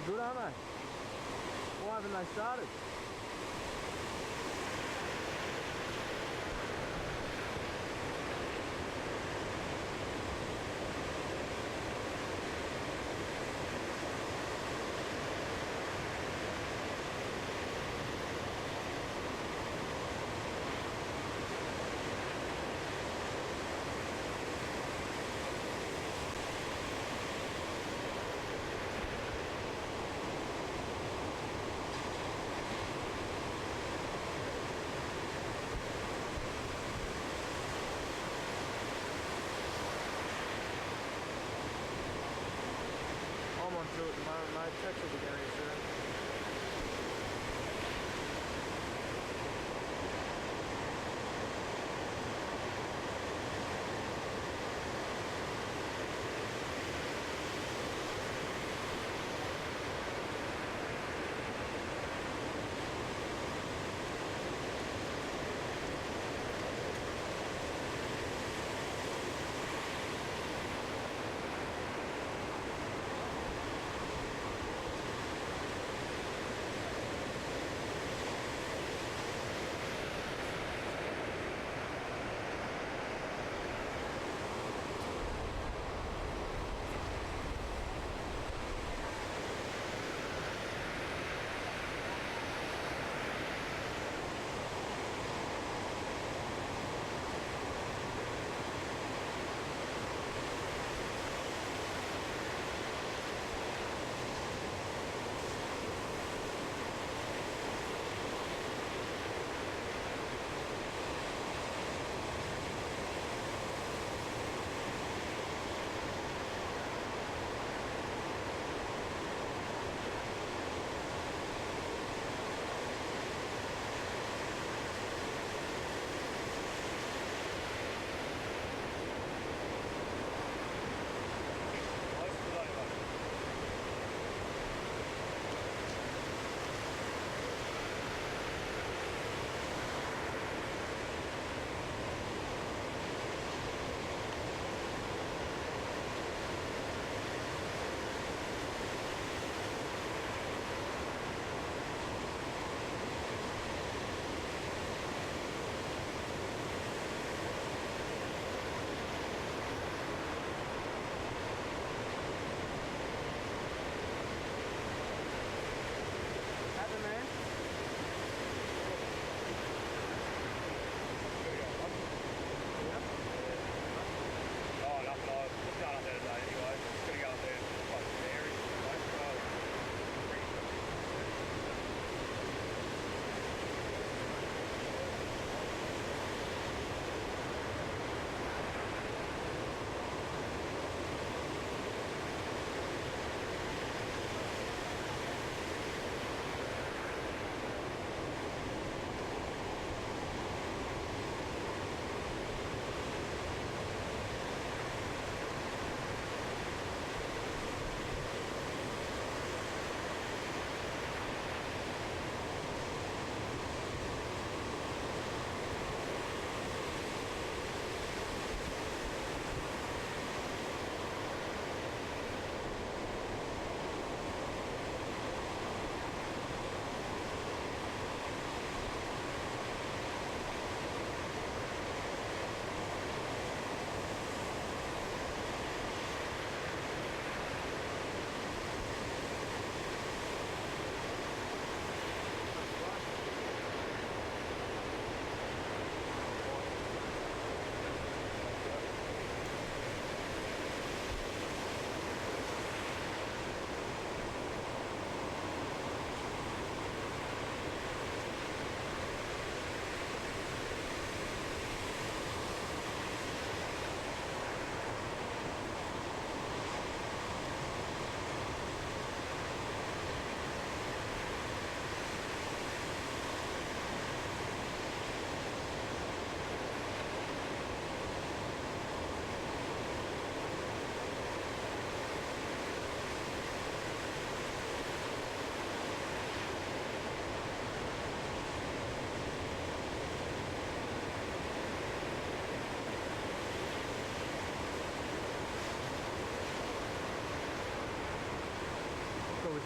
good, aren't they? Why haven't they started?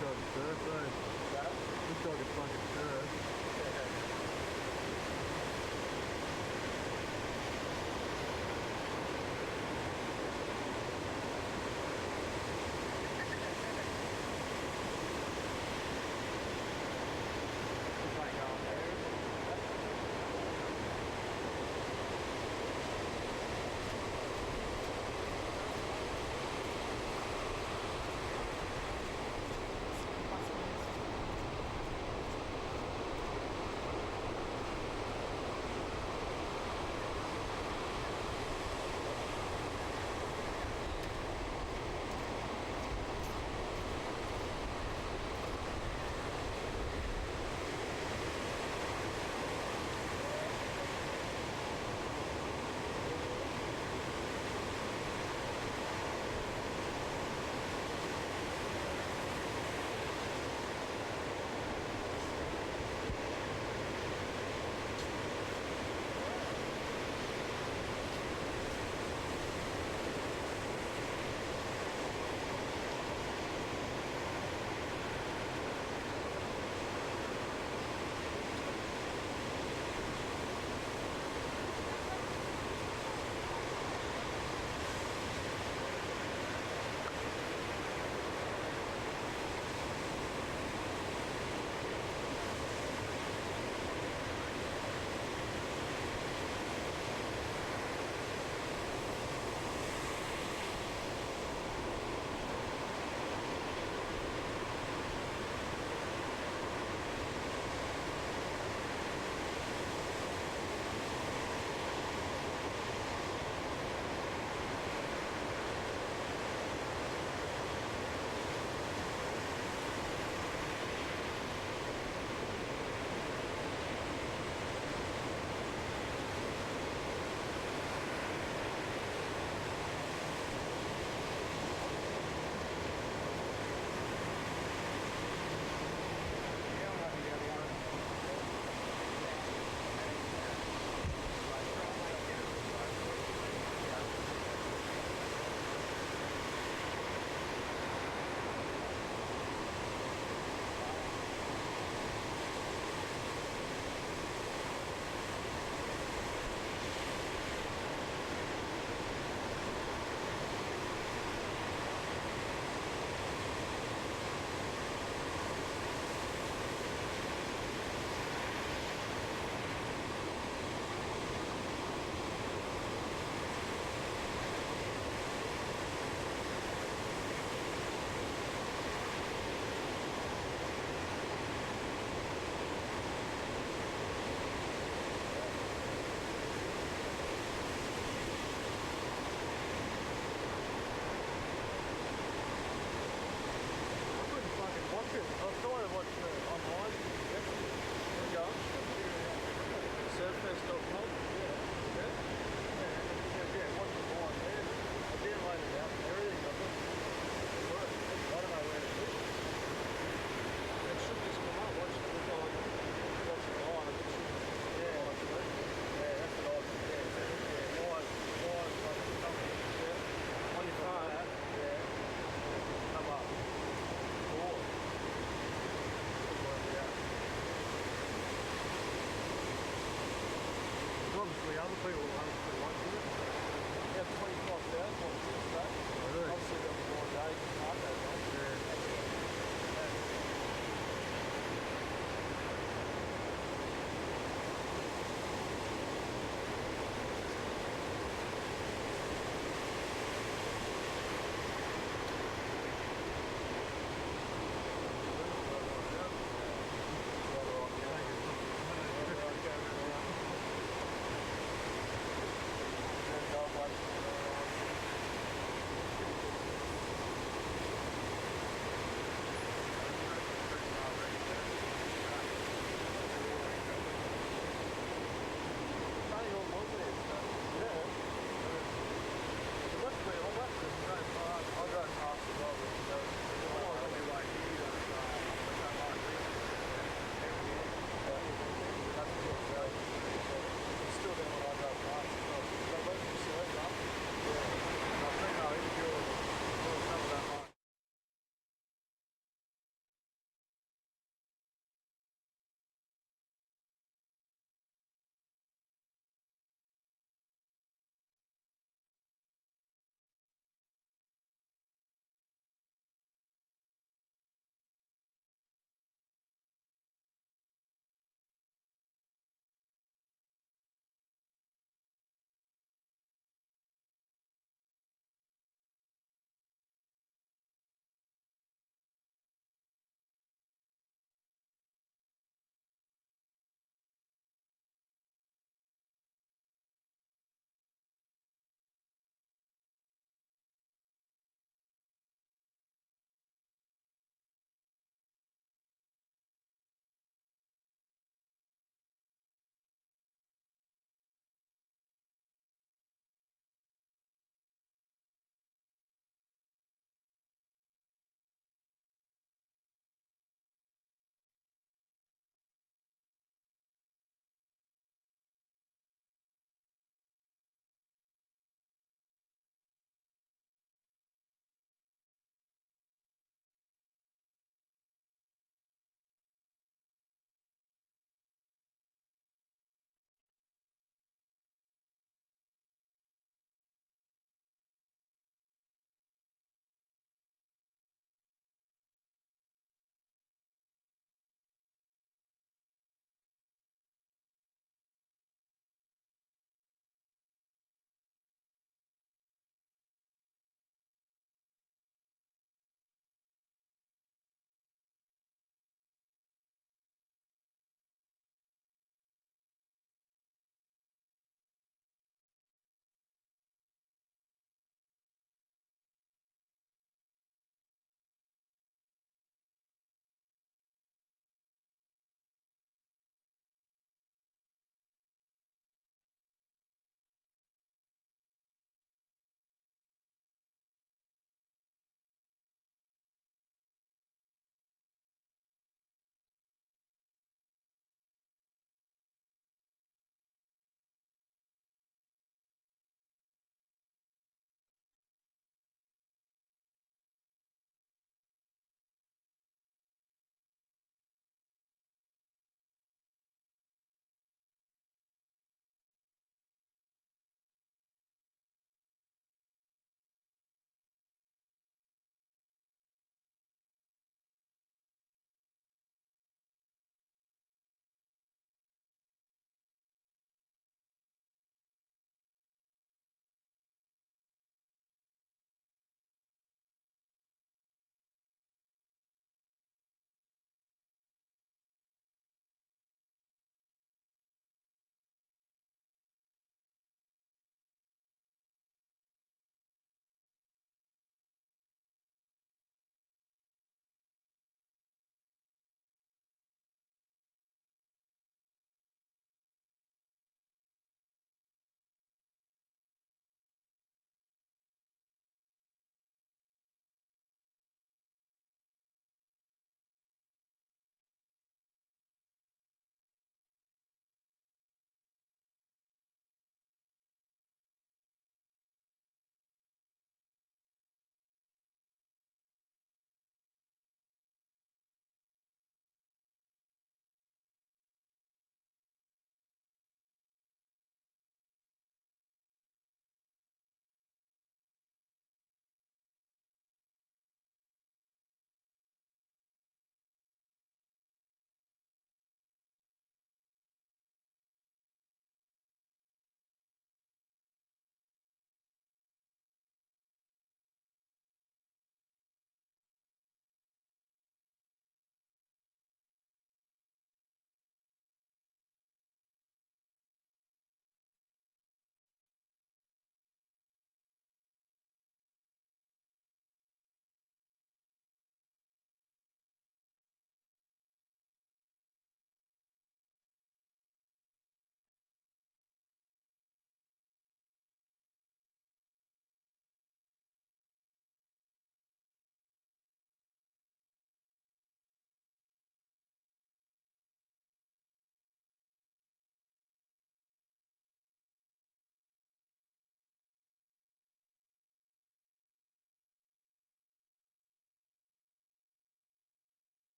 Looks like a surf, though. Looks like a fucking surf.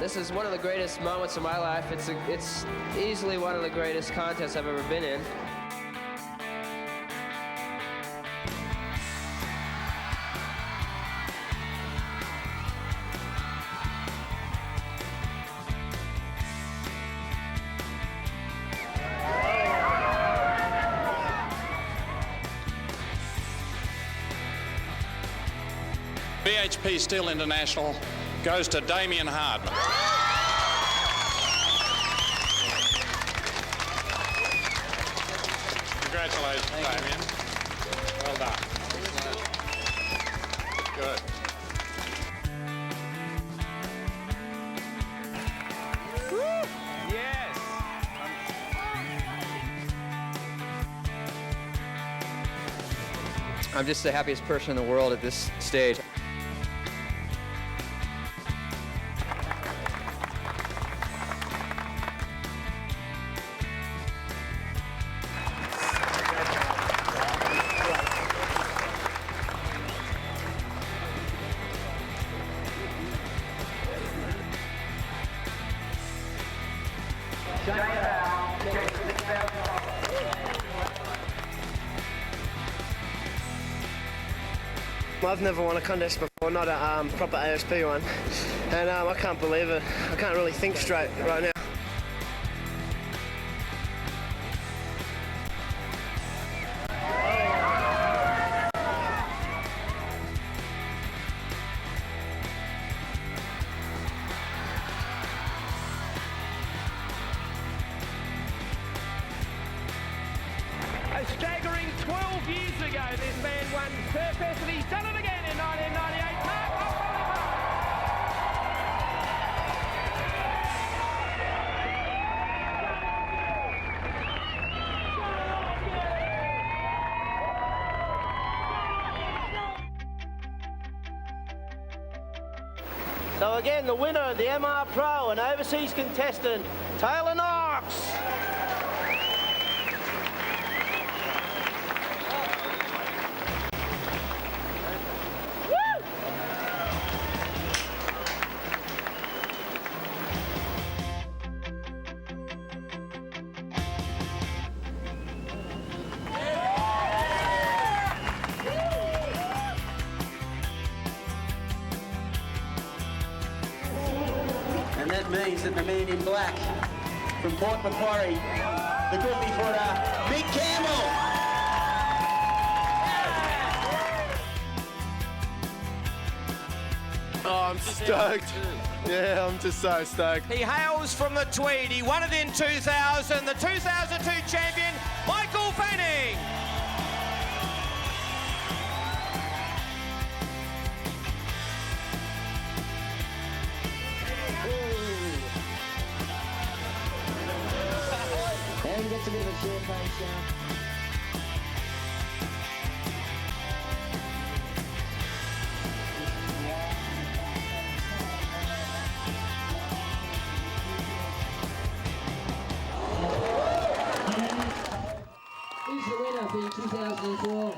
This is one of the greatest moments of my life. It's easily one of the greatest contests I've ever been in. BHP Steel International goes to Damien Hardman. Congratulations, Damien. Well done. Good. Yes. I'm just the happiest person in the world at this stage. I've never won a contest before, not a proper ASP one, and I can't believe it. I can't really think straight right now. A staggering 12 years ago, this man won Surfest, and he's done it again in 1998. Mark So again, the winner of the MR Pro and overseas contestant, Taylor Knox. And that means that the man in black from Port Macquarie, the goodly footer, Mick Campbell. Oh, I'm stoked. Yeah, I'm just so stoked. He hails from the Tweed. He won it in 2000. The 2002 champion, Michael Fanning. And gets a bit of a champagne shower. Who's the winner for 2004?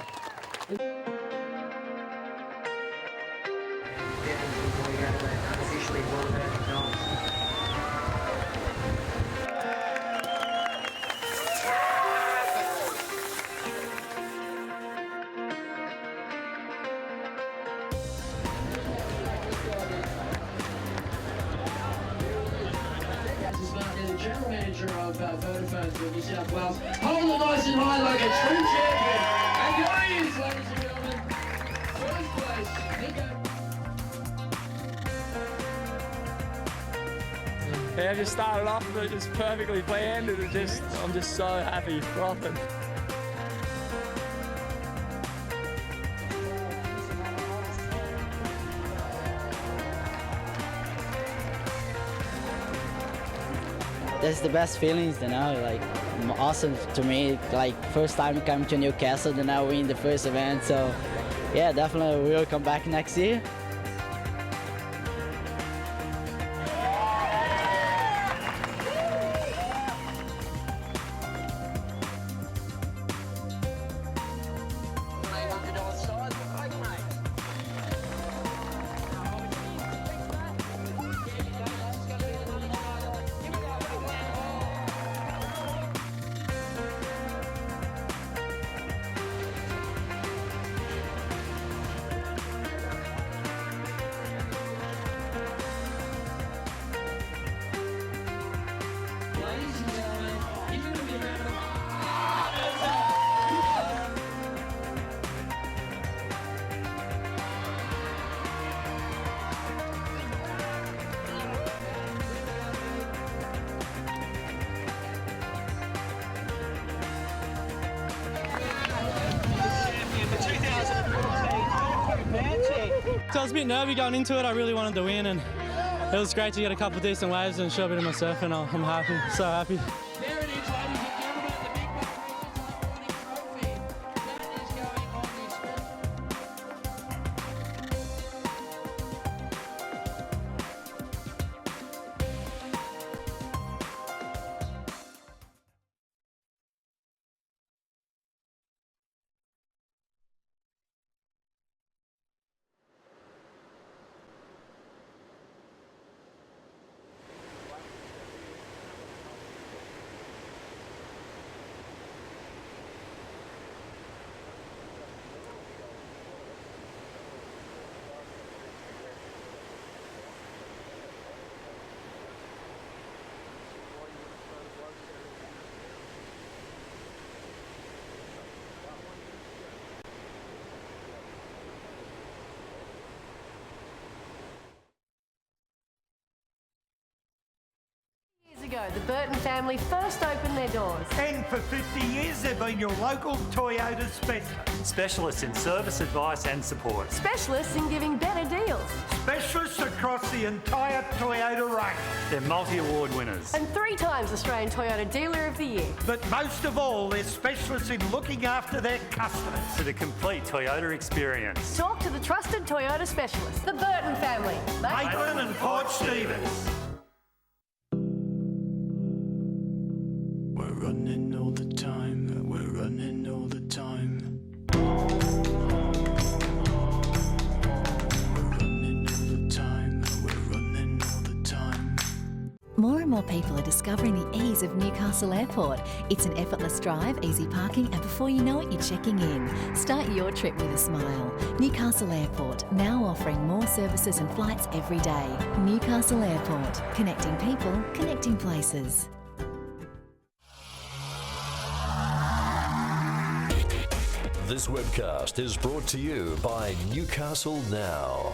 The general manager of Vodafone for New South Wales. Hold it nice and high like a true champion. And there he is, ladies and gentlemen. First place, Nico. Yeah, just started off with it just perfectly planned, and I'm just so happy, frothing. That's the best feelings, you know, like awesome to me, like first time coming to Newcastle, and now we're in the first event, so yeah, definitely we'll come back next year. looked, I was a bit nervy going into it. I really wanted to win, and it was great to get a couple of decent waves and show a bit of my surf, and I'm happy, so happy. There it is, ladies and gentlemen, the big winning trophy. That is going on this one. Ago, the Burton family first opened their doors. And for 50 years, they've been your local Toyota specialist. Specialists in service, advice and support. Specialists in giving better deals. Specialists across the entire Toyota range. They're multi-award winners. And 3 times Australian Toyota Dealer of the Year. But most of all, they're specialists in looking after their customers. For the complete Toyota experience. Talk to the trusted Toyota specialist, the Burton family. Maitland and Port Stevens. We're running all the time, we're running all the time. We're running all the time, we're running all the time. More and more people are discovering the ease of Newcastle Airport. It's an effortless drive, easy parking, and before you know it, you're checking in. Start your trip with a smile. Newcastle Airport, now offering more services and flights every day. Newcastle Airport, connecting people, connecting places. This webcast is brought to you by Newcastle Now.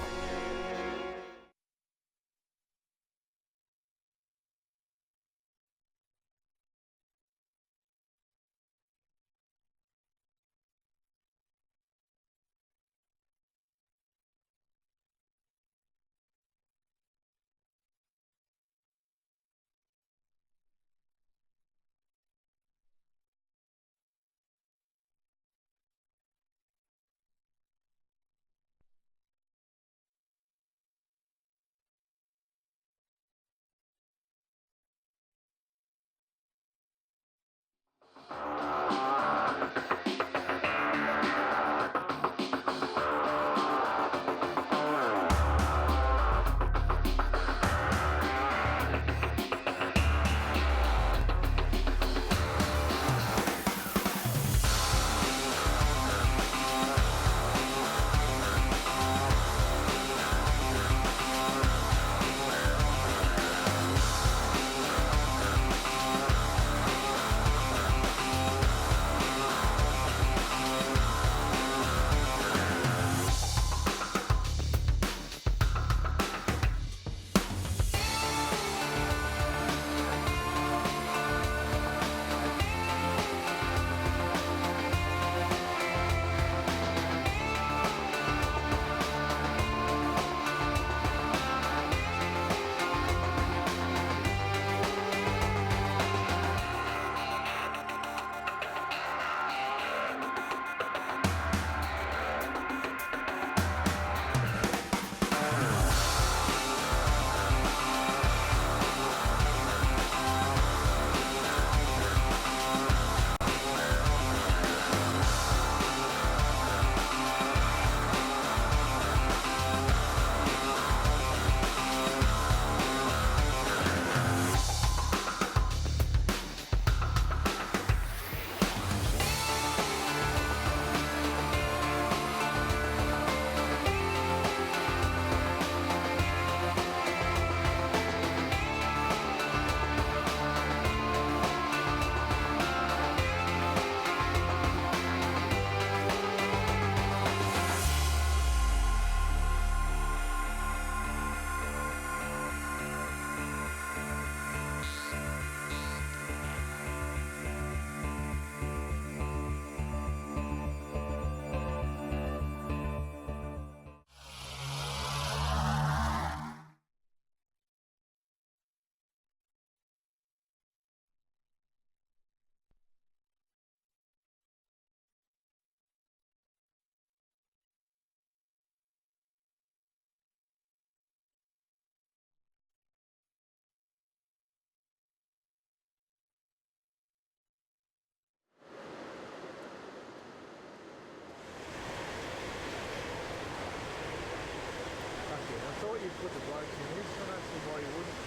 put the blokes in this. I don't see why you wouldn't.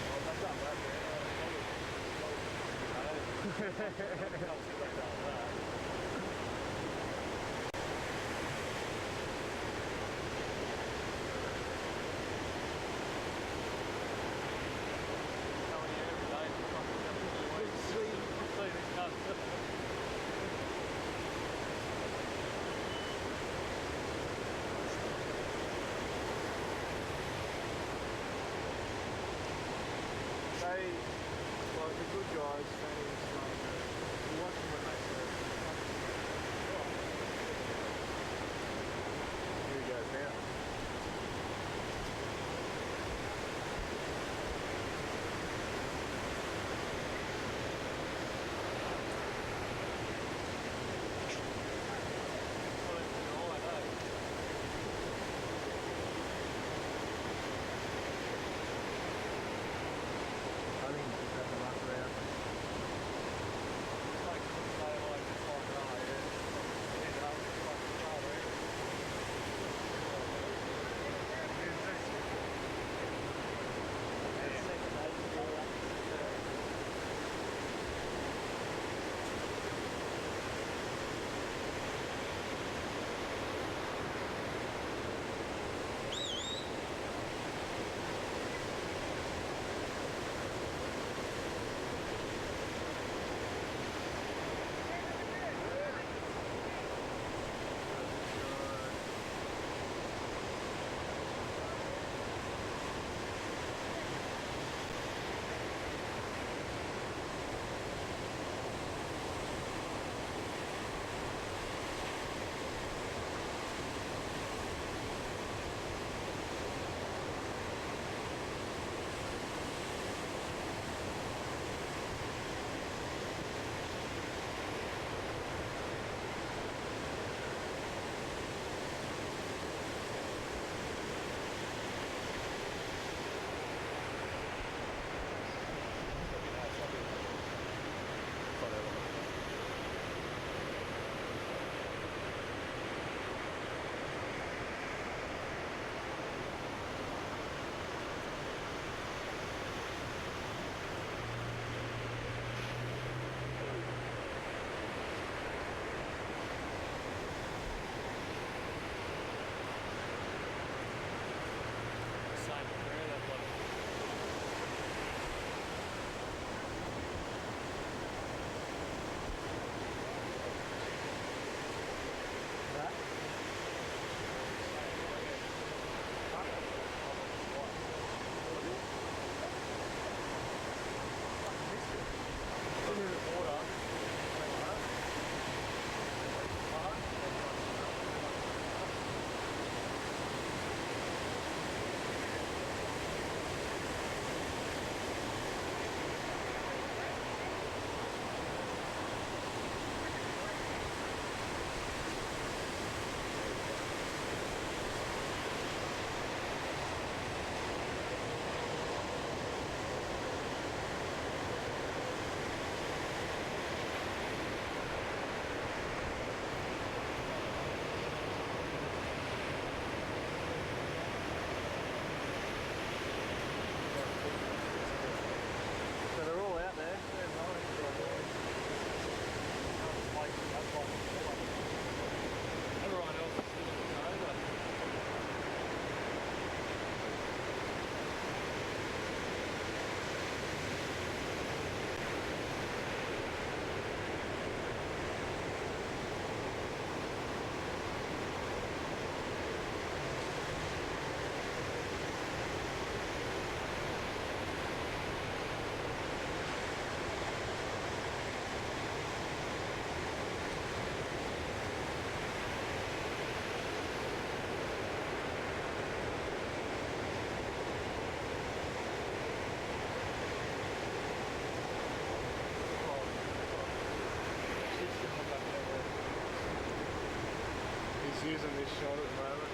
Well, they've done that Well, the good guys standing in front of you watch them when they surf. Here he goes now. I think he's just having a muck around. Using this shot at the moment.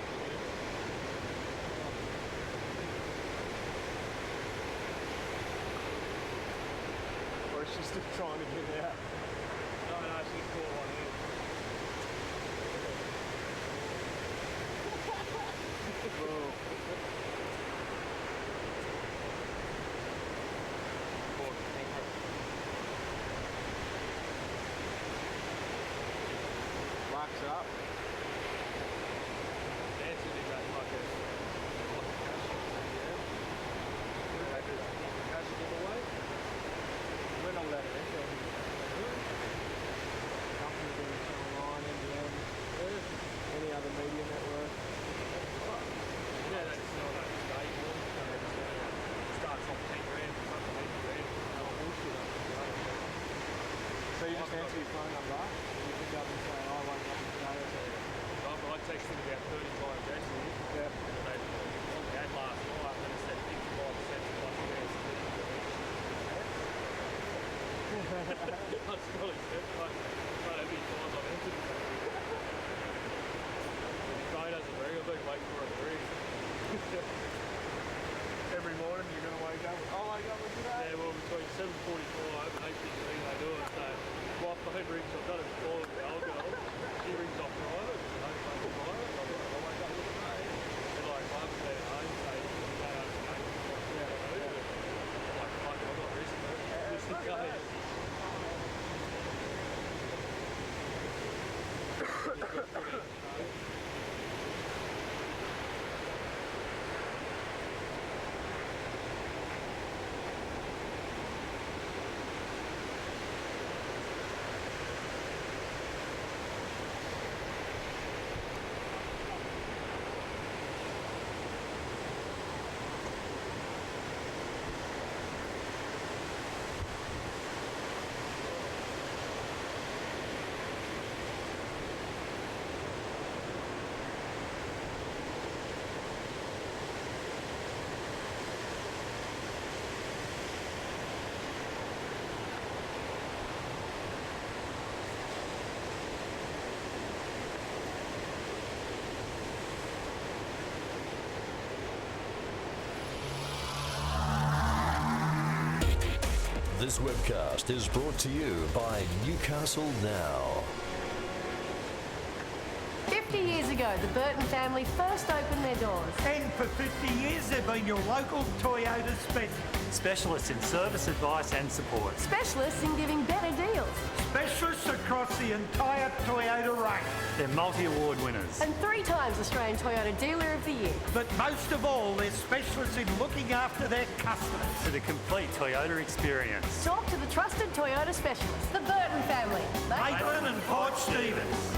Or is she still trying to get out? No, she's caught one in. your phone number, you pick up and say, I won't come today or something. I texted about 30 times actually. Yeah. And they had last night and it said 55% plus chance to get the That's probably good. Every time I've entered it. The phone doesn't ring, I've been waiting for it to ring. Every morning you're going to wake up, I'll wake up with today. Yeah, well between 7:45 and 8:15 they do it, so my phone rings, I've done it before with the old girl, she rings off private, I don't phone private, I'll wake up with today. And like, my mum's been at home, so you go home and I'm like, fuck it, I'm not risking it, just in case. This webcast is brought to you by Newcastle Now. 50 years ago, the Burton family first opened their doors. And for 50 years, they've been your local Toyota specialist. Specialists in service, advice and support. Specialists in giving better deals. Specialists across the entire Toyota range. They're multi-award winners. And 3 times Australian Toyota Dealer of the Year. But most of all, they're specialists in looking after their customers. For the complete Toyota experience. Talk to the trusted Toyota specialist, the Burton family. Maitland and Port Stevens.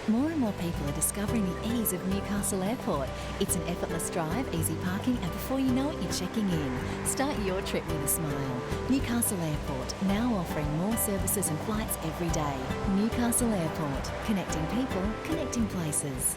More and more people are discovering the ease of Newcastle Airport. It's an effortless drive, easy parking, and before you know it, you're checking in. Start your trip with a smile. Newcastle Airport, now offering more services and flights every day. Newcastle Airport, connecting people, connecting places.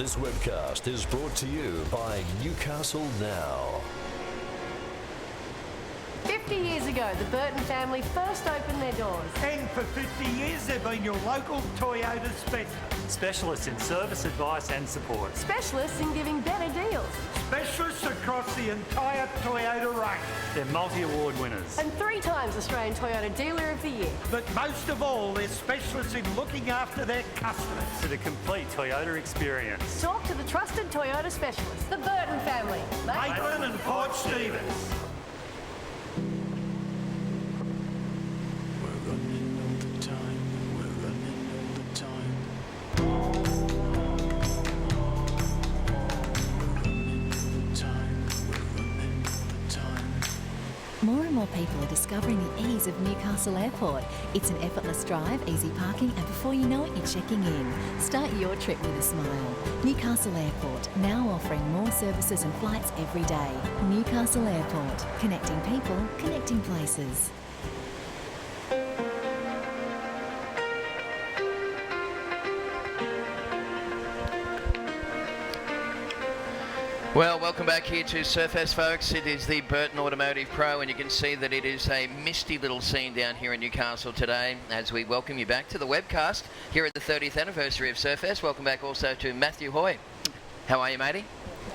This webcast is brought to you by Newcastle Now. 50 years ago, the Burton family first opened their doors. And for 50 years, they've been your local Toyota specialist. Specialists in service, advice and support. Specialists in giving better deals. Specialists across the entire Toyota range. They're multi-award winners. And 3 times Australian Toyota Dealer of the Year. But most of all, they're specialists in looking after their customers. For the complete Toyota experience. Talk to the trusted Toyota specialist, the Burton family. Maitland and Port Stevens. More and more people are discovering the ease of Newcastle Airport. It's an effortless drive, easy parking, and before you know it, you're checking in. Start your trip with a smile. Newcastle Airport, now offering more services and flights every day. Newcastle Airport, connecting people, connecting places. Well, welcome back here to Surfest, folks. It is the Burton Automotive Pro, and you can see that it is a misty little scene down here in Newcastle today as we welcome you back to the webcast here at the 30th anniversary of Surfest. Welcome back also to Matthew Hoy. How are you, matey?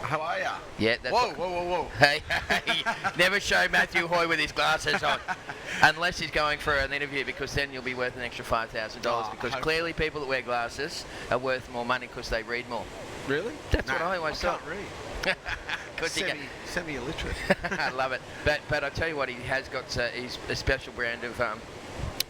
How are ya? Yeah, that's Whoa. Hey, never show Matthew Hoy with his glasses on. Unless he's going for an interview, because then you'll be worth an extra $5,000, because clearly people that wear glasses are worth more money because they read more. Really? That's what I always thought. Can't read. Semi-illiterate. I love it. But I tell you what, he has got he's a special brand of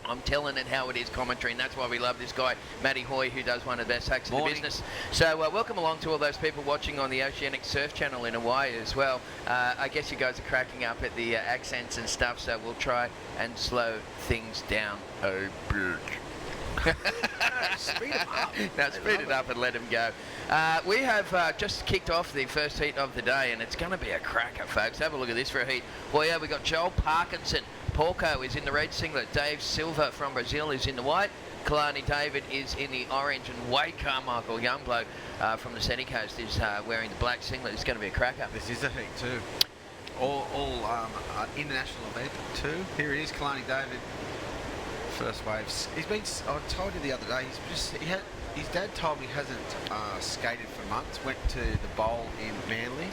I'm telling it how it is commentary, and that's why we love this guy, Matty Hoy, who does one of the best hacks in the business. So welcome along to all those people watching on the Oceanic Surf Channel in Hawaii as well. I guess you guys are cracking up at the accents and stuff, so we'll try and slow things down. Oh, bitch. Speed him up. Now speed it up and let him go. We have just kicked off the first heat of the day, and it's going to be a cracker, folks. Have a look at this for a heat. Well, yeah, we've got Joel Parkinson. Porco is in the red singlet. Dave Silva from Brazil is in the white. Kalani David is in the orange, and Wade Carmichael, young bloke from the Sunny Coast, is wearing the black singlet. It's going to be a cracker. This is a heat too. All international event too. Here he is, Kalani David. First waves. He's been. I told you the other day. His dad told me he hasn't skated for months. Went to the bowl in Manly,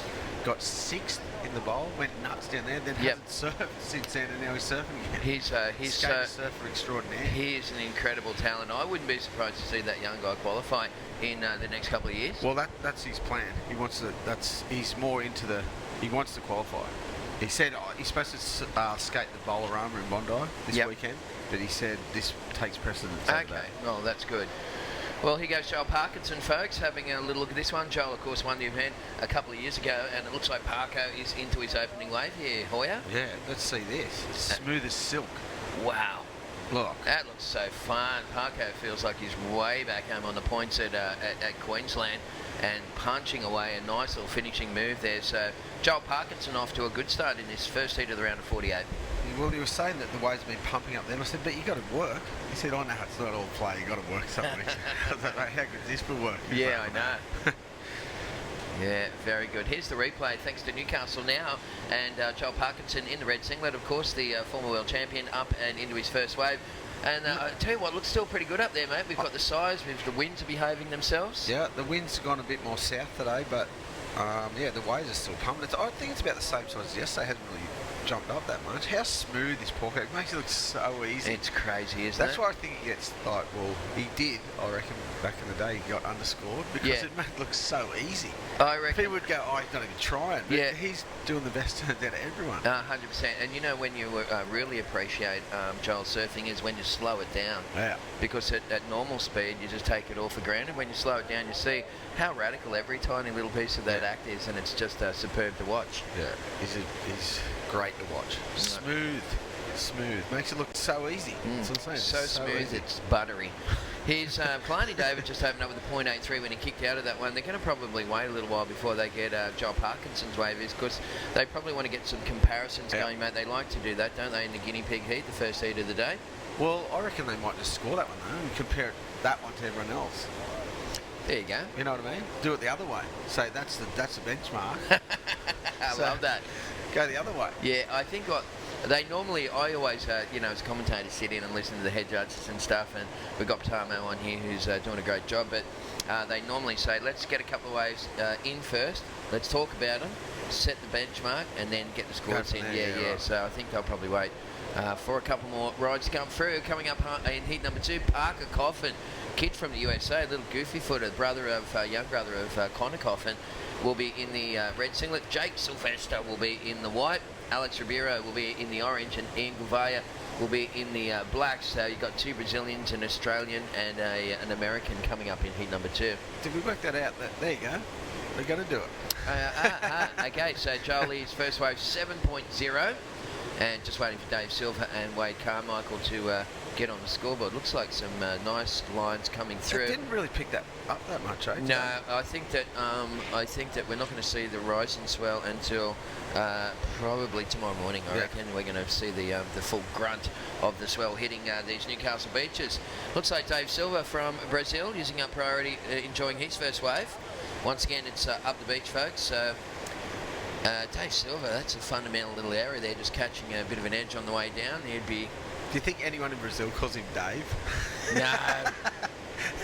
got 6th in the bowl. Went nuts down there. Then hasn't surfed since then, and now he's surfing again. He's surfer extraordinaire. He is an incredible talent. I wouldn't be surprised to see that young guy qualify in the next couple of years. Well, that's his plan. He wants to. He's more into the. He wants to qualify. He said he's supposed to skate the Bolorama in Bondi this weekend. But he said this takes precedence. Okay, well, that's good. Well, here goes Joel Parkinson, folks, having a little look at this one. Joel, of course, won the event a couple of years ago, and it looks like Parko is into his opening wave here. Hoya? Yeah, let's see this. Smooth as silk. Wow. Look. That looks so fun. Parko feels like he's way back home on the points at Queensland and punching away a nice little finishing move there. So Joel Parkinson off to a good start in this first heat of the round of 48. Well, he was saying that the waves have been pumping up there. I said, but you got to work. He said, oh no, it's not all play. You got to work something. I was like, how good is this for work? Yeah, I know. Yeah, very good. Here's the replay, thanks to Newcastle Now, and Joel Parkinson in the red singlet, of course, the former world champion, up and into his first wave. And I tell you what, looks still pretty good up there, mate. We've got the size, the winds are behaving themselves. Yeah, the wind's gone a bit more south today, but yeah, the waves are still pumping. I think it's about the same size as yesterday. Hasn't really jumped up that much. How smooth is Porco? It makes it look so easy. It's crazy, isn't it? That's why I think he gets like, well, he did, I reckon, back in the day, he got underscored because it made it look so easy. I reckon. People would go, oh, he's not even trying. But he's doing the best turns out of everyone. 100%. And you know when you really appreciate Joel surfing is when you slow it down. Yeah. Because at normal speed, you just take it all for granted. When you slow it down, you see how radical every tiny little piece of that act is, and it's just superb to watch. Yeah. He's great to watch. Smooth. Makes it look so easy. That's what I'm saying. So smooth, easy. It's buttery. Here's Kalani David just opened up with a .83 when he kicked out of that one. They're going to probably wait a little while before they get Joel Parkinson's wave is, because they probably want to get some comparisons going, mate. They like to do that, don't they, in the guinea pig heat, the first heat of the day? Well, I reckon they might just score that one, though, and compare that one to everyone else. There you go. You know what I mean? Do it the other way. So that's the benchmark. I love that. Go the other way. Yeah, I think I always, as a commentator, sit in and listen to the head judges and stuff, and we've got Tamo on here who's doing a great job, but they normally say, let's get a couple of waves in first, let's talk about them, set the benchmark, and then get the scores in. Yeah. Right. So I think they'll probably wait for a couple more rides to come through. Coming up in heat number 2, Parker Coffin, kid from the USA, little goofy-footed young brother of Connor Coffin, will be in the red singlet. Jake Sylvester will be in the white. Alex Ribeiro will be in the orange, and Ian Gouveia will be in the black. So you've got 2 Brazilians, an Australian, and an American coming up in heat number 2. Did we work that out? There you go. We're going to do it. Okay, so Jolie's first wave 7.0, and just waiting for Dave Silver and Wade Carmichael to get on the scoreboard. Looks like some nice lines coming through. It didn't really pick that up that much, eh? No, I think that we're not going to see the rising swell until probably tomorrow morning. I reckon we're going to see the full grunt of the swell hitting these Newcastle beaches. Looks like Dave Silva from Brazil using up priority, enjoying his first wave. Once again, it's up the beach, folks. So Dave Silva, that's a fundamental little area there, just catching a bit of an edge on the way down. He'd be. Do you think anyone in Brazil calls him Dave? No.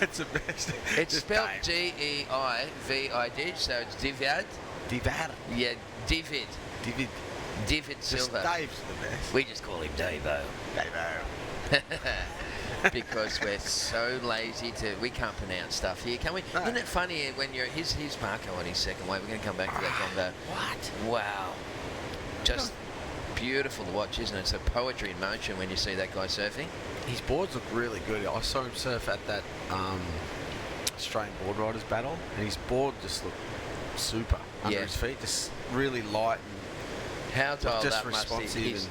It's the best. It's spelled G-E-I-V-I-D, so it's Divad. Divad? Yeah, David. David Silva. Dave's the best. We just call him Davo. Davo. Because we're so lazy we can't pronounce stuff here, can we? No. Isn't it funny when you're here's Marco on his second wave? We're going to come back to that combo. What? Wow. Just beautiful to watch, isn't it? It's a poetry in motion when you see that guy surfing. His boards look really good. I saw him surf at that Australian Board Riders battle, and his board just looked super under his feet, just really light and how dialed just up responsive. Must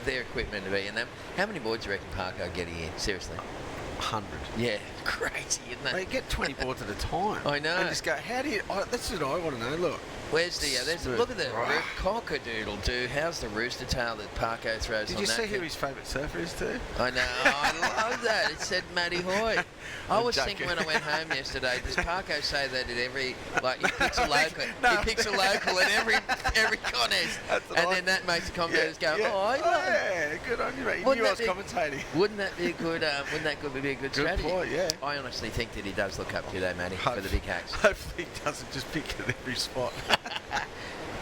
their equipment to be in them. How many boards do you reckon Parker are getting in? Seriously? 100. Yeah, crazy, isn't it? They get 20 boards at a time. I know. And just go, how do you... that's what I want to know, look. Where's the... look at the cockadoodle, dude. How's the rooster tail that Parko throws on that? Did you see who his favourite surfer is too? I know. I love that. It said Matty Hoy. I was thinking when I went home yesterday, does Parko say that at every... Like, he picks a local. He picks a local at every contest. And then that makes the commentators go, yeah, good on you, mate. You knew I was commentating. Wouldn't that be a good... be a good strategy? Good point, yeah. I honestly think that he does look up to that, Matty, for the big hacks. Hopefully he doesn't just pick it at every spot.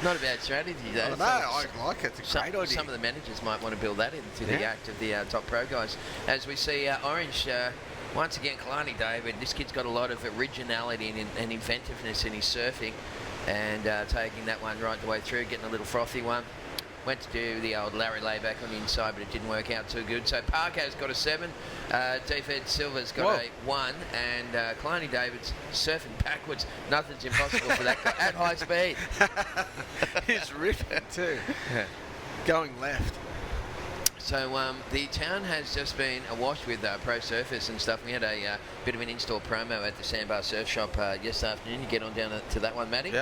Not a bad strategy, though. No, I like it. It's a great idea. Some of the managers might want to build that into the act of the top pro guys. As we see Orange, once again, Kalani David, this kid's got a lot of originality and inventiveness in his surfing, and taking that one right the way through, getting a little frothy one. Went to do the old Larry layback on the inside, but it didn't work out too good. So Parko's got a 7, David Silva's got a 1, and Kalani David's surfing backwards. Nothing's impossible for that guy at high speed. He's ripping too. Going left. So the town has just been awash with pro surfers and stuff. We had a bit of an in-store promo at the Sandbar Surf Shop yesterday afternoon. You get on down to that one, Matty?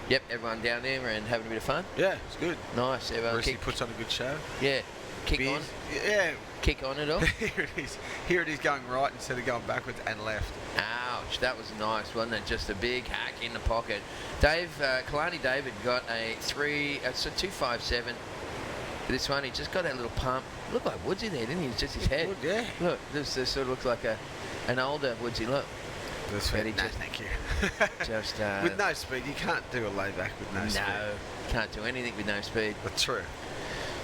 Yep, everyone down there and having a bit of fun. Yeah, it's good. Nice. He puts on a good show. Yeah. Kick on. Yeah. Kick on it all. Here it is. Here it is going right instead of going backwards and left. Ouch. That was nice, wasn't it? Just a big hack in the pocket. Kalani David got a 257. This one, he just got that little pump. Looked like Woodsy there, didn't he? It's just his head. Wood, yeah. Look, this sort of looks like an older Woodsy. Look. Thank you. Just with no speed, you can't do a layback with no speed. No, can't do anything with no speed. That's true.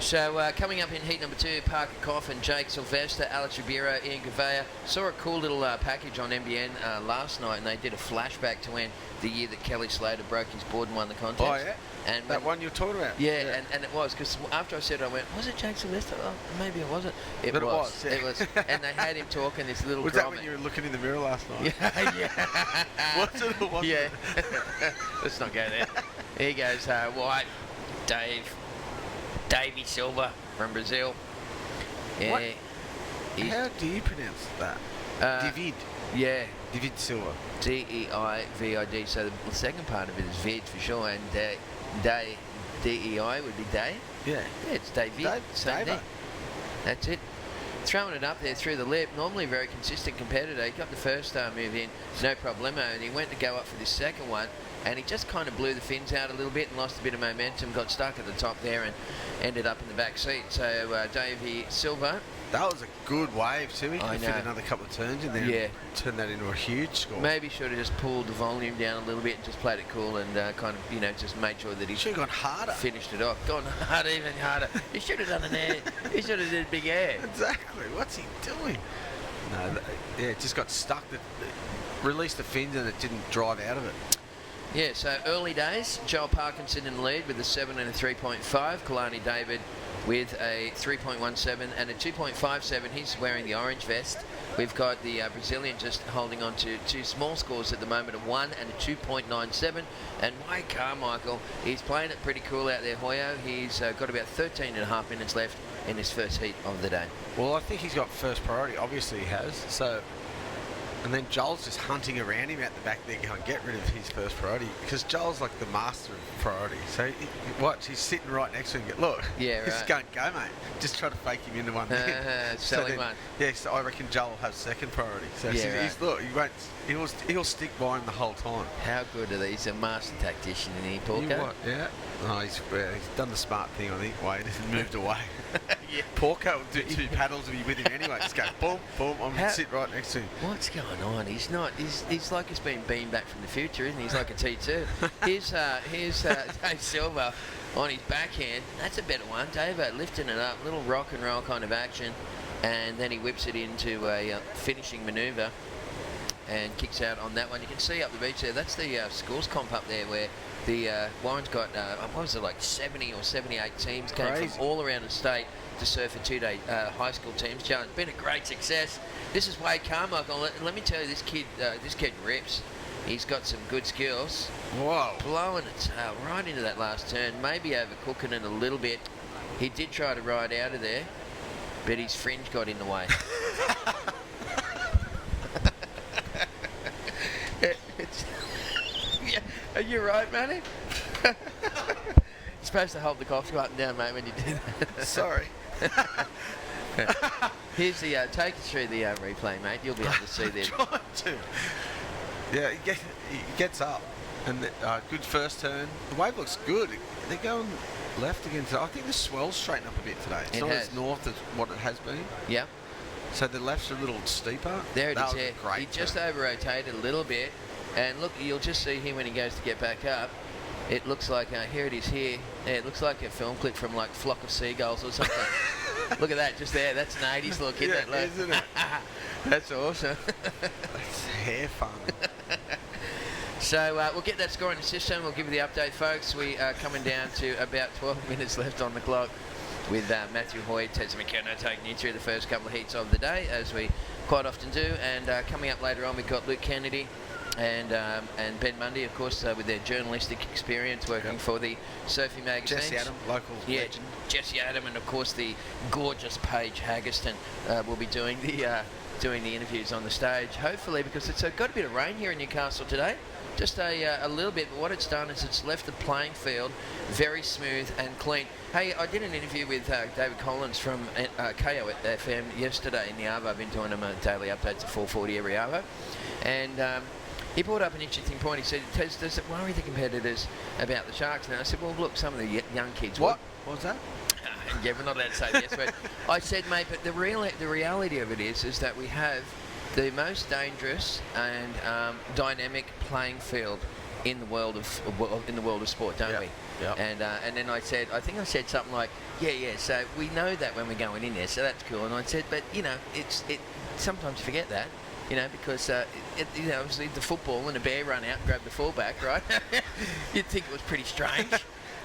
So coming up in heat number 2, Parker Coffin, Jake Sylvester, Alex Ribeiro, Ian Gouveia. Saw a cool little package on NBN last night, and they did a flashback to when the year that Kelly Slater broke his board and won the contest. Oh, yeah? And that one you were talking about? Yeah. And it was, because after I said it, I went, was it Jake Sylvester? Oh, maybe it wasn't. It was. Yeah. It was. And they had him talking this little Was that when you were looking in the mirror last night? Yeah. Was it or wasn't it? Let's not go there. Here goes White, Davey Silva from Brazil. Yeah. How do you pronounce that? David. Yeah. David Silva. D-E-I-V-I-D. So the second part of it is Vid for sure, and D-E-I would be Day. Yeah. Yeah, it's David. Dave. That's it. throwing it up there through the lip. Normally a very consistent competitor. He got the first move in, no problemo, and he went to go up for this second one, and he just kind of blew the fins out a little bit and lost a bit of momentum, got stuck at the top there and ended up in the back seat. So Davey Silva. That was a good wave too. He could I fit know. another couple of turns in there. Yeah. And turn that into a huge score. Maybe should have just pulled the volume down a little bit and just played it cool and kind of, you know, just made sure that he should have gone harder. Finished it off. Gone harder, even harder. He should have done an air. He should have did a big air. Exactly. What's he doing? No, yeah, it just got stuck. Released the fins and it didn't drive out of it. Yeah, so early days, Joel Parkinson in the lead with a 7 and a 3.5. Kalani David with a 3.17 and a 2.57. He's wearing the orange vest. We've got the Brazilian just holding on to two small scores at the moment, a 1 and a 2.97. And Wade Carmichael, he's playing it pretty cool out there, Hoyo. He's got about 13 and a half minutes left in his first heat of the day. Well, I think he's got first priority. Obviously he has. So, and then Joel's just hunting around him at the back there going, get rid of his first priority. Because Joel's like the master of priority. So, watch, he's sitting right next to him. Look, yeah, he's right. going, go, mate. Just try to fake him into one there. Selling one. Yeah, so I reckon Joel will have second priority. So Yeah, he's, look, he'll stick by him the whole time. How good are these? He's a master tactician, isn't he, Porco? You what? Yeah. Oh, he's done the smart thing, I think, Wade, and moved away. Yeah. Porco will do 2 paddles to be with him ananyway. Just go, boom, boom, I'm going to sit right next to him. What's going on? He's not. He's like he's been beamed back from the future, isn't he? He's like a T2. Here's Dave Silva on his backhand. That's a better one. Dave lifting it up, little rock and roll kind of action, and then he whips it into a finishing manoeuvre and kicks out on that one. You can see up the beach there. That's the scores comp up there where the Warren's got what was it, like 70 or 78 teams came from all around the state to surf a 2-day high school teams challenge. Been a great success. This is Wade Carmichael. Let me tell you, this kid rips. He's got some good skills. Whoa. Blowing a tail right into that last turn. Maybe overcooking it a little bit. He did try to ride out of there, but his fringe got in the way. Yeah, are you right, Matty? You're supposed to hold the cough button down, mate, when you do that. Sorry. Here's the take us through the replay, mate. You'll be able to see there. Trying to. Yeah, he gets up, and good first turn. The wave looks good. They're going left again today. I think the swell's straightened up a bit today. It's not as north as what it has been. Yeah. So the left's a little steeper. There it is. Yeah. Great. He just over-rotated a little bit, and look, you'll just see here when he goes to get back up. It looks like here it is here. Yeah, it looks like a film clip from like Flock of Seagulls or something. Look at that, just there. That's an 80s look, isn't it? Isn't it? That's awesome. That's hair fun. So we'll get that score in the system. We'll give you the update, folks. We are coming down to about 12 minutes left on the clock with Matthew Hoy, Tessa McKenna taking you through the first couple of heats of the day, as we quite often do. And coming up later on, we've got Luke Kennedy and Ben Mundy, of course, with their journalistic experience working for the Surfing magazine. Jesse Adam, local legend. Jesse Adam, and of course the gorgeous Paige Haggerston will be doing the interviews on the stage, hopefully, because it's got a bit of rain here in Newcastle today. Just a little bit, but what it's done is it's left the playing field very smooth and clean. Hey, I did an interview with David Collins from KO at FM yesterday in the Arvo. I've been doing them daily updates at 4:40 every Arvo, and he brought up an interesting point. He said, does it worry the competitors about the Sharks? And I said, well, look, some of the young kids... What was that? Yeah, we're not allowed to say the yes word. I said, mate, but the reality of it is that we have the most dangerous and dynamic playing field in the world of sport, don't we? Yeah. And then I think I said something like, yeah. So we know that when we're going in there, so that's cool. And I said, but you know, it sometimes you forget that. You know, because obviously the football and a bear run out and grab the fullback, right? You'd think it was pretty strange.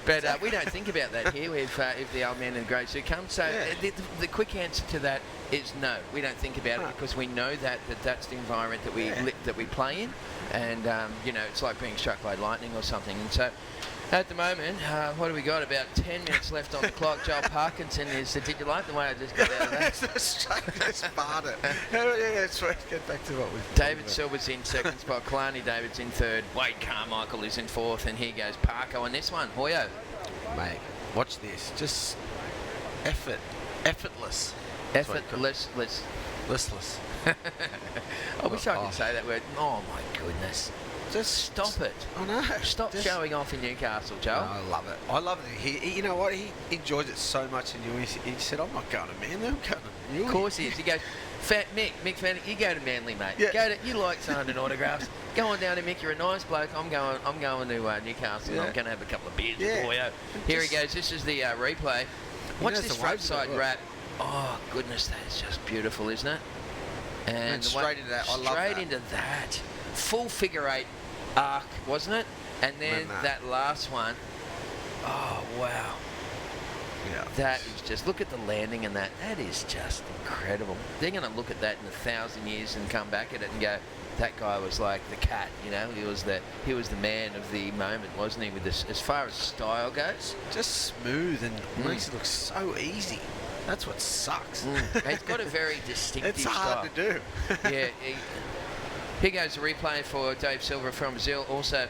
But we don't think about that here if the old man in the grey suit comes. So the quick answer to that is no. We don't think about it because we know that's the environment that we play in. And, it's like being struck by lightning or something. And so at the moment, what do we got? About 10 minutes left on the clock. Joel Parkinson is... Did you like the way I just got out of that? Just farted. Yeah, sweet. Get back to what we... David Silver's in second spot. Kalani David's in third. Wade Carmichael is in fourth. And here goes Parko on this one. Hoyo. Mate, watch this. Just effortless. Effortless. Listless. I wish I could say that word. Oh my goodness. Just stop it. I know. Stop showing off in Newcastle, Joe. No, I love it. I love it. He, you know what? He enjoys it so much in Newey. He said, I'm not going to Manly, I'm going to Newey. Of course he is. He goes, Mick Fanny, you go to Manly, mate. Yeah. You like signing autographs. Go on down there, Mick. You're a nice bloke. I'm going to Newcastle. Yeah. I'm going to have a couple of beers with Yeah. Boyo. Here he goes. This is the replay. Watch this front side wrap. Oh, goodness, that's just beautiful, isn't it? And straight into that. I love that. Straight into that. Full figure 8 arc, wasn't it? And then that last one. Oh, wow. Yeah. That is just, look at the landing and that. That is just incredible. They're going to look at that in 1,000 years and come back at it and go, that guy was like the cat, you know. He was the man of the moment, wasn't he? With this, as far as style goes, just smooth and makes it look so easy. That's what sucks. He's got a very distinctive It's hard style. to do. Yeah. Here goes the replay for Dave Silva from Brazil. Also,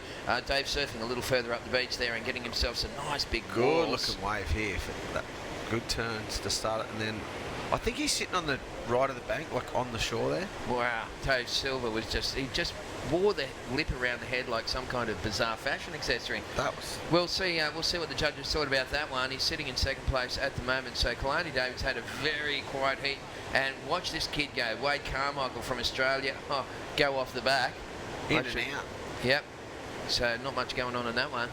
Dave surfing a little further up the beach there and getting himself some nice big Good walls. looking wave here for that. Good turns to start it, and then I think he's sitting on the right of the bank, like on the shore there. Wow, Dave Silva was he just wore the lip around the head like some kind of bizarre fashion accessory. That was. We'll see what the judges thought about that one. He's sitting in second place at the moment. So Kalani David's had a very quiet heat, and watch this kid go. Wade Carmichael from Australia, go off the back. In and out. Yep. So not much going on in that one.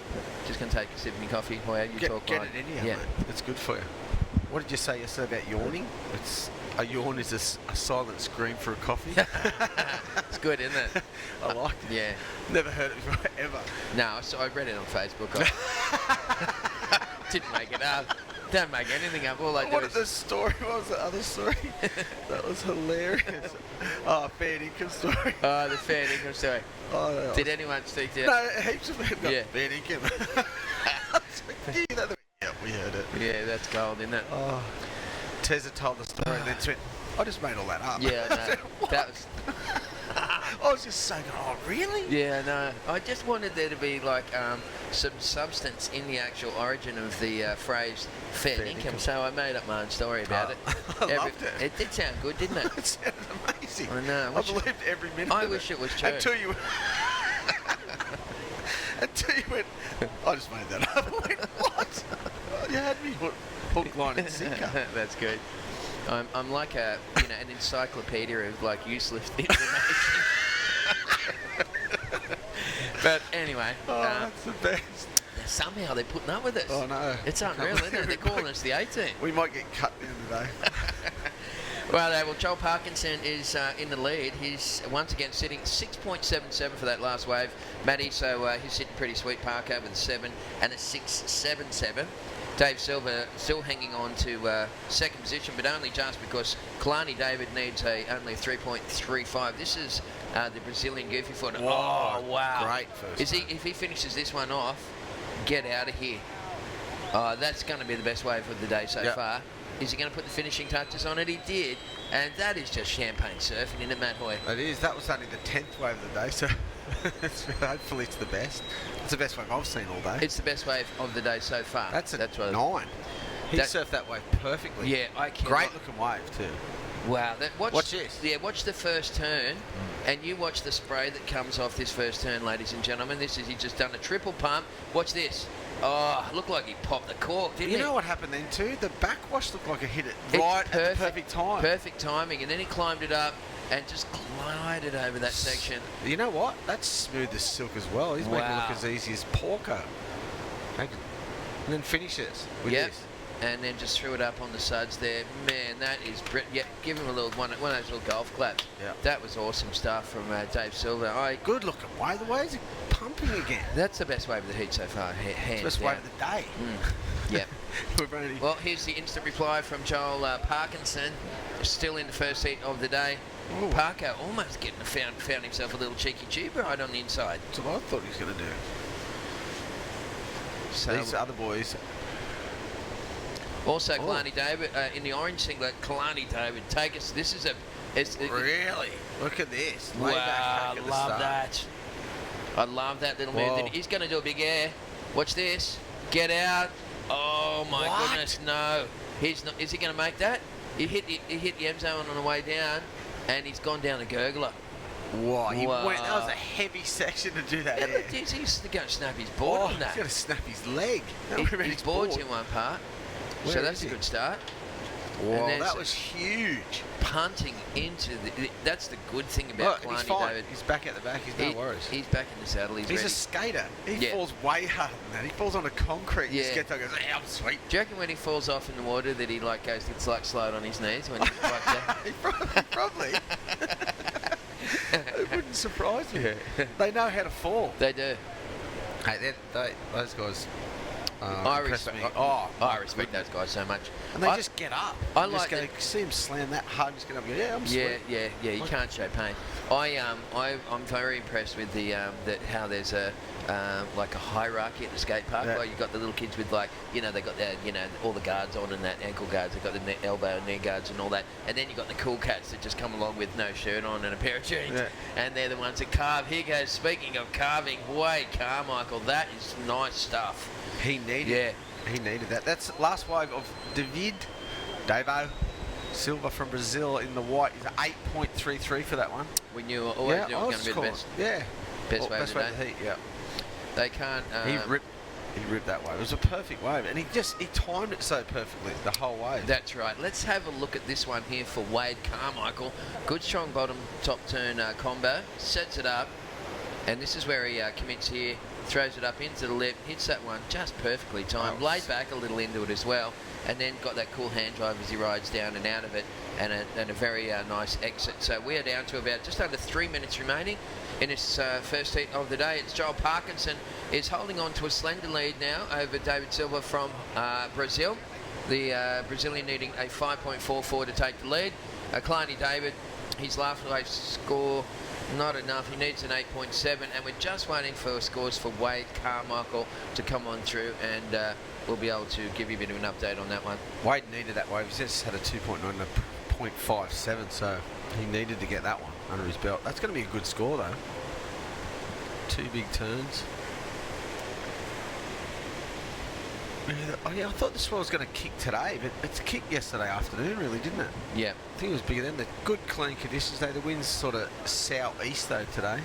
Just going to take a sip of your coffee. Well, you talk get like, it in you, mate. It's good for you. What did you say yesterday about yawning? A yawn is a silent scream for a coffee. It's good, isn't it? I liked it. Yeah. Never heard it before, ever. No, I read it on Facebook. Didn't make it up. Don't make anything up. All I do is... the story? What was the other story? That was hilarious. Fair income story. Oh, the fair income story. Oh, no. Did anyone speak to you? No, heaps of people got fair income. Yeah, we heard it. Yeah, that's gold, isn't it? Oh, Tezza told the story and then went, I just made all that up. Yeah, no. That was... I was just saying, oh, really? Yeah, no. I just wanted there to be like some substance in the actual origin of the phrase fair income, so I made up my own story about it. I loved it. It did sound good, didn't it? It sounded amazing. I know. I believed every minute I of wish it. it was true. Until you went, I just made that up. I went, what? You had me hook, line and sinker. That's good. I'm like an encyclopedia of like useless information. But anyway, that's the best. Somehow they're putting up with us. Oh no, it's unreal, isn't it? They're calling us the 18. We might get cut in today. Well, Joel Parkinson is in the lead. He's once again sitting 6.77 for that last wave. Matty, so he's sitting pretty sweet. Parker with a 7 and a 6.77. Dave Silva still hanging on to second position, but only just because Kalani David needs only 3.35. This is the Brazilian goofy foot. Whoa, oh, wow. Great first time. If he finishes this one off, get out of here. That's going to be the best wave of the day so far. Is he going to put the finishing touches on it? He did. And that is just champagne surfing, isn't it, Matt Hoy? It is. That was only the 10th wave of the day, so hopefully it's the best. It's the best wave I've seen all day. It's the best wave of the day so far. That's a 9. He surfed that wave perfectly. Yeah, I can. Great looking wave too. Wow. Watch this. Yeah, watch the first turn, and you watch the spray that comes off this first turn, ladies and gentlemen. He's just done a triple pump. Watch this. Oh, it looked like he popped the cork, didn't he? You know what happened then too? The backwash looked like it hit it right at the perfect time. Perfect timing, and then he climbed it up and just glided over that section. You know what? That's smooth as silk as well. He's making it look as easy as porco. And then finishes with this. And then just threw it up on the suds there. Man, that is... Yeah, give him a little one of those little golf claps. Yeah. That was awesome stuff from Dave Silva. Good looking wave. The waves are pumping again. That's the best wave of the heat so far. Hands best wave of the day. Yeah. Well, here's the instant reply from Joel Parkinson. Still in the first heat of the day. Ooh. Parker almost found himself a little cheeky tube ride on the inside. That's what I thought he was going to do. So these other boys... Also, Kalani David in the orange singlet. Kalani David, take us. This is really? Look at this. Wow, I love that. I love that little move. He's going to do a big air. Watch this. Get out. Oh my goodness, no. He's not. Is he going to make that? He hit the end zone on the way down, and he's gone down a gurgler. Wow, that was a heavy section to do that. Yeah, but he's going to snap his board on that. He's going to snap his leg. His board's in one part. So that's a good start. Wow, that was huge. Punting into that's the good thing about Kalani David. He's back at the back. He's no worries. He's back in the saddle. He's ready. a skater. He falls way harder than that. He falls onto concrete. Yeah. He gets goes, I'm sweet. Do you reckon when he falls off in the water that he gets slide on his knees when he's like that? Probably. It wouldn't surprise me. They know how to fall. They do. Hey, those guys. I respect those guys so much. And they just get up. See him slam that hard, just get up and go, I'm sweet. Yeah. You can't show pain. I'm very impressed with how there's a hierarchy at the skate park. Yeah. Like you've got the little kids with they got all the guards on and that ankle guards. They've got the elbow and knee guards and all that. And then you've got the cool cats that just come along with no shirt on and a pair of jeans. Yeah. And they're the ones that carve. Here goes, speaking of carving, Wade Carmichael. That is nice stuff. He needed that. That's last wave of Davo Silva from Brazil in the white. He's 8.33 for that one. We knew always knew it was going to be the best. Yeah. Best wave of the heat, yeah. They can't... He ripped that wave. It was a perfect wave. And he timed it so perfectly, the whole wave. That's right. Let's have a look at this one here for Wade Carmichael. Good strong bottom top turn combo. Sets it up. And this is where he commits here. Throws it up into the lip, hits that one just perfectly timed, laid back a little into it as well, and then got that cool hand drive as he rides down and out of it, and a very nice exit. So we are down to about just under 3 minutes remaining in this first heat of the day. It's Joel Parkinson is holding on to a slender lead now over David Silva from Brazil. The Brazilian needing a 5.44 to take the lead. Kalani David, his last wave score, not enough. He needs an 8.7, and we're just waiting for scores for Wade Carmichael to come on through, and we'll be able to give you a bit of an update on that one. Wade needed that wave. He just had a 2.9 and a 0.57, so he needed to get that one under his belt. That's going to be a good score, though. 2 big turns. I thought the swell was going to kick today, but it's kicked yesterday afternoon, really, didn't it? Yeah. I think it was bigger then. The good, clean conditions, though. The wind's sort of southeast, though, today.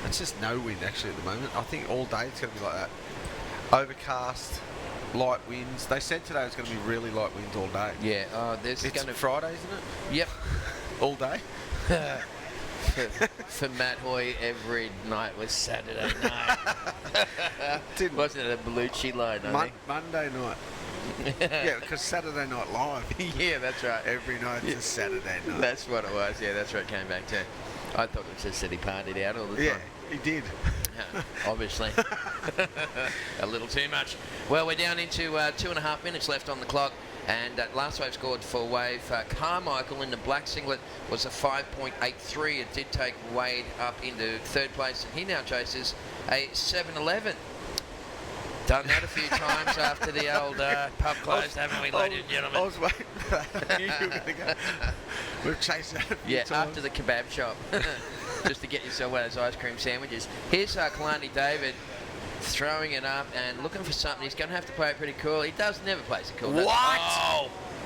It's just no wind, actually, at the moment. I think all day it's going to be like that. Overcast, light winds. They said today it's going to be really light winds all day. Yeah. It's Friday, isn't it? Yep. All day? For Matt Hoy, every night was Saturday night. Wasn't it a Belushi line? Monday night. Yeah, because Saturday Night Live. Yeah, that's right. Every night is Saturday night. That's what it was. Yeah, that's what it came back to. I thought it was just that he partied out all the time. Yeah, he did. Obviously. A little too much. Well, we're down into 2.5 minutes left on the clock. And last wave scored for Wade Carmichael in the black singlet was a 5.83. It did take Wade up into third place, and he now chases a 7.11. Done that a few times after the old pub closed, haven't we, ladies and gentlemen? I was waiting for that. I knew you were going to go. We've chased that a few times. After the kebab shop, just to get yourself one of those ice cream sandwiches. Here's Kalani David throwing it up and looking for something. He's going to have to play it pretty cool. He does never plays it cool. What?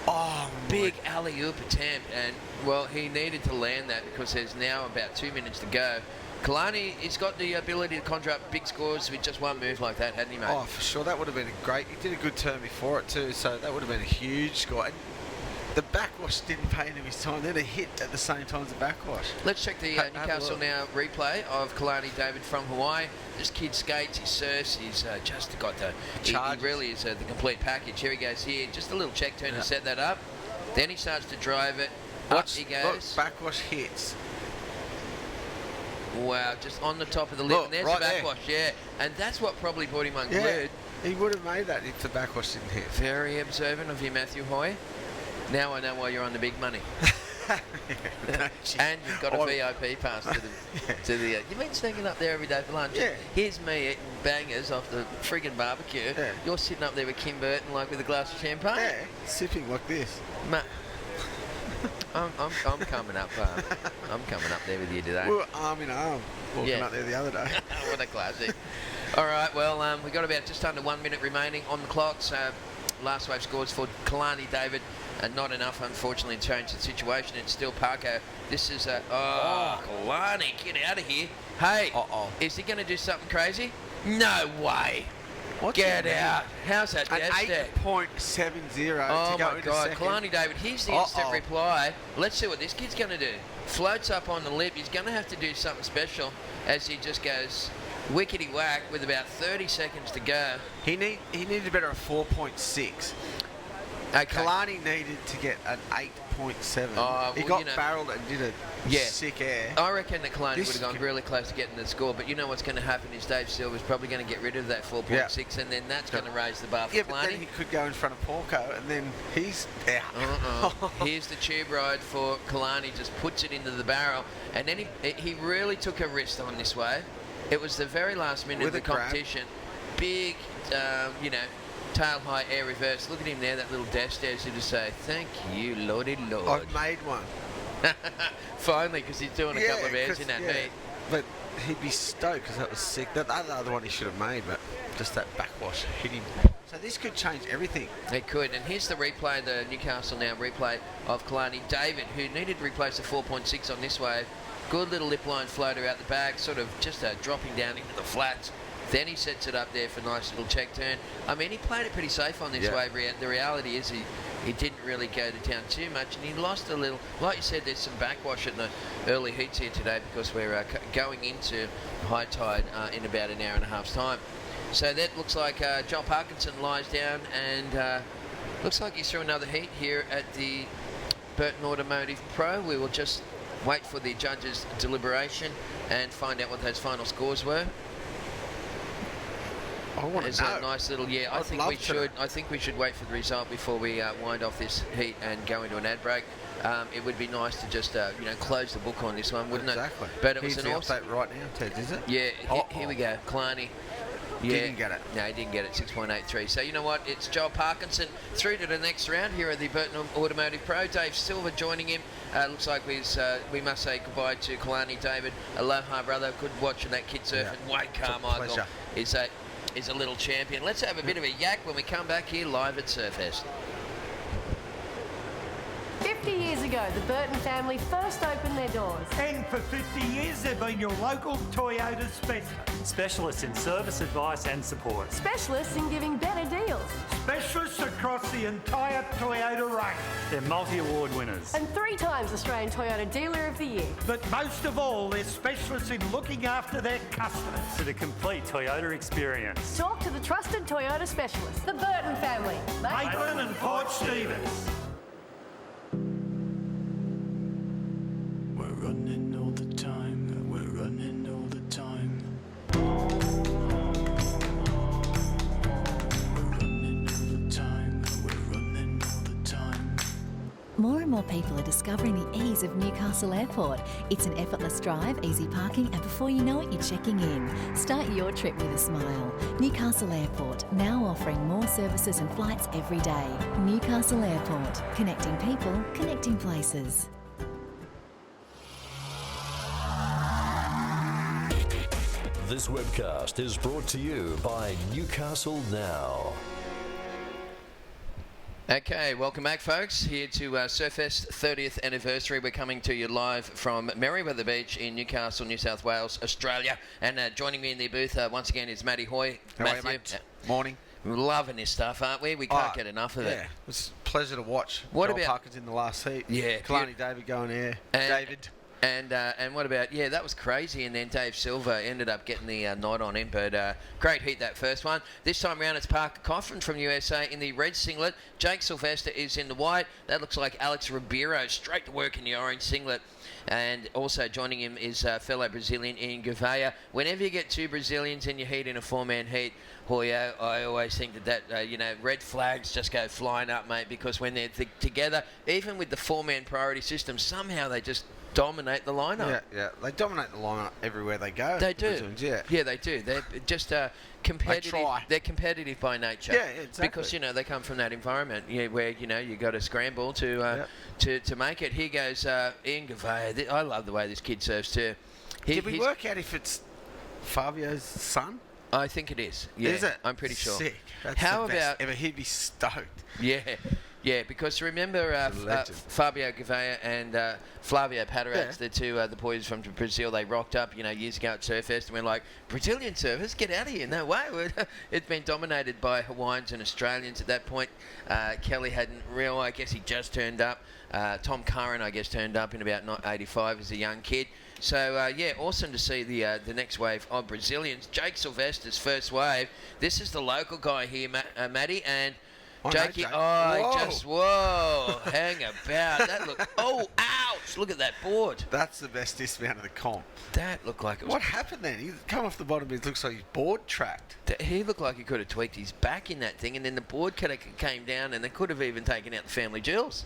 Oh, big alley-oop attempt. And, well, he needed to land that because there's now about 2 minutes to go. Kalani, he's got the ability to conjure up big scores with just one move like that, hadn't he, mate? Oh, for sure. That would have been a great... He did a good turn before it, too, so that would have been a huge score. And the backwash didn't pay him his time. Then a hit at the same time as the backwash. Let's check the Newcastle Now replay of Kalani David from Hawaii. This kid skates, he surfs, he's just got the... He really is the complete package. Here he goes here. Just a little check turn to set that up. Then he starts to drive it. Up he goes. Look, backwash hits. Wow, just on the top of the lip. And there's the backwash, yeah. And that's what probably brought him unglued. Yeah, he would have made that if the backwash didn't hit. Very observant of you, Matthew Hoy. Now I know why you're on the big money. And you've got a VIP pass to the you've been sneaking up there every day for lunch. Yeah. Here's me eating bangers off the friggin' barbecue. Yeah. You're sitting up there with Kim Burton, like with a glass of champagne. Yeah, sipping like this. I'm coming up. I'm coming up there with you today. We were arm in arm walking up there the other day. What a classic. All right, well, we've got about just under 1 minute remaining on the clock. So last wave scores for Kalani David not enough, unfortunately, to change the situation. It's still Parko. This is Kalani, get out of here. Hey, is he going to do something crazy? No way. Get out. How's that? An 8.70 Oh to go my into God, second. Kalani David, here's the instant reply. Let's see what this kid's going to do. Floats up on the lip. He's going to have to do something special as he just goes wickety whack with about 30 seconds to go. He needed a better 4.6. Okay. Kalani needed to get an 8.7. He got barreled and did a sick air. I reckon that Kalani would have gone really close to getting the score, but you know what's going to happen is Dave Silver's probably going to get rid of that 4.6, and then that's going to raise the bar for Kalani. But then he could go in front of Porco, and then he's out. Here's the tube ride for Kalani, just puts it into the barrel, and then he really took a risk on this wave. It was the very last minute of the competition. Big, tail high air reverse. Look at him there, that little dash there, to just say, thank you, Lordy Lord. I've made one. Finally, because he's doing a couple of airs in that heat. But he'd be stoked because that was sick. That other one he should have made, but just that backwash hit him. So this could change everything. It could, and here's the replay, the Newcastle Now replay of Kalani David, who needed to replace the 4.6 on this wave. Good little lip line floater out the back, sort of just dropping down into the flats. Then he sets it up there for a nice little check turn. I mean, he played it pretty safe on this wave. The reality is he didn't really go to town too much, and he lost a little. Like you said, there's some backwash in the early heats here today because we're going into high tide in about an hour and a half's time. So that looks like Joel Parkinson lies down, and looks like he's through another heat here at the Burton Automotive Pro. We will just wait for the judges' deliberation and find out what those final scores were. I want to know. A nice little I think we should wait for the result before we wind off this heat and go into an ad break. It would be nice to just close the book on this one, wouldn't it? But it was an awesome update right now, Ted, is it? Yeah. Here we go, Kalani. Didn't get it. No, he didn't get it. 6.83. So you know what? It's Joel Parkinson through to the next round here at the Burton Automotive Pro. Dave Silver joining him. Looks like we must say goodbye to Kalani David. Aloha, brother. Good watching that kid surfing. Wade Carmichael is a little champion. Let's have a bit of a yak when we come back here live at Surfest. 50 years ago, the Burton family first opened their doors. And for 50 years, they've been your local Toyota specialist. Specialists in service, advice and support. Specialists in giving better deals. Specialists across the entire Toyota range. They're multi-award winners. And 3 times Australian Toyota Dealer of the Year. But most of all, they're specialists in looking after their customers. For the complete Toyota experience. Talk to the trusted Toyota specialist, the Burton family. Maitland and Port Stevens. We're running all the time, we're running all the time. We're running all the time, we're running all the time. More and more people are discovering the ease of Newcastle Airport. It's an effortless drive, easy parking, and before you know it, you're checking in. Start your trip with a smile. Newcastle Airport, now offering more services and flights every day. Newcastle Airport, connecting people, connecting places. This webcast is brought to you by Newcastle Now. Okay, welcome back, folks, here to Surfest 30th anniversary. We're coming to you live from Merewether Beach in Newcastle, New South Wales, Australia. And joining me in the booth once again is Matty Hoy. How are you, mate? Morning. We're loving this stuff, aren't we? We can't get enough of it. Yeah, it's a pleasure to watch. What Joel about Parkins in the last heat? Yeah. Kalani David going there. David. And what about, that was crazy, and then Dave Silver ended up getting the nod on him, but great heat that first one. This time around it's Parker Coffin from USA in the red singlet. Jake Sylvester is in the white. That looks like Alex Ribeiro straight to work in the orange singlet. And also joining him is fellow Brazilian Ian Gouveia. Whenever you get 2 Brazilians in your heat in a 4-man heat, Hoyo, I always think that red flags just go flying up, mate, because when they're together, even with the 4-man priority system, somehow they just dominate the lineup. Yeah, they dominate the lineup everywhere they go. They do. Yeah, they do. They're just competitive. They try. They're competitive by nature. Yeah, exactly. Because they come from that environment where you got to scramble to make it. Here goes Ian Gouveia. I love the way this kid surfs too. Did we work out if it's Fabio's son? I think it is. Yeah, is it? I'm pretty sure. Sick. That's How the best about ever? He'd be stoked. Yeah. Yeah, because remember Fabio Gouveia and Flavio Paterats, the two the boys from Brazil, they rocked up, years ago at Surfest and went like, Brazilian surfers, get out of here, no way. It's been dominated by Hawaiians and Australians at that point. Kelly hadn't I guess he just turned up. Tom Curran, I guess, turned up in about 85 as a young kid. So, awesome to see the next wave of Brazilians. Jake Sylvester's first wave. This is the local guy here, Matty, and Jakey, whoa, hang about. That looked, ouch, look at that board. That's the best dismount of the comp. That looked like it was... What happened then? He come off the bottom, it looks like he's board tracked. He looked like he could have tweaked his back in that thing, and then the board came down, and they could have even taken out the family jewels.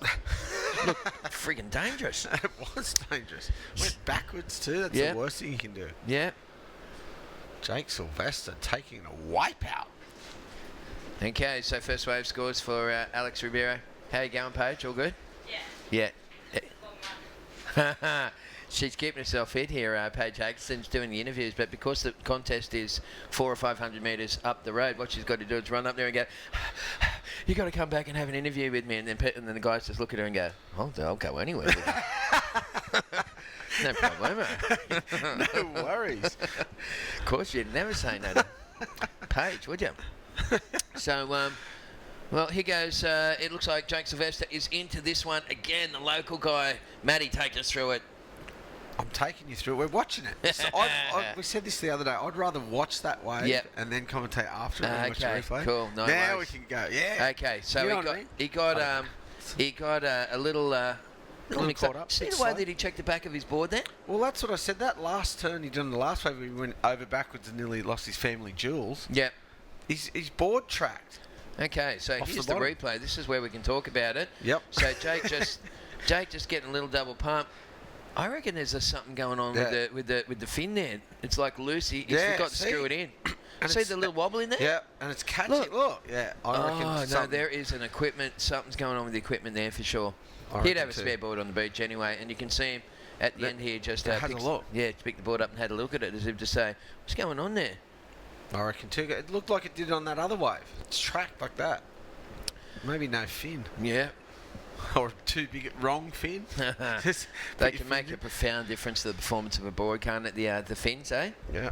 Looked friggin' dangerous. It was dangerous. Went backwards too, that's the worst thing you can do. Yeah. Jake Sylvester taking a wipeout. Okay, so first wave scores for Alex Ribeiro. How you going, Paige? All good? Yeah. She's keeping herself fit here, Paige Atkinson's doing the interviews, but because the contest is 400 or 500 metres up the road, what she's got to do is run up there and go, you got to come back and have an interview with me, and then the guys just look at her and go, I'll go anywhere with you. No problemo. No worries. Of course, you'd never say no to Paige, would you? So, well, here goes. It looks like Jake Sylvester is into this one again. The local guy, Matty, take us through it. I'm taking you through it. We're watching it. So we said this the other day. I'd rather watch that wave and then commentate after and watch the replay. Cool. No now worries. We can go. Yeah. Okay. So he got a little mix up. See the way that he checked the back of his board there? Well, that's what I said. That last turn he did in the last wave, he went over backwards and nearly lost his family jewels. Yep. He's board tracked. Okay, so here's the replay. This is where we can talk about it. Yep. So Jake just getting a little double pump. I reckon there's something going on with the fin there. It's like Lucy. He's forgot to screw it in. See the little wobble in there? Yeah, and it's catchy. Look. Yeah, I reckon. Oh no, there is an equipment. Something's going on with the equipment there for sure. He'd have a spare board on the beach anyway, and you can see him at the end here just had a look. Yeah, picked the board up and had a look at it as if to say, what's going on there? I reckon too. It looked like it did on that other wave. It's tracked like that. Maybe no fin. Yeah. Or too big, wrong fin. They can make a profound difference to the performance of a board, can't it? The fins, eh? Yeah.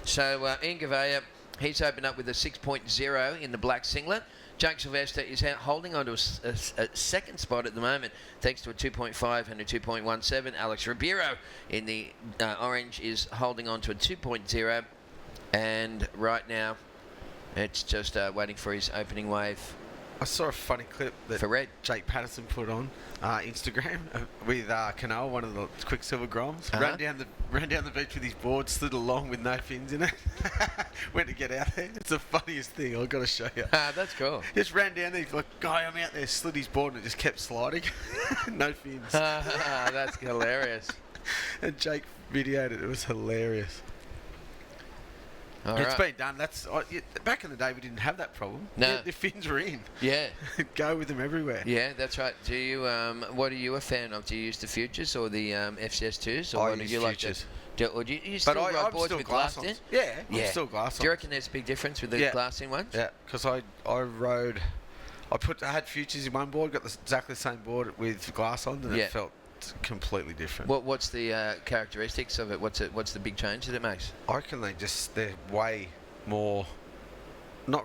So Ian Gouveia, he's opened up with a 6.0 in the black singlet. Jake Sylvester is holding on to a second spot at the moment, thanks to a 2.5 and a 2.17. Alex Ribeiro in the orange is holding on to a 2.0. And right now, it's just waiting for his opening wave. I saw a funny clip that for red. Jake Patterson put on Instagram with Canoa, one of the Quicksilver Groms. Ran down the beach with his board, slid along with no fins in it. Went to get out there. It's the funniest thing. I've got to show you. That's cool. Just ran down there. He's like, guy, I'm out there. Slid his board and it just kept sliding. No fins. That's hilarious. And Jake videoed it. It was hilarious. It's been done. Back in the day, we didn't have that problem. No, the fins were in. Yeah, go with them everywhere. Yeah, that's right. Do you? What are you a fan of? Do you use the Futures or the FCS2s? Or I use Futures. Or do you still ride boards with glass in? Yeah, I'm still glass on. Do you reckon there's a big difference with the glass in ones? Yeah, because I had Futures in one board, got exactly the same board with glass on, and it felt completely different. What's the characteristics of it? What's the big change that it makes? I reckon they're way more not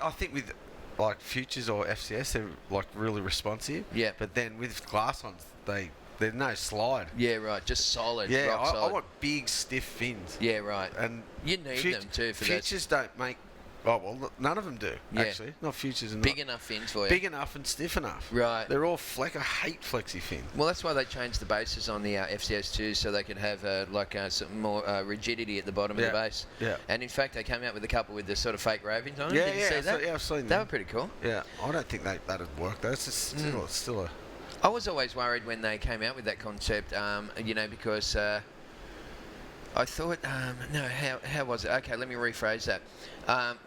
I think with like Futures or FCS they're like really responsive. Yeah. But then with glass ons there's no slide. Yeah, right. Just solid. Yeah, rock solid. I want big stiff fins. Yeah, right. And you need them too for that. Futures don't make. Oh, well, none of them do, actually. Not Futures. And big enough fins for you. Big enough and stiff enough. Right. They're all I hate flexi fins. Well, that's why they changed the bases on the FCS2 so they could have some more rigidity at the bottom of the base. Yeah. And in fact, they came out with a couple with the sort of fake ravings on them. Yeah, Did you see that? I've seen them. They were pretty cool. Yeah. I don't think that'd work, though. It's just still a... I was always worried when they came out with that concept, because... I thought, no, how was it? Okay, let me rephrase that.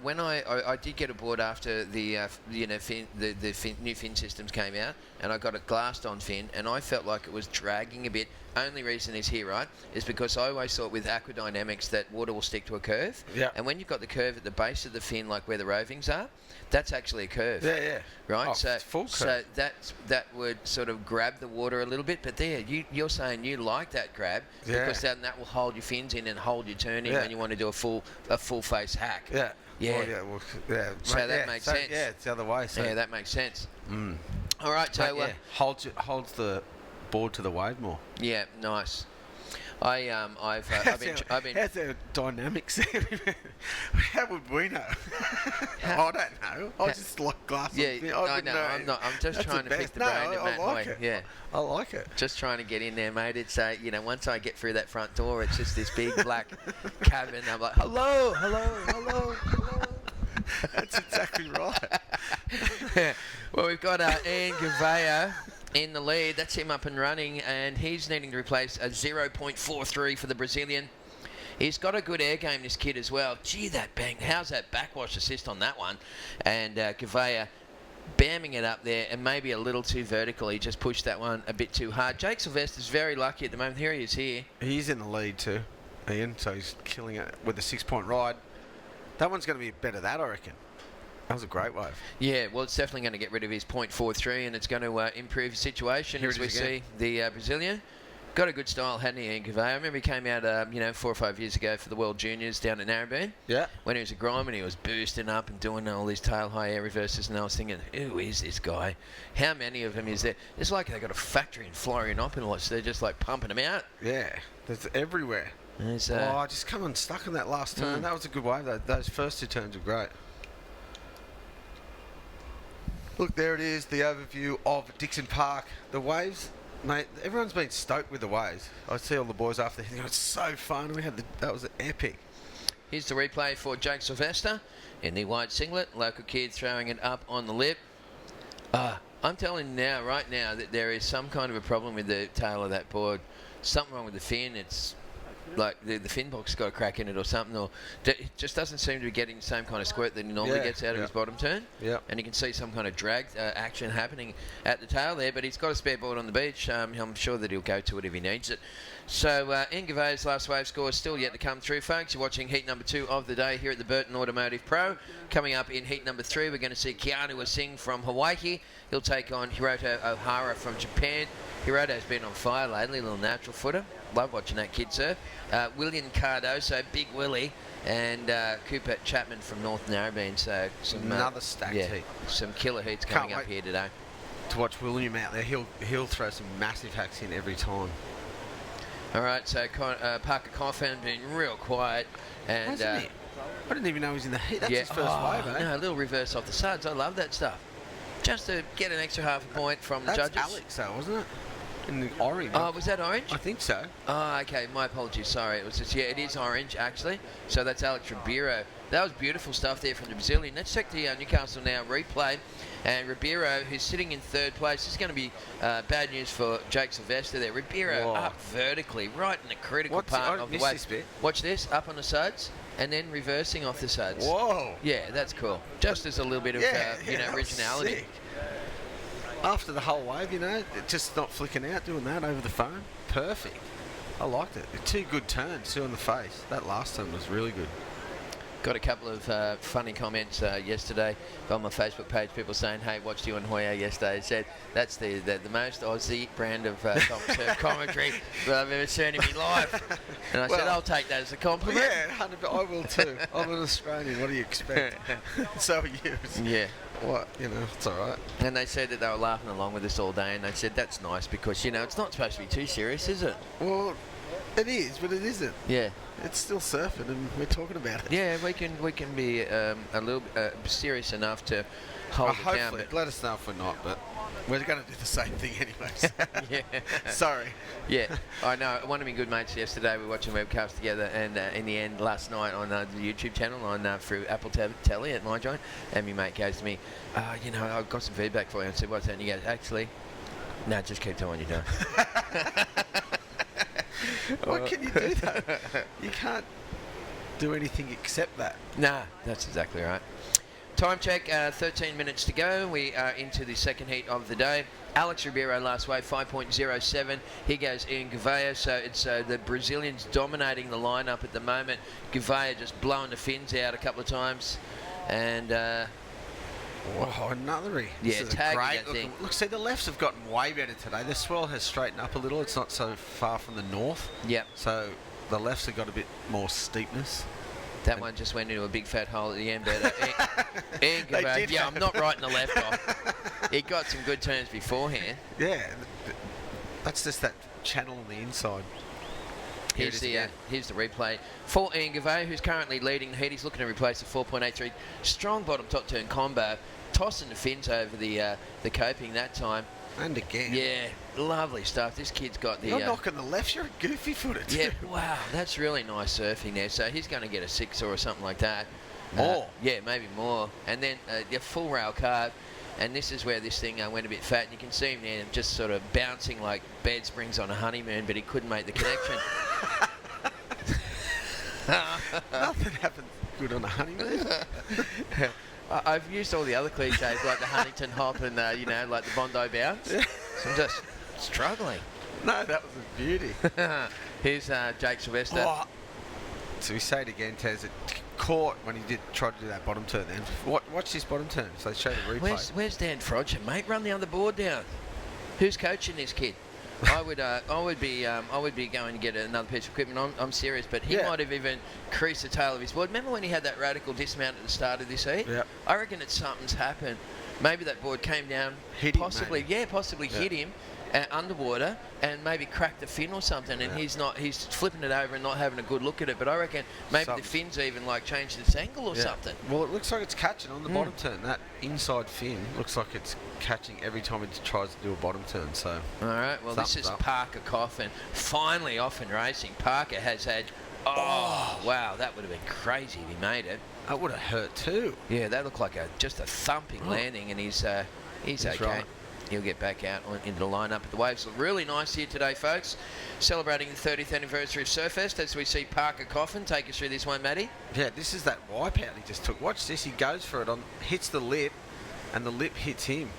When I did get aboard after the new fin systems came out, and I got a glassed on fin, and I felt like it was dragging a bit. Only reason is here, right, is because I always thought with aquadynamics that water will stick to a curve. Yeah. And when you've got the curve at the base of the fin, like where the rovings are, that's actually a curve. Yeah, yeah. Right. Oh, so it's full curve. So that would sort of grab the water a little bit, but you're saying you like that grab because then that will hold your fins in and hold your turn in when you want to do a full face hack. Yeah. Yeah. Well, yeah. So that makes sense. Yeah, it's the other way. So. Yeah, that makes sense. Mm. All right, so holds the board to the wave more. Yeah, nice. I've been. How's the dynamics? How would we know? I don't know. I just like glass. Yeah, I know. I'm not. I'm just trying to pick the brain of Matt Hoy. Yeah, I like it. Just trying to get in there, mate. It's once I get through that front door, it's just this big black cabin. I'm like, hello. That's exactly right. Well, we've got Ian Gouveia in the lead. That's him up and running, and he's needing to replace a 0.43 for the Brazilian. He's got a good air game, this kid, as well. Gee, that bang. How's that backwash assist on that one? And Gouveia bamming it up there, and maybe a little too vertical. He just pushed that one a bit too hard. Jake Sylvester's very lucky at the moment. Here he is here. He's in the lead too, Ian, so he's killing it with a 6-point ride. That one's going to be better than that, I reckon. That was a great wave. Yeah, well, it's definitely going to get rid of his 0.43, and it's going to improve his situation as we see the Brazilian. Got a good style, hadn't he, Ian Gouveia? I remember he came out, 4 or 5 years ago for the World Juniors down in Narrabeen. Yeah. When he was a Grimer, he was boosting up and doing all these tail-high air reverses, and I was thinking, who is this guy? How many of them is there? It's like they got a factory in Florianopolis. They're just like pumping them out. Yeah, there's everywhere. I just come unstuck in that last turn. That was a good wave, though. Those first 2 turns were great. Look, there it is, the overview of Dixon Park. The waves, mate, everyone's been stoked with the waves. I see all the boys after, it's so fun. That was epic. Here's the replay for Jake Sylvester in the white singlet. Local kid throwing it up on the lip. I'm telling you right now, that there is some kind of a problem with the tail of that board. Something wrong with the fin. It's like the fin box got a crack in it or something, or it just doesn't seem to be getting the same kind of squirt that he normally gets out of his bottom turn. Yeah. And you can see some kind of drag action happening at the tail there, but he's got a spare board on the beach. I'm sure that he'll go to it if he needs it. So Ian Gouveia's last wave score is still yet to come through, folks. You're watching heat number 2 of the day here at the Burton Automotive Pro. Coming up in heat number 3, we're going to see Keanu Singh from Hawaii. He'll take on Hiroto Ohara from Japan. Hiroto's been on fire lately, a little natural footer. Love watching that kid surf. William Cardoso, Big Willie, and Cooper Chapman from North Narrabeen. So another stacked heat. Some killer heats coming up here today. To watch William out there, he'll throw some massive hacks in every time. All right, so Parker Coffin been real quiet, and Hasn't he? I didn't even know he was in the heat. That's his first wave, eh? No, a little reverse off the suds. I love that stuff. Just to get an extra half a point from the judges. That's Alex, though, wasn't it? In the orange. Oh, was that orange? I think so. Oh, okay. My apologies. Sorry. It was just, it is orange, actually. So that's Alex Ribeiro. That was beautiful stuff there from the Brazilian. Let's check the Newcastle Now replay. And Ribeiro, who's sitting in 3rd place, this is going to be bad news for Jake Sylvester there. Ribeiro up vertically, right in the critical part of the wave. This bit? Watch this, up on the suds, and then reversing off the suds. Whoa. Yeah, that's cool. Just as a little bit of originality. Sick. After the whole wave, just not flicking out, doing that over the phone. Perfect. I liked it. 2 good turns, 2 on the face. That last turn was really good. Got a couple of funny comments yesterday on my Facebook page. People saying, "Hey, watched you and Hoya yesterday." Said that's the most Aussie brand of surf commentary that I've ever seen in my life. And I said, "I'll take that as a compliment." Yeah, 100%. I will too. I'm an Australian. What do you expect? So are you. Yeah. What? It's all right. And they said that they were laughing along with us all day, and they said that's nice because it's not supposed to be too serious, is it? Well, it is, but it isn't. Yeah. It's still surfing, and we're talking about it. Yeah, we can be a little serious enough to hold it down. But let us know if we're not, but we're going to do the same thing anyways. Yeah. Sorry. Yeah, I know. One of my good mates yesterday, we were watching webcasts together, and in the end, last night on the YouTube channel, through Apple Telly at my joint, and my mate goes to me, I've got some feedback for you. I said, what's that? And he goes, actually, no, just keep doing what you're doing. What can you do though? You can't do anything except that. Nah, that's exactly right. Time check, 13 minutes to go. We are into the second heat of the day. Alex Ribeiro last wave, 5.07. Here goes Ian Gouveia. So it's the Brazilians dominating the lineup at the moment. Gouveia just blowing the fins out a couple of times. And... Wow, another. Yeah, tagging great that thing. Look, see, the lefts have gotten way better today. The swell has straightened up a little. It's not so far from the north. Yep. So the lefts have got a bit more steepness. That one just went into a big fat hole at the end, but Ian Gouveia, yeah, I'm not writing the left off. He got some good turns beforehand. Yeah, that's just that channel on the inside. Here's the replay for Ian Gouveia, who's currently leading the heat. He's looking to replace a 4.83 strong bottom top turn combo, tossing the fins over the coping that time. And again. Yeah, lovely stuff. This kid's got the... You're knocking the left, you're a goofy footer too. Yeah, wow, that's really nice surfing there. So he's going to get a 6 or something like that. More? Yeah, maybe more. And then your full rail carve. And this is where this thing went a bit fat. And you can see him there just sort of bouncing like bed springs on a honeymoon, but he couldn't make the connection. Nothing happens good on a honeymoon. I've used all the other cliches like the Huntington hop and, like the Bondi bounce. So I'm just struggling. No, that was a beauty. Here's Jake Sylvester. Oh. So we say it again, Tez. It caught when he did try to do that bottom turn. Then watch this bottom turn. So they show the replay. Where's Dan Frodger, mate? Run the other board down. Who's coaching this kid? I would be going to get another piece of equipment. I'm serious, but he might have even creased the tail of his board. Remember when he had that radical dismount at the start of this heat? Yeah. I reckon that something's happened. Maybe that board came down, hit him, hit him underwater and maybe cracked the fin or something. And he's flipping it over and not having a good look at it. But I reckon maybe the fin's even like changed its angle or something. Well, it looks like it's catching on the bottom turn. That inside fin looks like it's catching every time it tries to do a bottom turn. So all right, well this is Parker Coffin finally off and racing. Parker has had wow, that would have been crazy if he made it. That would have hurt too. Yeah, that looked like just a thumping landing, and he's okay. Right. He'll get back out into the lineup. But the waves look really nice here today, folks. Celebrating the 30th anniversary of Surfest as we see Parker Coffin. Take us through this one, Matty. Yeah, this is that wipeout he just took. Watch this. He goes for it, hits the lip, and the lip hits him.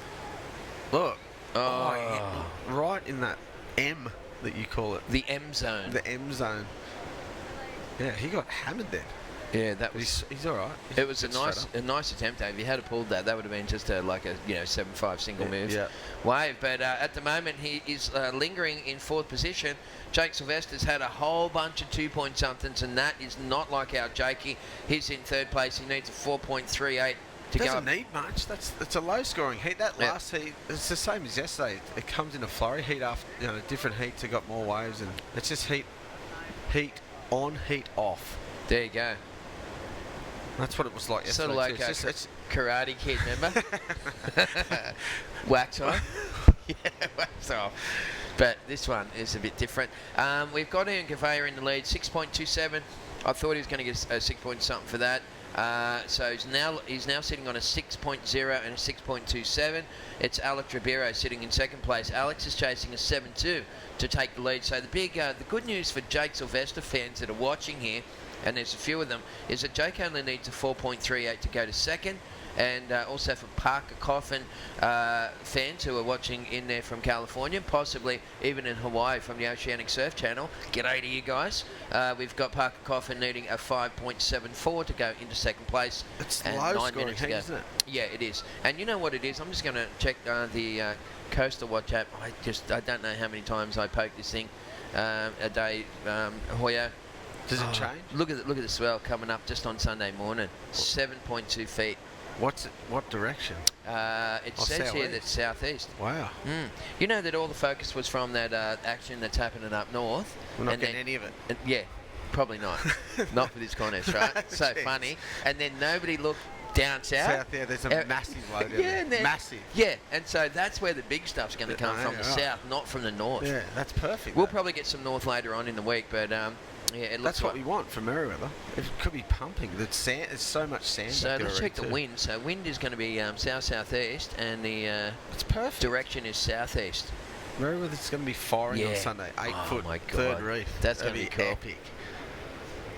Look. Right in that M that you call it. The M zone. The M zone. Yeah, he got hammered then. Yeah, that was. He's all right. It was a nice attempt, Dave. If he had pulled that, that would have been just a 7-5 single move wave. But at the moment, he is lingering in 4th position. Jake Sylvester's had a whole bunch of 2-point-somethings, and that is not like our Jakey. He's in 3rd place. He needs a 4.38 to go. Doesn't need much. It's a low-scoring heat. That last heat, it's the same as yesterday. It comes in a flurry heat after different heats have got more waves, and it's just heat on, heat off. There you go. That's what it was like yesterday. Sort of like it's Karate Kid, remember? Wax on. Yeah, wax off. But this one is a bit different. We've got Ian Gouveia in the lead, 6.27. I thought he was going to get a 6-point-something for that. So he's now sitting on a 6.0 and a 6.27. It's Alex Ribeiro sitting in 2nd place. Alex is chasing a 7.2 to take the lead. So the good news for Jake Sylvester fans that are watching here, and there's a few of them, is that Jake only needs a 4.38 to go to 2nd. And also for Parker Coffin fans who are watching in there from California, possibly even in Hawaii from the Oceanic Surf Channel, g'day to you guys. We've got Parker Coffin needing a 5.74 to go into 2nd place. It's and low 9 minutes to go. Isn't it? Yeah, it is. And you know what it is? I'm just going to check the Coastal Watch app. I don't know how many times I poke this thing a day, Hoya. Does it change? Look at the swell coming up just on Sunday morning. 7.2 feet. What direction? It says here that southeast. Wow. You know that all the focus was from that action that's happening up north. We're not getting any of it. Yeah, probably not. Not for this contest, right? So funny. And then nobody looked down south. Yeah, there's a massive load. Massive. Yeah, and so that's where the big stuff's going to come from, the south, not from the north. Yeah, that's perfect. We'll probably get some north later on in the week, but yeah, it looks that's what we want from Merewether. It could be pumping. There's so much sand. So let's check the wind. So wind is going to be south-southeast, and the it's perfect. direction is southeast. Merewether's going to be firing on Sunday. 8 foot, my God. third reef. That's That'd going to be cool. epic.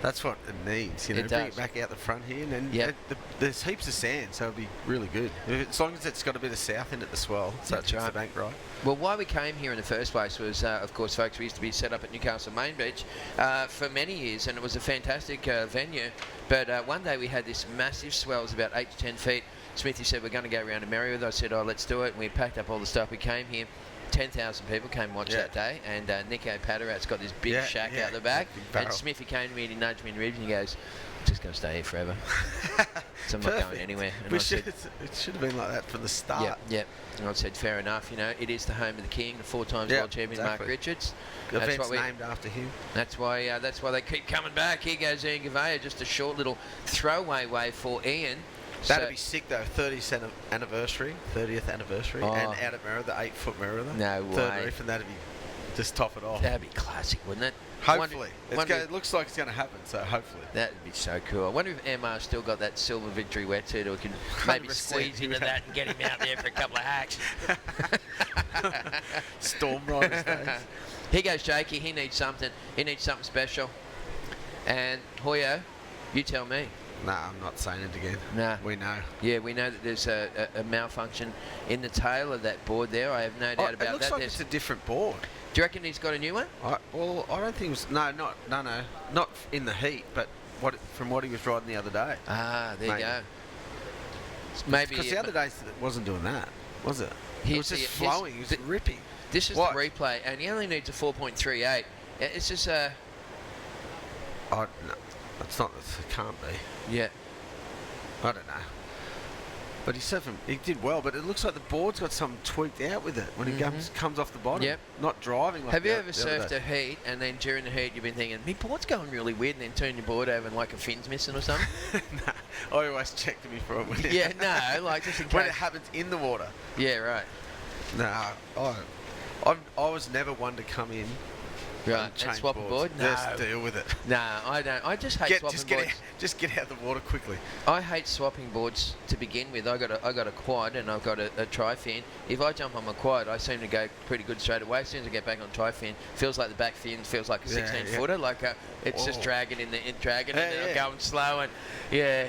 That's what it needs, you know. It Bring does. it back out the front here, and then there's heaps of sand, so it'll be really good. As long as it's got a bit of south in it as well, so it's the bank right. Well, why we came here in the first place was, of course, folks, we used to be set up at Newcastle Main Beach for many years, and it was a fantastic venue. But one day we had this massive swell, it was about 8 to 10 feet. Smithy said, we're going to go around to Merewether. I said, oh, let's do it. And we packed up all the stuff. We came here. 10,000 people came and watched that day, and Nico Paderat's got this big shack out the back, and Smithy came to me and he nudged me in the ribs and he goes, I'm just going to stay here forever. So I'm not going anywhere. And it should have been like that from the start. Yep. And I said, fair enough, you know, it is the home of the king, the 4 times world champion Mark Richards. The event's named after him. That's why they keep coming back. Here goes Ian Gavea, just a short little throwaway wave for Ian. That'd be sick though. 30th anniversary, and out at Merewether, the 8-foot Merewether. No way. Third reef, and that'd be just top it off. That'd be classic, wouldn't it? Hopefully. It looks like it's going to happen, so hopefully. That'd be so cool. I wonder if MR still got that silver victory wetsuit, or we can maybe squeeze into that and get him out there for a couple of hacks. Storm Riders days. Here goes Jakey. He needs something. He needs something special. And Hoyo, you tell me. Nah, I'm not saying it again. Nah. We know. Yeah, we know that there's a malfunction in the tail of that board there. I have no doubt about that. It looks like it's a different board. Do you reckon he's got a new one? I don't think it was... No, not in the heat, but from what he was riding the other day. Ah, there you go. Maybe... Because the other days it wasn't doing that, was it? It was just flowing, it was ripping. This is the replay, and he only needs a 4.38. It's just a... No, it's not... It can't be. Yeah. I don't know. But he did well, but it looks like the board's got something tweaked out with it when it comes off the bottom. Yep. Not driving like Have you ever surfed a heat, and then during the heat you've been thinking, my board's going really weird, and then turn your board over and like a fin's missing or something? No, I always check to be for it. Like just in case. When it happens in the water. Yeah, right. No, I was never one to come in. Right, and swap boards. a board? No. Just deal with it. No, I don't. I just hate swapping boards. Just get out of the water quickly. I hate swapping boards to begin with. I got a quad and I've got a tri-fin. If I jump on my quad, I seem to go pretty good straight away. As soon as I get back on tri-fin, feels like the back fin feels like a 16-footer, like it's just dragging and then going slow. And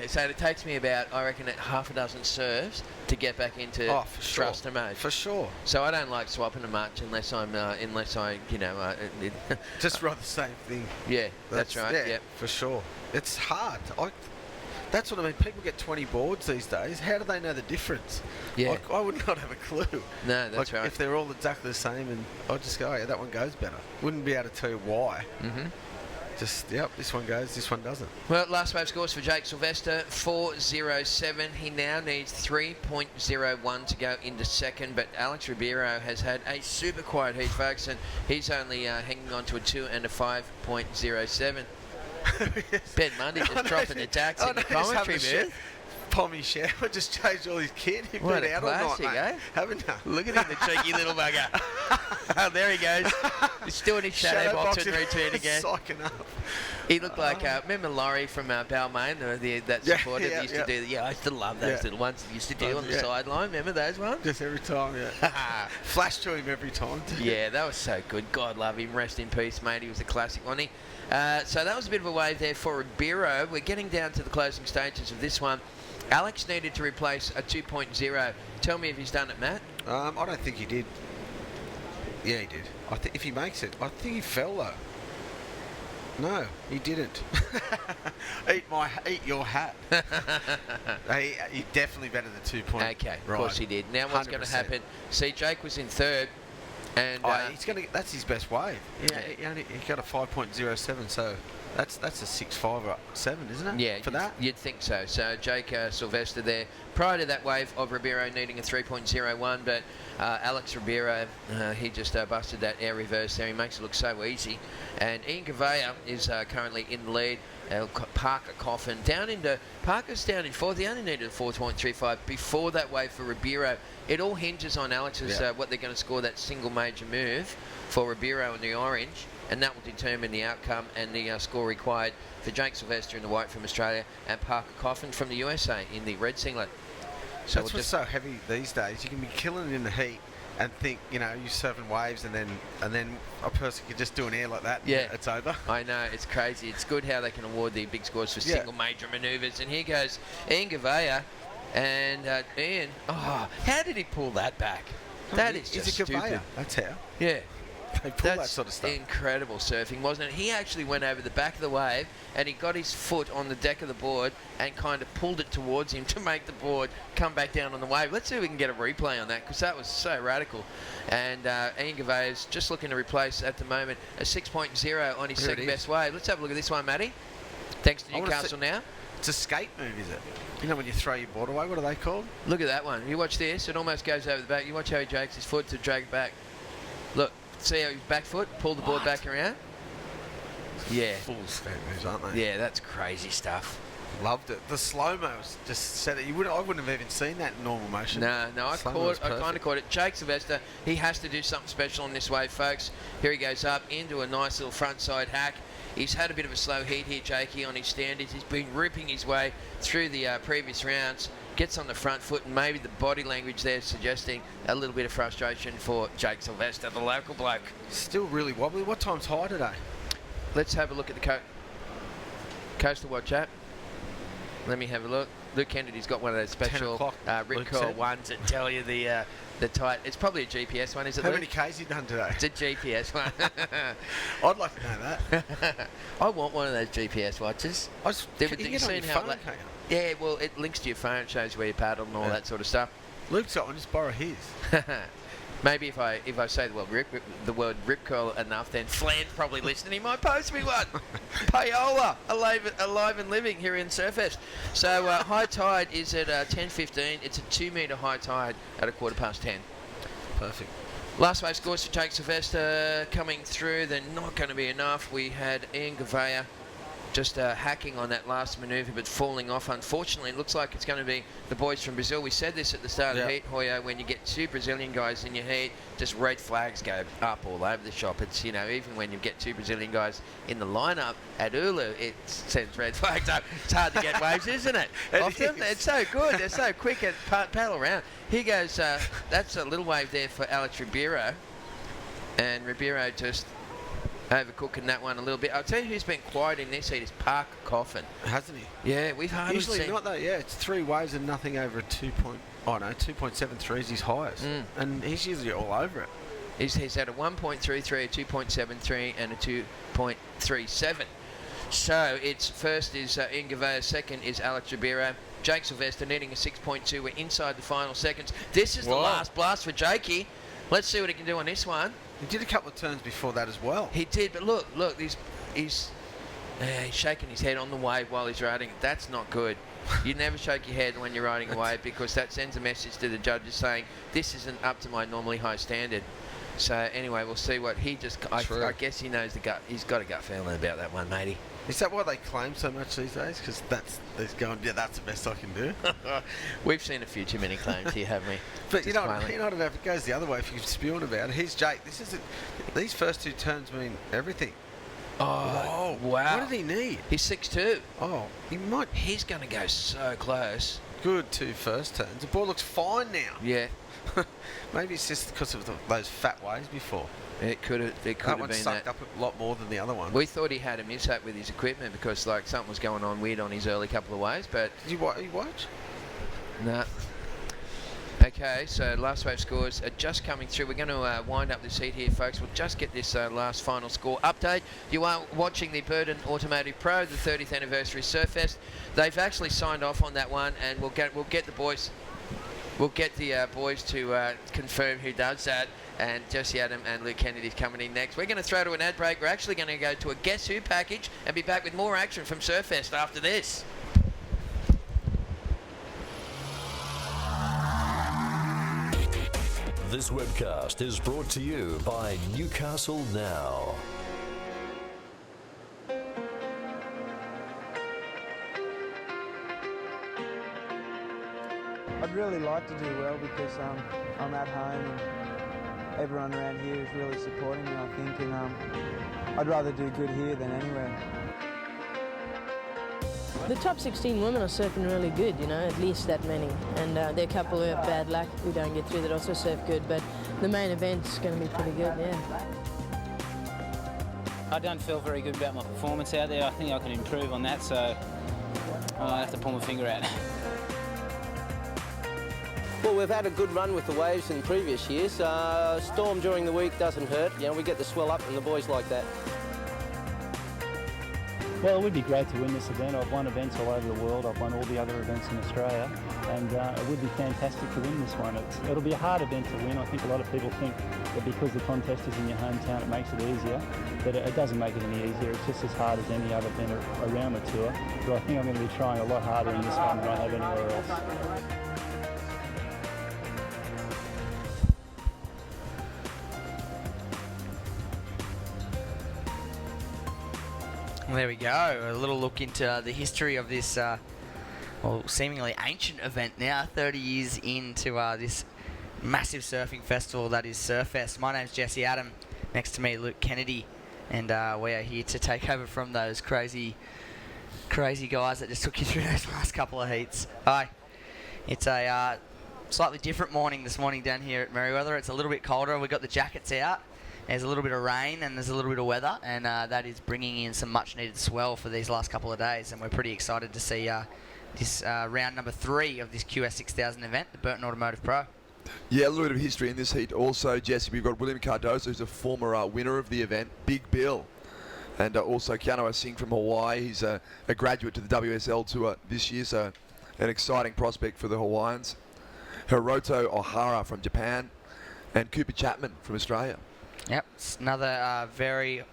so it takes me about, I reckon, half a dozen serves to get back into thruster mode. For sure. So I don't like swapping them much unless I just ride the same thing. Yeah, that's right. Yeah, for sure. It's hard. That's what I mean. People get 20 boards these days. How do they know the difference? Yeah. I would not have a clue. No, that's right. If they're all exactly the same, and I'd just go, that one goes better. Wouldn't be able to tell you why. Just, this one goes, this one doesn't. Well, last wave scores for Jake Sylvester, 4.07. He now needs 3.01 to go into second, but Alex Ribeiro has had a super quiet heat, folks, and he's only hanging on to a 2 and a 5.07. Ben Mundy just dropping the tax in the commentary booth. Pommy Shower just changed all his kit. He what been a out classic, all night, eh? Haven't you? Look at him, the cheeky little bugger. Oh, there he goes. He's still in his shadow boxing routine again. Psyching up. He looked like, remember Laurie from Balmain, that supporter that used to do that? Yeah, I used to love those little ones that used to do on the sideline. Remember those ones? Just every time, Flash to him every time. Yeah, that was so good. God love him. Rest in peace, mate. He was a classic, wasn't he? So that was a bit of a wave there for Ribeiro. We're getting down to the closing stages of this one. Alex needed to replace a 2.0. Tell me if he's done it, Matt. I don't think he did. Yeah, he did. I think if he makes it, I think he fell though. No, he didn't. Eat your hat. He definitely better than 2 points. Okay, of course he did. Now what's going to happen? See, Jake was in third, and he's going to. That's his best wave. Yeah, he got a 5.07, so. That's a 6.5 or 7, isn't it? Yeah, for that you'd think so. So Jake Sylvester there. Prior to that wave of Ribeiro needing a 3.01, but Alex Ribeiro, he just busted that air reverse there. He makes it look so easy. And Ian Gavea is currently in the lead. Parker Coffin Parker's down in fourth. He only needed a 4.35 before that wave for Ribeiro. It all hinges on Alex's what they're going to score that single major move for Ribeiro in the orange. And that will determine the outcome and the score required for Jake Sylvester in the white from Australia and Parker Coffin from the USA in the red singlet. So that's what's so heavy these days. You can be killing it in the heat, and think, you know, you're surfing waves and then a person could just do an air like that. Yeah, and it's over. I know, it's crazy. It's good how they can award the big scores for single major manoeuvres. And here goes Ian Gavea, and Ian. Oh, how did he pull that back? That is just stupid. That's how. Yeah. They pull that sort of stuff. Incredible surfing, wasn't it? He actually went over the back of the wave and he got his foot on the deck of the board and kind of pulled it towards him to make the board come back down on the wave. Let's see if we can get a replay on that, because that was so radical. And Ian Gavea is just looking to replace at the moment a 6.0 on his second best wave. Let's have a look at this one, Matty. Thanks to Newcastle now. It's a skate move, is it? You know when you throw your board away, what are they called? Look at that one. You watch this, it almost goes over the back. You watch how he drags his foot to drag it back. Look. See how his back foot, pull the board back around? Yeah. Full skate moves, aren't they? Yeah, that's crazy stuff. Loved it. The slow-mo just said it. I wouldn't have even seen that in normal motion. No, I kind of caught it. Jake Sylvester, he has to do something special on this wave, folks. Here he goes up into a nice little front side hack. He's had a bit of a slow heat here, Jakey, on his standards. He's been ripping his way through the previous rounds. Gets on the front foot, and maybe the body language there suggesting a little bit of frustration for Jake Sylvester, the local bloke. Still really wobbly. What time's high today? Let's have a look at the coastal watch app. Let me have a look. Luke Kennedy's got one of those special rip curl ones that tell you the tight. It's probably a GPS one, is it? How Luke? many Ks you done today? It's a GPS one. I'd like to know that. I want one of those GPS watches. You seen how? Yeah, well, it links to your phone, it shows where you paddled and all that sort of stuff. Luke's got one, just borrow his. Maybe if I say the word rip curl enough, then Flan's probably listening. He might post me one. Payola, alive and living here in Surfest. So high tide is at 10:15. It's a 2 metre high tide at 10:15. Perfect. Last wave scores for Jake Sylvester coming through. They're not going to be enough. We had Ian Gavea just hacking on that last manoeuvre but falling off. Unfortunately, it looks like it's going to be the boys from Brazil. We said this at the start of the heat, Hoyo, when you get two Brazilian guys in your heat, just red flags go up all over the shop. It's, you know, even when you get two Brazilian guys in the lineup at Ulu, it sends red flags up. It's hard to get waves, isn't it? Often. It's so good. They're so quick and paddle around. Here goes, that's a little wave there for Alex Ribeiro. And Ribeiro just overcooking that one a little bit. I'll tell you who's been quiet in this heat is Parker Coffin. Hasn't he? Yeah, we've hardly usually seen... not though. Yeah, it's 3 waves and nothing over a 2.73 is his highest, and he's usually all over it. He's had a 1.33, a 2.73, and a 2.37. So it's first is Ian Gavea, second is Alex Ribeiro. Jake Sylvester needing a 6.2. We're inside the final seconds. This is the last blast for Jakey. Let's see what he can do on this one. He did a couple of turns before that as well. He did, but look, he's shaking his head on the wave while he's riding. That's not good. You never shake your head when you're riding a wave, because that sends a message to the judges saying this isn't up to my normally high standard. So anyway, we'll see what he just. I guess he knows the gut. He's got a gut feeling about that one, matey. Is that why they claim so much these days? Because he's going, yeah, that's the best I can do. We've seen a few too many claims here, haven't we? But you know what, if it goes the other way, if you're spewing about it, here's Jake. These first two turns mean everything. Oh, wow. What did he need? He's 6'2". Oh, He's going to go so close. Good 2 first turns. The ball looks fine now. Yeah. Maybe it's just because of those fat waves before. It could have been that one sucked up a lot more than the other one. We thought he had a mishap with his equipment because something was going on weird on his early couple of waves, but... Did you watch? No. Okay, so last wave scores are just coming through. We're going to wind up this heat here, folks. We'll just get this last final score update. You are watching the Burton Automotive Pro, the 30th anniversary Surfest. They've actually signed off on that one, and we'll get the boys... We'll get the boys to confirm who does that, and Jesse Adam and Luke Kennedy's coming in next. We're going to throw to an ad break. We're actually going to go to a Guess Who package and be back with more action from Surfest after this. This webcast is brought to you by Newcastle Now. I'd really like to do well because I'm at home and everyone around here is really supporting me, I think, and I'd rather do good here than anywhere. The top 16 women are surfing really good, you know, at least that many. And there are a couple who have bad luck who don't get through that also surf good. But the main event's going to be pretty good, yeah. I don't feel very good about my performance out there. I think I can improve on that, so I have to pull my finger out. Well, we've had a good run with the waves in previous years. Storm during the week doesn't hurt. You know, we get the swell up and the boys like that. Well, it would be great to win this event. I've won events all over the world. I've won all the other events in Australia, and it would be fantastic to win this one. It'll be a hard event to win. I think a lot of people think that because the contest is in your hometown, it makes it easier, but it doesn't make it any easier. It's just as hard as any other event around the tour. But I think I'm going to be trying a lot harder in this one than I have anywhere else. Well, there we go. A little look into the history of this, well, seemingly ancient event now, 30 years into this massive surfing festival that is Surfest. My name's Jesse Adam. Next to me, Luke Kennedy, and we are here to take over from those crazy guys that just took you through those last couple of heats. Hi. It's a slightly different morning this morning down here at Merewether. It's a little bit colder. We've got the jackets out. There's a little bit of rain and there's a little bit of weather, and that is bringing in some much-needed swell for these last couple of days, and we're pretty excited to see this round number 3 of this QS6000 event, the Burton Automotive Pro. Yeah, a little bit of history in this heat also, Jesse. We've got William Cardoso, who's a former winner of the event, Big Bill, and also Keanu Singh from Hawaii. He's a graduate to the WSL Tour this year, so an exciting prospect for the Hawaiians. Hiroto Ohara from Japan, and Cooper Chapman from Australia. Yep, it's another very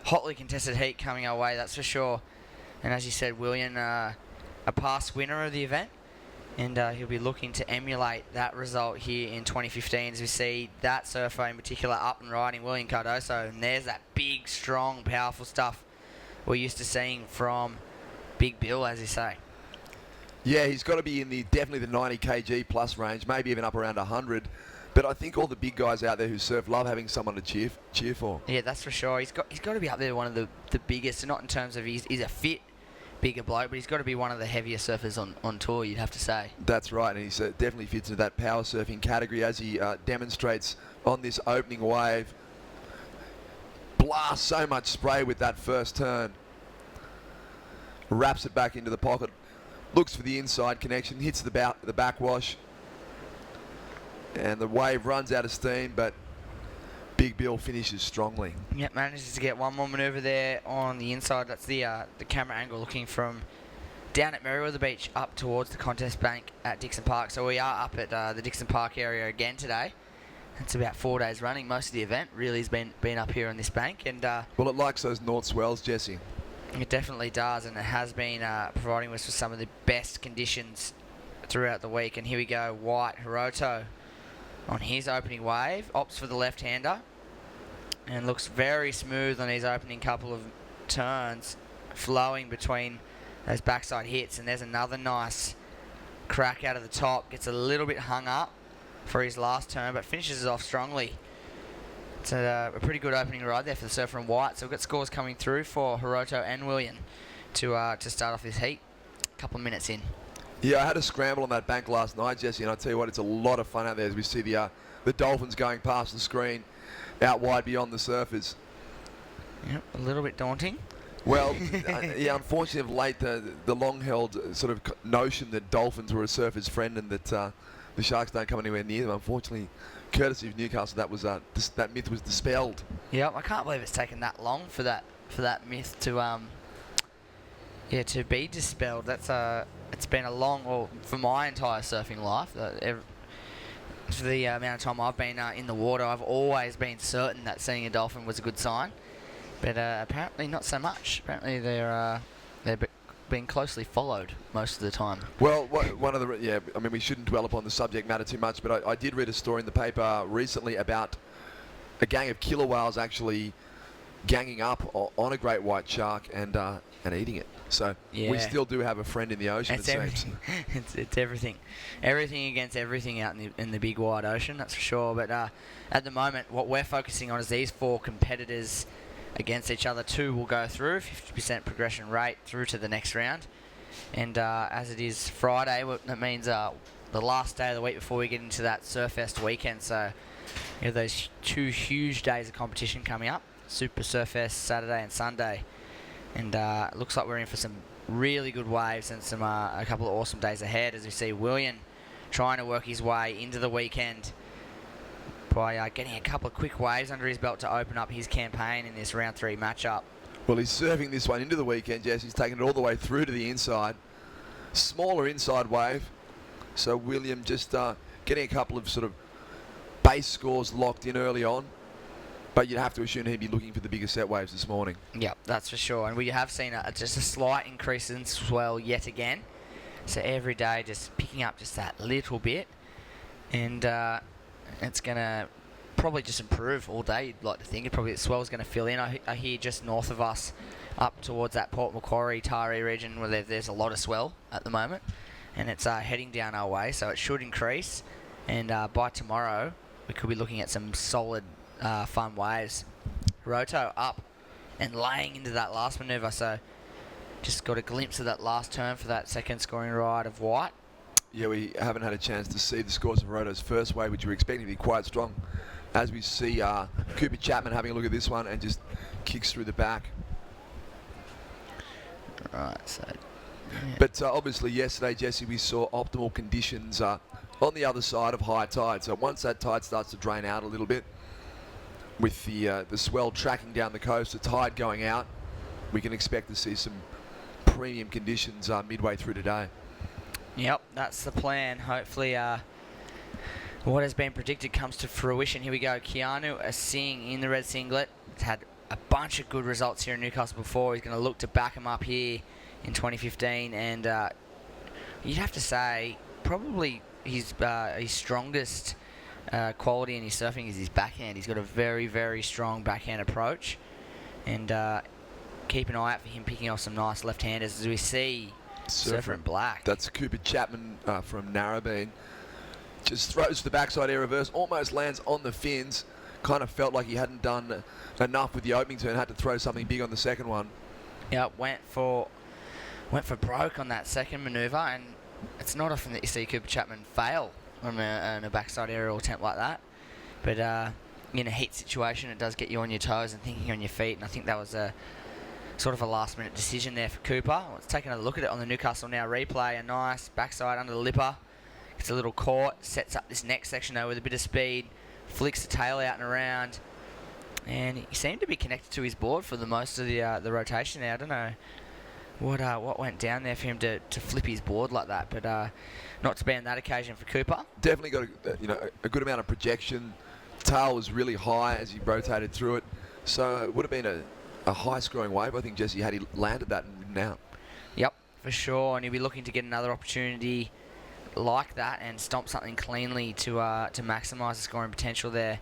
hotly contested heat coming our way, that's for sure. And as you said, William, a past winner of the event, and he'll be looking to emulate that result here in 2015 as we see that surfer in particular up and riding, William Cardoso. And there's that big, strong, powerful stuff we're used to seeing from Big Bill, as you say. Yeah, he's got to be in definitely the 90 kg plus range, maybe even up around 100. But I think all the big guys out there who surf love having someone to cheer for. Yeah, that's for sure. He's got to be up there, one of the biggest, not in terms of he's a fit, bigger bloke, but he's got to be one of the heavier surfers on tour, you'd have to say. That's right, and he definitely fits into that power surfing category as he demonstrates on this opening wave. Blasts so much spray with that first turn. Wraps it back into the pocket. Looks for the inside connection, hits the backwash. And the wave runs out of steam, but Big Bill finishes strongly. Yep, manages to get one more manoeuvre there on the inside. That's the camera angle looking from down at Merewether Beach up towards the contest bank at Dixon Park. So we are up at the Dixon Park area again today. It's about 4 days running. Most of the event really has been up here on this bank. And well, it likes those north swells, Jesse. It definitely does, and it has been providing us with some of the best conditions throughout the week. And here we go, White Hiroto on his opening wave, opts for the left-hander, and looks very smooth on his opening couple of turns, flowing between those backside hits. And there's another nice crack out of the top. Gets a little bit hung up for his last turn, but finishes it off strongly. It's a pretty good opening ride there for the surfer in white. So we've got scores coming through for Hiroto and William to start off this heat. A couple of minutes in. Yeah, I had a scramble on that bank last night, Jesse, and I tell you what, it's a lot of fun out there as we see the dolphins going past the screen, out wide beyond the surfers. Yep, a little bit daunting. Well, yeah, unfortunately of late, the long-held sort of notion that dolphins were a surfer's friend and that the sharks don't come anywhere near them, unfortunately, courtesy of Newcastle, that myth was dispelled. Yep, I can't believe it's taken that long for that myth to be dispelled. It's been a long, well, for my entire surfing life, for the amount of time I've been in the water, I've always been certain that seeing a dolphin was a good sign. But apparently not so much. Apparently they're being closely followed most of the time. Well, I mean, we shouldn't dwell upon the subject matter too much, but I did read a story in the paper recently about a gang of killer whales actually ganging up on a great white shark and eating it. So we still do have a friend in the ocean, it seems. It's everything. Everything against everything out in the big wide ocean, that's for sure. But at the moment, what we're focusing on is these 4 competitors against each other. 2 will go through, 50% progression rate through to the next round. And as it is Friday, that means the last day of the week before we get into that Surfest weekend. So We have those 2 huge days of competition coming up. Super Surfest Saturday and Sunday. And it looks like we're in for some really good waves and some a couple of awesome days ahead, as we see William trying to work his way into the weekend by getting a couple of quick waves under his belt to open up his campaign in this round 3 matchup. Well, he's surfing this one into the weekend, Jess. He's taking it all the way through to the inside. Smaller inside wave. So William just getting a couple of sort of base scores locked in early on. But you'd have to assume he'd be looking for the bigger set waves this morning. Yep, that's for sure. And we have seen just a slight increase in swell yet again. So every day just picking up just that little bit. And it's going to probably just improve all day, you'd like to think. The swell's going to fill in. I hear just north of us, up towards that Port Macquarie, Taree region, where there's a lot of swell at the moment. And it's heading down our way, so it should increase. And by tomorrow, we could be looking at some solid fun waves. Roto up and laying into that last manoeuvre, so just got a glimpse of that last turn for that second scoring ride of White. Yeah, we haven't had a chance to see the scores of Roto's first wave, which we're expecting to be quite strong. As we see Cooper Chapman having a look at this one and just kicks through the back. Right, so... Yeah. But obviously yesterday, Jesse, we saw optimal conditions on the other side of high tide. So once that tide starts to drain out a little bit, with the swell tracking down the coast, the tide going out, we can expect to see some premium conditions midway through today. Yep, that's the plan. Hopefully what has been predicted comes to fruition. Here we go. Keanu Asing in the red singlet. He's had a bunch of good results here in Newcastle before. He's going to look to back him up here in 2015, and you'd have to say probably his strongest quality in his surfing is his backhand. He's got a very, very strong backhand approach, and keep an eye out for him picking off some nice left-handers as we see Surfer in black. That's Cooper Chapman from Narrabeen. Just throws to the backside air reverse, almost lands on the fins. Kind of felt like he hadn't done enough with the opening turn, had to throw something big on the second one. Yeah, went for broke on that second manoeuvre, and it's not often that you see Cooper Chapman fail on a backside aerial attempt like that. But in a heat situation, it does get you on your toes and thinking on your feet, and I think that was a sort of a last-minute decision there for Cooper. Let's take another look at it on the Newcastle Now replay. A nice backside under the lipper. It's a little caught, sets up this next section though with a bit of speed, flicks the tail out and around, and he seemed to be connected to his board for the most of the rotation there. I don't know what went down there for him to flip his board like that, but not to be on that occasion for Cooper. Definitely got a good amount of projection. Tail was really high as he rotated through it, so it would have been a high scoring wave, I think, Jesse, had he landed that and ridden out. Yep, for sure, and he'll be looking to get another opportunity like that and stomp something cleanly to maximise the scoring potential there.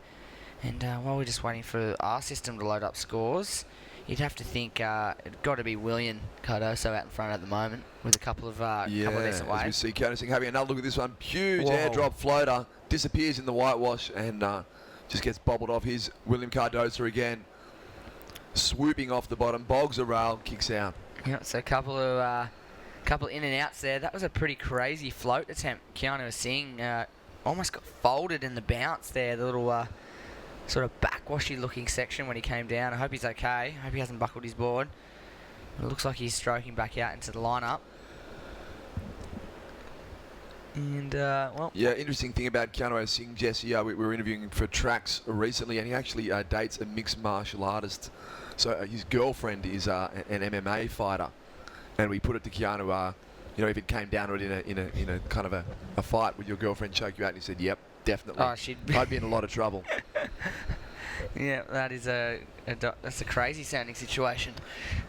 And while we're just waiting for our system to load up scores, you'd have to think it's got to be William Cardoso out in front at the moment with a couple of decent waves. As we see Cardoso having another look at this one. Huge airdrop floater, disappears in the whitewash and just gets bobbled off. Here's William Cardoso again, swooping off the bottom, bogs a rail, kicks out. Yeah, so a couple in and outs there. That was a pretty crazy float attempt. Keanu Asing almost got folded in the bounce there, the little sort of backwashy looking section when he came down. I hope he's okay. I hope he hasn't buckled his board. It looks like he's stroking back out into the lineup. And, well... Yeah, interesting thing about Keanu Asing, Jesse, we were interviewing him for Tracks recently, and he actually dates a mixed martial artist. So his girlfriend is an MMA fighter. And we put it to Keanu, if it came down to it in a kind of a fight, would your girlfriend choke you out? And he said, yep, definitely. Oh, I'd be in a lot of trouble. Yeah, that is that's a crazy sounding situation.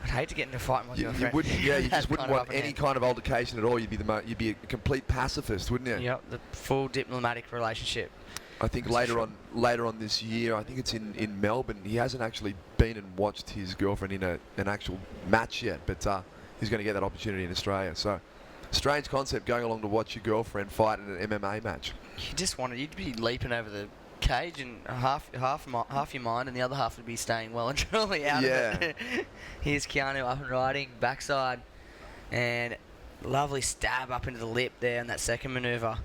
I'd hate to get into a fight with my girlfriend. You just wouldn't want any kind of altercation at all. You'd be a complete pacifist, wouldn't you? Yep, the full diplomatic relationship. I think later on this year, I think it's in Melbourne, he hasn't actually been and watched his girlfriend in an actual match yet, but he's going to get that opportunity in Australia. So, strange concept, going along to watch your girlfriend fight in an MMA match. You'd be leaping over the cage, and half your mind and the other half would be staying well and truly out of it. Here's Keanu up and riding, backside, and lovely stab up into the lip there in that second manoeuvre.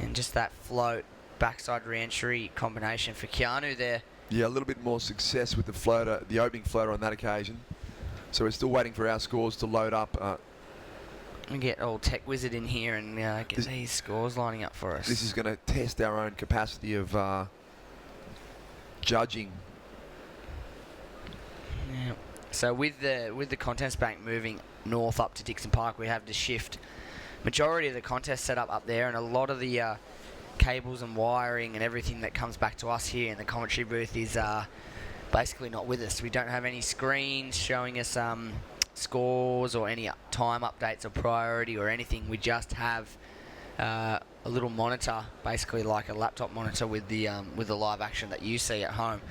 And just that float backside re-entry combination for Keanu there. Yeah, a little bit more success with the floater, the opening floater on that occasion. So we're still waiting for our scores to load up. And get old Tech Wizard in here and get these scores lining up for us. This is going to test our own capacity of judging. Yeah. So with the contest bank moving north up to Dixon Park, we have to shift majority of the contest set up there, and a lot of the cables and wiring and everything that comes back to us here in the commentary booth is basically not with us. We don't have any screens showing us scores or any time updates or priority or anything. We just have a little monitor, basically like a laptop monitor with the live action that you see at home.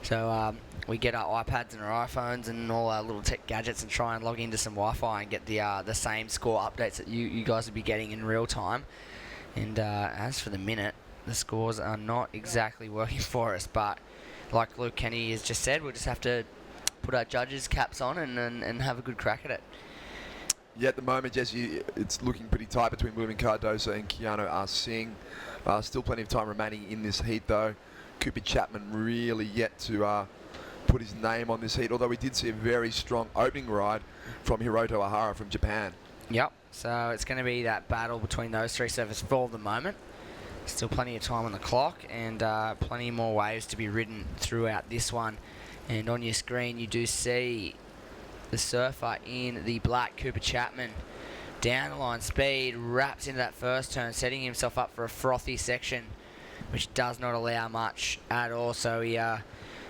So we get our iPads and our iPhones and all our little tech gadgets and try and log into some Wi-Fi and get the same score updates that you guys would be getting in real time. And as for the minute, the scores are not exactly working for us. But like Luke Kenny has just said, we'll just have to put our judges' caps on and have a good crack at it. Yeah, at the moment, Jesse, it's looking pretty tight between William Cardoso and Keanu Singh. Still plenty of time remaining in this heat, though. Cooper Chapman really yet to put his name on this heat, although we did see a very strong opening ride from Hiroto Ohara from Japan. Yep, so it's going to be that battle between those three surfers for the moment. Still plenty of time on the clock and plenty more waves to be ridden throughout this one. And on your screen you do see the surfer in the black, Cooper Chapman. Down the line speed, wraps into that first turn, setting himself up for a frothy section, which does not allow much at all. So he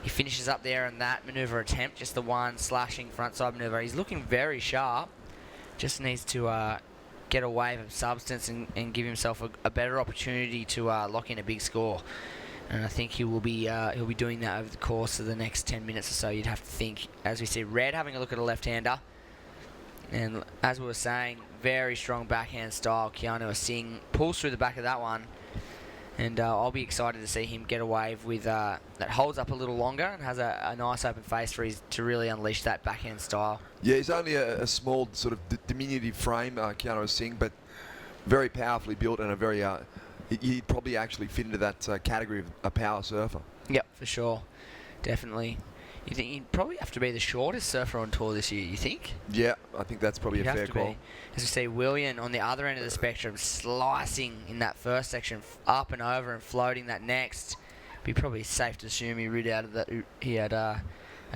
finishes up there in that manoeuvre attempt, just the one slashing frontside manoeuvre. He's looking very sharp, just needs to get a wave of substance and give himself a better opportunity to lock in a big score. And I think he'll be doing that over the course of the next 10 minutes or so, you'd have to think. As we see Red having a look at a left-hander. And as we were saying, very strong backhand style. Keanu Singh pulls through the back of that one. And I'll be excited to see him get a wave with that holds up a little longer and has a nice open face to really unleash that backhand style. Yeah, he's only a small sort of diminutive frame, Keanu Singh, but very powerfully built and a very... he'd probably actually fit into that category of a power surfer. Yep, for sure. Definitely. You think he'd probably have to be the shortest surfer on tour this year, you think? Yeah, I think that's probably a fair call. As we see William on the other end of the spectrum, slicing in that first section, up and over and floating that next. Be probably safe to assume he rid out of that. He had a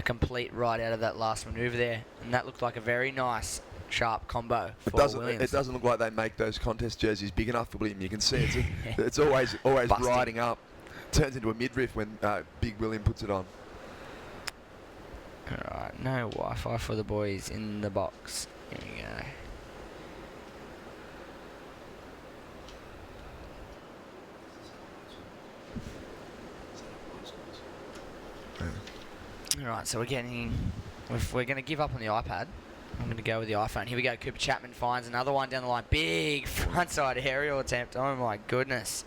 complete ride out of that last manoeuvre there, and that looked like a very nice, sharp combo for Williams. It doesn't look like they make those contest jerseys big enough for William. You can see it's always riding up. Turns into a midriff when Big William puts it on. Alright, no Wi-Fi for the boys in the box. Here we go. Alright, so we're going to give up on the iPad. I'm going to go with the iPhone. Here we go. Cooper Chapman finds another one down the line. Big frontside aerial attempt. Oh my goodness.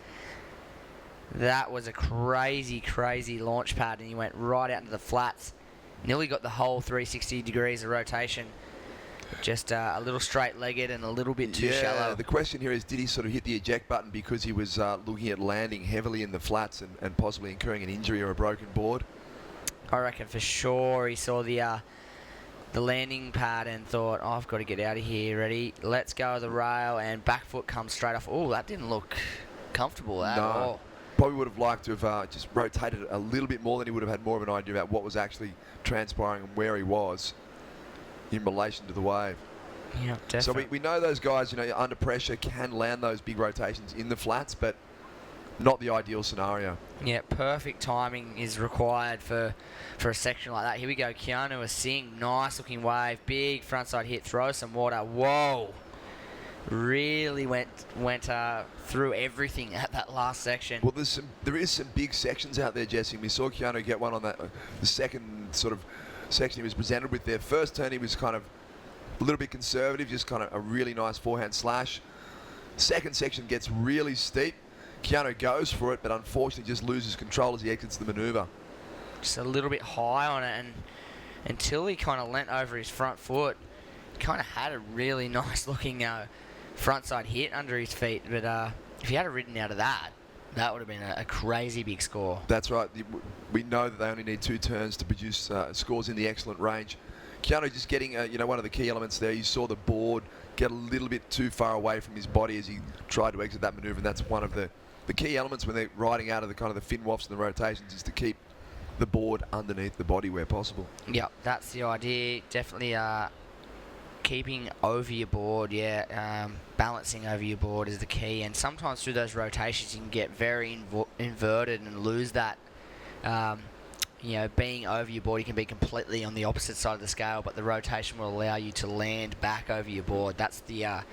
That was a crazy, crazy launch pad, and he went right out into the flats. Nearly got the whole 360 degrees of rotation. Just a little straight-legged and a little bit too shallow. The question here is, did he sort of hit the eject button because he was looking at landing heavily in the flats and possibly incurring an injury or a broken board? I reckon for sure he saw the landing pad and thought, oh, I've got to get out of here. Ready? Let's go the rail, and back foot comes straight off. Oh, that didn't look comfortable at all. Probably would have liked to have just rotated a little bit more, then he would have had more of an idea about what was actually transpiring and where he was in relation to the wave. Yeah, definitely. So we know those guys, under pressure can land those big rotations in the flats, but not the ideal scenario. Yeah, perfect timing is required for a section like that. Here we go, Keanu Singh, nice looking wave, big frontside hit, throw some water. Whoa! Really went through everything at that last section. Well, there is some big sections out there, Jesse. We saw Keanu get one on that the second sort of section he was presented with there. First turn he was kind of a little bit conservative, just kind of a really nice forehand slash. Second section gets really steep. Keanu goes for it, but unfortunately just loses control as he exits the manoeuvre. Just a little bit high on it, and until he kind of leant over his front foot, he kind of had a really nice looking frontside hit under his feet. But if he had ridden out of that, That would have been a crazy big score. That's right. We know that they only need 2 turns to produce scores in the excellent range. Keanu just getting, one of the key elements there. You saw the board get a little bit too far away from his body as he tried to exit that manoeuvre, and that's one of the key elements when they're riding out of the kind of the fin wafts and the rotations, is to keep the board underneath the body where possible. Yep, that's the idea. Definitely keeping over your board, balancing over your board is the key. And sometimes through those rotations, you can get very inverted and lose that. Being over your board, you can be completely on the opposite side of the scale, but the rotation will allow you to land back over your board. That's the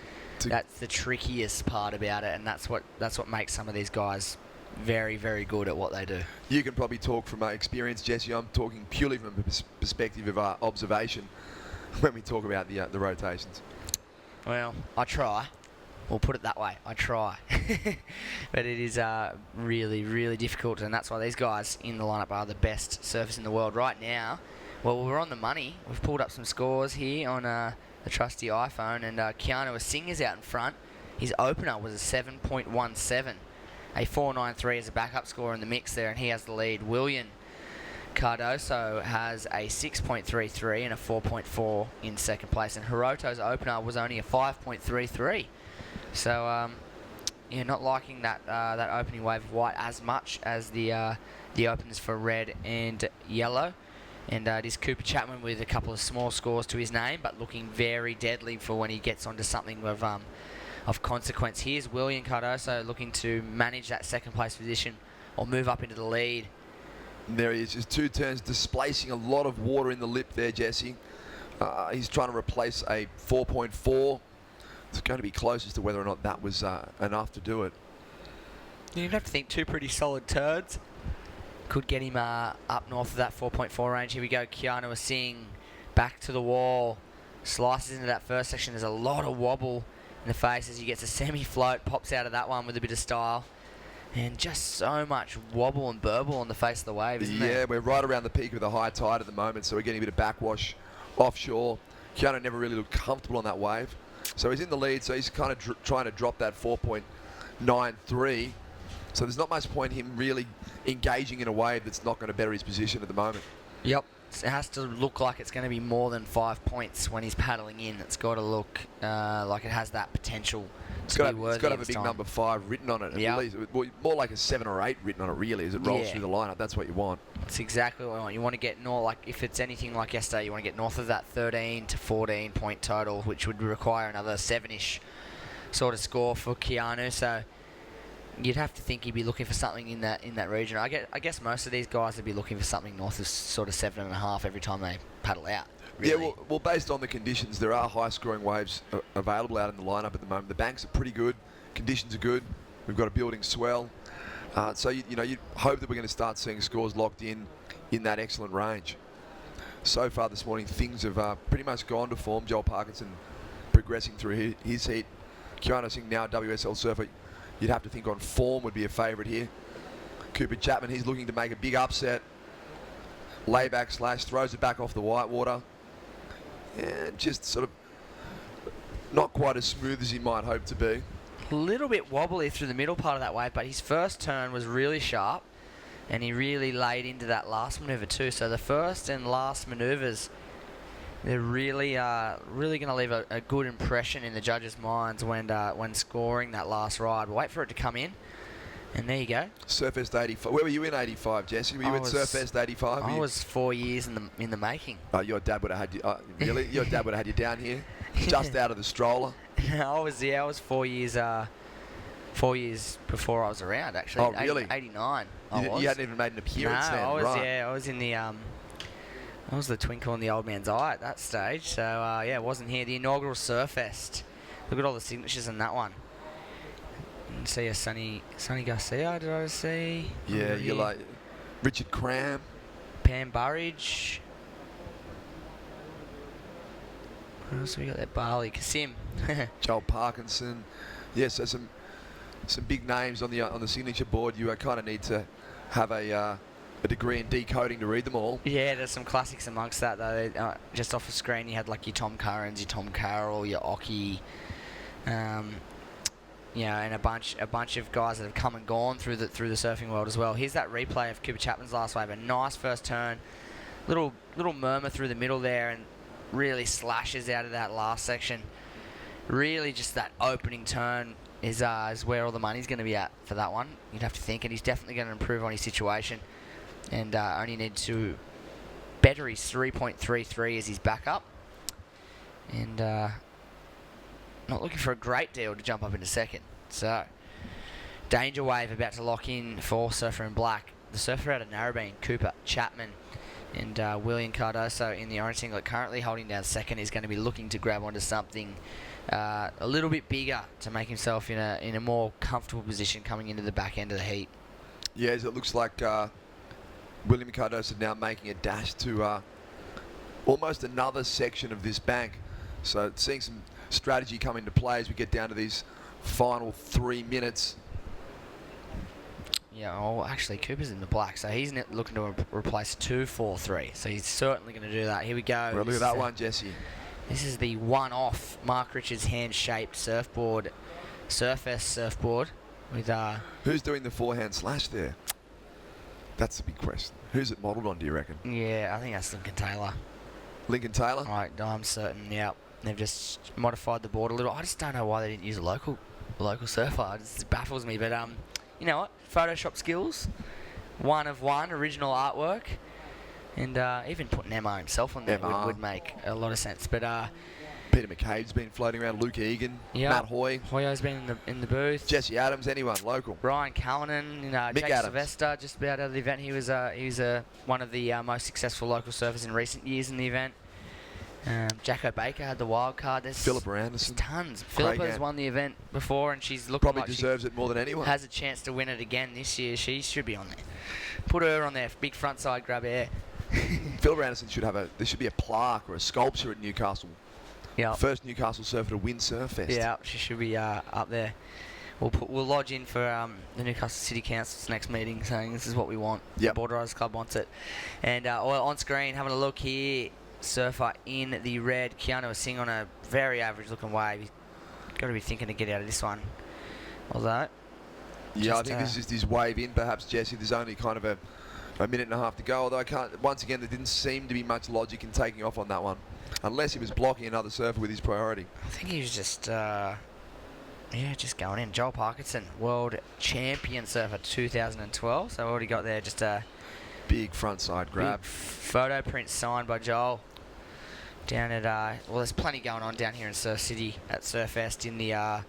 trickiest part about it, and that's what makes some of these guys very, very good at what they do. You can probably talk from experience, Jesse. I'm talking purely from a perspective of observation when we talk about the rotations. Well, I try. We'll put it that way. I try. But it is really, really difficult, and that's why these guys in the lineup are the best surfers in the world right now. Well, we're on the money. We've pulled up some scores here on the trusty iPhone, and Keanu Singh is out in front. His opener was a 7.17. A 4.93 as a backup score in the mix there, and he has the lead. William Cardoso has a 6.33 and a 4.4 in second place, and Hiroto's opener was only a 5.33. So, not liking that opening wave of white as much as the openers for red and yellow. And it is Cooper Chapman with a couple of small scores to his name, but looking very deadly for when he gets onto something of consequence. Here's William Cardoso looking to manage that second place position or move up into the lead. And there he is, just 2 turns, displacing a lot of water in the lip there, Jesse. He's trying to replace a 4.4. It's going to be close as to whether or not that was enough to do it. You'd have to think 2 pretty solid turns could get him up north of that 4.4 range. Here we go, Keanu Singh back to the wall, slices into that first section. There's a lot of wobble in the face as he gets a semi-float, pops out of that one with a bit of style. And just so much wobble and burble on the face of the wave, isn't there? Yeah, we're right around the peak of the high tide at the moment, so we're getting a bit of backwash offshore. Keanu never really looked comfortable on that wave. So he's in the lead, so he's kind of trying to drop that 4.93. So there's not much point in him really engaging in a wave that's not going to better his position at the moment. Yep. It has to look like it's going to be more than 5 points when he's paddling in. It's got to look like it has that potential to be worthy. It's got to have a big number 5 written on it. Yep. At least, more like a 7 or 8 written on it, really, as it rolls through the lineup. That's what you want. That's exactly what you want. You want to get north, like if it's anything like yesterday, you want to get north of that 13 to 14 point total, which would require another 7-ish sort of score for Keanu. So you'd have to think he'd be looking for something in that region. I guess most of these guys would be looking for something north of sort of 7.5 every time they paddle out. Really. Yeah, well, based on the conditions, there are high-scoring waves available out in the lineup at the moment. The banks are pretty good, conditions are good. We've got a building swell, so you hope that we're going to start seeing scores locked in that excellent range. So far this morning, things have pretty much gone to form. Joel Parkinson progressing through his heat. Keanu Singh now WSL surfer. You'd have to think on form would be a favourite here. Cooper Chapman, he's looking to make a big upset. Layback slash, throws it back off the white water. And just sort of not quite as smooth as he might hope to be. A little bit wobbly through the middle part of that wave, but his first turn was really sharp, and he really laid into that last manoeuvre too. So the first and last manoeuvres, they're really going to leave a good impression in the judges' minds when scoring that last ride. We'll wait for it to come in, and there you go. Surfest 85. Where were you in 85, Jesse? Were you in Surfest 85? I was 4 years in the making. Oh, your dad would have had you. Really? Your dad would have had you down here, just out of the stroller. I was 4 years. 4 years before I was around, actually. Oh, really? 89. You hadn't even made an appearance then, right? I was in the I was the twinkle in the old man's eye at that stage. So I wasn't here. The inaugural Surfest. Look at all the signatures in that one. And see a Sonny Garcia, did I see? Yeah, you're like Richard Cram. Pam Burridge. What else have we got there? Barley Kasim. Joel Parkinson. Yes, there's some big names on the signature board. You kind of need to have a degree in decoding to read them all. Yeah, there's some classics amongst that though. Just off the screen, you had like your Tom Currens, your Tom Carroll, your Oki. and a bunch of guys that have come and gone through the surfing world as well. Here's that replay of Cooper Chapman's last wave. A nice first turn, little murmur through the middle there, and really slashes out of that last section. Really, just that opening turn is where all the money's going to be at for that one. You'd have to think, and he's definitely going to improve on his situation, and only need to better his 3.33 as his backup, and not looking for a great deal to jump up into second. So, danger wave about to lock in for Surfer in black. The surfer out of Narrabeen, Cooper Chapman, and William Cardoso in the orange singlet, currently holding down second, is going to be looking to grab onto something a little bit bigger to make himself in a more comfortable position coming into the back end of the heat. Yeah, as it looks like William Cardoso now making a dash to almost another section of this bank. So seeing some strategy come into play as we get down to these final 3 minutes. Yeah, well, actually, Cooper's in the black, so he's looking to replace 2.43. So he's certainly going to do that. Here we go. Well, look at that one, Jesse. This is the one-off Mark Richards hand-shaped surfboard, Surfest surfboard with Who's doing the forehand slash there? That's the big question. Who's it modelled on, do you reckon? Yeah, I think that's Lincoln Taylor. Lincoln Taylor? I'm certain. Yeah, they've just modified the board a little. I just don't know why they didn't use a local surfer. It just baffles me. But you know what? Photoshop skills, one of one, original artwork, and even putting MR himself on there would make a lot of sense. But Peter McCabe's been floating around. Luke Egan, Matt Hoy. Hoyo's been in the booth. Jesse Adams, anyone local. Ryan Callanan, Jake Sylvester, just about out of the event. He was one of the most successful local surfers in recent years in the event. Jacko Baker had the wild card. There's Philippa Anderson. Tons. Philippa's won the event before, and she's looking probably like deserves it more than anyone. Has a chance to win it again this year. She should be on there. Put her on there. Big front side grab air. Philippa Anderson should have there should be a plaque or a sculpture at Newcastle. Yeah. First Newcastle surfer to win Surfest. Yeah, she should be up there. We'll lodge in for the Newcastle City Council's next meeting, saying this is what we want. Yep. The Board Riders Club wants it. And on screen, having a look here, surfer in the red, Keanu Singh on a very average looking wave. He's got to be thinking to get out of this one. Although, yeah, I think this is just his wave in. Perhaps, Jesse. There's only kind of a minute and a half to go. Although once again, there didn't seem to be much logic in taking off on that one, unless he was blocking another surfer with his priority. I think he was just going in. Joel Parkinson, world champion surfer 2012. So already got there just a big front side grab. Photo print signed by Joel. Down at well, there's plenty going on down here in Surf City at Surfest in the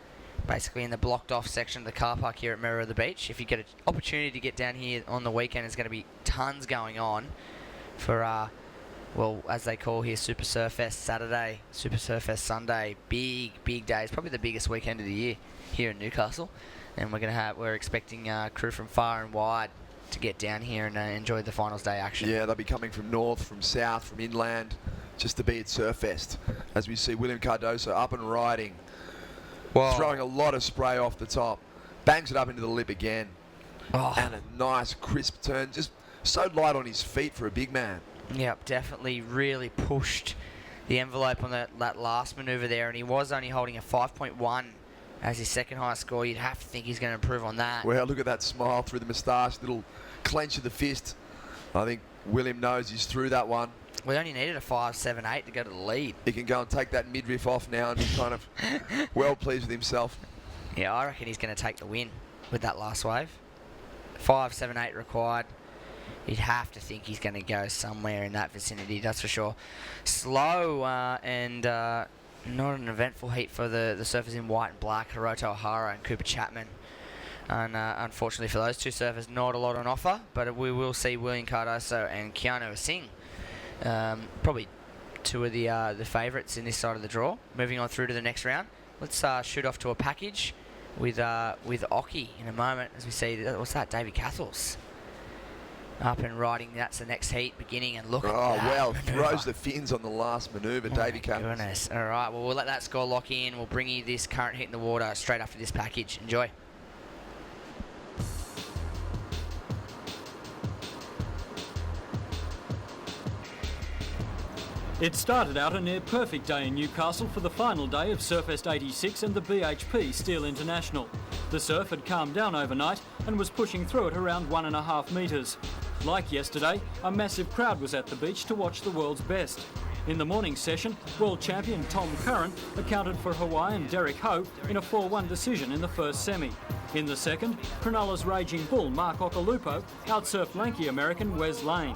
basically in the blocked off section of the car park here at Merewether Beach. If you get an opportunity to get down here on the weekend, there's going to be tons going on for well, as they call here, Super Surfest Saturday, Super Surfest Sunday. Big days, probably the biggest weekend of the year here in Newcastle. And we're expecting crew from far and wide to get down here and enjoy the finals day action. Yeah, they'll be coming from north, from south, from inland, just to be at Surfest. As we see William Cardoso up and riding, throwing a lot of spray off the top, bangs it up into the lip again, and a nice crisp turn, just so light on his feet for a big man. Yep, definitely really pushed the envelope on that last manoeuvre there, and he was only holding a 5.1 as his second highest score. You'd have to think he's going to improve on that. Well, look at that smile through the moustache, little clench of the fist. I think William knows he's through that one. We only needed a 5.78 to go to the lead. He can go and take that midriff off now and be kind of well pleased with himself. Yeah, I reckon he's going to take the win with that last wave. 5.78 required. You'd have to think he's going to go somewhere in that vicinity, that's for sure. Slow and not an eventful heat for the surfers in white and black, Hiroto Ohara and Cooper Chapman. And unfortunately for those two surfers, not a lot on offer, but we will see William Cardoso and Keanu Singh. Probably two of the favourites in this side of the draw. Moving on through to the next round. Let's shoot off to a package with Oki in a moment as we see, what's that, Davey Cathles. Up and riding, that's the next heat beginning, and look at that well, maneuver. Throws the fins on the last manoeuvre, Davey Cathles. Goodness. All right, well, we'll let that score lock in. We'll bring you this current heat in the water straight after this package. Enjoy. It started out a near-perfect day in Newcastle for the final day of Surfest 86 and the BHP Steel International. The surf had calmed down overnight and was pushing through it around 1.5 metres. Like yesterday, a massive crowd was at the beach to watch the world's best. In the morning session, world champion Tom Curran accounted for Hawaiian Derek Ho in a 4-1 decision in the first semi. In the second, Cronulla's raging bull Mark Occhilupo outsurfed lanky American Wes Lane.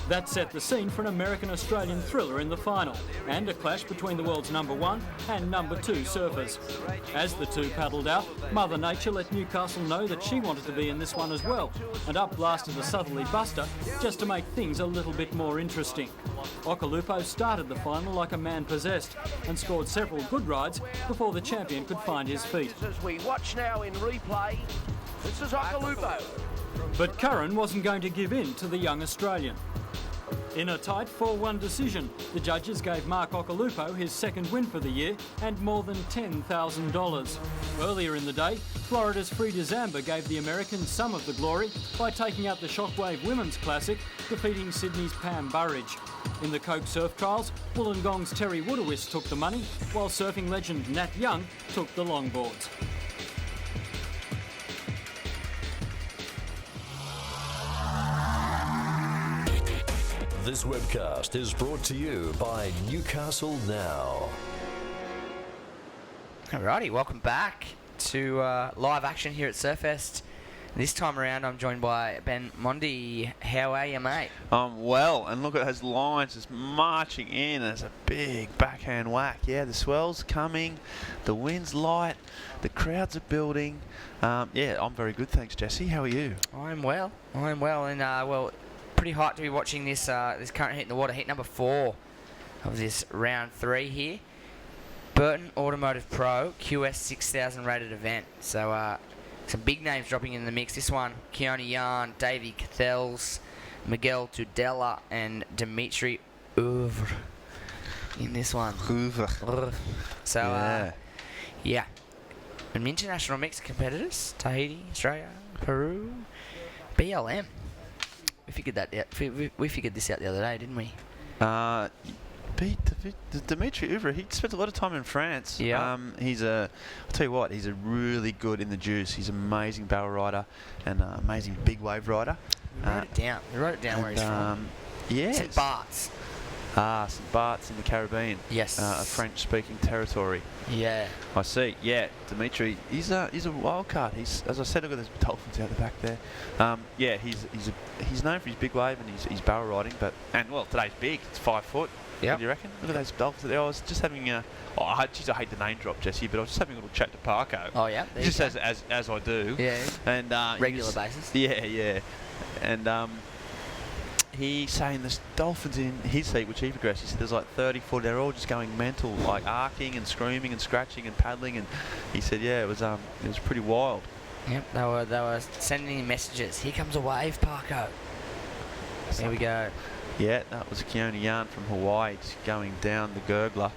That set the scene for an American-Australian thriller in the final, and a clash between the world's #1 and #2 surfers. As the two paddled out, Mother Nature let Newcastle know that she wanted to be in this one as well, and up blasted the southerly buster just to make things a little bit more interesting. Occhilupo started the final like a man possessed and scored several good rides before the champion could find his feet. As we watch now in replay, this is Occhilupo. But Curran wasn't going to give in to the young Australian. In a tight 4-1 decision, the judges gave Mark Occhilupo his second win for the year and more than $10,000. Earlier in the day, Florida's Frida Zamba gave the Americans some of the glory by taking out the Shockwave Women's Classic, defeating Sydney's Pam Burridge. In the Coke Surf Trials, Wollongong's Terry Woodowis took the money, while surfing legend Nat Young took the longboards. This webcast is brought to you by Newcastle Now. Alrighty, welcome back to live action here at Surfest. This time around, I'm joined by Ben Mondi. How are you, mate? I'm well, and look at those lines just marching in. There's a big backhand whack. Yeah, the swell's coming, the wind's light, the crowds are building. Yeah, I'm very good, thanks, Jesse. How are you? I'm well, and well, pretty hyped to be watching this this current heat in the water, heat number 4 of this round 3 here. Burton Automotive Pro QS 6000 rated event. So some big names dropping in the mix. This one, Keone Yarn, Davey Cathels, Miguel Tudela, and Dimitri Ouvre in this one. Ouvre. So yeah, an international mix of competitors: Tahiti, Australia, Peru, BLM. We figured that out. We figured this out the other day, didn't we? Dimitri Ouvre, he spent a lot of time in France. Yeah. I'll tell you what, he's a really good in the juice. He's an amazing barrel rider and an amazing big wave rider. We wrote it down. We wrote it down where he's from. Yes. St. Bart's. St. Bart's in the Caribbean. Yes. A French-speaking territory. Yeah. I see. Yeah, Dimitri, he's a wild card. He's, as I said, look at those dolphins out the back there. Yeah, he's known for his big wave and his barrel riding. Well, today's big. It's 5 foot. Yeah. What do you reckon? Look at those dolphins there. I was just having I hate the name drop, Jesse, but I was just having a little chat to Parko. Oh yeah. Just as I do. Yeah. And regular basis. Yeah. And he's saying there's dolphins in his heat, which he progressed. He said there's like 30, 40. They're all just going mental, like arcing and screaming and scratching and paddling. And he said, yeah, it was pretty wild. Yep. They were sending in messages. Here comes a wave, Parko. There we go. Yeah, that was Keone Yarn from Hawaii just going down the gurgler.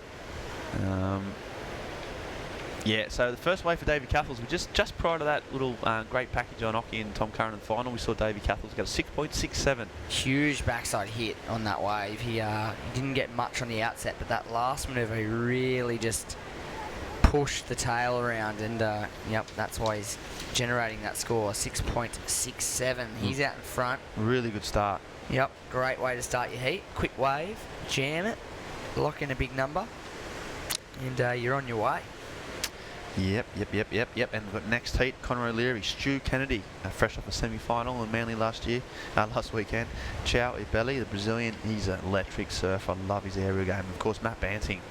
Yeah, so the first wave for Davey Cathels, we just prior to that little great package on Occhi and Tom Curran in the final, we saw Davey Cathels get a 6.67. Huge backside hit on that wave. He didn't get much on the outset, but that last manoeuvre, he really just pushed the tail around, and yep, that's why he's generating that score, 6.67. He's out in front. Really good start. Yep, great way to start your heat. Quick wave, jam it, lock in a big number, and you're on your way. Yep. And we've got next heat, Conor O'Leary, Stu Kennedy, fresh off a semi-final in Manly last weekend. Chao Ibeli, the Brazilian, he's an electric surfer. I love his aerial game. Of course, Matt Banting,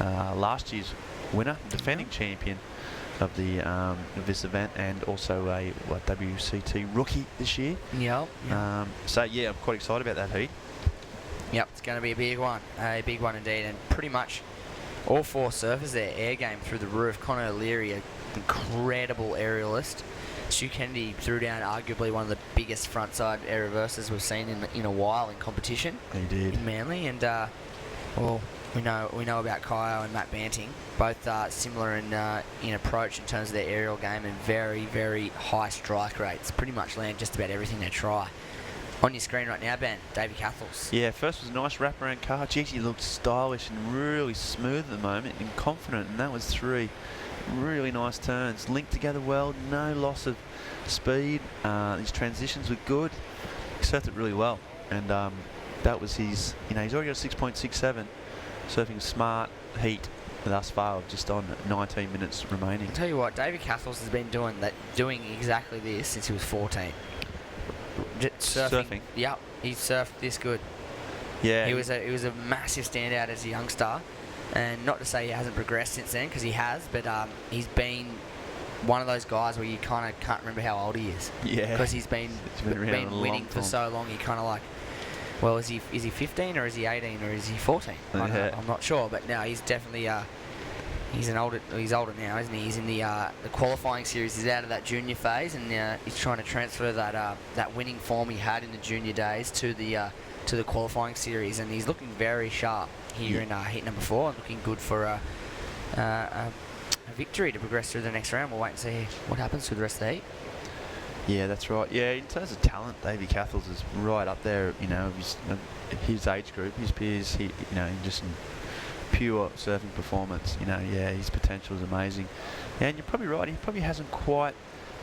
last year's winner, defending champion of this event, and also a WCT rookie this year. Yep. So yeah, I'm quite excited about that heat. Yep, it's going to be a big one indeed, and pretty much all 4 surfers there, air game through the roof. Conor O'Leary, an incredible aerialist. Stu Kennedy threw down arguably one of the biggest frontside air reverses we've seen in a while in competition. He did. In Manly, and well, we know about Kyo and Matt Banting, both similar in approach in terms of their aerial game, and very, very high strike rates. Pretty much land just about everything they try. on your screen right now, Ben, Davey Cathles. Yeah, first was a nice wraparound car. Geez, he looked stylish and really smooth at the moment and confident, and that was 3 really nice turns. Linked together well, no loss of speed. His transitions were good. He surfed it really well, and that was his, he's already got a 6.67. Surfing smart heat thus far, just on 19 minutes remaining. I'll tell you what, Davey Cathles has been doing exactly this since he was 14. Surfing. Yep, he surfed this good. Yeah. He was a massive standout as a youngster, and not to say he hasn't progressed since then, because he has, but he's been one of those guys where you kind of can't remember how old he is. Yeah. Because he's been winning for so long. You kind of like, well, is he 15 or is he 18 or is he 14? I'm not sure, but no, he's definitely he's older now, isn't he? He's in the qualifying series. He's out of that junior phase, and he's trying to transfer that winning form he had in the junior days to the qualifying series, and he's looking very sharp here in heat number 4, and looking good for a victory to progress through the next round. We'll wait and see what happens to the rest of the heat. Yeah, that's right. Yeah, in terms of talent, Davey Cathles is right up there. His age group, his peers. Just in pure surfing performance. His potential is amazing. Yeah, and you're probably right. He probably hasn't quite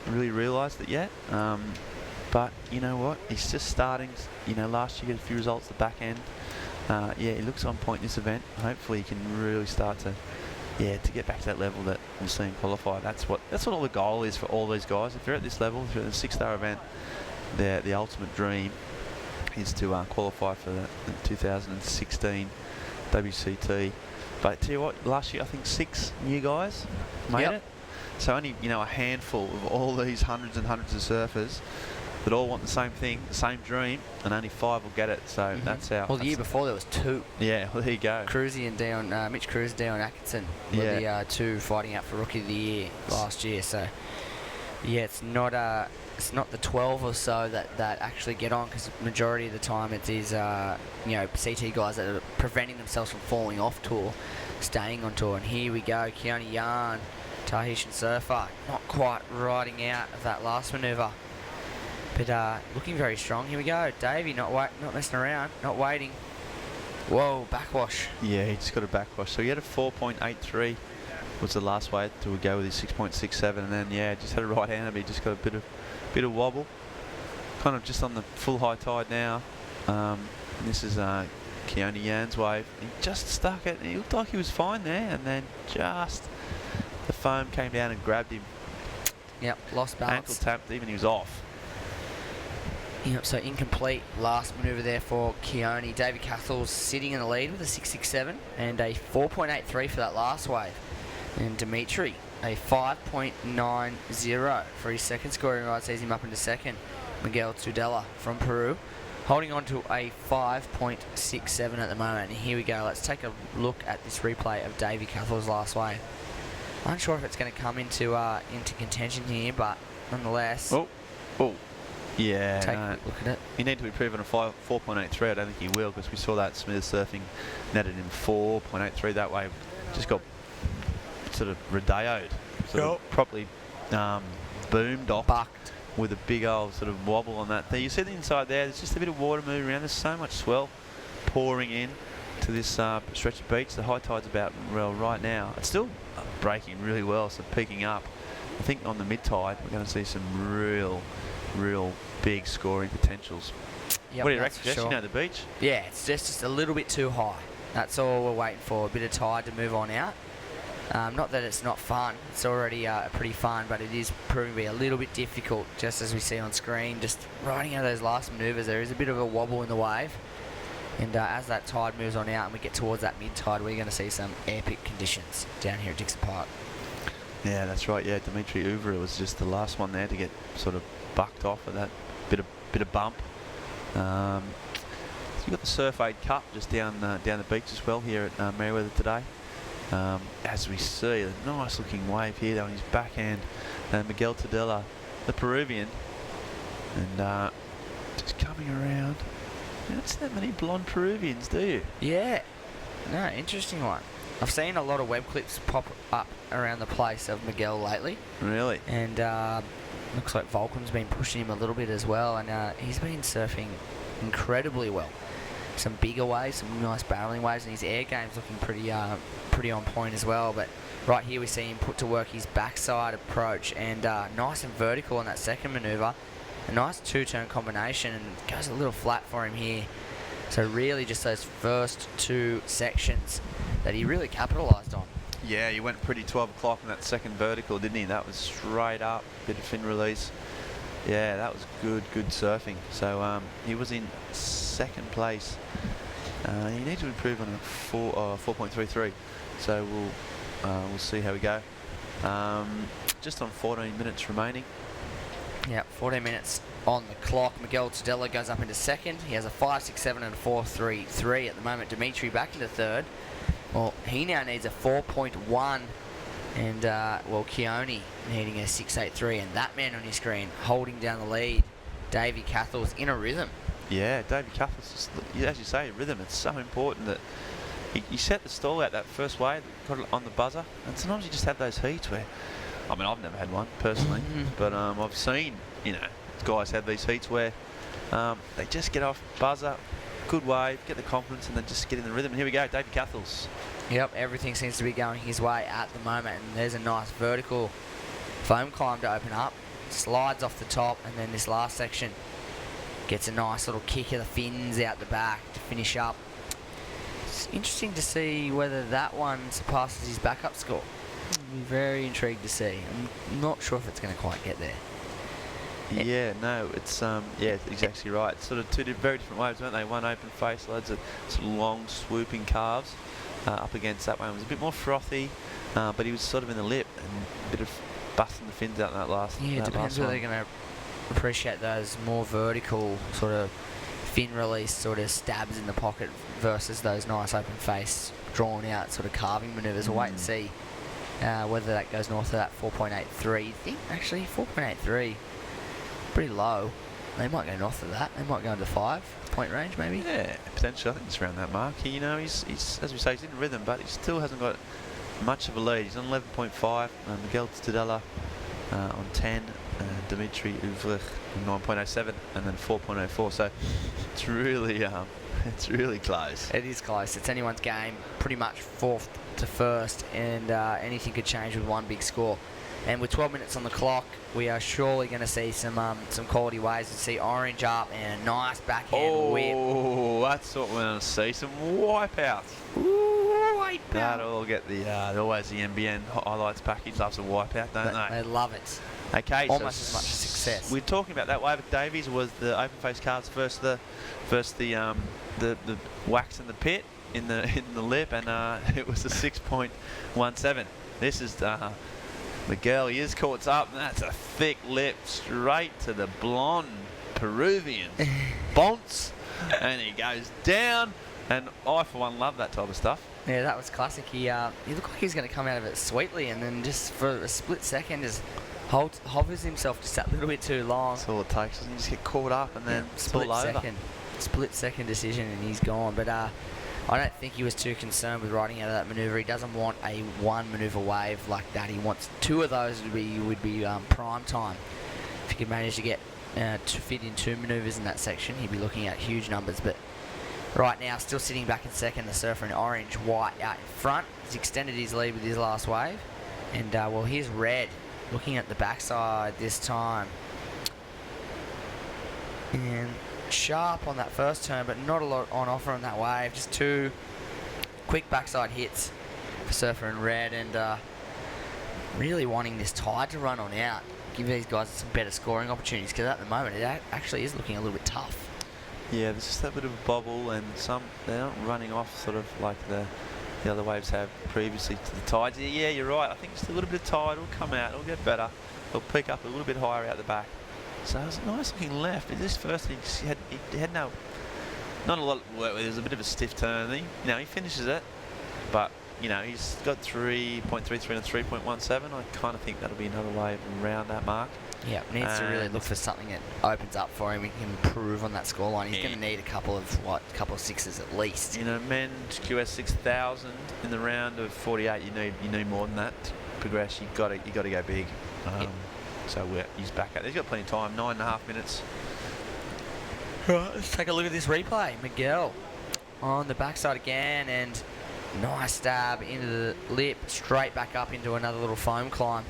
really realised it yet. But you know what? He's just starting. Last year he got a few results at the back end. He looks on point in this event. Hopefully he can really start to get back to that level that we've seen qualify. That's what all the goal is for all these guys. If they're at this level, if you're at the 6-star event, the ultimate dream is to qualify for the 2016 WCT. But I tell you what, last year I think 6 new guys made it. So only a handful of all these hundreds and hundreds of surfers that all want the same thing, the same dream, and only 5 will get it. So that's how. Well, the year before there was 2. Yeah, well there you go. Cruzy and Mitch Cruz, Dion Atkinson were the 2 fighting out for Rookie of the Year last year. So yeah, it's not the 12 or so that actually get on, because majority of the time it is CT guys that are preventing themselves from falling off tour, staying on tour. And here we go, Keone Yarn, Tahitian surfer, not quite riding out of that last manoeuvre. But looking very strong. Here we go. Davey not messing around, not waiting. Whoa, backwash. Yeah, he just got a backwash. So he had a 4.83 was the last way to go with his 6.67, and then just had a right hander, but he just got a bit of wobble. Kind of just on the full high tide now. This is Keone Yarn's wave. He just stuck it. He looked like he was fine there, and then just the foam came down and grabbed him. Yep, lost balance. Ankle tapped, even he was off. Yep, so incomplete last manoeuvre there for Keone. Davey Cathles sitting in the lead with a 6.67 and a 4.83 for that last wave. And Dimitri, a 5.90 for his second scoring ride, sees him up into second. Miguel Tudela from Peru, holding on to a 5.67 at the moment. And here we go. Let's take a look at this replay of Davey Cathles' last wave. Unsure if it's going to come into contention here, but nonetheless. Oh. Yeah, take a look at it. You need to be proven a 4.83. I don't think he will, because we saw that smooth surfing netted in 4.83. That way, just got sort of rodeoed, properly boomed off, bucked with a big old sort of wobble on that. There, you see the inside there. There's just a bit of water moving around. There's so much swell pouring in to this stretch of beach. The high tide's about right now. It's still breaking really well, so peaking up. I think on the mid tide we're going to see some real big scoring potentials. Yep, what do you reckon, Jess? Sure. You know the beach? Yeah, it's just a little bit too high. That's all we're waiting for, a bit of tide to move on out. Not that it's not fun, it's already pretty fun, but it is proving to be a little bit difficult, just as we see on screen. Just riding out those last manoeuvres, there is a bit of a wobble in the wave. And as that tide moves on out and we get towards that mid-tide, we're going to see some epic conditions down here at Dixon Park. Yeah, that's right. Yeah, Dimitri Uvra was just the last one there to get sort of bucked off with that bit of bump. So you've got the Surf Aid Cup just down the beach as well here at Merewether today. As we see, a nice looking wave here on his backhand. Miguel Tudela, the Peruvian, and just coming around. You don't see that many blonde Peruvians, do you? Yeah, no, interesting one. I've seen a lot of web clips pop up around the place of Miguel lately. Really? And looks like Vulcan's been pushing him a little bit as well, and he's been surfing incredibly well. Some bigger waves, some nice barreling waves, and his air game's looking pretty on point as well. But right here we see him put to work his backside approach, and nice and vertical on that second manoeuvre. A nice two-turn combination, and goes a little flat for him here. So really just those first two sections that he really capitalised on. Yeah, he went pretty 12 o'clock in that second vertical, didn't he? That was straight up, bit of fin release. Yeah, that was good surfing. So he was in second place. He needs to improve on a 4.33. So we'll see how we go. Just on 14 minutes remaining. Yeah, 14 minutes on the clock. Miguel Tudela goes up into second. He has a 5.67 and a 4.33 at the moment. Dimitri back into third. Well, he now needs a 4.1, and Keone needing a 6.83, and that man on your screen holding down the lead, Davey Cathal's in a rhythm. Yeah, Davey Cathal's just, as you say, rhythm. It's so important that he set the stall out that first wave, got it on the buzzer, and sometimes you just have those heats where, I mean, I've never had one personally, but I've seen, guys have these heats where they just get off buzzer, good wave, get the confidence, and then just get in the rhythm. And here we go, Davey Cathal's. Yep, everything seems to be going his way at the moment, and there's a nice vertical foam climb to open up. Slides off the top, and then this last section gets a nice little kick of the fins out the back to finish up. It's interesting to see whether that one surpasses his backup score. I'll be very intrigued to see. I'm not sure if it's going to quite get there. Yeah, no, it's yeah, exactly right. It's sort of two very different waves, weren't they? One open face, loads of sort of long swooping calves up against that one. It was a bit more frothy, but he was sort of in the lip and a bit of busting the fins out in that last. Yeah, it depends whether they're going to appreciate those more vertical sort of fin release sort of stabs in the pocket versus those nice open face drawn out sort of carving manoeuvres. We'll wait and see whether that goes north of that 4.83. I think actually 4.83. Pretty low. They might go north of that. They might go into 5-point range, maybe. Yeah, potentially. I think it's around that mark. He's as we say, he's in rhythm, but he still hasn't got much of a lead. He's on 11.5. Miguel Tudela on 10. Dimitri Uvlich 9.07, and then 4.04. So it's really close. It is close. It's anyone's game. Pretty much fourth to first, and anything could change with one big score. And with 12 minutes on the clock, we are surely going to see some quality waves. We see orange up and a nice backhand whip. Oh, that's what we're going to see. Some wipeouts. Ooh, wipeout. That'll get always the NBN highlights package loves a wipeout, don't they? They love it. Okay, almost so as much success. We're talking about that wave at Davies was the open face calves first the wax in the pit in the lip, and it was a 6.17. This is Miguel. He is caught up, and that's a thick lip straight to the blonde Peruvian bounce, and he goes down. And I, for one, love that type of stuff. Yeah, that was classic. He looked like he's going to come out of it sweetly, and then just for a split second, just hovers himself just that little bit too long. That's all it takes. Doesn't he just get caught up and then split second decision, and he's gone. But I don't think he was too concerned with riding out of that manoeuvre. He doesn't want a one manoeuvre wave like that. He wants two of those would be prime time. If he could manage to get to fit in two manoeuvres in that section, he'd be looking at huge numbers. But right now, still sitting back in second, the surfer in orange, white out in front. He's extended his lead with his last wave. And, well, here's red looking at the backside this time. And sharp on that first turn, but not a lot on offer on that wave. Just two quick backside hits for surfer in red, and really wanting this tide to run on out. Give these guys some better scoring opportunities, because at the moment it actually is looking a little bit tough. Yeah, there's just that bit of a bobble, and they're not running off sort of like the other waves have previously to the tides. Yeah, you're right. I think just a little bit of tide will come out. It'll get better. It'll pick up a little bit higher out the back. So it was a nice looking left. But this first thing, he had not a lot of work with. It was a bit of a stiff turn. He finishes it, but he's got 3.33 and a 3.17. I kind of think that'll be another wave around that mark. Yeah, needs to really look for something that opens up for him. He can improve on that scoreline. He's going to need a couple of sixes at least. Men QS 6000 in the round of 48. You need more than that to progress. You got to go big. So he's back out. He's got plenty of time. 9.5 minutes. Right, let's take a look at this replay. Miguel on the backside again, and nice stab into the lip, straight back up into another little foam climb.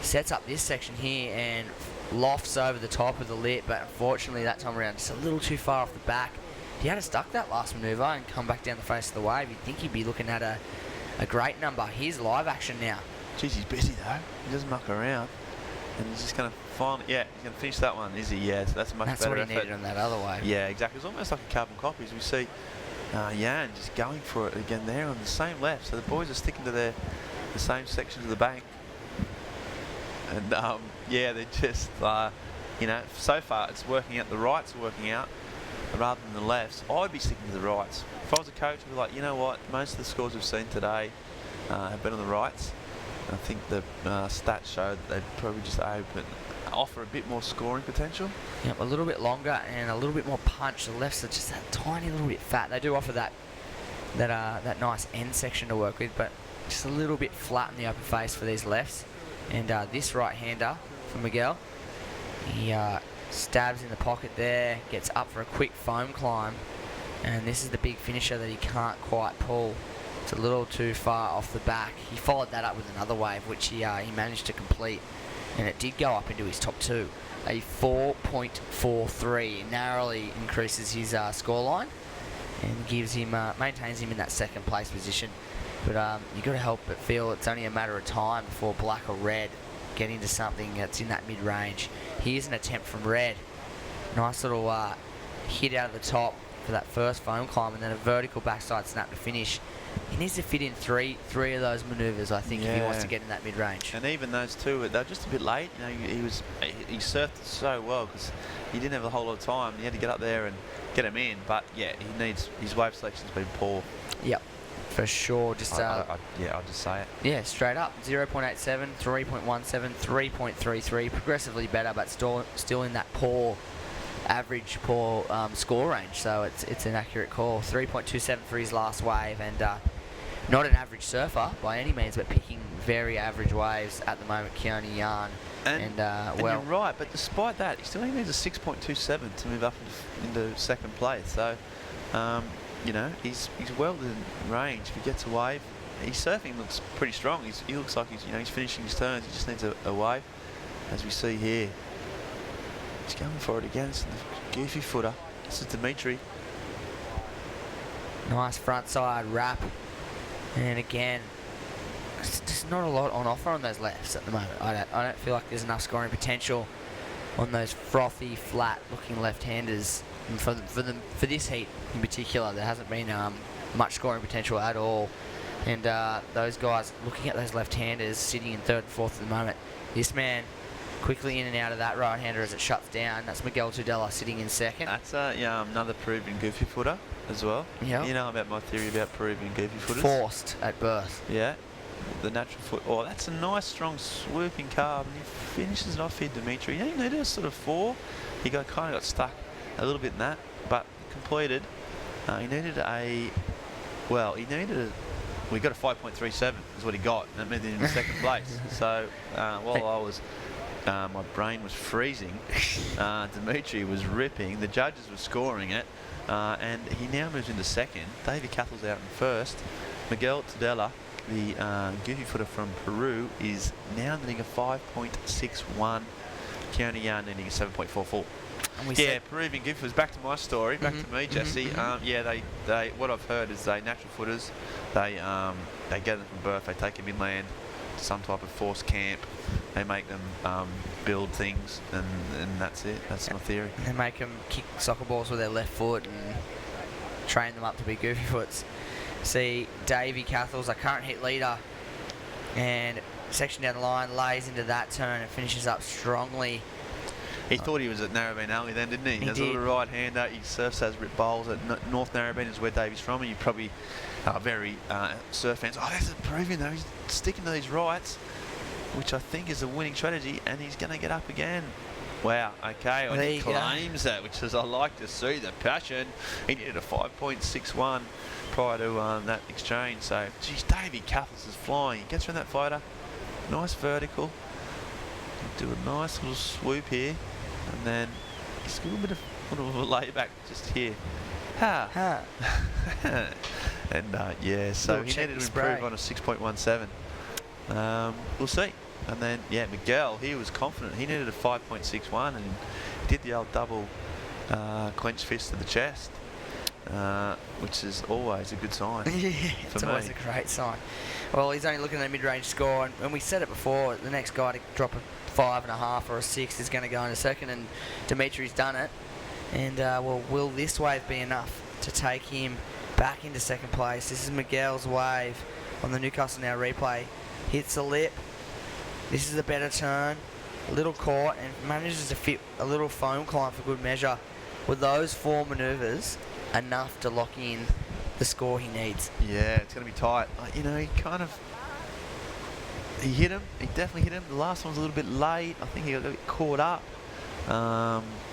Sets up this section here and lofts over the top of the lip, but unfortunately that time around just a little too far off the back. If he had stuck that last manoeuvre and come back down the face of the wave, you'd think he'd be looking at a great number. Here's live action now. Geez, he's busy though. He doesn't muck around. And he's just going to finally, he's going to finish that one, is he? Yeah, so that's a much better what he effort. needed on that other wave. Yeah, exactly. It's almost like a carbon copy, as we see Jan just going for it again there on the same left. So the boys are sticking to the same sections of the bank. And they're just, so far it's working out. The rights are working out rather than the lefts. I'd be sticking to the rights. If I was a coach, I'd be like, you know what, most of the scores we've seen today have been on the rights. I think the stats show that they'd probably just offer a bit more scoring potential. Yep, a little bit longer and a little bit more punch. The lefts are just that tiny little bit fat. They do offer that nice end section to work with, but just a little bit flat in the open face for these lefts. And this right-hander for Miguel, he stabs in the pocket there, gets up for a quick foam climb, and this is the big finisher that he can't quite pull. It's a little too far off the back. He followed that up with another wave, which he managed to complete, and it did go up into his top two. A 4.43 narrowly increases his scoreline and gives him maintains him in that second place position. But you've got to help but feel it's only a matter of time before black or red get into something that's in that mid-range. Here's an attempt from red. Nice little hit out of the top for that first foam climb, and then a vertical backside snap to finish. He needs to fit in three of those manoeuvres, I think, if he wants to get in that mid-range. And even those two, they're just a bit late. He surfed it so well because he didn't have a whole lot of time. He had to get up there and get him in. But yeah, his wave selection's been poor. Yep, for sure. Just I'll just say it. Yeah, straight up. 0.87, 3.17, 3.33, progressively better, but still in that average poor score range, so it's an accurate call. 3.27 for his last wave, and not an average surfer by any means, but picking very average waves at the moment, Keone Jan. And you're right, but despite that, he still only needs a 6.27 to move up into second place. So, he's well in range. If he gets a wave, his surfing looks pretty strong. He looks like he's finishing his turns. He just needs a wave, as we see here. He's going for it again. It's the goofy footer. This is Dimitri. Nice front side wrap. And again, it's just not a lot on offer on those lefts at the moment. I don't feel like there's enough scoring potential on those frothy, flat-looking left-handers. And for this heat in particular, there hasn't been much scoring potential at all. And those guys looking at those left-handers sitting in third and fourth at the moment. This man quickly in and out of that right-hander as it shuts down. That's Miguel Tudela sitting in second. That's another Peruvian goofy footer as well. Yeah. You know about my theory about Peruvian goofy footers? Forced at birth. Yeah. The natural foot. Oh, that's a nice, strong, swooping carve. And he finishes it off here, Dimitri. Yeah, he needed a sort of 4. He kind of got stuck a little bit in that, but completed. He needed we got a 5.37 is what he got. That meant in second place. So while I was my brain was freezing, Dimitri was ripping, the judges were scoring it, and he now moves into second. Davey Cathel's out in first. Miguel Tudela, the goofy footer from Peru, is now needing a 5.61. Keone Jan needing a 7.44. Yeah, Peruvian goofy footers. Back to my story, back to me, Jesse. They what I've heard is they natural footers, they get them from birth, they take them inland to some type of forced camp. They make them build things, and that's it. That's my theory. They make them kick soccer balls with their left foot and train them up to be goofy foots. See, Davey Cathel's a current hit leader, and section down the line lays into that turn and finishes up strongly. He thought he was at Narrabeen Alley then, didn't he? As a little right-hander, he surfs those rip bowls at North Narrabeen, is where Davey's from, and you probably are very surf fans. Oh, there's a Peruvian though. He's sticking to these rights, which I think is a winning strategy, and he's going to get up again. Wow, okay, well, he claims that, which is I like to see, the passion. He needed a 5.61 prior to that exchange, so, geez, Davey Cathles is flying. He gets around that fighter, nice vertical. Do a nice little swoop here, and then just a little bit of a layback just here. Ha! And yeah, so he needed to improve on a 6.17. We'll see. And then, yeah, Miguel, he was confident. He needed a 5.61 and did the old double clenched fist to the chest, which is always a good sign. Yeah, it's always a great sign. Well, he's only looking at a mid-range score, and we said it before, the next guy to drop a 5.5 or a 6 is going to go in a second, and Dimitri's done it. And, well, will this wave be enough to take him back into second place? This is Miguel's wave on the Newcastle Now replay. Hits the lip. This is a better turn. A little caught and manages to fit a little foam climb for good measure. With those 4 manoeuvres, enough to lock in the score he needs. Yeah, it's going to be tight. You know, he hit him. He definitely hit him. The last one was a little bit late. I think he got a bit caught up.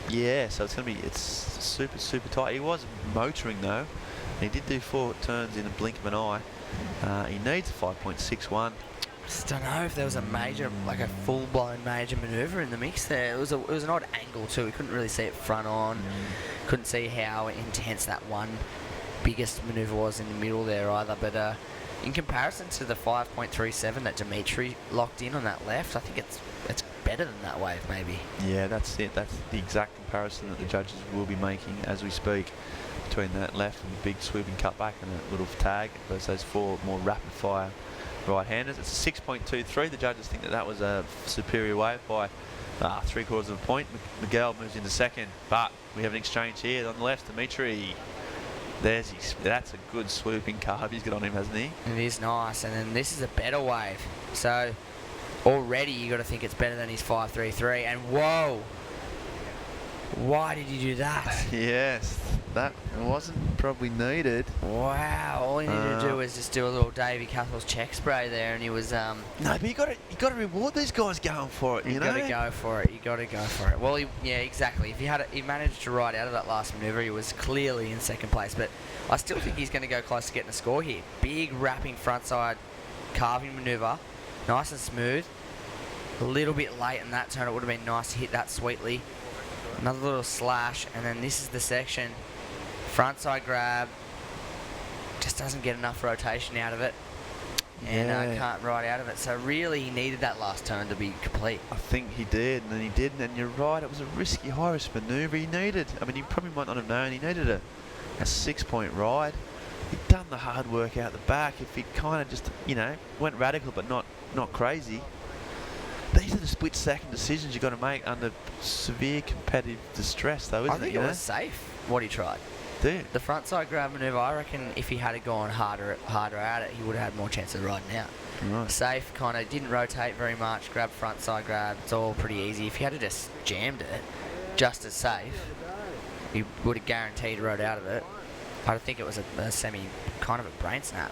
Yeah, so it's super, super tight. He was motoring though. He did do 4 turns in a blink of an eye. He needs a 5.61. Just don't know if there was a major, like a full-blown major manoeuvre in the mix there. It was an odd angle too. We couldn't really see it front on. Couldn't see how intense that one biggest manoeuvre was in the middle there either. But in comparison to the 5.37 that Dimitri locked in on that left, I think it's better than that wave maybe. Yeah, that's it. That's the exact comparison that the judges will be making as we speak between that left and the big swooping cutback and a little tag versus those 4 more rapid-fire right-handers. It's a 6.23. The judges think that was a superior wave by 3/4 of a point. Miguel moves into second, but we have an exchange here on the left. Dimitri, that's a good swooping carve he's got on him, hasn't he? It is nice, and then this is a better wave. So already you got to think it's better than his 5.33. And whoa, why did you do that? Yes, that wasn't probably needed. Wow, all he needed to do was just do a little Davey Castle's check spray there, and he was No, but you got to reward these guys going for it. You know, got to go for it. You got to go for it. Well, yeah, exactly. If he managed to ride out of that last manoeuvre, he was clearly in second place. But I still think he's going to go close to getting a score here. Big wrapping frontside carving manoeuvre, nice and smooth. A little bit late in that turn. It would have been nice to hit that sweetly. Another little slash, and then this is the section. Frontside grab. Just doesn't get enough rotation out of it. And can't ride out of it. So really he needed that last turn to be complete. I think he did, and then he did, and you're right, it was a risky, high-risk manoeuvre he needed. I mean, he probably might not have known he needed a 6-point ride. He'd done the hard work out the back. If he kind of just, you know, went radical but not crazy. These are the split-second decisions you've got to make under severe competitive distress, though, isn't it? I think it was safe what he tried. Dude. The frontside grab manoeuvre, I reckon if he had gone harder at it, he would have had more chance of riding out. Right. Safe, kind of didn't rotate very much, grab frontside grab, it's all pretty easy. If he had just jammed it, just as safe, he would have guaranteed rode out of it. I think it was a semi, kind of a brain snap,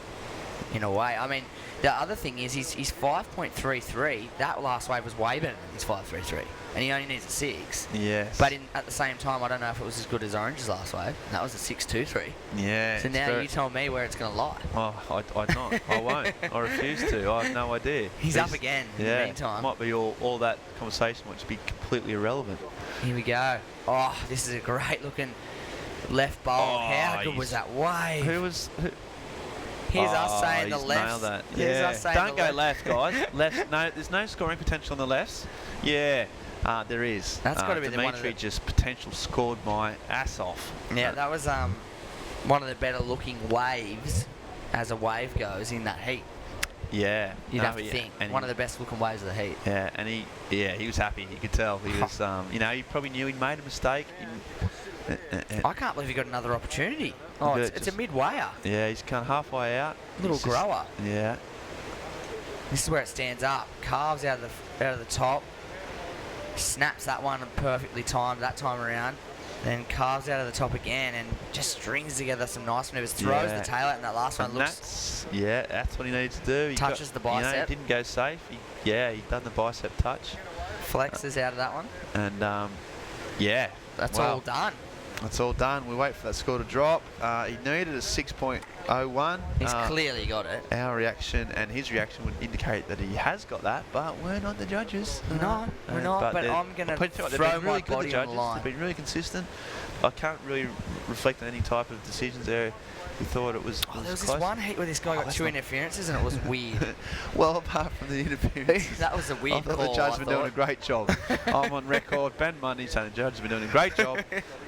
in a way. I mean, the other thing is he's 5.33. That last wave was way better than his 5.33, and he only needs a 6. Yes. But at the same time, I don't know if it was as good as Orange's last wave. That was a 6.23. Yeah. So now you tell me where it's going to lie. Oh, I not. I won't. I refuse to. I have no idea. He's up again in the meantime. Might be all that conversation might just be completely irrelevant. Here we go. Oh, this is a great looking left bowl. How good was that wave? Here's us saying the left. That. Yeah. Don't go left, guys. Left. No, there's no scoring potential on the lefts. Yeah, there is. That's got to be Dimitri just potential scored my ass off. Yeah, that was one of the better looking waves as a wave goes in that heat. Yeah. You'd have to think. And one of the best looking waves of the heat. Yeah, and he was happy. You could tell he was. You know, he probably knew he'd made a mistake. I can't believe he got another opportunity. Oh, it's a mid-wayer. Yeah, he's kind of halfway out. Little grower. Yeah. This is where it stands up. Carves out of the top. Snaps that one perfectly timed that time around. Then carves out of the top again and just strings together some nice maneuvers. Throws the tail out in that last one. That's what he needed to do. He touches the bicep. You know, he didn't go safe. He done the bicep touch. Flexes out of that one. And that's all done. That's all done. We wait for that score to drop. He needed a 6 point 1:01. He's clearly got it. Our reaction and his reaction would indicate that he has got that, but we're not the judges. No, we're not, but I'm going to throw my body on the line. They've been really consistent. I can't really reflect on any type of decisions there. We thought it was there was close. this one heat where this guy got 2 interferences and it was weird. Well, apart from the interference, that was a weird call. The judge's been doing a great job. I'm on record. Ben Mundy saying the judge has been doing a great job.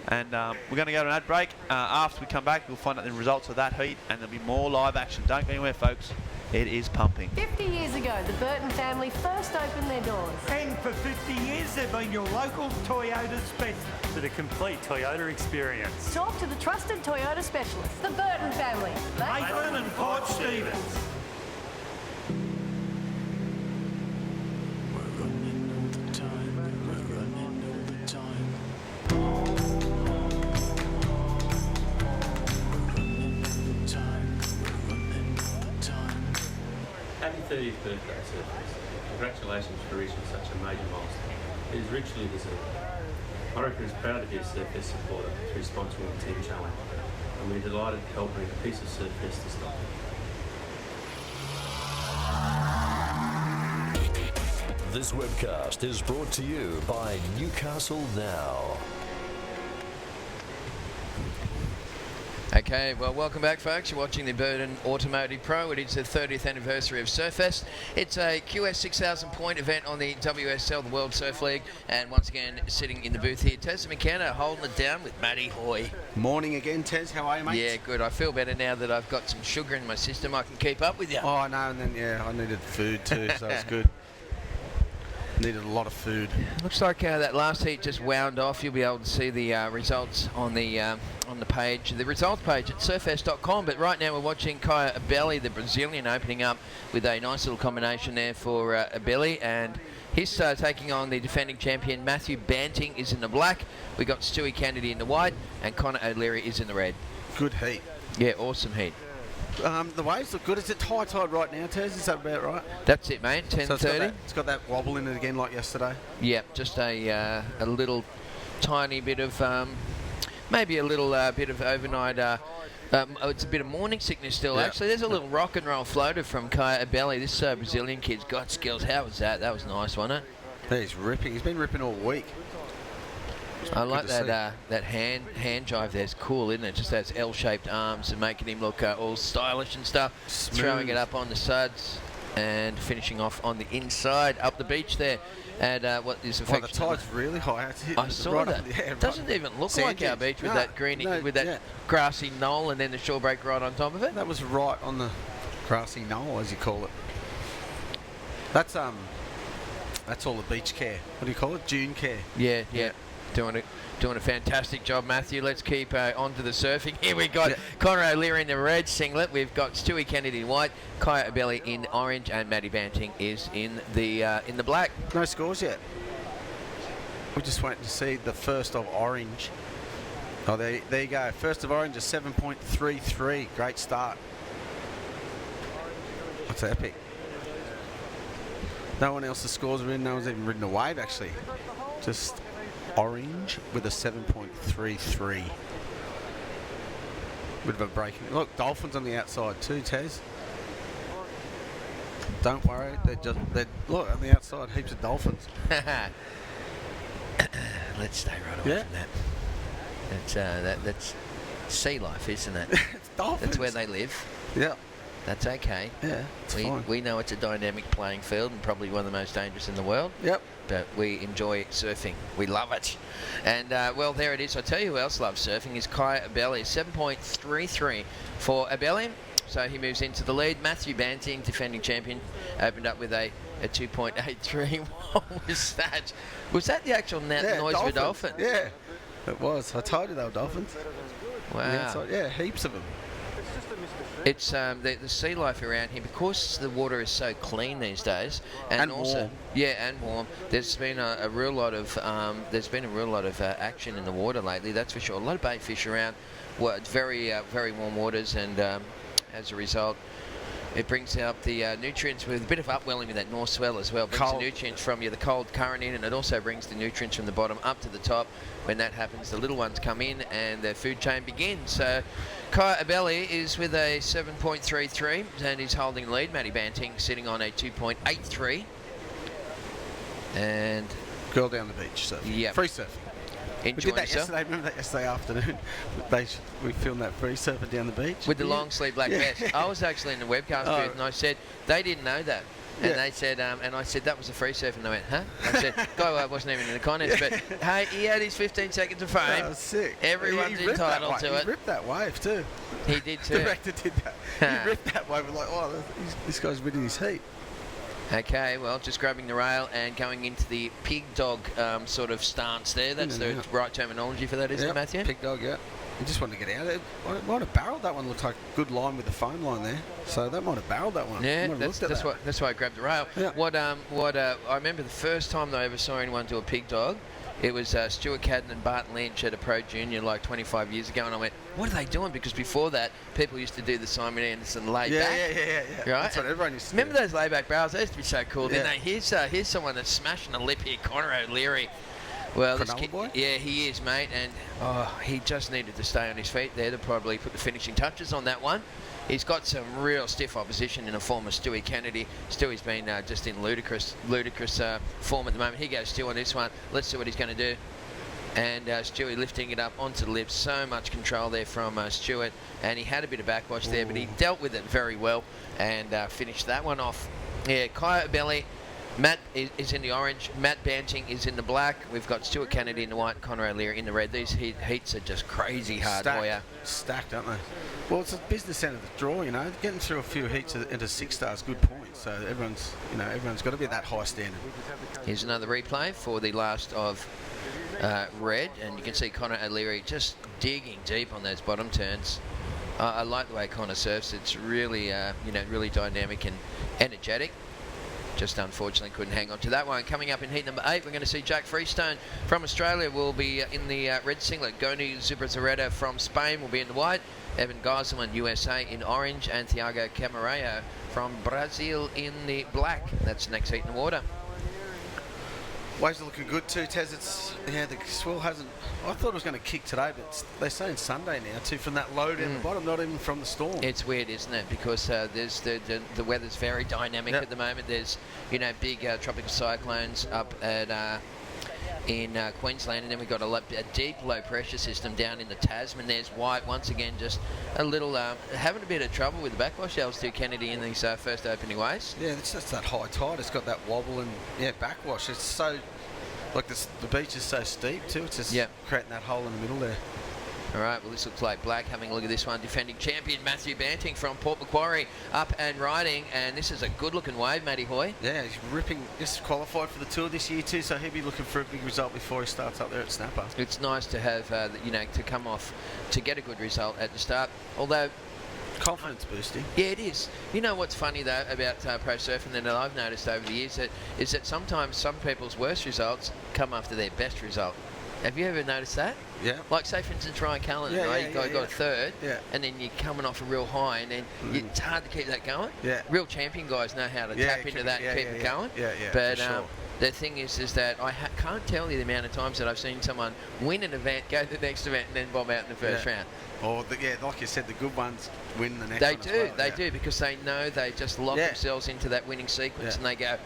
And we're going to go to an ad break. After we come back, we'll find out the results of that heat, and there'll be more live action. Don't go anywhere, folks. It is pumping. 50 years ago, the Burton family first opened their doors. And for 50 years, they've been your local Toyota specialist. For the complete Toyota experience. Talk to the trusted Toyota specialist, the Burton family. Maitland and Port Stevens. We're running all the time. We're running all the time. We're running all the time. We're running all the time. Happy 30th birthday, Surfest. Congratulations for reaching such a major milestone. It is richly deserved. I reckon it's proud to be a Surfest supporter through sponsoring the team challenge, and we're delighted to help bring a piece of Surfest to Stockton. This webcast is brought to you by Newcastle Now. Okay, well, welcome back, folks. You're watching the Burton Automotive Pro. It is the 30th anniversary of Surfest. It's a QS 6,000 point event on the WSL, the World Surf League. And once again, sitting in the booth here, Tez McKenna holding it down with Matty Hoy. Morning again, Tez. How are you, mate? Yeah, good. I feel better now that I've got some sugar in my system. I can keep up with you. Oh, I know. And then, yeah, I needed food too, so it's good. Needed a lot of food. Looks like that last heat just wound off. You'll be able to see the results on the page, the results page at surfest.com. But right now we're watching Kaya Abelli, the Brazilian, opening up with a nice little combination there for Abelli, and he's taking on the defending champion Matthew Banting is in the black. We got Stewie Kennedy in the white, and Connor O'Leary is in the red. Good heat. Yeah, awesome heat. The waves look good. Is it high tide right now, Tez? Is that about right? That's it, mate. 10:30. So it's got that wobble in it again like yesterday? Yep, just a little tiny bit of, maybe a little bit of overnight, it's a bit of morning sickness still, actually. There's a little rock and roll floater from Kaya Abelli. This Brazilian kid's got skills. How was that? That was nice, wasn't it? He's ripping. He's been ripping all week. I like that hand drive there. It's cool, isn't it? Just those L-shaped arms and making him look all stylish and stuff. Smooth. Throwing it up on the suds and finishing off on the inside up the beach there. And what is the tide's really high. I saw that. It doesn't even look like our beach with that green, with that grassy knoll and then the shore break right on top of it. That was right on the grassy knoll, as you call it. That's all the beach care. What do you call it? Dune care. Yeah. Doing a fantastic job, Matthew. Let's keep on to the surfing. Here we got Connor O'Leary in the red singlet. We've got Stewie Kennedy in white, Kaya Abelli in orange, and Matty Banting is in the black. No scores yet. We're just waiting to see the first of orange. Oh, there you go. First of orange is 7.33. Great start. That's epic. No one else's scores are in. No one's even ridden a wave, actually. Just orange with a 7.33. Bit of a break. Look, dolphins on the outside too, Tez. Don't worry, look on the outside, heaps of dolphins. Let's stay right away from that. That's sea life, isn't it? It's dolphins. That's where they live. Yeah. That's okay. Yeah, it's fine. We know it's a dynamic playing field and probably one of the most dangerous in the world. Yep. But we enjoy surfing. We love it. And, well, there it is. I tell you who else loves surfing is Kaya Abelli. 7.33 for Abelli. So he moves into the lead. Matthew Banting, defending champion, opened up with a 2.83. What was that? Was that the actual noise of a dolphin? Yeah, it was. I told you they were dolphins. Wow. Yeah, heaps of them. It's the sea life around here, because the water is so clean these days, and also warm. Yeah, and warm. There's been a real lot of action in the water lately. That's for sure. A lot of bait fish around. Well, it's very warm waters, and as a result, It brings out the nutrients with a bit of upwelling with that north swell as well. Brings the nutrients from the cold current in, and it also brings the nutrients from the bottom up to the top. When that happens, the little ones come in and the food chain begins. So Kaya Abelli is with a 7.33 and he's holding the lead. Matty Banting sitting on a 2.83. And girl down the beach surfing. Yeah. Free surfing. We did that yesterday. Remember that yesterday afternoon? We filmed that free surfer down the beach with the long sleeve black vest. I was actually in the webcast booth, and I said they didn't know that. And they said, and I said that was a free surfer, and they went, huh? I said, guy wasn't even in the contest, but hey, he had his 15 seconds of fame. That was sick. Everyone's entitled to it. He ripped that wave too. He did too. The director did that. He ripped that wave. We're like, oh, this guy's winning his heat. Okay, well, just grabbing the rail and going into the pig dog sort of stance there. That's the right terminology for that, isn't it, Matthew? Pig dog, yeah. He just wanted to get out. It might have barreled that one. Looked like a good line with the foam line there. So that might have barreled that one. Yeah, that's why I grabbed the rail. Yeah. What I remember the first time that I ever saw anyone do a pig dog, it was Stuart Cadden and Barton Lynch at a Pro Junior like 25 years ago, and I went, what are they doing? Because before that, people used to do the Simon Anderson laid back. Yeah. Right? That's what everyone used to do. Remember those layback barrels? They used to be so cool, didn't they? Here's someone that's smashing a lip here, Connor O'Leary. Well, this kid, yeah, he is, mate, and he just needed to stay on his feet there to probably put the finishing touches on that one. He's got some real stiff opposition in the form of Stewie Kennedy. Stewie's been just in ludicrous form at the moment. Here goes Stu on this one. Let's see what he's going to do. And Stewie lifting it up onto the lips. So much control there from Stewart. And he had a bit of backwash there, but he dealt with it very well and finished that one off. Yeah, Kaya Belly. Matt is in the orange, Matt Banting is in the black. We've got Stuart Kennedy in the white, Connor O'Leary in the red. These heats are just crazy hard for you. Stacked, aren't they? Well, it's a business end of the draw, you know. Getting through a few heats into 6 stars, good points. So everyone's got to be at that high standard. Here's another replay for the last of red, and you can see Connor O'Leary just digging deep on those bottom turns. I like the way Connor surfs. It's really, really dynamic and energetic. Just unfortunately couldn't hang on to that one. Coming up in heat number 8, we're going to see Jack Freestone from Australia will be in the red singlet. Goni Zubizarreta from Spain will be in the white. Evan Geiselman, USA, in orange. And Thiago Camareo from Brazil in the black. That's next heat in the water. Waves are looking good too, Tez. The swell hasn't. I thought it was going to kick today, but they're saying Sunday now too, from that low down the bottom, not even from the storm. It's weird, isn't it? Because there's the weather's very dynamic at the moment. There's big tropical cyclones up at in Queensland, and then we've got a deep low pressure system down in the Tasman. There's white once again, just a little having a bit of trouble with the backwash. Stu Kennedy in these first opening waves. Yeah, it's just that high tide. It's got that wobble and backwash. It's so the beach is so steep too. It's just creating that hole in the middle there. All right, well, this looks like black. Having a look at this one, defending champion Matthew Banting from Port Macquarie up and riding, and this is a good-looking wave, Matty Hoy. Yeah, he's ripping. Just qualified for the tour this year too, so he'll be looking for a big result before he starts up there at Snapper. It's nice to have, to come off to get a good result at the start, although. Confidence boosting. Yeah, it is. You know what's funny though about pro surfing that I've noticed over the years is that sometimes some people's worst results come after their best result. Have you ever noticed that? Yeah. Like, say, for instance, Ryan Cullen, right? You got a third, and then you're coming off a real high, and then it's hard to keep that going. Yeah. Real champion guys know how to tap into that and keep it going. Yeah, But sure. the thing is that I can't tell you the amount of times that I've seen someone win an event, go to the next event, and then bob out in the first round. Or, like you said, the good ones win the next they one do, as well. They do, because they know they just lock themselves into that winning sequence, and they go,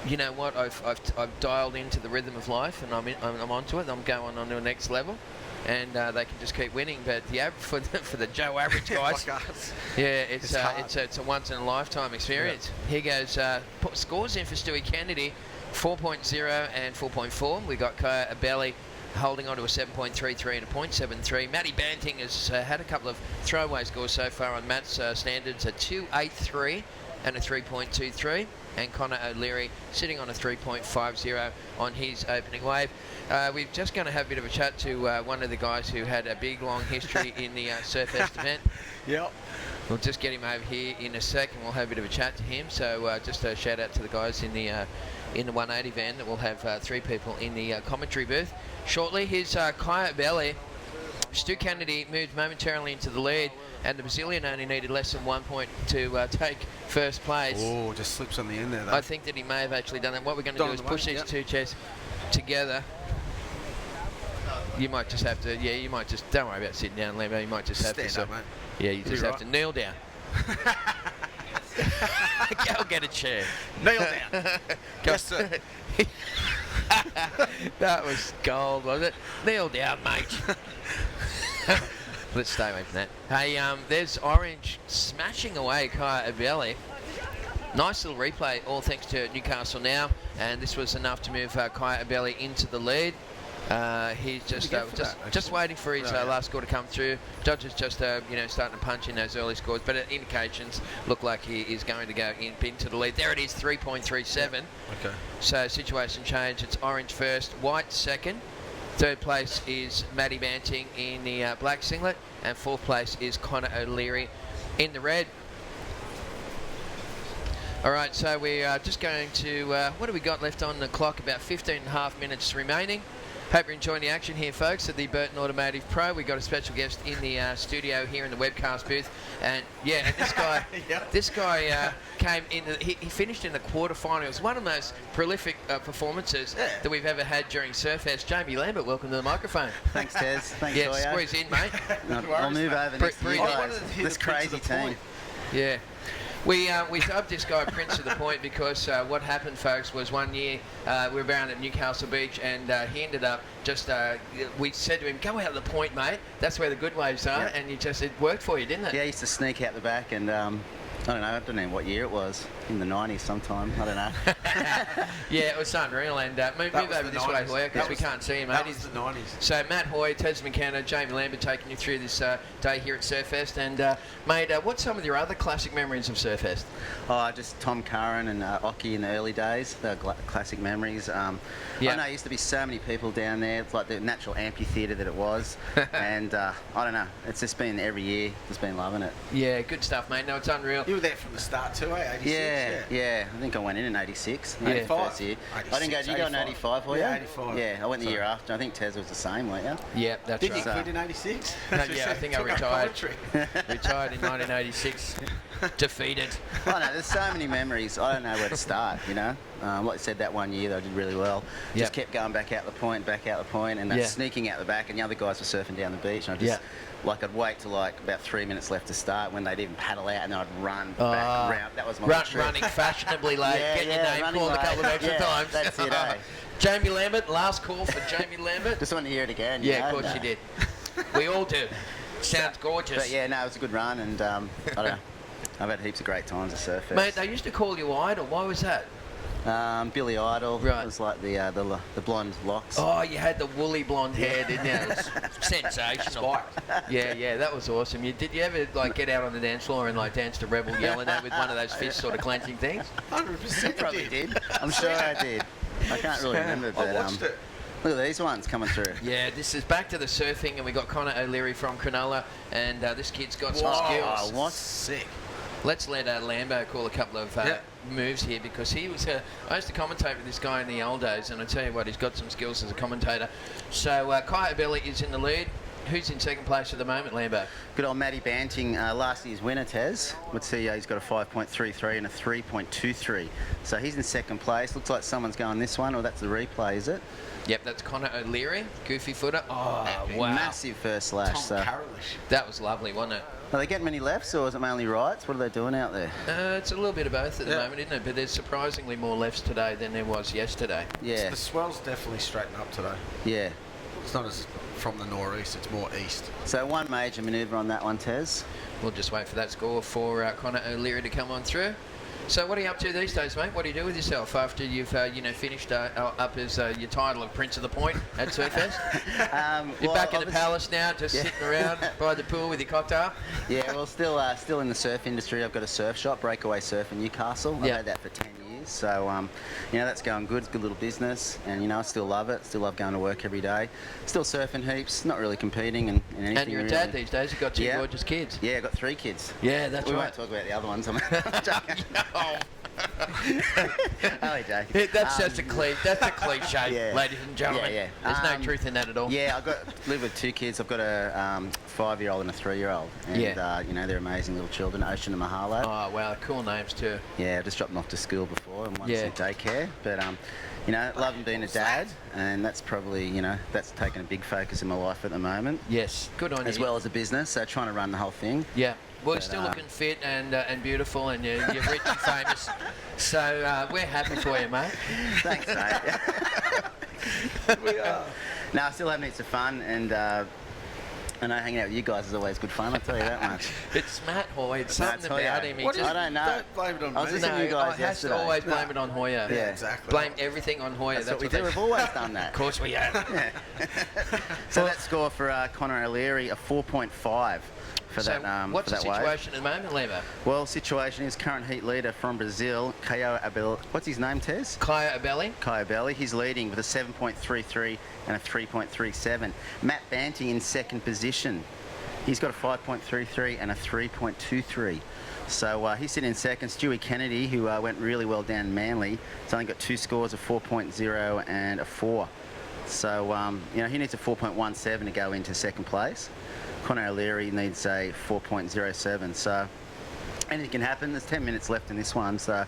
you know what, I've dialed into the rhythm of life, and I'm onto it. I'm going on to the next level, and they can just keep winning. But for the Joe average guys, like us. It's a once in a lifetime experience. Here goes put scores in for Stewie Kennedy, 4.0 and 4.4. We got Kaya Abelli holding on to a 7.33 and a 0.73. Matty Banting has had a couple of throwaway scores so far on Matt's standards, a 2.83 and a 3.23. And Connor O'Leary sitting on a 3.50 on his opening wave. We're just going to have a bit of a chat to one of the guys who had a big, long history in the Surfest event. Yep. We'll just get him over here in a sec, and we'll have a bit of a chat to him. So just a shout out to the guys in the 180 van. That we'll have 3 people in the commentary booth shortly. Here's Kaya Belli Stu Kennedy moved momentarily into the lead, and the Brazilian only needed less than 1 point to take first place. Oh, just slips on the end there, though. I think that he may have actually done that. What we're going to do is push these two chairs together. You might just have to, yeah, you might just, don't worry about sitting down, Lambo, you might just have to. Stand up, mate. Yeah, you just have to kneel down. Go get a chair. Kneel down. Yes, sir. That was gold, was it? Kneel down, mate. Let's stay away from that. Hey, there's Orange smashing away Kaya Abelli. Nice little replay, all thanks to Newcastle Now, and this was enough to move Kaya Abelli into the lead. He's just waiting for his last score to come through. Judges just you know, starting to punch in those early scores, but indications look like he is going to go into the lead. There it is, 3.37. Okay. So situation change. It's Orange first, White second. Third place is Matty Banting in the black singlet, and fourth place is Connor O'Leary in the red. All right, so we are just going to, what have we got left on the clock? About 15.5 minutes remaining. Hope you're enjoying the action here, folks, at the Burton Automotive Pro. We've got a special guest in the studio here in the webcast booth. And, yeah, and this guy, this guy came in, he finished in the quarterfinal. It was one of the most prolific performances that we've ever had during Surfest. Jamie Lambert, welcome to the microphone. Thanks, Tez. Thanks, yeah, Toyo. squeeze in, mate. I'll move over next to you guys. This crazy team. Yeah. We dubbed this guy Prince of the Point because what happened, folks, was one year we were down at Newcastle Beach, and he ended up just, we said to him, go out of the point, mate. That's where the good waves are. Yeah. And it worked for you, didn't it? Yeah, I used to sneak out the back, and I don't know what year it was. In the 90s sometime. I don't know. Yeah, it was unreal. And move over this way, Hoyer, because we can't see him, mate. That was the 90s. So Matt Hoy, Tez McKenna, Jamie Lambert taking you through this day here at Surfest. And mate, what's some of your other classic memories of Surfest? Oh, just Tom Curran and Ockie in the early days. They're classic memories. I know there used to be so many people down there. It's like the natural amphitheatre that it was. And I don't know. It's just been every year. Just been loving it. Yeah, good stuff, mate. No, it's unreal. You were there from the start too, eh? 86? Yeah. I think I went in 86. Yeah. 85. Year. I didn't go. Did you go in 85? Yeah, 85. Yeah, I went the year after. I think Tez was the same, weren't you? Yeah, that's Did right. Did you quit in 86? No, yeah, I think I retired. Retired in 1986. Defeated. I know, there's so many memories. I don't know where to start, you know. Like I said, that one year I did really well. Just kept going back out the point, and sneaking out the back, and the other guys were surfing down the beach, and I just... Like, I'd wait till like about 3 minutes left to start when they'd even paddle out, and then I'd run back around. That was my running fashionably late, getting your name called a couple of extra times. That's it, eh? Jamie Lambert, last call for Jamie Lambert. Just want to hear it again. Yeah, of course you did. We all do. Sounds gorgeous. But yeah, no, it was a good run, and I don't know. I've had heaps of great times at Surfest. Mate, they used to call you Idol. Why was that? Billy Idol. Right. It was like the blonde locks. Oh, you had the woolly blonde hair, didn't you? It was sensational. Yeah, that was awesome. Did you ever like get out on the dance floor and like dance to Rebel Yell and that with one of those fists sort of clenching things? 100% probably did. I'm sure I did. I can't really remember, but I watched it. Look at these ones coming through. Yeah, this is back to the surfing, and we got Connor O'Leary from Cronulla, and this kid's got some skills. What? Sick. Let's let Lambo call a couple of moves here, because he was I used to commentate with this guy in the old days, and I tell you what, he's got some skills as a commentator. So Kaya Belli is in the lead. Who's in second place at the moment, Lambo? Good old Matty Banting, last year's winner, Tez. Let's see, he's got a 5.33 and a 3.23. So he's in second place. Looks like someone's going this one, or that's the replay, is it? Yep, that's Connor O'Leary, goofy footer. Oh, wow. Massive first slash. Tom Carolish. That was lovely, wasn't it? Are they getting many lefts, or is it mainly rights? What are they doing out there? It's a little bit of both at the moment, isn't it? But there's surprisingly more lefts today than there was yesterday. Yeah. So the swell's definitely straightened up today. Yeah. It's not as from the northeast, it's more east. So one major manoeuvre on that one, Tez. We'll just wait for that score for Connor O'Leary to come on through. So what are you up to these days, mate? What do you do with yourself after you've finished up as your title of Prince of the Point at Surfest? You're back in the palace now, just sitting around by the pool with your cocktail? Yeah, well, still in the surf industry. I've got a surf shop, Breakaway Surf in Newcastle. I've had that for 10 years. So, that's going good. It's a good little business, and, I still love it. Still love going to work every day. Still surfing heaps, not really competing in anything. And you're a dad these days. You've got two gorgeous kids. Yeah, I've got 3 kids. Yeah, that's we right. won't talk about the other ones. I'm joking. Only joking. That's just a cliche, ladies and gentlemen. Yeah. There's no truth in that at all. Yeah, live with 2 kids. I've got a 5-year-old and a 3-year-old. And they're amazing little children, Ocean and Mahalo. Oh, wow, cool names too. Yeah, I just dropped them off to school before and one's in daycare. But, loving being a dad, and that's probably, that's taken a big focus in my life at the moment. Yes, good on you. As well as a business, so trying to run the whole thing. Yeah. Well, you're still looking fit and beautiful, and you're rich and famous. So we're happy for you, mate. Thanks, mate. We are. No, I still having heaps of fun, and I know hanging out with you guys is always good fun. I'll tell you that much. It's Matt Hoy. It's something about him. I don't know. Don't blame it on me. I was listening to you guys yesterday. I have to always blame it on Hoya. Yeah, exactly. Blame everything on Hoya. That's what we do. We've always done that. Of course we have. Yeah. So that score for Connor O'Leary, a 4.5. For so that, what's for the that situation at the moment, Leva? Well, situation is current heat leader from Brazil, Caio Abel. What's his name, Tez? Caio Abelli. Caio Abelli. He's leading with a 7.33 and a 3.37. Matt Banty in second position. He's got a 5.33 and a 3.23. So he's sitting in second. Stewie Kennedy, who went really well down in Manly, has only got 2 scores, a 4.0 and a 4. So, he needs a 4.17 to go into second place. Connor O'Leary needs a 4.07. So anything can happen. There's 10 minutes left in this one. So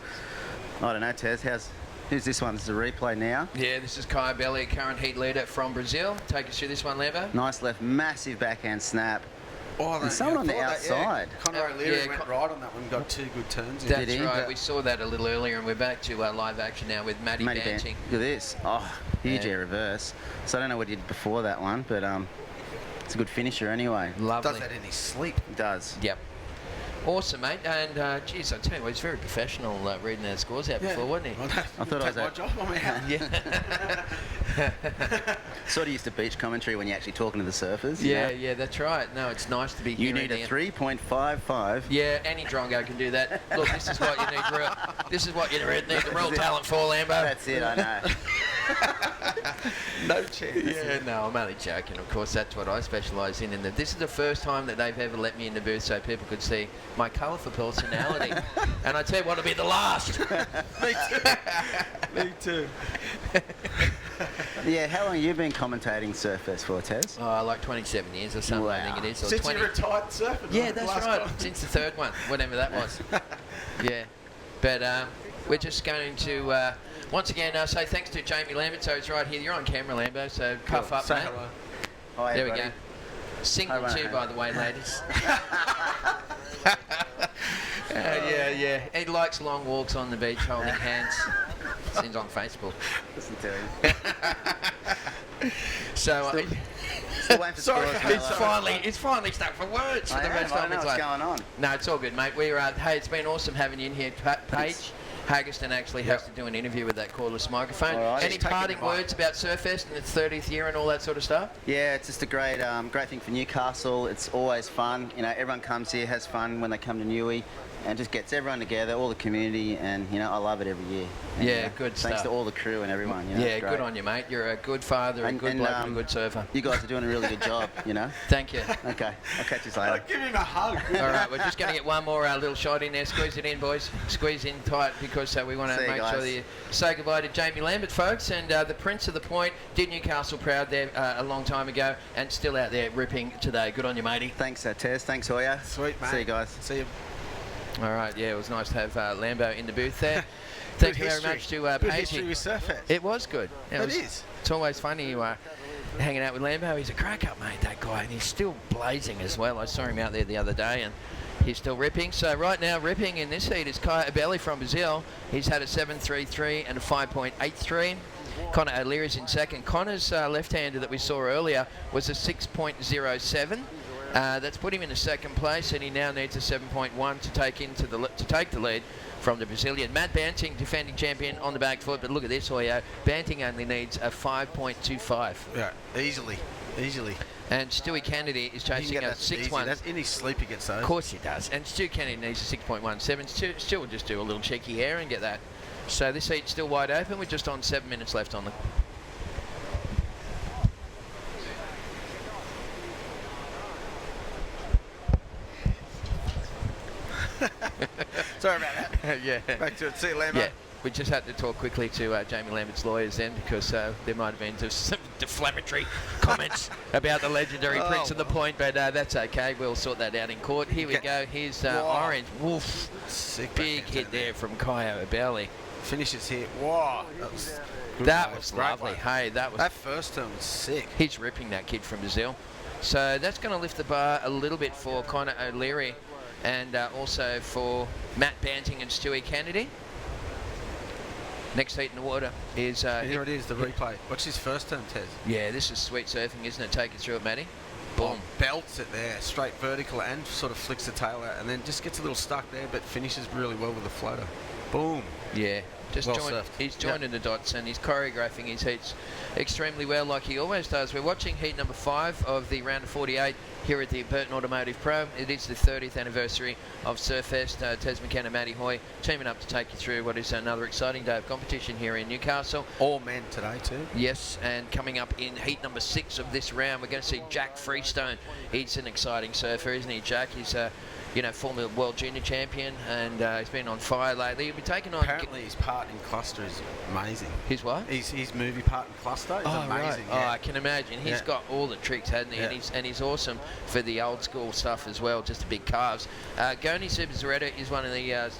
I don't know, Tez, who's this one? This is a replay now. Yeah, this is Caio Abelli, current heat leader from Brazil. Take us through this one, Levo. Nice left, massive backhand snap. Oh, and someone on the outside. Connor O'Leary went right on that one, got 2 good turns. That's right. We saw that a little earlier, and we're back to live action now with Matty Banting. Look at this. Oh, huge air reverse. So I don't know what he did before that one, but it's a good finisher anyway. Lovely. Does that in his sleep. He does. Yep. Awesome, mate. And, geez, I tell you what, he's very professional reading our scores out before, wasn't he? I thought I was my job on my yeah. Sort of used to beach commentary when you're actually talking to the surfers. Yeah, that's right. No, it's nice to be You need a 3.55. Yeah, any drongo can do that. Look, this is what you need the real talent for, Lambo. That's it, I know. No chance. Yeah, no, I'm only joking. Of course, that's what I specialise in. This is the first time that they've ever let me in the booth so people could see my colourful personality. And I tell you what, it'll be the last. Me too. Me too. Yeah, how long have you been commentating Surfest for, Tez? Oh, like 27 years or something, I think it is. Or Since 20. you retired surfing? Yeah, that's right. Since the 3rd one, whatever that was. Yeah. But we're just going to, once again, say thanks to Jamie Lambert. So he's right here. You're on camera, Lambo, so puff up, mate. Hello. Hi, there buddy. we go. Single too, by the way, ladies. Yeah. He likes long walks on the beach, holding hands. Seems on Facebook. Listen to him. So, still waiting for sorry, scores, it's finally stuck for words. I don't know what's going on. No, it's all good, mate. We're hey, it's been awesome having you in here, Paige. Haggerston actually has to do an interview with that cordless microphone. Right. Any parting words about Surfest and its 30th year and all that sort of stuff? Yeah, it's just a great thing for Newcastle. It's always fun. Everyone comes here, has fun when they come to Newey, and just gets everyone together, all the community, and I love it every year. And, good stuff. Thanks to all the crew and everyone. Yeah, good on you, mate. You're a good father, a good bloke, and a good surfer. You guys are doing a really good job. Thank you. Okay, I'll catch you later. Give him a hug. All right, we're just going to get one more little shot in there. Squeeze it in, boys. Squeeze in tight because we want to make sure that you say goodbye to Jamie Lambert, folks. And the Prince of the Point did Newcastle proud there a long time ago and still out there ripping today. Good on you, matey. Thanks, Tez. Thanks, Hoya. Sweet, mate. See you guys. See you. All right, yeah, it was nice to have Lambo in the booth there. Thank you very much to Good Paige. history with Surfest. It was good. It is. It's always funny hanging out with Lambo. He's a crack-up, mate, that guy, and he's still blazing as well. I saw him out there the other day, and he's still ripping. So right now, ripping in this heat is Caio Abelli from Brazil. He's had a 7.33 and a 5.83. Connor O'Leary's in second. Connor's left-hander that we saw earlier was a 6.07. That's put him in the second place, and he now needs a 7.1 to take the lead from the Brazilian. Matt Banting, defending champion, on the back foot, but look at this, Hoyo. Banting only needs a 5.25. Yeah, easily. And Stewie Kennedy is chasing a 6.1. That's in his sleep he gets those. Of course he does. And Stu Kennedy needs a 6.17. Stu will just do a little cheeky air and get that. So this heat's still wide open. We're just on 7 minutes left on the... Sorry about that. Yeah. Back to it. See you, Lambo. Yeah. We just had to talk quickly to Jamie Lambert's lawyers then, because there might have been just some deflammatory comments about the legendary Prince of the Point, but that's okay. We'll sort that out in court. Here we go. Here's Orange. Woof. Sick big hit there from Kyo Belly. Finishes here. Wow. That was lovely. Hey, that first turn was sick. He's ripping that kid from Brazil. So that's going to lift the bar a little bit for Conor O'Leary and also for Matt Banting and Stewie Kennedy. Next heat in the water is... here it is, the replay. What's his first turn, Tez? Yeah, this is sweet surfing, isn't it? Take it through it, Matty. Boom. Belts it there, straight vertical, and sort of flicks the tail out, and then just gets a little stuck there, but finishes really well with the floater. Boom. Yeah. Just well surfed. He's joining the dots and he's choreographing his heats extremely well, like he always does. We're watching heat number 5 of the round of 48 here at the Burton Automotive Pro. It is the 30th anniversary of Surfest. Tez McKenna, Matty Hoy teaming up to take you through what is another exciting day of competition here in Newcastle. All men today too. Yes, and coming up in heat number 6 of this round, we're going to see Jack Freestone. He's an exciting surfer, isn't he, Jack? He's former world junior champion, and he's been on fire lately. He'll be taking on... Apparently his part in Cluster is amazing. His what? His movie part in Cluster is amazing. Right. Yeah. Oh, I can imagine. He's got all the tricks, hasn't he? Yeah. And he's awesome for the old school stuff as well, just the big calves. Goni Superzaretta is one of the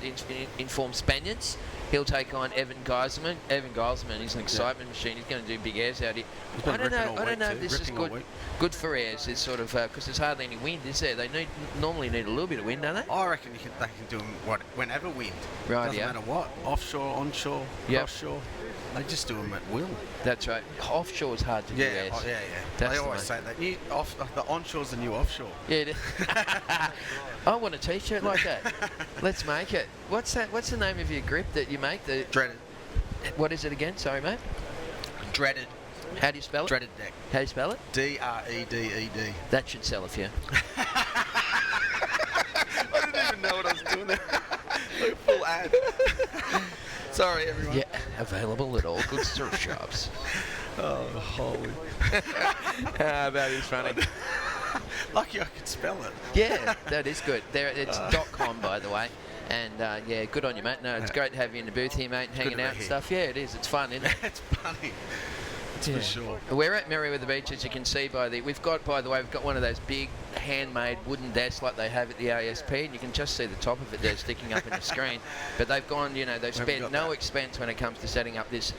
informed Spaniards. He'll take on Evan Geiselman. Evan Geiselman is an excitement machine. He's going to do big airs out here. I don't know if this is good for airs. It's sort of because there's hardly any wind, is there? They normally need a little bit of wind, don't they? I reckon they can do them whenever wind. Right, doesn't matter what. Offshore, onshore, offshore. They just do them at will. That's right. Offshore is hard to do airs. Yeah. They always say that. The onshore's the new offshore. Yeah. I want a T-shirt like that. Let's make it. What's that? What's the name of your grip that you make? The Dreaded. What is it again? Sorry, mate. Dreaded. How do you spell it? Dreaded deck. How do you spell it? D-R-E-D-E-D. That should sell a few. I didn't even know what I was doing there. Like full ad. Sorry, everyone. Yeah, available at all good surf shops. Oh, holy. That is funny. Lucky I could spell it. Yeah, that is good. It's .com, by the way. And yeah, good on you, mate. No, it's great to have you in the booth here, mate, and hanging out and stuff. Yeah, it is. It's fun, isn't it? It's funny. For sure. We're at Merewether Beach, as you can see by the... We've got one of those big handmade wooden desks like they have at the ASP, and you can just see the top of it there sticking up in the screen. But they've gone, they've spent no expense when it comes to setting up this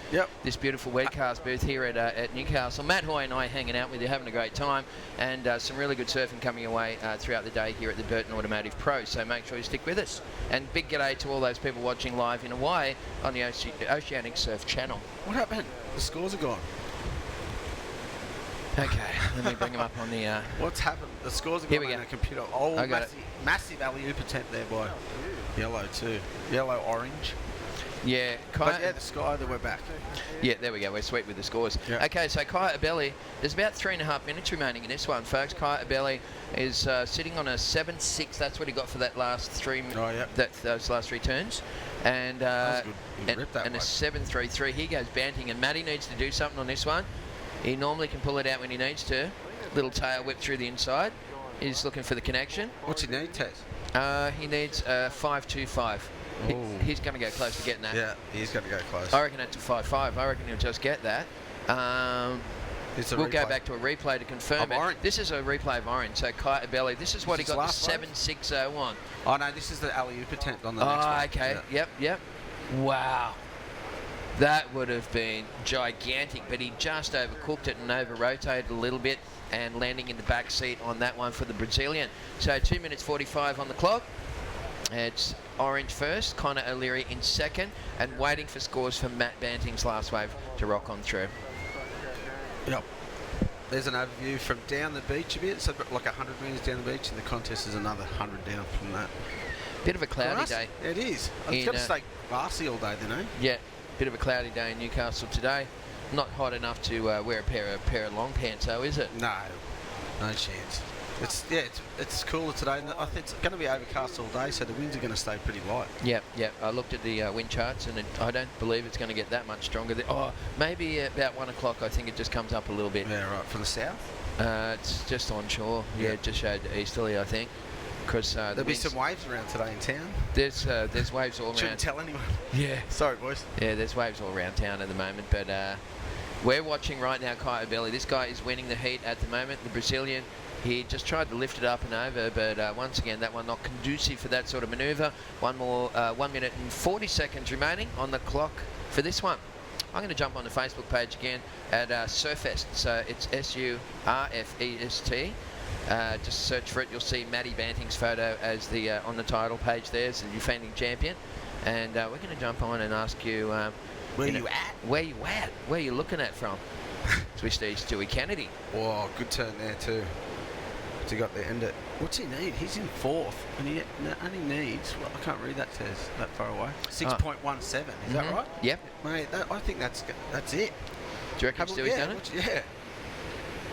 beautiful webcast booth here at Newcastle. Matt Hoy and I hanging out with you, having a great time, and some really good surfing coming away throughout the day here at the Burton Automotive Pro. So make sure you stick with us. And big g'day to all those people watching live in Hawaii on the Oceanic Surf channel. What happened? The scores are gone. Okay, let me bring them up on the... What's happened? The scores are gone on the computer. Oh, massive alley-oop attempt there by yellow too. Yellow, orange. Yeah, but yeah, the sky, we're back. Yeah, there we go. We're sweet with the scores. Yeah. Okay, so Kyo Belly, there's about 3.5 minutes remaining in this one, folks. Kyo Belly is sitting on a 7.6. That's what he got for that last three. Those last 3 turns. And that was good. And a 7.33. Here goes Banting, and Matty needs to do something on this one. He normally can pull it out when he needs to. Little tail whip through the inside. He's looking for the connection. What's he need, Tez? He needs 5.25. He's going to go close to getting that. Yeah, he's going to go close. I reckon that's a 5.5. I reckon he'll just get that. We'll go back to a replay to confirm it. Orange. This is a replay of orange. So Kyo Belly, this is what he got the 7.60 on. Oh no, this is the alley-oop attempt on the next one. Oh, okay. Yeah. Yep. Wow. That would have been gigantic, but he just overcooked it and over-rotated a little bit and landing in the back seat on that one for the Brazilian. So 2 minutes 45 on the clock. It's orange first, Conor O'Leary in second, and waiting for scores for Matt Banting's last wave to rock on through. Yep. There's an overview from down the beach a bit, so like 100 metres down the beach, and the contest is another 100 down from that. Bit of a cloudy day. It is. It's got to stay glassy all day, then, eh? Yeah. Bit of a cloudy day in Newcastle today. Not hot enough to wear a pair of long pants, though, is it? No chance. It's cooler today, and I think it's going to be overcast all day, so the winds are going to stay pretty light. Yep. I looked at the wind charts, and I don't believe it's going to get that much stronger. Maybe about 1 o'clock. I think it just comes up a little bit. Yeah, right. For the south. It's just onshore. Yeah, it just showed easterly, I think. Because there'll be some waves around today in town. There's waves all around. Shouldn't tell anyone. Yeah. Sorry, boys. Yeah, there's waves all around town at the moment, but we're watching right now Kyle Belli. This guy is winning the heat at the moment. The Brazilian, he just tried to lift it up and over, but once again, that one not conducive for that sort of manoeuvre. 1 minute and 40 seconds remaining on the clock for this one. I'm going to jump on the Facebook page again at Surfest, so it's SURFEST. Just search for it. You'll see Matty Banting's photo as the on the title page there as the defending champion. And we're going to jump on and ask you... Where you at? Where you at? Where you looking at from? Twisty Stewie Kennedy. Oh, good turn there too. To got the end. What's he need? He's in 4th, and he only needs. Well, I can't read that. Says that far away. 6.17. Is that right? Yep. Mate, I think that's it. Do you reckon Stewie's done it? Yeah.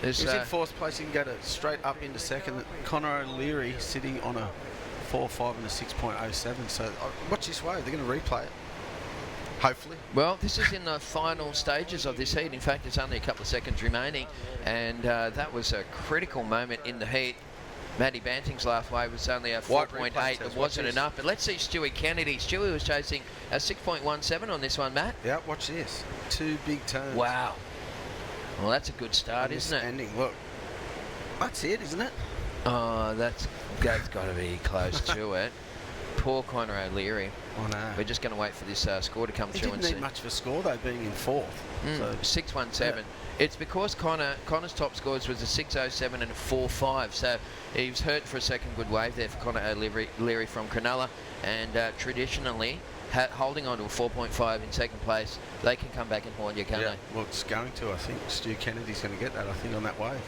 He's in 4th place. He can go straight up into 2nd. Connor O'Leary sitting on a 4.5 and a 6.07. So watch this wave. They're going to replay it. Hopefully. Well, this is in the final stages of this heat. In fact, it's only a couple of seconds remaining, and that was a critical moment in the heat. Matty Banting's last wave was only a 4.8. It wasn't enough. But let's see Stewie Kennedy. Stewie was chasing a 6.17 on this one, Matt. Yeah, watch this. 2 big turns. Wow. Well, that's a good start, isn't it? Ending. Look, that's it, isn't it? Oh, that's got to be close to it. Poor Connor O'Leary. Oh, no. We're just going to wait for this score to come through and see. He didn't need much of a score, though, being in 4th. So 6.17. Yeah. It's because Connor's top scores was a 6.07 and a 4.5. So he was hurt for a second good wave there for Connor O'Leary from Cronulla. And traditionally, holding on to a 4.5 in second place, they can come back and haunt you, can't they? Well, it's going to, I think. Stu Kennedy's going to get that, I think, on that wave.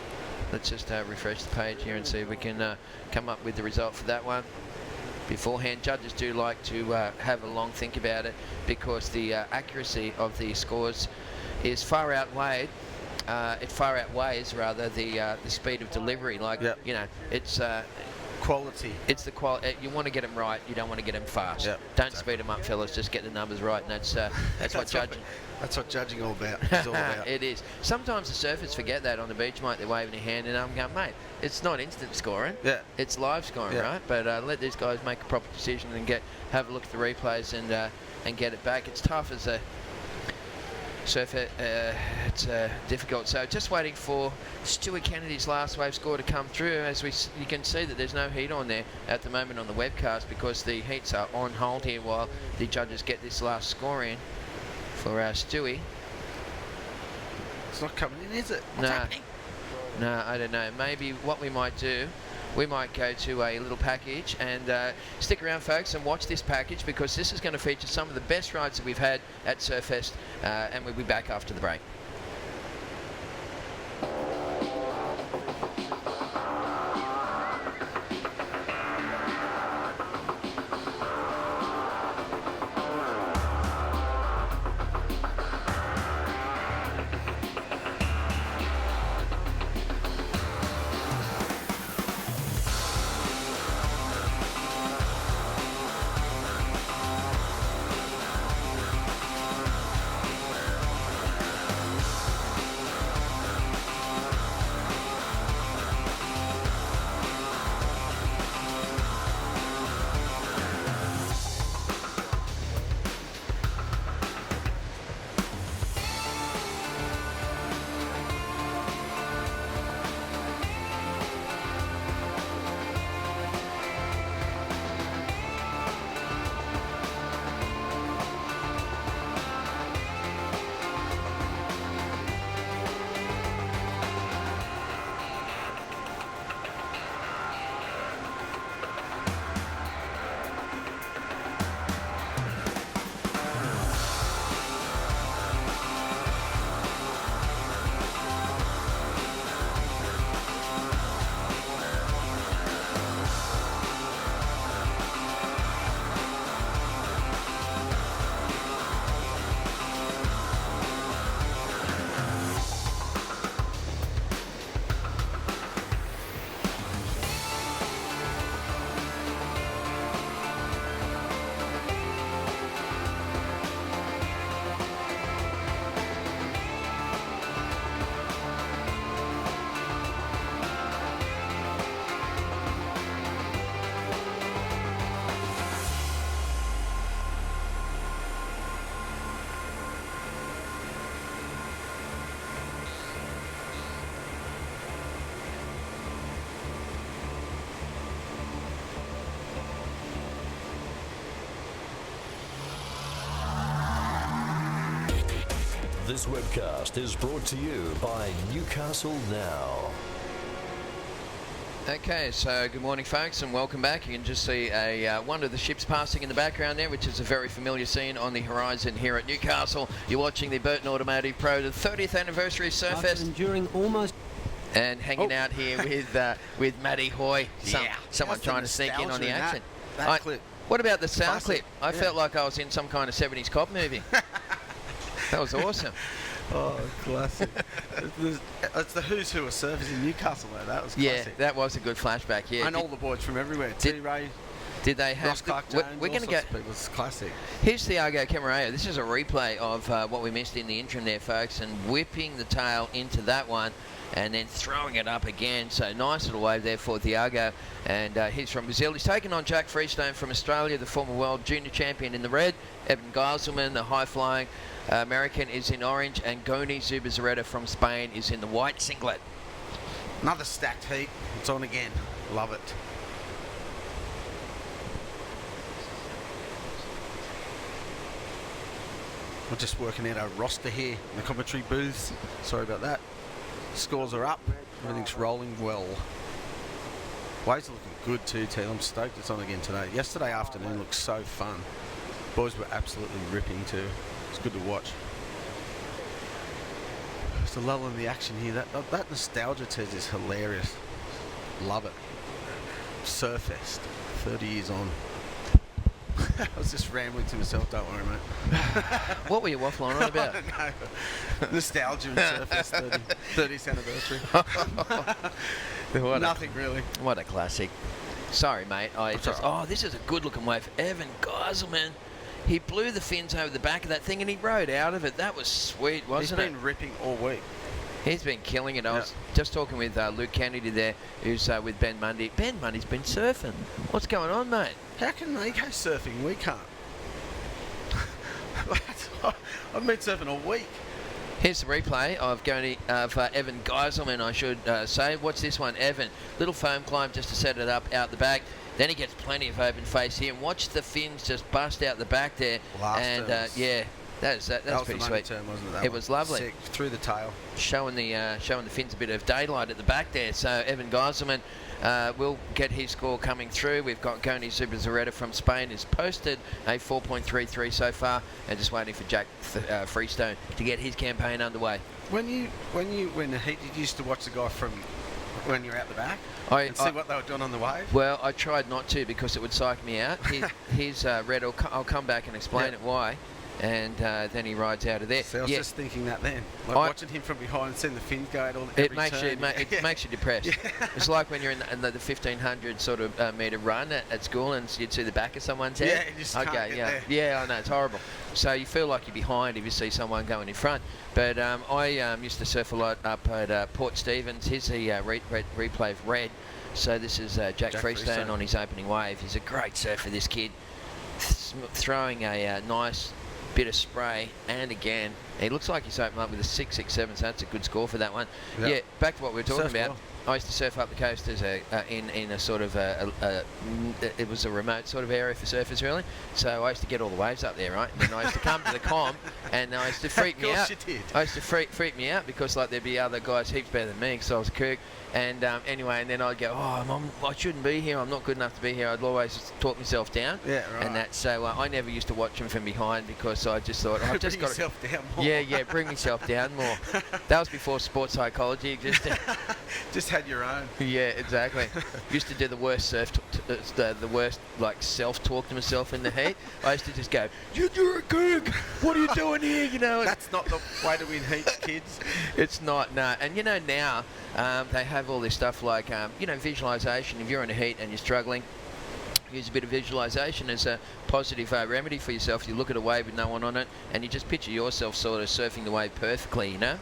Let's just refresh the page here and see if we can come up with the result for that one. Beforehand, judges do like to have a long think about it because the accuracy of the scores is far outweighed. It far outweighs rather the speed of delivery. Like you know, it's quality. It's the quality. You want to get them right. You don't want to get them fast. Don't speed them up, fellas. Just get the numbers right, and that's what judging. That's what judging all about. Is all about. It is. Sometimes the surfers forget that on the beach, mate. They're waving their hand, and I'm going, mate, it's not instant scoring. Yeah. It's live scoring, right? But let these guys make a proper decision and have a look at the replays and get it back. It's tough as a surfer. It's difficult. So just waiting for Stewie Kennedy's last wave score to come through. As you can see that there's no heat on there at the moment on the webcast because the heats are on hold here while the judges get this last score in. For Stewie. It's not coming in, is it? What's happening? No, I don't know. Maybe what we might do, we might go to a little package and stick around, folks, and watch this package because this is going to feature some of the best rides that we've had at Surfest, and we'll be back after the break. This webcast is brought to you by Newcastle Now. Okay, so good morning, folks, and welcome back. You can just see one of the ships passing in the background there, which is a very familiar scene on the horizon here at Newcastle. You're watching the Burton Automotive Pro, the 30th anniversary of Surfest. Enduring almost... And hanging out here with Matty Hoy. Someone trying to sneak in on the action. That clip. What about the sound clip? I felt like I was in some kind of 70s cop movie. That was awesome. Oh, classic. It's the who's who of surfers in Newcastle, though. That was classic. Yeah, that was a good flashback, yeah. And all the boys from everywhere. T-Ray, did they have... Ross Clark Jones, we're going to get... It's classic. Here's Thiago Camarero. This is a replay of what we missed in the interim there, folks, and whipping the tail into that one and then throwing it up again. So nice little wave there for Thiago. And he's from Brazil. He's taken on Jack Freestone from Australia, the former world junior champion in the red. Evan Geiselman, the high-flying American, is in orange, and Goni Zubizarreta from Spain is in the white singlet. Another stacked heat. It's on again. Love it. We're just working out our roster here in the commentary booths. Sorry about that. Scores are up. Everything's rolling well. Waves are looking good too, T. I'm stoked it's on again today. Yesterday afternoon looked so fun. Boys were absolutely ripping too. It's good to watch. There's a lull in the action here. That nostalgia test is hilarious. Love it. Surfest. 30 years on. I was just rambling to myself, don't worry, mate. What were you waffling on about? No. Nostalgia and Surfest 30th anniversary. Nothing really. What a classic. Sorry, mate. This is a good looking wave. Evan Geiselman. He blew the fins over the back of that thing and he rode out of it. That was sweet, wasn't it? He's been ripping all week. He's been killing it. I was just talking with Luke Kennedy there, who's with Ben Mundy. Ben Mundy's been surfing. What's going on, mate? How can they go surfing? We can't. I've been surfing all week. Here's the replay of Evan Geiselman, I should say. What's this one, Evan? Little foam climb just to set it up out the back. Then he gets plenty of open face here. And watch the fins just bust out the back there. Yeah, that's pretty sweet. Turn, wasn't it? It was lovely. Sick. Through the tail. Showing the fins a bit of daylight at the back there. So Evan Geiselman will get his score coming through. We've got Goni Zubizarreta from Spain who's posted a 4.33 so far, and just waiting for Jack Freestone to get his campaign underway. When the heat, you used to watch the guy from when you're out the back and see what they were doing on the wave? Well, I tried not to because it would psych me out. He's red. I'll come back and explain it why. And then he rides out of there. See, I was just thinking that then. Like watching him from behind and seeing the fins go out every turn. It makes you depressed. It's like when you're in the 1500 sort of metre run at school and you'd see the back of someone's head. Yeah, you just can't get there. Yeah, I know, it's horrible. So you feel like you're behind if you see someone going in front. But I used to surf a lot up at Port Stephens. Here's the replay of red. So this is Jack Freestone on his opening wave. He's a great surfer, this kid. Throwing a nice bit of spray, and again he looks like he's opened up with a 6.67, so that's a good score for that one. Yeah, back to what we were talking about. I used to surf up the coast as in a sort of it was a remote sort of area for surfers, really. So I used to get all the waves up there, right? And then I used to come to the com, and I used to freak me out. I used to freak me out because like there'd be other guys heaps better than me because I was a kook. And anyway, and then I'd go, I shouldn't be here. I'm not good enough to be here. I'd always talk myself down. Yeah, right. And that, so I never used to watch him from behind because I just thought I've just got to bring yourself down more. Yeah, bring myself down more. That was before sports psychology existed. Just had your own. Yeah, exactly. Used to do the worst the worst like self-talk to myself in the heat. I used to just go, "You're a kook. What are you doing here?" You know. That's not the way to win heats, kids. It's not, no. And you know now they have all this stuff like visualization. If you're in a heat and you're struggling, use a bit of visualization as a positive remedy for yourself. You look at a wave with no one on it and you just picture yourself sort of surfing the wave perfectly, you know.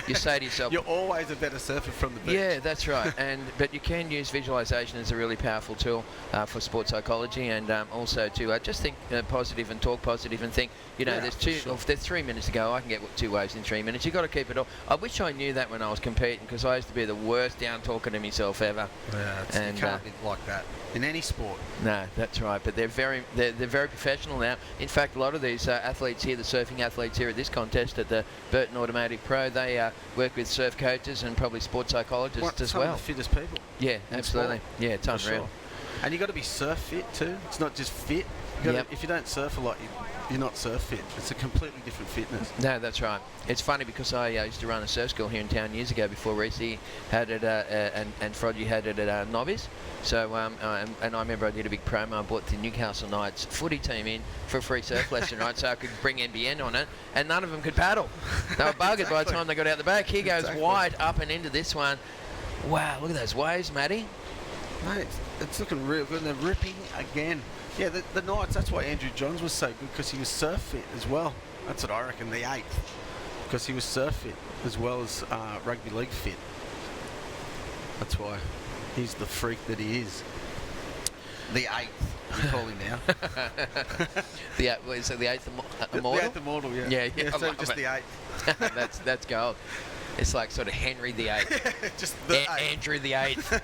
You say to yourself, you're always a better surfer from the beach. Yeah, that's right. But you can use visualization as a really powerful tool for sports psychology, and also to just think positive and talk positive and think, there's 3 minutes to go, I can get 2 waves in 3 minutes. You've got to keep it all. I wish I knew that when I was competing, because I used to be the worst down talker to myself ever. Yeah, you can't be like that in any sport. No. No, that's right. But they're very professional now. In fact, a lot of these athletes here, the surfing athletes here at this contest at the Burton Automotive Pro, they work with surf coaches and probably sports psychologists as well. Some of the fittest people. Yeah, absolutely. Yeah, it's unreal. Sure. And you've got to be surf fit too. It's not just fit. If you don't surf a lot, you're not surf fit. It's a completely different fitness. No, that's right. It's funny because I used to run a surf school here in town years ago before Reese had it and Frodgy had it at Nobbies. So and I remember I did a big promo. I brought the Newcastle Knights footy team in for a free surf lesson, right? So I could bring NBN on it, and none of them could paddle. They were buggered by the time they got out the back. Here goes White up and into this one. Wow, look at those waves, Matty. Mate, it's looking real good. And they're ripping again. Yeah, the Knights, that's why Andrew Johns was so good, because he was surf fit as well. That's what I reckon, the 8th. Because he was surf fit as well as rugby league fit. That's why he's the freak that he is. The 8th, we call him now. The 8th immortal? The 8th immortal, yeah. Yeah, so just the 8th. That's gold. It's like sort of Henry the 8th. Just the Andrew the 8th.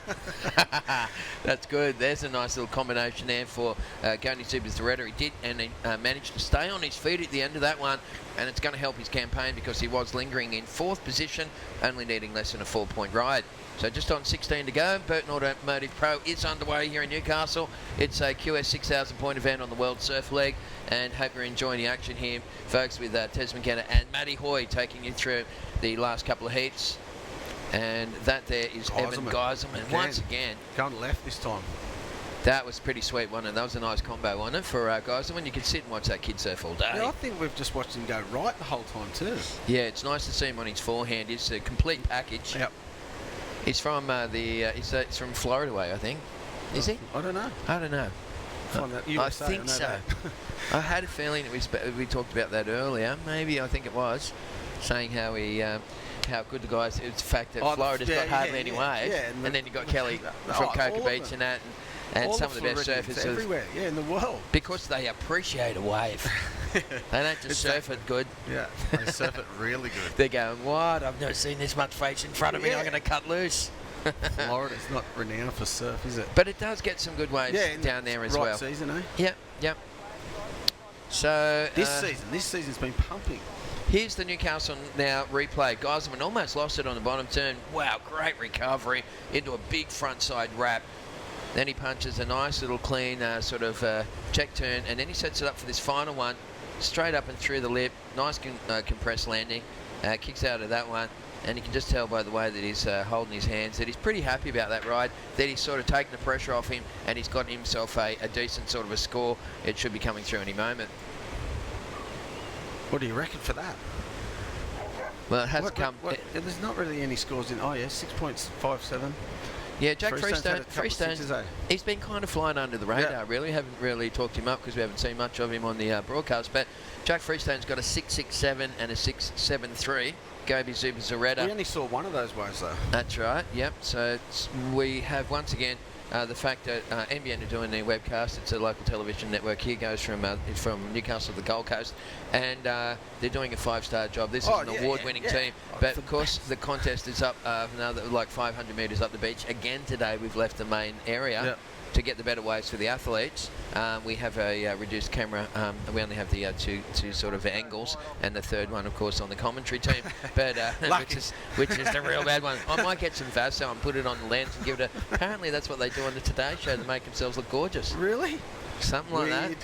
That's good. There's a nice little combination there for Goni Zubizarreta. He did, and he managed to stay on his feet at the end of that one, and it's going to help his campaign because he was lingering in 4th position, only needing less than a 4-point ride. So just on 16 to go, Burton Automotive Pro is underway here in Newcastle. It's a QS 6,000 point event on the World Surf League, and hope you're enjoying the action here, folks, with Tez McKenna and Matty Hoy taking you through the last couple of heats. And that there is Evan Geiselman once again. Going left this time. That was pretty sweet, wasn't it? That was a nice combo, wasn't it, for Geiselman? You could sit and watch that kid surf all day. Yeah, I think we've just watched him go right the whole time too. Yeah, it's nice to see him on his forehand. It's a complete package. Yep. He's from he's from Florida way, I think. Is he? I don't know. I don't know. I think so. I had a feeling that we talked about that earlier. Maybe I think it was saying how he how good the guys. It's the fact that Florida's got hardly any waves, and then you got Kelly from Cocoa Beach and that, and some of the best surfers everywhere, in the world, because they appreciate a wave. They don't just surf it good. Yeah, they surf it really good. They're going, what? I've never seen this much face in front of me. I'm going to cut loose. Florida's not renowned for surf, is it? But it does get some good waves down there as well. Right season, eh? Yep. So this season's been pumping. Here's the Newcastle now replay. Geiselman almost lost it on the bottom turn. Wow, great recovery into a big front side wrap. Then he punches a nice little clean sort of check turn, and then he sets it up for this final one, straight up and through the lip. Nice compressed landing. Kicks out of that one, and you can just tell by the way that he's holding his hands that he's pretty happy about that ride, that he's sort of taken the pressure off him, and he's got himself a decent sort of a score. It should be coming through any moment. What do you reckon for that? Well, it has come... There's not really any scores in... Oh, yeah, 6.57. Yeah, Jack Freestone, he's been kind of flying under the radar, really. Haven't really talked him up because we haven't seen much of him on the broadcast. But Jack Freestone's got a 6.67 and a 6.73. Gobi Zubizarreta. We only saw one of those waves, though. That's right, yep. So we have, once again, the fact that NBN are doing their webcast. It's a local television network here, goes from Newcastle to the Gold Coast, and they're doing a 5-star job. This is an award-winning team, but of course the contest is up another like 500 metres up the beach. Again today we've left the main area to get the better waves for the athletes. We have a reduced camera. We only have the two sort of angles, and the third one, of course, on the commentary team. But which is the real bad one. I might get some Vaso and put it on the lens and give it a. Apparently, that's what they do on the Today Show to make themselves look gorgeous. Really? Something like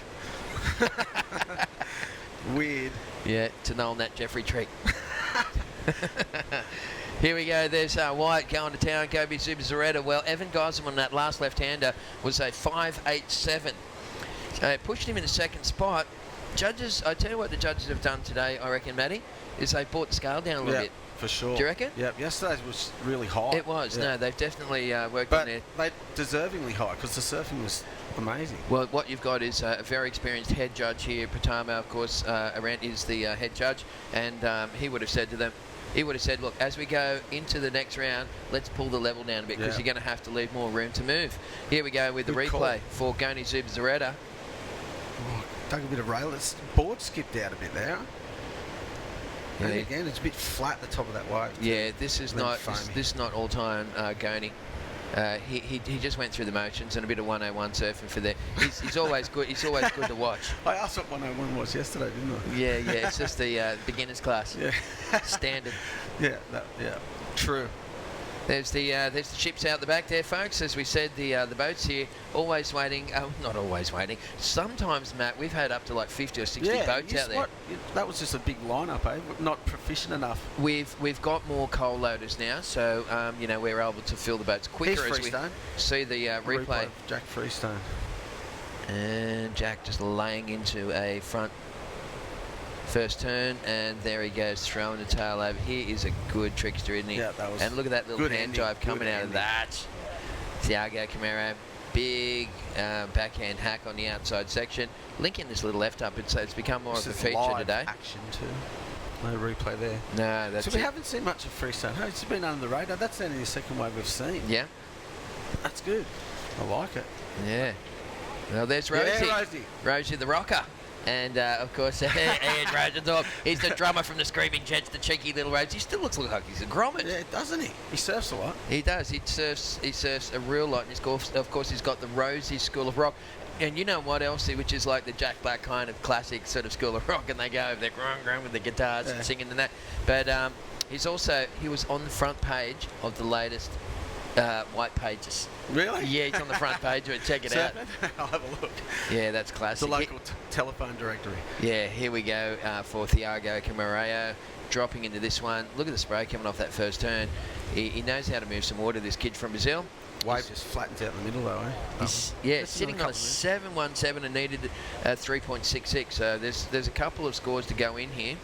that. Weird. Yeah, it's an old Nat Jeffrey trick. Here we go, there's White going to town, Gobi Zubizarreta. Well, Evan Geiselman, that last left-hander, was a 5.87. So it pushed him in the second spot. Judges, I tell you what the judges have done today, I reckon, Matty, is they brought the scale down a little bit. For sure. Do you reckon? Yep, yesterday's was really high. It was, no, they've definitely worked on there. But they deservingly high, because the surfing was amazing. Well, what you've got is a very experienced head judge here. Patama, of course, Arendt is the head judge, and he would have said to them, look, as we go into the next round, let's pull the level down a bit because you're going to have to leave more room to move. Here we go with the replay for Goni Zubizarreta. Oh, took a bit of rail. The board skipped out a bit there. Yeah. And again, it's a bit flat at the top of that wave. Yeah, this is not all-time Goni. He just went through the motions and a bit of 101 surfing for there. He's always good. He's always good to watch. I asked what 101 was yesterday, didn't I? Yeah. It's just the beginners class. Yeah. Standard. Yeah. True. There's the ships out the back there, folks. As we said, the boats here always waiting. Not always waiting. Sometimes, Matt, we've had up to like 50 or 60 boats out there. That was just a big lineup, eh? Not proficient enough. We've got more coal loaders now, so we're able to fill the boats quicker as we see the replay. Jack Freestone. And Jack just laying into a front first turn, and there he goes, throwing the tail over. He is a good trickster, isn't he? Yeah, that was and look at that little hand drive coming out of that. Thiago Camaro, big backhand hack on the outside section. Linking this little left up, it's become more of a feature live today. Action too. No replay there. No, that's so we haven't seen much of Freestone. Hey, it's been under the radar. That's only the second wave we've seen. Yeah. That's good. I like it. Yeah. Well, there's Rosie. Yeah, Rosie. Rosie the rocker. And, of course, Ian Rajendorf. He's the drummer from the Screaming Jets, the cheeky little Rose. He still looks like he's a grommet. Yeah, doesn't he? He surfs a lot. He does. He surfs a real lot. And of course, he's got the Rosie School of Rock. And you know what else, which is like the Jack Black kind of classic sort of School of Rock. And they go over there, grung with the guitars and singing and that. But he was on the front page of the latest White Pages. Really? Yeah, he's on the front page. Check it out. I'll have a look. Yeah, that's classic. The local telephone directory. Yeah, here we go for Thiago Camaro dropping into this one. Look at the spray coming off that first turn. He knows how to move some water, this kid from Brazil. Wave just flattens out in the middle, though, eh? Yeah, sitting on a 7.17 and needed 3.66. So there's a couple of scores to go in here.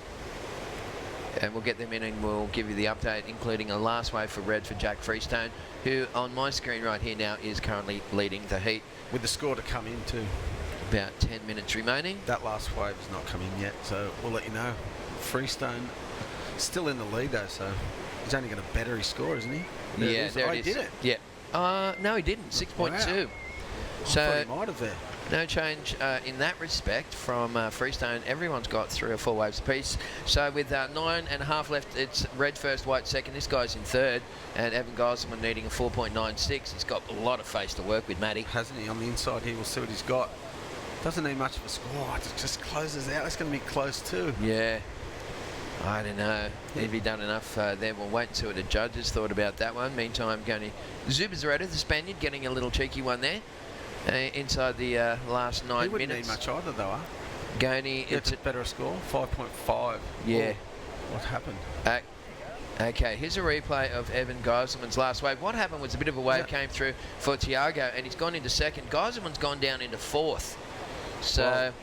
And we'll get them in and we'll give you the update, including a last wave for red for Jack Freestone, who on my screen right here now is currently leading the heat. With the score to come in too. About 10 minutes remaining. That last wave has not come in yet, so we'll let you know. Freestone still in the lead though, so he's only going to better his score, isn't he? There it is. He did it? Yeah. No, he didn't. 6.2. Wow. So I thought he might have there. No change in that respect from Freestone. Everyone's got 3 or 4 waves apiece. So with 9.5 left, it's red first, white second. This guy's in third. And Evan Gosselman needing a 4.96. He's got a lot of face to work with, Matty. Hasn't he? On the inside here, we'll see what he's got. Doesn't need much of a score. It just closes out. It's going to be close too. Yeah. I don't know. Have he done enough there? We'll wait and see what the judges thought about that one. Meantime, going to Zubizarreta, the Spaniard, getting a little cheeky one there. Inside the last 9 minutes. He wouldn't need much either, though, huh? Goni, it's a better score, 5.5. Yeah. Oh, what happened? Okay, here's a replay of Evan Geiselman's last wave. What happened was a bit of a wave came through for Thiago, and he's gone into second. Geiselman's gone down into fourth. So. Well,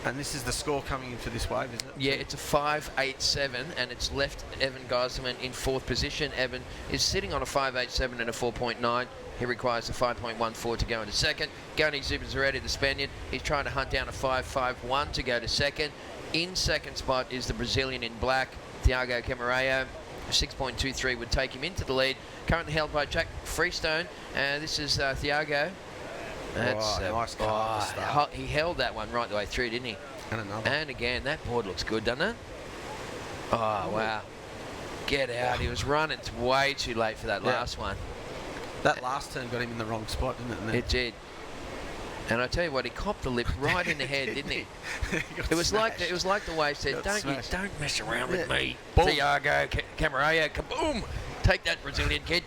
and this is the score coming in for this wave, isn't it? Yeah, it's a 5.87, and it's left Evan Geiselman in fourth position. Evan is sitting on a 5.87 and a 4.9. He requires a 5.14 to go into second. Goni Zubizarreta, the Spaniard, he's trying to hunt down a 5.51 to go to second. In second spot is the Brazilian in black, Thiago Camaro. 6.23 would take him into the lead. Currently held by Jack Freestone. This is Thiago. That's nice start. He held that one right the way through, didn't he? And another. And again, that board looks good, doesn't it? Oh, wow. Get out. He was running way too late for that last one. That last turn got him in the wrong spot, didn't it? It did. And I tell you what, he copped the lip right in the head, didn't he? It was like the wave said, don't mess around with me, Thiago Camaro, kaboom! Take that, Brazilian kid.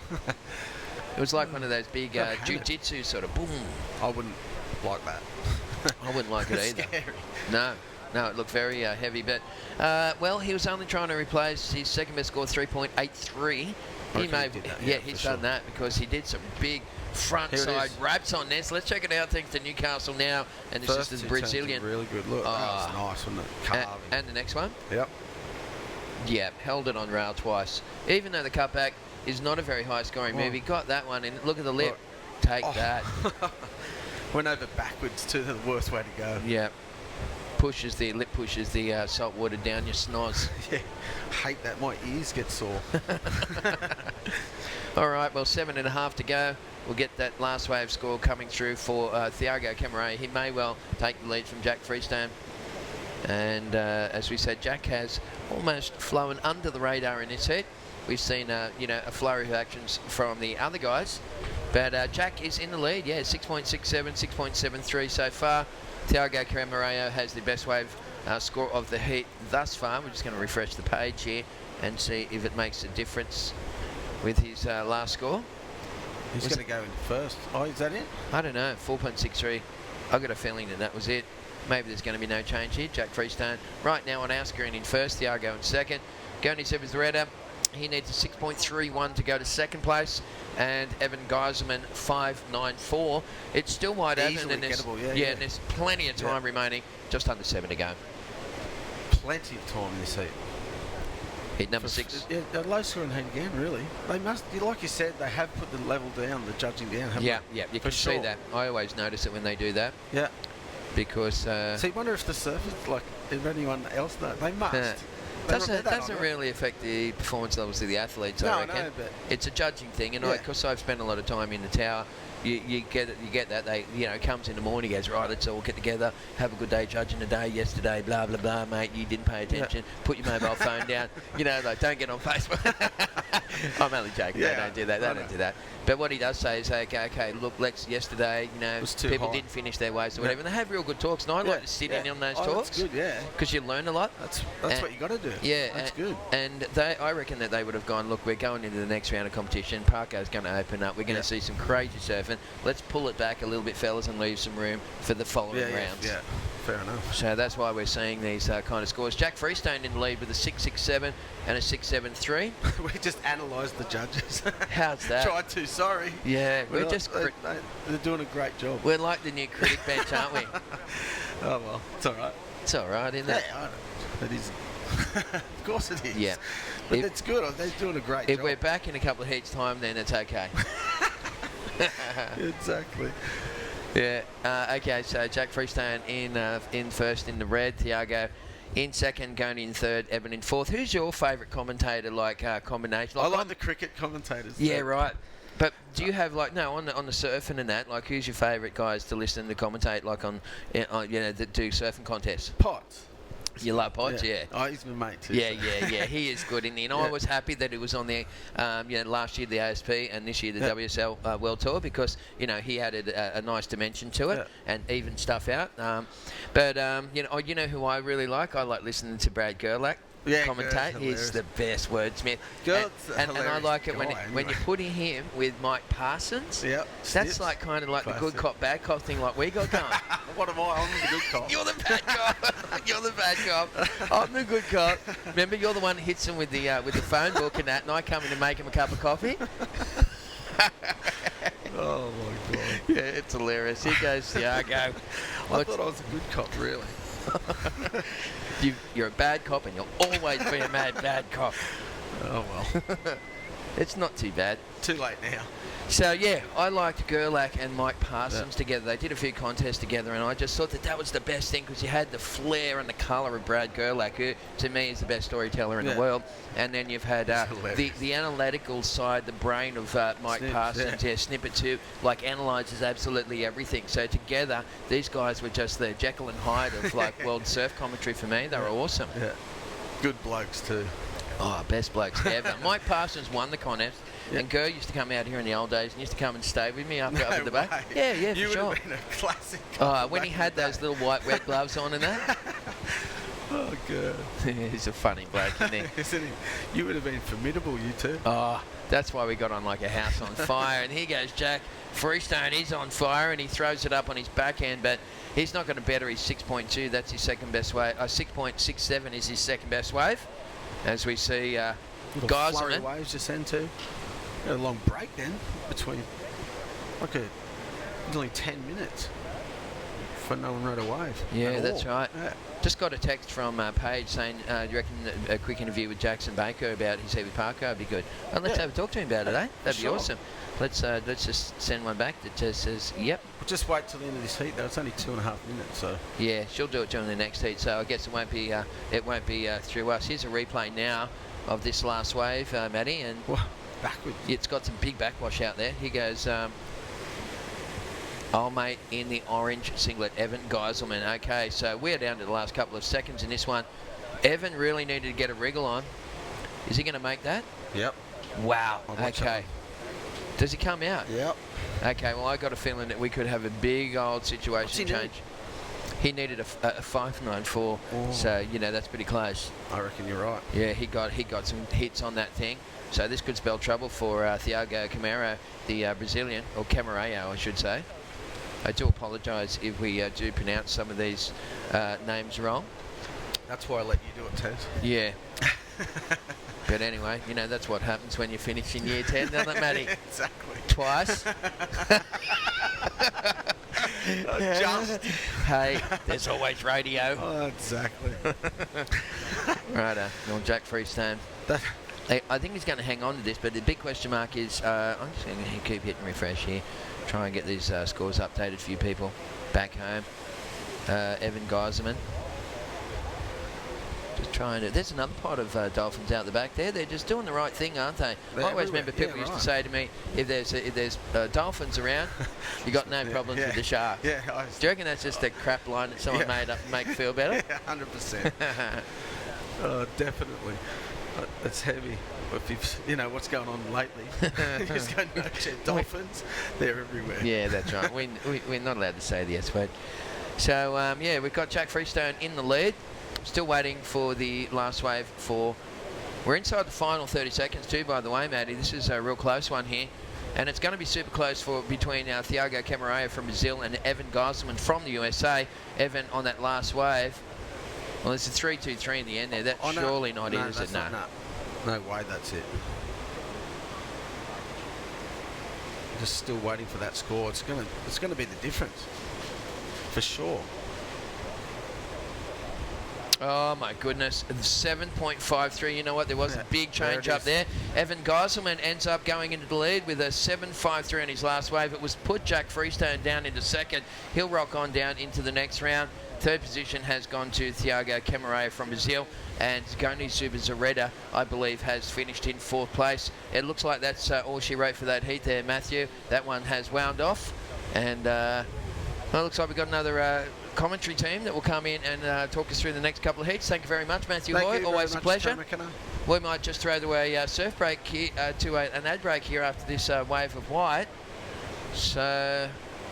It was like one of those big jiu-jitsu sort of boom. I wouldn't like that. I wouldn't like it either. Scary. No, it looked very heavy. But, well, he was only trying to replace his second best score, 3.83. He's done that because he did some big front side wraps on this. Let's check it out thanks to Newcastle now. And this is the Brazilian. Really good look. That was nice, wasn't it? Carving. And the next one? Yep. Yeah, held it on rail twice. Even though the cutback is not a very high scoring move, he got that one. And look at the lip. Take that. Went over backwards to the worst way to go. Yeah. Lip pushes the salt water down your schnoz. Yeah, hate that. My ears get sore. All right, well, 7.5 to go. We'll get that last wave score coming through for Thiago Camaro. He may well take the lead from Jack Freestone. And as we said, Jack has almost flown under the radar in this heat. We've seen, a flurry of actions from the other guys. But Jack is in the lead, 6.67, 6.73 so far. Thiago Camarero has the best wave score of the heat thus far. We're just going to refresh the page here and see if it makes a difference with his last score. He's going to go in first. Oh, is that it? I don't know, 4.63. I've got a feeling that was it. Maybe there's going to be no change here. Jack Freestone right now on our screen in first, Thiago in second. Goni Sebezreda, he needs a 6.31 to go to second place. And Evan Geiselman, 5.94. It's still wide open, and there's, and there's plenty of time remaining. Just under 7 to go. Plenty of time in this heat. Heat number 6. Yeah, a low scoring heat again, really. They must, like you said, they have put the level down, the judging down, haven't they? Yeah, you can see that. I always notice it when they do that. Yeah. Because... so you wonder if the surfers, like, if anyone else knows. They must. Doesn't really affect the performance levels of the athletes, I reckon. No, but it's a judging thing, and because I've spent a lot of time in the tower, you get that. They, it comes in the morning, goes, right, let's all get together, have a good day judging the day yesterday, blah, blah, blah, mate, you didn't pay attention, put your mobile phone down, like, don't get on Facebook. I'm only joking, they don't do that, they don't do that. But what he does say is, okay, look, yesterday, people didn't finish their waves or whatever, and they have real good talks, and I like to sit in on those talks. That's good, because you learn a lot. That's what you got to do. Yeah, that's good. And I reckon that they would have gone, look, we're going into the next round of competition, Parko's going to open up, we're going to see some crazy surfing, let's pull it back a little bit, fellas, and leave some room for the following rounds. Yeah, fair enough. So that's why we're seeing these kind of scores. Jack Freestone in the lead with a 6.67 and a 6.73. We just analysed the judges. How's that? Tried to, sorry. Yeah, we're just... They're doing a great job. We're like the new critic bench, aren't we? Oh, well, it's all right. It's all right, isn't it? Yeah, I know. It is. Of course it is. Yeah. But it's good. They're doing a great job. If we're back in a couple of heats' time, then it's okay. Exactly. Yeah. Okay, so Jack Freestone in first in the red, Thiago in second, going in third, Evan in fourth. Who's your favourite commentator, combination? I like the cricket commentators. Yeah, right. But do you have on the surfing and that, who's your favourite guys to listen to commentate on that do surfing contests? Potts. You love Potts, yeah. Oh, he's my mate too. Yeah. He is good in there. And I was happy that it was on the, last year the ASP and this year the WSL World Tour because, he added a nice dimension to it and even stuff out. But who I really like? I like listening to Brad Gerlach. Commentate. He's the best wordsmith. And I like it when you put him with Mike Parsons. That's like kind of like the good cop, bad cop thing like we got going. What am I? I'm the good cop. You're the bad cop. You're the bad cop. I'm the good cop. Remember, you're the one who hits him with the phone book and that, and I come in to make him a cup of coffee. Oh my God. Yeah, it's hilarious. Here goes Thiago. I thought I was a good cop, really. You're a bad cop and you'll always be a bad cop. Oh well. It's not too bad. Too late now. So yeah, I liked Gerlach and Mike Parsons together. They did a few contests together and I just thought that was the best thing because you had the flair and the colour of Brad Gerlach, who to me is the best storyteller in the world. And then you've had the analytical side, the brain of Mike Parsons, Snippet too, analyses absolutely everything. So together, these guys were just the Jekyll and Hyde of world surf commentary for me. They were awesome. Yeah. Good blokes too. Oh, best blokes ever. Mike Parsons won the contest. Yep. And Ger used to come out here in the old days and used to come and stay with me up at the back. Yeah, for sure. You would have been a classic. When he had those little white wet gloves on and that. Oh, God. He's a funny bloke, isn't he? Isn't he? You would have been formidable, you two. Oh, that's why we got on like a house on fire. And here goes Jack Freestone. He's on fire and he throws it up on his backhand, but he's not going to better his 6.2. That's his second best wave. 6.67 is his second best wave. As we see Geiselman. Waves just then too. A long break then between nearly 10 minutes for no one rode a wave. Yeah, that's right. Yeah. Just got a text from Paige saying, do you reckon a quick interview with Jackson Baker about his heavy parkour would be good? And let's have a talk to him about it, eh? That'd be awesome. Let's just send one back that just says, yep. We'll just wait till the end of this heat though. It's only 2.5 minutes, so. Yeah, she'll do it during the next heat, so I guess it won't be through us. Here's a replay now of this last wave, Matty, and backwards. It's got some big backwash out there. Here goes Oh, mate, in the orange singlet, Evan Geiselman. Okay, so we're down to the last couple of seconds in this one. Evan really needed to get a wriggle on. Is he going to make that? Yep. Wow. Okay. Does he come out? Yep. Okay, well, I got a feeling that we could have a big old situation change. He needed a 594, so, you know, that's pretty close. I reckon you're right. Yeah, he got some hits on that thing. So this could spell trouble for Thiago Camaro, the Brazilian, or Camareo, I should say. I do apologise if we do pronounce some of these names wrong. That's why I let you do it, Ted. Yeah. But anyway, you know, that's what happens when you finish in year 10, doesn't it, Matty? Exactly. Twice. Just. Hey, there's always radio. Oh, exactly. Righto. Well, Jack Freestone. I think he's going to hang on to this, but the big question mark is, I'm just going to keep hitting refresh here, try and get these scores updated for you people back home. Evan Geiselman. Just trying to. There's another pot of dolphins out the back there. They're just doing the right thing, aren't they? I always remember people used to say to me, if there's dolphins around, you got no problems with the sharks. Yeah. Do you reckon that's just a crap line that someone made up to make you feel better? Yeah, 100%. Oh, definitely. It's heavy. If you've, you know what's going on lately, you just go, no, dolphins, they're everywhere. Yeah, that's right. We're not allowed to say the S word. So, yeah, we've got Jack Freestone in the lead. Still waiting for the last wave for... We're inside the final 30 seconds too, by the way, Matty. This is a real close one here. And it's going to be super close between Thiago Camareo from Brazil and Evan Geiselman from the USA. Evan on that last wave. Well, it's a 3-2-3 in the end there. That's surely not it, is it? No. No way, that's it. Just still waiting for that score. It's gonna be the difference, for sure. Oh my goodness, 7.53. You know what? There was a big change up there. Evan Geiselman ends up going into the lead with a 7.53 on his last wave. It was put Jack Freestone down into second. He'll rock on down into the next round. Third position has gone to Thiago Camareo from Brazil, and Goni Zubizarreta, I believe, has finished in fourth place. It looks like that's all she wrote for that heat there, Matthew. That one has wound off, and well, it looks like we've got another commentary team that will come in and talk us through the next couple of heats. Thank you very much, Matthew Hoy. Always a pleasure. We might just throw to a surf break here, an ad break here after this wave of white. So...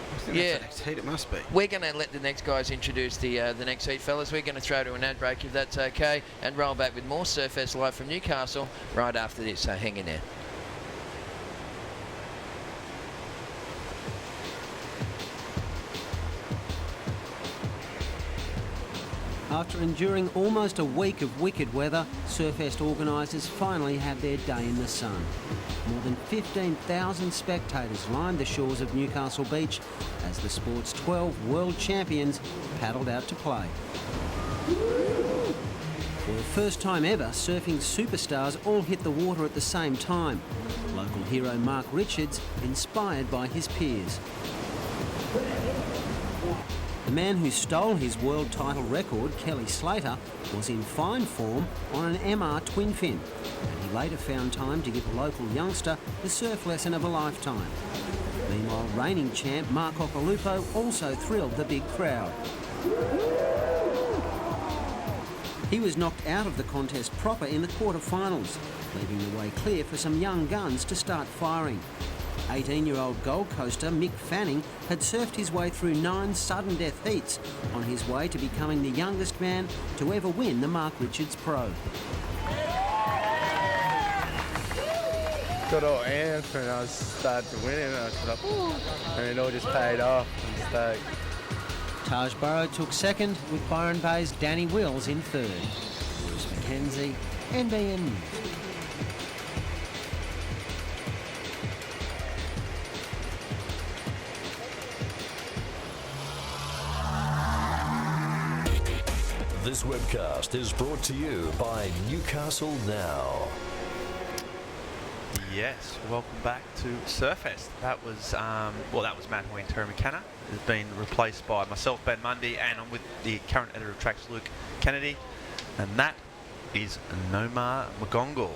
I think that's the next heat, it must be. We're going to let the next guys introduce the next heat, fellas. We're going to throw to an ad break, if that's okay, and roll back with more Surfest live from Newcastle right after this, so hang in there. After enduring almost a week of wicked weather, Surfest organisers finally had their day in the sun. More than 15,000 spectators lined the shores of Newcastle Beach as the sport's 12 world champions paddled out to play. For the first time ever, surfing superstars all hit the water at the same time. Local hero Mark Richards inspired by his peers. The man who stole his world title record, Kelly Slater, was in fine form on an MR twin fin, and he later found time to give a local youngster the surf lesson of a lifetime. Meanwhile, reigning champ Mark Occhilupo also thrilled the big crowd. He was knocked out of the contest proper in the quarterfinals, leaving the way clear for some young guns to start firing. 18-year-old Gold Coaster Mick Fanning had surfed his way through 9 sudden death heats on his way to becoming the youngest man to ever win the Mark Richards Pro. Got all amped and I started to win and I was like, ooh, and it all just paid off and stoked. Taj Burrow took second, with Byron Bay's Danny Wills in third. Bruce McKenzie, NBN News. This webcast is brought to you by Newcastle Now. Yes, welcome back to Surfest. That was that was Matt Hoy and Terry McKenna. It's been replaced by myself, Ben Mundy, and I'm with the current editor of Tracks, Luke Kennedy, and that is Nomar McGongle.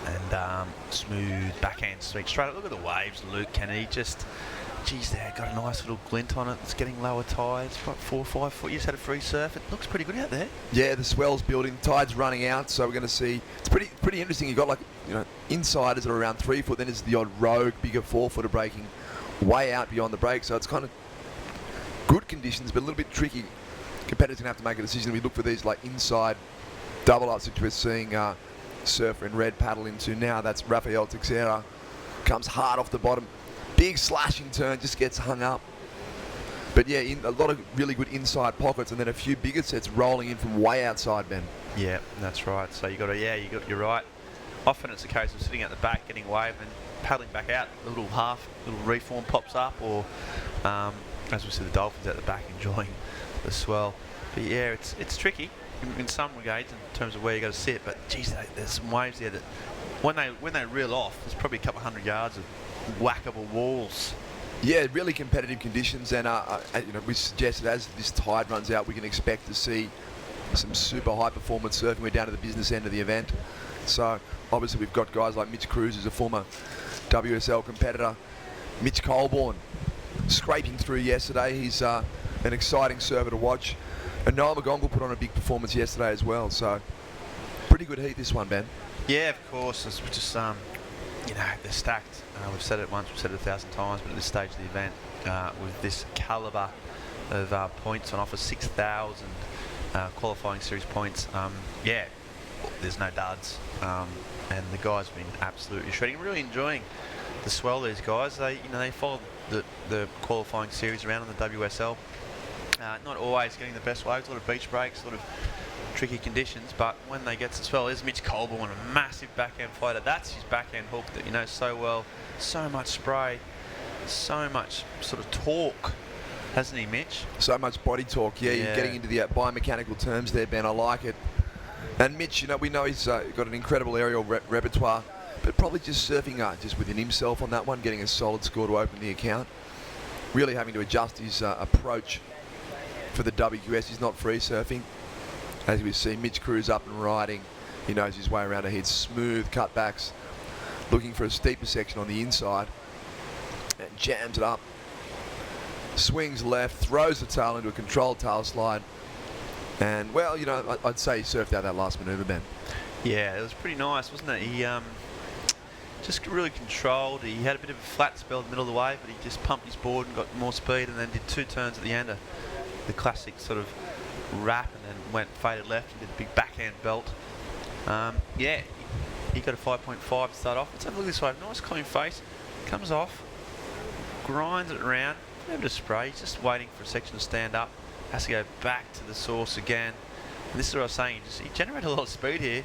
And smooth backhand sweep straight up. Look at the waves, Luke Kennedy. Just geez, they got a nice little glint on it. It's getting lower tides, about 4 or 5 foot. You just had a free surf. It looks pretty good out there. Yeah, the swell's building, tide's running out, so we're going to see. It's pretty interesting. You've got like, insiders that are around 3 foot, then there's the odd rogue, bigger 4 footer breaking way out beyond the break. So it's kind of good conditions, but a little bit tricky. Competitors going to have to make a decision. We look for these like inside double ups, which we're seeing surfer in red paddle into now. That's Rafael Teixeira. Comes hard off the bottom. Big slashing turn, just gets hung up. But yeah, a lot of really good inside pockets, and then a few bigger sets rolling in from way outside, Ben. Yeah, that's right. So you're right. Often it's a case of sitting at the back, getting wave, and paddling back out. A little reform pops up, or as we see the dolphins at the back enjoying the swell. But yeah, it's tricky in some regards in terms of where you got to sit. But geez, there's some waves there that when they reel off, there's probably a couple of 100 yards of whackable walls. Yeah, really competitive conditions, and we suggested as this tide runs out, we can expect to see some super high performance surfing. We're down to the business end of the event, so obviously we've got guys like Mitch Cruz, who's a former WSL competitor, Mitch Colborne scraping through yesterday. He's an exciting surfer to watch, and Noel McGonagall put on a big performance yesterday as well. So pretty good heat this one, Ben. Yeah, of course. It's just they're stacked. We've said it once, we've said it 1,000 times, but at this stage of the event, with this calibre of points on offer, 6,000 qualifying series points, there's no duds, and the guys have been absolutely shredding. Really enjoying the swell. These guys, they follow the qualifying series around on the WSL. Not always getting the best waves, a lot of beach breaks, a lot of tricky conditions, but when they get to swell, there's Mitch Colborne, a massive backhand fighter. That's his backhand hook that you know so well. So much spray, so much sort of torque, hasn't he, Mitch? So much body torque. Yeah, you're getting into the biomechanical terms there, Ben. I like it. And Mitch, we know he's got an incredible aerial repertoire, but probably just surfing just within himself on that one, getting a solid score to open the account. Really having to adjust his approach for the WQS. He's not free surfing. As we see Mitch Cruz up and riding, he knows his way around ahead. Smooth cutbacks, looking for a steeper section on the inside, and jams it up. Swings left, throws the tail into a controlled tail slide, and well, I'd say he surfed out that last manoeuvre, Ben. Yeah, it was pretty nice, wasn't it? He just really controlled. He had a bit of a flat spell in the middle of the wave, but he just pumped his board and got more speed, and then did 2 turns at the end, the classic sort of wrap, and then went faded left and did a big backhand belt. He got a 5.5 to start off. Let's have a look at this wave. Nice clean face. Comes off, grinds it around, a bit of spray. He's just waiting for a section to stand up. Has to go back to the source again. And this is what I was saying. He generated a lot of speed here.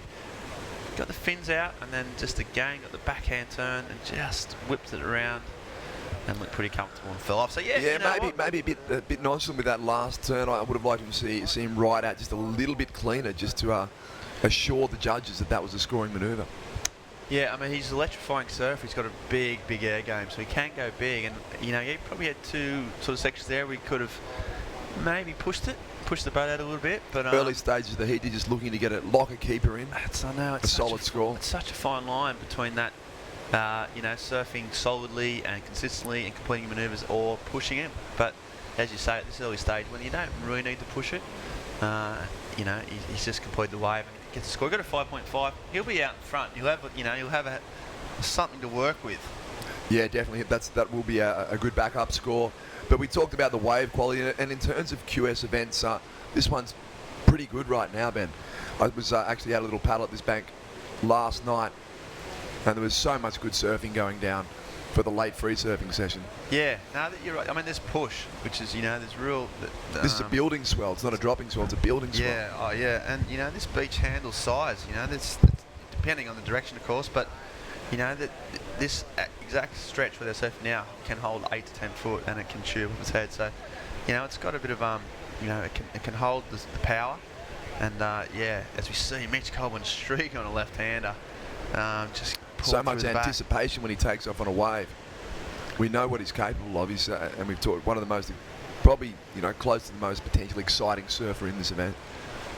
Got the fins out, and then just again got the backhand turn and just whipped it around and looked pretty comfortable and fell off. So maybe a bit nonchalant with that last turn. I would have liked to see him ride out just a little bit cleaner, just to assure the judges that was a scoring manoeuvre. Yeah, I mean, he's an electrifying surfer. He's got a big air game, so he can go big. And he probably had 2 sort of sections there. We could have maybe pushed the boat out a little bit, but early stages of the heat, you're just looking to get it, lock a keeper in. It's a solid score. It's such a fine line between that. Surfing solidly and consistently and completing manoeuvres or pushing it. But as you say, at this early stage, when you don't really need to push it, he's just completed the wave and gets a score. Got a 5.5. He'll be out in front. He'll have something to work with. Yeah, definitely. That will be a good backup score. But we talked about the wave quality, and in terms of QS events, this one's pretty good right now, Ben. I was actually had a little paddle at this bank last night, and there was so much good surfing going down for the late free surfing session. Yeah, no, you're right. I mean, there's push, which is, there's real... this is a building swell. It's not a dropping swell, it's a building swell. Yeah, and, this beach handle size, that's depending on the direction, of course, but, this exact stretch where they're surfing now can hold 8 to 10 foot, and it can chew with its head. So, it's got a bit of, it can hold the power. And, as we see, Mitch Colborne streak on a left-hander, just so much anticipation when he takes off on a wave. We know what he's capable of. He's, and we've talked one of the most, probably close to the most potentially exciting surfer in this event.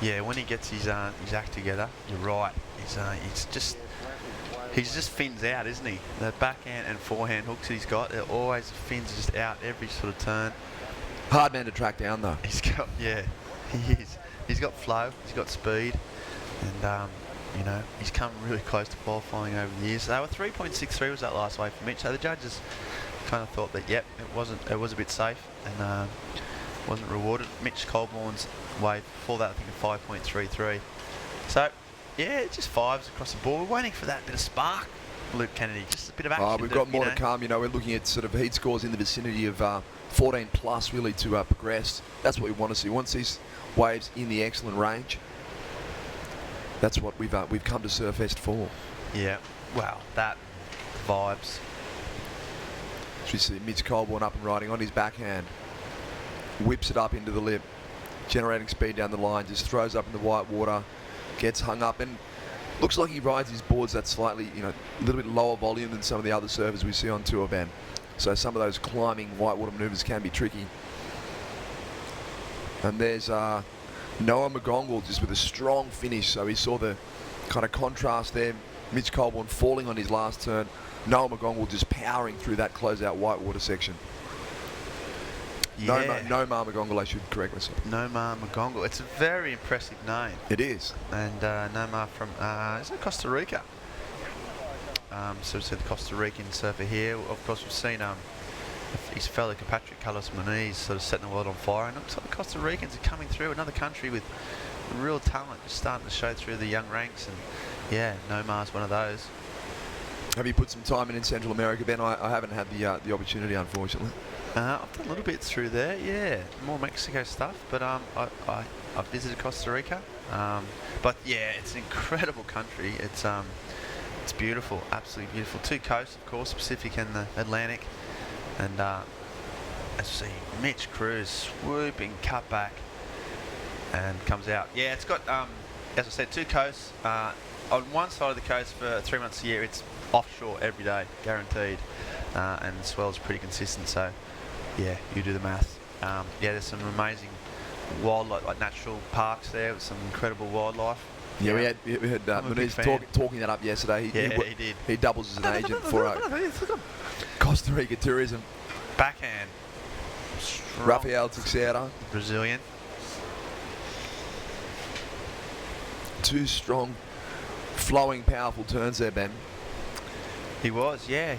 Yeah, when he gets his act together, you're right. He's just fins out, isn't he? The backhand and forehand hooks that he's got, they're always fins just out every sort of turn. Hard man to track down, though. He's got, yeah, he is. He's got flow, he's got speed, and you know, he's come really close to qualifying over the years. So 3.63 was that last wave for Mitch. So the judges kind of thought that, yep, it was a bit safe and wasn't rewarded. Mitch Colborne's wave before that, I think, a 5.33. So yeah, just fives across the board. We're waiting for that bit of spark, Luke Kennedy. Just a bit of action. We've got more to come. You know, we're looking at sort of heat scores in the vicinity of 14 plus, really, to progress. That's what we want to see. We want to see waves in the excellent range. That's what we've come to Surfest for. Yeah. Wow. That vibes. So you see Mitch Colborne up and riding on his backhand. Whips it up into the lip, generating speed down the line. Just throws up in the white water. Gets hung up and looks like he rides his boards that slightly, you know, a little bit lower volume than some of the other surfers we see on tour, Ben. So some of those climbing whitewater manoeuvres can be tricky. And there's Noah McGongle just with a strong finish. So he saw the kind of contrast there. Mitch Colborne falling on his last turn. Noah McGongle just powering through that closeout whitewater section. Yeah. Nomar McGongle, I should correct myself. Nomar McGongle. It's a very impressive name. It is. And Nomar from, is it Costa Rica? So we said the Costa Rican surfer here. Of course, we've seen his fellow compatriot Carlos Moniz sort of setting the world on fire. And it looks like the Costa Ricans are coming through. Another country with real talent, just starting to show through the young ranks. And yeah, Nomar's one of those. Have you put some time in Central America, Ben? I haven't had the opportunity, unfortunately. I've done a little bit through there, yeah. More Mexico stuff, but I visited Costa Rica. But yeah, it's an incredible country. It's beautiful, absolutely beautiful. Two coasts, of course, Pacific and the Atlantic. And as you see, Mitch Cruz swooping, cut back, and comes out. Yeah, it's got, as I said, two coasts. On one side of the coast for 3 months a year, it's offshore every day, guaranteed. And the swell's pretty consistent, so yeah, you do the math. Yeah, there's some amazing wildlife, like natural parks there with some incredible wildlife. Yeah, we had Moniz talking that up yesterday. He did. He doubles as an agent for Costa Rica tourism. Backhand. Rafael Teixeira, Brazilian. Two strong, flowing, powerful turns there, Ben. He was, yeah.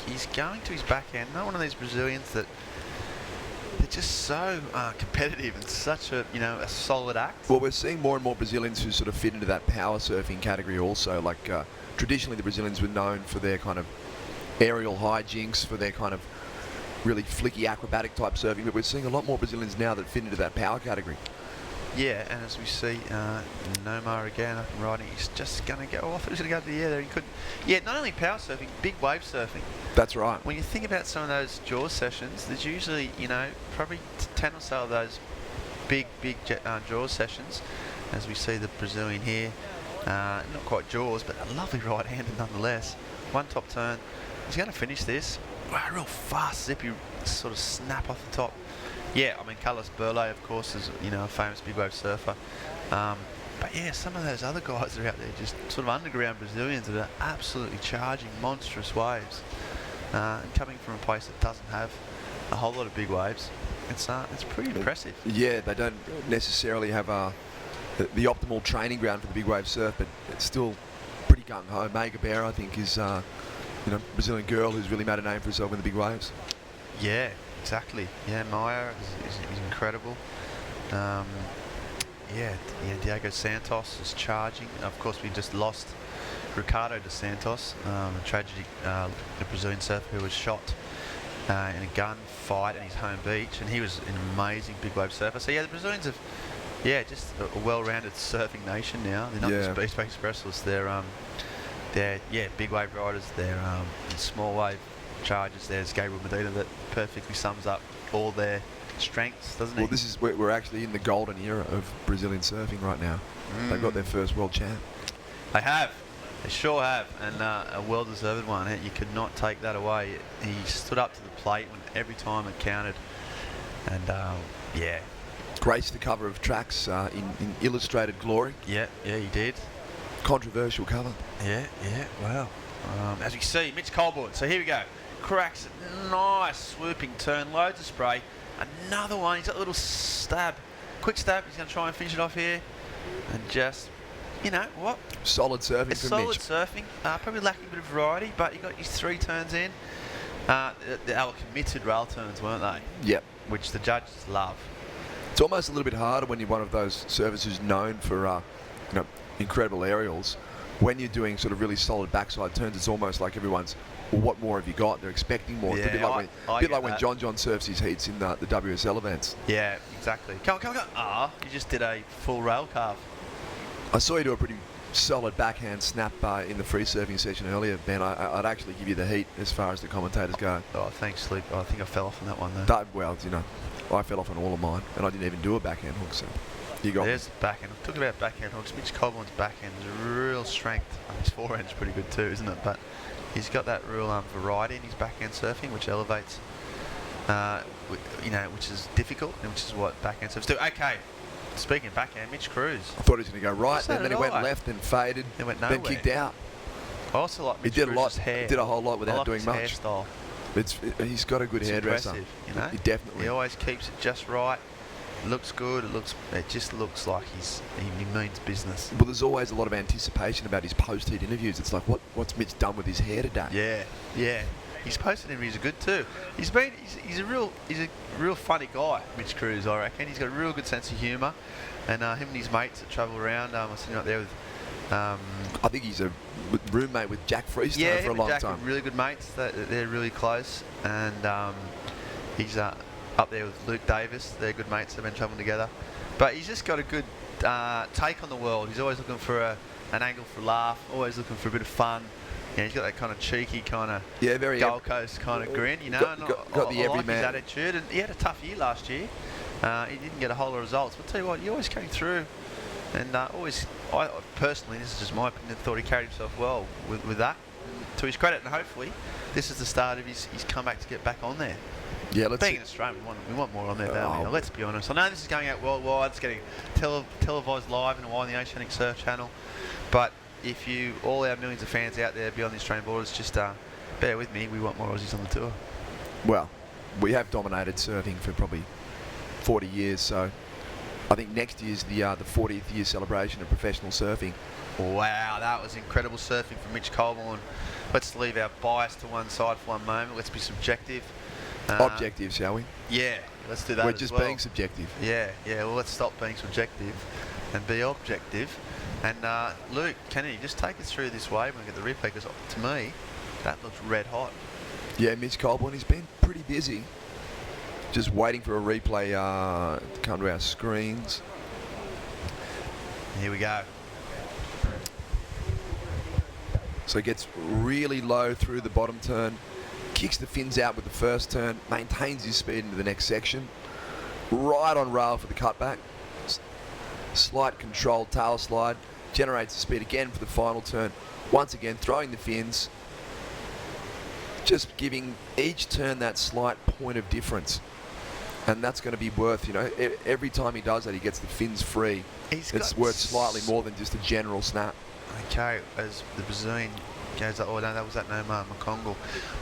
He's going to his backhand. Not one of these Brazilians that they're just so competitive and such a a solid act. Well, we're seeing more and more Brazilians who sort of fit into that power surfing category also. Like traditionally, the Brazilians were known for their kind of aerial hijinks, for their kind of really flicky acrobatic type surfing. But we're seeing a lot more Brazilians now that fit into that power category. Yeah, and as we see, Nomar again up and riding, he's just going to go off. He's going to go to the air there. He could. Yeah, not only power surfing, big wave surfing. That's right. When you think about some of those Jaws sessions, there's usually, probably 10 or so of those big Jaws sessions. As we see the Brazilian here, not quite Jaws, but a lovely right-hander nonetheless. One top turn. He's going to finish this. Wow, real fast, zippy sort of snap off the top. Yeah, I mean, Carlos Burley, of course, is, a famous big wave surfer. But yeah, some of those other guys that are out there, just sort of underground Brazilians that are absolutely charging monstrous waves. And coming from a place that doesn't have a whole lot of big waves, it's pretty impressive. Yeah, they don't necessarily have the optimal training ground for the big wave surf, but it's still pretty gung-ho. May Gabera, I think, is Brazilian girl who's really made a name for herself in the big waves. Yeah. Exactly. Yeah, Maya is incredible. Diego Santos is charging. Of course, we just lost Ricardo dos Santos, a tragedy, the Brazilian surfer who was shot in a gunfight at his home beach, and he was an amazing big wave surfer. So yeah, the Brazilians have, just a well-rounded surfing nation now. They're not just beach wave specialists. They're big wave riders. They're small wave charges. There's Gabriel Medina that perfectly sums up all their strengths, doesn't he? Well, we're actually in the golden era of Brazilian surfing right now. They've got their first world champ. They have. They sure have, and a well-deserved one. You could not take that away. He stood up to the plate every time it counted, and graced the cover of tracks in illustrated glory. Yeah, he did. controversial cover. Yeah, wow. As we see, Mitch Colborne. So here we go. Cracks it. Nice swooping turn. Loads of spray. Another one. He's got a little stab. Quick stab. He's going to try and finish it off here. And just, you know what? Solid surfing it's from solid Mitch. surfing. Probably lacking a bit of variety, but he got his 3 turns in. They were committed rail turns, weren't they? Yep. Which the judges love. It's almost a little bit harder when you're one of those surfers who's known for incredible aerials. When you're doing sort of really solid backside turns, it's almost like everyone's, well, what more have you got? They're expecting more. Yeah, it's a bit like when John surfs his heats in the WSL events. Yeah, exactly. Come on. You just did a full rail carve. I saw you do a pretty solid backhand snap in the free surfing session earlier, Ben. I'd actually give you the heat as far as the commentators go. Oh, thanks, Luke. I think I fell off on that one, though. Well, I fell off on all of mine, and I didn't even do a backhand hook, so you got There's the backhand. Talking about backhand hooks, Mitch Colborne's backhand is a real strength. His forehand's pretty good too, isn't it? But he's got that real variety in his backhand surfing, which elevates, which is difficult, and which is what backhand surfers do. Okay, speaking of backhand, Mitch Cruz. I thought he was going to go right, So then he went left, then faded, He went then nowhere. kicked out. I also like Mitch He did a lot. Cruz's hair. He did a whole lot without doing his much. Hairstyle. He's got a good It's hairdresser. impressive, you know. He definitely. He always keeps it just right. Looks good. It just looks like he means business. Well, there's always a lot of anticipation about his post-heat interviews. It's like, what's Mitch done with his hair today? Yeah. His post-heat interviews are good too. He's a real funny guy, Mitch Cruz. I reckon he's got a real good sense of humour, and him and his mates that travel around. I was sitting up there with. I think he's a roommate with Jack Freestone for a long Jack time. are really good mates. They're really close, and he's up there with Luke Davis. They're good mates. They've been travelling together. But he's just got a good take on the world. He's always looking for an angle for a laugh, always looking for a bit of fun. Yeah, he's got that kind of cheeky kind of very Gold Coast kind of grin, you know. Got the I everyman like his attitude, and he had a tough year last year. He didn't get a whole lot of results, but tell you what, he always came through, and I personally, this is just my opinion, thought he carried himself well with that. To his credit, and hopefully, this is the start of his comeback to get back on there. Yeah, let's being an Australian, we want more on there, don't we? Let's be honest. I know this is going out worldwide. It's getting televised live in Hawaii on the Oceanic Surf Channel. But if all our millions of fans out there beyond the Australian borders, just bear with me. We want more Aussies on the tour. Well, we have dominated surfing for probably 40 years, so I think next year's the 40th year celebration of professional surfing. Wow, that was incredible surfing from Mitch Colborne. Let's leave our bias to one side for one moment. Let's be subjective. Objective, shall we? Yeah, let's do that. We're just being subjective. Yeah. Well, let's stop being subjective and be objective. And Luke, Kennedy, just take us through this wave when we get the replay, because to me, that looks red hot. Yeah, Mitch Colborne, he's been pretty busy. Just waiting for a replay to come to our screens. Here we go. So he gets really low through the bottom turn, kicks the fins out with the first turn, maintains his speed into the next section, right on rail for the cutback, slight controlled tail slide, generates the speed again for the final turn, once again throwing the fins, just giving each turn that slight point of difference. And that's going to be worth, every time he does that, he gets the fins free. It's worth slightly more than just a general snap. Okay, as the Brazilian goes up, that was that Nomar Makongo.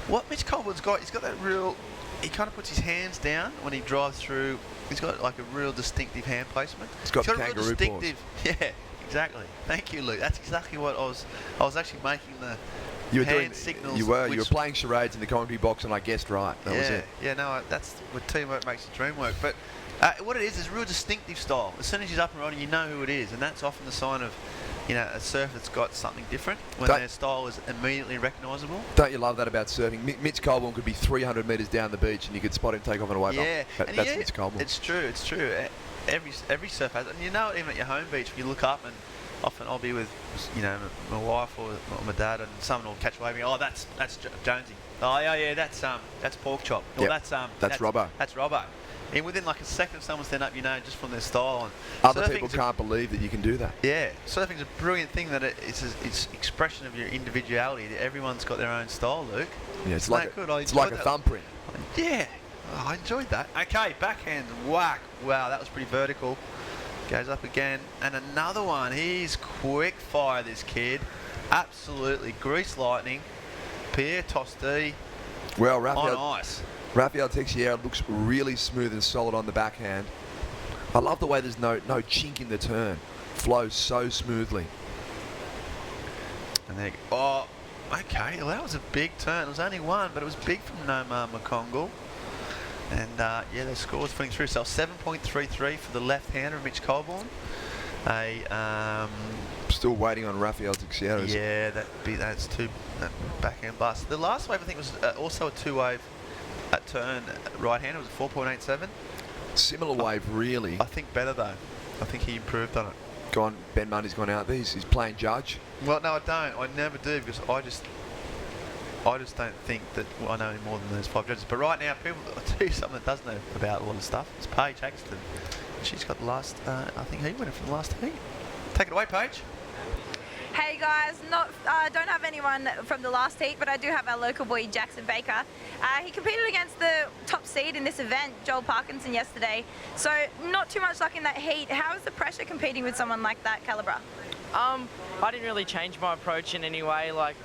What Mitch Colborne's got, he's got that real, he kind of puts his hands down when he drives through. He's got like a real distinctive hand placement. He's got the a real kangaroo distinctive, paws. Yeah, exactly. Thank you, Luke. That's exactly what I was actually making the hand signals. You were playing charades in the commentary box, and I guessed right. That was it. Yeah, no, that's what teamwork makes the dream work. But what it is a real distinctive style. As soon as he's up and running, you know who it is, and that's often the sign of, a surfer that's got something different when their style is immediately recognisable. Don't you love that about surfing? Mitch Colborne could be 300 metres down the beach, and you could spot him take off on a wave. Yeah, that's Mitch Colborne. It's true. Every surfer has it, and even at your home beach, if you look up, and often I'll be with, my wife or my dad, and someone will catch a wave. Oh, that's Jonesy. Oh yeah, that's Pork Chop. Or that's Robbo. That's Robbo. And within like a second, someone stand up, just from their style. And other people can't believe that you can do that. Yeah, surfing's a brilliant thing that it's expression of your individuality. Everyone's got their own style, Luke. Yeah, it's like a thumbprint. Yeah, I enjoyed that. Okay, backhand whack. Wow, that was pretty vertical. Goes up again, and another one. He's quick fire, this kid. Absolutely grease lightning. Pierre Tosti Well, on ice. Rafael Teixeira looks really smooth and solid on the backhand. I love the way there's no chink in the turn. Flows so smoothly. And there, oh, okay, well, that was a big turn. It was only one, but it was big from Nomar McCongle. And yeah, the score was putting through. So 7.33 for the left-hander, Mitch Colborne. Still waiting on Rafael Teixeira. Yeah, that's two backhand blast. The last wave I think was also a two-wave at turn right-hander. It was a 4.87. Similar wave, really. I think better though. I think he improved on it. Ben Mundy's gone out there. He's playing judge. Well, no, I don't. I never do because I just don't think that I know any more than those 5 judges. But right now, I'll tell you something that does know about a lot of stuff. It's Paige Axton. She's got the last, I think he winner from the last heat. Take it away, Paige. Hey guys, don't have anyone from the last heat, but I do have our local boy Jackson Baker. He competed against the top seed in this event, Joel Parkinson, yesterday. So not too much luck in that heat. How is the pressure competing with someone like that calibre? I didn't really change my approach in any way. Like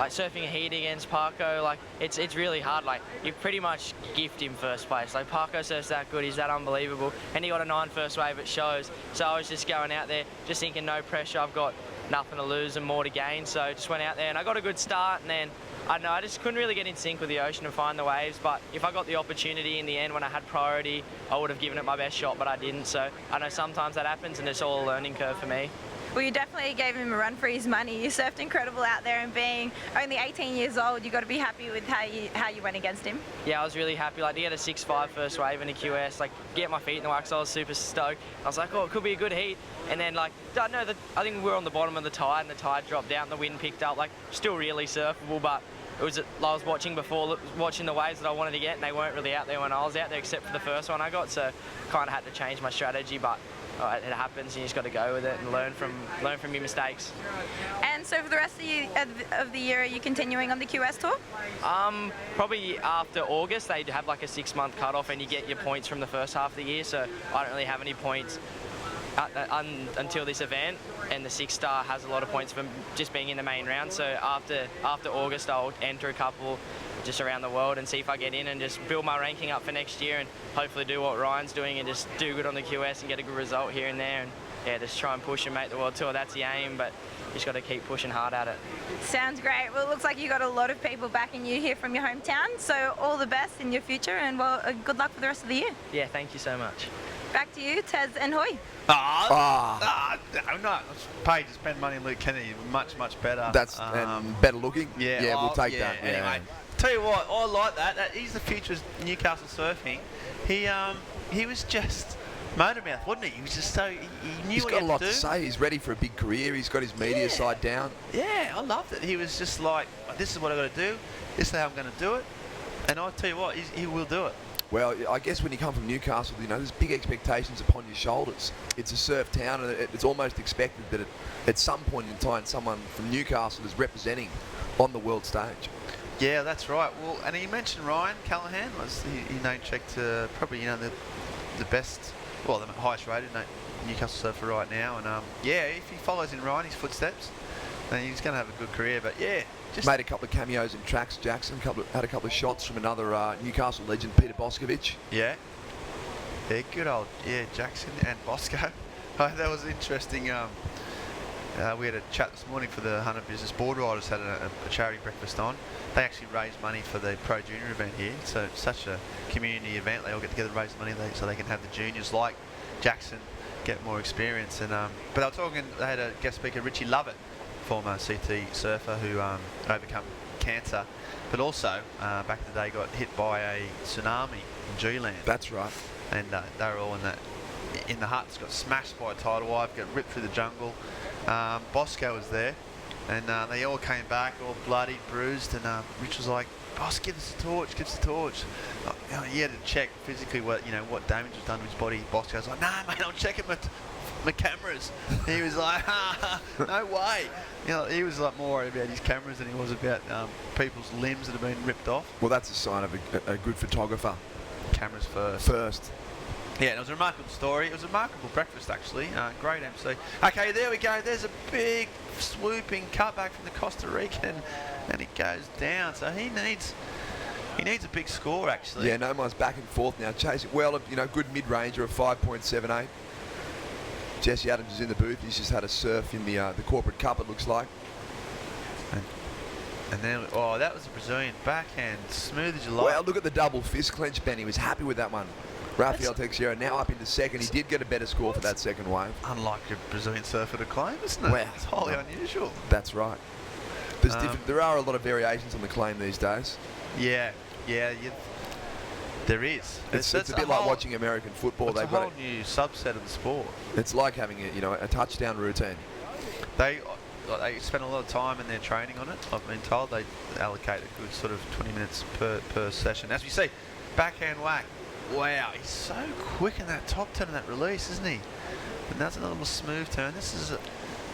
surfing a heat against Parko, like it's really hard. Like you pretty much gift him first place. Like Parko surfs that good, he's that unbelievable, and he got a 9 first wave. It shows. So I was just going out there, just thinking no pressure. I've got nothing to lose and more to gain. So just went out there and I got a good start, and then I don't know, I just couldn't really get in sync with the ocean and find the waves. But if I got the opportunity in the end when I had priority, I would have given it my best shot, but I didn't. So I know sometimes that happens, and it's all a learning curve for me. Well, you definitely gave him a run for his money. You surfed incredible out there, and being only 18 years old, you got to be happy with how you went against him. Yeah, I was really happy. Like to get a 6.5 first wave in a QS, like get my feet in the wax, I was super stoked. I was like, oh, it could be a good heat. And then like, I think we were on the bottom of the tide, and the tide dropped down, the wind picked up. Like, still really surfable, but I was watching the waves that I wanted to get, and they weren't really out there when I was out there, except for the first one I got. So kind of had to change my strategy, but it happens, and you just got to go with it and learn from your mistakes. And so for the rest of the year, are you continuing on the QS tour? Probably after August, they have like a 6-month cut-off, and you get your points from the first half of the year. So I don't really have any points until this event, and the 6-star has a lot of points from just being in the main round. So after August, I'll enter a couple just around the world and see if I get in and just build my ranking up for next year, and hopefully do what Ryan's doing and just do good on the QS and get a good result here and there, and yeah, just try and push and make the world tour. That's the aim, but you just got to keep pushing hard at it. Sounds great. Well, it looks like you got a lot of people backing you here from your hometown, so all the best in your future, and well, good luck for the rest of the year. Yeah, thank you so much. Back to you, Tez and Hoy. No, Paige to spend money on Luke Kennedy, much better. That's better looking. Yeah, we'll take that. Yeah. Anyway, tell you what, I like that. He's the future of Newcastle surfing. He was just motor mouth, wasn't he? He was just so he knew he's what got he a lot had to to say. He's ready for a big career. He's got his media side down. Yeah, I loved it. He was just like, this is what I got to do. This is how I'm going to do it. And I'll tell you what, he will do it. Well, I guess when you come from Newcastle, there's big expectations upon your shoulders. It's a surf town, and it's almost expected that at some point in time, someone from Newcastle is representing on the world stage. Yeah, that's right. Well, and he mentioned Ryan Callahan was he name-checked probably the best, well, the highest rated Newcastle surfer right now. And yeah, if he follows in Ryan's footsteps, then he's going to have a good career. But yeah. Just made a couple of cameos in tracks, Jackson. Had a couple of shots from another Newcastle legend, Peter Boscovich. Yeah, good old Jackson and Bosco. That was interesting. We had a chat this morning for the 100 Business Board Riders. Had a charity breakfast on. They actually raised money for the Pro Junior event here. So it's such a community event. They all get together, raise money, so they can have the juniors like Jackson get more experience. And but I was talking. They had a guest speaker, Richie Lovett, former CT surfer who overcome cancer, but also back in the day got hit by a tsunami in G-Land. That's right. And they were all in the huts, got smashed by a tidal wave, got ripped through the jungle. Bosco was there, and they all came back all bloody, bruised, and Rich was like, "Boss, give us a torch, give us a torch." He had to check physically what damage was done to his body. Bosco was like, "Nah, mate, I'll check it my cameras." He was like, no way. He was like more worried about his cameras than he was about people's limbs that have been ripped off. Well, that's a sign of a good photographer. Cameras first. Yeah, it was a remarkable story. It was a remarkable breakfast, actually. Great MC. Okay, there we go. There's a big swooping cutback from the Costa Rican, and it goes down. So he needs a big score, actually. Yeah, Nomar's back and forth now, chasing well. Good mid-ranger of 5.78. Jesse Adams is in the booth. He's just had a surf in the corporate cup, it looks like. And then, that was a Brazilian backhand, smooth as you like. Well, look at the double fist clench, Ben. He was happy with that one. Rafael Teixeira now up into second. He did get a better score for that second wave. Unlike a Brazilian surfer to claim, isn't it? Well, it's highly unusual. That's right. There's there are a lot of variations on the claim these days. Yeah, there is. It's a bit like watching American football. It's a whole new subset of the sport. It's like having a touchdown routine. They spend a lot of time in their training on it. I've been told they allocate a good sort of 20 minutes per session. As we see, backhand whack. Wow, he's so quick in that top turn and that release, isn't he? And that's another little smooth turn. This is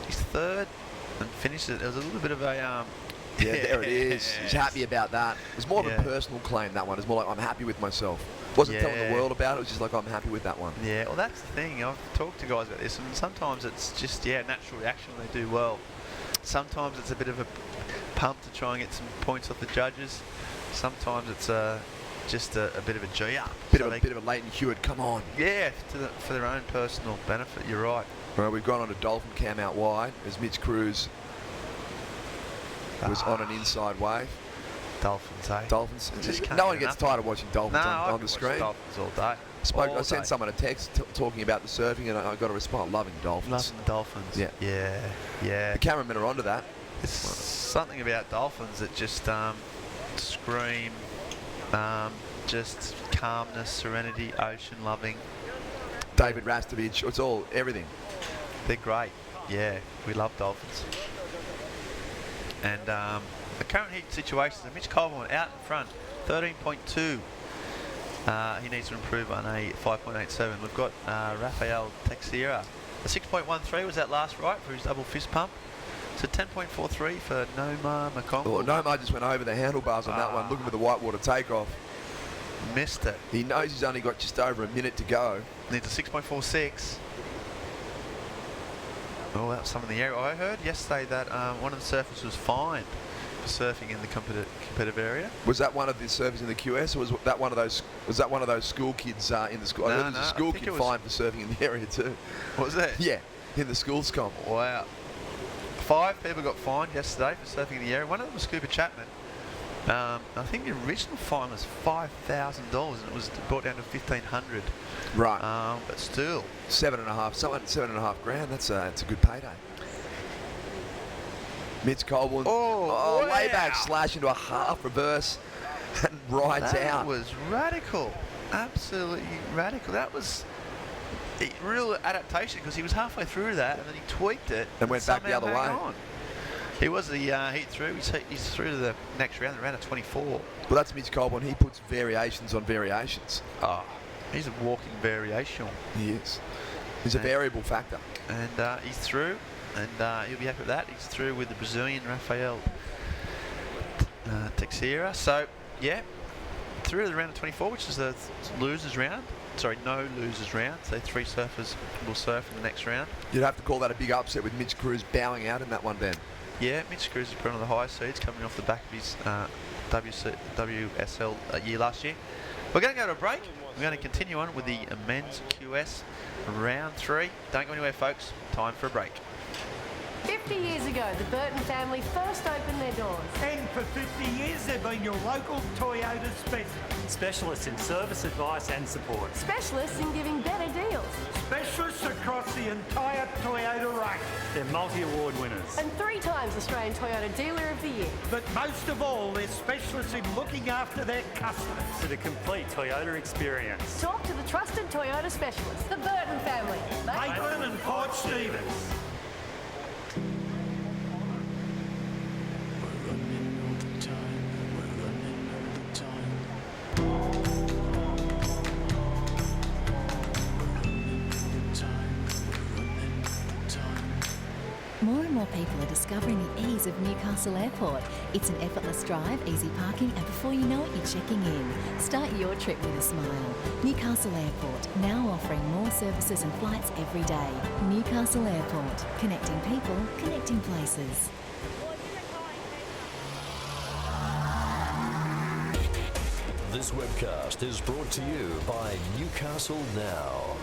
his third and finishes it. There was a little bit of a yeah, there it is. He's happy about that. It was more of a personal claim, that one. It's more like, I'm happy with myself. Wasn't telling the world about it. It was just like, I'm happy with that one. Yeah, well, that's the thing. I've talked to guys about this, and sometimes it's just, natural reaction when they do well. Sometimes it's a bit of a pump to try and get some points off the judges. Sometimes it's just a bit of a G-up. Bit of a Leighton Hewitt, come on. Yeah, for their own personal benefit, you're right. Well, we've gone on a dolphin cam out wide as Mitch Cruz was on an inside wave. Dolphins, eh? Dolphins. No one gets tired of watching dolphins on the screen. Dolphins all day. I sent someone a text talking about the surfing, and I got a response, loving dolphins. Loving dolphins. Yeah. The cameramen are onto that. It's something about dolphins that just scream just calmness, serenity, ocean loving. David Rastovich, it's all, everything. They're great. Yeah, we love dolphins. And the current heat situation is Mitch Colvin out in front, 13.2. He needs to improve on a 5.87. We've got Rafael Teixeira. A 6.13 was that last right for his double fist pump. So 10.43 for Nomar McConville. Well, Nomar just went over the handlebars on that one, looking for the whitewater takeoff. Missed it. He knows he's only got just over a minute to go. Needs a 6.46. Oh, that was some in the area. I heard yesterday that one of the surfers was fined for surfing in the competitive area. Was that one of the surfers in the QS, or was that one of those? Was that one of those school kids in the school? No, there's a school kid fined for surfing in the area too. Was that? Yeah, in the school's comp. Wow. 5 people got fined yesterday for surfing in the area. One of them was Scuba Chapman. I think the original fine was $5,000 and it was brought down to $1,500. Right. But still, $7.5 grand. That's a good payday. Mitch Colvin. Oh, way back slash into a half reverse and rides out. That was radical. Absolutely radical. That was a real adaptation because he was halfway through that and then he tweaked it and went back the other way. On. He was the heat through. He's through to the next round, the round of 24. Well, that's Mitch Colvin. He puts variations on variations. Oh, he's a walking variation. He is. He's a variable factor. And he's through, and he'll be happy with that. He's through with the Brazilian Rafael Teixeira. So, yeah, through to the round of 24, which is the losers round. Sorry, no losers round. So 3 surfers will surf in the next round. You'd have to call that a big upset with Mitch Cruz bowing out in that one, Ben. Yeah, Mitch Cruz is put on the high seeds coming off the back of his WSL year last year. We're going to go to a break. We're going to continue on with the men's QS round 3. Don't go anywhere, folks. Time for a break. 50 years ago, the Burton family first opened their doors. And for 50 years, they've been your local Toyota specialist. Specialists in service, advice and support. Specialists in giving better deals. Specialists across the entire Toyota range. They're multi-award winners. And 3 times Australian Toyota Dealer of the Year. But most of all, they're specialists in looking after their customers. For the complete Toyota experience. Talk to the trusted Toyota specialist, the Burton family. Maitland and Port Stevens. More and more people are discovering the ease of Newcastle Airport It's an effortless drive, easy parking, and before you know it, you're checking in. Start your trip with a smile. Newcastle Airport, now offering more services and flights every day. Newcastle Airport, connecting people, connecting places. This webcast is brought to you by Newcastle Now.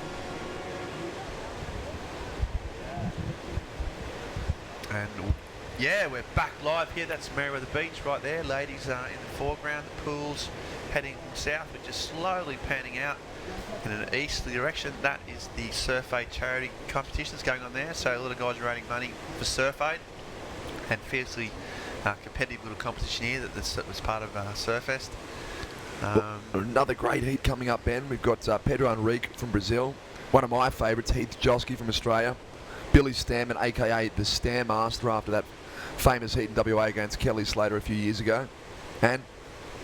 And yeah, we're back live here. That's Merewether Beach right there. Ladies in the foreground. The pool's heading south. We're just slowly panning out in an easterly direction. That is the Surf Aid charity competitions going on there. So a lot of guys are raising money for Surf Aid, and fiercely competitive little competition here that was part of Surfest. Another great heat coming up, Ben. We've got Pedro from Brazil. One of my favourites, Heath Josky from Australia. Billy Stamman, a.k.a. the Stairmaster, after that famous heat in WA against Kelly Slater a few years ago. And,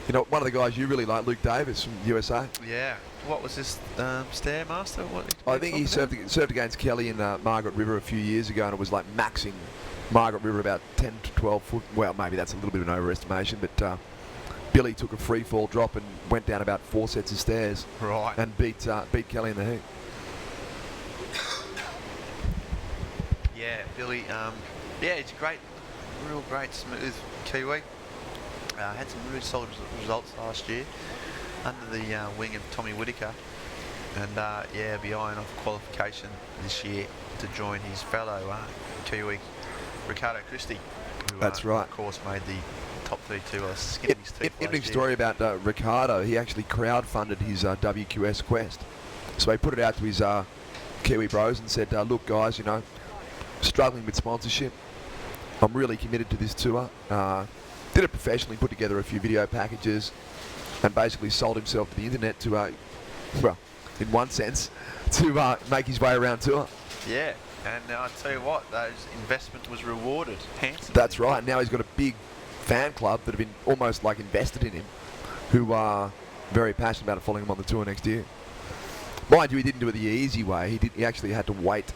you know, one of the guys you really like, Luke Davis from USA. Yeah. What was this, Stairmaster? I think he served against Kelly in Margaret River a few years ago, and it was like maxing Margaret River about 10 to 12 foot. Well, maybe that's a little bit of an overestimation, but Billy took a free fall drop and went down about 4 sets of stairs. Right. And beat Kelly in the heat. Yeah, Billy. Yeah, it's great, real great, smooth Kiwi. Had some really solid results last year under the wing of Tommy Whitaker, and yeah, be eyeing off qualification this year to join his fellow Kiwi Ricardo Christie, who That's right. of course made the top 32 or skipping his teeth. Interesting story about Ricardo. He actually crowdfunded his WQS quest, so he put it out to his Kiwi bros and said, "Look, guys, you know, struggling with sponsorship. I'm really committed to this tour." Did it professionally, put together a few video packages, and basically sold himself to the internet to, well, in one sense, to make his way around tour. Yeah, and I tell you what, those investment was rewarded handsomely. That's right. Now he's got a big fan club that have been almost like invested in him, who are very passionate about following him on the tour next year. Mind you, he didn't do it the easy way. He actually had to wait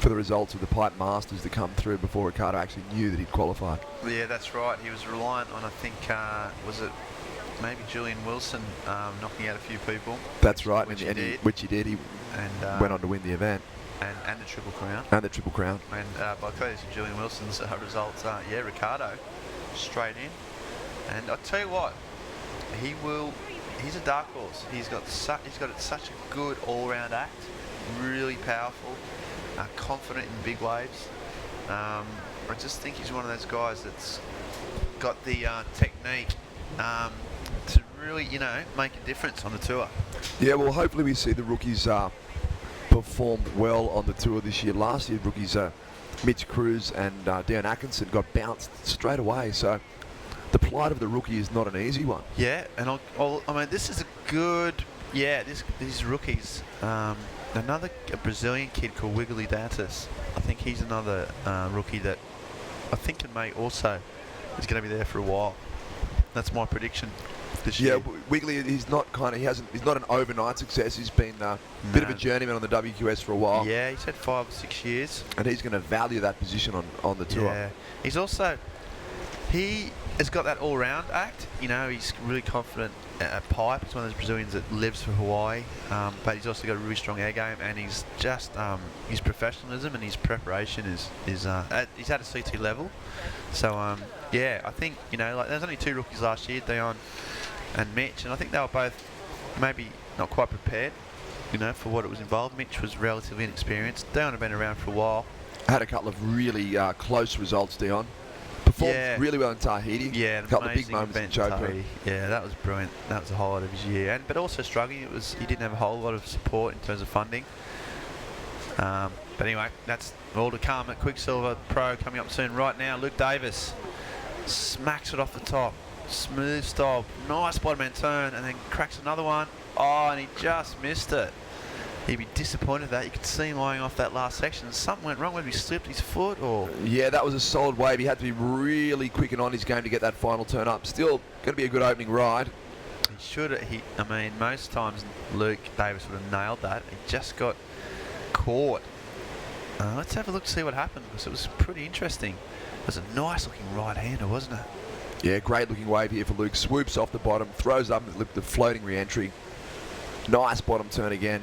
for the results of the Pipe Masters to come through before Ricardo actually knew that he'd qualified. Yeah, that's right. He was reliant on, I think, was it maybe Julian Wilson knocking out a few people. That's right, which he did. He went on to win the event. And the Triple Crown. And the Triple Crown. And by courtesy of Julian Wilson's results, yeah, Ricardo straight in. And I tell you what, he's a dark horse. He's got such a good all-round act, really powerful. Confident in big waves. I just think he's one of those guys that's got the technique to really, you know, make a difference on the tour. Yeah, well, hopefully we see the rookies perform well on the tour this year. Last year, rookies Mitch Cruz and Darren Atkinson got bounced straight away. So the plight of the rookie is not an easy one. Yeah, and I mean, this is a good. Yeah, these rookies. Another Brazilian kid called Wiggly Dantas. I think he's another rookie that I think is going to be there for a while. That's my prediction this year. Yeah, Wiggly, he's not an overnight success. He's been a bit of a journeyman on the WQS for a while. Yeah, he's had 5 or 6 years. And he's going to value that position on the tour. Yeah, he has got that all-round act. You know, he's really confident at pipe. He's one of those Brazilians that lives for Hawaii, but he's also got a really strong air game, and he's just his professionalism and his preparation is he's at a CT level. So yeah, I think, you know, like, there's only 2 rookies last year, Dion and Mitch, and I think they were both maybe not quite prepared, you know, for what it was involved. Mitch was relatively inexperienced. Dion had been around for a while. Had a couple of really close results, Dion. Performed really well in Tahiti. Yeah, a couple of big moments in Chopra. Yeah, that was brilliant. That was the highlight of his year. But also struggling. He didn't have a whole lot of support in terms of funding. But anyway, that's all to come at Quicksilver Pro coming up soon. Right now, Luke Davis smacks it off the top. Smooth stop. Nice bottom end turn, and then cracks another one. Oh, and he just missed it. He'd be disappointed that. You could see him lying off that last section. Something went wrong. Whether he slipped his foot or... Yeah, that was a solid wave. He had to be really quick and on his game to get that final turn up. Still going to be a good opening ride. He should have. I mean, most times Luke Davis would have nailed that. He just got caught. Let's have a look to see what happened, because it was pretty interesting. It was a nice looking right-hander, wasn't it? Yeah, great looking wave here for Luke. Swoops off the bottom, throws up the floating re-entry. Nice bottom turn again.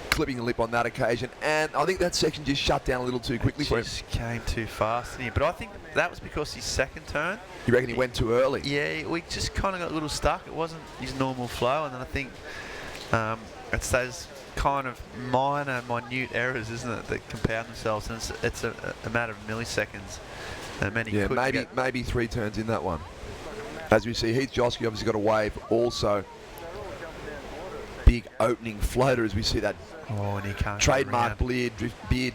Clipping a lip on that occasion, and I think that section just shut down a little too quickly for him. Just came too fast, didn't he? But I think that was because his second turn. You reckon he went too early? Yeah, we just kind of got a little stuck. It wasn't his normal flow, and then I think it's those kind of minute errors, isn't it, that compound themselves, and it's a matter of milliseconds. Yeah, maybe 3 turns in that one. As we see, Heath Josky obviously got a wave also. Big opening floater as we see that and he can't trademark beard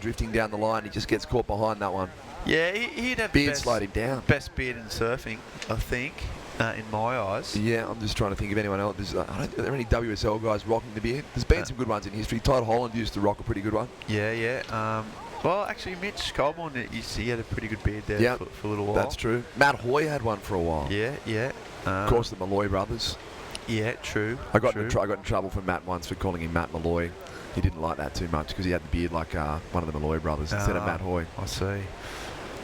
drifting down the line. He just gets caught behind that one. Yeah, he'd have beard slowed him down. Best beard in surfing, I think, in my eyes. Yeah, I'm just trying to think of anyone else. Are there any WSL guys rocking the beard? There's been some good ones in history. Todd Holland used to rock a pretty good one. Yeah. Well, actually, Mitch Colborne, he had a pretty good beard there for a little while. That's true. Matt Hoy had one for a while. Yeah. Of course, the Malloy brothers. Yeah, true. I got in trouble from Matt once for calling him Matt Malloy. He didn't like that too much because he had the beard like one of the Malloy brothers instead of Matt Hoy. I see.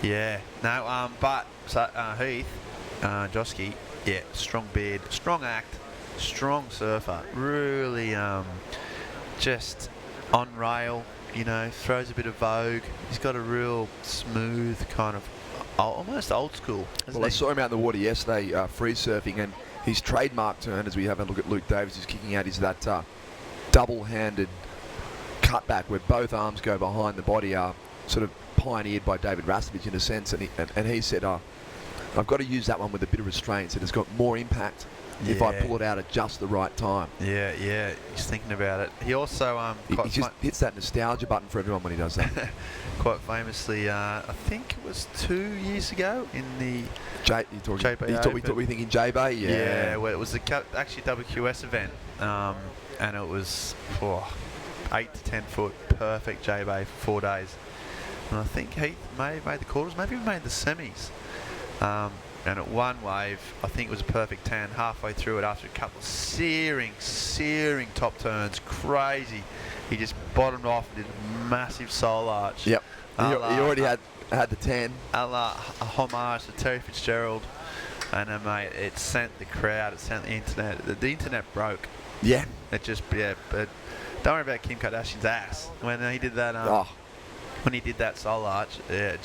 Yeah. No, but Heath Josky, yeah, strong beard, strong act, strong surfer. Really, just on rail. You know, throws a bit of vogue. He's got a real smooth kind of, almost old school. Well, I saw him out in the water yesterday, free surfing, and his trademark turn, as we have a look at Luke Davis, who's kicking out, is that double-handed cutback where both arms go behind the body, sort of pioneered by David Rastovich in a sense. And he said, I've got to use that one with a bit of restraint, and it's got more impact if I pull it out at just the right time. Yeah, he's thinking about it. He also he just hits that nostalgia button for everyone when he does that. Quite famously, I think it was 2 years ago in the we thinking J-Bay? Yeah, well, it was actually WQS event, and it was 8 to 10 foot perfect J-Bay for 4 days. And I think Heath may have made the quarters, maybe even made the semis. And at one wave, I think it was a perfect 10. Halfway through it, after a couple of searing top turns, crazy, he just bottomed off and did a massive soul arch. Yep. He already had the 10. A homage to Terry Fitzgerald, and mate, it sent the crowd, it sent the internet. The internet broke. Yeah. It just but don't worry about Kim Kardashian's ass when he did that. When he did that soul arch, it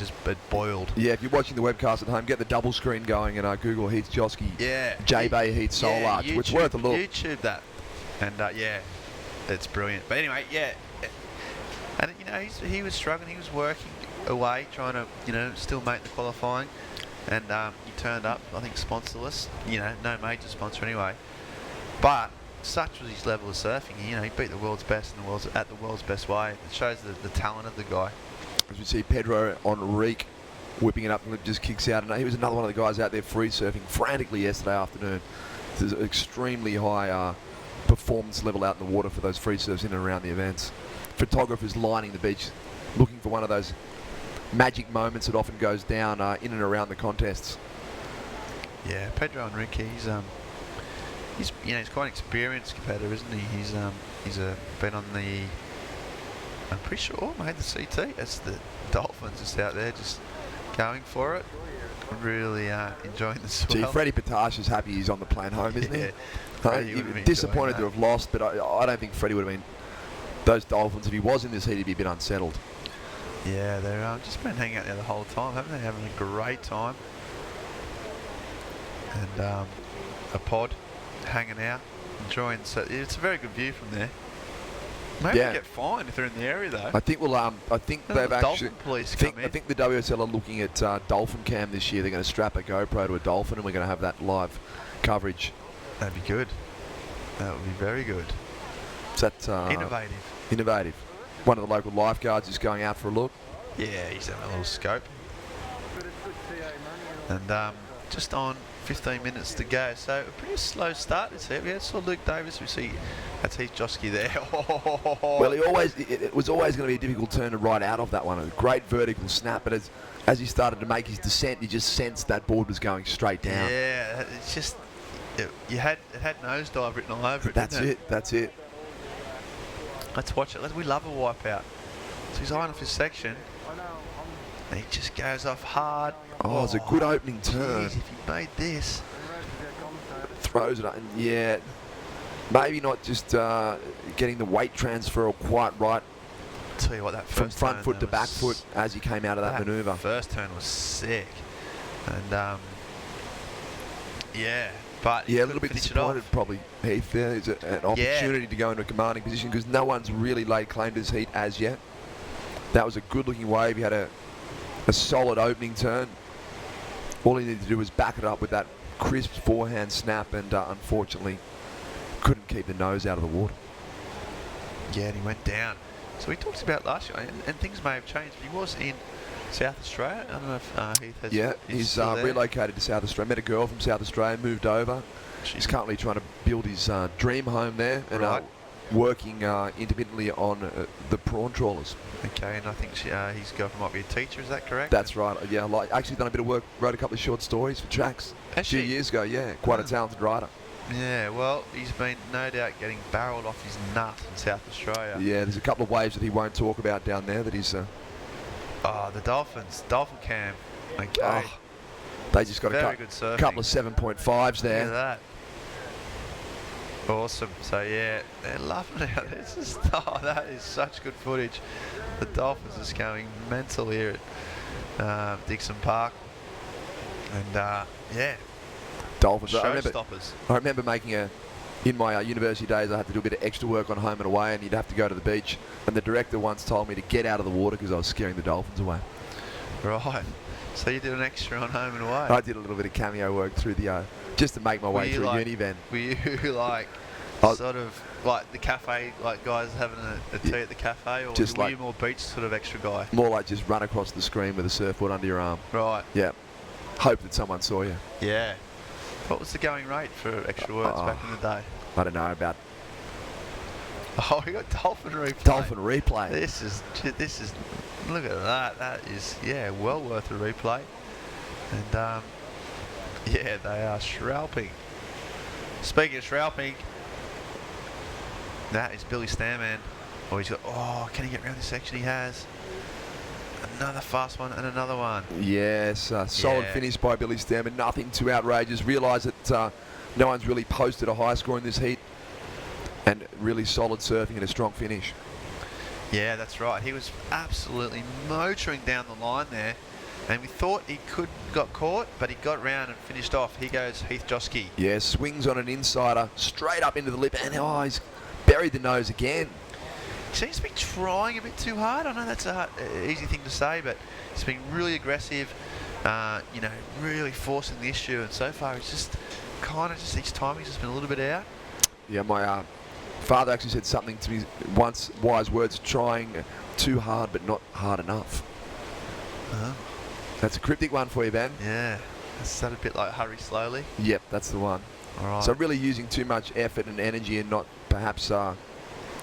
boiled. Yeah, if you're watching the webcast at home, get the double screen going and Google Heath Josky. Yeah. J-Bay Heath soul arch, which is worth a look. YouTube that, and it's brilliant. But anyway, and he was struggling. He was working away, trying to still make the qualifying, and he turned up. I think sponsorless. No major sponsor anyway. But such was his level of surfing. He beat the world's best at the world's best way. It shows the talent of the guy. As we see Pedro Enrique whipping it up and just kicks out. And he was another one of the guys out there free surfing frantically yesterday afternoon. There's an extremely high performance level out in the water for those free surfs in and around the events. Photographers lining the beach looking for one of those magic moments that often goes down in and around the contests. Yeah, Pedro Enrique, he's quite an experienced competitor, isn't he? He's been on the, I'm pretty sure, made the CT. That's the Dolphins just out there just going for it. Really enjoying the swell. Gee, Freddie Patash is happy he's on the plane home, isn't he? Disappointed to have lost, but I don't think Freddie would have been those Dolphins. If he was in this heat, he'd be a bit unsettled. Yeah, they're just been hanging out there the whole time, haven't they? Having a great time. And a pod hanging out, enjoying. So it's a very good view from there. Maybe they get fined if they're in the area though. I think I think they've actually. Police I think the WSL are looking at Dolphin Cam this year. They're going to strap a GoPro to a dolphin, and we're going to have that live coverage. That'd be good. That would be very good. So that's innovative. One of the local lifeguards is going out for a look. Yeah, he's having a little scope. And just on 15 minutes to go, so a pretty slow start this here. We saw Luke Davis, we see that's Heath Josky there. Well, it was always going to be a difficult turn to ride out of that one. A great vertical snap, but as he started to make his descent, you just sensed that board was going straight down. Yeah, it's just it had nosedive written all over it. That's it. Let's watch it. We love a wipeout. So he's eyeing off his section, And he just goes off hard. Oh, it's a good opening turn. Geez, if he made this. Throws it up, and yeah, maybe not just getting the weight transfer quite right. I'll tell you what, that from first front turn, foot to back foot as he came out of that manoeuvre. First turn was sick. And yeah, but yeah, a little bit disappointed probably, Heath. There's an opportunity to go into a commanding position because no one's really laid claim to his heat as yet. That was a good-looking wave. He had a solid opening turn. All he needed to do was back it up with that crisp forehand snap, and unfortunately couldn't keep the nose out of the water. Yeah, and he went down. So we talked about last year, and things may have changed. He was in South Australia. I don't know if Heath has... Yeah, he's relocated to South Australia. Met a girl from South Australia, moved over. He's currently trying to build his dream home there, and working intermittently on the prawn trawlers. Okay, and I think his girlfriend might be a teacher, is that correct? That's right, yeah. Actually done a bit of work, wrote a couple of short stories for tracks a few years ago, yeah. Quite a talented writer. Yeah, well, he's been no doubt getting barreled off his nut in South Australia. Yeah, there's a couple of waves that he won't talk about down there that he's... Oh, the Dolphins. Dolphin cam. Okay. Oh, they just got a couple of 7.5s there. Look at that. Awesome. So yeah, they're loving it. It's just, that is such good footage. The Dolphins is going mental here at Dixon Park. And yeah. Dolphins. Showstoppers. I remember making in my university days, I had to do a bit of extra work on home and away, and you'd have to go to the beach. And the director once told me to get out of the water because I was scaring the dolphins away. Right. So you did an extra on home and away? I did a little bit of cameo work through the just to make my way through uni van. Were you like sort of like the cafe, like guys having a tea at the cafe, or just were you more beach sort of extra guy? More like just run across the screen with a surfboard under your arm. Right. Yeah. Hope that someone saw you. Yeah. What was the going rate for extra words back in the day? I don't know, about... Oh, we got dolphin replay. Dolphin replay. This is, look at that. That is, yeah, well worth a replay. And, yeah, they are shrouping. Speaking of shrouping, that is Billy Stanman. Oh, he's got, can he get around this section? He has. Another fast one and another one. Yes, solid finish by Billy Stanman. Nothing too outrageous. Realise that no one's really posted a high score in this heat. And really solid surfing and a strong finish. Yeah, that's right. He was absolutely motoring down the line there. And we thought he got caught, but he got round and finished off. Here goes Heath Josky. Yeah, swings on an insider, straight up into the lip, and he's buried the nose again. Seems to be trying a bit too hard. I know that's an easy thing to say, but he's been really aggressive, you know, really forcing the issue. And so far, he's just kind of each time he's just been a little bit out. Yeah, my father actually said something to me once, wise words, trying too hard but not hard enough. That's a cryptic one for you, Ben. Yeah, is that a bit like hurry slowly? Yep, that's the one. All right. So really using too much effort and energy and not perhaps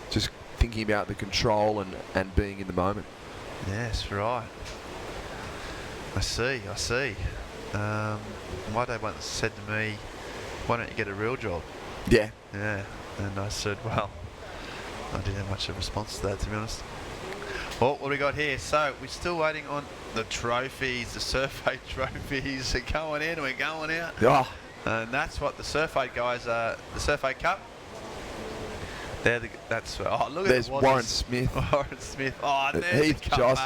just thinking about the control and being in the moment. Yes, right. I see. My dad once said to me, why don't you get a real job? Yeah. Yeah. And I said, well, I didn't have much of a response to that, to be honest. Well, what do we got here? So, we're still waiting on the trophies, the Surf 8 trophies. They're going in, we're going out. Oh. And that's what the Surf 8 guys are, the Surf 8 Cup. That's look at there's Warren Smith. Warren Smith. Oh, and there's Heath Joss.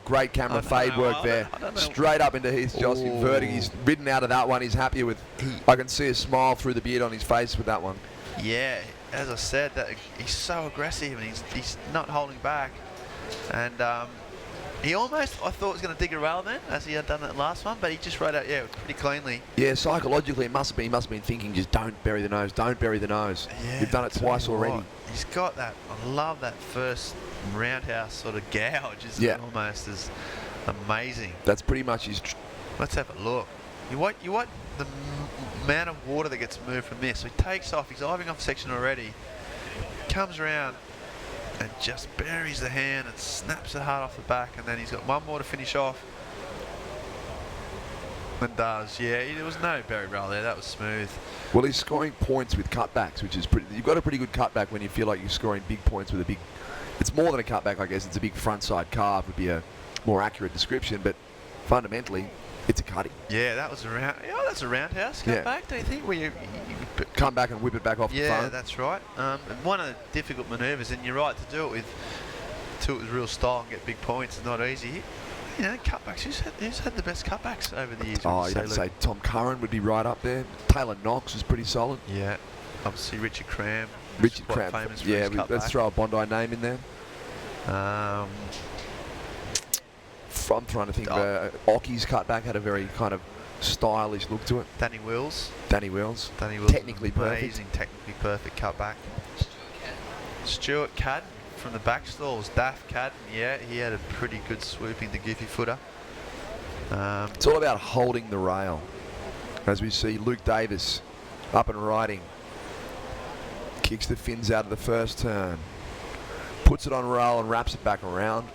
Great camera fade work there. Straight up into Heath Joss, inverting. He's ridden out of that one. He's happy with. I can see a smile through the beard on his face with that one. Yeah, as I said, that he's so aggressive and he's not holding back. And he almost, I thought, was going to dig a rail then, as he had done that last one, but he just rode out, pretty cleanly. Yeah, psychologically, he must have been thinking, just don't bury the nose, don't bury the nose. Yeah, you've done it twice already. He's got that. I love that first roundhouse sort of gouge. It's almost as amazing. That's pretty much his. Let's have a look. You want the amount of water that gets moved from this. So he takes off. He's diving off section already. Comes around and just buries the hand and snaps it hard off the back, and then he's got one more to finish off. And does, there was no bury rail there. That was smooth. Well, he's scoring points with cutbacks, which is pretty. You've got a pretty good cutback when you feel like you're scoring big points with a big. It's more than a cutback, I guess. It's a big front side carve would be a more accurate description, but fundamentally, it's a cutty. Yeah, that was a round. Oh, that's a roundhouse cut back. Don't you think? Where you come back and whip it back off the phone. Yeah, that's right. And one of the difficult manoeuvres, and you're right to do it with real style and get big points. It's not easy. You know, cutbacks. Who's had the best cutbacks over the years? Oh, you'd have to say Tom Curran would be right up there. Taylor Knox was pretty solid. Yeah, obviously Richard Cram. Richard Cram. Famous for yeah, his let's throw a Bondi name in there. I'm trying to think. Ocky's cutback had a very kind of stylish look to it. Danny Wills. Technically perfect. Amazing, technically perfect cutback. Stuart Cadden from the back stalls. Daff Cadden, yeah, he had a pretty good swooping, the goofy footer. It's all about holding the rail. As we see Luke Davis up and riding. Kicks the fins out of the first turn. Puts it on rail and wraps it back around.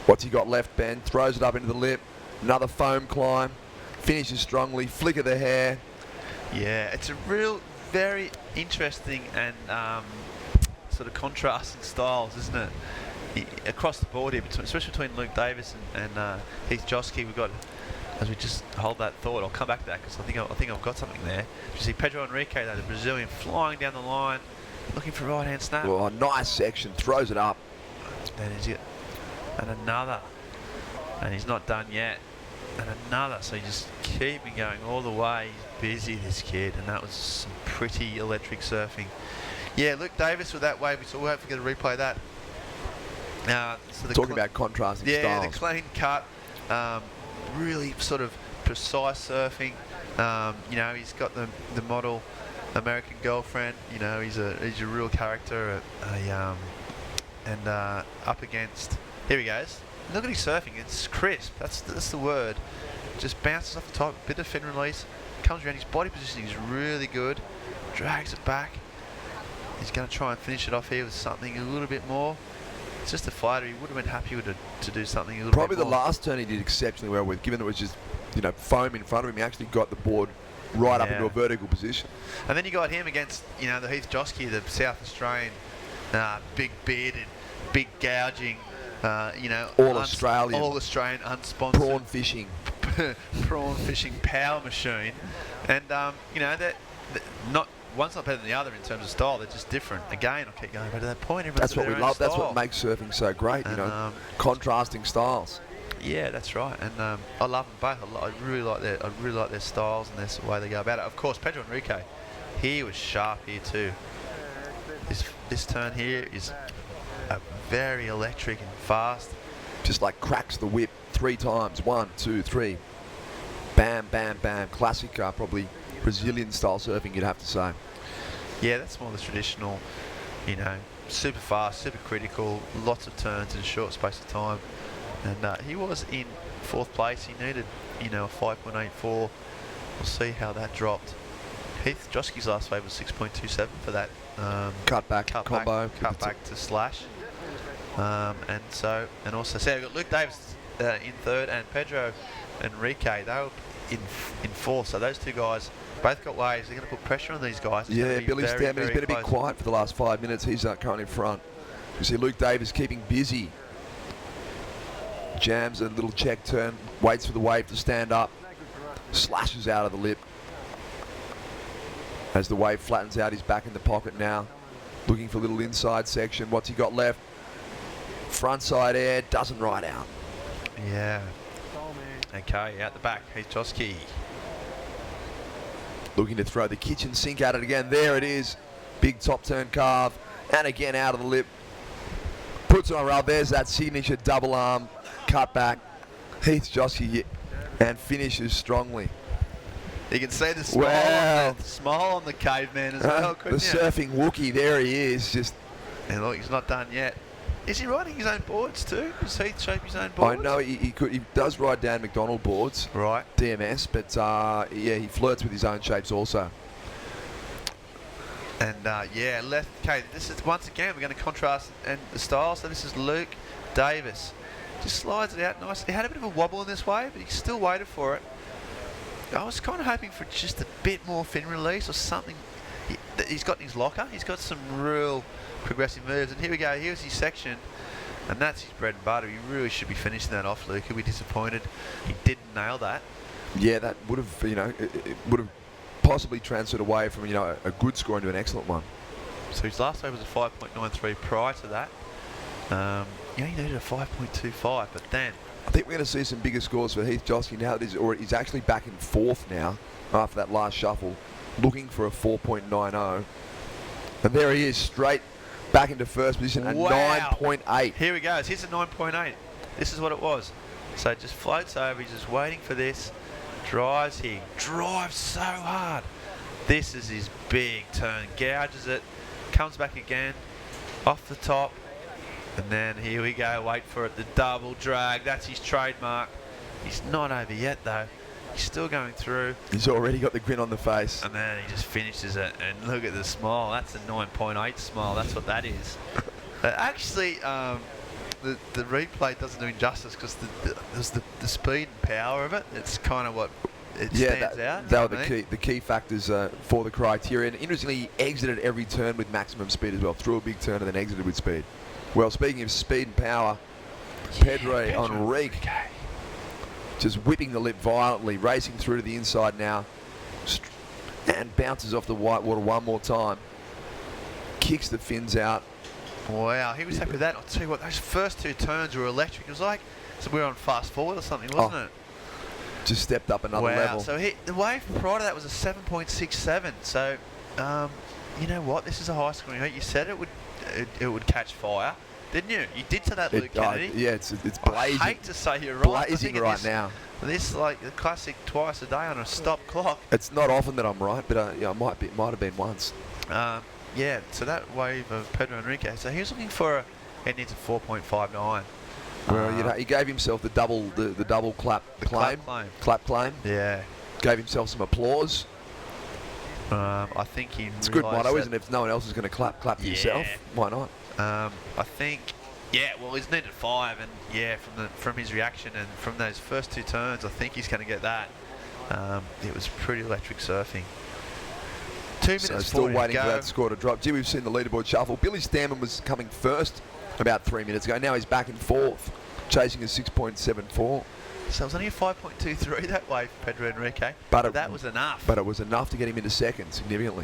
What's he got left, Ben? Throws it up into the lip. Another foam climb. Finishes strongly. Flick of the hair. Yeah, it's a real, very interesting and sort of contrasting styles, isn't it? Across the board here, especially between Luke Davis and Heath Josky. We've got, as we just hold that thought, I'll come back to that because I think I've got something there. You see Pedro Henrique, though, the Brazilian, flying down the line, looking for a right-hand snap. Oh, nice section. Throws it up. That is it. And another. And he's not done yet. And another. So you just keep me going all the way. He's busy, this kid. And that was some pretty electric surfing. Yeah, Luke Davis with that wave. So we'll have to get a replay of that. So talking about contrasting styles. Yeah, the clean cut. Really sort of precise surfing. You know, he's got the model American girlfriend. You know, he's a real character. And up against. Here he goes. Look at his surfing. It's crisp. That's the word. Just bounces off the top. Bit of fin release. Comes around. His body positioning is really good. Drags it back. He's going to try and finish it off here with something a little bit more. It's just a fighter. He would have been happy to do something a little Probably bit more. Probably the last turn he did exceptionally well with, given it was just, you know, foam in front of him. He actually got the board right up into a vertical position. And then you got him against, you know, the Heath Josky, the South Australian, big bearded, big gouging, you know, all Australian, unsponsored prawn fishing, power machine, and you know that not. One's not better than the other in terms of style. They're just different. Again, I'll keep going back to that point. That's what we love. That's what makes surfing so great. You know, contrasting styles. Yeah, that's right. And I love them both. I really like their styles and the way they go about it. Of course, Pedro Henrique, he was sharp here too. This turn here is very electric and fast. Just like cracks the whip 3 times. 1, 2, 3. Bam, bam, bam. Classic, probably Brazilian style surfing, you'd have to say. Yeah, that's more the traditional, you know, super fast, super critical, lots of turns in a short space of time. And he was in 4th place. He needed, you know, a 5.84. We'll see how that dropped. Heath Josky's last wave was 6.27 for that cutback combo. Cutback to slash. And also, so we've got Luke Davis in 3rd and Pedro Henrique. They were in 4th. So those two guys both got waves. They're going to put pressure on these guys. Yeah, Billy Stammen, he's been a bit quiet for the last 5 minutes. He's currently in front. You see Luke Davis keeping busy. Jams a little check turn, waits for the wave to stand up, slashes out of the lip. As the wave flattens out, he's back in the pocket now, looking for a little inside section. What's he got left? Frontside air, doesn't ride out. Yeah. Okay, out the back, Heath Josky. Looking to throw the kitchen sink at it again. There it is. Big top turn carve. And again out of the lip. Puts it on rail. There's that signature double arm cut back. Heath Josky and finishes strongly. You can see the smile, smile on the caveman as well, couldn't you? The surfing Wookie, there he is. Just. And look, he's not done yet. Is he riding his own boards too? Does Heath shape his own boards? I know he does ride Dan McDonald boards. Right. DMS, but yeah, he flirts with his own shapes also. And yeah, left. Okay, this is once again we're going to contrast and the style. So this is Luke Davis. Just slides it out nice. He had a bit of a wobble in this wave, but he still waited for it. I was kind of hoping for just a bit more fin release or something. He's got in his locker. He's got some real progressive moves. And here we go. Here's his section. And that's his bread and butter. He really should be finishing that off, Luke. He'll be disappointed he didn't nail that. Yeah, that would have, it would have possibly transferred away from, a good score into an excellent one. So his last wave was a 5.93 prior to that. He needed a 5.25, but then... I think we're going to see some bigger scores for Heath Josky now. He's actually back in 4th now after that last shuffle, looking for a 4.90. And there he is, straight back into first position at 9.8. Here he goes. Here's a 9.8. This is what it was. So it just floats over. He's just waiting for this. Drives here. Drives so hard. This is his big turn. Gouges it. Comes back again. Off the top. And then here we go. Wait for it. The double drag. That's his trademark. He's not over yet, though. He's still going through. He's already got the grin on the face. And then he just finishes it. And look at the smile. That's a 9.8 smile. That's what that is. Actually, the replay doesn't do him justice because there's the speed and power of it. It's kind of what it stands out. That were the key factors for the criteria. And interestingly, he exited every turn with maximum speed as well. Threw a big turn and then exited with speed. Well, speaking of speed and power, Pedro Enrique just whipping the lip violently, racing through to the inside now, and bounces off the whitewater one more time. Kicks the fins out. Wow, he was happy with that. I'll tell you what, those first 2 turns were electric. It was like we were on fast forward or something, wasn't it? Just stepped up another level. So the wave prior to that was a 7.67. So, you know what? This is a high scoring heat. You said it would catch fire, didn't you? You did to that, Luke Kennedy. Yeah, it's blazing. I hate to say you're right. Blazing right now. This like the classic twice a day on a stop clock. It's not often that I'm right, but I might have been once. Yeah, so that wave of Pedro Enrique. So he was looking for he needs a 4.59. Well, he gave himself the double clap claim. Clap claim. Yeah. Gave himself some applause. I think it's a good motto, isn't it? If no one else is going to clap for yourself, why not? I think, well, he's needed 5, and from his reaction and from those first 2 turns, I think he's going to get that. It was pretty electric surfing. 2 minutes. So still waiting for that score to drop. Gee, we've seen the leaderboard shuffle. Billy Stammen was coming first about 3 minutes ago. Now he's back in 4th, chasing a 6.74. So it was only a 5.23 that wave for Pedro Enrique, but that was enough. But it was enough to get him into 2nd significantly.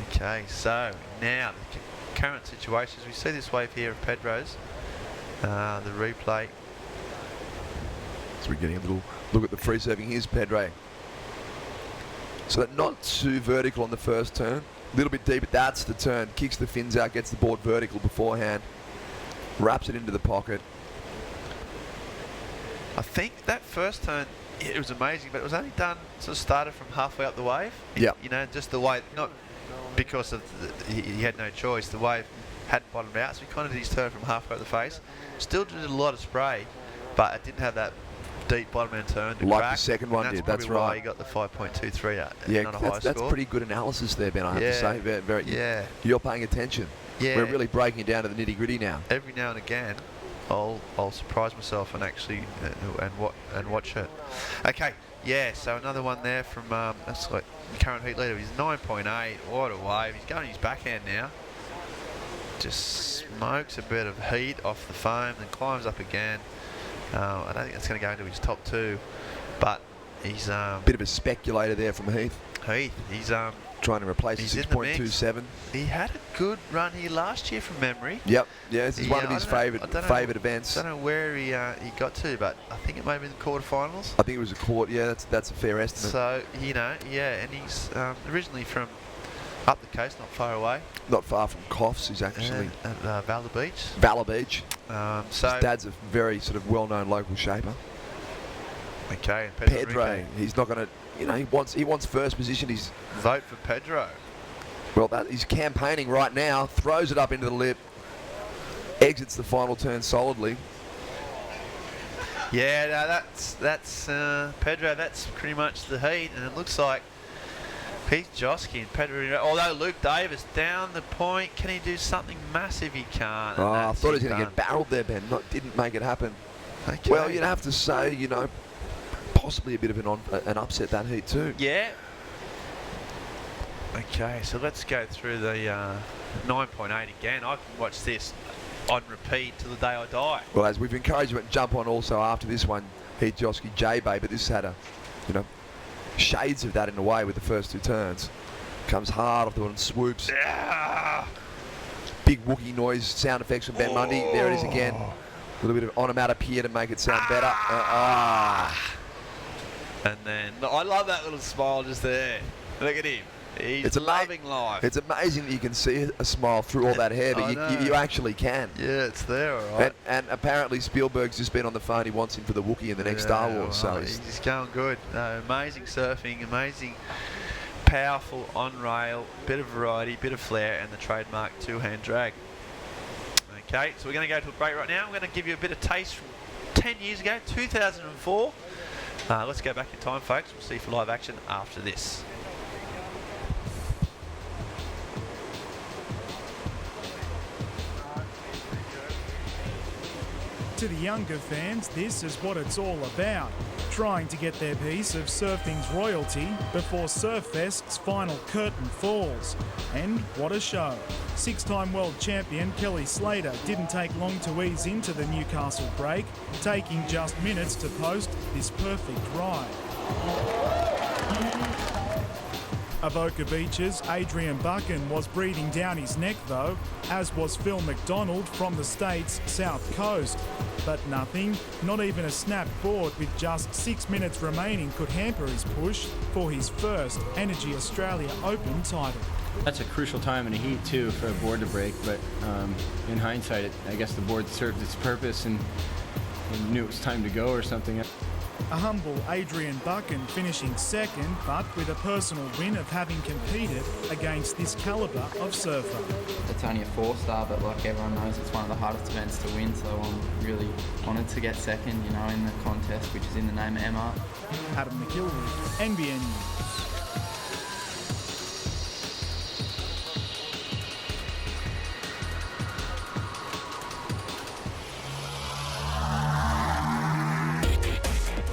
Okay, so now the current situations. We see this wave here of Pedro's, the replay. So we're getting a little look at the free surfing. Here's Pedro. So that not too vertical on the first turn. A little bit deep, but that's the turn. Kicks the fins out, gets the board vertical beforehand. Wraps it into the pocket. I think that first turn, it was amazing, but it was only done, sort of started from halfway up the wave. Yeah. Just the way, not because of he had no choice, the wave hadn't bottomed out, so he kind of did his turn from halfway up the face. Still did a lot of spray, but it didn't have that deep bottom end turn to like crack. The second one did, that's right. Why he got the 5.23 out. Yeah, not a high that's score. pretty good analysis there, Ben, I have to say. You're paying attention. Yeah. We're really breaking it down to the nitty gritty now. Every now and again, I'll surprise myself and actually and watch it. Okay, so another one there from that's like the current heat leader. He's 9.8. What a wave! He's going his backhand now. Just smokes a bit of heat off the foam, then climbs up again. I don't think that's going to go into his top 2, but he's bit of a speculator there from Heath. He's trying to replace 6.27. He had a good run here last year from memory. Yep, this is one of his favourite events. I don't know where he got to, but I think it may have been the quarterfinals. I think it was a quart. Yeah, that's a fair estimate. So and he's originally from up the coast, not far away. Not far from Coffs. He's actually at Valor Beach. Valor Beach. So his dad's a very sort of well-known local shaper. Okay, and Pedro. He's not going to. He wants first position. He's vote for Pedro. Well, he's campaigning right now. Throws it up into the lip. Exits the final turn solidly. Yeah, no, that's Pedro. That's pretty much the heat, and it looks like Heath Josky and Pedro. Although Luke Davis down the point, can he do something massive? He can't. I thought he was going to get barreled there, Ben. Didn't make it happen. Okay. Well, you'd have to say, possibly a bit of an upset that heat too. Yeah. Okay, so let's go through the 9.8 again. I can watch this on repeat till the day I die. Well, as we've encouraged him to jump on also after this one, Heath Joski J-Bay, but this had a, shades of that in a way with the first 2 turns. Comes hard off the one and swoops. Big Wookiee noise, sound effects from Ben Mundy. There it is again. A little bit of onomatopoeia to make it sound better. And then, I love that little smile just there. Look at him. He's loving life. It's amazing that you can see a smile through all that hair, but you actually can. Yeah, it's there, all right. And apparently Spielberg's just been on the phone. He wants him for the Wookiee in the next Star Wars. So he's going good. Amazing surfing, amazing, powerful on-rail, bit of variety, bit of flair, and the trademark 2-hand drag. Okay, so we're going to go to a break right now. I'm going to give you a bit of taste from 10 years ago, 2004. Let's go back in time, folks. We'll see you for live action after this. To the younger fans, this is what it's all about. Trying to get their piece of surfing's royalty before Surfest's final curtain falls. And what a show. 6-time world champion Kelly Slater didn't take long to ease into the Newcastle break, taking just minutes to post this perfect ride. Avoca Beach's Adrian Buchan was breathing down his neck though, as was Phil McDonald from the state's south coast. But nothing, not even a snap board with just 6 minutes remaining could hamper his push for his first Energy Australia Open title. That's a crucial time in a heat too for a board to break, but in hindsight, I guess the board served its purpose and knew it was time to go or something. A humble Adrian Buchan finishing second, but with a personal win of having competed against this calibre of surfer. It's only a 4-star, but like everyone knows, it's one of the hardest events to win, so I'm really honoured to get second, in the contest, which is in the name of MR. Adam McIlroy, NBN News.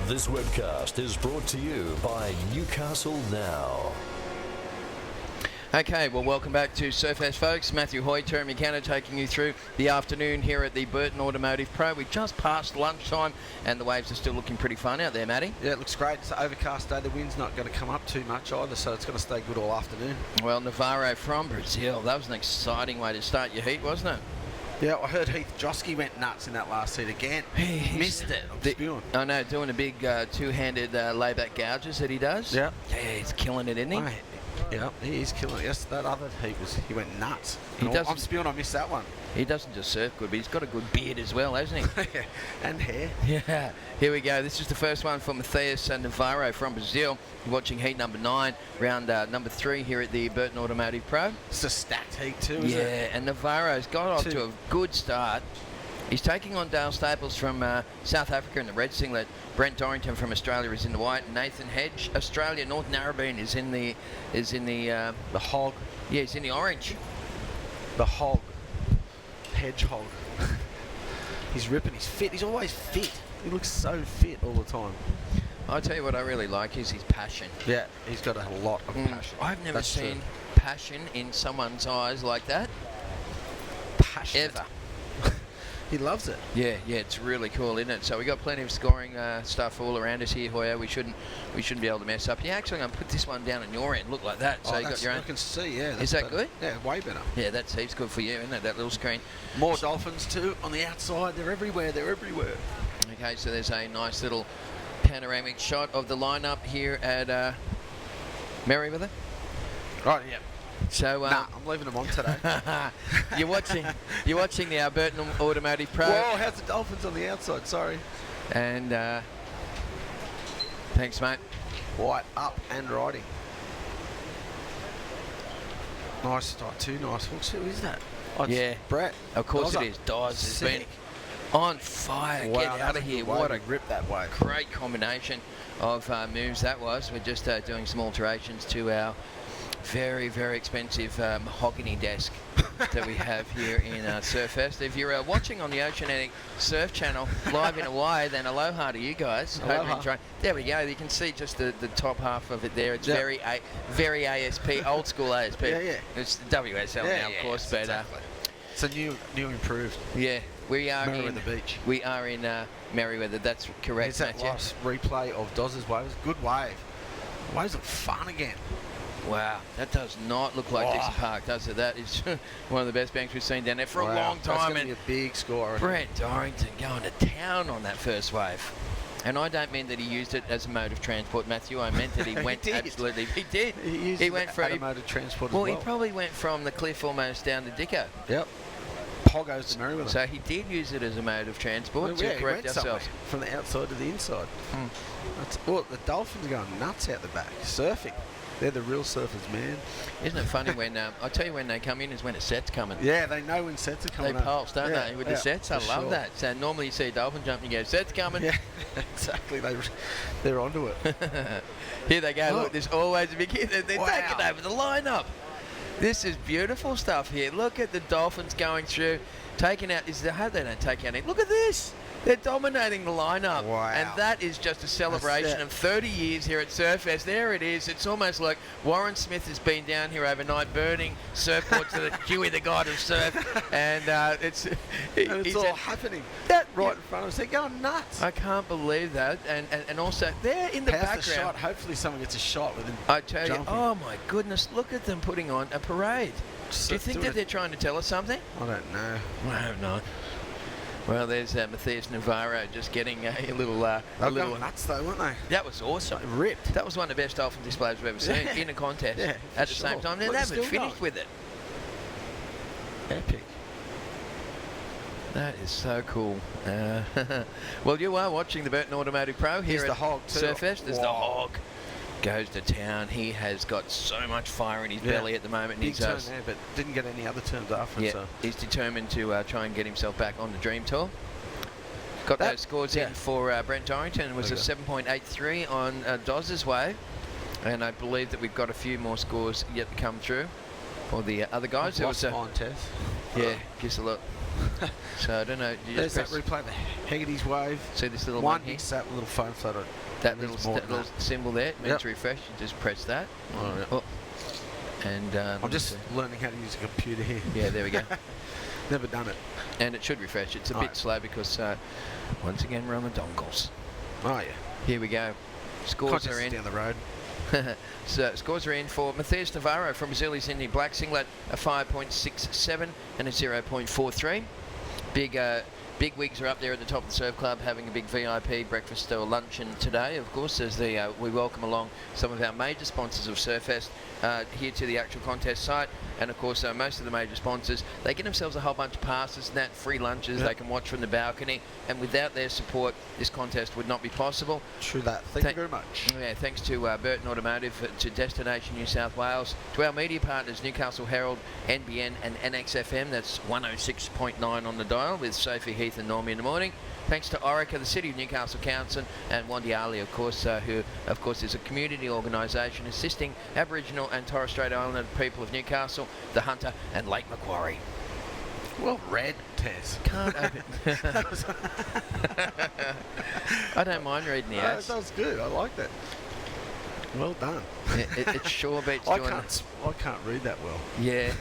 This webcast is brought to you by Newcastle Now. Okay, well, welcome back to Surfest, folks. Matthew Hoy, Terry McKenna taking you through the afternoon here at the Burton Automotive Pro. We've just passed lunchtime and the waves are still looking pretty fun out there, Matty. Yeah, it looks great. It's an overcast day. The wind's not going to come up too much either, so it's going to stay good all afternoon. Well, Navarro from Brazil. That was an exciting way to start your heat, wasn't it? Yeah, I heard Heath Joski went nuts in that last heat again. He missed it. I'm spewing. I know, doing a big two-handed layback gouges that he does. Yeah. Yeah, he's killing it, isn't he? Mate, yeah, he is killing it. Yes, that other heat he went nuts. I'm spewing, I missed that one. He doesn't just surf good, but he's got a good beard as well, hasn't he? And hair. Yeah. Here we go. This is the first one for Matthias Navarro from Brazil. You're watching heat number 9, round number 3 here at the Burton Automotive Pro. It's a stacked heat too, isn't it? Yeah, and Navarro's got off to a good start. He's taking on Dale Staples from South Africa in the red singlet. Brent Dorrington from Australia is in the white. Nathan Hedge, Australia, North Narrabeen is in the hog. Yeah, he's in the orange. The hog. Hedgehog. He's ripping. He's fit. He's always fit. He looks so fit all the time. I'll tell you what I really like is his passion. Yeah, he's got a lot of passion. I've never seen true. passion in someone's eyes like that. Passion. Ever. He loves it. Yeah, it's really cool, isn't it? So we got plenty of scoring stuff all around us here, Hoya. We shouldn't be able to mess up. You're actually going to put this one down on your end, look like that. So you got your own. I can see, yeah. Is that good? Yeah, way better. Yeah, that's heaps good for you, isn't it? That little screen. More dolphins too on the outside. They're everywhere. They're everywhere. Okay, so there's a nice little panoramic shot of the lineup here at Merewether. Right. Yeah. So I'm leaving them on today. You're watching the Burton Automotive Pro. Whoa, how's the Dolphins on the outside? Sorry. And thanks, mate. White up and riding. Nice start, two nice hooks. Who is that? Oh, yeah, Brett. Of course it is. Dawes has been on fire. Wow, get out of here. What a rip that way. Great combination of moves that was. We're just doing some alterations to our very, very expensive mahogany desk that we have here in Surfest. If you're watching on the Oceanic Surf Channel live in Hawaii, then aloha to you guys. Aloha. There we go. You can see just the top half of it there. It's very ASP, old school ASP. Yeah. It's WSL now, of course, but. Exactly. It's a new improved. Yeah, we are Merewether Beach. We are in Merewether. That's correct, It's that Matthew. last replay of Doz's waves. Good wave. Waves look fun again. Wow, that does not look like Dixon Park, does it? That is one of the best banks we've seen down there for a long That's time. going to be a big score. Brent Dorrington going to town on that first wave. And I don't mean that he used it as a mode of transport, Matthew. I meant that he went absolutely. He did. He went for a mode of transport as well. Well, he probably went from the cliff almost down to Dicko. Yep. Poggos to Merewether. So he did use it as a mode of transport to correct ourselves. From the outside to the inside. The dolphins are going nuts out the back, surfing. They're the real surfers, man. Isn't it funny when, I tell you when they come in is when a set's coming. Yeah, they know when sets are coming They pulse, don't they, with the sets? I love sure. that. So normally you see a dolphin jump and you go, set's coming. Yeah, exactly. They're onto it. Here they go. Look, there's always a big hit. They're taking over the lineup. This is beautiful stuff here. Look at the dolphins going through, taking out. I hope they don't take out any. Look at this. They're dominating the lineup. Wow. And that is just a celebration of 30 years here at Surfest. There it is. It's almost like Warren Smith has been down here overnight burning surfboards to the Huey the God of Surf. And it's all happening right in front of us. They're going nuts. I can't believe that. And also, they're in the background. The shot? Hopefully someone gets a shot with them. I tell you, oh my goodness, look at them putting on a parade. Do you think that they're trying to tell us something? I don't know. I hope not. Well, there's Matthias Navarro just getting a little... They were going nuts though, weren't they? That was awesome. Ripped. That was one of the best dolphin displays we've ever seen in a contest. Yeah, at the same time. They haven't finished with it. Epic. That is so cool. Well, you are watching the Burton Automotive Pro here at the Hog too. Surfest. There's the Hog. Goes to town. He has got so much fire in his belly at the moment. Big turn there, but didn't get any other turns after. Yeah, so. he's determined to try and get himself back on the Dream Tour. Got those scores in for Brent Dorrington. It was a 7.83 on Doz's wave. And I believe that we've got a few more scores yet to come through for the other guys. There was mine, Tess. Yeah, gives a look. So I don't know. There's that replay of the Hegarty's wave. See this little one here? hits that little foam float. That little symbol there, it means refresh. You just press that. And I'm just learning how to use a computer here. Yeah, there we go. Never done it. And it should refresh. It's a bit slow because once again we're on the dongles. Oh yeah. Here we go. Scores are in. Down the road. So scores are in for Matthias Navarro from Brazil. He's in the black singlet, a 5.67 and a 0.43. Big wigs are up there at the top of the surf club having a big VIP breakfast or luncheon today, of course, as we welcome along some of our major sponsors of Surfest here to the actual contest site. And of course, most of the major sponsors, they get themselves a whole bunch of passes and that, free lunches they can watch from the balcony. And without their support, this contest would not be possible. True that. Thank you very much. Yeah, thanks to Burton Automotive, to Destination New South Wales, to our media partners, Newcastle Herald, NBN and NXFM. That's 106.9 on the dial with Sophie, Heath and Normie in the morning. Thanks to Orica, the City of Newcastle Council, and Wandiali, of course, who, of course, is a community organisation assisting Aboriginal and Torres Strait Islander people of Newcastle, the Hunter and Lake Macquarie. Well read, Tess. Can't open. I don't mind reading the ads. That was good. I like that. Well done. It sure beats I doing can't read that well. Yeah.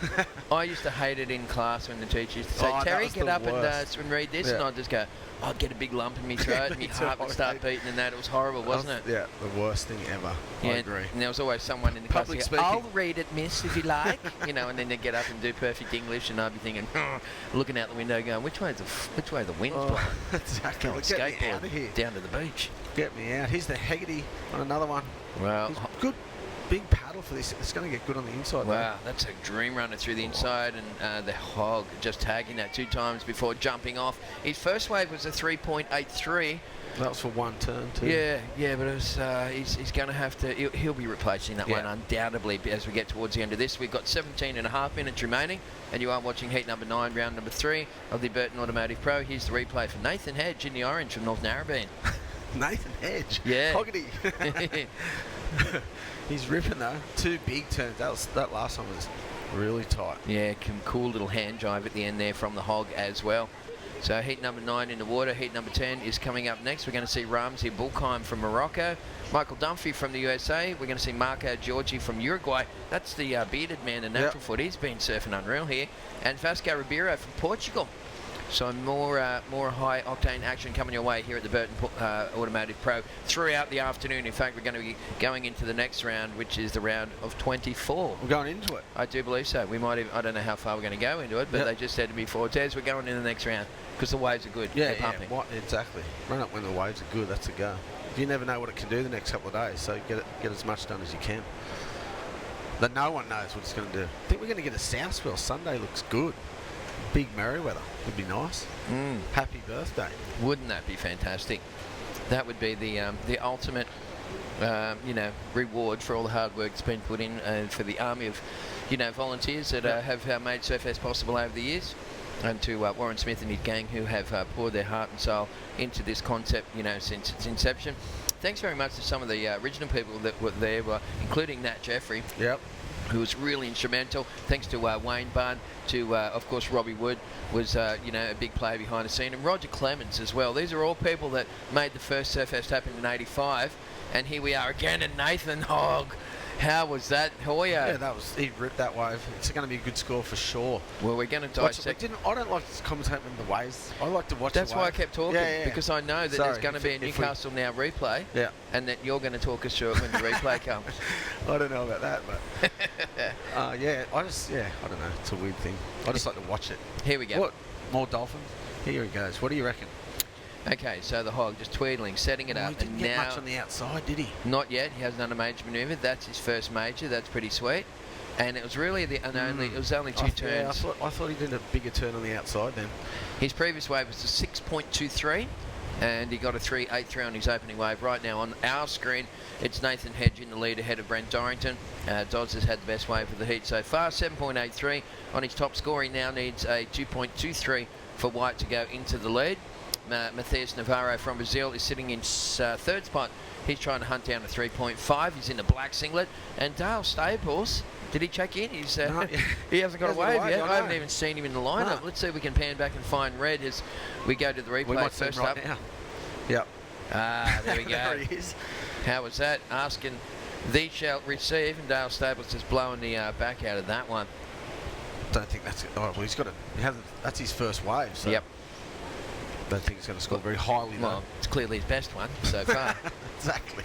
I used to hate it in class when the teacher used to say, Terry, get up and read this. And I'd just go, I'd get a big lump in my throat and my heart would start beating and that. It was horrible, wasn't it? Yeah, the worst thing ever. I agree. And there was always someone in the Public class speaking. I'll read it, miss, if you like. You know, and then they'd get up and do perfect English and I'd be thinking, looking out the window going, which way the wind's blowing? Exactly. Go on, Get me out skateboard of here. down to the beach. Get me out. Here's the Hegarty on another one. Well, He's good big paddle for this. It's going to get good on the inside. Wow, that's a dream runner through the inside, and the Hog just tagging that 2 times before jumping off. His first wave was a 3.83. That was for one turn too. Yeah, but it was, he's going to have to. He'll be replacing that one undoubtedly as we get towards the end of this. We've got 17.5 minutes remaining, and you are watching heat number 9, round number 3 of the Burton Automotive Pro. Here's the replay for Nathan Hedge in the orange from North Narrabeen. Nathan Hedge. Yeah. Hoggity. He's ripping though. 2 big turns. That last one was really tight. Yeah, cool little hand drive at the end there from the Hog as well. So heat number 9 in the water. Heat number 10 is coming up next. We're going to see Ramsey Bulkheim from Morocco, Michael Dunphy from the USA. We're going to see Marco Giorgi from Uruguay. That's the bearded man in natural foot. He's been surfing unreal here. And Vasco Ribeiro from Portugal. So more high octane action coming your way here at the Burton Automotive Pro throughout the afternoon. In fact, we're going to be going into the next round, which is the round of 24. We're going into it. I do believe so. We might even, I don't know how far we're going to go into it, but they just said to me before, Des, we're going in the next round because the waves are good. They're pumping. Exactly. Run up when the waves are good. That's a go. You never know what it can do the next couple of days, so get as much done as you can. But no one knows what it's going to do. I think we're going to get a south swell. Sunday looks good. Big Merewether would be nice. Happy birthday. Wouldn't that be fantastic? That would be the ultimate, reward for all the hard work that's been put in and for the army of, volunteers that have made Surfest possible over the years. And to Warren Smith and his gang who have poured their heart and soul into this concept, since its inception. Thanks very much to some of the original people that were there, including Nat Jeffrey. Yep. Who was really instrumental. Thanks to Wayne Bunn, to of course Robbie Wood was a big player behind the scene, and Roger Clemens as well. These are all people that made the first Surfest happen in '85, and here we are again. And Nathan Hogg, how was that, Hoya? Yeah, he ripped that wave. It's going to be a good score for sure. Well, we're going to dissect. I don't like to commentate on the waves. I like to watch. That's the why wave. I kept talking because I know that there's going to be a Newcastle Now replay. Yeah. And that you're going to talk us through it when the replay comes. I don't know about that, but I don't know. It's a weird thing. I just like to watch it. Here we go. What? More dolphins? Here he goes. What do you reckon? Okay, so the Hog just tweedling, setting it up. He didn't get much on the outside, did he? Not yet. He hasn't done a major manoeuvre. That's his first major. That's pretty sweet. And it was really it was only two turns. I thought he did a bigger turn on the outside then. His previous wave was a 6.23, and he got a 3.83 on his opening wave. Right now on our screen, it's Nathan Hedge in the lead ahead of Brent Dorrington. Dodds has had the best wave of the heat so far, 7.83 on his top score. He now needs a 2.23 for White to go into the lead. Matthias Navarro from Brazil is sitting in third spot. He's trying to hunt down a 3.5. He's in the black singlet. And Dale Staples, did he check in? He's he hasn't got a wave yet. I haven't even seen him in the lineup. No. Let's see if we can pan back and find Red as we go to the replay. We might first right up. Now. Yep. There we go. There he is. How was that? Asking thee shall receive, and Dale Staples just blowing the back out of that one. Don't think that's it. Oh, well, he's got that's his first wave. So. Yep. Don't think he's going to score very highly. Well, it's clearly his best one so far. Exactly.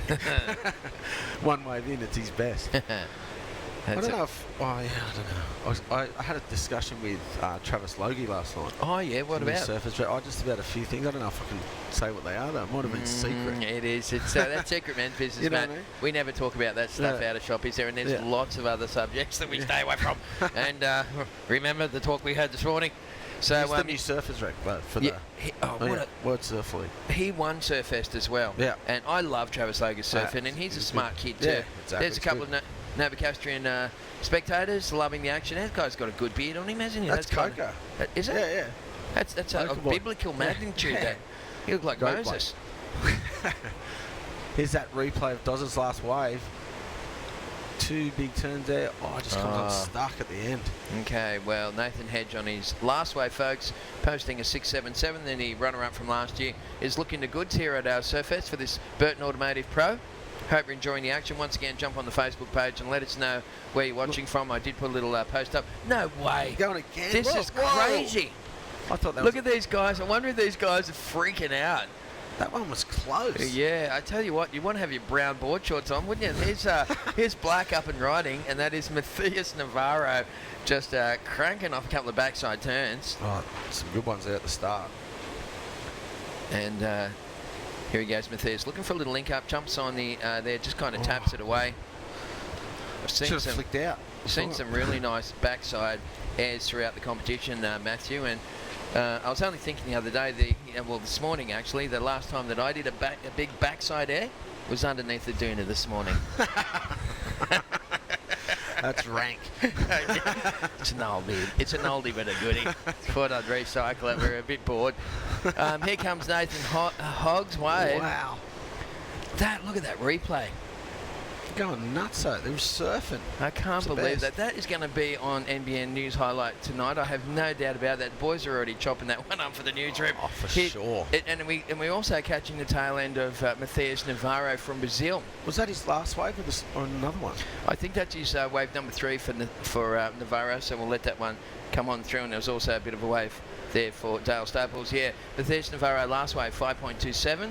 One wave in, it's his best. I don't know if... Oh, yeah, I don't know. I had a discussion with Travis Logie last night. Oh, yeah, what about? Surface. Just about a few things. I don't know if I can say what they are, though. It might have been secret. It is. It's that secret man's business, you know mate. We never talk about that stuff out of shop, is there? And there's lots of other subjects that we stay away from. And remember the talk we had this morning? So he's the new Surfers rec, but for the World Surf League. He won Surfest as well. Yeah. And I love Travis Logie's surfing, and he's a smart kid too. Yeah, exactly. There's a couple of Novocastrian spectators loving the action. That guy's got a good beard on him, hasn't he? That's Coco. Is it? Yeah. That's a biblical magnitude. Yeah. He looked like Great Moses. Here's that replay of Doz's last wave. Two big turns there. Oh, just comes unstuck at the end. Okay, well, Nathan Hedge on his last wave, folks, posting a 6.77. Then the runner-up from last year is looking to goods here at our Surfest for this Burton Automotive Pro. Hope you're enjoying the action. Once again, jump on the Facebook page and let us know where you're watching from. I did put a little post up. No way. Going again. This is crazy. I thought that Look at these guys. I wonder if these guys are freaking out. That one was close. Yeah, I tell you what, you want to have your brown board shorts on, wouldn't you? Here's Black up and riding, and that is Matthias Navarro just cranking off a couple of backside turns. Oh, some good ones there at the start. And here he goes, Matthias, looking for a little link up, jumps on the there, just kind of taps it away. Should have flicked out. Seen some really nice backside airs throughout the competition, Matthew, and I was only thinking the other day, this morning actually, the last time that I did a big backside air was underneath the doona this morning. That's rank. It's an oldie but a goodie. Thought I'd recycle it. We're a bit bored. Here comes Nathan Hogg's wave. Wow. Look at that replay. going nuts, though. They were surfing. I can't believe that. That is going to be on NBN News Highlight tonight. I have no doubt about that. The boys are already chopping that one up for the newsroom. Oh, for sure. And we're also catching the tail end of Matthias Navarro from Brazil. Was that his last wave or another one? I think that's his wave number 3 for Navarro, so we'll let that one come on through. And there was also a bit of a wave there for Dale Staples. Yeah, Matthias Navarro last wave, 5.27.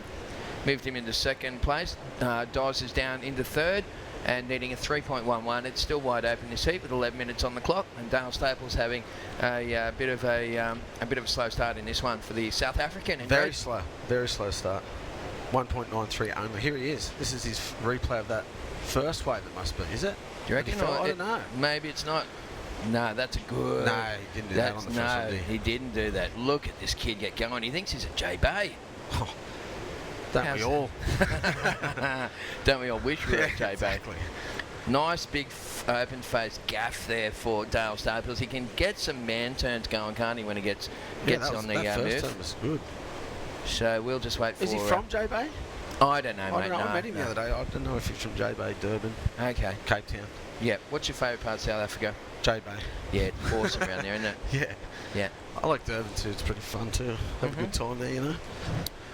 Moved him into second place. Dawes is down into third and needing a 3.11. It's still wide open this heat with 11 minutes on the clock, and Dale Staples having a bit of a slow start in this one for the South African. Very slow start. 1.93 only. Here he is. This is his replay of that first wave. It must be, is it? Do you reckon? I don't know. Maybe it's not. No, that's a good. No, he didn't do that on the first one, did he didn't do that. Look at this kid get going. He thinks he's at J-Bay. Oh. Don't we all? Don't we all wish we were at J-Bay? Exactly. Nice big open-faced gaff there for Dale Staples. He can get some man turns going, can't he, when he gets on the move? That first turn was good. So we'll just wait for... Is he from J-Bay? I don't know, mate. I met him the other day. I don't know if he's from J-Bay, Durban. Okay. Cape Town. Yeah. What's your favourite part of South Africa? J-Bay. Yeah, awesome around there, isn't it? Yeah. Yeah. I like Durban too. It's pretty fun too. Have a good time there, you know.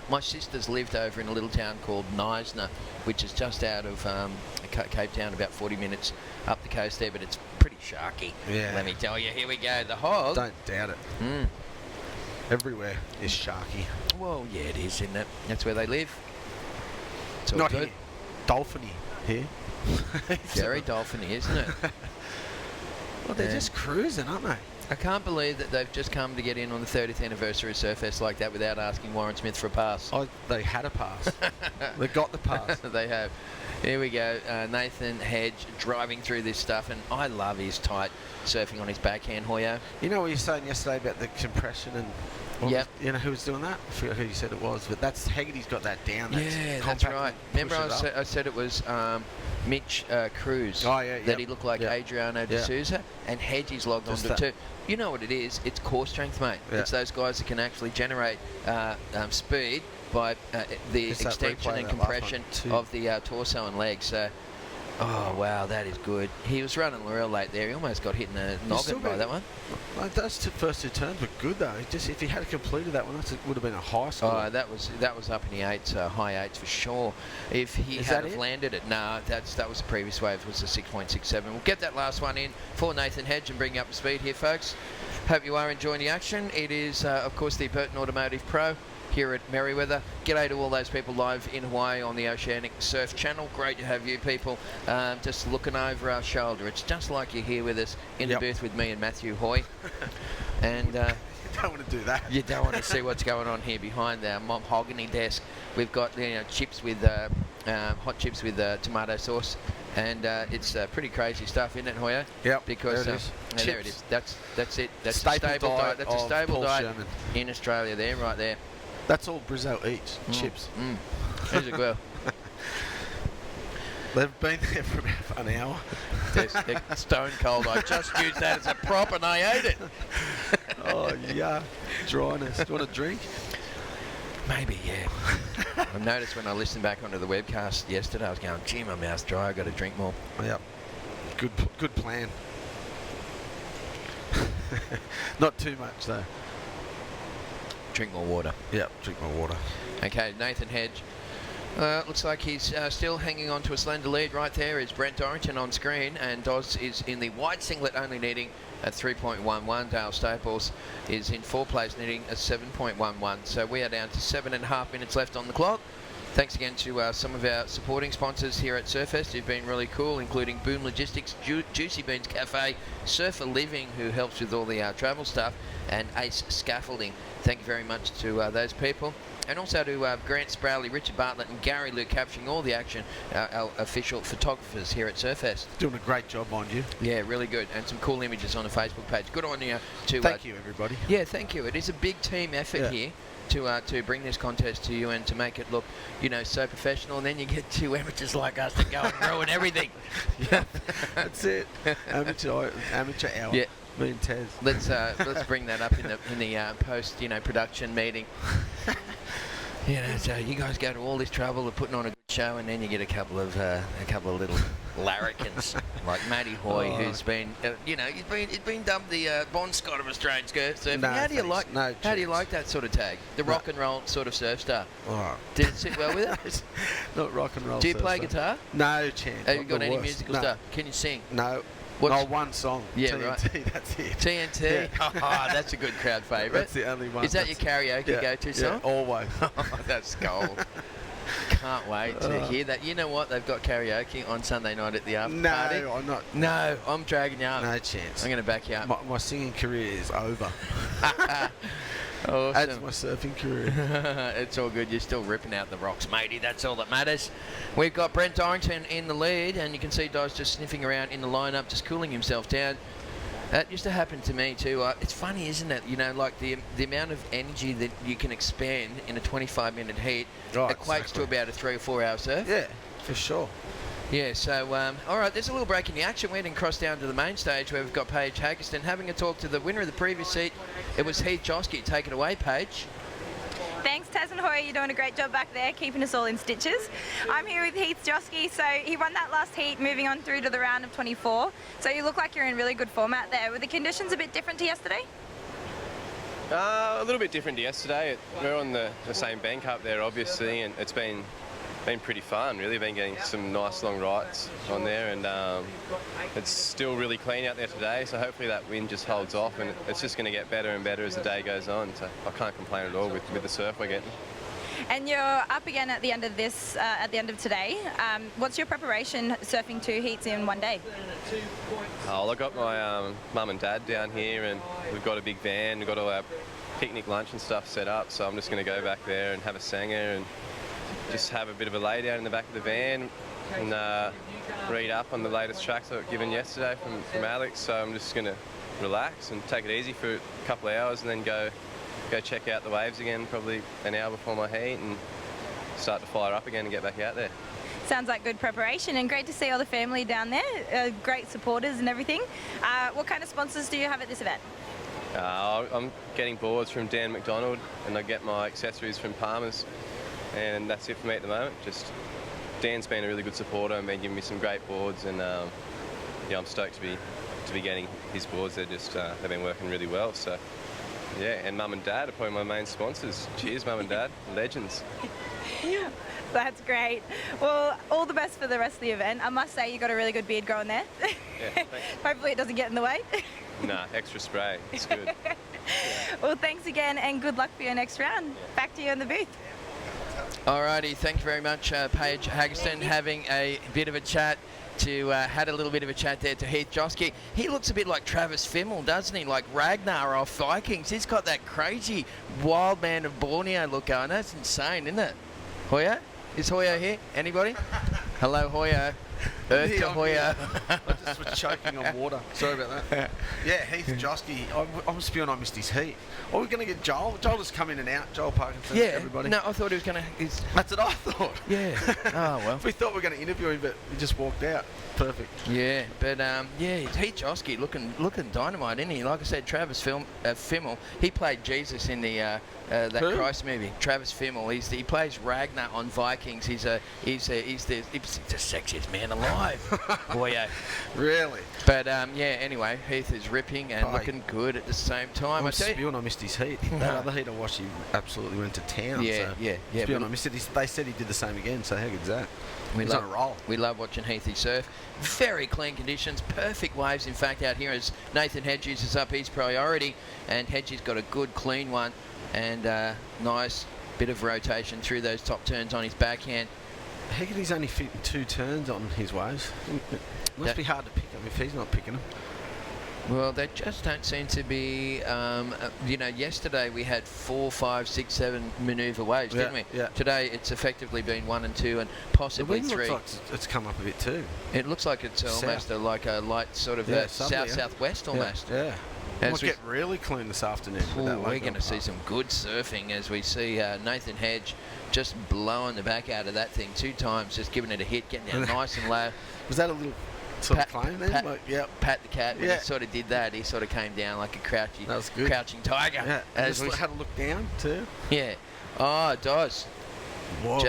My sister's lived over in a little town called Knysna, which is just out of Cape Town, about 40 minutes up the coast there, but it's pretty sharky. Yeah. Let me tell you. Here we go. The hog. Don't doubt it. Everywhere is sharky. Well, yeah, it is, isn't it? That's where they live. It's all Not good. here. Dolphiny here. Very dolphiny, isn't it? Well, they're just cruising, aren't they? I can't believe that they've just come to get in on the 30th anniversary of Surfest like that without asking Warren Smith for a pass. Oh, they had a pass. They got the pass. They have. Here we go. Nathan Hedge driving through this stuff, and I love his tight surfing on his backhand, Hoyo. You know what you were saying yesterday about the compression and... Yep. You know who was doing that? I forgot who you said it was, but that's Haggerty's got that down. Yeah, that's right. Remember I said it was Mitch Cruz that he looked like Adriano de Souza, and Hedges logged on to 2. You know what it is? It's core strength, mate. Yeah. It's those guys that can actually generate speed by the extension and compression of the torso and legs. So, oh, wow, that is good. He was running real late there. He almost got hit in the noggin by that one. Like those first 2 turns were good, though. Just if he had completed that one, that would have been a high score. Oh, that was up in the 8s, high 8s for sure. If he had landed it, no, that was the previous wave. It was a 6.67. We'll get that last one in for Nathan Hedge and bring up the speed here, folks. Hope you are enjoying the action. It is, of course, the Burton Automotive Pro here at Merewether. G'day to all those people live in Hawaii on the Oceanic Surf Channel. Great to have you people just looking over our shoulder. It's just like you're here with us in the booth with me and Matthew Hoy. And you don't want to do that. You don't want to see what's going on here behind our mahogany desk. We've got chips with hot chips with tomato sauce. And it's pretty crazy stuff, isn't it, Hoya? Yep. Because there it is. there it is. That's it. That's staple a stable diet. That's a stable Paul diet Sherman. in Australia. There, right there. That's all Brazil eats. Chips. There's a girl. They've been there for about an hour. They're stone cold. I just used that as a prop and I ate it. Oh yeah, dryness. Do you want a drink? Maybe, yeah. I noticed when I listened back onto the webcast yesterday, I was going, gee, my mouth's dry, I've got to drink more. Yep. Good plan. Not too much, though. Drink more water. Yep, drink more water. Okay, Nathan Hedge. Looks like he's still hanging on to a slender lead. Right there is Brent Dorrington on screen, and Doz is in the white singlet, only needing a 3.11. Dale Staples is in 4th place, needing a 7.11. So we are down to 7.5 minutes left on the clock. Thanks again to some of our supporting sponsors here at Surfest who've been really cool, including Boom Logistics, Juicy Beans Cafe, Surfer Living, who helps with all the travel stuff, and Ace Scaffolding. Thank you very much to those people. And also to Grant Sprowley, Richard Bartlett and Gary Luke capturing all the action, our official photographers here at Surfest. Doing a great job, mind you. Yeah, really good. And some cool images on the Facebook page. Good on you. Thank you, everybody. Yeah, thank you. It is a big team effort here to bring this contest to you and to make it look, so professional. And then you get 2 amateurs like us to go and ruin everything. Yeah, that's it. Amateur hour. Yeah. Me and Tez. Let's bring that up in the post production meeting. So you guys go to all this trouble of putting on a good show, and then you get a couple of little larrikins like Matty Hoy, who's been, he's been dubbed the Bon Scott of Australian surfing. No, how do you thanks. like? How do you like that sort of tag? The rock and roll sort of surf star. Oh. Did it sit well with it? Not rock and roll. Do you surf play star. guitar? No chance. Have you I'm got the any worst. musical No. stuff? Can you sing? No. What's- one song. Yeah, TNT, right. That's it. TNT. Yeah. Oh, that's a good crowd favourite. That's the only one. Is that your karaoke go-to song? Yeah, always. Oh, that's gold. Can't wait to hear that. You know what? They've got karaoke on Sunday night at the after party. No, I'm not. No, I'm dragging you up. No chance. I'm going to back you up. My singing career is over. Awesome. That's my surfing career. It's all good. You're still ripping out the rocks, matey. That's all that matters. We've got Brent Dorrington in the lead, and you can see Daz just sniffing around in the lineup, just cooling himself down. That used to happen to me too. It's funny, isn't it? You know, like the amount of energy that you can expend in a 25-minute heat equates to about a 3 or 4 hour surf. Yeah, for sure. Yeah, so, all right, there's a little break in the action. We're heading across down to the main stage where we've got Paige Haggerston having a talk to the winner of the previous heat. It was Heath Josky. Take it away, Paige. Thanks, Taz and Hoy. You're doing a great job back there, keeping us all in stitches. I'm here with Heath Josky. So he won that last heat, moving on through to the round of 24. So you look like you're in really good format there. Were the conditions a bit different to yesterday? A little bit different to yesterday. We're on the same bank up there, obviously, and it's been pretty fun, really. Been getting some nice long rides on there, and it's still really clean out there today, so hopefully that wind just holds off, and it's just going to get better and better as the day goes on, so I can't complain at all with the surf we're getting. And you're up again at the end of this, at the end of today. What's your preparation surfing 2 heats in one day? Oh, I got my mum and dad down here, and we've got a big van, we've got all our picnic lunch and stuff set up, so I'm just going to go back there and have a sanger and just have a bit of a lay down in the back of the van and read up on the latest tracks I got given yesterday from Alex. So I'm just going to relax and take it easy for a couple of hours and then go check out the waves again, probably an hour before my heat, and start to fire up again and get back out there. Sounds like good preparation, and great to see all the family down there, great supporters and everything. What kind of sponsors do you have at this event? I'm getting boards from Dan McDonald, and I get my accessories from Palmer's. And that's it for me at the moment. Just Dan's been a really good supporter and been giving me some great boards, and yeah, I'm stoked to be getting his boards. They've been working really well. So yeah, and Mum and Dad are probably my main sponsors. Cheers, Mum and Dad, legends. That's great. Well, all the best for the rest of the event. I must say you got a really good beard growing there. Yeah, thanks. Hopefully it doesn't get in the way. Nah, extra spray. It's good. Well, thanks again, and good luck for your next round. Back to you in the booth. Alrighty, thank you very much, Paige Haggerston, having a bit of a chat had a little bit of a chat there to Heath Josky. He looks a bit like Travis Fimmel, doesn't he? Like Ragnar off Vikings. He's got that crazy wild man of Borneo look going. That's insane, isn't it? Hoya? Is Hoya here? Anybody? Hello, Hoya. Earth to Hoya. I just was choking on water. Sorry about that. Yeah, Heath Josky. I'm spewing I missed his heat. Are we going to get Joel? Joel just come in and out. Joel Parkinson, Yeah. everybody. No, I thought he was going to... That's what I thought. Yeah. Oh, well. We thought we were going to interview him, but he just walked out. Perfect. Yeah, but yeah, Heath Josky looking dynamite, isn't he? Like I said, Travis Fimmel, he played Jesus in the that Who? Christ movie. Travis Fimmel, he plays Ragnar on Vikings. He's the sexiest man alive. Boy, yeah. Really? But yeah, anyway, Heath is ripping and looking good at the same time. I'm spewing I missed his heat. That other heat I watched, he absolutely went to town. Yeah, so yeah. Spewing I missed it. They said he did the same again, so how good's that? He's on a roll. We love watching Heathy surf. Very clean conditions, perfect waves. In fact, out here as Nathan Hedges is up his priority, and Hedges got a good clean one, and nice bit of rotation through those top turns on his backhand. Hegarty's only fitting 2 turns on his waves. It must be hard to pick him if he's not picking them. Well, they just don't seem to be, you know, yesterday we had 4, 5, 6, 7 manoeuvre waves, didn't we? Yeah. Today it's effectively been 1 and 2 and possibly the 3. wind looks like it's come up a bit too. It looks like it's almost like a light sort of south-southwest almost. Yeah. Might get really clean this afternoon. We're going to see some good surfing as we see Nathan Hedge just blowing the back out of that thing 2 times, just giving it a hit, getting down nice and low. Was that a little sort of claim then? Pat the cat, when he sort of did that, he sort of came down like a crouching tiger. Yeah. As we had a look down too. Yeah. Oh, it does. Whoa,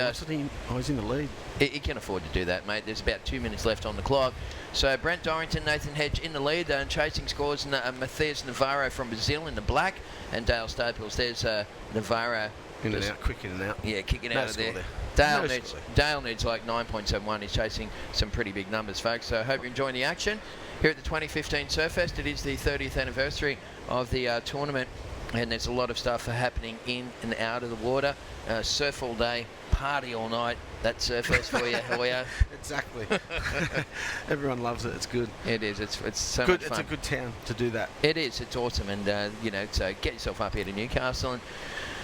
he's in the lead. He can afford to do that, mate. There's about 2 minutes left on the clock. So Brent Dorrington, Nathan Hedge in the lead, and chasing scores Matthias Navarro from Brazil in the black, and Dale Staples. There's Navarro. In and out, quick in and out. Yeah, kicking No out of there. score Dale needs like 9.71. He's chasing some pretty big numbers, folks. So I hope you're enjoying the action here at the 2015 Surfest. It is the 30th anniversary of the tournament, and there's a lot of stuff happening in and out of the water. Surf all day, party all night. That's Surfest for you, Hoya. Exactly. Everyone loves it. It's good. It is. It's so good. much fun. It's a good town to do that. It is. It's awesome, and so get yourself up here to Newcastle and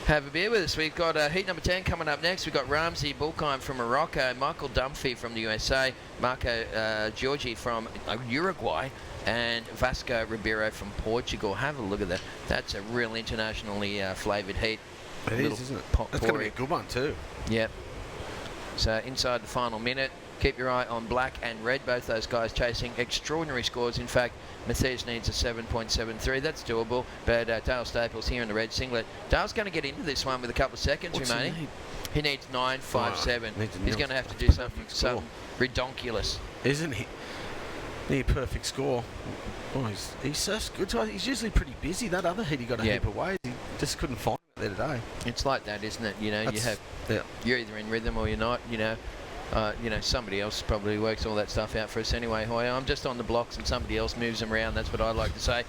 have a beer with us. We've got heat number 10 coming up next. We've got Ramsey Bulkheim from Morocco, Michael Dunphy from the USA, Marco Giorgi from Uruguay, and Vasco Ribeiro from Portugal. Have a look at that. That's a real internationally flavoured heat. It is, isn't it? That's going to be a good one too. Yep. So inside the final minute, keep your eye on black and red. Both those guys chasing extraordinary scores. In fact, Matthias needs a 7.73. That's doable. But Dale Staples here in the red singlet. Dale's going to get into this one with a couple of seconds remaining. He needs 9.57. He's going to have to do something redonkulous. Isn't he? Near perfect score. Oh, he surfs good. He's usually pretty busy. That other heat he got a heap of waves. He just couldn't find it there today. It's like that, isn't it? You know, you're either in rhythm or you're not. Somebody else probably works all that stuff out for us anyway. Hoya, I'm just on the blocks and somebody else moves them around. That's what I like to say.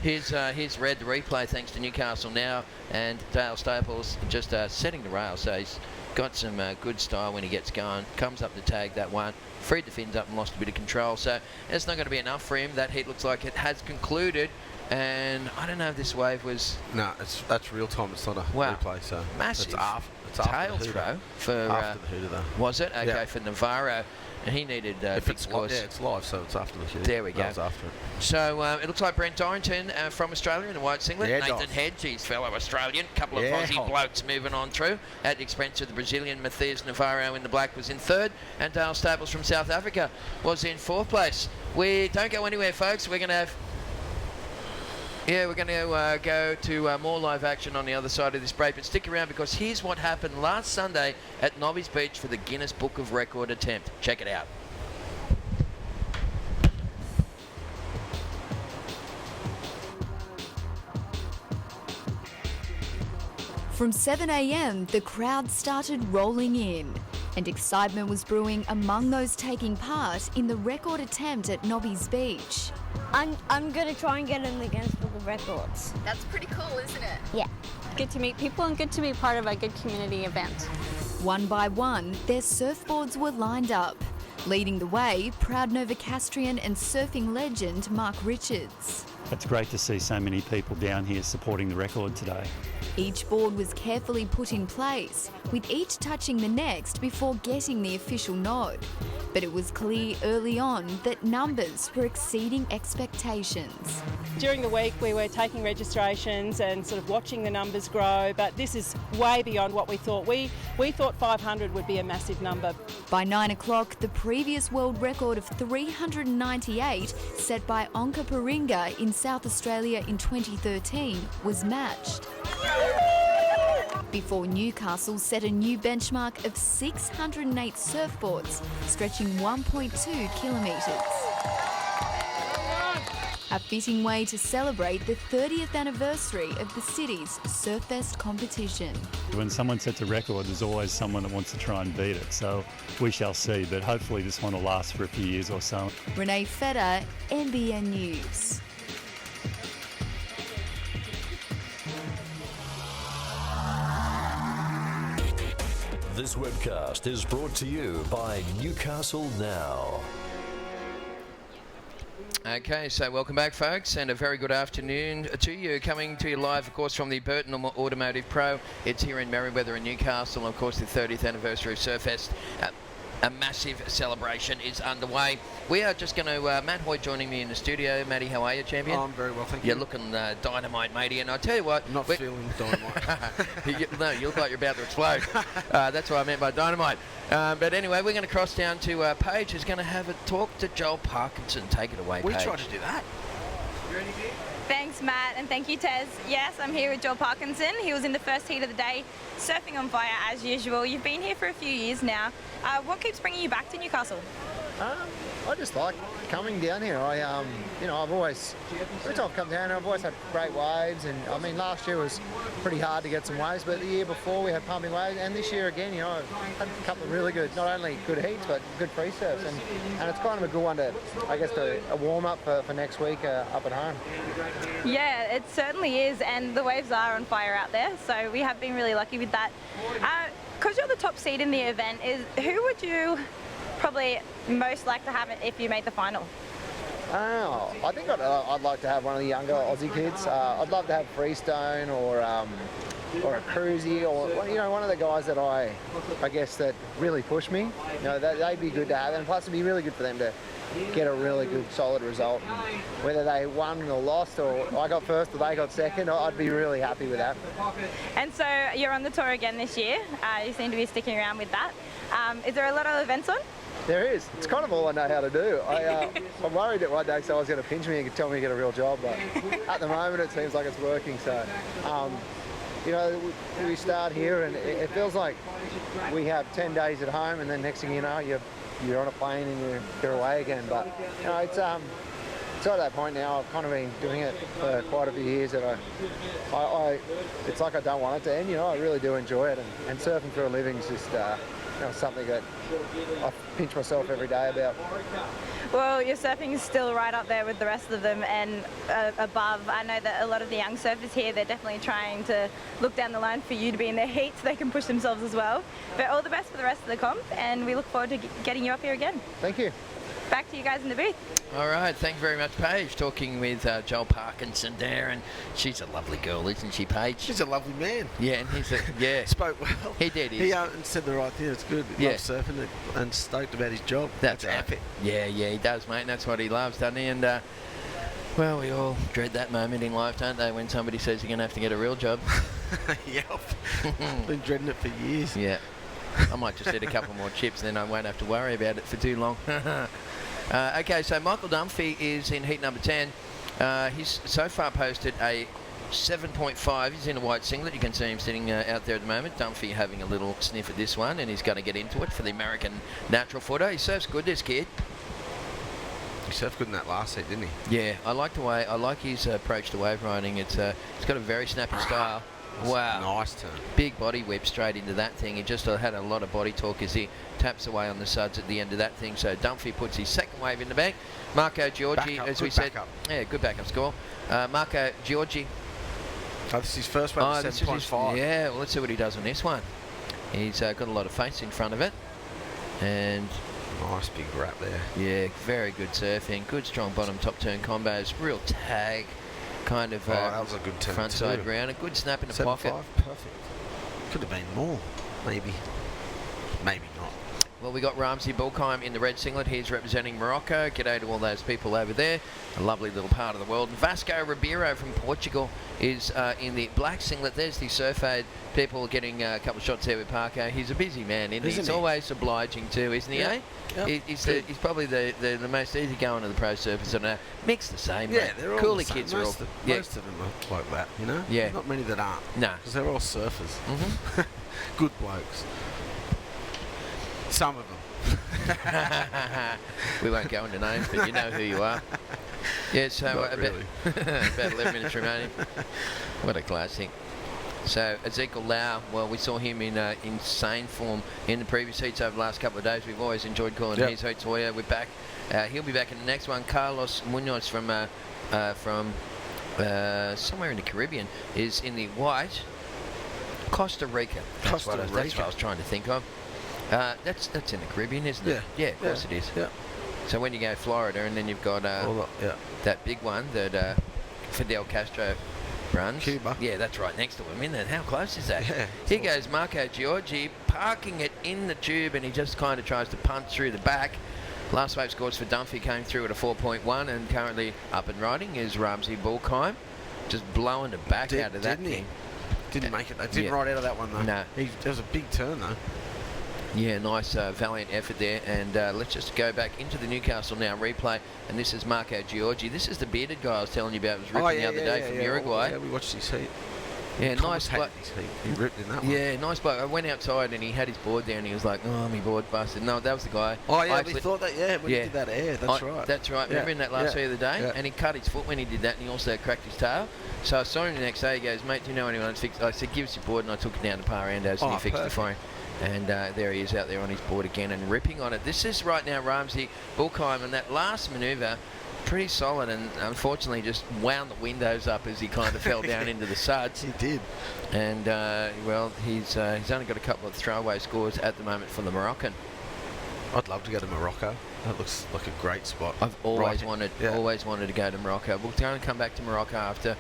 Here's Red, the replay, thanks to Newcastle now, and Dale Staples just setting the rail. So he's got some good style when he gets going. Comes up the tag that one, freed the fins up and lost a bit of control. So it's not going to be enough for him. That heat looks like it has concluded. And I don't know if this wave was... No, that's real time. It's not a replay. So massive. It's after tail throw for after the hooter though. Was it? Okay, for Navarro, and he needed big scores. Yeah, it's live, so it's after the hooter. There we go. After it. So it looks like Brent Dorrington from Australia in the white singlet. Nathan Hedge, his fellow Australian. Couple of Aussie blokes moving on through at the expense of the Brazilian. Matthias Navarro in the black was in third, and Dale Staples from South Africa was in fourth place. We don't go anywhere, folks. We're going to have... Yeah, we're going to go to more live action on the other side of this break, but stick around because here's what happened last Sunday at Nobby's Beach for the Guinness Book of Record attempt. Check it out. From 7 a.m, the crowd started rolling in, and excitement was brewing among those taking part in the record attempt at Nobby's Beach. I'm going to try and get in the Guinness Book of Records. That's pretty cool, isn't it? Yeah. Good to meet people and good to be part of a good community event. One by one, their surfboards were lined up. Leading the way, proud Novocastrian and surfing legend Mark Richards. It's great to see so many people down here supporting the record today. Each board was carefully put in place, with each touching the next before getting the official nod. But it was clear early on that numbers were exceeding expectations. During the week we were taking registrations and sort of watching the numbers grow, but this is way beyond what we thought. We thought 500 would be a massive number. By 9 o'clock, the previous world record of 398 set by Onka Paringa in South Australia in 2013 was matched. Before Newcastle set a new benchmark of 608 surfboards, stretching 1.2 kilometres. A fitting way to celebrate the 30th anniversary of the city's Surfest competition. When someone sets a record, there's always someone that wants to try and beat it, so we shall see, but hopefully this one will last for a few years or so. Renee Feder, NBN News. This webcast is brought to you by Newcastle Now. Okay, so welcome back, folks, and a very good afternoon to you. Coming to you live, of course, from the Burton Automotive Pro. It's here in Merewether in Newcastle, and of course, the 30th anniversary of Surfest. A massive celebration is underway. We are just going to, Matt Hoy joining me in the studio. Matty, how are you, champion? Oh, I'm very well, thank you. You're looking dynamite, matey, and I tell you what... Not feeling dynamite. No, you look like you're about to explode. That's what I meant by dynamite. But anyway, we're going to cross down to Paige, who's going to have a talk to Joel Parkinson. Take it away, Paige. We tried to do that. Thanks, Matt, and thank you, Tez. Yes, I'm here with Joel Parkinson. He was in the first heat of the day, surfing on fire as usual. You've been here for a few years now. What keeps bringing you back to Newcastle? I just like coming down here. I've always, every time I've come down here, I've always had great waves. And I mean, last year was pretty hard to get some waves, but the year before we had pumping waves, and this year again, I've had a couple of really good, not only good heats, but good free surfs. And it's kind of a good one to, I guess, a warm up for next week up at home. Yeah, it certainly is, and the waves are on fire out there, so we have been really lucky with that. Because you're the top seed in the event, who would you probably most like to have it if you made the final? I think I'd like to have one of the younger Aussie kids. I'd love to have Freestone or a Cruzy, or one of the guys that I guess that really push me. They'd be good to have, and plus it'd be really good for them to get a really good solid result. Whether they won or lost, or I got first or they got second, I'd be really happy with that. And so you're on the tour again this year. You seem to be sticking around with that. Is there a lot of events on? There is. It's kind of all I know how to do. I'm worried that one day someone's going to pinch me and tell me to get a real job, but at the moment it seems like it's working. So, we start here and it feels like we have 10 days at home, and then next thing you know, you're on a plane and you're away again. But it's at that point now. I've kind of been doing it for quite a few years, and it's like I don't want it to end. I really do enjoy it, and surfing for a living is just something that I pinch myself every day about. Well, your surfing is still right up there with the rest of them and above. I know that a lot of the young surfers here, they're definitely trying to look down the line for you to be in their heat so they can push themselves as well. But all the best for the rest of the comp, and we look forward to getting you up here again. Thank you. Back to you guys in the booth. All right, thank you very much, Paige. Talking with Joel Parkinson there, and she's a lovely girl, isn't she, Paige? She's a lovely man. Yeah, and he's spoke well. He did. He said the right thing. It's good. He loves surfing and stoked about his job. That's right. epic. Yeah, he does, mate. And that's what he loves, doesn't he? And well, we all dread that moment in life, don't they? When somebody says you're going to have to get a real job. Yeah, I've been dreading it for years. Yeah. I might just eat a couple more chips, then I won't have to worry about it for too long. Okay, so Michael Dunphy is in heat number 10. He's so far posted a 7.5. He's in a white singlet. You can see him sitting out there at the moment. Dunphy having a little sniff at this one, and he's going to get into it for the American natural footer. He surfs good, this kid. He surfed good in that last heat, didn't he? Yeah, I like his approach to wave riding. It's got a very snappy style. Wow. Nice turn. Big body whip straight into that thing. He just had a lot of body torque as he taps away on the suds at the end of that thing. So Dunphy puts his second wave in the bank. Marco Giorgi, as we said. Yeah, good backup score. Marco Giorgi. Oh, this is his first wave, 7.5. Yeah, well, let's see what he does on this one. He's got a lot of face in front of it. And nice big wrap there. Yeah, very good surfing. Good strong bottom top turn combos. Real tag. Kind of that was a good turn front side round. A good snap in the pocket. Perfect. Could have been more, maybe. Maybe not. Well, we got Ramsey Bulkheim in the red singlet. He's representing Morocco. G'day to all those people over there. A lovely little part of the world. And Vasco Ribeiro from Portugal is in the black singlet. There's the Surf Aid people getting a couple of shots there with Parker. He's a busy man, isn't he? He's always obliging too, isn't he, eh? Yep. He's probably the most easygoing of the pro surfers. And mix the same, yeah, mate. They're all Cooley the same. kids Most are all... Most of them are like that, you know? Yeah. Not many that aren't. No. Because they're all surfers. Mm-hmm. Good blokes. Some of them. We won't go into names, but you know who you are. Yeah, so Not really. about 11 minutes remaining. What a classic. So Ezekiel Lau, well, we saw him in insane form in the previous heats over the last couple of days. We've always enjoyed calling his heats. We're back. He'll be back in the next one. Carlos Munoz from somewhere in the Caribbean is in the white. Costa Rica. That's what I was trying to think of. That's in the Caribbean, isn't it? Yeah, of course it is. Yeah. So when you go Florida, and then you've got that big one that Fidel Castro runs. Cuba. Yeah, that's right next to him, isn't it? How close is that? Yeah. Here goes Marco Giorgi, parking it in the tube, and he just kind of tries to punt through the back. Last wave scores for Dunphy came through at a 4.1, and currently up and riding is Ramsey Bulkheim, just blowing the back out of that thing. Didn't make it though. Didn't ride out of that one though. No. There was a big turn though. Yeah, nice valiant effort there. And let's just go back into the Newcastle now replay. And this is Marco Giorgi. This is the bearded guy I was telling you about. Was ripping the other day from Uruguay. Yeah, we watched his heat. Yeah, nice bloke. He ripped in that one. Yeah, nice bloke. I went outside and he had his board there and he was like, "Oh, my board busted." No, that was the guy. Oh yeah, we thought that. Yeah, when he did that air. That's right. That's right. Remember in that last air of the day, and he cut his foot when he did that, and he also cracked his tail. So I saw him the next day. He goes, "Mate, do you know anyone that's fixed?" I said, "Give us your board," and I took it down to Parandos and he fixed it for him. And there he is out there on his board again and ripping on it. This is right now Ramsey Bullkheim, and that last manoeuvre, pretty solid, and unfortunately just wound the windows up as he kind of fell down into the suds. He did. And well, he's only got a couple of throwaway scores at the moment for the Moroccan. I'd love to go to Morocco. That looks like a great spot. I've always wanted to go to Morocco. We're going to come back to Morocco after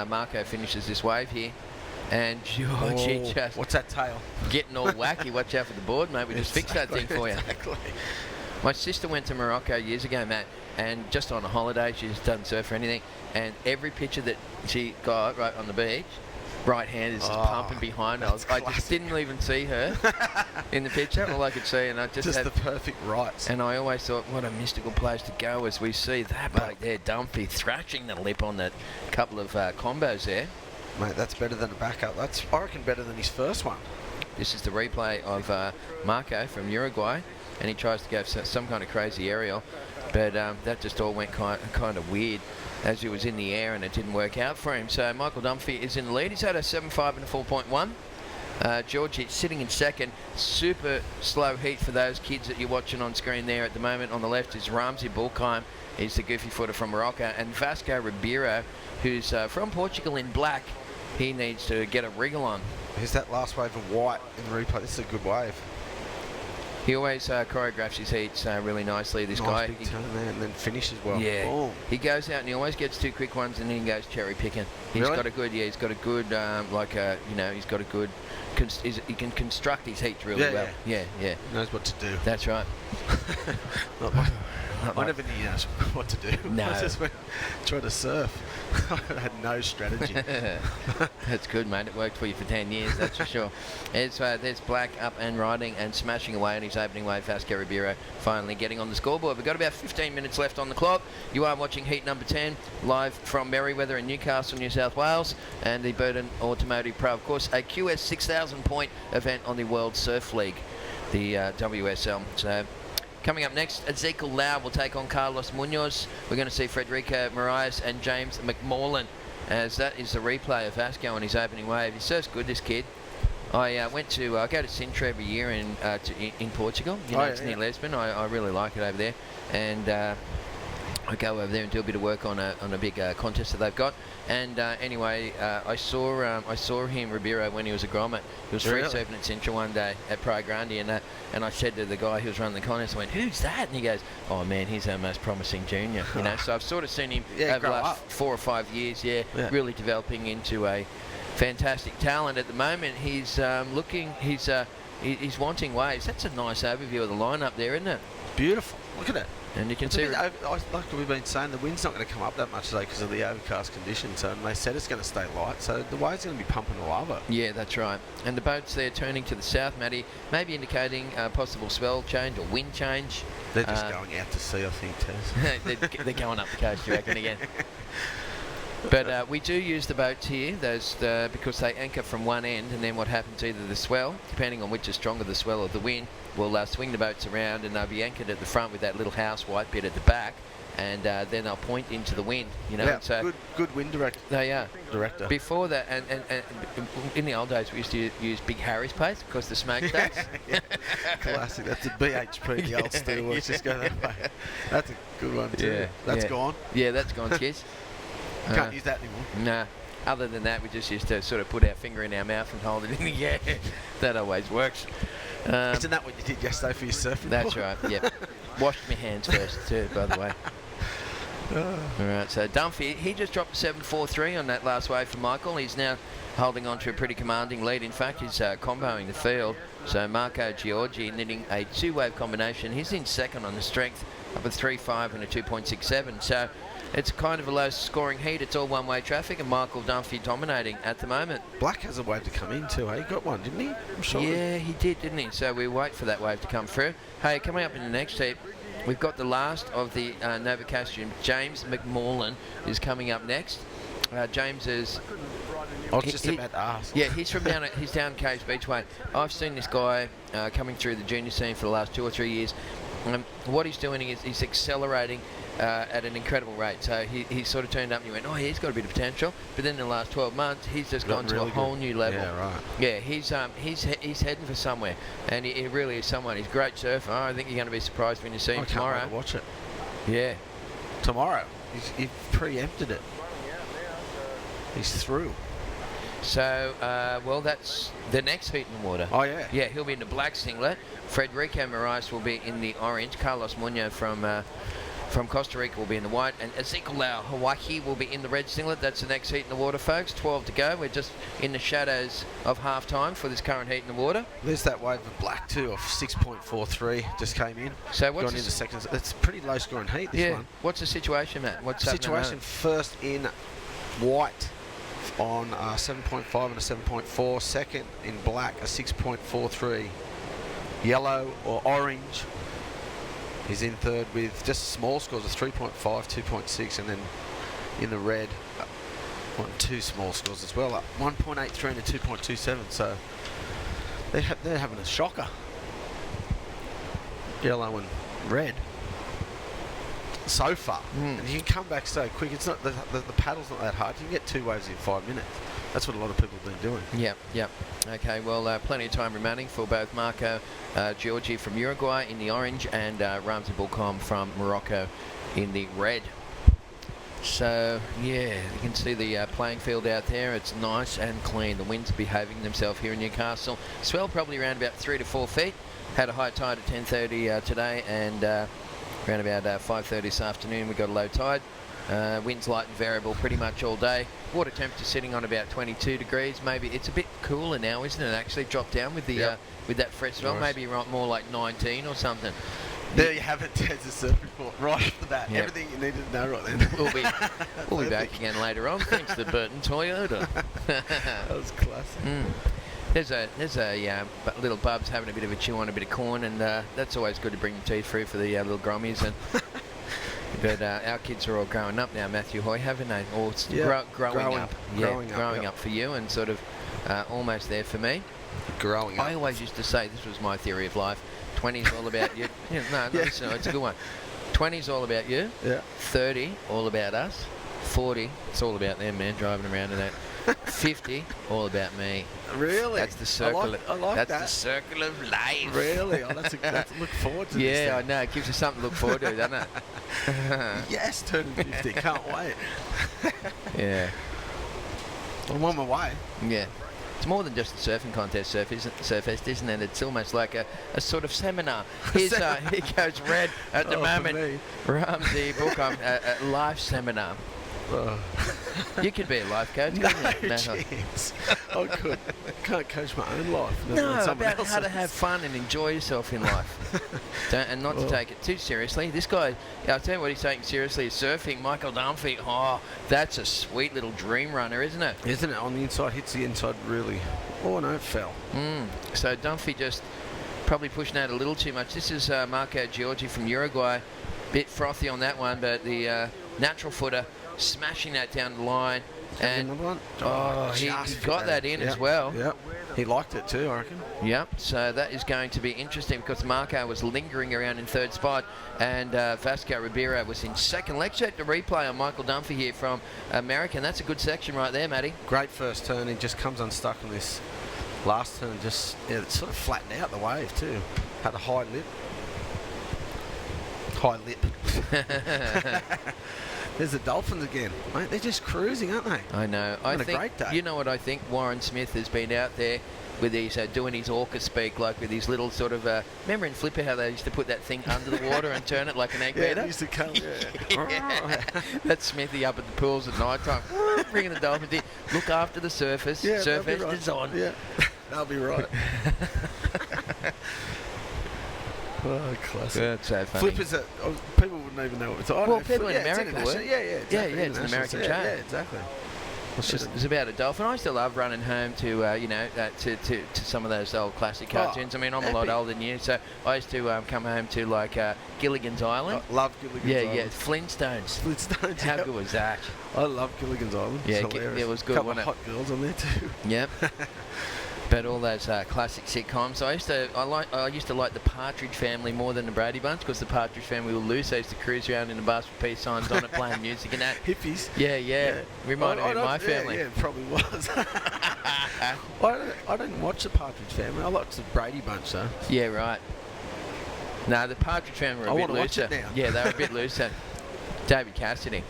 Marco finishes this wave here. And Georgie just... What's that tail? Getting all wacky. Watch out for the board, mate. We just fixed that thing for you. Exactly. My sister went to Morocco years ago, Matt, and just on a holiday, she just doesn't surf or anything, and every picture that she got right on the beach, right hand is just pumping behind her. I just didn't even see her in the picture. All I could see, and I just had the perfect rights. And I always thought, what a mystical place to go as we see that bloke there, Dunphy, thrashing the lip on that couple of combos there. Mate, that's better than a backup. That's, I reckon, better than his first one. This is the replay of Marco from Uruguay, and he tries to go for some kind of crazy aerial, but that just all went kind of weird as he was in the air, and it didn't work out for him. So Michael Dunphy is in the lead. He's had a 7.5 and a 4.1. Georgie sitting in second. Super slow heat for those kids that you're watching on screen there at the moment. On the left is Ramsey Bullkheim. He's the goofy footer from Morocco, and Vasco Ribeiro, who's from Portugal in black. He needs to get a wriggle on. Here's that last wave of white in the replay. This is a good wave. He always choreographs his heats really nicely. This guy, big turn there, and then finishes well. Yeah, boom. He goes out and he always gets two quick ones, and then he goes cherry picking. He's got a good, he's got a good, he's got a good. He can construct his heats really well. Yeah. He knows what to do. That's right. I never knew what to do. No. I just went, tried to surf. I had no strategy. That's good, mate. It worked for you for 10 years, that's for sure. There's Black up and riding and smashing away on his opening wave. Vasco Ribeiro finally getting on the scoreboard. We've got about 15 minutes left on the clock. You are watching heat number 10 live from Merewether in Newcastle, New South Wales, and the Burton Automotive Pro, of course, a QS 6,000 point event on the World Surf League, the WSL. So coming up next, Ezekiel Lau will take on Carlos Munoz. We're going to see Frederico Moraes and James McMorland, as that is the replay of Vasco on his opening wave. He surfs good, this kid. I go to Sintra every year in Portugal. It's near Lisbon. I really like it over there, and I go over there and do a bit of work on a big contest that they've got. And anyway, I saw him, Ribeiro, when he was a grommet. He was free surfing at Sintra one day at Praia Grande, and I said to the guy who was running the contest, I went, "Who's that?" And he goes, "Oh man, he's our most promising junior." So I've sort of seen him over the last 4 or 5 years, really developing into a fantastic talent. At the moment, he's wanting waves. That's a nice overview of the lineup there, isn't it? Beautiful. Look at it. And you can see, like we've been saying, the wind's not going to come up that much today because of the overcast conditions. And they said it's going to stay light, so the wave's going to be pumping all over. Yeah, that's right. And the boats there turning to the south, Matty, maybe indicating a possible swell change or wind change. They're just going out to sea, I think, Tess. They're going up the coast, you reckon, again? But we do use the boats here, because they anchor from one end, and then what happens, either the swell, depending on which is stronger, the swell or the wind, will swing the boats around, and they'll be anchored at the front with that little house white bit at the back, and then they'll point into the wind. Yeah, so good wind director. They are. Director. Before that, and in the old days, we used to use Big Harry's paste because the smokestacks. Classic. That's a BHP, the old steel. Let's just go that way. That's a good one too. Yeah, that's gone. Yeah, that's gone, kids. Can't use that anymore. Nah. Other than that, we just used to sort of put our finger in our mouth and hold it in the air. That always works. Isn't that what you did yesterday for your surfing? That's right, yep. Washed my hands first too, by the way. All right, so Dunphy, he just dropped a 7.43 on that last wave for Michael. He's now holding on to a pretty commanding lead. In fact, he's comboing the field. So Marco Giorgi knitting a two-wave combination. He's in second on the strength, up a 3.5 and a 2.67. So it's kind of a low-scoring heat. It's all one-way traffic, and Michael Dunphy dominating at the moment. Black has a wave to come in too. He got one, didn't he? I'm sure. Yeah, he did, didn't he? So we wait for that wave to come through. Hey, coming up in the next heat, we've got the last of the Novocastrian. James McMorland is coming up next. James is... I was just about to ask. Yeah, he's from he's down Caves Beachway. I've seen this guy coming through the junior scene for the last 2 or 3 years. What he's doing is he's accelerating at an incredible rate. So he sort of turned up and you went, oh, he's got a bit of potential. But then in the last 12 months, he's just gone to a whole new level. Yeah, right. Yeah, he's heading for somewhere, and he really is someone. He's a great surfer. I think you're going to be surprised when you see him tomorrow. I can't wait to watch it. Yeah. Tomorrow. He's preempted it. He's through. So, well, that's the next heat in the water. Oh, yeah. Yeah, he'll be in the black singlet. Federico Moraes will be in the orange. Carlos Munoz from Costa Rica will be in the white. And Ezekiel Hawaii will be in the red singlet. That's the next heat in the water, folks. 12 to go. We're just in the shadows of half-time for this current heat in the water. There's that wave of black, too, of 6.43 just came in. So what's gone into seconds. It's a pretty low-scoring heat, this one. What's the situation, Matt? What's situation first in white on 7.5 and a 7.4. Second in black, a 6.43. Yellow or orange is in third with just small scores of 3.5, 2.6, and then in the red, two small scores as well, 1.83 and a 2.27. So they're having a shocker. Yellow and red. So far, and you can come back so quick. It's not the paddle's not that hard. You can get 2 waves in 5 minutes. That's what a lot of people have been doing. Yep. Okay, well, plenty of time remaining for both Marco Giorgi from Uruguay in the orange and Ramzi Bulcom from Morocco in the red. So, yeah, you can see the playing field out there. It's nice and clean. The wind's behaving themselves here in Newcastle. Swell probably around about 3 to 4 feet. Had a high tide at 10:30 today, and around about 5:30 this afternoon we got a low tide. Winds light and variable pretty much all day. Water temperature sitting on about 22 degrees. Maybe it's a bit cooler now, isn't it? Actually dropped down with the with that fresh swell. Nice. Maybe more like 19 or something. There you have it, Ted's surf report right off the bat. Yep. Everything you needed to know right then. We'll be back again later on, thanks to Burton Toyota. That was classic. There's a little bubs having a bit of a chew on a bit of corn, and that's always good to bring the teeth through for the little grommies. And but our kids are all growing up now, Matthew Hoy, haven't they? Or growing up. Growing up for you, and sort of almost there for me. Growing up. I always used to say, this was my theory of life, 20's all about you. No, it's a good one. 20's all about you. 30, all about us. 40, it's all about them, man, driving around in that. 50, all about me. Really? That's the circle. I like that's that. the circle of life. Really? Oh, that's to look forward to. Yeah, I know. It gives you something to look forward to, doesn't it? Yes, turning 50. Can't wait. Yeah. I'm on my way. Yeah. It's more than just a surfing contest, Surfest, isn't it? It's almost like a sort of seminar. Here goes red at the moment. Ramzi Bulcom, a life seminar. You could be a life coach, couldn't you? No chance. I could. Can't coach my own life. No, about how to have fun and enjoy yourself in life. And not to take it too seriously. This guy, I'll tell you what he's taking seriously is surfing. Michael Dunphy, that's a sweet little dream runner, isn't it? Isn't it? On the inside, hits the inside really. Oh, no, it fell. So Dunphy just probably pushing out a little too much. This is Marco Giorgi from Uruguay. Bit frothy on that one, but the natural footer smashing that down the line. And he got that in as well. Yep. He liked it too, I reckon. Yep. So that is going to be interesting because Marco was lingering around in third spot, and Vasco Ribeiro was in second. Let's check the replay on Michael Dunphy here from America. That's a good section right there, Matty. Great first turn. He just comes unstuck on this last turn. Just it sort of flattened out the wave too. Had a high lip. There's the Dolphins again, mate. They're just cruising, aren't they? I know. I think, a great day. You know what I think? Warren Smith has been out there with these doing his orca speak, like with his little sort of. Remember in Flipper how they used to put that thing under the water and turn it like an egg beater? Yeah, used to come. That's Smithy up at the pools at night time, bringing the Dolphins in. Look after the surface. Yeah, Surfest is on. Yeah, they'll be right. Oh, classic. That's so funny. Flippers that people wouldn't even know what it's. Well, people in America international. would. Yeah, exactly. It's an American chain. Yeah, exactly. It's about a dolphin. I used to love running home to, to some of those old classic cartoons. I mean, I'm a lot older than you, so I used to come home to like Gilligan's Island. I love Gilligan's Island. Yeah, Flintstones. Flintstones. How good was that? I love Gilligan's Island. Yeah, it was good. Couple Wasn't of hot girls on there too. Yep. But all those classic sitcoms. I used to like the Partridge Family more than the Brady Bunch because the Partridge Family were loose. They used to cruise around in a bus with peace signs on it, playing music and that. Hippies. Yeah. Reminded me of my family. Yeah, it probably was. I don't watch the Partridge Family. I watch the Brady Bunch though. Yeah, right. No, the Partridge Family were a bit looser. Watch it now. Yeah, they were a bit looser. David Cassidy.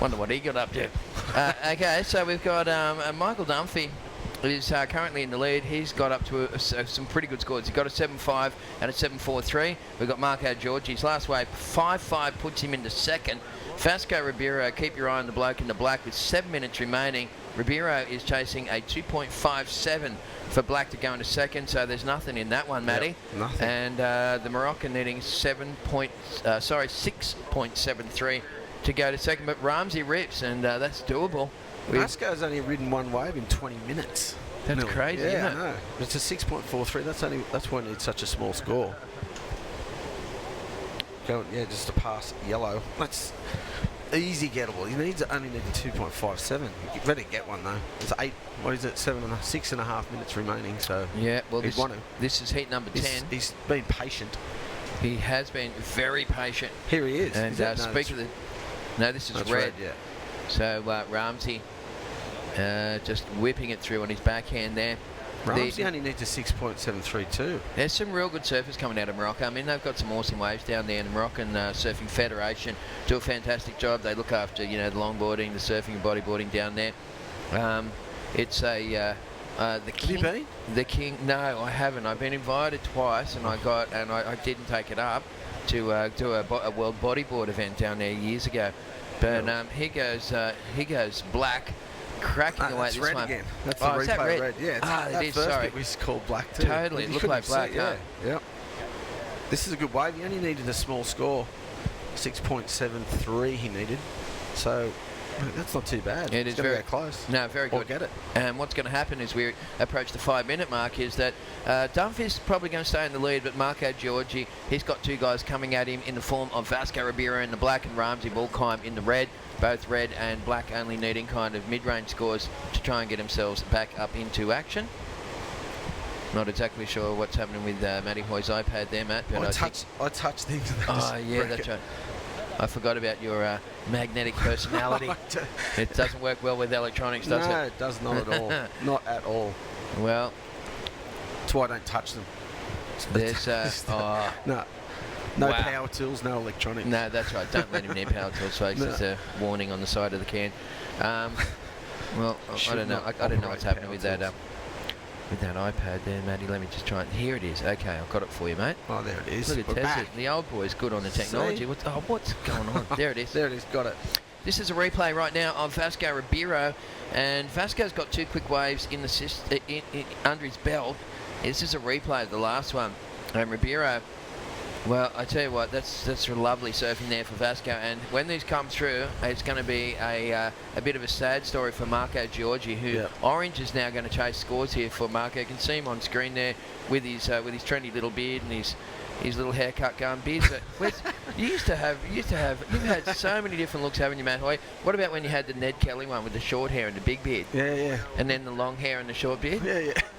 Wonder what he got up to. Okay, so we've got Michael Dunphy. Is currently in the lead. He's got up to some pretty good scores. He's got a 7.5 and a 7.43. We've got Marco Giorgi's last wave 5.5 puts him into second. Vasco Ribeiro, keep your eye on the bloke in the black with 7 minutes remaining. Ribeiro is chasing a 2.57 for black to go into second, so there's nothing in that one, Matty. Yep, nothing. And the Moroccan needing 6.73 to go to second, but Ramsey rips, and that's doable. Vasco's only ridden one wave in 20 minutes. That's crazy, isn't it? I know. It's a 6.43. That's why it needs such a small score. Just to pass yellow. That's easy gettable. He only needs a 2.57. You better get one though. It's 6.5 minutes remaining. So yeah, well, this is heat number 10. He's been patient. He has been very patient. Here he is. And speak of the. No, this is red. Yeah. So Ramsey just whipping it through on his backhand there. Ramsey only needs a 6.73 too. There's some real good surfers coming out of Morocco. I mean, they've got some awesome waves down there. And the Moroccan Surfing Federation do a fantastic job. They look after, the longboarding, the surfing and bodyboarding down there. It's the king. Have you been? The king. No, I haven't. I've been invited twice, and I didn't take it up to do a world bodyboard event down there years ago. But he goes black, cracking away that's this red one. Again. That's the is that replay red? Yeah, it is. First Sorry, bit was called black too. Totally, it looked like black. Yeah. This is a good wave. He only needed a small score, 6.73 he needed. So that's not too bad. It is very close. No, very good. Or get it. And what's going to happen as we approach the 5-minute mark is that Dunphy's probably going to stay in the lead, but Marco Giorgi, he's got two guys coming at him in the form of Vasco Ribeiro in the black and Ramsey Bullkheim in the red. Both red and black only needing kind of mid-range scores to try and get themselves back up into action. Not exactly sure what's happening with Matty Hoy's iPad there, Matt. But I touch things. Oh, yeah, that's right. I forgot about your magnetic personality. It doesn't work well with electronics, does it? No, it does not at all. Not at all. Well, that's why I don't touch them. There's no power tools, no electronics. No, that's right. Don't let him near power tools, folks. There's a warning on the side of the can. Well, I don't know. I don't know what's happening with that. With that iPad there, Matty, let me just try it. Here it is. Okay, I've got it for you, mate. Oh, there it is. Look at Tessa. The old boy's good on the technology. What's going on? There it is. There it is. Got it. This is a replay right now of Vasco Ribeiro, and Vasco's got two quick waves in the under his belt. This is a replay of the last one, and Ribeiro. Well, I tell you what, that's lovely surfing there for Vasco, and when these come through, it's going to be a bit of a sad story for Marco Giorgi, who Orange is now going to chase scores here for Marco. You can see him on screen there with his trendy little beard and his little haircut going. Beards. You've had so many different looks, haven't you, Matt Hoy? What about when you had the Ned Kelly one with the short hair and the big beard? Yeah. And then the long hair and the short beard?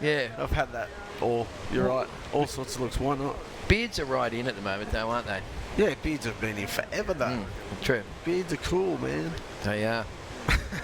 Yeah. I've had that. You're right. All sorts of looks. Why not? Beards are right in at the moment, though, aren't they? Yeah, beards have been in forever, though. True. Beards are cool, man. They are.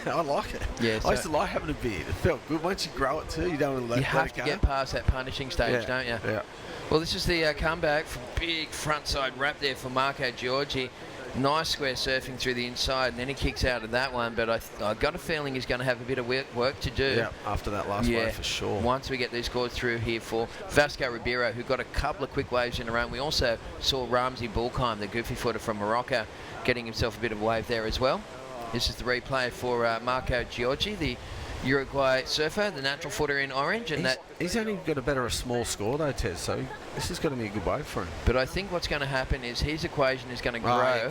I like it. Yeah, I used to like having a beard. It felt good. Once you grow it too, you don't want to let it go. You have to get past that punishing stage, don't you? Yeah. Well, this is the comeback from big frontside wrap there for Marco Giorgi. Nice square surfing through the inside, and then he kicks out of that one. But I got a feeling he's going to have a bit of work to do. Yeah, after that last wave for sure. Once we get these scores through here for Vasco Ribeiro, who got a couple of quick waves in a row. We also saw Ramsey Bullkheim, the goofy footer from Morocco, getting himself a bit of a wave there as well. This is the replay for Marco Giorgi, the Uruguay surfer, the natural footer in orange. And he's only got a small score though, Ted, so this is going to be a good wave for him. But I think what's going to happen is his equation is going to grow.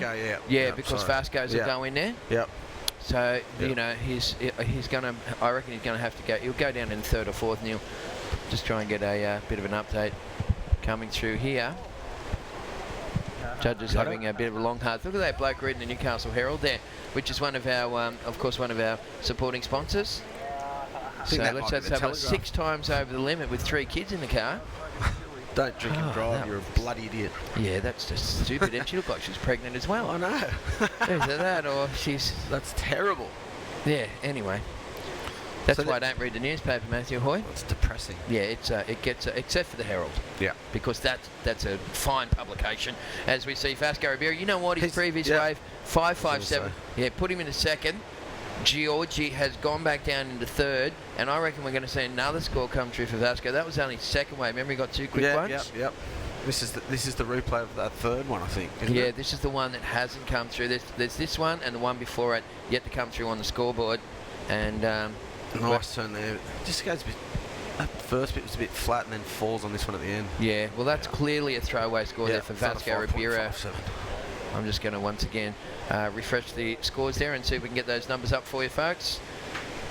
Because Vasco's will go in there. Yep. So, you know, he's going to, I reckon he's going to have to go, he'll go down in third or fourth, and he'll just try and get a bit of an update coming through here. Judges having a bit of a long hard. Look at that bloke reading the Newcastle Herald there, which is one of our, of course, one of our supporting sponsors. So let's have 6 times over the limit with 3 kids in the car. Don't drink and drive, you're a bloody idiot. Yeah, that's just stupid. And she looked like she was pregnant as well. I know. Either that or she's... That's terrible. Yeah, anyway. That's why I don't read the newspaper, Matthew Hoy. It's depressing. Yeah, it gets except for the Herald. Yeah. Because that's a fine publication. As we see Vasco Ribeiro, you know what? His previous wave, 5.57. Yeah, put him in a second. Giorgi has gone back down into third, and I reckon we're going to see another score come through for Vasco. That was only second wave. Remember, he got 2 quick ones. Yep. This is the replay of that third one, I think. Isn't it? This is the one that hasn't come through. There's this one and the one before it yet to come through on the scoreboard. And nice turn there. Just goes a bit. That first bit was a bit flat and then falls on this one at the end. Yeah, well, that's clearly a throwaway score there for Vasco Ribeiro. I'm just going to once again refresh the scores there and see if we can get those numbers up for you, folks.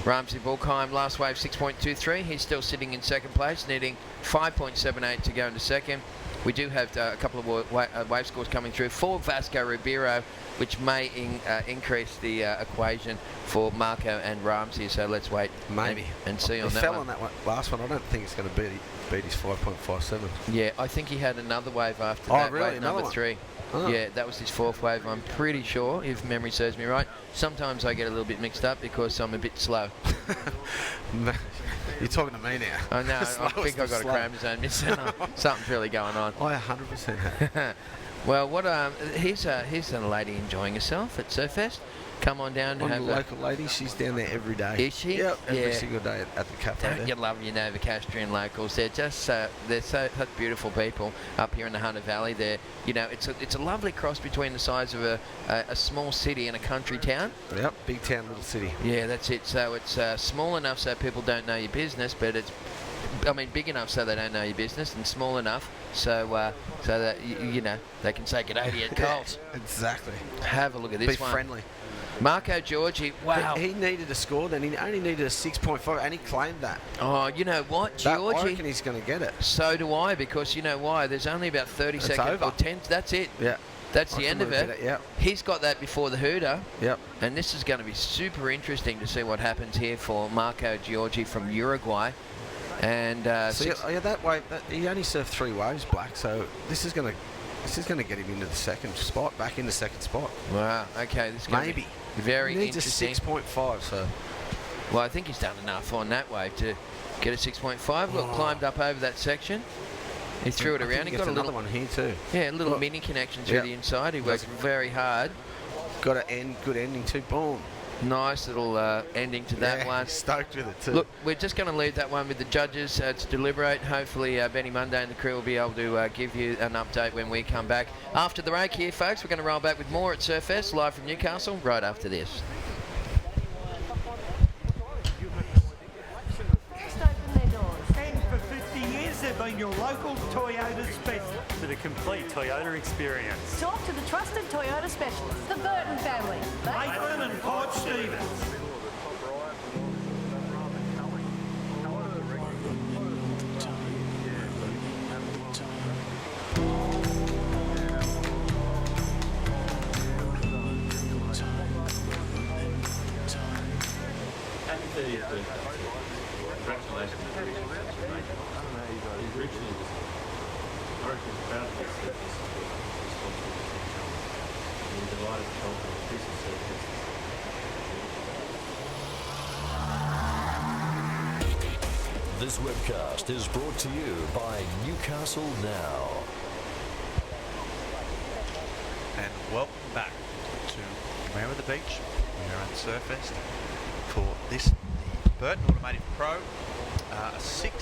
Ramsey Bulkheim, last wave 6.23. He's still sitting in second place, needing 5.78 to go into second. We do have a couple of wave scores coming through for Vasco Ribeiro, which may increase the equation for Marco and Ramsey. So let's wait and see on that one. He fell on that last one. I don't think it's going to beat his 5.57. Yeah, I think he had another wave after that. Really? Wave number 3. Oh. Yeah, that was his 4th wave, I'm pretty sure, if memory serves me right. Sometimes I get a little bit mixed up because I'm a bit slow. You're talking to me now. I know, I think I've got a chromosome missing. Something's really going on. I 100% have. Well, here's a lady enjoying herself at Surfest. Come on down to have a local lady. She's down there every day. Is she? Yep, every single day at the cafe. Don't you love your Novocastrian locals? They're just such beautiful people up here in the Hunter Valley. There, you know, it's a lovely cross between the size of a small city and a country town. Yep, big town, little city. Yeah, that's it. So it's small enough so people don't know your business, but it's, I mean, big enough so they don't know your business, and small enough so that you know they can say good day to you at Coles. Exactly. Have a look at this one. Be friendly. Marco Giorgi, wow. He needed a score, then he only needed a 6.5, and he claimed that. Oh, you know what, Giorgi? I reckon he's going to get it. So do I, because you know why? There's only about 30 seconds or 10. That's it. Yeah. That's the end of it. Yep. He's got that before the hooter. Yep. And this is going to be super interesting to see what happens here for Marco Giorgi from Uruguay. And that wave, he only surfed 3 waves, Black. So this is going to get him into the second spot, back in the second spot. Wow. Okay. This is maybe. Very interesting. Needs a 6.5, so. Well, I think he's done enough on that wave to get a 6.5. Look, climbed up over that section. He threw it around. He got another one here too. Yeah, a little mini connection through the inside. He worked very hard. Got an good ending too. Boom. Nice little ending to that one. Stoked with it too. Look, we're just going to leave that one with the judges to deliberate. Hopefully Benny Monday and the crew will be able to give you an update when we come back. After the break here, folks, we're going to roll back with more at Surfest, live from Newcastle, right after this. And for 50 years, they've been your local Toyota specialist. To the complete Toyota experience. Talk to the trusted Toyota specialist, the Burton family. Maitland and Port Stevens. Happy 30th birthday. Congratulations. I reckon it's proud of this surface. We're delighted to help with this surface. This webcast is brought to you by Newcastle Now. And welcome back to Merewether Beach. We are at Surfest for this, the Burton Automotive Pro, a 6,000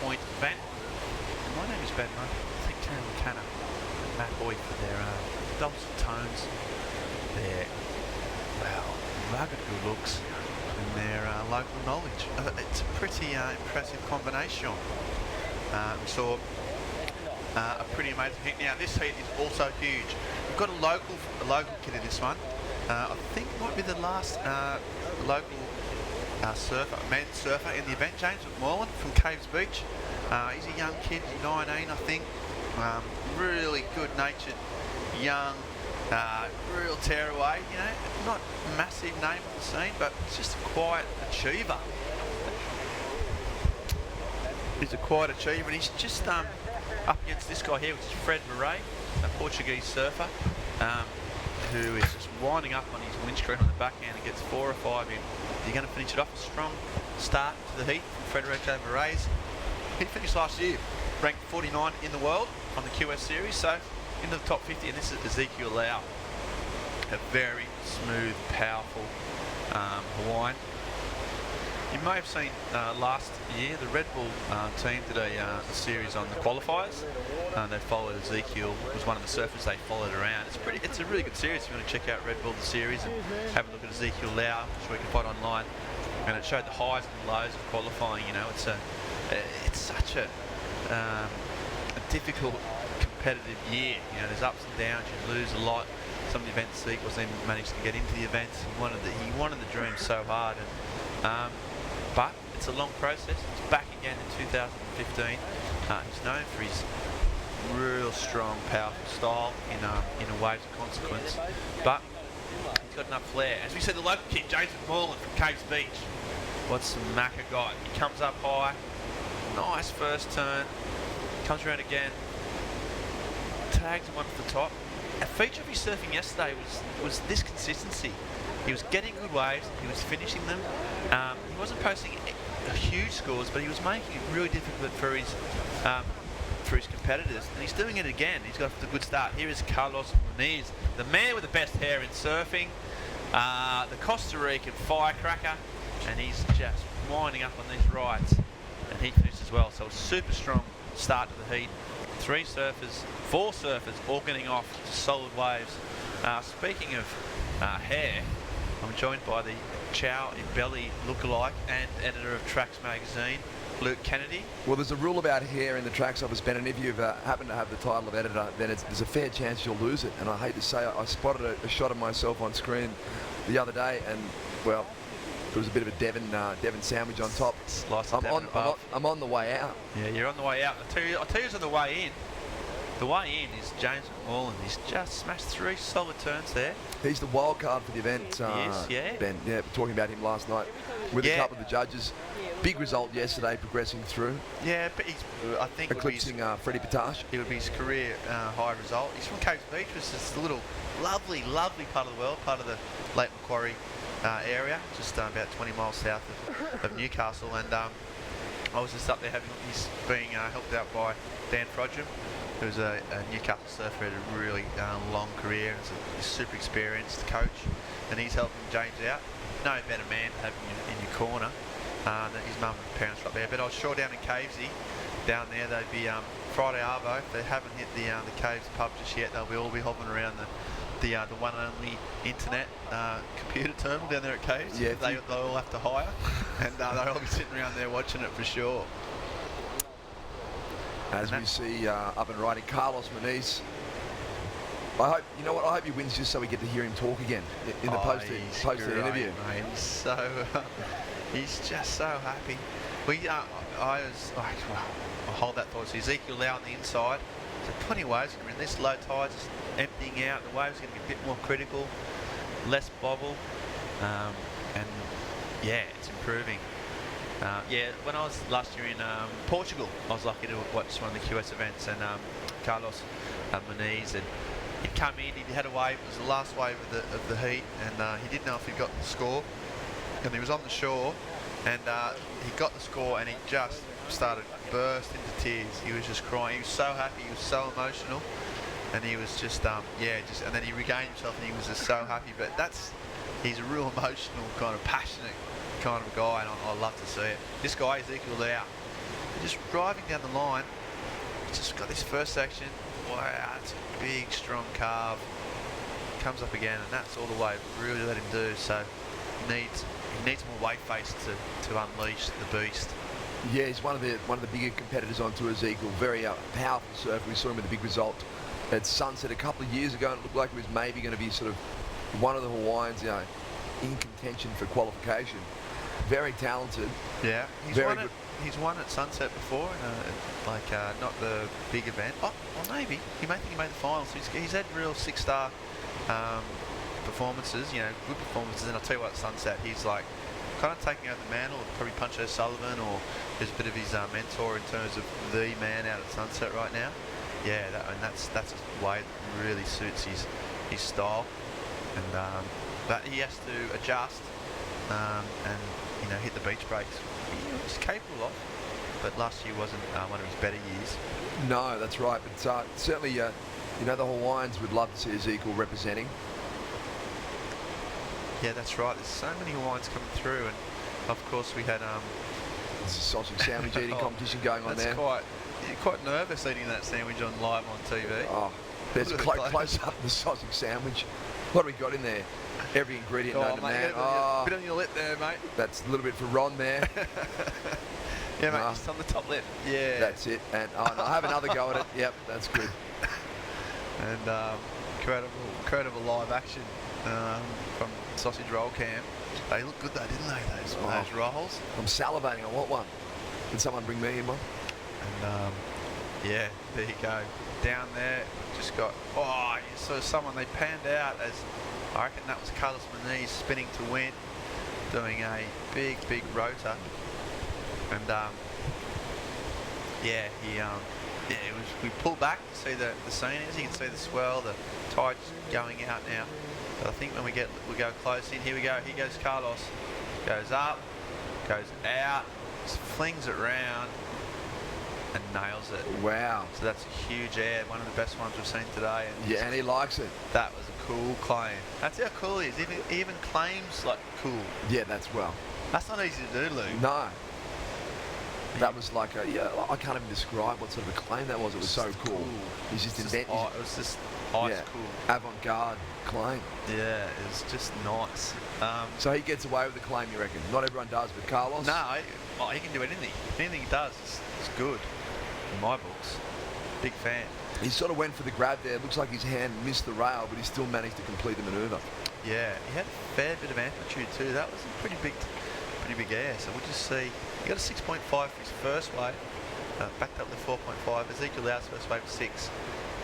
point event. And my name is Ben Munn. I think Terry McKenna and Matt Boyd for their dulcet tones their, well, rugged good looks and their local knowledge. It's a pretty impressive combination. We saw a pretty amazing heat. Now this heat is also huge. We've got a local kid in this one. I think it might be the last local men's surfer in the event, James McMorland from Caves Beach. He's a young kid, 19 I think. Really good-natured, young, real tearaway, you know, not a massive name on the scene, but it's just a quiet achiever. He's a quiet achiever, and he's just up against this guy here, which is Fred Murray, a Portuguese surfer, who is just winding up on his windscreen on the backhand and gets 4 or 5 in. You're going to finish it off. A strong start to the heat from Federico Murray's. He finished last year, ranked 49 in the world on the QS series, so into the top 50, and this is Ezekiel Lau, a very smooth, powerful Hawaiian. You may have seen last year the Red Bull team did a series on the qualifiers. They followed Ezekiel, was one of the surfers they followed around. It's a really good series if you want to check out Red Bull the series and have a look at Ezekiel Lau, which we can find online. And it showed the highs and lows of qualifying. You know, it's such a difficult competitive year. You know, there's ups and downs. You lose a lot. Some of the events Zeke wasn't even managed to get into the events. He wanted the dream so hard, and but it's a long process. He's back again in 2015. He's known for his real strong, powerful style in a waves of consequence, but he's got enough flair. As we said, the local kid, James McMorland from Caves Beach. What's the Macca guy? He comes up high, nice first turn, comes around again, tags him onto the top. A feature of his surfing yesterday was this consistency. He was getting good waves, he was finishing them. He wasn't posting huge scores, but he was making it really difficult for his competitors, and he's doing it again. He's got a good start. Here is Carlos Muniz, the man with the best hair in surfing, the Costa Rican firecracker, and he's just winding up on these rides, and he finished as well. So a super strong start to the heat. 4 surfers all getting off to solid waves. Speaking of hair, I'm joined by the Chow in Belly lookalike and editor of Tracks magazine, Luke Kennedy. Well, there's a rule about hair in the Tracks office, Ben, and if you happen to have the title of editor, then there's a fair chance you'll lose it. And I hate to say, I spotted a shot of myself on screen the other day, and well, there was a bit of a Devon sandwich on top. I'm on the way out. Yeah, you're on the way out. I'll tell you who's on the way in. The way in is James McMorland. He's just smashed 3 solid turns there. He's the wild card for the event, yes, yeah. Ben. Yeah, we're talking about him last night with a couple of the judges. Big result yesterday, progressing through. Yeah, but I think eclipsing Freddie Patash. It would be his career high result. He's from Caves Beach, which is just a little lovely part of the world, part of the Lake Macquarie area, just about 20 miles south of Newcastle. And I was just up there he's being helped out by Dan Frodrum, who's a Newcastle surfer, had a really long career and is a super experienced coach, and he's helping James out. No better man to have in your corner than his mum and parents right there. But I was sure down in Cavesy, down there, they'd be Friday Arvo. If they haven't hit the Caves pub just yet, they'll all be hobbling around the one and only internet computer terminal down there at Caves. Yeah, they all have to hire, and they'll all be sitting around there watching it for sure. As we see up and riding Carlos Muniz. I hope he wins just so we get to hear him talk again in the post interview. Mate. He's just so happy. I'll hold that thought. So Ezekiel Lau on the inside. So plenty of waves. In this low tide, just emptying out. The waves are going to be a bit more critical, less bobble, and yeah, it's improving. When I was last year in Portugal, I was lucky to watch one of the QS events, and Carlos Muniz, and he'd come in, he had a wave, it was the last wave of the heat, and he didn't know if he'd got the score, and he was on the shore, and he got the score, and he just started burst into tears. He was just crying. He was so happy, he was so emotional, and he was just and then he regained himself, and he was just so happy. But he's a real emotional, kind of passionate kind of guy, and I love to see it. This guy, Ezekiel Lau, just driving down the line, just got this first section. Wow, it's a big, strong carve comes up again, and that's all the weight really let him do. So he needs more weight face to unleash the beast. Yeah, he's one of the bigger competitors on tour, Ezekiel. Very powerful surfer. We saw him with a big result at Sunset a couple of years ago, and it looked like he was maybe going to be sort of one of the Hawaiians, you know, in contention for qualification. Very talented. Yeah, he's won at Sunset before, not the big event. Oh, well, maybe he made the finals. He's had real 6-star performances, you know, good performances. And I'll tell you what, at Sunset, he's like kind of taking over the mantle of probably Punch O'Sullivan, or is a bit of his mentor in terms of the man out at Sunset right now. Yeah, that's a way that really suits his style, and but he has to adjust and, you know, hit the beach breaks. He's capable of, but last year wasn't one of his better years. No, that's right. But certainly, you know, the Hawaiians would love to see Ezekiel representing. Yeah, that's right. There's so many Hawaiians coming through, and of course we had there's a sausage sandwich eating competition going on there. You're quite nervous eating that sandwich on live on TV. Oh, there's a close up of the sausage sandwich. What have we got in there? Every ingredient known to man. Oh, bit on your lip there, mate. That's a little bit for Ron there. Yeah, mate, just on the top lip. Yeah. That's it. And no, I'll have another go at it. Yep, that's good. And incredible live action from Sausage Roll Camp. They look good though, didn't they, those rolls? I'm salivating. I want one. Can someone bring me in one? And yeah, there you go. Down there, just got, so someone they panned out as, I reckon that was Carlos Muniz spinning to win, doing a big rotor. And we pulled back to see the scenes. You can see the swell, the tide's going out now. But I think when we go close in, here we go. Here goes Carlos. Goes up, goes out, just flings it round, and nails it. Wow. So that's a huge air, one of the best ones we've seen today. And yeah, and he likes it. That was a cool claim. That's how cool he is. Even claims like cool. Yeah, that's well. That's not easy to do, Lou. No. That was like I can't even describe what sort of a claim that was. It was so cool. He's just invented. It was just cool. Avant-garde claim. Yeah, it was just nice. So he gets away with the claim, you reckon? Not everyone does, but Carlos? No, he can do anything. Anything he does is good, in my books. Big fan. He sort of went for the grab there. It looks like his hand missed the rail, but he still managed to complete the manoeuvre. Yeah, he had a fair bit of amplitude too. That was a pretty big air. So we'll just see. He got a 6.5 for his first wave, backed up with 4.5. Ezekiel Lau's first wave was 6.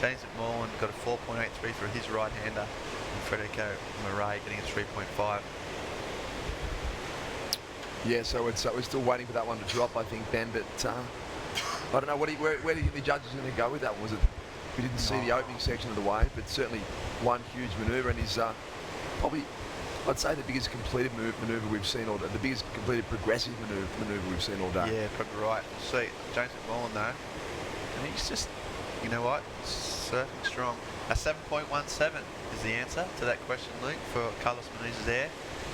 James McMullen got a 4.83 for his right-hander, and Federico Murray getting a 3.5. Yeah, so we're still waiting for that one to drop, I think, Ben. But I don't know. Where do you think the judges are going to go with that? Was it? We didn't see the opening section of the wave, but certainly one huge manoeuvre, and he's probably, I'd say, the biggest completed manoeuvre we've seen all day. The biggest completed progressive manoeuvre we've seen all day. Yeah, probably right. We'll see. James McMullen though, and he's just, you know what, surfing strong. A 7.17 is the answer to that question, Luke, for Carlos Muniz's air.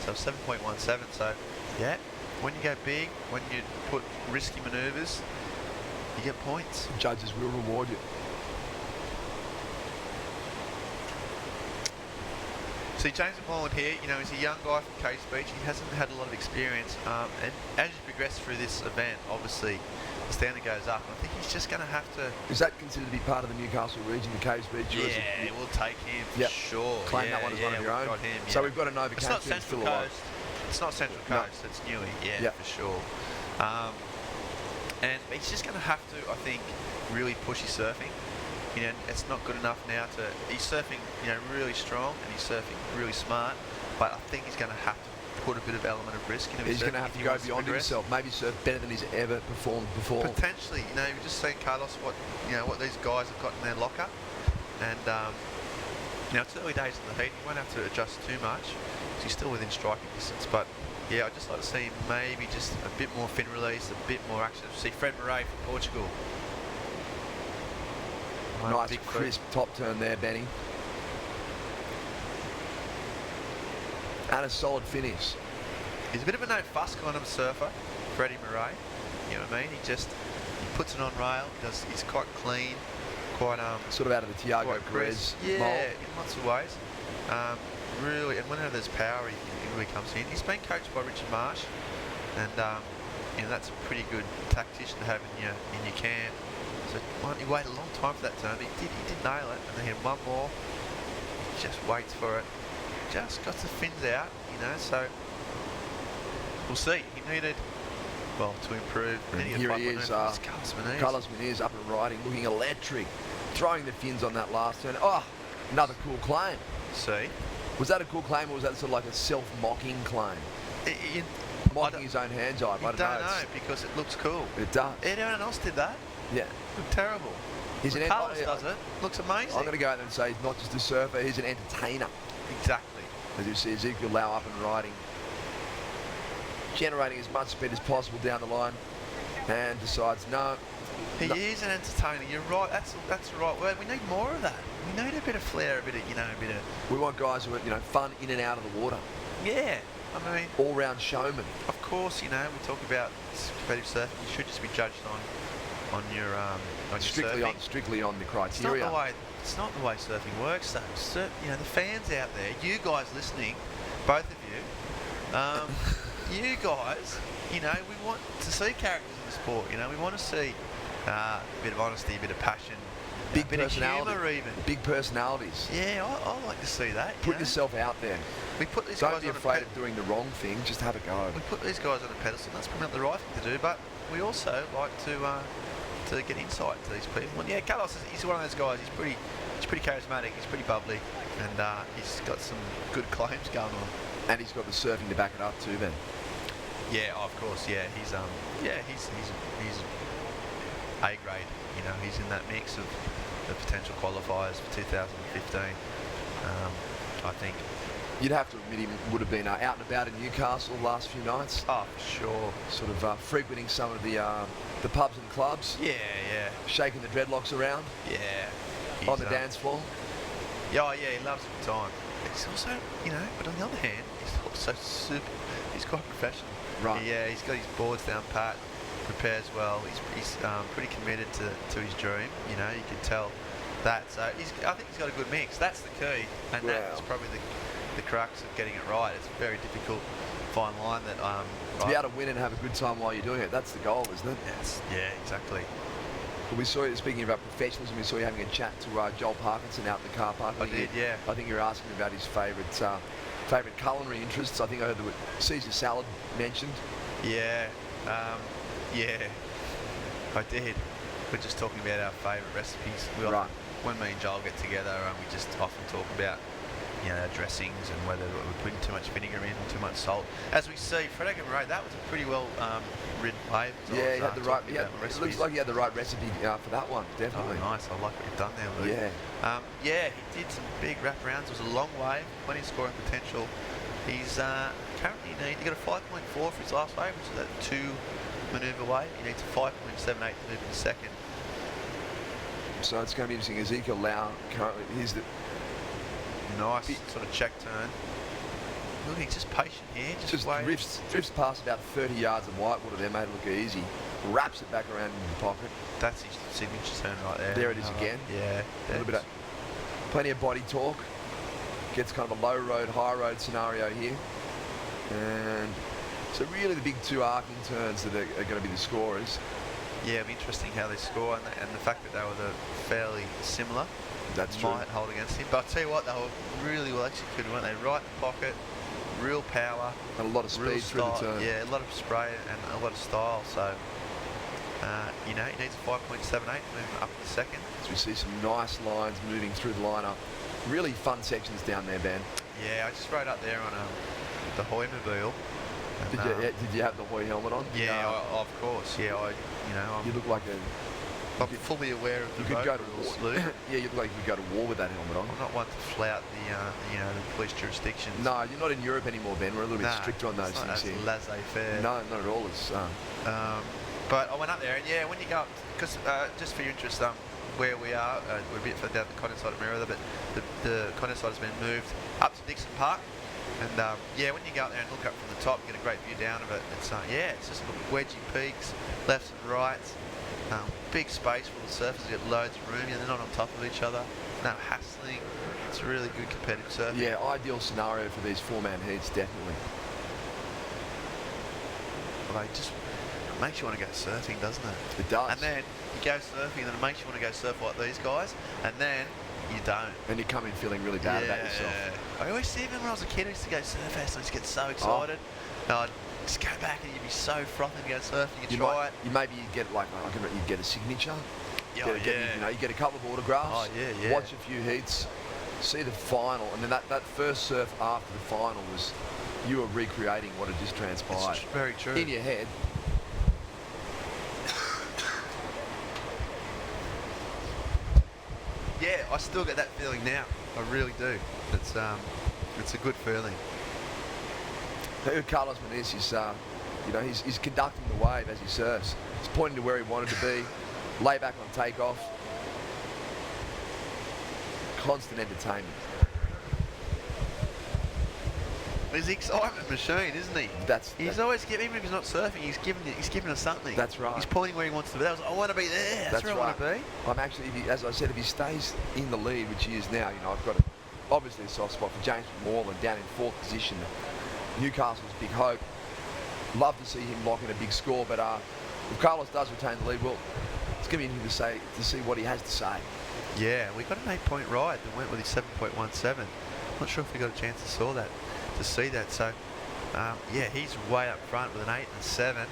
So 7.17. So yeah, when you go big, when you put risky manoeuvres, you get points. The judges will reward you. See, James McMullen here, you know, he's a young guy from Case Beach. He hasn't had a lot of experience. And as you progress through this event, obviously, the standard goes up. And I think he's just going to have to... Is that considered to be part of the Newcastle region, the Case Beach? Yeah, we'll take him for sure. Claim that one as one of your own. Got him, So we've got a Nova It's not Central Coast. It's not Central Coast. No. It's Newey, for sure. And he's just going to have to, I think, really push his surfing. You know, it's not good enough now to... He's surfing, you know, really strong, and he's surfing really smart, but I think he's going to have to put a bit of element of risk into his surfing. He's going to have to go beyond himself, maybe surf better than he's ever performed before. Potentially. You know, you've just seen Carlos, what these guys have got in their locker, and, you know, it's early days in the heat. He won't have to adjust too much, because he's still within striking distance, but, yeah, I'd just like to see him maybe just a bit more fin release, a bit more action. See Fred Murray from Portugal. Nice crisp top turn there, Benny. And a solid finish. He's a bit of a no-fuss kind of surfer, Freddie Murray. You know what I mean? He puts it on rail. He's quite clean, quite sort of out of the Tiago Perez mold. mold. In lots of ways. Really, and whenever there's power, he really comes in. He's been coached by Richard Marsh, and that's a pretty good tactician to have in your camp. So he waited a long time for that turn, but he did nail it, and then he had one more. He just waits for it. Just got the fins out, so we'll see. He needed, to improve. And here he is, Carlos Muniz up and riding, looking electric, throwing the fins on that last turn. Oh, another cool claim. See? Was that a cool claim, or was that sort of like a self-mocking claim? Mocking his own hand job. I don't know, because it looks cool. It does. Anyone else did that? Yeah. Looked terrible. Carlos does it. Looks amazing. I'm going to go out there and say he's not just a surfer, he's an entertainer. Exactly. As you see Ezekiel Lau up and riding, generating as much speed as possible down the line, and decides no. He is an entertainer. You're right. That's the right word. We need more of that. We need a bit of flair, a bit of. We want guys who are fun in and out of the water. Yeah. I mean, all-round showman. Of course, we talk about competitive surfing. You should just be judged on your strictly on the criteria. It's not the way surfing works, though. The fans out there, you guys listening, both of you, you guys, we want to see characters in the sport. We want to see a bit of honesty, a bit of passion, big bit personality, of humour, even big personalities. Yeah, I like to see that. Put yourself out there. We put these Don't guys be afraid of doing the wrong thing. Just have a go. We put these guys on a pedestal. That's probably not the right thing to do, but we also like to get insight to these people. And yeah, Carlos, he's one of those guys. He's pretty charismatic. He's pretty bubbly, and he's got some good claims going on. And he's got the surfing to back it up too, Ben. Yeah, of course. Yeah, he's A grade. He's in that mix of the potential qualifiers for 2015. I think. You'd have to admit he would have been out and about in Newcastle the last few nights. Oh, for sure. Sort of frequenting some of the pubs and clubs. Yeah. Shaking the dreadlocks around. Yeah. On the dance floor. Yeah, he loves a good time. He's also, but on the other hand, he's also he's quite professional. Right. Yeah, he's got his boards down pat, prepares well. He's pretty committed to his dream. You can tell that. So I think he's got a good mix. That's the key, and that's probably the crux of getting it right. It's a very difficult fine line that to be able to win and have a good time while you're doing it. That's the goal, isn't it? Yes. Yeah, exactly. Well, we saw you speaking about professionalism. We saw you having a chat to Joel Parkinson out in the car park. I did, yeah. I think you were asking about his favourite culinary interests. I think I heard the word Caesar salad mentioned. Yeah, I did. We're just talking about our favourite recipes. When me and Joel get together, we just often talk about dressings and whether we're putting too much vinegar in, too much salt. As we see, Fred Murray, that was a pretty well ridden wave. Yeah, he had the right. It looks like he had the right recipe for that one. Definitely. Oh, nice. I like what you've done there, Luke. Yeah. Yeah, he did some big wraparounds. It was a long wave, plenty of scoring potential. He's currently he got a 5.4 for his last wave, which is that 2 manoeuvre wave. He needs a 5.78 to move in second. So it's going to be interesting. Ezekiel Lau currently, he's the nice sort of check turn. Look, he's just patient here. Just drifts past about 30 yards of whitewater there, made it look easy. Wraps it back around in the pocket. That's his signature turn right there. There it is again. Yeah. A little bit of plenty of body torque. Gets kind of a low road, high road scenario here. And so really the big two arcing turns that are going to be the scorers. Yeah, it'll be interesting how they score, and the fact that they were fairly similar. That's true. Might hold against him. But I'll tell you what, they were really well executed, weren't they? Right in the pocket, real power. And a lot of speed through the turn. Yeah, a lot of spray and a lot of style. So, he needs a 5.78 moving up to second. So we see some nice lines moving through the lineup. Really fun sections down there, Ben. Yeah, I just rode up there on the Hoy mobile. Did you have the Hoy helmet on? Yeah, of course. Yeah, you look like I'm fully aware of the road rules, Luke. Yeah, you look like you could go to war with that helmet on. I'm not one to flout the police jurisdictions. No, you're not in Europe anymore, Ben. We're a little bit stricter on those things here. Laissez-faire. No, not at all. It's, but I went up there, and yeah, when you go up, because just for your interest, where we are, we're a bit further down the content side of Merewether, but the content side has been moved up to Dixon Park. And yeah, when you go up there and look up from the top, you get a great view down of it. It's it's just wedgy peaks, lefts and rights, big space full of surfaces. You get loads of room. They're not on top of each other. No hassling. It's a really good competitive surf. Yeah, ideal scenario for these 4-man heats, definitely. Well, it just makes you want to go surfing, doesn't it? It does. And then you go surfing, and then it makes you want to go surf like these guys, and then you don't. And you come in feeling really bad about yourself. I always see, even when I was a kid, I used to go Surfest, and I used to get so excited. And I'd just go back, and you'd be so frothing to go surfing. You try it. Maybe you get like, I can you get a signature. Yeah, you get a couple of autographs. Oh, yeah. Watch a few heats. See the final, and then that first surf after the final was you were recreating what had just transpired. It's very true. In your head. Yeah, I still get that feeling now. I really do. It's a good feeling. Carlos Menes is, he's conducting the wave as he surfs. He's pointing to where he wanted to be. Lay back on takeoff. Constant entertainment. He's the excitement machine, isn't he? He's always giving, even if he's not surfing, he's giving us something. That's right. He's pointing where he wants to be. I want to be there. That's where I want to be. I'm actually, as I said, if he stays in the lead, which he is now, I've got obviously a soft spot for James Moreland down in 4th position. Newcastle's big hope. Love to see him lock in a big score, but if Carlos does retain the lead, well, it's going to be interesting to see what he has to say. Yeah, we got an 8-point ride that went with his 7.17. Not sure if we got a chance to see that. So, yeah, he's way up front with an 8 and 7.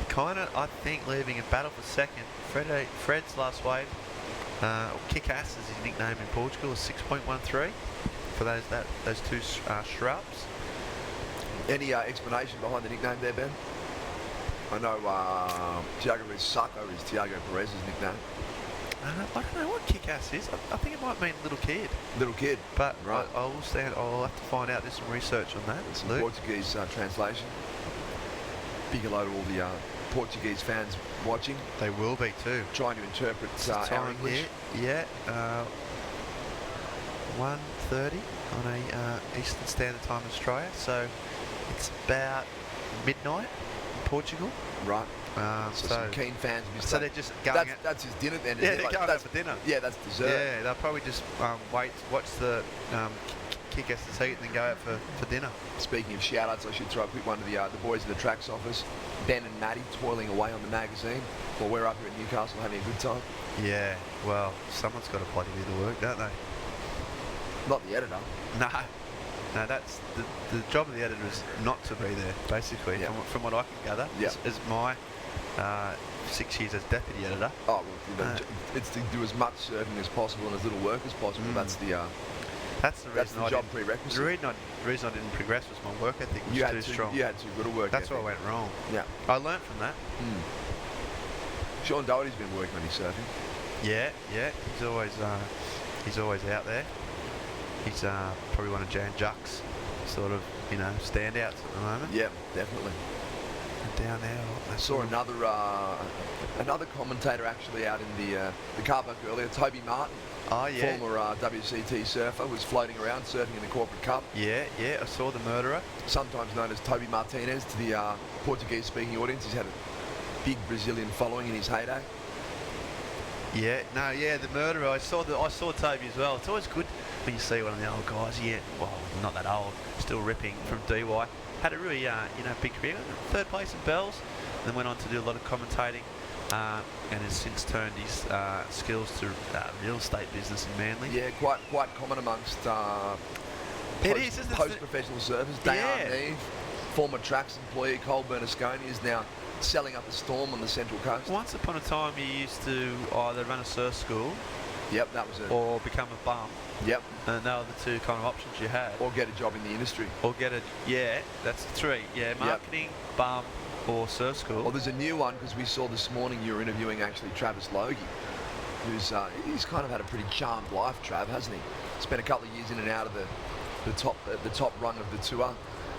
Kind of, I think, leaving a battle for second. Fred's last wave, Kick-Ass is his nickname in Portugal, is 6.13 for those two shrubs. Any explanation behind the nickname there, Ben? I know Tiago Sacco is Tiago Perez's nickname. I don't know what Kick-Ass is. I think it might mean little kid. Little kid. But right. I'll have to find out. There's some research on that. Some Portuguese translation. Big hello to all the Portuguese fans watching. They will be too. Trying to interpret our English. Yeah. 1:30 on a Eastern Standard Time Australia. So it's about midnight in Portugal. Right. So some keen fans. So they're just going. That's his dinner then. Yeah, they're going out for dinner. Yeah, that's dessert. Yeah, they'll probably just watch the Kick-Ass heat and then go out for dinner. Speaking of shout-outs, I should throw a quick one to the boys in the tracks office. Ben and Maddie toiling away on the magazine while we're up here at Newcastle having a good time. Yeah, well, someone's got to bloody do the work, don't they? Not the editor. No, that's the job of the editor is not to be there, basically, from what I can gather. Is my 6 years as deputy editor. Oh, well, it's to do as much surfing as possible and as little work as possible. That's the job prerequisite. The reason I didn't progress was my work ethic was too strong. You had too good a work That's ethic. where I went wrong. Yeah. I learnt from that. Sean Doherty's been working on his surfing. Yeah. He's always out there. He's probably one of Jan Juck's sort of, standouts at the moment. Yeah, definitely. And down there, I saw another commentator actually out in the car park earlier, Toby Martin. Oh, yeah. Former WCT surfer, was floating around surfing in the Corporate Cup. Yeah, I saw the Murderer. Sometimes known as Toby Martinez to the Portuguese-speaking audience. He's had a big Brazilian following in his heyday. The Murderer. I saw Toby as well. It's always good when you see one of the old guys. Yeah, well, not that old, still ripping from DY. Had a really, big career. 3rd place in Bells, and then went on to do a lot of commentating. And has since turned his skills to real estate business in Manly. Yeah, quite common amongst post-professional surfers. Dayan Neve, former Trax employee, Cole Bernasconi, is now selling up a storm on the Central Coast. Once upon a time, you used to either run a surf school. Yep, that was it. Or become a bum. Yep. And they were the two kind of options you had. Or get a job in the industry. That's the 3. Yeah, marketing, bum, or surf school. Well, there's a new one because we saw this morning you were interviewing actually Travis Logie, who's he's kind of had a pretty charmed life, Trav, hasn't he? Spent a couple of years in and out of the top rung of the tour.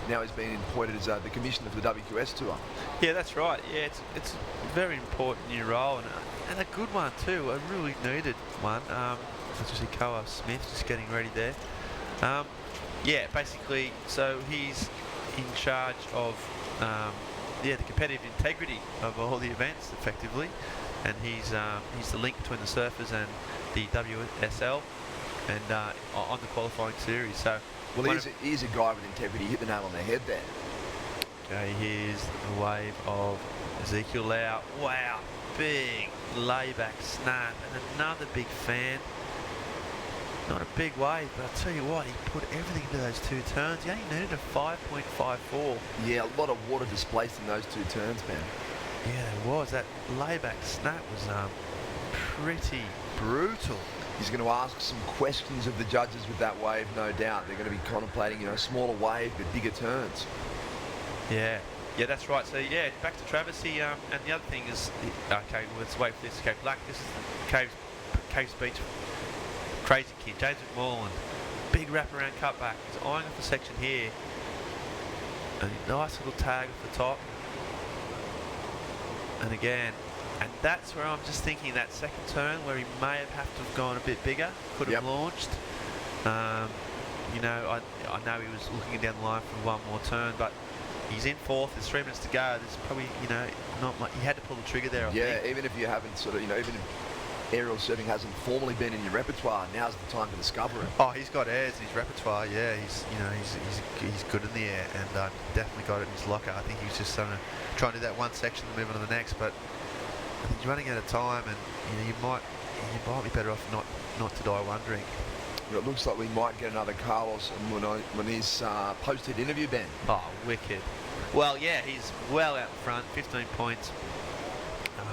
Now he's been appointed as the commissioner for the WQS tour. Yeah, that's right. Yeah, it's a very important new role and a good one too. A really needed one. As you see, Koa Smith just getting ready there. Basically, so he's in charge of the competitive integrity of all the events, effectively, and he's the link between the surfers and the WSL. and on the qualifying series. So, well, he's a guy with integrity. He hit the nail on the head there. Okay, here's the wave of Ezekiel Lau. Wow, big layback snap, and another big fan. Not a big wave, but I'll tell you what, he put everything into those 2 turns. He only needed a 5.54. Yeah, a lot of water displaced in those 2 turns, man. Yeah, there was. That layback snap was pretty brutal. He's going to ask some questions of the judges with that wave, no doubt. They're going to be contemplating, a smaller wave but bigger turns. Yeah, that's right. So yeah, back to Travis. And the other thing is, okay, let's wait for this. Okay, Black. This is the Caves Beach crazy kid, James McMullen. Big wraparound cutback. He's eyeing off the section here. And a nice little tag off the top. And again, and that's where I'm just thinking that second turn where he may have to have gone a bit bigger, could have launched. I know he was looking down the line for one more turn, but he's in 4th. There's 3 minutes to go. There's probably, not much. He had to pull the trigger there. I think. Even if you haven't even if aerial surfing hasn't formally been in your repertoire, now's the time to discover it. Oh, he's got airs in his repertoire. Yeah, he's good in the air, and definitely got it in his locker. I think he was just trying to do that one section and move on to the next, but I think he's running out of time, and you might be better off not to die wondering. Well, it looks like we might get another Carlos and Muniz post-hit interview, Ben. Oh, wicked. Well, yeah, he's well out in front, 15 points.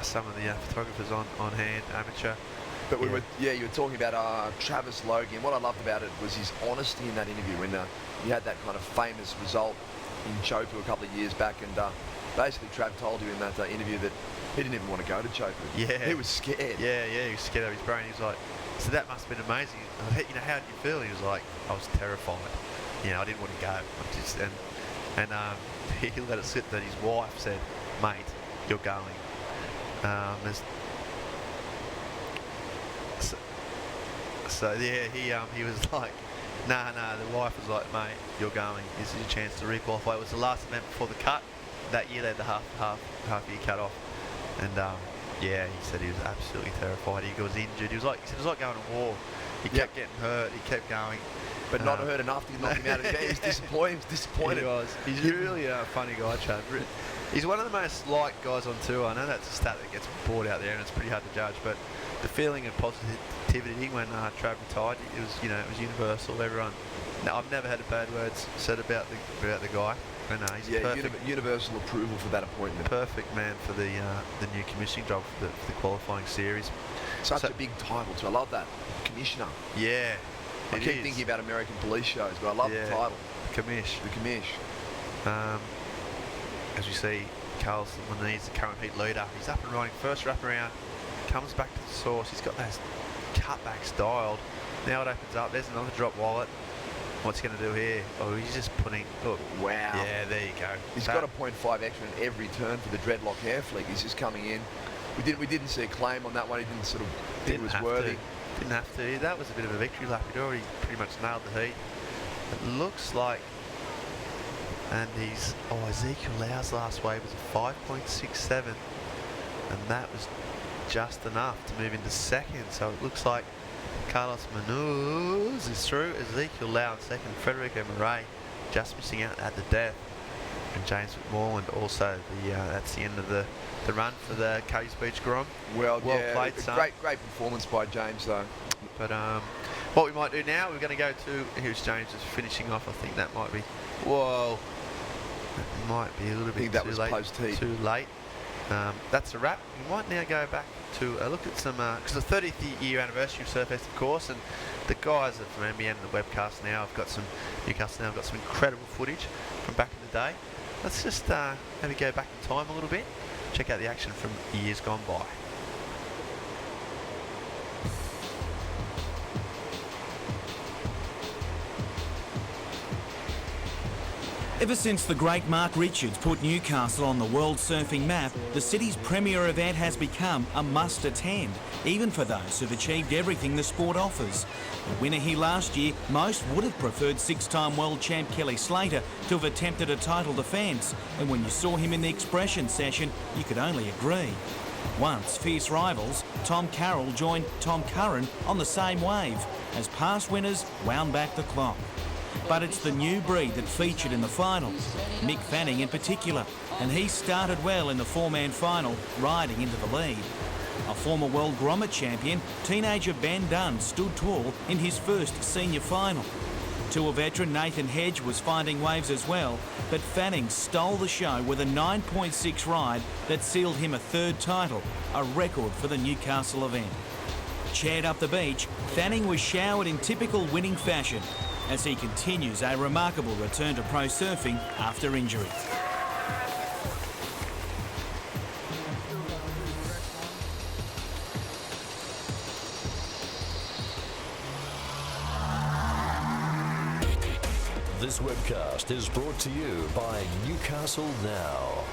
Some of the photographers on hand, amateur. But you were talking about Travis Logan. What I loved about it was his honesty in that interview when he had that kind of famous result in Chopu a couple of years back, and basically Trav told you in that interview that he didn't even want to go to Chopu. Yeah. He was scared. Yeah, he was scared out of his brain. He was like, so that must have been amazing. How did you feel? He was like, I was terrified. I didn't want to go. He let it sit that his wife said, mate, you're going. He was like, nah, the wife was like, mate, you're going, this is your chance to re-qualify. It was the last event before the cut. That year they had the half year cut off, and he said he was absolutely terrified. He was injured. He said it was like going to war. He kept getting hurt, he kept going. But not hurt enough to knock him out of the game. He was disappointed. He was. He's really a funny guy, Chad. He's one of the most liked guys on tour. I know that's a stat that gets brought out there, and it's pretty hard to judge. But the feeling of positivity when Trav retired, it was universal. Everyone. No, I've never had bad words said about the guy. And he's perfect. Universal approval for that appointment. Perfect man for the new commissioning job for the qualifying series. Such a big title too. I love that, commissioner. Yeah. I keep thinking about American police shows, but I love the title. The commish. As you see, Carlos Muniz, the current heat leader, he's up and running. First wraparound, comes back to the source. He's got those cutbacks dialed. Now it opens up. There's another drop wallet. What's he going to do here? Oh, he's just putting. Oh, wow. Yeah, there you go. He's got a 0.5 extra in every turn for the dreadlock hair flick. He's just coming in. We didn't see a claim on that one. He didn't sort of think it was worthy. Didn't have to. That was a bit of a victory lap. He'd already pretty much nailed the heat. It looks like. And Ezekiel Lau's last wave was a 5.67, and that was just enough to move into second. So it looks like Carlos Muniz is through. Ezekiel Lau in second. Federico Murray just missing out at the death. And James McMullen also. That's the end of the run for the Caves Beach Grom. Well played, son. Great performance by James, though. But what we might do now, we're going to go to. Here's James just finishing off. I think that might be. Whoa. That might be a little bit too late. That's a wrap. We might now go back to look at some, because the 30th year anniversary of Surfest, of course, and the guys from NBN and the webcast now have got some, Newcastle now have got some incredible footage from back in the day. Let's just maybe go back in time a little bit, check out the action from years gone by. Ever since the great Mark Richards put Newcastle on the world surfing map, the city's premier event has become a must-attend, even for those who've achieved everything the sport offers. The winner here last year, most would have preferred six-time world champ Kelly Slater to have attempted a title defence, and when you saw him in the expression session, you could only agree. Once fierce rivals, Tom Carroll joined Tom Curran on the same wave. as past winners wound back the clock. But it's the new breed that featured in the final, Mick Fanning in particular, and he started well in the four-man final, riding into the lead. A former world grommet champion, teenager Ben Dunn stood tall in his first senior final. Tour veteran Nathan Hedge was finding waves as well, but Fanning stole the show with a 9.6 ride that sealed him a third title, a record for the Newcastle event. Chaired up the beach, Fanning was showered in typical winning fashion as he continues a remarkable return to pro surfing after injury. This webcast is brought to you by Newcastle Now.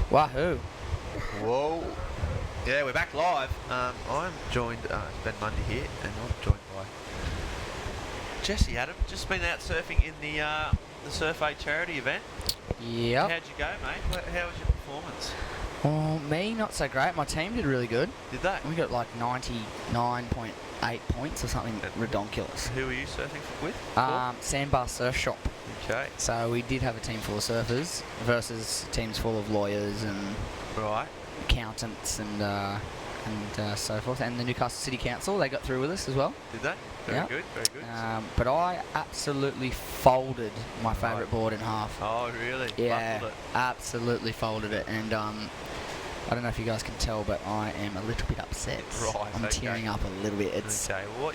Wahoo. Whoa. Yeah, we're back live. I'm joined, Ben Mundy here, and I'm joined by Jesse Adam. Just been out surfing in the Surf Aid charity event. Yep. How'd you go, mate? How was your performance? Well, me, not so great. My team did really good. Did they? We got like 99.8 points or something redonkulous. Who were you surfing with? Sandbar Surf Shop. Okay. So we did have a team full of surfers versus teams full of lawyers and accountants and so forth. And the Newcastle City Council, they got through with us as well. Did they? Very good, very good. But I absolutely folded my favourite board in half. Oh, really? Yeah, Buckled it. absolutely folded it. And I don't know if you guys can tell, but I am a little bit upset. Right, I'm tearing up a little bit. It's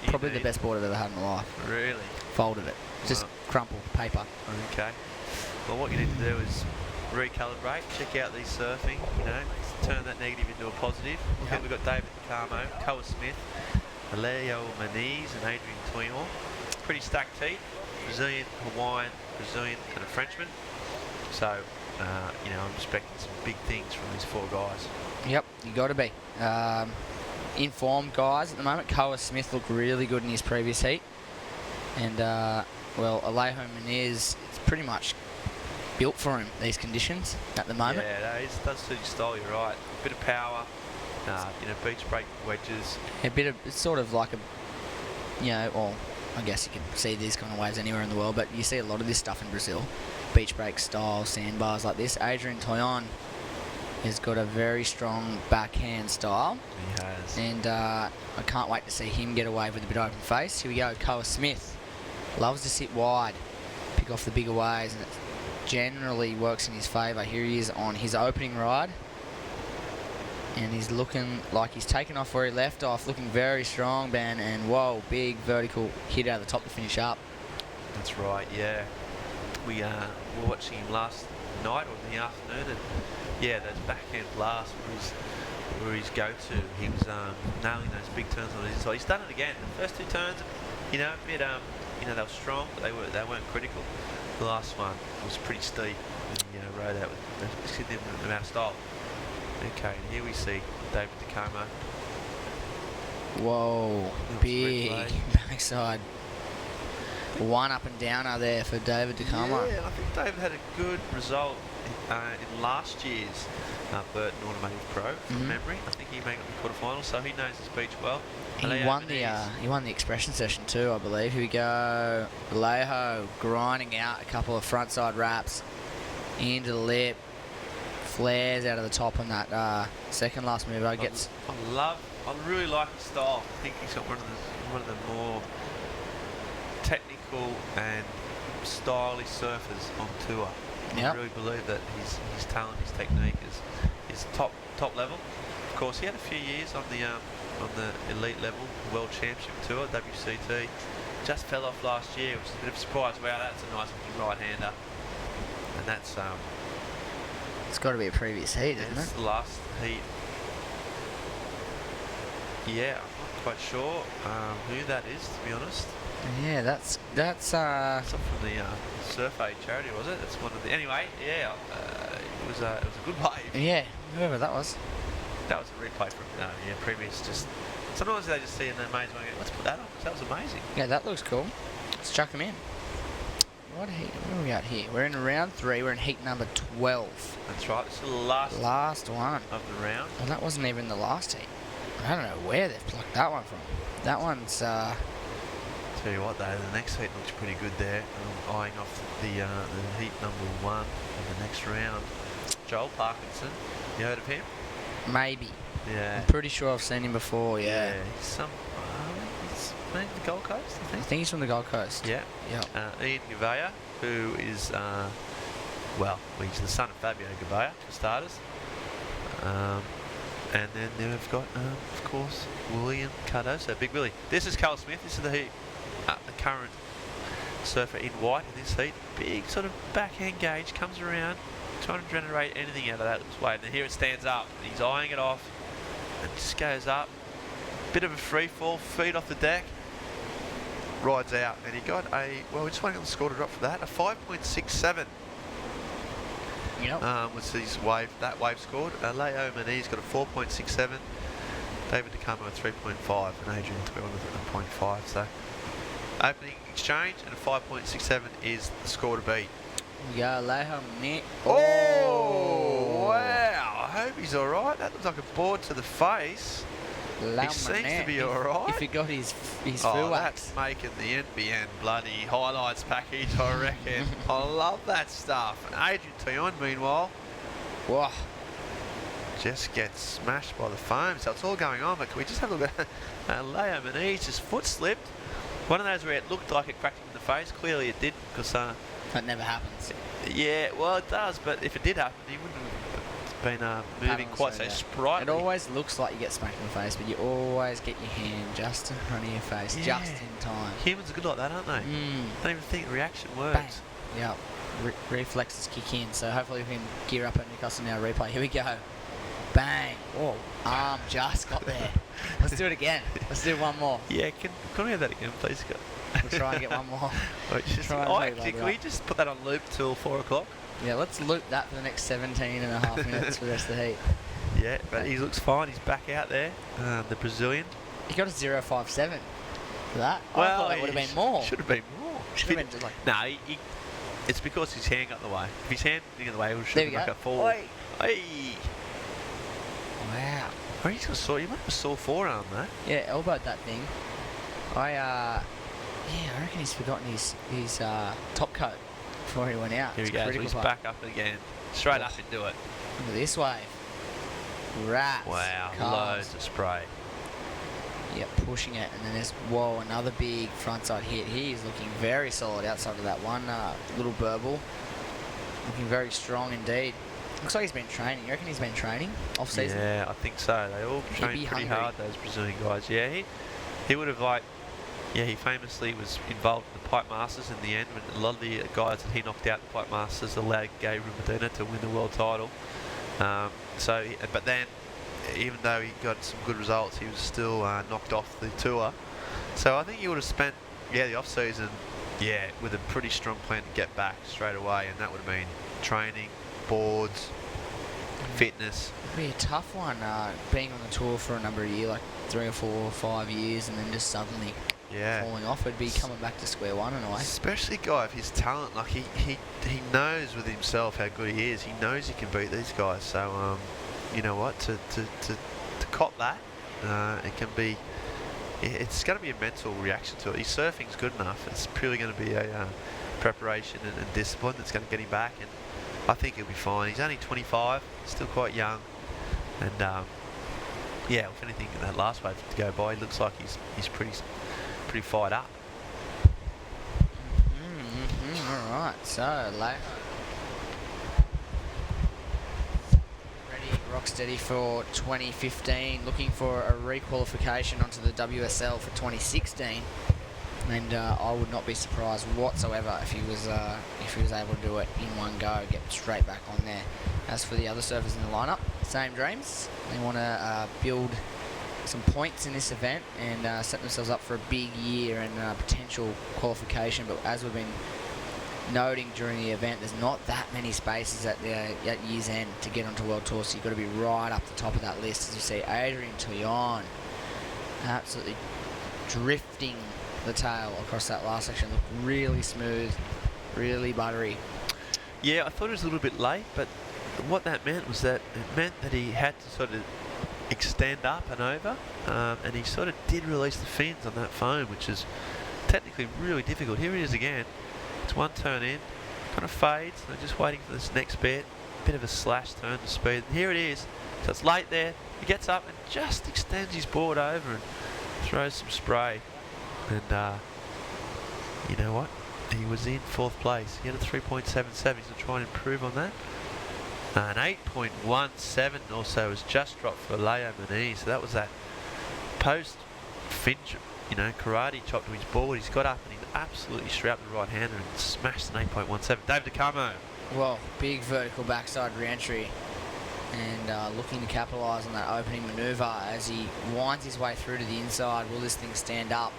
probably the best board I've ever had in my life. Really? Folded it. Just crumpled paper. Okay. Well, what you need to do is recalibrate, check out these surfing, you know, turn that negative into a positive. We've got David DeCarmo, Koa Smith, Leo Maniz and Adrian Toyon. Pretty stacked team. Brazilian, Hawaiian, Brazilian and a Frenchman. So, you know, I'm expecting some big things from these four guys. Yep, you got to be. Informed guys at the moment. Koa Smith looked really good in his previous heat. And, well, Alejo Maniz, it's pretty much built for him, these conditions at the moment. Yeah, it does suit your style, you're right. A bit of power, you know, beach break wedges. A bit of, it's sort of like a, you know, well, I guess you can see these kind of waves anywhere in the world, but you see a lot of this stuff in Brazil. Beach break style, sandbars like this. Adrian Toyon has got a very strong backhand style. He has. And I can't wait to see him get away with a bit open face. Here we go, Koa Smith. Loves to sit wide, pick off the bigger waves, and it generally works in his favour. Here he is on his opening ride. And he's looking like he's taken off where he left off, looking very strong, Ben, and whoa, big vertical hit out of the top to finish up. That's right, yeah. We were watching him last night or in the afternoon, and yeah, those backhand blasts were his go-to. He was nailing those big turns on his inside. He's done it again. The first two turns, you know, a bit, you know, they were strong, but they weren't critical. The last one was pretty steep, and you know, rode out with the amount of style. Okay, and here we see David DeCarmo. Whoa, big backside. One up and downer there for David DeCarmo. Yeah, and I think David had a good result in last year's Burton Automotive Pro, from memory. I think he made it the quarterfinals, so he knows his beach well. He won the expression session too, I believe. Here we go. Alejo grinding out a couple of frontside wraps into the lip. Flares out of the top on that second last move. I really like his style. I think he's got one of the more technical and stylish surfers on tour. I really believe that his talent, his technique is top level. Of course, he had a few years on the elite level, World Championship Tour, WCT. Just fell off last year, which is a bit of a surprise. Wow, that's a nice looking right-hander. And that's it's got to be a previous heat, isn't it? It's the last heat. Yeah, I'm not quite sure who that is, to be honest. Yeah, that's it's not from the Surf Aid charity, was it? It's one of the. Anyway, yeah, it was a good wave. Yeah, whoever that was. That was a replay from previous. Just sometimes they just see and they're amazed. Let's put that on. That was amazing. Yeah, that looks cool. Let's chuck him in. What heat? Where are we at here? We're in round 3. We're in heat number 12. That's right. This is the last one of the round. Well, that wasn't even the last heat. I don't know where they've plucked that one from. That one's... Tell you what, though, the next heat looks pretty good there. Eyeing off the heat number 1 of the next round. Joel Parkinson. You heard of him? Maybe. Yeah. I'm pretty sure I've seen him before, yeah. He's from the Gold Coast, I think. I think he's from the Gold Coast. Yeah. Yeah. Ian Gouveia, who is, well, he's the son of Fabio Gouveia, for starters. And then we've got, of course, William Cardoso, Big Willie. This is Carl Smith. This is the current surfer in white in this heat. Big sort of backhand gauge, comes around, trying to generate anything out of that wave. And here it stands up. And he's eyeing it off. And just goes up. Bit of a free fall, feet off the deck. Rides out. And he got a, well, we're just waiting on the score to drop for that, a 5.67. Yep. Was that wave scored. Leo Maniz got a 4.67. David DeCamo a 3.5 and Adrian Toyle with a 0.5. So opening exchange and a 5.67 is the score to beat. Yeah, Leo Maniz. Oh, wow. I hope he's alright. That looks like a board to the face. He seems to be alright. If he got his oh, wax. That's making the NBN bloody highlights package, I reckon. I love that stuff. And Adrian Tion, meanwhile, whoa, just gets smashed by the foam. So it's all going on, but can we just have a look at Leo Maniz? His foot slipped. One of those where it looked like it cracked him in the face. Clearly it didn't, because that never happens. Yeah, well it does, but if it did happen, he wouldn't have been moving quite so sprightly. It always looks like you get smacked in the face, but you always get your hand just in front of your face, just in time. Humans are good like that, aren't they? Don't even think the reaction works. Bang. Yep. Reflexes kick in, so hopefully we can gear up at Newcastle now replay. Here we go. Bang. Whoa. Arm just got there. Let's do it again. Let's do one more. Yeah, can we have that again, please? We'll try and get one more. Can we just put that on loop till 4 o'clock? Yeah, let's loop that for the next 17 and a half minutes for the rest of the heat. Yeah, but he looks fine. He's back out there, the Brazilian. He got a 0.57 for that. Well, I thought that would have been more. Should have been more. Should have been like... No, it's because his hand got in the way. If his hand got in the way, it should have been like a fall. Hey. Wow. Oh, he's got you might have a sore forearm, though. Yeah, elbowed that thing. I reckon he's forgotten his top coat before he went out. Here he goes. He's back up again. Straight up into it. Look at this wave. Rats. Wow, cars. loads of spray. Yep, pushing it, and then there's, whoa, another big frontside hit. He is looking very solid outside of that one little burble. Looking very strong indeed. Looks like he's been training. You reckon he's been training off-season? Yeah, I think so. They all train pretty hard, those Brazilian guys. Yeah, he would have he famously was involved in the Pipe Masters in the end, when a lot of the guys that he knocked out in the Pipe Masters allowed Gabriel Medina to win the world title. But then, even though he got some good results, he was still knocked off the tour. So I think he would have spent, the off-season, with a pretty strong plan to get back straight away, and that would have been training, boards, fitness. It'd be a tough one, being on the tour for a number of years, like 3 or 4 or 5 years, and then just suddenly falling off. It'd be coming back to square one in a way. Especially a guy of his talent, like he knows with himself how good he is. He knows he can beat these guys. So you know what, to cop that, it can be. It's going to be a mental reaction to it. His surfing's good enough. It's purely going to be a preparation and discipline that's going to get him back. And I think he'll be fine. He's only 25, still quite young, and if anything, that last wave to go by, he looks like he's pretty fired up. All right, so late. Ready, rock steady for 2015. Looking for a requalification onto the WSL for 2016. And I would not be surprised whatsoever if he was able to do it in one go, get straight back on there. As for the other surfers in the lineup, same dreams. They want to build some points in this event and set themselves up for a big year and potential qualification. But as we've been noting during the event, there's not that many spaces at year's end to get onto World Tour, so you've got to be right up the top of that list. As you see, Adrian Tion absolutely drifting the tail across that last section. Looked really smooth. really buttery. Yeah, I thought it was a little bit late, but what that meant was that it meant that he had to sort of extend up and over, and he sort of did release the fins on that foam, which is technically really difficult. Here it is again. It's one turn in, kind of fades, and just waiting for this next bit of a slash turn to speed. And here it is. So it's late there. He gets up and just extends his board over and throws some spray. And you know what? He was in 4th place. He had a 3.77. He's going to try and improve on that. An 8.17 also was just dropped for Leo Mani. So that was that post fin, karate chop to his board. He's got up and he's absolutely strapped the right-hander and smashed an 8.17. Dave DeCamo. Well, big vertical backside re-entry, and looking to capitalise on that opening manoeuvre as he winds his way through to the inside. Will this thing stand up?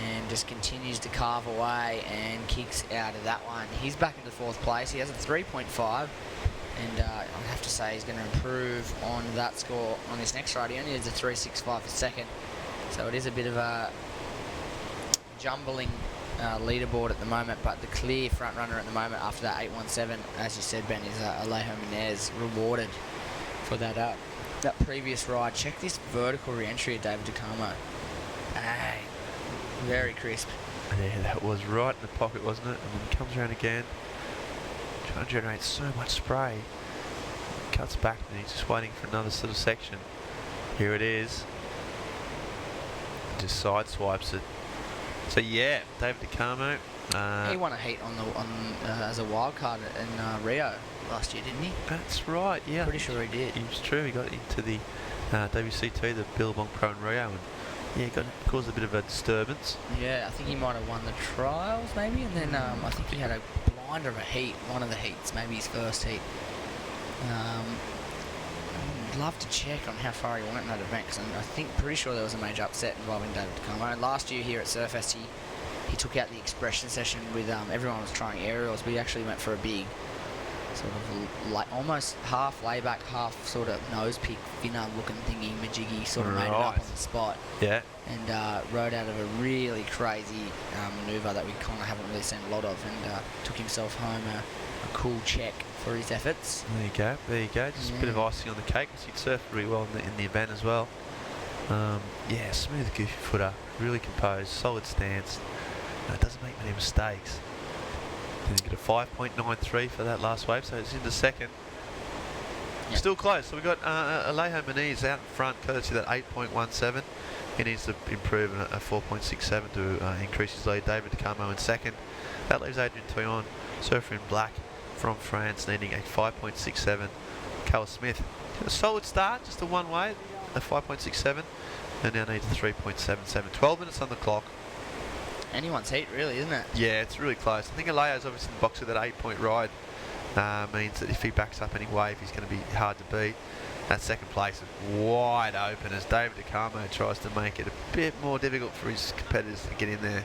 And just continues to carve away and kicks out of that one. He's back into 4th place. He has a 3.5, and I have to say he's going to improve on that score on this next ride. He only needs a 3.65 for second, so it is a bit of a jumbling leaderboard at the moment, but the clear front runner at the moment after that 8.17, as you said, Ben, is Alejo Menez, rewarded for that previous ride. Check this vertical re-entry of David DeCamo. Hey, very crisp. Yeah, that was right in the pocket, wasn't it? And then he comes around again, trying to generate so much spray. Cuts back and he's just waiting for another sort of section. Here it is. Just side swipes it. So yeah, David DeCamo. He won a heat as a wild card in Rio last year, didn't he? That's right. Yeah, Pretty sure he did. It was true. He got into the WC2, the Billabong Pro in Rio, and yeah, caused a bit of a disturbance. Yeah, I think he might have won the trials maybe, and then I think he had a blinder of a heat, one of the heats, maybe his first heat. I'd love to check on how far he went in that event, because pretty sure there was a major upset involving David DeCamo. Last year here at Surfest, he took out the expression session with everyone was trying aerials, but he actually went for a big sort of almost half layback, half sort of nose pick, finner looking thingy, majiggy, sort of made it up on the spot. Yeah. And rode out of a really crazy manoeuvre that we kind of haven't really seen a lot of, and took himself home a cool check for his efforts. There you go. Just a bit of icing on the cake, because he'd surfed really well in the event as well. Yeah, smooth goofy footer, really composed, solid stance. Doesn't make many mistakes. Didn't get a 5.93 for that last wave, so it's into second. Yep. Still close. So we've got Alejo Mani out in front, courtesy of that 8.17. He needs to improve a 4.67 to increase his lead. David DeCamo in second. That leaves Adrian Toyon, surfer in black from France, needing a 5.67. Carl Smith, a solid start, just a one way, a 5.67, and now needs a 3.77. 12 minutes on the clock. Anyone's heat, really, isn't it? Yeah, it's really close. I think Alejo's obviously in the box with that 8-point ride. Means that if he backs up any wave, he's going to be hard to beat. That second place is wide open as David DeCamo tries to make it a bit more difficult for his competitors to get in there.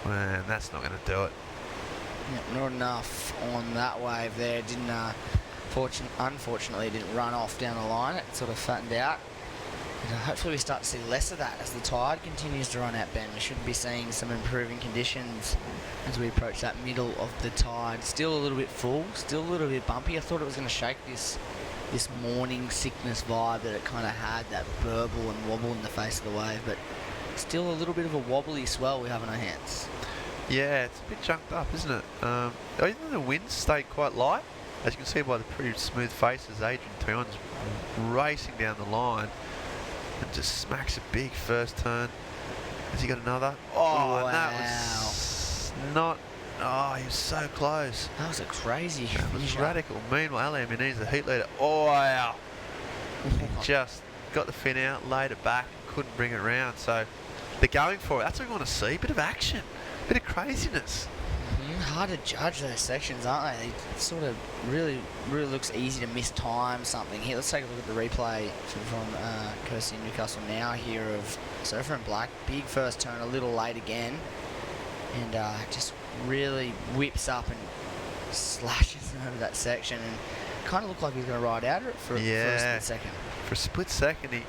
And that's not going to do it. Yep, not enough on that wave there. Unfortunately, it didn't run off down the line. It sort of flattened out. And hopefully we start to see less of that as the tide continues to run out, Ben. We should be seeing some improving conditions as we approach that middle of the tide. Still a little bit full, still a little bit bumpy. I thought it was going to shake this morning sickness vibe that it kind of had, that burble and wobble in the face of the wave, but still a little bit of a wobbly swell we have in our hands. Yeah, it's a bit chunked up, isn't it? Even though the winds stayed quite light, as you can see by the pretty smooth faces, Adrian Toyon's racing down the line and just smacks a big first turn. Has he got another? Oh, wow. And that was not... Oh, he was so close. That was a crazy That was radical. Meanwhile, Ali Muniz, the heat leader, oh, wow. He just got the fin out, laid it back, couldn't bring it around. So they're going for it. That's what we want to see. A bit of action, a bit of craziness. Hard to judge those sections, aren't they? It sort of really looks easy to miss-time something. Here, let's take a look at the replay from courtesy Newcastle Now here of Surfer in Black. Big first turn, a little late again. And just really whips up and slashes over that section, and kind of looked like he was going to ride out of it for a split second. For a split second,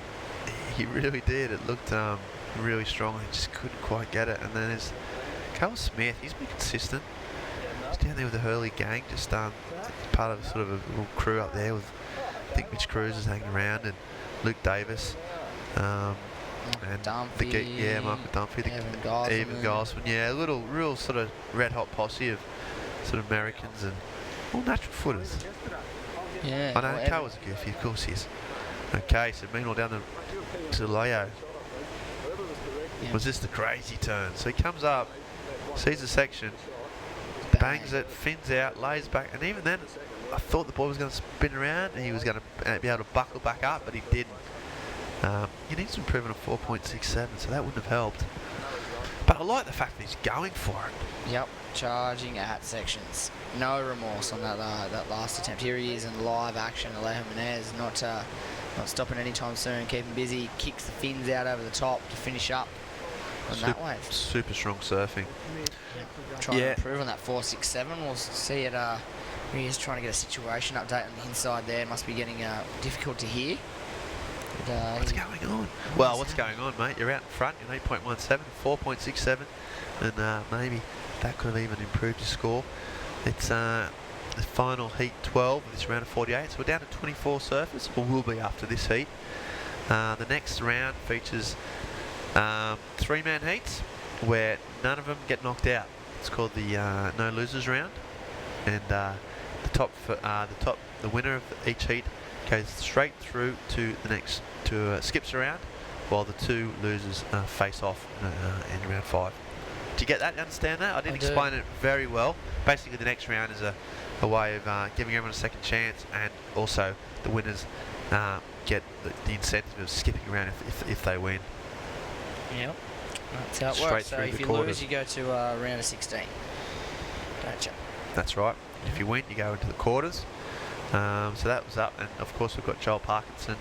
he really did. It looked really strong. He just couldn't quite get it. And then there's Carl Smith. He's been consistent. He's down there with the Hurley gang, just part of sort of a little crew up there with, I think Mitch Cruz is hanging around and Luke Davis. And Dunphy, Michael Dunphy, Evan Gosman, yeah, a little real sort of red hot posse of sort of Americans and all natural footers. Yeah. I know, Carl was a goofy, of course he is. Okay, so meanwhile down to Leo. Was this the crazy turn? So he comes up, sees the section, bangs it, fins out, lays back, and even then I thought the boy was going to spin around and he was going to be able to buckle back up, but he didn't. He needs to improve on a 4.67, so that wouldn't have helped. But I like the fact that he's going for it. Yep, charging at sections. No remorse on that last attempt. Here he is in live action. Alejo Menez not stopping anytime soon, keeping busy. Kicks the fins out over the top to finish up on that wave. Super strong surfing. Trying to improve on that 4.67. We'll see it. He is trying to get a situation update on the inside there. Must be getting difficult to hear. What's going on? Well, what's going on, mate? You're out in front in 8.17, 4.67, and maybe that could have even improved your score. It's the final heat 12 of this round of 48, so we're down to 24 surfers, or will be after this heat. The next round features 3-man heats where none of them get knocked out. It's called the no losers round, and the winner of each heat goes straight through to the next, skips around, while the 2 losers face off in round 5. Do you get that? Understand that? I didn't explain it very well. Basically, the next round is a way of giving everyone a second chance, and also the winners get the incentive of skipping around if they win. Yep, that's how it Straight works. So through if the you quarters. lose, you go to round of 16. Don't you? That's right. If you win, you go into the quarters. So that was up, and of course we've got Joel Parkinson,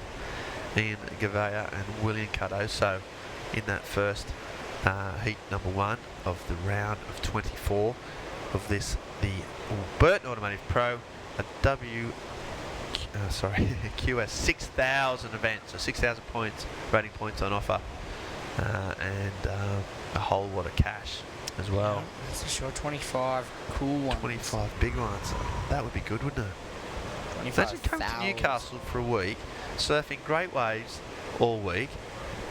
Ian Gavea and William Cardoso in that first heat number 1 of the round of 24 of this, the Burton Automotive Pro, a QS 6,000 event, so 6,000 points, rating points on offer, and a whole lot of cash as well. Yeah, that's for sure. 25 cool ones. 25 big ones. That would be good, wouldn't it? Imagine coming to Newcastle for a week, surfing great waves all week,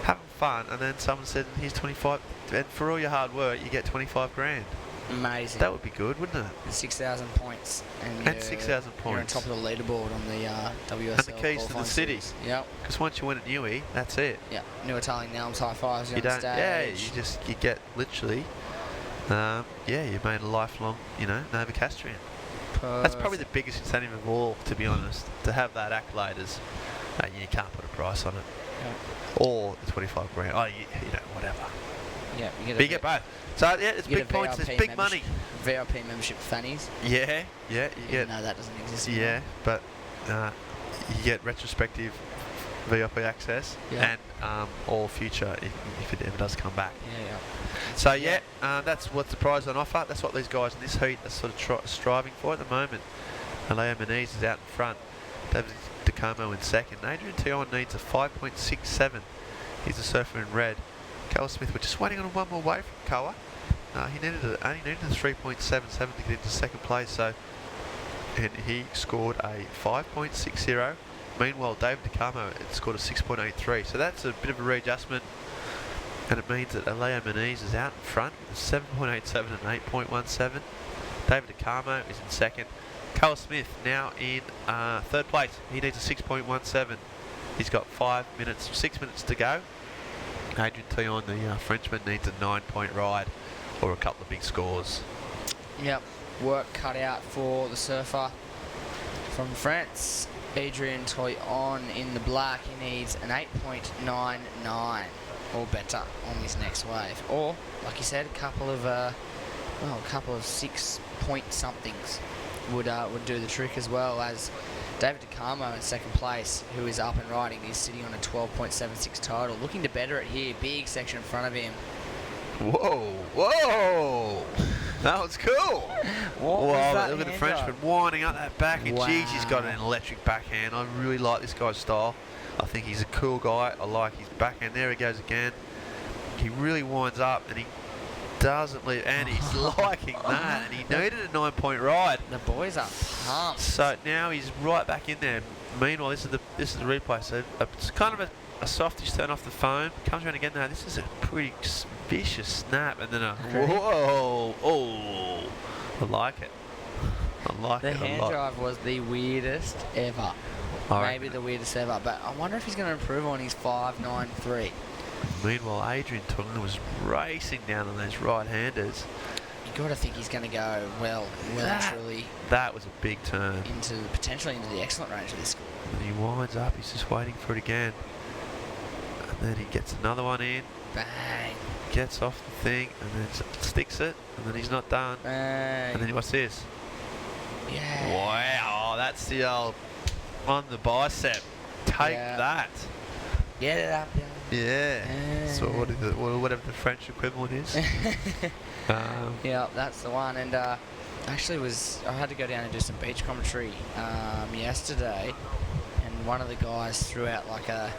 having fun, and then someone said, here's 25, and for all your hard work, you get 25 grand. Amazing. That would be good, wouldn't it? 6,000 points. And 6,000 points. You're on top of the leaderboard on the WSL. And the keys to the city. Yep. Because once you win at Newey, that's it. Yeah. New Italian Elms, high fives, you're on stage. Yeah, you get literally, you made a lifelong, Novocastrian. That's probably the biggest incentive of all, to be honest, to have that accolade as, you can't put a price on it. Yeah. Or the 25 grand. Oh, whatever. Yeah, you get both. So, yeah, it's big points, there's big money. VIP membership fannies. Yeah, you get... No, that doesn't exist Yeah, anymore. but you get retrospective VIP access and all future if it ever does come back. Yeah. So that's what's the prize on offer. That's what these guys in this heat are sort of striving for at the moment. Alejo Menez is out in front. David DeComo in second. Adrian Tion needs a 5.67. He's a surfer in red. Callum Smith, we're just waiting on one more wave from Koa. He only needed a 3.77 to get into second place. And he scored a 5.60. Meanwhile, David DeComo scored a 6.83. So that's a bit of a readjustment. And it means that Alejo Menez is out in front with a 7.87 and 8.17. David DeComo is in second. Callum Smith now in third place. He needs a 6.17. He's got 6 minutes to go. Adrian Tion, the Frenchman, needs a 9-point ride or a couple of big scores. Yep, work cut out for the surfer from France. Adrian Tion in the black. He needs an 8.99 or better on this next wave. Or, like you said, a couple of 6 point somethings would do the trick, as well as David DeComo in second place, who is up and riding. He's sitting on a 12.76 total, looking to better it here. Big section in front of him. Whoa! That was cool. Look at the Frenchman winding up that back, and geez, he's got an electric backhand. I really like this guy's style. I think he's a cool guy. I like his backhand. There he goes again. He really winds up, and Doesn't leave, and he's liking that, and he needed a 9-point ride. The boys are pumped. So now he's right back in there. Meanwhile, this is the replay. So it's kind of a softish turn off the foam. Comes around again now. This is a pretty vicious snap, and then a whoa! Oh, I like it. I like The it a hand lot. drive was the weirdest ever. I Maybe the weirdest ever. But I wonder if he's going to improve on his 5.93. Meanwhile, Adrian Toyota was racing down on those right-handers. You got to think he's going to go well and truly That was a big turn. potentially into the excellent range of this score. And he winds up. He's just waiting for it again. And then he gets another one in. Bang. Gets off the thing and then sticks it. And then he's not done. Bang. And then what's this? Yeah. Wow, that's the old on the bicep. Take that. Get it up, Yeah. So whatever the French equivalent is. Yeah, that's the one. And actually I had to go down and do some beach commentary yesterday, and one of the guys threw out like a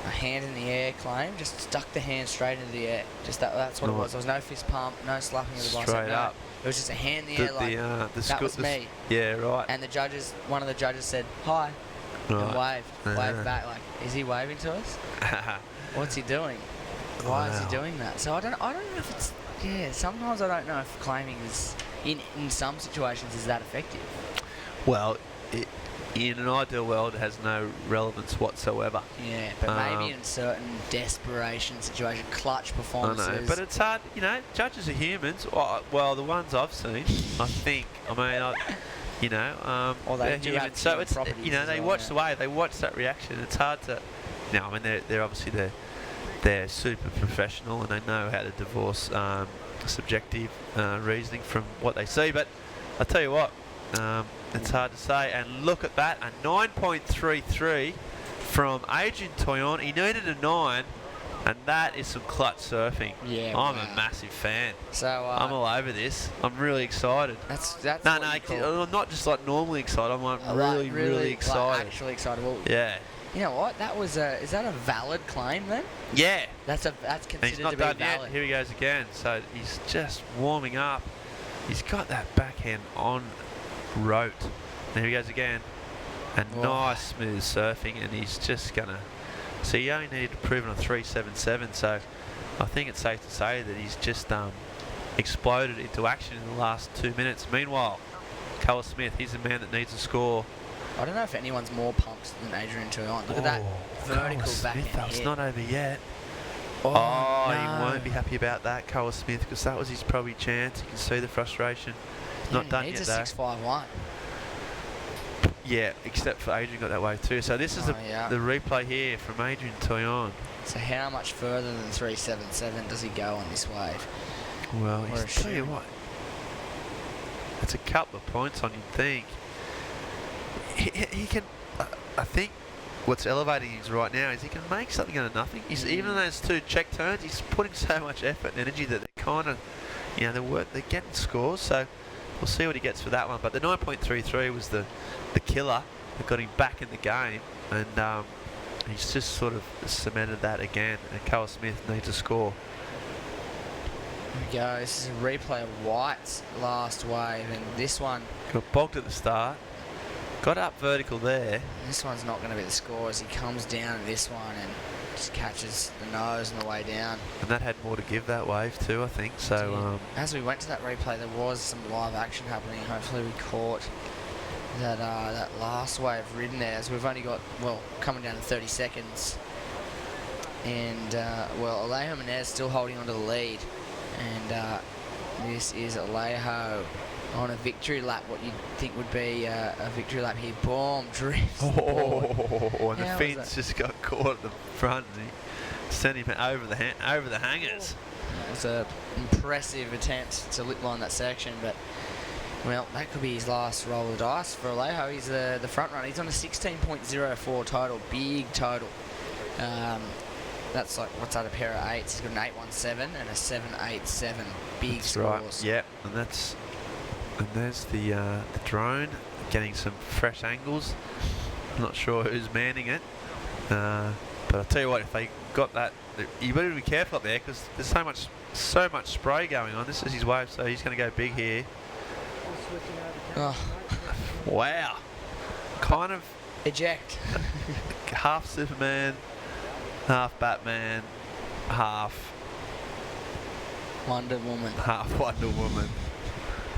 hand in the air claim, just stuck the hand straight into the air. Just that's what it was. There was no fist pump, no slapping of the bicep. Straight up. It was just a hand in the air, like that was me. Yeah, right. And one of the judges said hi, and waved back like, is he waving to us? What's he doing? Why is he doing that? So I don't know if it's sometimes I don't know if claiming is in some situations is that effective. Well, in an ideal world, it has no relevance whatsoever. Yeah, but maybe in certain desperation situations, clutch performances. I know, but it's hard. You know, judges are humans. Well, the ones I've seen, I think. I mean, they're human. So it's they watch the way they watch that reaction. It's hard to. No, I mean they're obviously they're super professional and they know how to divorce subjective reasoning from what they see. But I tell you what. It's hard to say, and look at that, a 9.33 from Adrian Toyon. He needed a 9, and that is some clutch surfing. Yeah, I'm a massive fan. So I'm all over this. I'm really excited. That's I'm not just like normally excited. I'm like really excited. Like actually excited. Well, yeah. You know what? That was is that a valid claim then? Yeah. That's considered he's not to be done valid. Yet. Here he goes again. So he's just warming up. He's got that backhand on rote. There he goes again. And nice smooth surfing, and he's just gonna. So he only needed to prove it on 3.77. So I think it's safe to say that he's just exploded into action in the last 2 minutes. Meanwhile, Callum Smith, he's the man that needs a score. I don't know if anyone's more pumped than Adrian Toyon. Look at that vertical backhand hit. That's not over yet. No. He won't be happy about that, Callum Smith, because that was his probably chance. You can see the frustration. Not done yet, though. Needs a 6.51. Yeah, except for Adrian got that wave too. So this is the replay here from Adrian Toyon. So how much further than 3.77 does he go on this wave? Well, I'll tell you what. It's a couple of points on, you'd think. He can. I think what's elevating him right now is he can make something out of nothing. He's even in those two check turns, he's putting so much effort and energy that they're kind of, they're getting scores. So we'll see what he gets for that one. But the 9.33 was the killer that got him back in the game, and he's just sort of cemented that again. And Callum Smith needs a score. Here we go. This is a replay of White's last wave, and this one got bogged at the start. Got up vertical there. This one's not going to be the score as he comes down to this one and just catches the nose on the way down. And that had more to give that wave too, I think. So as we went to that replay, there was some live action happening. Hopefully we caught that last wave ridden there, as we've only got, coming down to 30 seconds. And, Alejo Menez still holding onto the lead. And this is Alejo on a victory lap, what you'd think would be a victory lap here. Boom, drifts. And the fins just got caught at the front and he sent him over the hangers. It was an impressive attempt to lip line that section, but that could be his last roll of the dice for Alejo. He's the front runner. He's on a 16.04 total, big total. That's like, what's that, a pair of 8s? He's got an 8.17 and a 7.87. Big scores. Right. Yeah, and there's the drone getting some fresh angles. I'm not sure who's manning it, but I'll tell you what, if they got that, you better be careful up there because there's so much so much spray going on. This is his wave, so he's going to go big here. Oh. Wow. Kind of eject. Half Superman, half Batman, half Wonder Woman. Half Wonder Woman,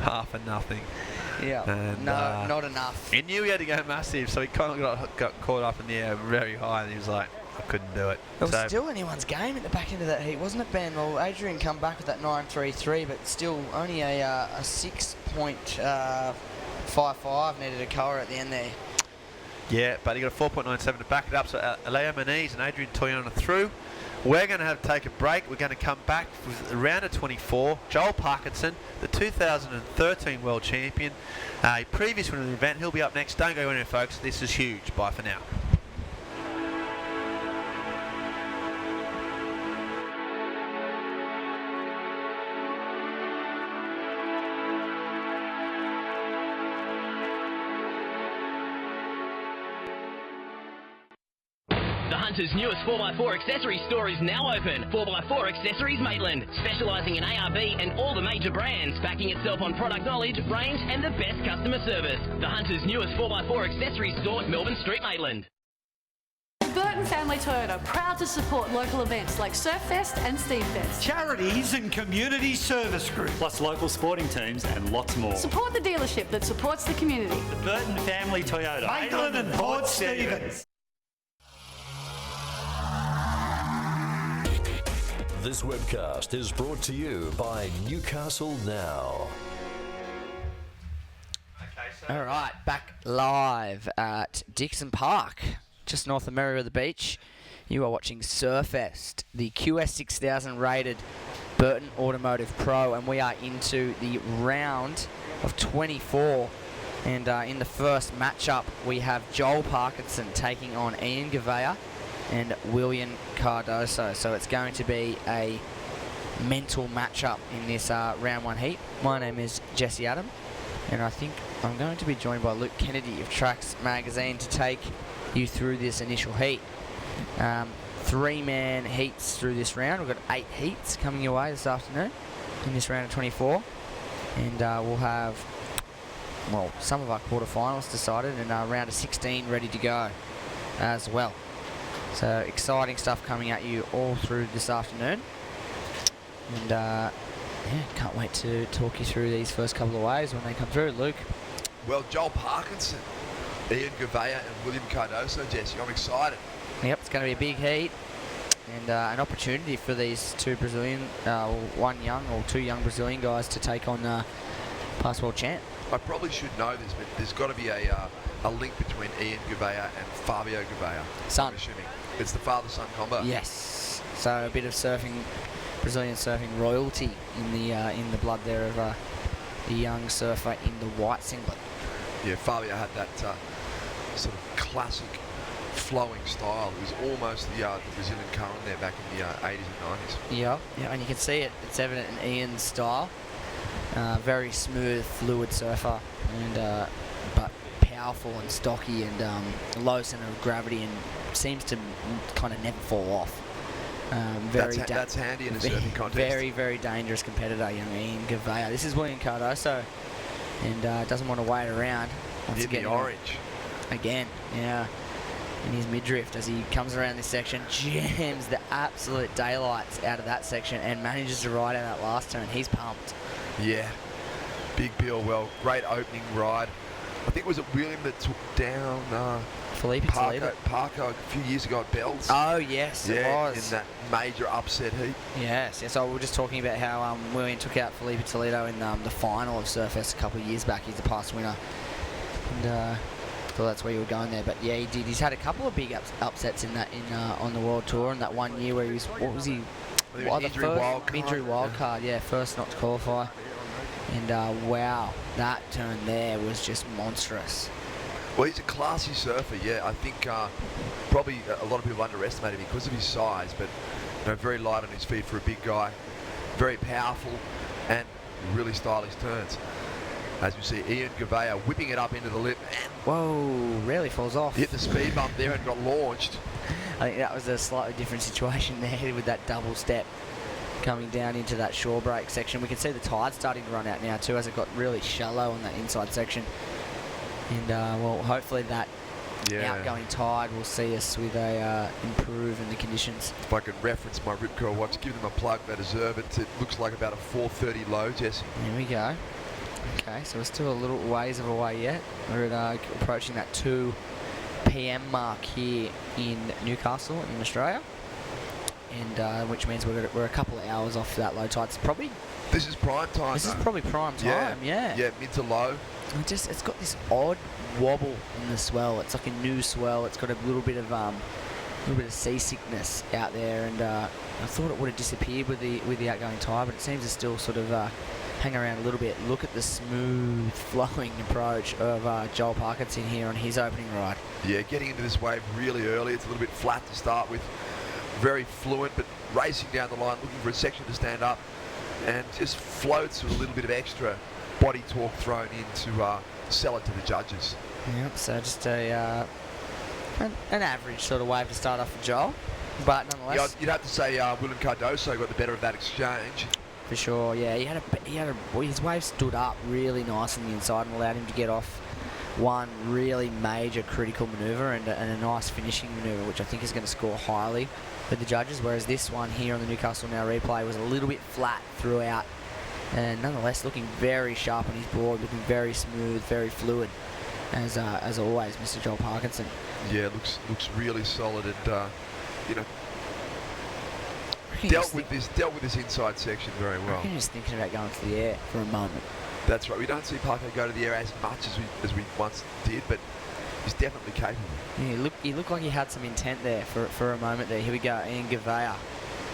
half a nothing. Yeah. And, no, not enough. He knew he had to go massive, so he kind of got caught up in the air very high, and he was like, I couldn't do it. It was still anyone's game at the back end of that heat, wasn't it, Ben? Well, Adrian come back with that 9.33, but still only a 6.55 needed to cover at the end there. Yeah, but he got a 4.97 to back it up. So Alea Moniz and Adrian Toyona through. We're going to have to take a break. We're going to come back with a round of 24. Joel Parkinson, the 2013 world champion, a previous winner of the event. He'll be up next. Don't go anywhere, folks. This is huge. Bye for now. Hunter's newest 4x4 accessories store is now open. 4x4 Accessories Maitland, specialising in ARB and all the major brands, backing itself on product knowledge, range and the best customer service. The Hunter's newest 4x4 accessories store, Melbourne Street, Maitland. Burton Family Toyota, proud to support local events like Surfest and Steamfest. Charities and community service groups. Plus local sporting teams and lots more. Support the dealership that supports the community. The Burton Family Toyota. Maitland and Port Stephens. This webcast is brought to you by Newcastle Now. All right, back live at Dixon Park, just north of Merewether Beach. You are watching Surfest, the QS 6000 rated Burton Automotive Pro, and we are into the round of 24. And in the first matchup, we have Joel Parkinson taking on Ian Gavea and William Cardoso. So it's going to be a mental matchup in this round one heat. My name is Jesse Adam, and I think I'm going to be joined by Luke Kennedy of Tracks Magazine to take you through this initial heat. 3-man heats through this round. We've got 8 heats coming your way this afternoon in this round of 24, and we'll have, well, some of our quarterfinals decided and round of 16 ready to go as well. So exciting stuff coming at you all through this afternoon, and yeah, can't wait to talk you through these first couple of waves when they come through. Luke? Well, Joel Parkinson, Ian Gavea and William Cardoso, Jesse, I'm excited. Yep, it's going to be a big heat and an opportunity for these two Brazilian, two young Brazilian guys to take on past world champ. I probably should know this, but there's got to be a link between Ian Gavea and Fabio Gavea. Son. I'm assuming. It's the father-son combo. Yes. So a bit of surfing, Brazilian surfing royalty in the blood there of the young surfer in the white singlet. Yeah, Fabio had that sort of classic flowing style. It was almost the Brazilian current there back in the 80s and 90s. Yeah, and you can see it. It's evident in Ian's style. Very smooth, fluid surfer, and but powerful and stocky and low centre of gravity, and seems to kind of never fall off. That's handy in a surfing contest. Very, very dangerous competitor, young Ian Gavea. This is William Cardoso, and doesn't want to wait around. In the orange. Again, yeah. In his mid-drift as he comes around this section, jams the absolute daylights out of that section and manages to ride out that last turn. He's pumped. Yeah. Big Bill, well, great opening ride. I think it was William that took down Felipe Parker a few years ago at Bells. Oh, yes, it was. In that major upset heat. Yes, so we were just talking about how William took out Felipe Toledo in the final of Surfest a couple of years back. He's the past winner. And thought that's where you were going there. But yeah, he did. He's had a couple of big upsets in that on the World Tour in that one year where he was, what was he? Injury wild card, yeah, first not to qualify. And wow, that turn there was just monstrous. Well, he's a classy surfer, yeah. I think probably a lot of people underestimate him because of his size, but very light on his feet for a big guy, very powerful, and really stylish turns. As you see, Ian Gavea whipping it up into the lip. Whoa, rarely falls off. Hit the speed bump there and got launched. I think that was a slightly different situation there with that double step. coming down into that shore break section. We can see the tide starting to run out now too, as it got really shallow on that inside section. And well, hopefully that outgoing tide will see us with a improve in the conditions. If I can reference my Rip Curl watch, give them a plug, they deserve it. It looks like about a 4:30 low, Jesse. Here we go. Okay, so we're still a little ways of away yet. We're approaching that 2 p.m. mark here in Newcastle in Australia, and which means we're a couple of hours off that low tide. This is prime time. This is probably prime time. Yeah. Yeah, mid to low. It's got this odd wobble in the swell. It's like a new swell. It's got a little bit of seasickness out there, and I thought it would have disappeared with the outgoing tide, but it seems to still sort of hang around a little bit. Look at the smooth flowing approach of Joel Parkinson here on his opening ride. Yeah, getting into this wave really early. It's a little bit flat to start with. Very fluent, but racing down the line, looking for a section to stand up, and just floats with a little bit of extra body torque thrown in to sell it to the judges. Yep, so just an average sort of wave to start off for Joel, but nonetheless. Yeah, you'd have to say William Cardoso got the better of that exchange. For sure, yeah. His wave stood up really nice on the inside and allowed him to get off one really major critical manoeuvre and a nice finishing manoeuvre, which I think is going to score highly with the judges, whereas this one here on the Newcastle Now replay was a little bit flat throughout, and nonetheless looking very sharp on his board, looking very smooth, very fluid, as always, Mr. Joel Parkinson. Yeah, looks really solid, and you know, dealt with this inside section very well. I'm just thinking about going to the air for a moment. That's right. We don't see Parker go to the air as much as we once did, but he's definitely capable. Yeah, he looked like he had some intent there for a moment there. Here we go, Ian Gavea.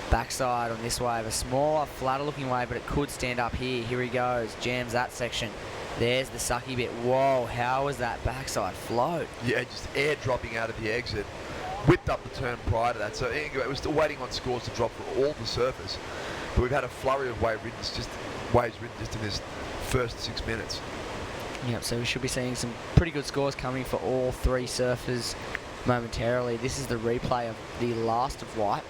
Backside on this wave, a smaller, flatter looking wave, but it could stand up here. Here he goes, jams that section. There's the sucky bit. Whoa, how was that backside float? Yeah, just air dropping out of the exit. Whipped up the turn prior to that. So Ian Gavea, we're still waiting on scores to drop for all the surfers, but we've had a flurry of waves ridden just in this first 6 minutes. Yep, so we should be seeing some pretty good scores coming for all three surfers momentarily. This is the replay of the last of white.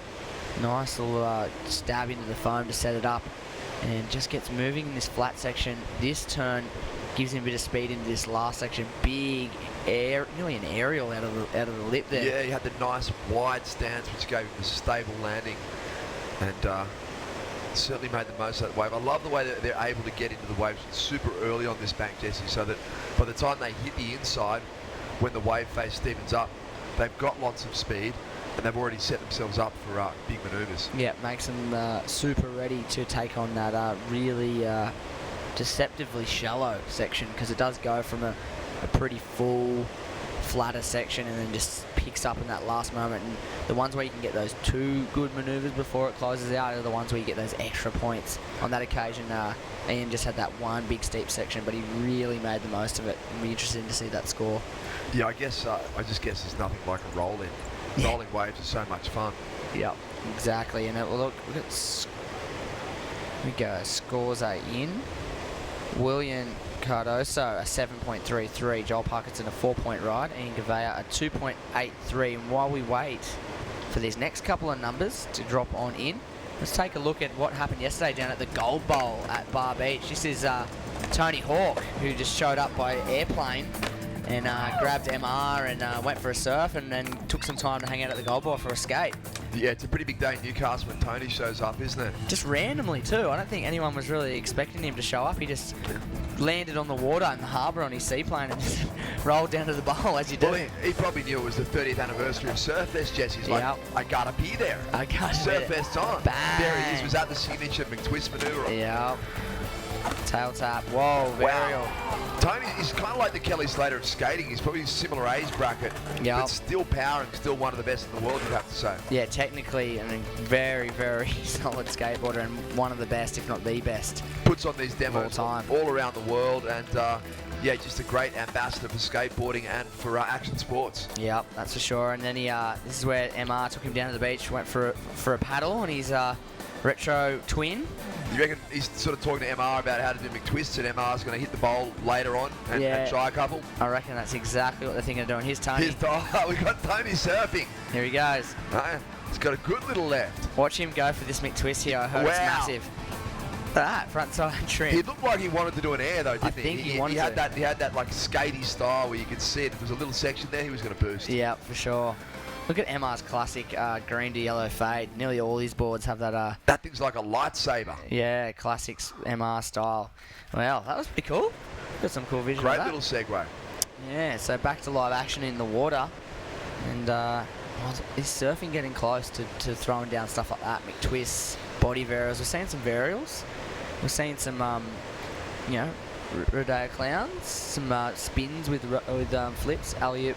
Nice little stab into the foam to set it up, and just gets moving in this flat section. This turn gives him a bit of speed into this last section. Big air, nearly an aerial out of the lip there. Yeah, he had the nice wide stance which gave him a stable landing, and certainly made the most of that wave. I love the way that they're able to get into the waves super early on this bank, Jesse, so that by the time they hit the inside, when the wave face steepens up, they've got lots of speed, and they've already set themselves up for big manoeuvres. Yeah, makes them super ready to take on that really deceptively shallow section, because it does go from a pretty full, flatter section and then just picks up in that last moment. And the ones where you can get those two good manoeuvres before it closes out are the ones where you get those extra points. On that occasion, Ian just had that one big steep section, but he really made the most of it. It'll be interesting to see that score. Yeah, I just guess there's nothing like a roll-in. Yeah. Rolling waves are so much fun. Yep, exactly. And look at we go. Scores are in. William Cardoso a 7.33, Joel Parkinson a 4-point ride, Ian Gavea a 2.83. And while we wait for these next couple of numbers to drop on in, let's take a look at what happened yesterday down at the Gold Bowl at Bar Beach. This is Tony Hawk, who just showed up by airplane and grabbed MR and went for a surf, and then took some time to hang out at the Gold Bowl for a skate. Yeah, it's a pretty big day in Newcastle when Tony shows up, isn't it? Just randomly too. I don't think anyone was really expecting him to show up. He just landed on the water in the harbour on his seaplane and just rolled down to the bowl as you do. Well, he probably knew it was the 30th anniversary of Surfest, Jesse. He's like, I gotta be there. I gotta Surfest's on. Bang. There he is. Was that the signature McTwist manoeuvre? Yeah. Tail tap. Whoa, very wow. Tony is kind of like the Kelly Slater of skating. He's probably a similar age bracket, but still powering, still one of the best in the world, you'd have to say. Yeah, technically, very, very solid skateboarder, and one of the best, if not the best. Puts on these demos all around the world, and yeah, just a great ambassador for skateboarding and for action sports. Yep, that's for sure. And then this is where MR took him down to the beach, went for a paddle on his retro twin. You reckon he's sort of talking to MR about how to do McTwists, and MR's going to hit the bowl later on and try a couple? I reckon that's exactly what they're thinking of doing. Here's Tony. We've got Tony surfing. Here he goes. He's got a good little left. Watch him go for this McTwist here. I heard it's massive. That front side trim. He looked like he wanted to do an air though, didn't he? I think he wanted had to. that. He had that like skatey style where you could see it. If there was a little section there, he was going to boost. Yeah, for sure. Look at MR's classic green to yellow fade. Nearly all his boards have that. That thing's like a lightsaber. Yeah, classics MR style. Well, that was pretty cool. Got some cool vision. Great little segue. Yeah, so back to live action in the water, and is surfing getting close to throwing down stuff like that? McTwists, body varials. We're seeing some varials. We're seeing some, rodeo clowns, some spins with flips, alley-oop,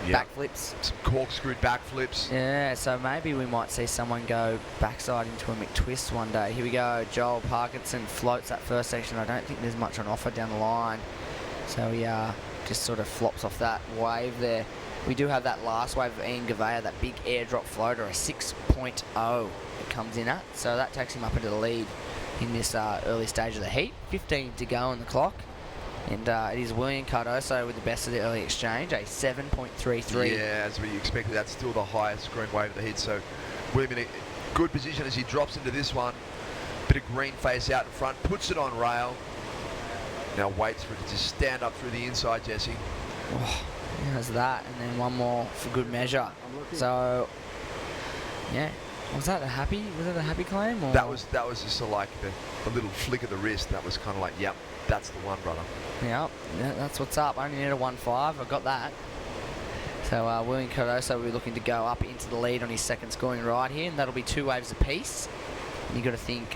backflips. Some corkscrewed backflips. Yeah, so maybe we might see someone go backside into a McTwist one day. Here we go. Joel Parkinson floats that first section. I don't think there's much on offer down the line. So he just sort of flops off that wave there. We do have that last wave of Ian Gavea, that big airdrop floater, a 6.0 it comes in at. So that takes him up into the lead in this early stage of the heat. 15 to go on the clock. And it is William Cardoso with the best of the early exchange, a 7.33. Yeah, as we expected, that's still the highest green wave of the heat. So William in a good position as he drops into this one. Bit of green face out in front, puts it on rail. Now waits for it to just stand up through the inside, Jesse. Oh, there's that, and then one more for good measure. So, yeah. Was that a happy claim? Or? That was just like a little flick of the wrist. That was kind of like, yep, that's the one, brother. Yep, yeah, that's what's up. I only need a 1.5. I got that. So William Cardoso will be looking to go up into the lead on his second scoring ride here, and that'll be 2 waves apiece. You got to think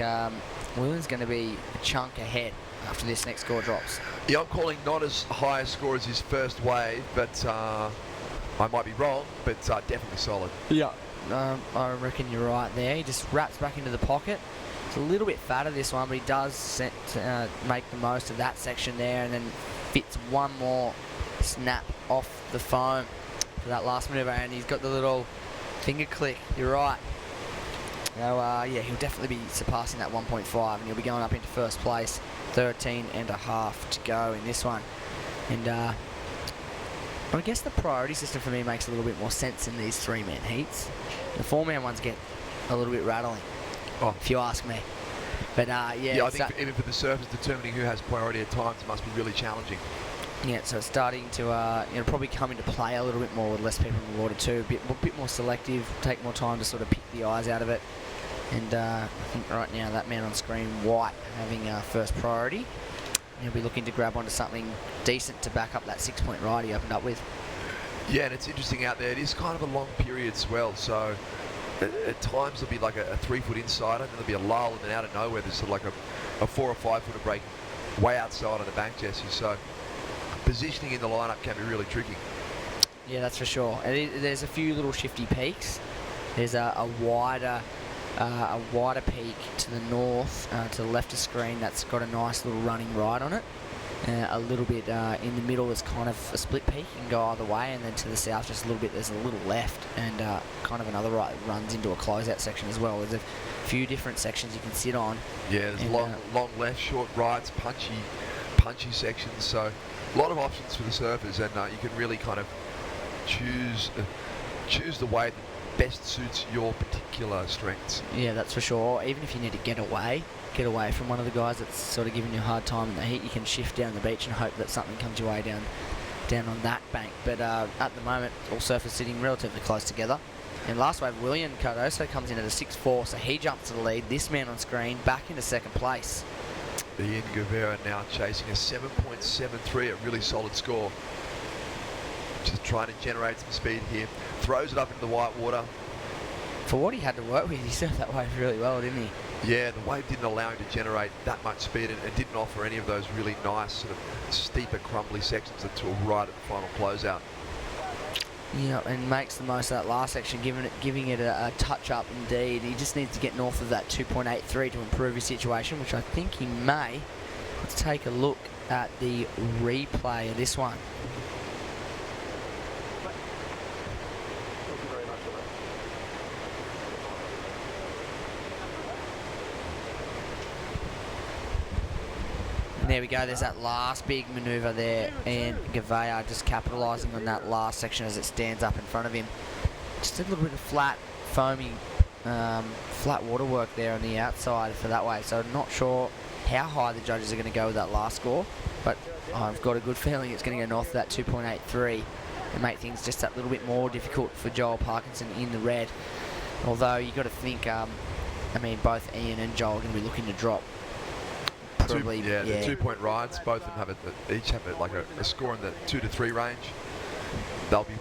William's going to be a chunk ahead after this next score drops. Yeah, I'm calling not as high a score as his first wave, but I might be wrong, but definitely solid. Yeah. I reckon you're right there. He just wraps back into the pocket. It's a little bit fatter this one, but he does make the most of that section there, and then fits one more snap off the foam for that last maneuver, and he's got the little finger click. You're right. So yeah, he'll definitely be surpassing that 1.5, and he'll be going up into first place. 13.5 to go in this one, and I guess the priority system for me makes a little bit more sense in these 3-man heats. The 4-man ones get a little bit rattling, if you ask me. But yeah, I think even for the surfers, determining who has priority at times must be really challenging. Yeah, so it's starting to probably come into play a little bit more with less people in the water too. A bit more selective, take more time to sort of pick the eyes out of it. And I think right now that man on screen, White, having first priority. He'll be looking to grab onto something decent to back up that 6-point ride he opened up with. Yeah, and it's interesting out there. It is kind of a long period swell, so at times there'll be like a 3-foot insider, and there'll be a lull, and then out of nowhere there's sort of like a 4 or 5 footer break way outside of the bank, Jesse. So positioning in the lineup can be really tricky. Yeah, that's for sure. There's a few little shifty peaks. There's a wider peak to the north, to the left of screen, that's got a nice little running ride on it. A little bit in the middle is kind of a split peak, you can go either way, and then to the south just a little bit, there's a little left, and kind of another right that runs into a closeout section as well. There's a few different sections you can sit on. Yeah, there's long left, short rights, punchy sections, so a lot of options for the surfers, and you can really kind of choose the way that best suits your particular strengths. Yeah, that's for sure. Even if you need to get away from one of the guys that's sort of giving you a hard time in the heat, you can shift down the beach and hope that something comes your way down on that bank. But at the moment, all surfers sitting relatively close together. And last wave, William Cardoso comes in at a 6.4, so he jumps to the lead. This man on screen back into second place. Ian Gavea now chasing a 7.73, a really solid score. Just trying to generate some speed here. Throws it up into the white water. For what he had to work with, he surfed that wave really well, didn't he? Yeah, the wave didn't allow him to generate that much speed, and didn't offer any of those really nice sort of steeper, crumbly sections until right at the final closeout. Yeah, and makes the most of that last section, giving it a touch up indeed. He just needs to get north of that 2.83 to improve his situation, which I think he may. Let's take a look at the replay of this one. There we go, there's that last big manoeuvre there, and Gavea just capitalising on that last section as it stands up in front of him. Just a little bit of flat foamy flat waterwork there on the outside for that way. So I'm not sure how high the judges are going to go with that last score, but I've got a good feeling it's going to go north of that 2.83 and make things just that little bit more difficult for Joel Parkinson in the red. Although you've got to think, I mean, both Ian and Joel are going to be looking to drop. Probably, the 2-point rides, both of them each have like a score in the 2 to 3 range. They'll be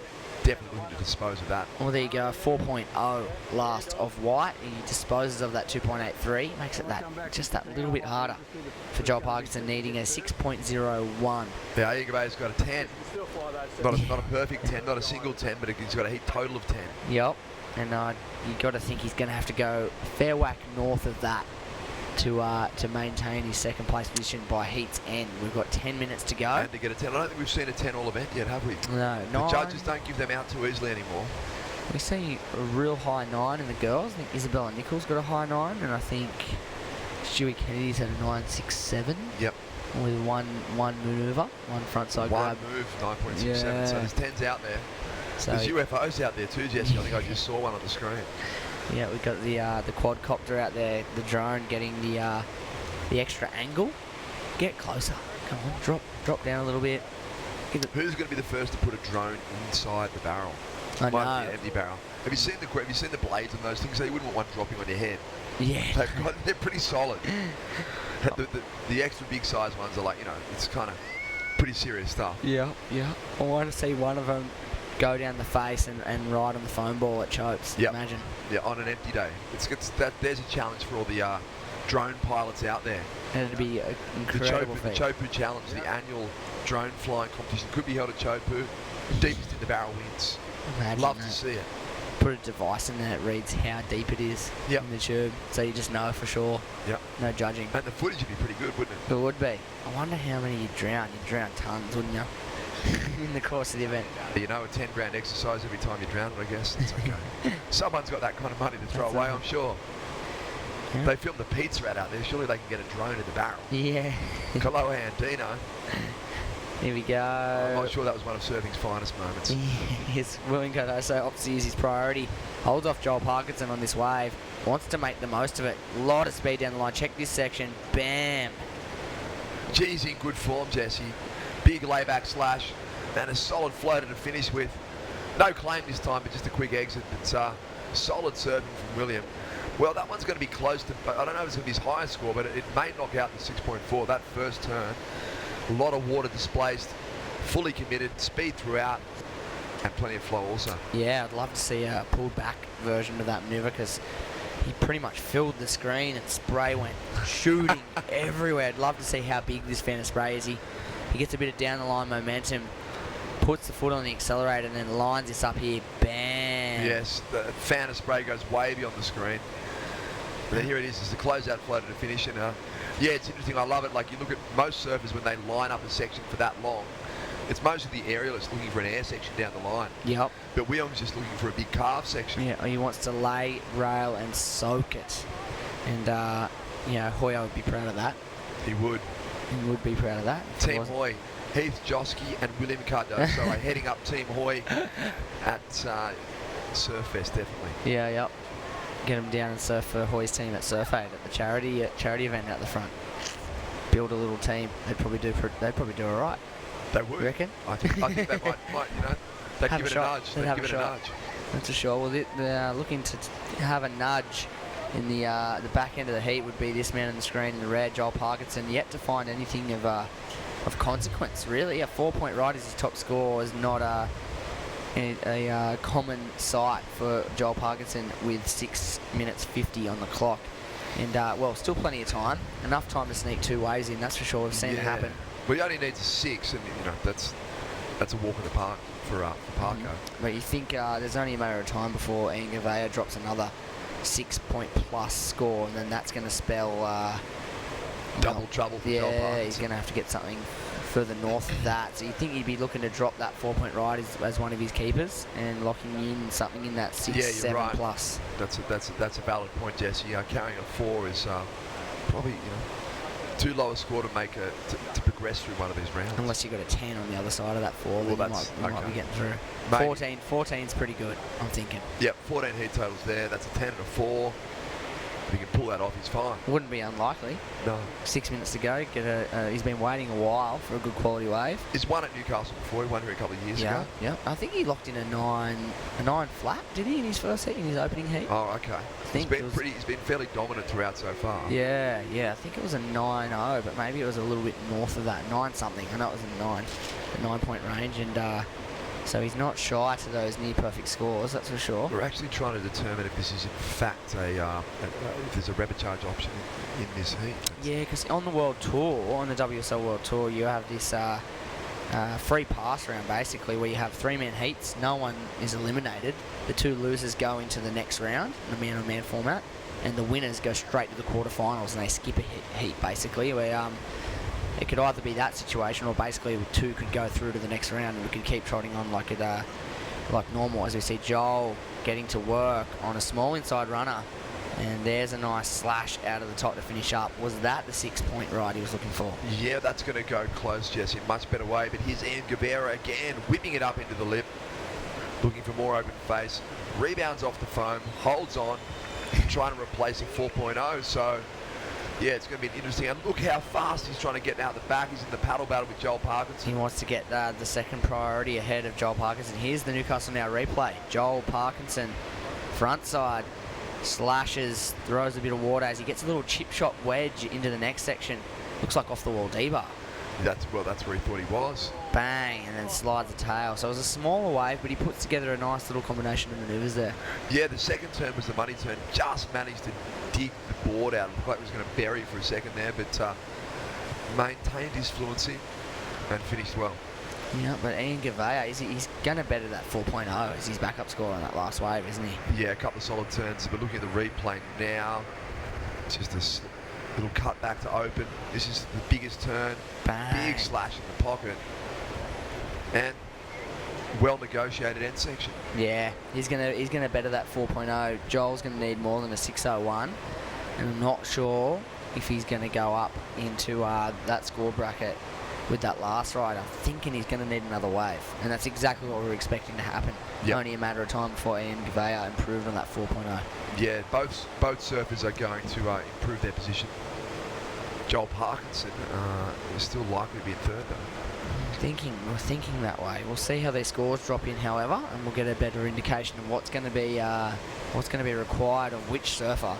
definitely looking to dispose of that. Well, there you go, 4.0 last of White. He disposes of that 2.83, makes it just that little bit harder for Joel Parkinson, needing a 6.01. Yeah, Eagle Bay's got a 10. Not a perfect 10, not a single 10, but he's got a heat total of 10. Yep, and you got to think he's going to have to go fair whack north of that to maintain his second place position by heat's end. We've got 10 minutes to go. And to get a 10. I don't think we've seen a 10 all event yet, have we? No. The judges don't give them out too easily anymore. We see a real high 9 in the girls. I think Isabella Nichols got a high 9, and I think Stewie Kennedy's had a 9.67. Yep. With one manoeuvre, one frontside grab. One move, 9.67. Yeah. So there's 10s out there. So there's UFOs out there too, Jesse. I think I just saw one on the screen. Yeah, we've got the quadcopter out there, the drone getting the extra angle. Get closer. Come on, drop down a little bit. Who's going to be the first to put a drone inside the barrel? I know. Might be an empty barrel. Have you seen the blades on those things? So you wouldn't want one dropping on your head. Yeah. They're pretty solid. The extra big size ones are like, it's kind of pretty serious stuff. Yeah. I want to see one of them go down the face and ride on the foam ball at Chopes. Yep. Imagine. Yeah, on an empty day. There's a challenge for all the drone pilots out there. And it'd be an incredible The feat. Chopu Challenge, the annual drone flying competition, could be held at Chopu. Deepest in the barrel wins. Imagine Love that. to see it. Put a device in there that reads how deep it is in the tube, so you just know for sure. Yep. No judging. And the footage would be pretty good, wouldn't it? It would be. I wonder how many you'd drown. You'd drown tons, wouldn't you? In the course of the event. A 10 grand exercise every time you drown it, I guess. It's okay. Someone's got that kind of money to throw away, I'm sure. Yeah. They filmed the pizza out there. Surely they can get a drone in the barrel. Yeah. Kaloa Andino. Here we go. I'm not sure that was one of surfing's finest moments. Yes, Willingo, so obviously is his priority. Holds off Joel Parkinson on this wave. Wants to make the most of it. A lot of speed down the line. Check this section. Bam. Geez, in good form, Jesse. Big layback slash and a solid floater to finish with. No claim this time, but just a quick exit. It's solid surfing from William. Well, that one's going to be close to, I don't know if it's going to be his highest score, but it may knock out the 6.4. That first turn, a lot of water displaced, fully committed, speed throughout, and plenty of flow also. Yeah, I'd love to see a pulled back version of that maneuver because he pretty much filled the screen and spray went shooting everywhere. I'd love to see how big this fan of spray is. He gets a bit of down the line momentum, puts the foot on the accelerator and then lines this up here. Bam! Yes, the fan of spray goes way beyond the screen. And then here it is, it's the closeout floater to finish. And yeah, it's interesting. I love it. Like you look at most surfers when they line up a section for that long, it's mostly the aerialist looking for an air section down the line. Yep. But William's just looking for a big calf section. Yeah, he wants to lay, rail and soak it. And, Hoya would be proud of that. He would. He would be proud of that. Team Hoy, Heath Josky and William Cardoso are heading up Team Hoy at Surfest, definitely. Yeah, yep. Get them down and surf for Hoy's team at Surf Aid at the charity event out the front. Build a little team. They'd probably do all right. They would. You reckon? I think they might they'd give it a nudge. They'd give it a nudge. That's for sure. Well, they're looking to have a nudge in the back end of the heat would be this man on the screen in the red, Joel Parkinson, yet to find anything of consequence, really. A 4-point ride is his top score, is not a common sight for Joel Parkinson with 6 minutes 50 on the clock. And, well, still plenty of time. Enough time to sneak 2 waves in, that's for sure. We've seen it happen. Well, he only needs a 6, and, that's a walk in the park for Parko. But you think there's only a matter of time before Ian Gavea drops another 6-point-plus score, and then that's going to spell double trouble for Joel Parkinson. Yeah, he's going to have to get something further north of that. So you think he'd be looking to drop that 4-point ride as one of his keepers and locking in something in that 6-7 right. plus. That's a valid point, Jesse. Carrying a 4 is probably too low a score to make to progress through one of these rounds. Unless you've got a 10 on the other side of that 4, then you might be getting through. Maybe. 14's pretty good, I'm thinking. Yep, 14 heat totals there. That's a 10 and a 4. If he can pull that off, he's fine. Wouldn't be unlikely. No. 6 minutes to go. He's been waiting a while for a good quality wave. He's won at Newcastle before. He won here a couple of years ago. Yeah. I think he locked in a 9 flat, did he, in his first heat, in his opening heat? Oh, okay. He's been fairly dominant throughout so far. Yeah. I think it was a 9-0, but maybe it was a little bit north of that, 9 something. I know it was a 9-point range, and so he's not shy to those near perfect scores, that's for sure. We're actually trying to determine if this is in fact if there's a repecharge option in this heat. Yeah, because on the World Tour, on the WSL World Tour, you have this free pass round basically, where you have 3-man heats, no one is eliminated. The 2 losers go into the next round in a man-on-man format, and the winners go straight to the quarterfinals, and they skip a heat basically, where it could either be that situation, or basically 2 could go through to the next round, and we could keep trotting on like normal. As we see Joel getting to work on a small inside runner, and there's a nice slash out of the top to finish up. Was that the 6-point ride he was looking for? Yeah, that's going to go close, Jesse. Much better way. But here's Ian Guevara again, whipping it up into the lip, looking for more open face. Rebounds off the foam, holds on, trying to replace a 4.0. So, yeah, it's going to be interesting. And look how fast he's trying to get out the back. He's in the paddle battle with Joel Parkinson. He wants to get the second priority ahead of Joel Parkinson. Here's the Newcastle Now replay. Joel Parkinson, front side, slashes, throws a bit of water as he gets a little chip shot wedge into the next section. Looks like off the wall D-bar. That's where he thought he was. Bang, and then slides the tail. So it was a smaller wave, but he puts together a nice little combination of manoeuvres there. Yeah, the second turn was the money turn. Just managed to dig the board out. It looked like he was going to bury for a second there, but maintained his fluency and finished well. Yeah, but Ian Gavea, he's going to better that 4.0 as his backup score on that last wave, isn't he? Yeah, a couple of solid turns. We're looking at the replay now. Just a little cut back to open. This is the biggest turn. Bang. Big slash in the pocket. And well negotiated end section. Yeah, he's gonna better that 4.0. Joel's gonna need more than a 6.01, and I'm not sure if he's gonna go up into that score bracket with that last ride. I'm thinking he's gonna need another wave, and that's exactly what we're expecting to happen. Yep. Only a matter of time before Ian Gavea improved on that 4.0. Yeah, both surfers are going to improve their position. Joel Parkinson is still likely to be in third though. We're thinking that way. We'll see how their scores drop in, however, and we'll get a better indication of what's going to be required of which surfer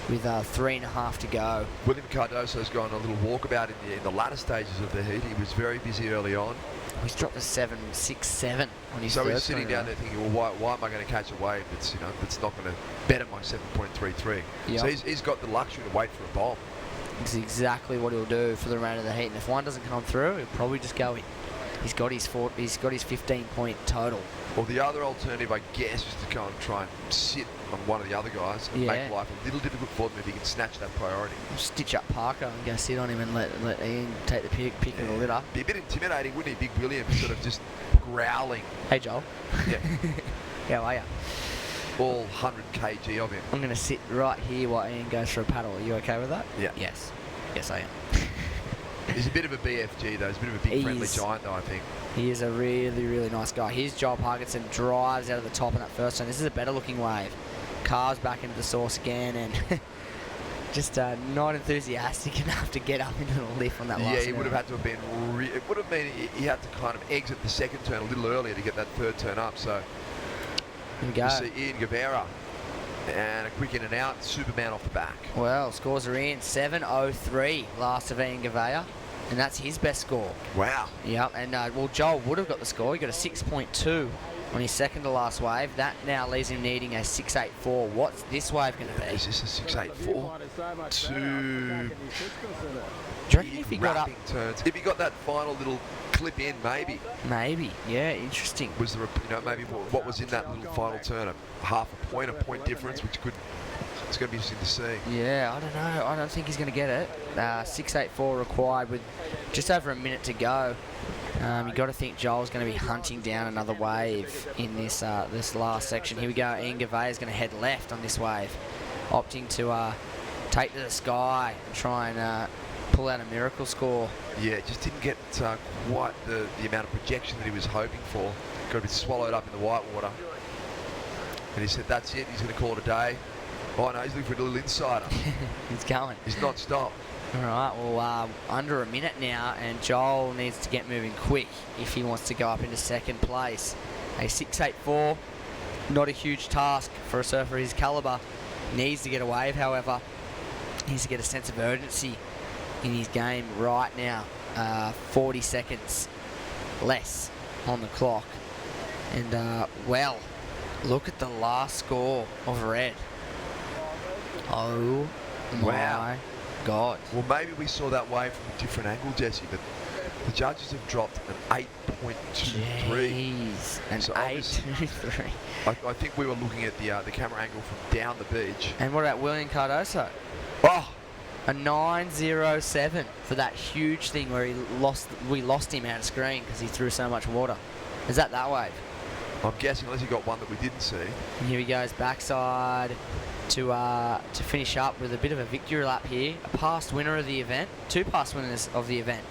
with 3.5 to go. William Cardoso's gone a little walkabout in the latter stages of the heat. He was very busy early on. He's dropped a 7.67 on his so third. He's sitting down there thinking, well, why am I going to catch a wave that's not going to better my 7.33? Yep. So he's got the luxury to wait for a bomb. It's exactly what he'll do for the remainder of the heat, and if one doesn't come through, he'll probably just go in. He's got his 15-point total. Well, the other alternative, I guess, is to go and try and sit on one of the other guys and make life a little difficult for them if he can snatch that priority. Stitch up Parker and go sit on him and let Ian take the pick and the litter. Be a bit intimidating, wouldn't he? Big William sort of just growling. Hey, Joel. Yeah. How are you? All 100 kg of him. I'm going to sit right here while Ian goes for a paddle. Are you okay with that? Yeah. Yes. Yes, I am. He's a bit of a BFG though. He's a bit of a big friendly giant though, I think. He is a really, really nice guy. Here's Joel Parkinson, drives out of the top in that first turn. This is a better looking wave. Carves back into the source again, and just not enthusiastic enough to get up into the lift on that last turn. Yeah, he would have had to have been... it would have been... He had to kind of exit the second turn a little earlier to get that third turn up, so... Here we go. You see Ian Guevara. And a quick in and out, Superman off the back. Well, scores are in. 7.03 last of Ian Gavea. And that's his best score. Wow. Yep, and well, Joel would have got the score. He got a 6.2 on his second to last wave. That now leaves him needing a 6.84. What's this wave going to be? Is this a 6.84? Two... Do you reckon if he got up... turns. If he got that final little clip in, maybe. Maybe, yeah, interesting. Was there maybe what was in that little final turn? A point difference, which could... It's going to be interesting to see. Yeah, I don't know. I don't think he's going to get it. 6.84 required with just over a minute to go. You got to think Joel's going to be hunting down another wave in this this last section. Here we go. Ian Gavea is going to head left on this wave, opting to take to the sky and try and pull out a miracle score. Yeah, just didn't get quite the amount of projection that he was hoping for. Got to be swallowed up in the whitewater. And he said, that's it, he's going to call it a day. Oh no, he's looking for a little insider. He's going. He's not stopped. All right, well, under a minute now, and Joel needs to get moving quick if he wants to go up into second place. A 6.84, not a huge task for a surfer his calibre. Needs to get a wave, however. Needs to get a sense of urgency in his game right now. 40 seconds less on the clock. And, well, look at the last score of red. Oh, my God. Well, maybe we saw that wave from a different angle, Jesse, but the judges have dropped an 8.23. Jeez, an so 8.23. I think we were looking at the camera angle from down the beach. And what about William Cardoso? Oh! A 9.07 for that huge thing where we lost him out of screen because he threw so much water. Is that wave? I'm guessing, unless he got one that we didn't see. And here he goes backside to finish up with a bit of a victory lap here. A past winner of the event, 2 past winners of the event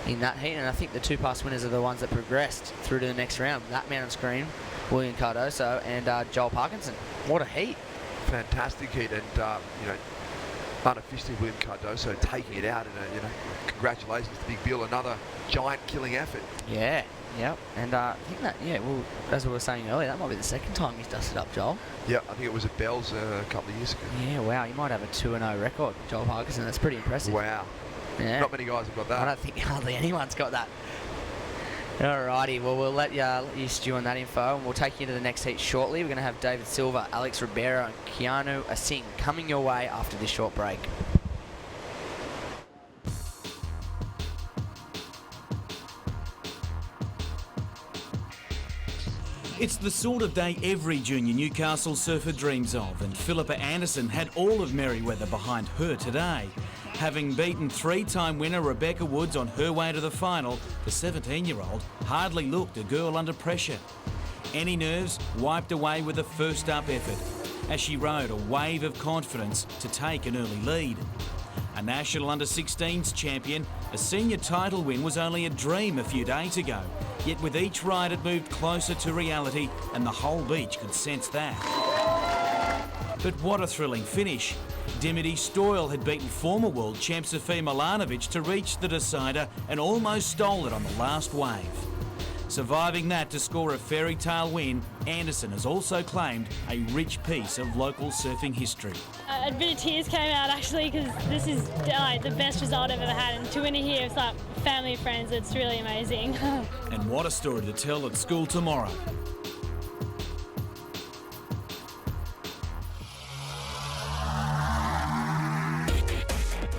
in that heat, and I think the 2 past winners are the ones that progressed through to the next round. That man on screen, William Cardoso and Joel Parkinson. What a heat! Fantastic heat, and unofficially William Cardoso taking it out, and congratulations to Big Bill, another giant killing effort. Yeah. Yep, and I think that, well, as we were saying earlier, that might be the second time he's dusted up, Joel. Yeah, I think it was at Bell's a couple of years ago. Yeah, wow, he might have a 2-0 record, Joel Parkinson. That's pretty impressive. Wow. Yeah. Not many guys have got that. I don't think hardly anyone's got that. Alrighty, well, we'll let you stew on that info, and we'll take you to the next heat shortly. We're going to have David Silva, Alex Ribeiro, and Keanu Asing coming your way after this short break. It's the sort of day every junior Newcastle surfer dreams of, and Philippa Anderson had all of Merewether behind her today. Having beaten 3-time winner Rebecca Woods on her way to the final, the 17-year-old hardly looked a girl under pressure. Any nerves wiped away with a first-up effort, as she rode a wave of confidence to take an early lead. A national under-16s champion, a senior title win was only a dream a few days ago. Yet with each ride it moved closer to reality, and the whole beach could sense that. But what a thrilling finish. Dimity Stoyle had beaten former world champ Sofia Milanovic to reach the decider and almost stole it on the last wave. Surviving that to score a fairy tale win, Anderson has also claimed a rich piece of local surfing history. A bit of tears came out actually, because this is the best result I've ever had, and to win it here, it's like family and friends, it's really amazing. And what a story to tell at school tomorrow.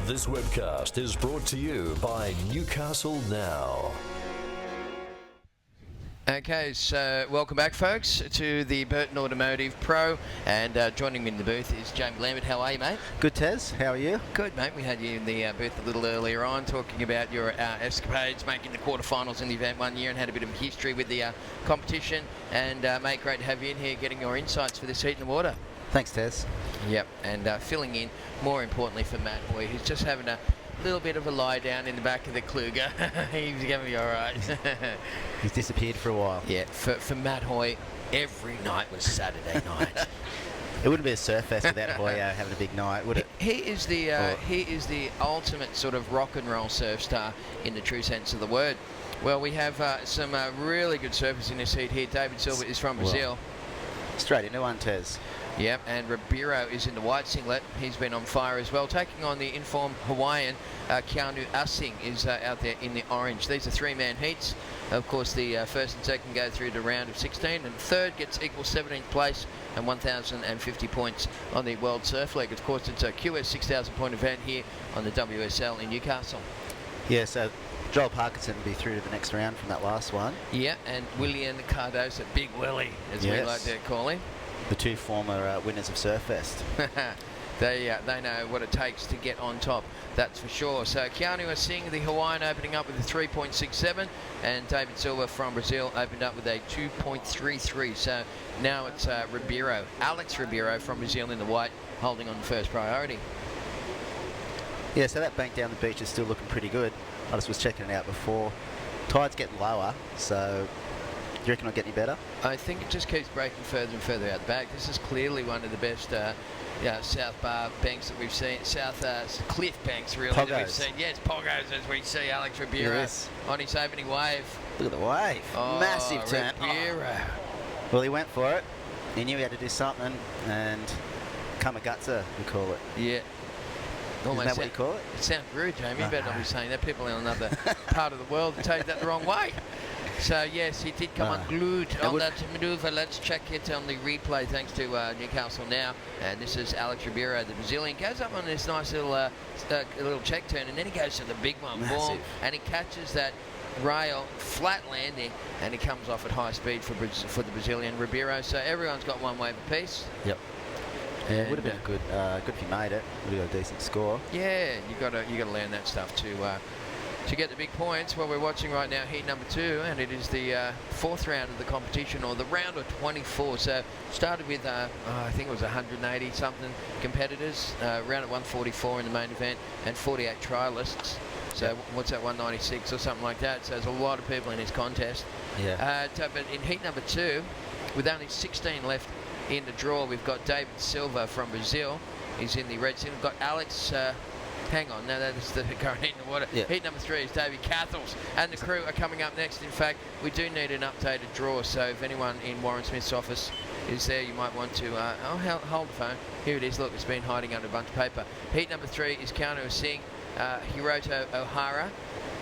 This webcast is brought to you by Newcastle Now. Okay, so welcome back, folks, to the Burton Automotive Pro, and joining me in the booth is James Lambert. How are you, mate? Good, Tez. How are you? Good, mate. We had you in the booth a little earlier on talking about your escapades, making the quarterfinals in the event one year, and had a bit of history with the competition. And, mate, great to have you in here getting your insights for this heat in the water. Thanks, Tez. Yep, and filling in, more importantly, for Matt Hoy, who's just having a little bit of a lie down in the back of the Kluger. He's going to be all right. He's disappeared for a while. Yeah, for Matt Hoy, every night was Saturday night. It wouldn't be a Surfest without Hoyo having a big night, would it? He is the ultimate sort of rock and roll surf star in the true sense of the word. Well, we have some really good surfers in this heat here. David Silva is from Brazil. Straight into one, Tez. Yep, and Ribeiro is in the white singlet. He's been on fire as well. Taking on the informed Hawaiian, Keanu Asing is out there in the orange. These are 3-man heats. Of course, the first and second go through the round of 16, and third gets equal 17th place and 1,050 points on the World Surf League. Of course, it's a QS 6,000 point event here on the WSL in Newcastle. Yeah, so Joel Parkinson will be through to the next round from that last one. Yeah, and William Cardoso, Big Willie, as we like to call him. The 2 former winners of Surfest. They know what it takes to get on top, that's for sure. So Keanu Asing, the Hawaiian, opening up with a 3.67, and David Silva from Brazil opened up with a 2.33. So now it's Ribeiro, Alex Ribeiro from Brazil in the white, holding on the first priority. Yeah, so that bank down the beach is still looking pretty good. I just was checking it out before. Tide's getting lower, so do you reckon it'll get any better? I think it just keeps breaking further and further out the back. This is clearly one of the best South Bar banks that we've seen. South Cliff banks, really, that we've seen. Yeah, it's Poggos as we see Alex Ribeiro on his opening wave. Look at the wave. Oh, massive turn. Ribeiro. Well, he went for it. He knew he had to do something, and Kamagutsa, we call it. Yeah. Isn't that what you call it? It sounds rude, Jamie. You better not be saying that. People in another part of the world take that the wrong way. So, yes, he did come unglued on that manoeuvre. Let's check it on the replay, thanks to Newcastle Now. And this is Alex Ribeiro, the Brazilian. Goes up on this nice little check turn, and then he goes to the big one. Boom, and he catches that rail, flat landing, and he comes off at high speed for the Brazilian Ribeiro. So everyone's got one wave apiece. Yep. Yeah, it would have been good if you made it. Would have got a decent score. Yeah, you got to learn that stuff to get the big points. Well, we're watching right now heat number 2, and it is the 4th round of the competition, or the round of 24. So started with I think it was 180 something competitors, round at 144 in the main event, and 48 trialists. So what's that, 196 or something like that? So there's a lot of people in this contest. Yeah. But in heat number 2, with only 16 left in the draw, we've got David Silva from Brazil. He's in the red team. We've got Alex. Hang on, no, that is the current heat in the water. Yeah. Heat number 3 is Davey Cathles, and the crew are coming up next. In fact, we do need an updated draw, so if anyone in Warren Smith's office is there, you might want to hold the phone. Here it is. Look, it's been hiding under a bunch of paper. Heat number 3 is Keanu Singh, Hiroto O'Hara.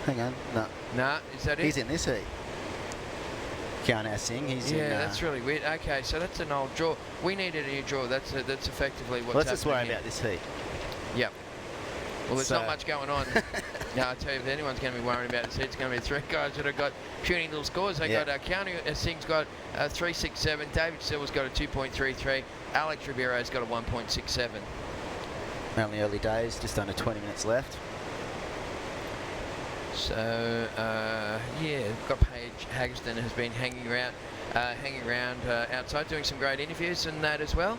Hang on, no. No, is that it? He's in this heat. Keanu Singh, he's in... Yeah, that's really weird. Okay, so that's an old draw. We needed a new draw. That's effectively what's happening. Let's just worry about this heat. Yep. Well, there's not much going on. I tell you, if anyone's going to be worrying about this heat, it's going to be 3 guys that have got puny little scores. They got Keanu Singh's got 3.67, David Silva's got a 2.33, Alex Ribeiro's got a 1.67. Only early days, just under 20 minutes left. So, yeah, we've got Paige Haggerston has been hanging around outside, doing some great interviews and that as well.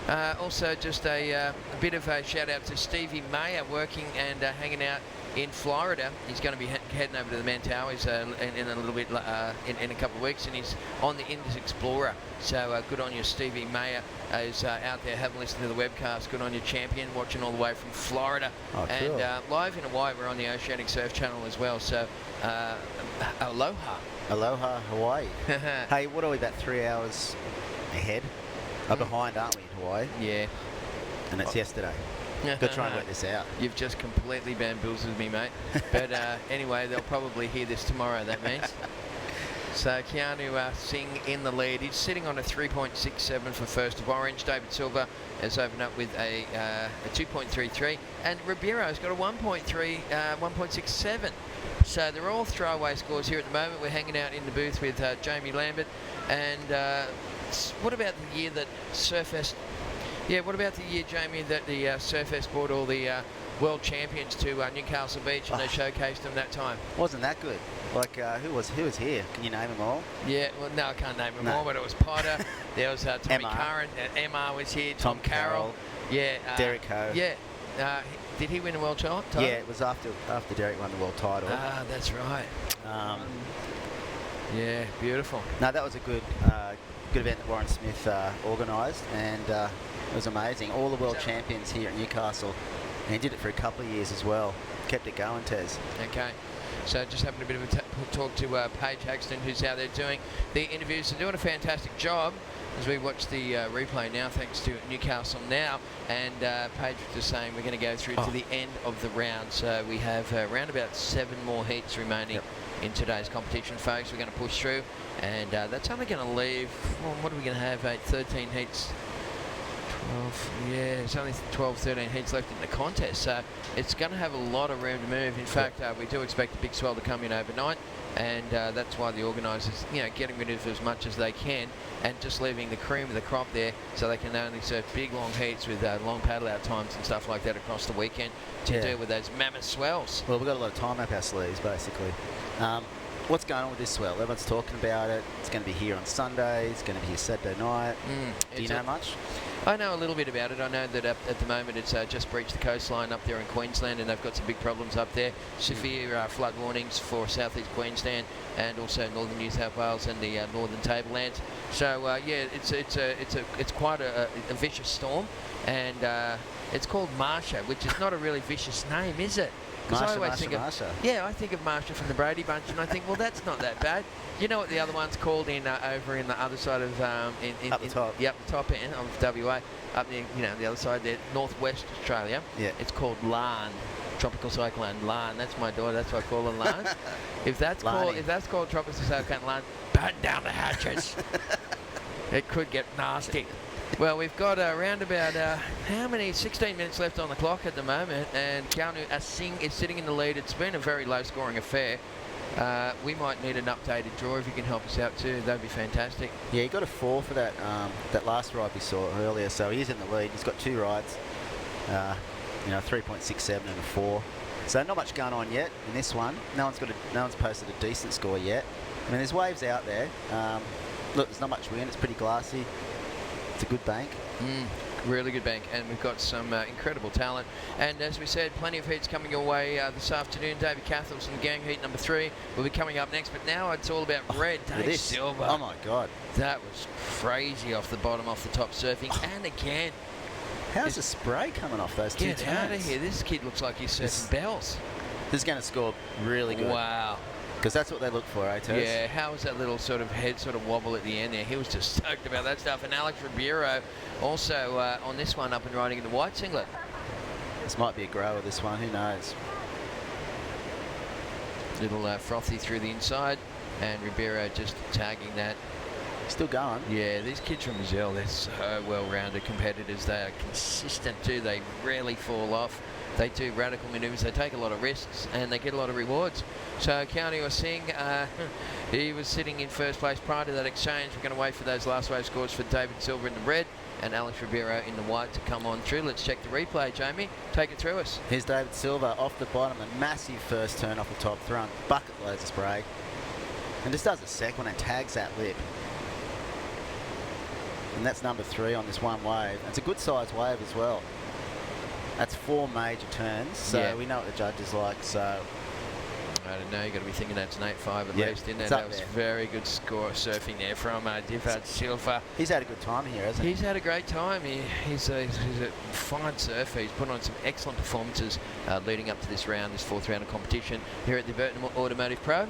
Also, just a bit of a shout out to Stevie Mayer, working and hanging out in Florida. He's going to be heading over to the Mentawais in a little bit in a couple of weeks, and he's on the Indus Explorer. So good on you, Stevie Mayer, is out there having listened to the webcast. Good on you, champion, watching all the way from Florida. Oh, cool. And live in Hawaii, we're on the Oceanic Surf Channel as well. So aloha. Aloha, Hawaii. Hey, what are we, about 3 hours ahead? Behind, aren't we, in Hawaii? Yeah. And it's yesterday. Got to try and work this out. You've just completely bamboozled me, mate. But anyway, they'll probably hear this tomorrow, that means. So Keanu Singh in the lead. He's sitting on a 3.67 for first of orange. David Silva has opened up with a 2.33. And Ribeiro's got a 1.67. So they're all throwaway scores here at the moment. We're hanging out in the booth with Jamie Lambert. And what about the year that Surfest... Yeah, what about the year, Jamie, that the Surfest brought all the world champions to Newcastle Beach, and they showcased them that time? Wasn't that good? Like, who was here? Can you name them all? Yeah, well, no, I can't name them all, but it was Potter, there was Tommy Curran, MR was here, Tom Carroll. Yeah. Derek Ho. Yeah. Did he win a world title? Yeah, it was after Derek won the world title. Ah, that's right. Yeah, beautiful. No, that was a good event that Warren Smith organised, and it was amazing. All the world champions here at Newcastle, and he did it for a couple of years as well. Kept it going, Tez. Okay. So just having a bit of a talk to Paige Haggerston, who's out there doing the interviews and doing a fantastic job as we watch the replay now, thanks to Newcastle Now. And Paige was just saying we're going to go through to the end of the round. So we have around about 7 more heats remaining in today's competition, folks. We're going to push through, and that's only going to leave, well, what are we going to have, 13 heats? 12, yeah, it's only 12, 13 heats left in the contest, so it's going to have a lot of room to move. In fact, we do expect a big swell to come in overnight, and that's why the organisers, getting rid of as much as they can, and just leaving the cream of the crop there, so they can only surf big long heats with long paddle out times and stuff like that across the weekend to deal with those mammoth swells. Well, we've got a lot of time up our sleeves, basically. What's going on with this swell? Everyone's talking about it. It's going to be here on Sunday. It's going to be here Saturday night. Do you know much? I know a little bit about it. I know that at the moment it's just breached the coastline up there in Queensland, and they've got some big problems up there. Severe flood warnings for southeast Queensland and also northern New South Wales and the northern tablelands. So yeah, it's quite a vicious storm, and it's called Marsha, which is not a really vicious name, is it? Because I always think of I think of Marsha from the Brady Bunch, and I think, well, that's not that bad. You know what the other one's called in over in the other side of up the top, the top end of WA, up near, you know, the other side there, northwest Australia. Yeah, it's called Lan, tropical cyclone Lan. That's my daughter. That's why I call her Lan. If that's called tropical cyclone Lan, batten down the hatches. It could get nasty. Well, we've got around about, 16 minutes left on the clock at the moment, and Keanu Asing is sitting in the lead. It's been a very low-scoring affair. We might need an updated draw if you can help us out too. That'd be fantastic. Yeah, he got a 4 for that that last ride we saw earlier, so he's in the lead. He's got 2 rides, 3.67 and a 4. So not much going on yet in this one. No one's posted a decent score yet. I mean, there's waves out there. Look, there's not much wind. It's pretty glassy. It's a good bank. Really good bank, and we've got some incredible talent. And as we said, plenty of heats coming your way this afternoon. David Cathell's in the gang heat number 3 will be coming up next, but now it's all about red. Dave Silver. Oh my God. That was crazy off the bottom, off the top surfing, and again. How's the spray coming off those 2 turns? Get out of here. This kid looks like he's surfing bells. This is going to score really good. Wow. Because that's what they look for, eh, Tess? Yeah, how was that little sort of head sort of wobble at the end there? He was just stoked about that stuff. And Alex Ribeiro also on this one up and riding in the white singlet. This might be a grower, this one. Who knows? Little frothy through the inside. And Ribeiro just tagging that. Still going. Yeah, these kids from Brazil, they're so well-rounded competitors. They are consistent too. They rarely fall off. They do radical manoeuvres, they take a lot of risks, and they get a lot of rewards. So Keanu Asing, he was sitting in first place prior to that exchange. We're going to wait for those last wave scores for David Silver in the red and Alex Ribeiro in the white to come on through. Let's check the replay, Jamie. Take it through us. Here's David Silver off the bottom, a massive first turn off the top, throwing bucket loads of spray. And just does a second and tags that lip. And that's number 3 on this one wave. It's a good size wave as well. That's 4 major turns, so we know what the judges like, so... I don't know, you've got to be thinking that's an 8.5 at least, isn't it? That was very good score surfing there from David Silva. He's had a good time here, hasn't he? He's had a great time. He's a fine surfer. He's put on some excellent performances leading up to this round, this 4th round of competition here at the Burton Automotive Pro.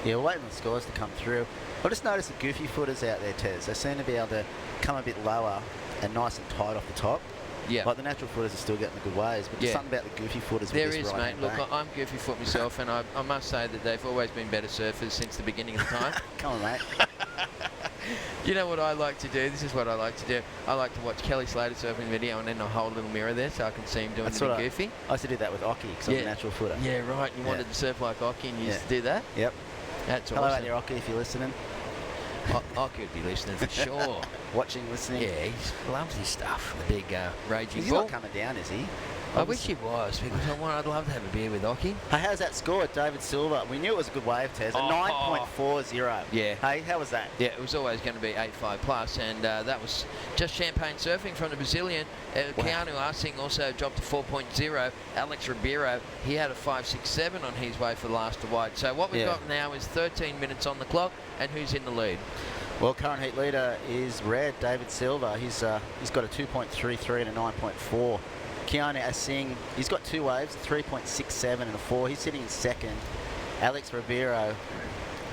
Yeah, we're waiting for the scores to come through. I just noticed the goofy footers out there, Tez. They seem to be able to come a bit lower and nice and tight off the top. Yeah. Like the natural footers are still getting the good waves, but there's something about the goofy footers there with this is, mate. Look, bank. I'm goofy foot myself, and I must say that they've always been better surfers since the beginning of time. Come on, mate. You know what I like to do? This is what I like to do. I like to watch Kelly Slater surfing video, and then I'll hold a little mirror there so I can see him doing anything goofy. I used to do that with Oki, because I'm a natural footer. Yeah, right. You wanted to surf like Oki, and you used to do that? Yep. That's Hello awesome. out there, Oki, if you're listening. Oki would be listening for sure. Watching, listening. Yeah, he loves his stuff. The big raging He's bull. not coming down, is he? I wish he was, because I'd love to have a beer with Oki. Hey, how's that score at David Silver? We knew it was a good wave, Tez. 9.40. Yeah. Hey, how was that? Yeah, it was always going to be 8.5 plus, and that was just champagne surfing from the Brazilian. Keanu Asing also dropped to 4.0. Alex Ribeiro, he had a 5.67 on his way for the last to white. So what we've got now is 13 minutes on the clock, and who's in the lead? Well, current heat leader is red, David Silver. He's got a 2.33 and a 9.4. Keanu Asing, he's got 2 waves, a 3.67 and a 4. He's sitting in second. Alex Ribeiro,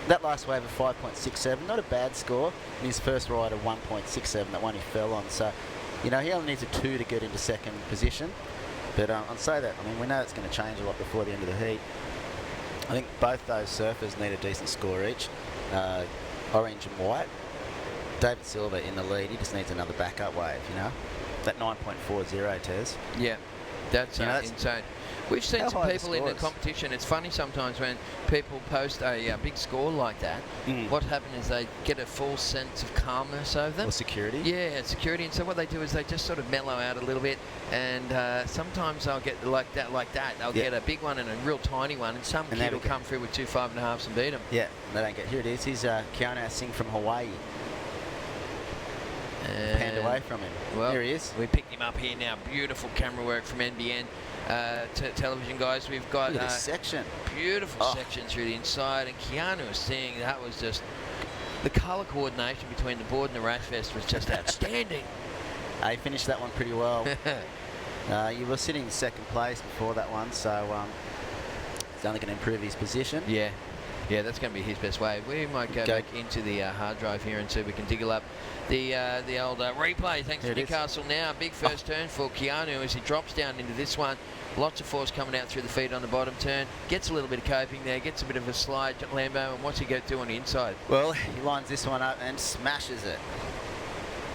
that last wave of 5.67, not a bad score. In his first ride of 1.67, that one he fell on. So, you know, he only needs a 2 to get into second position. But I'll say that, I mean, we know it's going to change a lot before the end of the heat. I think both those surfers need a decent score each, orange and white. David Silver in the lead, he just needs another backup wave, you know. That 9.40, Tez. Yeah. That's insane. We've seen How some high are the people in the scores? competition. It's funny sometimes when people post a big score like that. What happens is they get a false sense of calmness over them. Or security. Yeah, security. And so what they do is they just sort of mellow out a little bit. And sometimes they'll get like that. They'll get a big one and a real tiny one. And some kid will come through with 2 5.5s and beat them. Yeah, they don't get. Here it is. He's Keanu Singh from Hawaii. Panned away from him. Well, here he is. We picked him up here now. Beautiful camera work from NBN television guys. We've got Look at this section. Beautiful section through the inside. And Keanu was seeing that was just the colour coordination between the board and the race vest was just outstanding. He finished that one pretty well. You were sitting in second place before that one, so he's only going to improve his position. Yeah, that's going to be his best way. We might go back into the hard drive here and see if we can diggle up the old replay. Thanks to Newcastle now. Big first turn for Keanu as he drops down into this one. Lots of force coming out through the feet on the bottom turn. Gets a little bit of coping there. Gets a bit of a slide, Lambo. And what's he going to do on the inside? Well, he lines this one up and smashes it.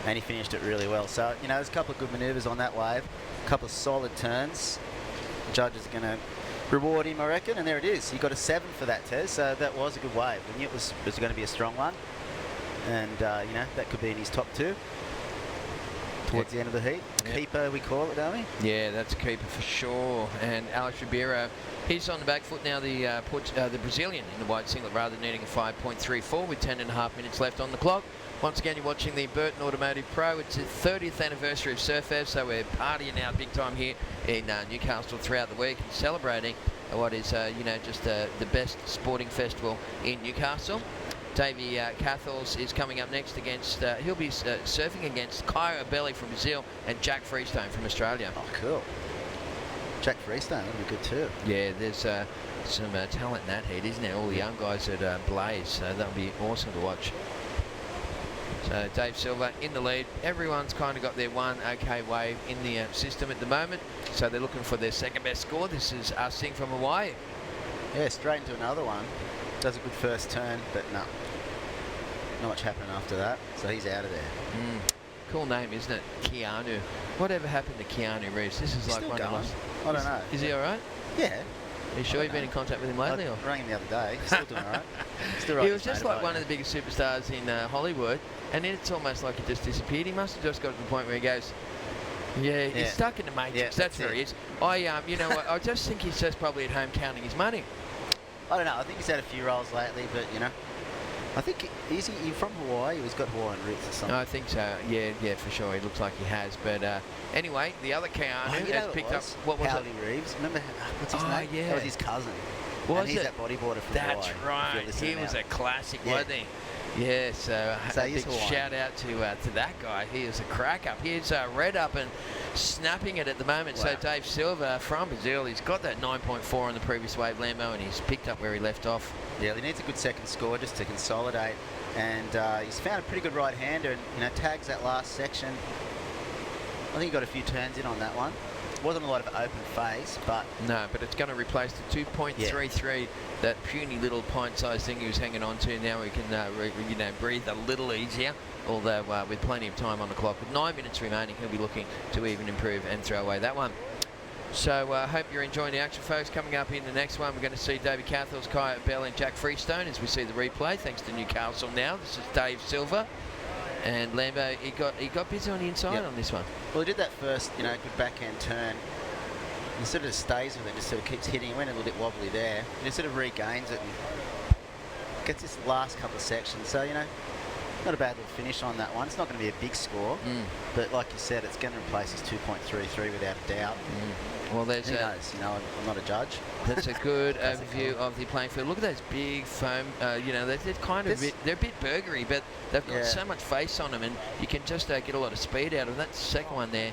And he finished it really well. So, there's a couple of good manoeuvres on that wave. A couple of solid turns. The judges are going to reward him, I reckon. And there it is. He got a 7 for that test. So that was a good wave. We knew it was going to be a strong one. And, that could be in his top 2. Towards the end of the heat. Keeper, we call it, don't we? Yeah, that's a keeper for sure. And Alex Ribeiro, he's on the back foot now, the Brazilian in the white singlet, rather needing a 5.34 with 10.5 minutes left on the clock. Once again, you're watching the Burton Automotive Pro. It's the 30th anniversary of Surfest, so we're partying out big time here in Newcastle throughout the week and celebrating what is, just the best sporting festival in Newcastle. Davey Cathals is coming up next against, he'll be surfing against Caio Abelli from Brazil and Jack Freestone from Australia. Oh, cool. Jack Freestone, that'll be good too. Yeah, there's some talent in that heat, isn't there? All the young guys that blaze, so that'll be awesome to watch. So Dave Silver in the lead. Everyone's kind of got their one okay wave in the system at the moment, so they're looking for their second best score. This is Singh from Hawaii. Yeah, straight into another one. Does a good first turn, but no. Not much happening after that, so he's out of there. Cool name, isn't it? Keanu. Whatever happened to Keanu Reeves? This is like still one going. of us. I don't know. Is he all right? Yeah. Are you sure you've been in contact with him lately? I rang him the other day. He's still doing all right. Still right. He was just like one of the biggest superstars in Hollywood, and then it's almost like he just disappeared. He must have just got to the point where he goes, he's stuck in the Matrix. Yeah, that's where he is. You know what? I just think he's just probably at home counting his money. I don't know. I think he's had a few rolls lately, but I think is he from Hawaii? He's got Hawaiian roots or something. I think so. Yeah, for sure. He looks like he has. But anyway, the other Keanu has picked up. What was Howley Reeves. Remember what's his name? Yeah. That was his cousin. Was he's it? that bodyboarder from That's Hawaii. right. He was a classic, Yeah. wasn't he? Yeah, so a he's big Hawaiian. shout out to that guy. He is a crack up. He's red up and snapping it at the moment. Wow. So Dave Silver from Brazil, he's got that 9.4 on the previous wave Lambo, and he's picked up where he left off. Yeah, he needs a good second score just to consolidate. And he's found a pretty good right-hander and, tags that last section. I think he got a few turns in on that one. Wasn't a lot of open face, but... No, but it's going to replace the 2.33, that puny little pint-sized thing he was hanging on to. Now we can, breathe a little easier, although with plenty of time on the clock. With 9 minutes remaining, he'll be looking to even improve and throw away that one. So I hope you're enjoying the action, folks. Coming up in the next one, we're going to see David Cathals, Caio Abelli and Jack Freestone as we see the replay, thanks to Newcastle now. This is Dave Silver. And Lambo, he got busy on the inside on this one. Well, he did that first, good backhand turn. He sort of stays with it, just sort of keeps hitting. He went a little bit wobbly there. And he sort of regains it and gets this last couple of sections. So, not a bad little finish on that one. It's not going to be a big score, but like you said, it's going to replace his 2.33 without a doubt. Well, there's who knows? I'm not a judge. That's a good overview of the playing field. Look at those big foam. They're kind of they're a bit burgery, but they've got so much face on them, and you can just get a lot of speed out of them. That second one there,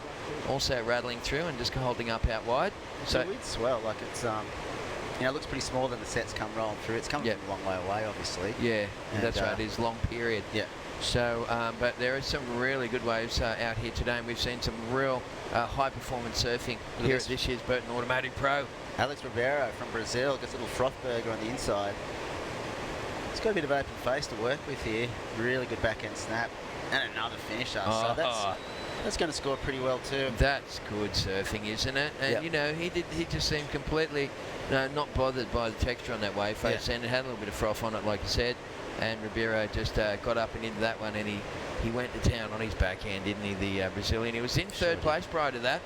also rattling through and just holding up out wide. It's a weird swell. Like it's it looks pretty small when the sets come rolling through. It's coming from a long way away, obviously. Yeah, and that's right. It is long period. Yeah. So, but there are some really good waves out here today, and we've seen some real high-performance surfing here at this year's Burton Automotive Pro. Alex Ribeiro from Brazil gets a little froth burger on the inside. He's got a bit of open face to work with here. Really good backhand snap. And another finisher. So That's going to score pretty well too. That's good surfing, isn't it? And Yep. you know, he just seemed completely not bothered by the texture on that wave face, and it had a little bit of froth on it, like you said. And Ribeiro just got up and into that one, and he went to town on his backhand, didn't he? The Brazilian. He was in third place prior to that.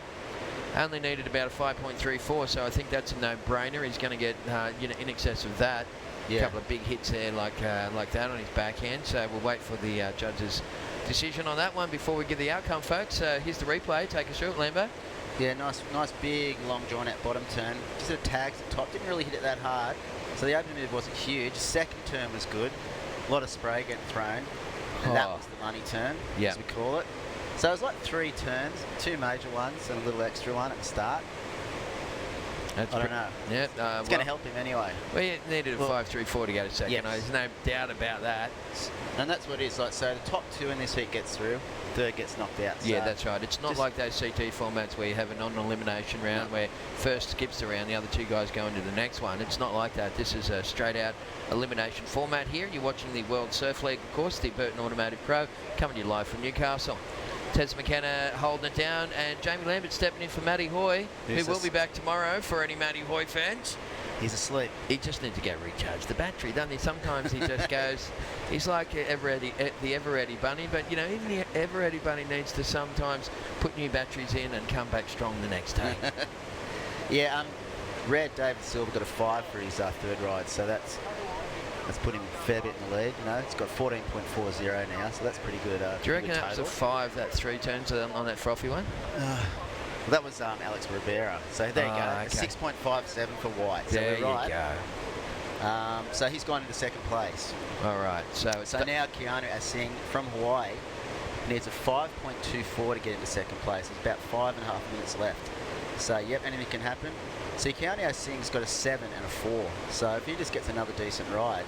Only needed about a 5.34, so I think that's a no-brainer. He's going to get in excess of that. A couple of big hits there like that on his backhand. So we'll wait for the judges' decision on that one before we give the outcome, folks. Here's the replay. Take us through it, Lambo. Yeah, nice big long drawn out bottom turn. Just a tags at the top. Didn't really hit it that hard. So the opening move wasn't huge. Second turn was good. A lot of spray getting thrown. And that was the money turn, as we call it. So it was like 3 turns, 2 major ones and a little extra one at the start. I don't know. Yeah, it's going to help him anyway. Well, you needed a 5.34 to go to second. Yes. There's no doubt about that. And that's what it is. Like, so the top 2 in this heat gets through, third gets knocked out. So Yeah, that's right. It's not like those CT formats where you have a non-elimination round where first skips the round, the other 2 guys go into the next one. It's not like that. This is a straight-out elimination format here. You're watching the World Surf League, of course, the Burton Automotive Pro, coming to you live from Newcastle. Tez McKenna holding it down, and Jamie Lambert stepping in for Matty Hoy, who will be back tomorrow for any Matty Hoy fans. He's asleep. He just needs to get recharged the battery, doesn't he? Sometimes he just goes, he's like the ever-ready bunny, but you know, even the ever-ready bunny needs to sometimes put new batteries in and come back strong the next day. Red David Silver got a 5 for his third ride, so that's put him a fair bit in the lead. You know, it's got 14.40 now, so that's pretty good. Do you reckon that was a 5, that 3 turns on that frothy one? Well, that was Alex Ribeiro. So there you go. Okay. 6.57 for White. So there right. you go. So he's gone into second place. All right. So now Keanu Asing from Hawaii needs a 5.24 to get into second place. There's about 5.5 minutes left. So yep, anything can happen. See, Keanu Asing's got a 7 and a 4. So if he just gets another decent ride,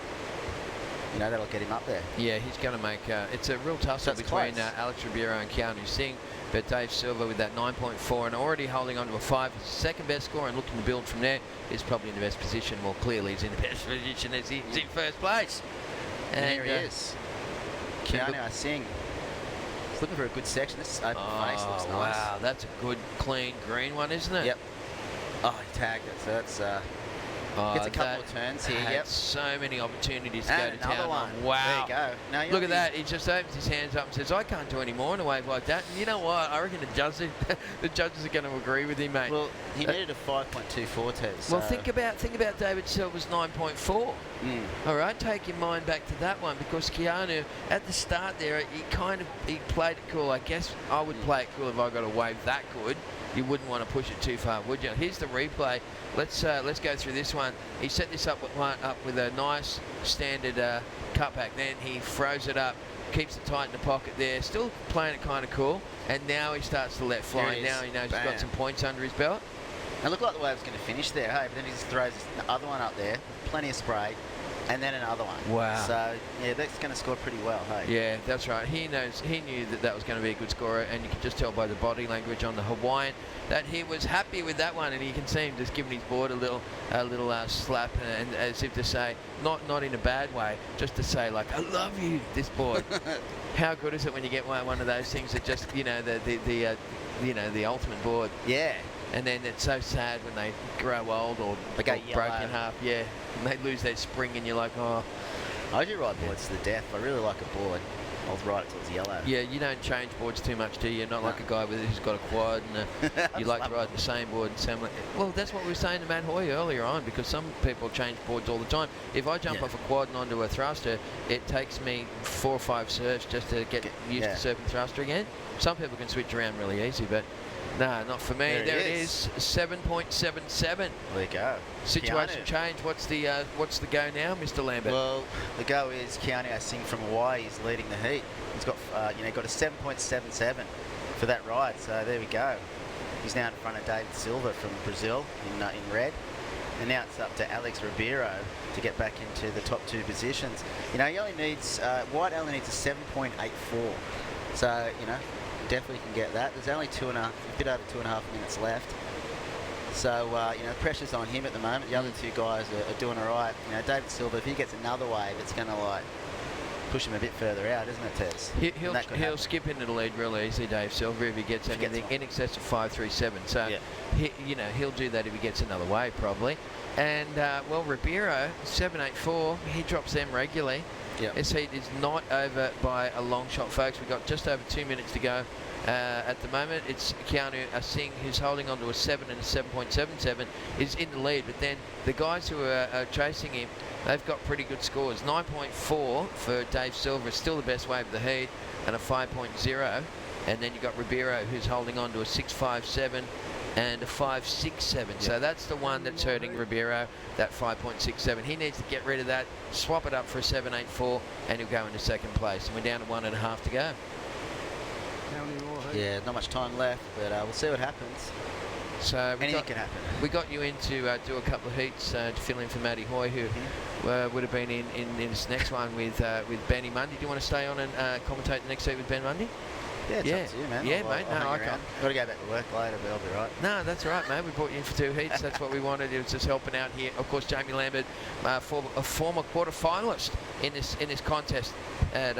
you know, that'll get him up there. Yeah, he's going to make it's a real tussle between Alex Ribeiro and Keanu Singh. But Dave Silver with that 9.4 and already holding on to a 5, his second best score, and looking to build from there, is probably in the best position. Well, clearly he's in the best position as he's in first place. And there he is. Keanu Singh. He's looking for a good section. This open face looks nice. Wow, that's a good, clean green one, isn't it? Yep. Oh, he tagged it, so that's gets a couple of turns here. Yep. So many opportunities to and go to another town. one. Wow. There you go. Now Look at that. He just opens his hands up and says, I can't do any more in a wave like that. And you know what? I reckon the judges are going to agree with him, mate. Well, he needed a 5.24 test. Well, think about David Silver's 9.4. All right, take your mind back to that one, because Keanu, at the start there, he played it cool. I guess I would play it cool if I got a wave that good. You wouldn't want to push it too far, would you? Here's the replay. Let's go through this one. He set this up with a nice standard cutback. Then he froze it up, keeps it tight in the pocket there, still playing it kind of cool. And now he starts to let fly. And now he knows he's got some points under his belt. And look like the wave's going to finish there, hey? But then he just throws the other one up there, plenty of spray, and then another one. Wow. So yeah, that's going to score pretty well, hey? Yeah, that's right. He knew that was going to be a good scorer, and you can just tell by the body language on the Hawaiian that he was happy with that one, and you can see him just giving his board a little slap, and as if to say, not in a bad way, just to say like, I love you, this board. How good is it when you get one of those things that just, you know, the ultimate board. Yeah. And then it's so sad when they grow old or break in half, yeah. And they lose their spring, and you're like, oh. I do ride boards to the death. I really like a board. I'll ride it till it's yellow. Yeah, you don't change boards too much, do you? Not like a guy who's got a quad and you like to ride the same board. Well, that's what we were saying to Matt Hoy earlier on, because some people change boards all the time. If I jump off a quad and onto a thruster, it takes me 4 or 5 surfs just to get used to surfing thruster again. Some people can switch around really easy, but no, not for me. There it is, 7.77. There you go. Situation change. What's the go now, Mr. Lambert? Well, the go is Keanu Asing from Hawaii is leading the heat. He's got got a 7.77 for that ride. So there we go. He's now in front of David Silva from Brazil in red, and now it's up to Alex Ribeiro to get back into the top 2 positions. You know, he only needs White only needs a 7.84. So you know, definitely can get that. There's only a bit over 2.5 minutes left. So, you know, pressure's on him at the moment. The other 2 guys are doing all right. You know, David Silva, if he gets another wave, it's going to, like, push him a bit further out, isn't it, Tez? He'll skip into the lead real easy, Dave Silver, if he gets anything in excess of 5.37. So, he'll do that if he gets another wave, probably. And, well, Ribeiro, 7.84, he drops them regularly. This heat is not over by a long shot, folks. We've got just over 2 minutes to go. At the moment, it's Keanu Singh who's holding on to a 7 and a 7.77 is in the lead. But then the guys who are chasing him, they've got pretty good scores. 9.4 for Dave Silver, still the best wave of the heat, and a 5.0. And then you've got Ribeiro who's holding on to a 6.57 and a 5.67. So that's the one that's hurting Ribeiro, that 5.67. He needs to get rid of that, swap it up for a 7.84, and he'll go into second place. And we're down to 1.5 to go. Yeah, not much time left, but we'll see what happens. So anything can happen. We got you in to do a couple of heats to fill in for Matty Hoy, who would have been in this next one with Benny Mundy. Do you want to stay on and commentate the next heat with Ben Mundy? Yeah, it's up to you, man. Yeah, mate. No, I can't. Got to go back to work later, but I'll be right. No, that's all right, mate. We brought you in for 2 heats. That's what we wanted. It was just helping out here. Of course, Jamie Lambert, a former quarter-finalist in this contest at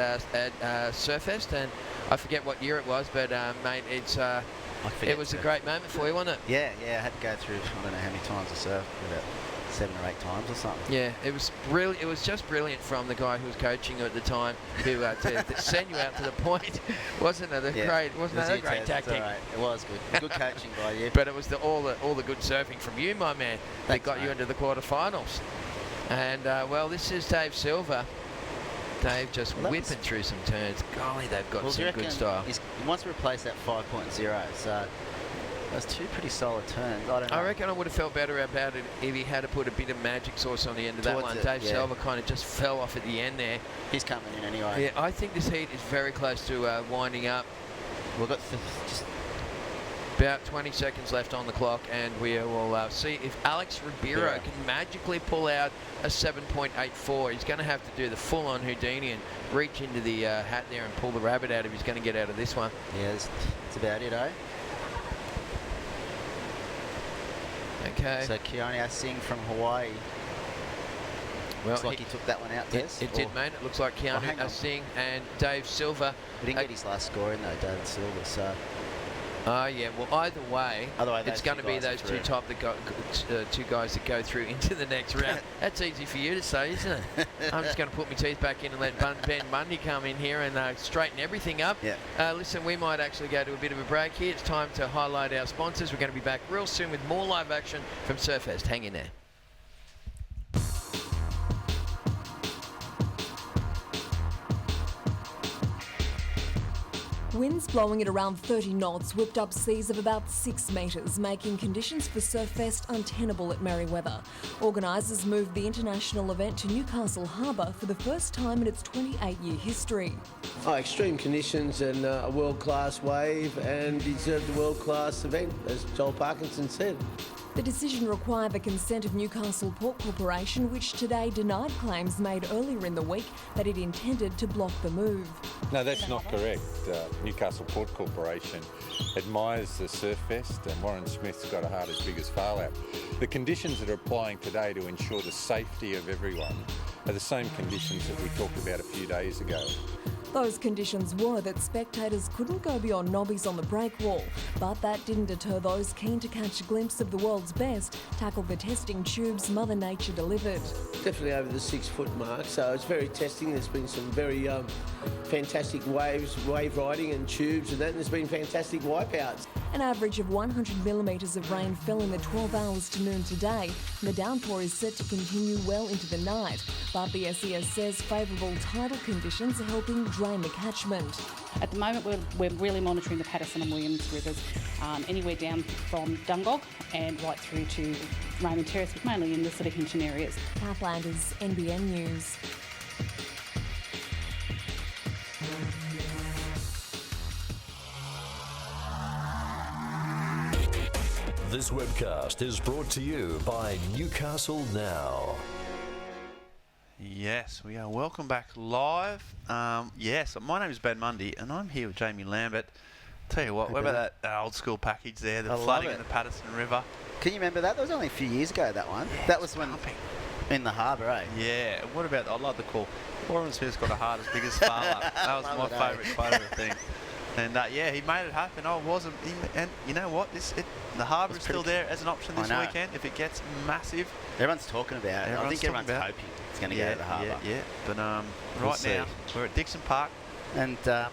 Surfest, and I forget what year it was, but mate, it was a great moment for you, wasn't it? Yeah, I had to go through, I don't know how many times I surfed, about 7 or 8 times or something. Yeah, it was brilliant. It was just brilliant from the guy who was coaching you at the time, who to send you out to the point. Wasn't it Wasn't that a great tactic? Right. It was good. Good coaching by you. But it was all the good surfing from you, my man, that got you into the quarterfinals. And well, this is Dave Silver. Dave just whipping through some turns. Golly, they've got some good style. He wants to replace that 5.0, so that's 2 pretty solid turns. I don't know. I reckon I would have felt better about it if he had to put a bit of magic sauce on the end of that one. Dave Silver kind of just fell off at the end there. He's coming in anyway. Yeah, I think this heat is very close to winding up. We've got just about 20 seconds left on the clock, and we will see if Alex Ribeiro can magically pull out a 7.84. He's going to have to do the full-on Houdini and reach into the hat there and pull the rabbit out if he's going to get out of this one. Yeah, that's about it, eh? Okay. So Keanu Singh from Hawaii. Well, looks like he took that one out, Tess. It did, mate. It looks like Keanu Singh and Dave Silver. He didn't get his last score in though, David Silver, so... yeah. Well, either way it's going to be those two guys that go through into the next round. That's easy for you to say, isn't it? I'm just going to put my teeth back in and let Ben Mundy come in here and straighten everything up. Yeah. Listen, we might actually go to a bit of a break here. It's time to highlight our sponsors. We're going to be back real soon with more live action from Surfest. Hang in there. Winds blowing at around 30 knots whipped up seas of about 6 metres, making conditions for Surfest untenable at Merewether. Organisers moved the international event to Newcastle Harbour for the first time in its 28-year history. Extreme conditions and a world-class wave, and deserved a world-class event, as Joel Parkinson said. The decision required the consent of Newcastle Port Corporation, which today denied claims made earlier in the week that it intended to block the move. No, that's not correct. Newcastle Port Corporation admires the Surfest, and Warren Smith's got a heart as big as Farlap. The conditions that are applying today to ensure the safety of everyone are the same conditions that we talked about a few days ago. Those conditions were that spectators couldn't go beyond nobbies on the break wall, but that didn't deter those keen to catch a glimpse of the world's best tackle the testing tubes Mother Nature delivered. Definitely over the 6-foot mark, so it's very testing. There's been some very fantastic wave riding and tubes and that, and there's been fantastic wipeouts. An average of 100 millimetres of rain fell in the 12 hours to noon today. The downpour is set to continue well into the night, but the SES says favourable tidal conditions are helping drain the catchment. At the moment, we're really monitoring the Patterson and Williams rivers, anywhere down from Dungog and right through to Raymond Terrace, but mainly in the sort of Hinton areas. Pathlanders, NBN News. This webcast is brought to you by Newcastle Now. Yes, we are. Welcome back live. Yes, my name is Ben Mundy, and I'm here with Jamie Lambert. Tell you what, what about that old school package there, the flooding in the Patterson River? Can you remember that? That was only a few years ago, that one. Yeah, that was when in the harbour, eh? Yeah. What about, I love the call. Warren Smith's got a heart as big as Fowler. That was my favourite quote of the thing. And yeah, he made it happen. I wasn't. And you know what? The harbour is still there as an option this weekend. If it gets massive, everyone's talking about it. I think everyone's hoping it's going to go to the harbour. Yeah. But right now we're at Dixon Park, and the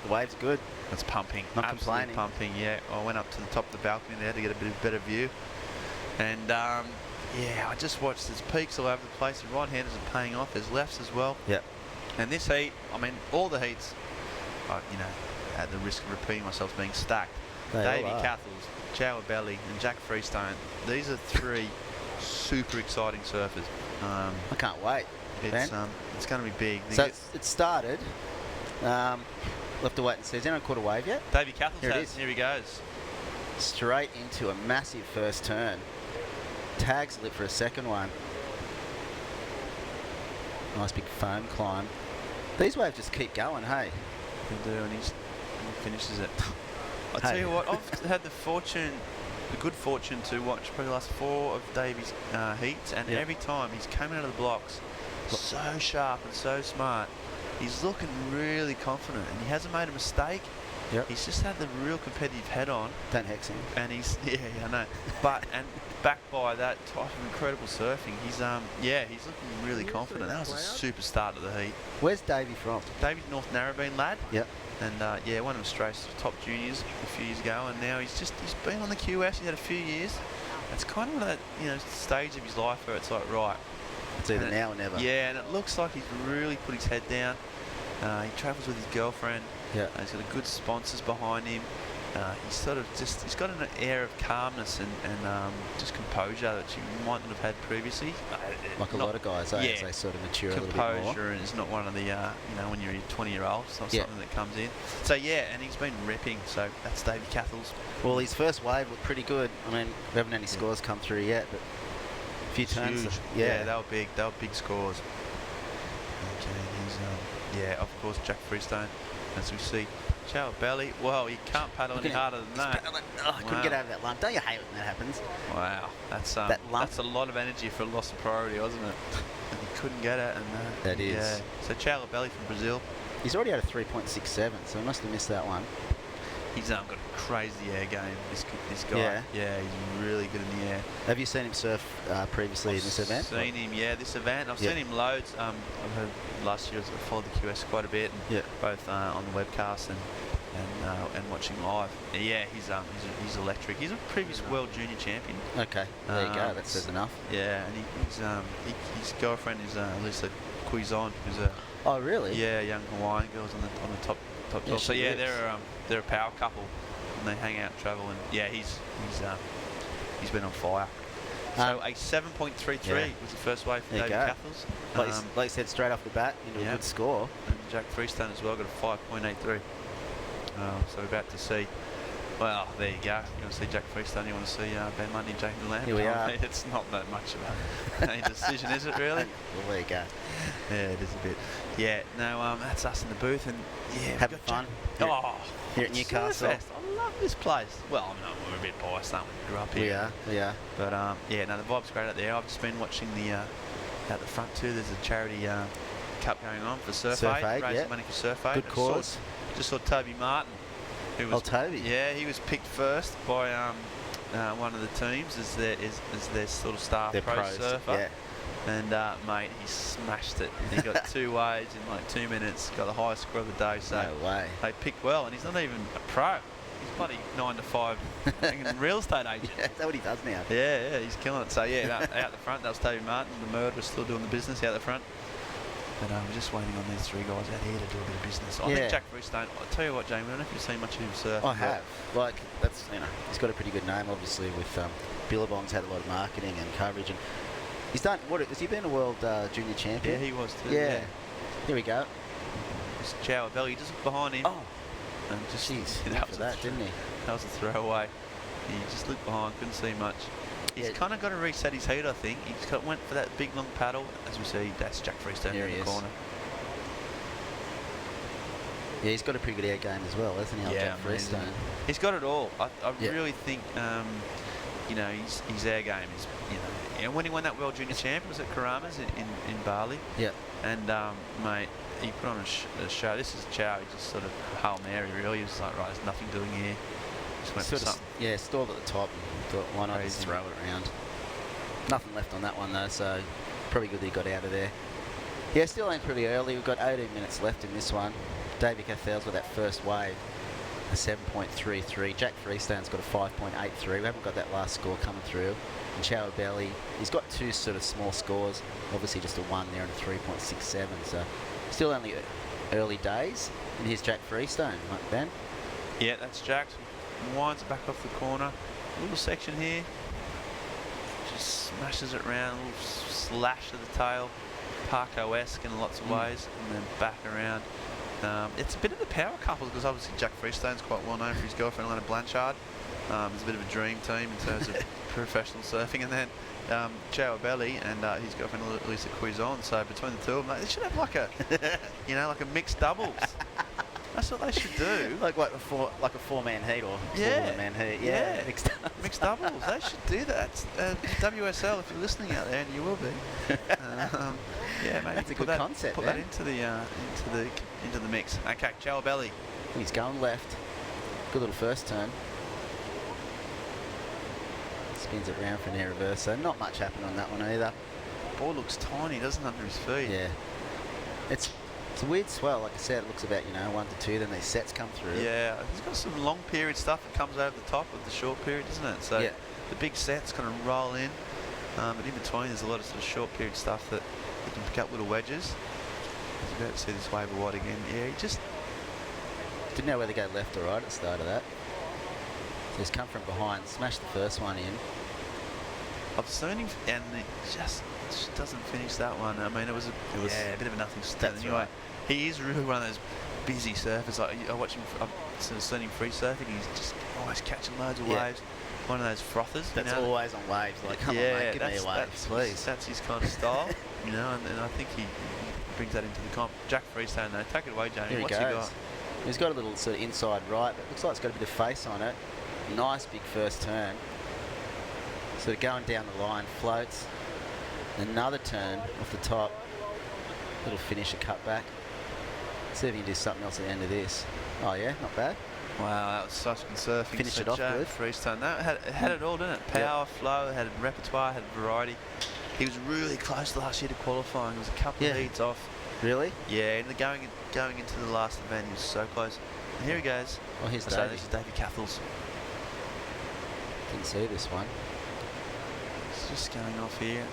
waves are good. It's pumping. Not absolutely complaining. Pumping. Yeah. I went up to the top of the balcony there to get a bit of better view, and yeah, I just watched. There's peaks all over the place. The right-handers are paying off. There's lefts as well. Yep. And this heat, I mean, all the heats, you know, at the risk of repeating myself, being stacked. Davey Cathles, Chower Belly, and Jack Freestone. These are three super exciting surfers. I can't wait. It's going to be big. So it started. We'll have to wait and see. Has anyone caught a wave yet? Davey Cathles has. Here he goes. Straight into a massive first turn. Tags lit for a second one. Nice big foam climb. These waves just keep going, hey? They do, and he finishes it. I tell you what, I've had the good fortune to watch probably the last 4 of Davey's heats, and every time he's coming out of the blocks so sharp and so smart. He's looking really confident, and he hasn't made a mistake. Yep. He's just had the real competitive head on. Don't hex him. And he's I know. But and backed by that type of incredible surfing, he's he's looking really confident. That was a super start to the heat. Where's Davey from? Davey's North Narrabeen lad. Yep. And one of Australia's top juniors a few years ago, and now he's been on the QS. He's had a few years. It's kind of that stage of his life where it's like, right, it's either now or never. Yeah, and it looks like he's really put his head down. He travels with his girlfriend. Yeah. He's got good sponsors behind him. He's sort of he's got an air of calmness and just composure that you might not have had previously. Like a lot of guys, as they sort of mature a little bit more. Composure, and it's not one of the, when you're a 20-year-old, it's not something that comes in. So, and he's been ripping. So, that's Davey Cathles. Well, his first wave looked pretty good. I mean, we haven't had any scores come through yet, but a few turns. Huge. Yeah, they were big. They were big scores. Okay, he's, of course, Jack Freestone, as we see. Chower Belly. Well, you can't paddle any harder than that. I couldn't get over that lump. Don't you hate when that happens? Wow, that's a lot of energy for a loss of priority, wasn't it? And he couldn't get it. And that is. Yeah. So Chower Belly from Brazil. He's already had a 3.67, so he must have missed that one. He's got a crazy air game. This guy. Yeah, he's really good in the air. Have you seen him surf previously in this event? I've seen him, this event. I've seen him loads. I've heard last year I followed the QS quite a bit, and both on the webcast and watching live. Yeah, he's electric. He's a previous world junior champion. Okay, there you go. That says enough. Yeah, and his girlfriend is Lisa Cuizon, who's a oh really? Yeah, young Hawaiian girls on the top. Yeah, so they're a power couple, and they hang out and travel. And he's been on fire. So a 7.33 was the first wave for Davey Cathles. Like you said, straight off the bat, a good score. And Jack Freestone as well got a 5.83. So we're about to see. Well, there you go. You want to see Jack Freestone, you want to see Ben Mundy and Jake Deland. Here we are. It's not that much of a decision, is it really? Well, there you go. Yeah, it is a bit. Yeah, no, that's us in the booth, and having fun. Here at Newcastle. Surfest. I love this place. Well, I mean, we're a bit biased, aren't we? Grew up here. We are. But the vibe's great out there. I've just been watching the out the front too. There's a charity cup going on for Surf Aid, raising money for Surf Aid. Good cause. Just saw Toby Martin. Who was, Toby. Yeah, he was picked first by one of the teams as their sort of star pro surfer. Yeah. And mate, he smashed it. He got 2 waves in like 2 minutes. Got the highest score of the day. So no way. They picked well, and he's not even a pro. He's bloody 9 to 5 real estate agent. Yeah, that's what he does now. Yeah, he's killing it. So out the front, that was Toby Martin. The Merewether was still doing the business out the front. But we're just waiting on these 3 guys out here to do a bit of business. I think Jack Freestone, I'll tell you what, Jamie, I don't know if you've seen much of him surf. I have. Like, that's, he's got a pretty good name, obviously, with Billabong's had a lot of marketing and coverage. And he's done, has he been a world junior champion? Yeah, he was too. Yeah. Here we go. It's Chower Belly, just look behind him. Oh. And just, that was that, didn't he? That was a throwaway. He just looked behind, couldn't see much. He's kind of got to reset his heat, I think. He went for that big long paddle. As we see, that's Jack Freestone in the corner. Yeah, he's got a pretty good air game as well, hasn't he? Yeah, Jack Freestone. He's got it all. I really think you know, his air game is, you know, when he won that World Junior Champion was at Karamas in Bali. Yeah. And mate, he put on a show. This is Chow. He just sort of Hail Mary, really. He was like, right, there's nothing doing here. Just went for something. Yeah, stalled at the top and thought, why not just throw it around. Nothing left on that one though, so probably good that he got out of there. Yeah, still ain't pretty early. We've got 18 minutes left in this one. David Cathal's with that first wave, a 7.33. Jack Freestone's got a 5.83. We haven't got that last score coming through. And Chow Belly, he's got two sort of small scores. Obviously just a 1 there and a 3.67. So still only early days. And here's Jack Freestone, right, Ben? Yeah, that's Jack. Winds it back off the corner. A little section here. Just smashes it around. A little slash to the tail. Parko-esque in lots of ways. And then back around. It's a bit of the power couples because obviously Jack Freestone's quite well known for his girlfriend, Lana Blanchard. It's a bit of a dream team in terms of professional surfing. And then Chow Belly and his girlfriend Lisa Cuizon. So between the two of them, they should have like a, you know, like a mixed doubles. That's what they should do. like a four-man heat or four-man heat. Yeah, mixed doubles. They should do that. WSL, if you're listening out there, and you will be. Yeah, maybe that's a good concept. Put that into the mix. Okay, Chow Belly. He's going left. Good little first turn. Spins it round for an air reverse. So not much happened on that one either. Ball looks tiny, doesn't it, under his feet? Yeah. It's a weird swell. Like I said, it looks about 1 to 2. Then these sets come through. Yeah, he's got some long period stuff that comes over the top of the short period, doesn't it? So the big sets kind of roll in, but in between there's a lot of sort of short period stuff that you can pick up little wedges. He's about to see this wave of wide again. Yeah, he just didn't know whether to go left or right at the start of that. So he's come from behind, smashed the first one in. I've seen him, and it just doesn't finish that one. I mean, it was a bit of a nothing start. Anyway, right. He is really one of those busy surfers. Like, I watch him. I've sort of seen him free surfing. He's just always catching loads of waves. One of those frothers. That's always on waves. Like, come on, mate, give me a wave, please. That's his kind of style, and I think he brings that into the comp. Jack Freestone, though, take it away, Jamie. Here What's he he got? He's got a little sort of inside right, but it looks like it's got a bit of face on it. Nice big first turn. Sort of going down the line, floats. Another turn off the top. Little finisher cut back. See if you can do something else at the end of this. Oh yeah, not bad. Wow, that was such good surfing. Finish it off good. Freestone. That had it all, didn't it? Power, flow, had repertoire, had variety. He was really close last year to qualifying. There was a couple of heats off. Really? Yeah, and going into the last event, he was so close. And here he goes. Well, here's Davey. This is Davey Cathals. Didn't see this one. It's just going off here.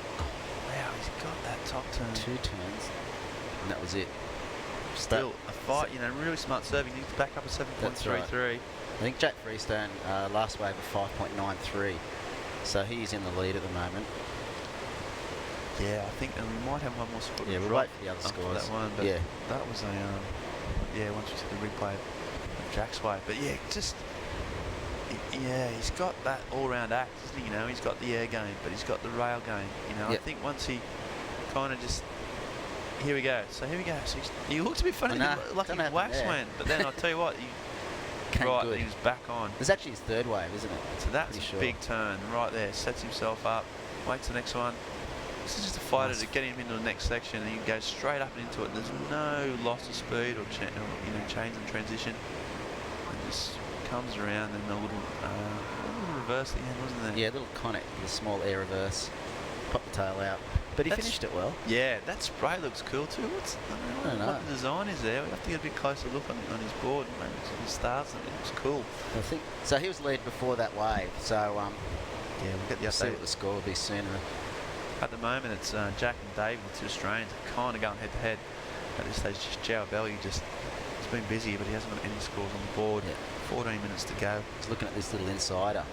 Wow, he's got that top turn. 2 turns. And that was it. Still a fight, really smart serving. He needs to back up a 7.33. Right. I think Jack Freestone, last wave of 5.93. So he's in the lead at the moment. Yeah, I think and we might have one more score. Yeah, we'll wait for the other scores. That one, but that was a once you see the replay of Jack's wave. But yeah, he's got that all-round act, isn't he? He's got the air game, but he's got the rail game. I think once he kind of just here we go. So he looked a bit funny, like he wax went. But then I'll tell you what, he was back on. It's actually his third wave, isn't it? So that's a big turn right there. Sets himself up. Waits the next one. This is just a fighter to get him into the next section, and he goes straight up and into it. There's no loss of speed or change in transition. And just comes around and a little reverse at the end, wasn't there? Yeah, a little conic with a small air reverse. Pop the tail out. But he finished it well. Yeah, that spray looks cool too. I don't know what the design is there. We have to get a bit closer look on his board. Maybe some stars. It looks cool. I think so. He was lead before that wave. So yeah, we'll get the update. See what the score will be sooner. At the moment, it's Jack and Dave, the two Australians, kind of going head to head. At this stage, just Chow Belly he's been busy, but he hasn't got any scores on the board. 14 minutes to go. He's looking at this little insider.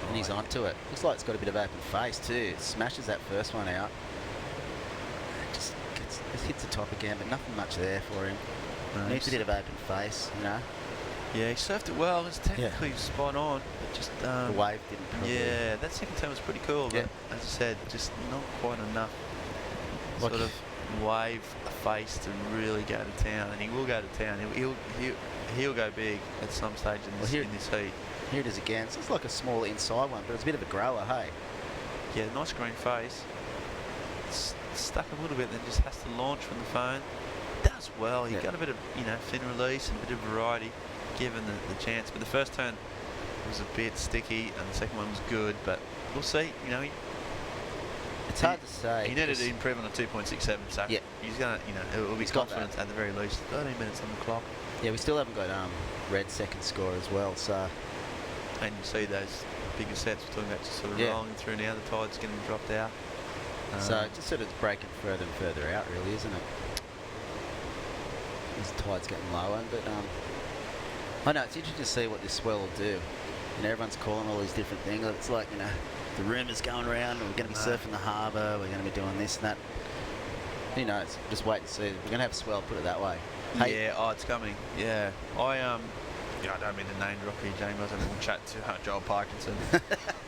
And he's onto it. Looks like it's got a bit of open face too. It smashes that first one out. Just hits the top again, but nothing much there for him. No, needs a bit of open face, Yeah, he surfed it well. It's technically spot on, but just the wave didn't. Probably. Yeah, that second turn was pretty cool. But as I said, just not quite enough. Sort of wave a face to really go to town, and he will go to town. He'll go big at some stage in this heat. Here it is again. So it's like a small inside one, but it's a bit of a grower, hey? Yeah, nice green face. It's stuck a little bit, then just has to launch from the phone. Does well. He got a bit of, thin release and a bit of variety given the chance. But the first turn was a bit sticky and the second one was good, but we'll see. It's hard to say. He needed to improve on a 2.67, so he's going to, it will be confident at the very least. 13 minutes on the clock. Yeah, we still haven't got Red's second score as well, so. And you see those bigger sets we're talking about just sort of rolling through now. The tide's getting dropped out. So just sort of breaking further and further out, really, isn't it? As the tide's getting lower, but I know it's interesting to see what this swell will do. Everyone's calling all these different things. It's like the rumours going around. We're going to be surfing the harbour. We're going to be doing this and that. Who knows? Just wait and see. We're going to have a swell. Put it that way. Hey, yeah. Oh, it's coming. Yeah. I don't mean to name drop here, James. I was having a chat to Joel Parkinson,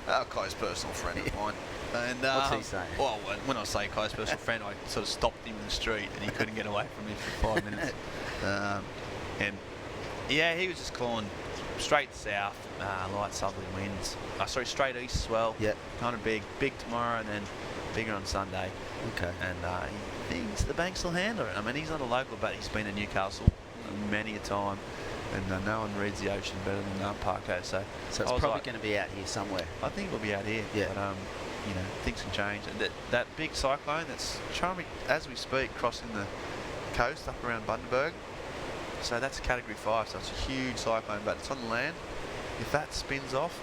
a close personal friend of mine. And, what's he saying? Well, when I say close personal friend, I sort of stopped him in the street and he couldn't get away from me for 5 minutes. And yeah, he was just calling straight south, light southerly winds. Sorry, straight east as well. Yeah. Kind of big tomorrow and then bigger on Sunday. Okay. And he thinks the banks will handle it. I mean, he's not a local, but he's been to Newcastle many a time. And no one reads the ocean better than Parko. So it's probably going to be out here somewhere. I think it'll be out here. Yeah. But things can change. And that big cyclone that's trying to be, as we speak, crossing the coast up around Bundaberg. So that's Category 5. So it's a huge cyclone, but it's on the land. If that spins off,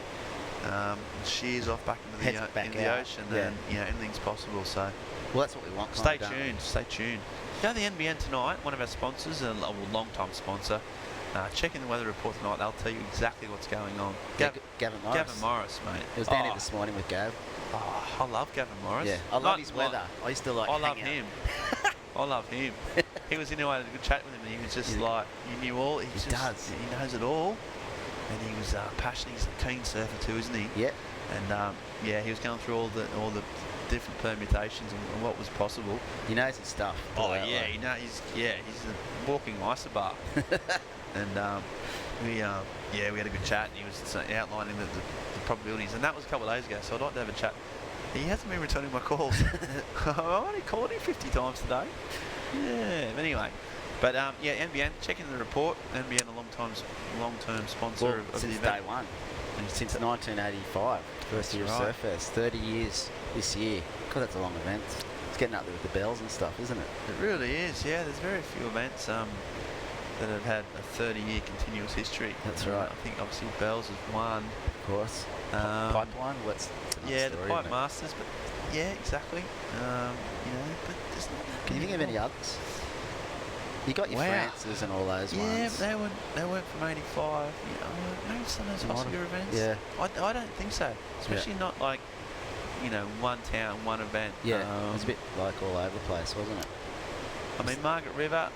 and shears off back into the ocean, then anything's possible. So well, that's what we want. Stay tuned. Stay tuned. Go to the NBN tonight. One of our sponsors, a long-time sponsor. Check in the weather report tonight. They'll tell you exactly what's going on. Gavin Morris. Gavin Morris, mate. It was down here this morning with Gav. Oh, I love Gavin Morris. Yeah, I love his weather. I used to I love him. I love him. He was in. I had a good chat with him, and he was just like, you knew all. He knows it all, and he was passionate. He's a keen surfer too, isn't he? Yeah. And he was going through all the different permutations and what was possible. He knows his stuff. Oh yeah, he knows. He's a walking isobar. And we had a good chat, and he was outlining the probabilities, and that was a couple of days ago. So I'd like to have a chat. He hasn't been returning my calls. I've only called him 50 times today. Yeah. Anyway, but NBN, check in the report. NBN, a long-term sponsor of the event. Since day one. And since 1985, first year of Surfest. 30 years this year. God, that's a long event. It's getting up there with the bells and stuff, isn't it? It really is. Yeah. There's very few events that have had a 30-year continuous history. That's right. I think obviously Bells is one. Of course. Pipeline. The Pipe Masters, but yeah, exactly. But there's not that. Can you think of any others? You got your Frances and all those ones. Yeah, they weren't from '85. Maybe some of those Oscar events. Yeah. I don't think so. Especially not like, one town, one event. Yeah, it was a bit like all over the place, wasn't it? I mean, Margaret River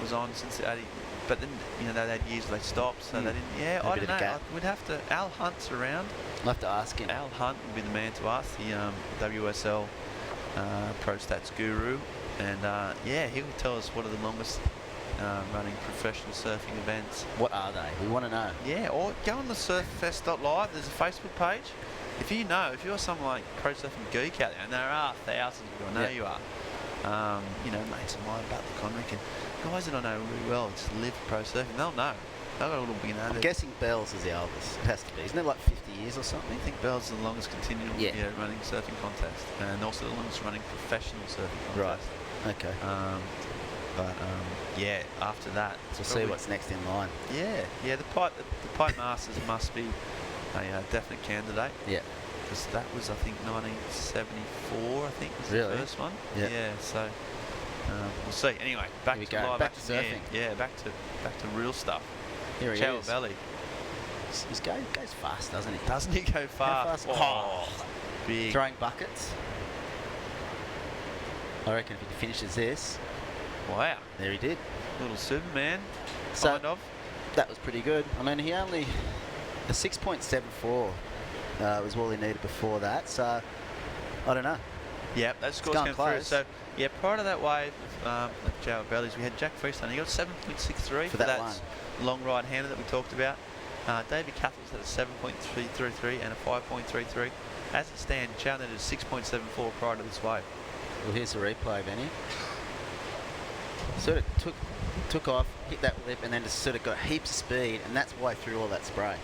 was on since the 80s, but then they had years they stopped, so they didn't. Yeah, I don't know. We'd have to. Al Hunt's around. I'll have to ask him. Al Hunt would be the man to ask, the WSL Pro Stats guru, and he will tell us what are the longest running professional surfing events. What are they? We want to know. Yeah, or go on the surffest.live. There's a Facebook page. If you're some like pro surfing geek out there, and there are thousands of you, I know you are. Mates of mine, Butler Conrick, and guys that I know really well, just live pro surfing, they'll know. They've got a little, I'm guessing Bells is the oldest. It has to be. Isn't it like 50 years or something? I think Bells is the longest continual running surfing contest, and also the longest running professional surfing contest. Right. Okay. After that, we'll see what's next in line. Yeah. The Pipe Masters must be a definite candidate. Yeah. Because that was, I think, 1974. I think was really? The first one. Yeah. So we'll see. Anyway, back to live back to surfing. Yeah, back to real stuff. Here he is. Belly. He goes fast, doesn't he? Doesn't he go fast? Oh, big. Throwing buckets. I reckon if he finishes this. Wow. There he did. Little Superman. So kind of. That was pretty good. I mean, he only a 6.74 was all he needed before that. So I don't know. Yeah, that scores came through. So yeah, prior to that wave of Joe Bellies, we had Jack Freestone. He got 7.63 for that long ride hander that we talked about. David Cathell's had a 7.333 and a 5.33. As it stands, Chow needed a 6.74 prior to this wave. Well, here's the replay, Benny. Sort of took off, hit that lip, and then just sort of got heaps of speed, and that's why threw all that spray.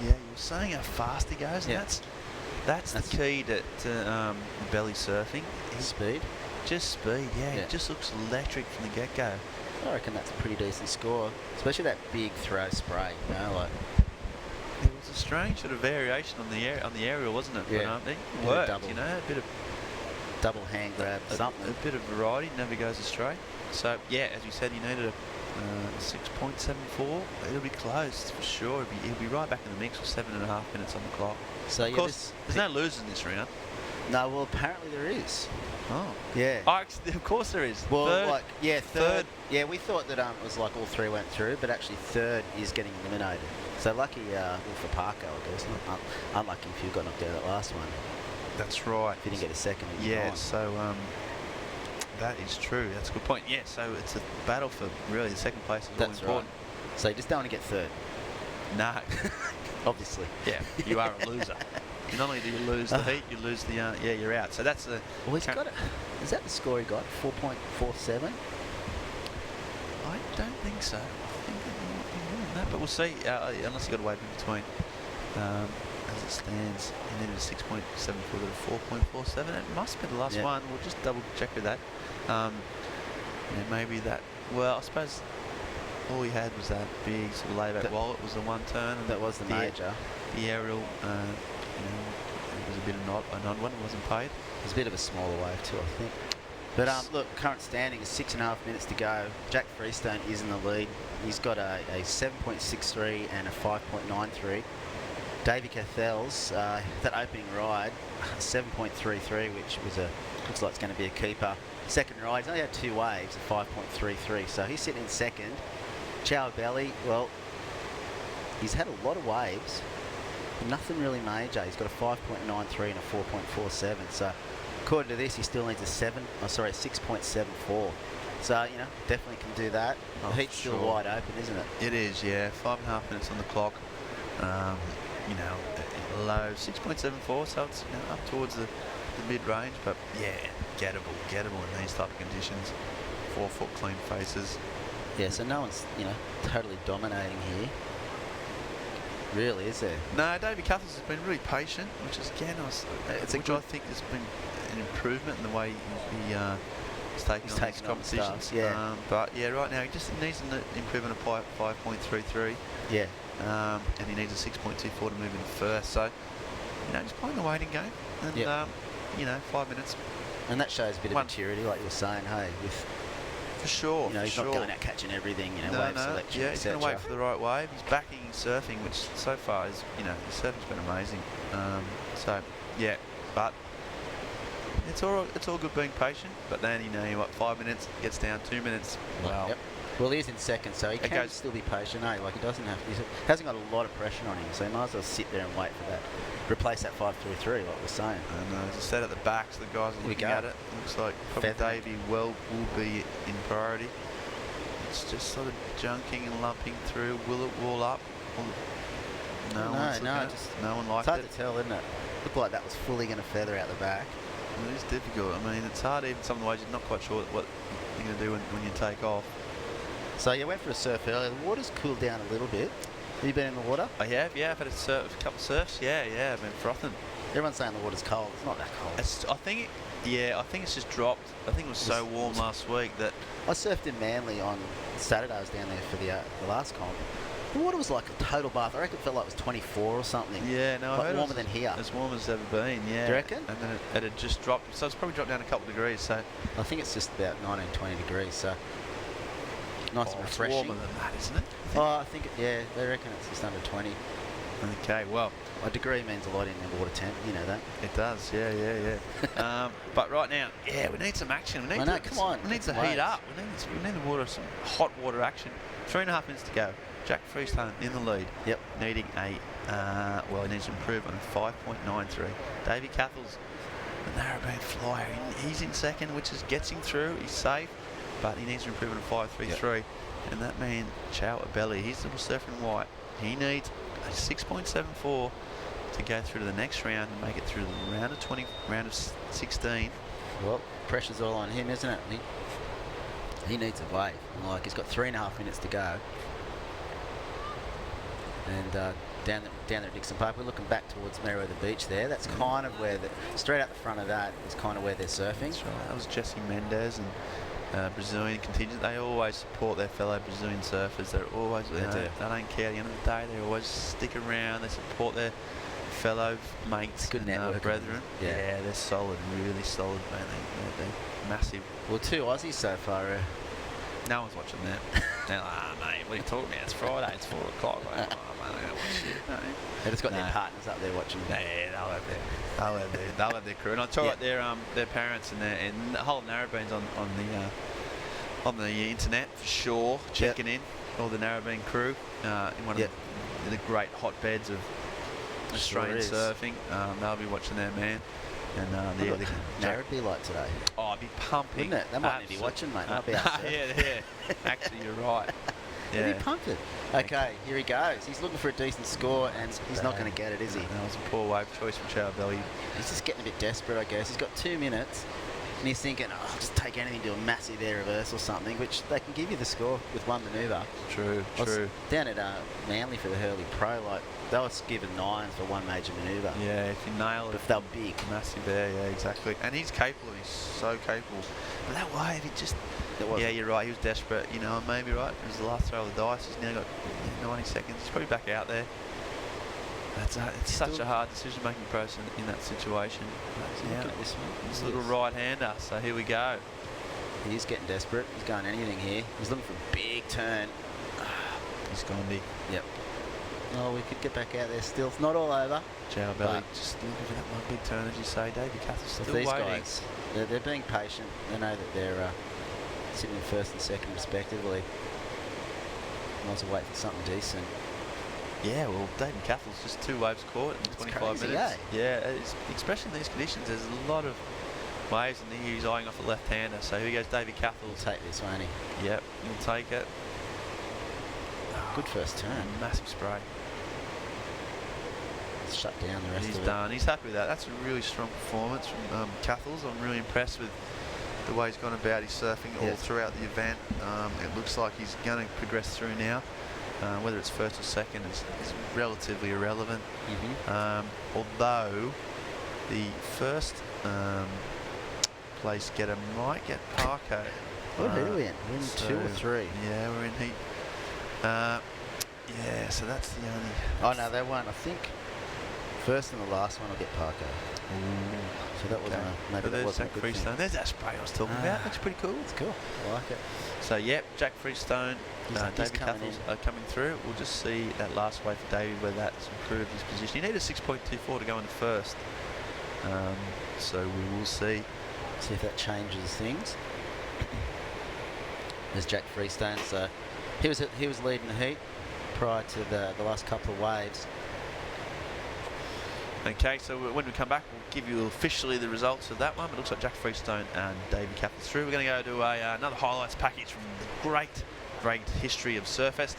Yeah, you were saying how fast he goes, and Yeah. that's the key to belly surfing. Speed? Just speed, yeah. It just looks electric from the get-go. I reckon that's a pretty decent score, especially that big throw spray, you know, like. It was a strange sort of variation on the aerial, wasn't it? Yeah. But, it Yeah, worked, double. you know, a bit of double hand grab, something. A bit of variety, never goes astray. So, yeah, as you said, he needed a 6.74. It'll be close for sure. He'll be right back in the mix with 7.5 minutes on the clock. So, of course, there's no losers in this round. No, well, apparently there is. Oh. Yeah. Oh, of course there is. Well, third, third. Yeah, we thought that it was like all three went through, but actually third is getting eliminated. So lucky for Parko, I guess. Unlucky if you got knocked out of that last one. That's right. If you didn't get a second. Yeah, so that is true. That's a good point. Yeah, so it's a battle for really the second place is all That's important. Right. So you just don't want to get third. No. Obviously. Yeah, you are a loser. Not only do you lose the heat, you lose the you're out. So that's the. Well, he's got it. Is that the score he got? 4.47. I don't think so. I think it might be more than that, but we'll see. Unless you got a wave in between. As it stands, he needed a 6.74 to a 4.47. It must be the last one. We'll just double check with that. Maybe that. Well, I suppose all he had was that big sort of layback wallet was the one turn. And that was the major. The aerial. It was a bit of a nod one. It wasn't paid. It was a bit of a smaller wave too, I think. But look, current standing is 6.5 minutes to go. Jack Freestone is in the lead. He's got a 7.63 and a 5.93. Davey Cathell's that opening ride, 7.33, which was looks like it's going to be a keeper. Second ride, he's only had 2 waves at 5.33, so he's sitting in second. Chow Belly, well, he's had a lot of waves. Nothing really major. He's got a 5.93 and a 4.47. So, according to this, he still needs a 6.74. So, you know, definitely can do that. The heat's still wide open, isn't it? It is, yeah. 5.5 minutes on the clock. You know, low 6.74, so it's up towards the mid-range. But yeah, gettable in these type of conditions. 4 foot clean faces. Yeah, so no one's totally dominating here. Really, is there? No, Davey Cuthers has been really patient, which is again, I think has been an improvement in the way he's taken on these competitions. Yeah. But yeah, right now he just needs an improvement of 5.33. Yeah. And he needs a 6.24 to move into first. So, he's playing the waiting game. And 5 minutes. And that shows a bit of maturity, like you were saying. Hey, for sure. He's not going out catching everything. Wave selection. Yeah, he's going to wait for the right wave. He's backing surfing, which so far is, his surfing's been amazing. So yeah, but it's all good being patient. But then 5 minutes gets down 2 minutes. Wow. Yep. Well, he's in second, so he can still be patient. Like he hasn't got a lot of pressure on him, so he might as well sit there and wait for that. Replace that 5.33, like we're saying. And as I said at the back, so the guys are looking at it. Looks like probably Davey will be in priority. It's just sort of junking and lumping through. Will it wall up? No one liked it. It's hard to tell, isn't it? Looked like that was fully going to feather out the back. It is difficult. I mean, it's hard even some of the ways you're not quite sure what you're going to do when you take off. So you went for a surf earlier. The water's cooled down a little bit. Have you been in the water? I have, yeah. I've had a couple of surfs. Yeah, I've been frothing. Everyone's saying the water's cold. It's not that cold. I think it's just dropped. I think it was so warm last week that... I surfed in Manly on Saturday. I was down there for the last comp. The water was like a total bath. I reckon it felt like it was 24 or something. Yeah, no, I heard warmer than here. As warm as it's ever been, yeah. Do you reckon? And then it had just dropped. So it's probably dropped down a couple of degrees. So I think it's just about 19, 20 degrees. So nice and refreshing. It's warmer than that, isn't it? I think they reckon it's just under 20. Okay, well. A degree means a lot in the water temp, you know that. It does, yeah. But right now, we need some action. We need to heat up. We need the water, some hot water action. 3.5 minutes to go. Jack Freestone in the lead. Yep. Needing he needs to improve on a 5.93. Davey Cathell's the narrowband flyer. He's in second, which gets him through. He's safe, but he needs to improve on a 5.33. Yep. And that man, Chow Abelli, he's the surfing white. He needs a 6.74 to go through to the next round and make it through the round of 20, round of 16. Well, pressure's all on him, isn't it? He needs a wave. Like, he's got 3.5 minutes to go. And down there at Dixon Park, we're looking back towards Merewether Beach there. That's kind of where, straight out the front of that is kind of where they're surfing. That's right. That was Jesse Mendez and Brazilian contingent. They always support their fellow Brazilian surfers. They're always, they don't care. At the end of the day, they always stick around. They support their fellow mates, good and brethren. Yeah, they're solid, really solid, man. They're massive. Well, 2 Aussies so far. No one's watching that. They're like, mate, what are you talking about? It's Friday, it's 4 o'clock. Like, mate, I don't watch shit. No. They just got their partners up there watching. Yeah, they'll have their crew. And I tell you what, their parents and the whole of Narrabeen's on the internet for sure, checking in. All the Narrabeen crew in one of the great hotbeds of Australian surfing. They'll be watching their man. And Narrabeen be like today. Oh, I'd be pumping. Wouldn't it? They might be watching, mate. Might be yeah. Actually, you're right. Yeah. He'd be pumped it. Okay, here he goes. He's looking for a decent score, and he's not going to get it, is he? That was a poor wave choice from Chowbelly. He's just getting a bit desperate, I guess. He's got 2 minutes, and he's thinking, I'll just take anything, do a massive air reverse or something, which they can give you the score with one manoeuvre. True. Down at Manly for the Hurley Pro, like, they were given 9s for one major manoeuvre. Yeah, if you nail it. But they're big. Massive air, yeah, exactly. And he's capable, he's so capable. But that wave, yeah, you're right, he was desperate, you know, maybe right. It was the last throw of the dice, he's now got 90 seconds. He's probably back out there. It's such a hard decision-making process in that situation. Look at this one. This little right-hander, so here we go. He's getting desperate. He's going anything here. He's looking for a big turn. He's gone big. Yep. Oh, we could get back out there still. It's not all over. Chowbelly just looking for that one big turn, as you say. Davey Cathle's still these waiting. Guys, they're being patient. They know that they're sitting in first and second respectively. Might as well wait for something decent. Yeah, well, David Cathle's just 2 waves caught in 25 minutes. Yeah, especially in these conditions, there's a lot of waves, and he's eyeing off a left-hander. So here goes David Cathel. He'll take this, won't he? Yep, he'll take it. Good first turn. Massive spray. Shut down the rest of it. He's done. He's happy with that. That's a really strong performance from Cathels. I'm really impressed with the way he's gone about his surfing all throughout the event. It looks like he's going to progress through now. Whether it's first or second is relatively irrelevant. Although the first place getter might get Parko. What are we in? We're in 2 or 3. Yeah, we're in heat. Yeah, so that's the only... Oh no, they won't. I think first and the last one will get Parko. So that wasn't maybe that wasn't a good Freestone. thing. There's that spray I was talking about. That's pretty cool. It's cool. I like it. So yep, Jack Freestone, David Cathels are coming through. We'll just see that last wave for David where that's improved his position. He needed a 6.24 to go into first. So we will see. See if that changes things. There's Jack Freestone. So he was leading the heat prior to the last couple of waves. Okay, so when we come back, we'll give you officially the results of that one. But it looks like Jack Freestone and Davey Cathel through. We're going to go to another highlights package from the great history of Surfest.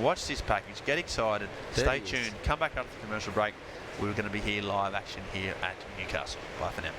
Watch this package. Get excited. Stay tuned. Come back after the commercial break. We're going to be here live action here at Newcastle. Bye for now.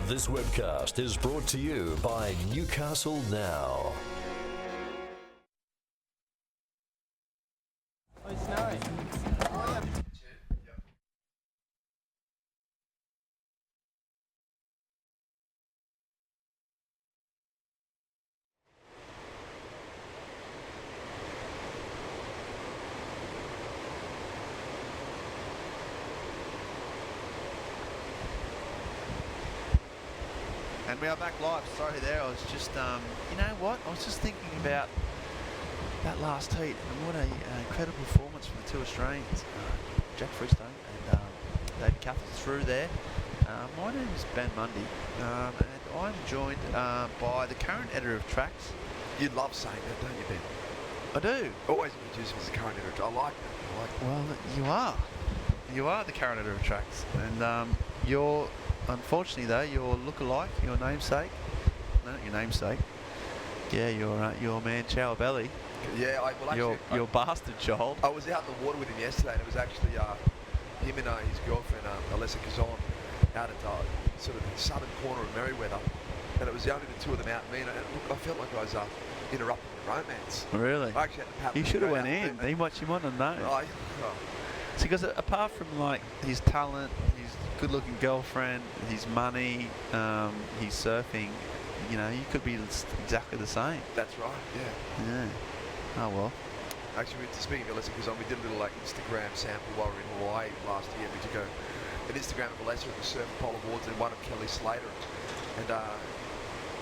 This webcast is brought to you by Newcastle Now. And we are back live. Sorry there, I was just, you know what? I was just thinking about that last heat and what an incredible performance from the two Australians, Jack Freestone and David Cathell through there. My name is Ben Mundy, and I'm joined by the current editor of Tracks. You love saying that, don't you, Ben? I do. Always introduce me as the current editor. I like that. Well, you are. You are the current editor of Tracks, and you're, unfortunately though, your lookalike, your namesake, no, not your namesake, yeah, your man Chow Belly. Yeah, your bastard child. I was out in the water with him yesterday, and it was actually him and his girlfriend, Alessa Kazan, out at sort of the southern corner of Merewether, and it was only the two of them out. And look, I felt like I was interrupting the romance. Really? I actually had to pat You them should have straight went up. in. You might have known. See, because apart from like his talent, his good-looking girlfriend, his money, his surfing, you know, you could be exactly the same. That's right. Yeah. Yeah. Oh well. Actually, speaking of Alessa Kazan, we did a little like Instagram sample while we were in Hawaii last year. We took an Instagram of Alessa at the Surf Pole Awards and one of Kelly Slater. And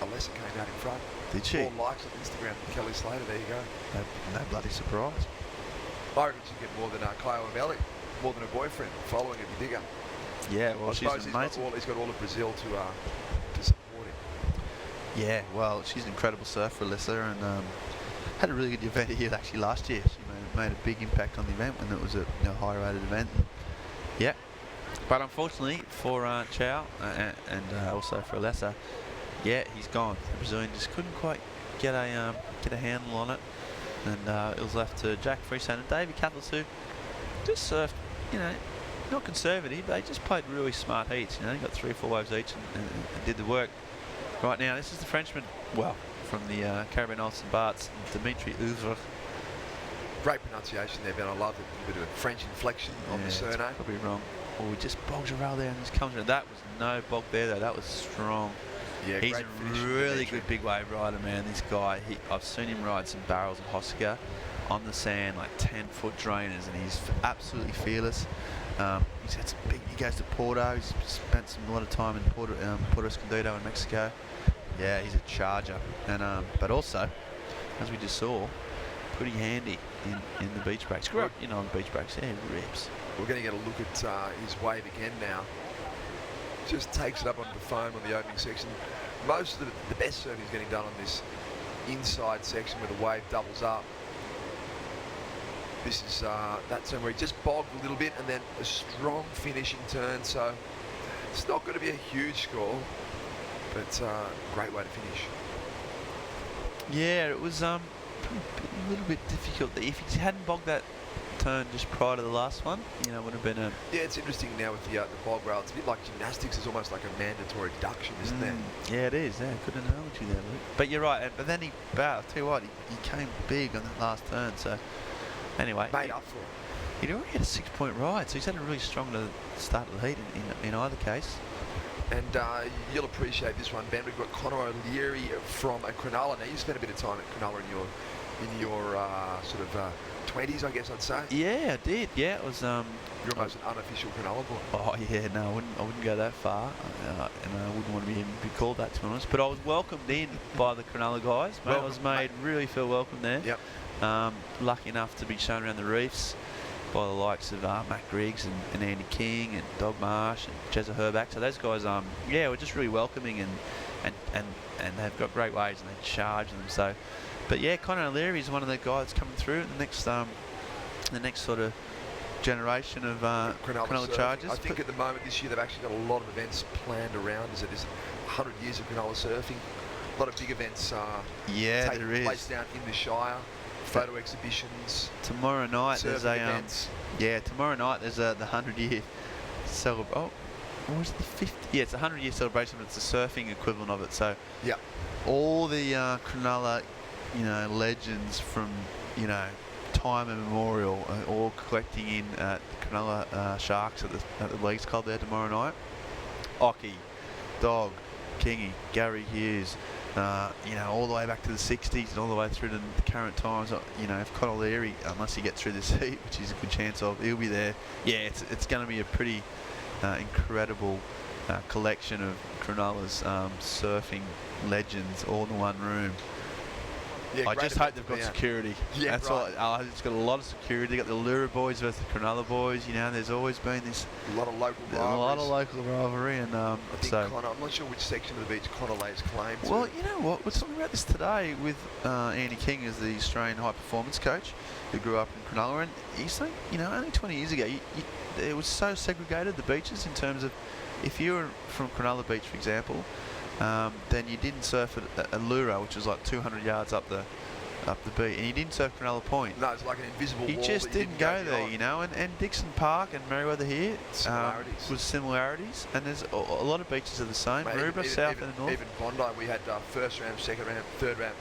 Alessa came out in front. Did she? 4 likes on Instagram from Kelly Slater. There you go. No bloody surprise. I reckon she'd get more than Kyle Avelli, more than her boyfriend. Following would be bigger. Yeah, well, she's amazing. He's got all of Brazil to support him. Yeah, well, she's an incredible surfer, Alyssa, and had a really good event here actually last year. She made a big impact on the event when it was a higher rated event. Yeah, but unfortunately for Chow and also for Alyssa, yeah, he's gone. The Brazilian just couldn't quite get a handle on it, and it was left to Jack Freestone and David Cathell, who just surfed, you know, not conservative, but they just played really smart heats. You know, they got 3 or 4 waves each and did the work. Right now, this is the Frenchman, well, from the Caribbean Isles and Barts, Dimitri Ouvre. Great pronunciation there, Ben. I love it. A bit of a French inflection on the surname. Probably wrong. Oh, we just bogged around there and just comes around. That was no bog there though. That was strong. Yeah, he's a really good big wave rider, man. This guy, I've seen him ride some barrels of Hossiger on the sand, like 10-foot drainers, and he's absolutely fearless. He's had some big. He goes to Porto. He's spent a lot of time in Puerto Escondido in Mexico. Yeah, he's a charger, and but also, as we just saw, pretty handy in the beach breaks. Grew up, you know, on the beach breaks. Yeah, rips. We're going to get a look at his wave again now. Just takes it up onto the foam on the opening section. Most of the best surfing is getting done on this inside section where the wave doubles up. This is that turn where he just bogged a little bit and then a strong finishing turn. So it's not going to be a huge score, but great way to finish. Yeah, it was a little bit difficult. If he hadn't bogged that turn just prior to the last one, you know, would have been a... Yeah, it's interesting now with the bog rail. It's a bit like gymnastics. It's almost like a mandatory deduction, isn't there? Yeah, it is. Yeah, good analogy there, Luke. But you're right. But then I'll tell you what, he came big on that last turn. So anyway, made up for it. He'd already had a 6-point ride, so he's had a really strong start of the heat in either case. And you'll appreciate this one, Ben. We've got Connor O'Leary from Cronulla. Now, you spent a bit of time at Cronulla in your sort of 20s, I guess I'd say. Yeah, I did. Yeah, it was. You're almost an unofficial Cronulla boy. Oh yeah, no, I wouldn't go that far, and I wouldn't want to be called that, to be honest. But I was welcomed in by the Cronulla guys. Mate, I was made really feel welcome there. Yep. Lucky enough to be shown around the reefs by the likes of Matt Griggs and Andy King and Dog Marsh and Jezza Herback. So those guys, yeah, were just really welcoming and they've got great waves and they charge them. So, but yeah, Connor O'Leary is one of the guys coming through in the next sort of generation of Cronulla chargers. I think at the moment this year they've actually got a lot of events planned around as it is 100 years of Cronulla surfing. A lot of big events taking place down in the Shire. Photo exhibitions. Tomorrow night there's a events. Tomorrow night there's the 100-year celebration. Oh, what was it, the 50? Yeah, it's a 100-year celebration, but it's the surfing equivalent of it. So yeah, all the Cronulla, you know, legends from, you know, time immemorial are all collecting in at the Cronulla Sharks at the Leagues Club there tomorrow night. Ockie, Dog, Kingy, Gary Hughes. You know, all the way back to the 60s and all the way through to the current times. You know, if Connor O'Leary, unless he gets through this heat, which is a good chance of, he'll be there. Yeah, it's going to be a pretty incredible collection of Cronulla's surfing legends all in one room. Yeah, I just hope they've got security. Yeah, that's right. all. It's got a lot of security. They got the Lura boys versus the Cronulla boys. You know, there's always been this a lot of local rivalry, and I think Connor, I'm not sure which section of the beach Connor lays claim to. Well, you know what? We're talking about this today with Andy King as the Australian high performance coach who grew up in Cronulla, and he's saying, you know, only 20 years ago, it was so segregated, the beaches, in terms of if you were from Cronulla Beach, for example, then you didn't surf at Lura, which was like 200 yards up the beach, and you didn't surf Cronulla Point. No, it's like an invisible wall. You just didn't go there, you know. And Dixon Park and Merewether here was similarities, and there's a lot of beaches are the same. Maroubra, south and north. Even Bondi, we had first round, second round, third round.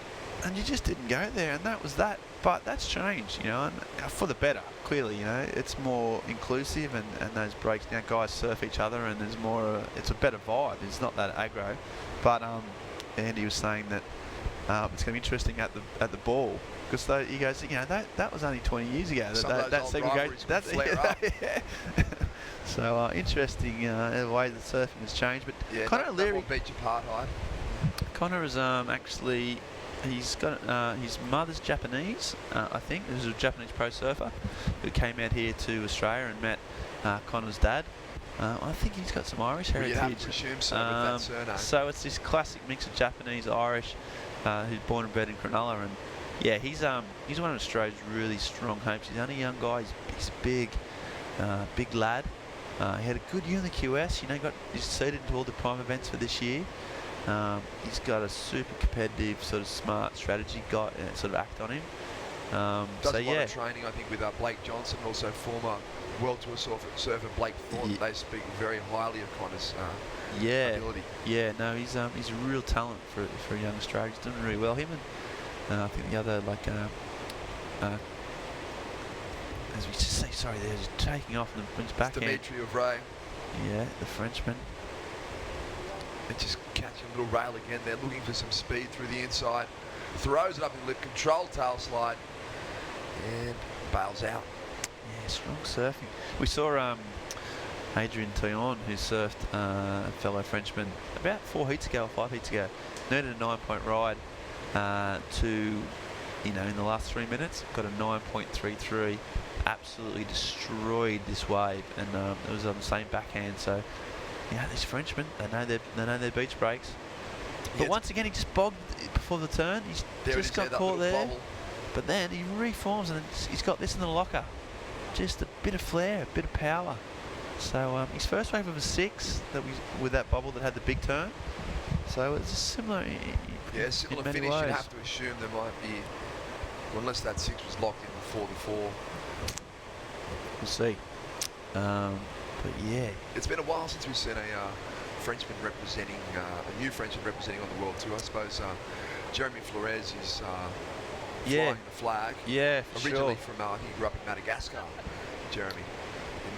And you just didn't go there, and that was that. But that's changed, you know, and for the better, clearly, you know. It's more inclusive, and those breaks now, guys surf each other, and there's more, it's a better vibe. It's not that aggro. But Andy was saying that it's going to be interesting at the ball, because he goes, you know, that was only 20 years ago. That segregation. Yeah. So interesting the way the surfing has changed. But yeah, Connor Leary, beach apartheid. Connor is actually. He's got his mother's Japanese, I think. This is a Japanese pro surfer who came out here to Australia and met Connor's dad. I think he's got some Irish heritage. You'd have to assume so with that surname. So it's this classic mix of Japanese, Irish, who's born and bred in Cronulla, and yeah, he's one of Australia's really strong hopes. He's only a young guy. He's big, big lad. He had a good year in the QS. You know, he's seeded into all the prime events for this year. He's got a super competitive, sort of smart strategy sort of act on him. Does a lot of training, I think, with Blake Johnson, also former World Tour surfer Blake Thornton. They speak very highly of Connor's ability. Yeah, no, he's a real talent for a young Australian. He's doing really well. Him and I think the other, as we just say, sorry, they're just taking off and then brings back Dimitri of Ray. Yeah, the Frenchman. And just catching a little rail again. They're looking for some speed through the inside. Throws it up in lip, controlled tail slide, and bails out. Yeah, strong surfing. We saw Adrian Tillon, who surfed a fellow Frenchman about 4 heats ago or 5 heats ago. Needed a 9-point ride to, you know, in the last 3 minutes, got a 9.33. Absolutely destroyed this wave, and it was on the same backhand. So, you know, these Frenchmen, they know their beach breaks. But once again, he just bogged before the turn. He's just got caught there. Bobble. But then he reforms, and he's got this in the locker. Just a bit of flair, a bit of power. So his first wave was a 6 with that bubble that had the big turn. So it's similar. Similar in many finish. ways. You'd have to assume there might be, well, unless that 6 was locked in before the 4. We'll see. But yeah, it's been a while since we've seen a Frenchman representing, a new Frenchman representing on the World Tour. I suppose Jeremy Flores is flying the flag. Yeah, originally from I think he grew up in Madagascar. Jeremy,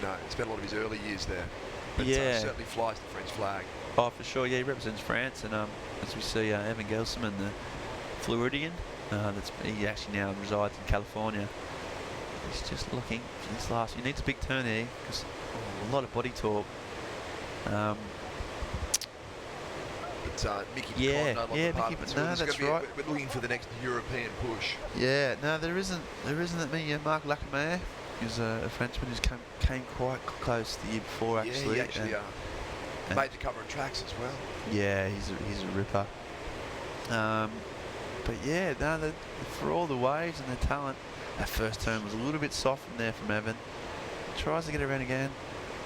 and spent a lot of his early years there. But certainly flies the French flag. Oh, for sure. Yeah, he represents France, and as we see, Evan Gelserman, the Floridian, he actually now resides in California. He's just looking for this last. He needs a big turn there because a lot of body talk. Mickey Mickey, no, that's right. We're looking for the next European push. Yeah, no, there isn't that many. Marc Lacamere is a Frenchman who's came quite close the year before, actually. Yeah, he actually made the cover of tracks as well. Yeah, he's a ripper. But yeah, no, for all the waves and the talent, that first turn was a little bit soft from there from Evan. Tries to get around again,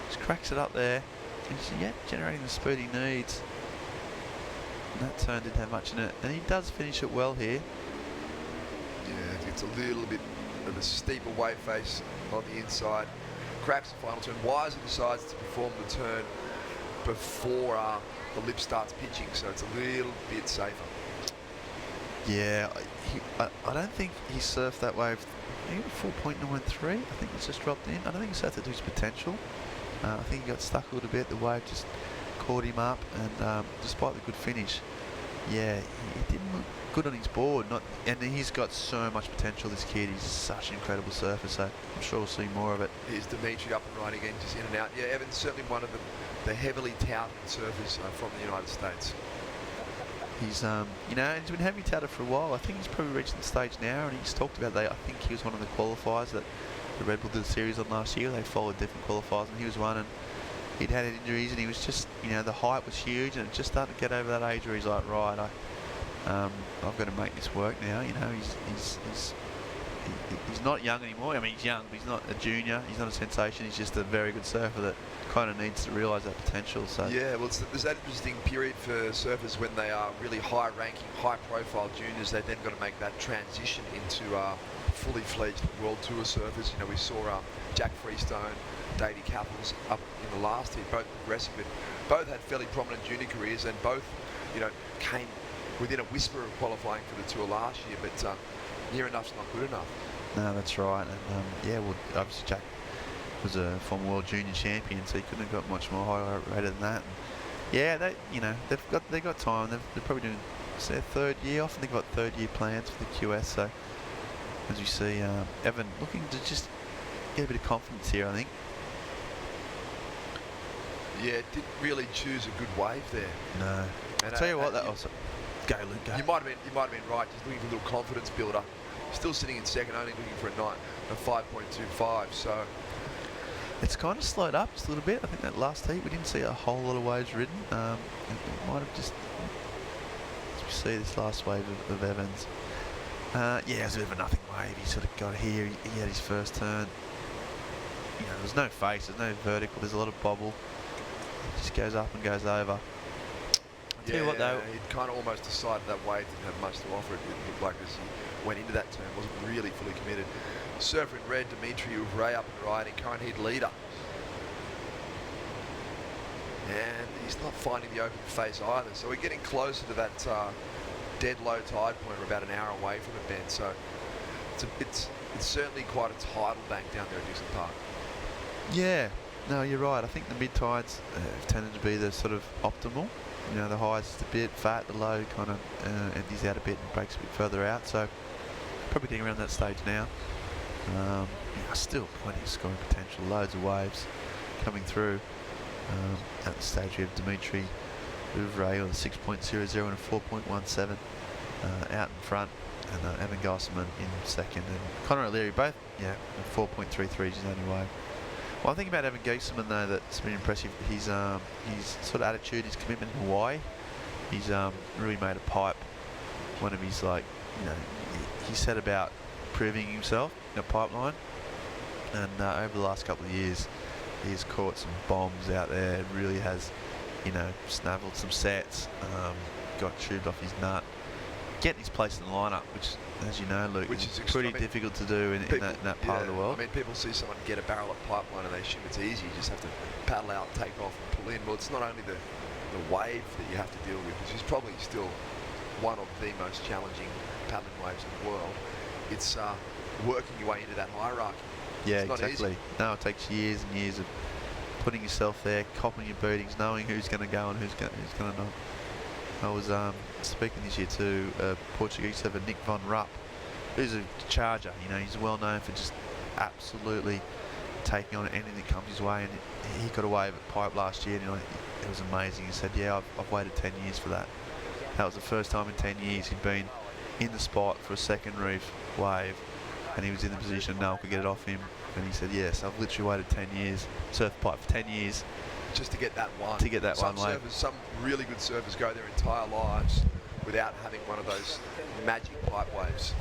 just cracks it up there, and he's generating the speed he needs. And that turn didn't have much in it, and he does finish it well here. Yeah, it's a little bit of a steeper wave face on the inside. Cracks the final turn. Wiser decides to perform the turn before the lip starts pitching, so it's a little bit safer. Yeah, I don't think he surfed that wave. I think 4.93. I think it's just dropped in. I don't think he surfed it to his potential. I think he got stuck a little bit. The wave just caught him up, and despite the good finish, yeah, he didn't look good on his board. And he's got so much potential, this kid. He's such an incredible surfer, so I'm sure we'll see more of it. Here's Dimitri up and right again, just in and out. Yeah, Evan's certainly one of the heavily touted surfers from the United States. He's, you know, he's been heavily touted for a while. I think he's probably reached the stage now, and he's talked about that. I think he was one of the qualifiers that the Red Bull did a series on last year. They followed different qualifiers, and he was one, and he'd had injuries, and he was just, you know, the height was huge, and it just started to get over that age where he's like, right, I've got to make this work now. You know, he's not young anymore. I mean, he's young, but he's not a junior. He's not a sensation. He's just a very good surfer that kind of needs to realise that potential. So yeah, well, there's that interesting period for surfers when they are really high-ranking, high-profile juniors. They've then got to make that transition into fully fledged World Tour surfers. You know, we saw Jack Freestone, Davey Capples up in the last heat, both progressive, but both had fairly prominent junior careers, and both, you know, came within a whisper of qualifying for the tour last year, but near enough's not good enough. No, that's right. And yeah, well, obviously Jack was a former world junior champion, so he couldn't have got much more higher rated than that. And yeah, they got time. They're probably doing their third year. Often they've got third-year plans for the QS. So as you see, Evan looking to just get a bit of confidence here, I think. Yeah, didn't really choose a good wave there. No. I'll tell you what, that also. Go, Luke, go. You might have been right, just looking for a little confidence builder. Still sitting in second, only looking for a 5.25. So it's kind of slowed up just a little bit. I think that last heat we didn't see a whole lot of waves ridden. It might have just, as we see this last wave of Evans. Yeah, it was a bit of a nothing wave. He sort of got here. He had his first turn. You know, there's no face. There's no vertical. There's a lot of bobble. It just goes up and goes over. Tell you what though, he'd kind of almost decided that wave didn't have much to offer. It looked like as he went into that turn, wasn't really fully committed. Surfer in red, Dimitri with Ray up and riding, current heat leader. And he's not finding the open face either. So we're getting closer to that dead low tide point. We're about an hour away from the bend. So it's certainly quite a tidal bank down there at Dixon Park. Yeah, no, you're right. I think the mid tides have tended to be the sort of optimal. You know, the high's just a bit fat, the low kind of empties out a bit and breaks a bit further out. So probably getting around that stage now. Yeah, still plenty of scoring potential, loads of waves coming through. At the stage we have Dimitri Ouvray with a 6.00 and a 4.17 out in front, and Evan Gosselman in second, and Connor O'Leary both, yeah, 4.33 is his only wave. One thing about Evan Gosselman though that's been impressive, his sort of attitude, his commitment in Hawaii. He's really made a pipe one of his, like, you know, he set about proving himself in a pipeline, and over the last couple of years he's caught some bombs out there. Really has, you know, snaffled some sets, got tubed off his nut, getting his place in the lineup, which, as you know, Luke, is pretty difficult to do in that part of the world. I mean, people see someone get a barrel at pipeline and they assume it's easy. You just have to paddle out, take off and pull in. Well, it's not only the wave that you have to deal with, which is probably still one of the most challenging paddling waves in the world. It's working your way into that hierarchy. Yeah, it's not exactly. easy. No, it takes years and years of putting yourself there, copping your beatings, knowing who's going to go and who's going to not. I was speaking this year to a Portuguese surfer, Nick von Rupp, who's a charger. You know, he's well known for just absolutely taking on anything that comes his way, and he got away with pipe last year, and it was amazing. He said, yeah, I've waited 10 years for that. That was the first time in 10 years he'd been in the spot for a second reef wave, and he was in the position no one could get it off him, and he said, yes, I've literally waited 10 years, surf pipe for 10 years. Just to get that one. To get that one wave. Some really good surfers go their entire lives without having one of those magic pipe waves.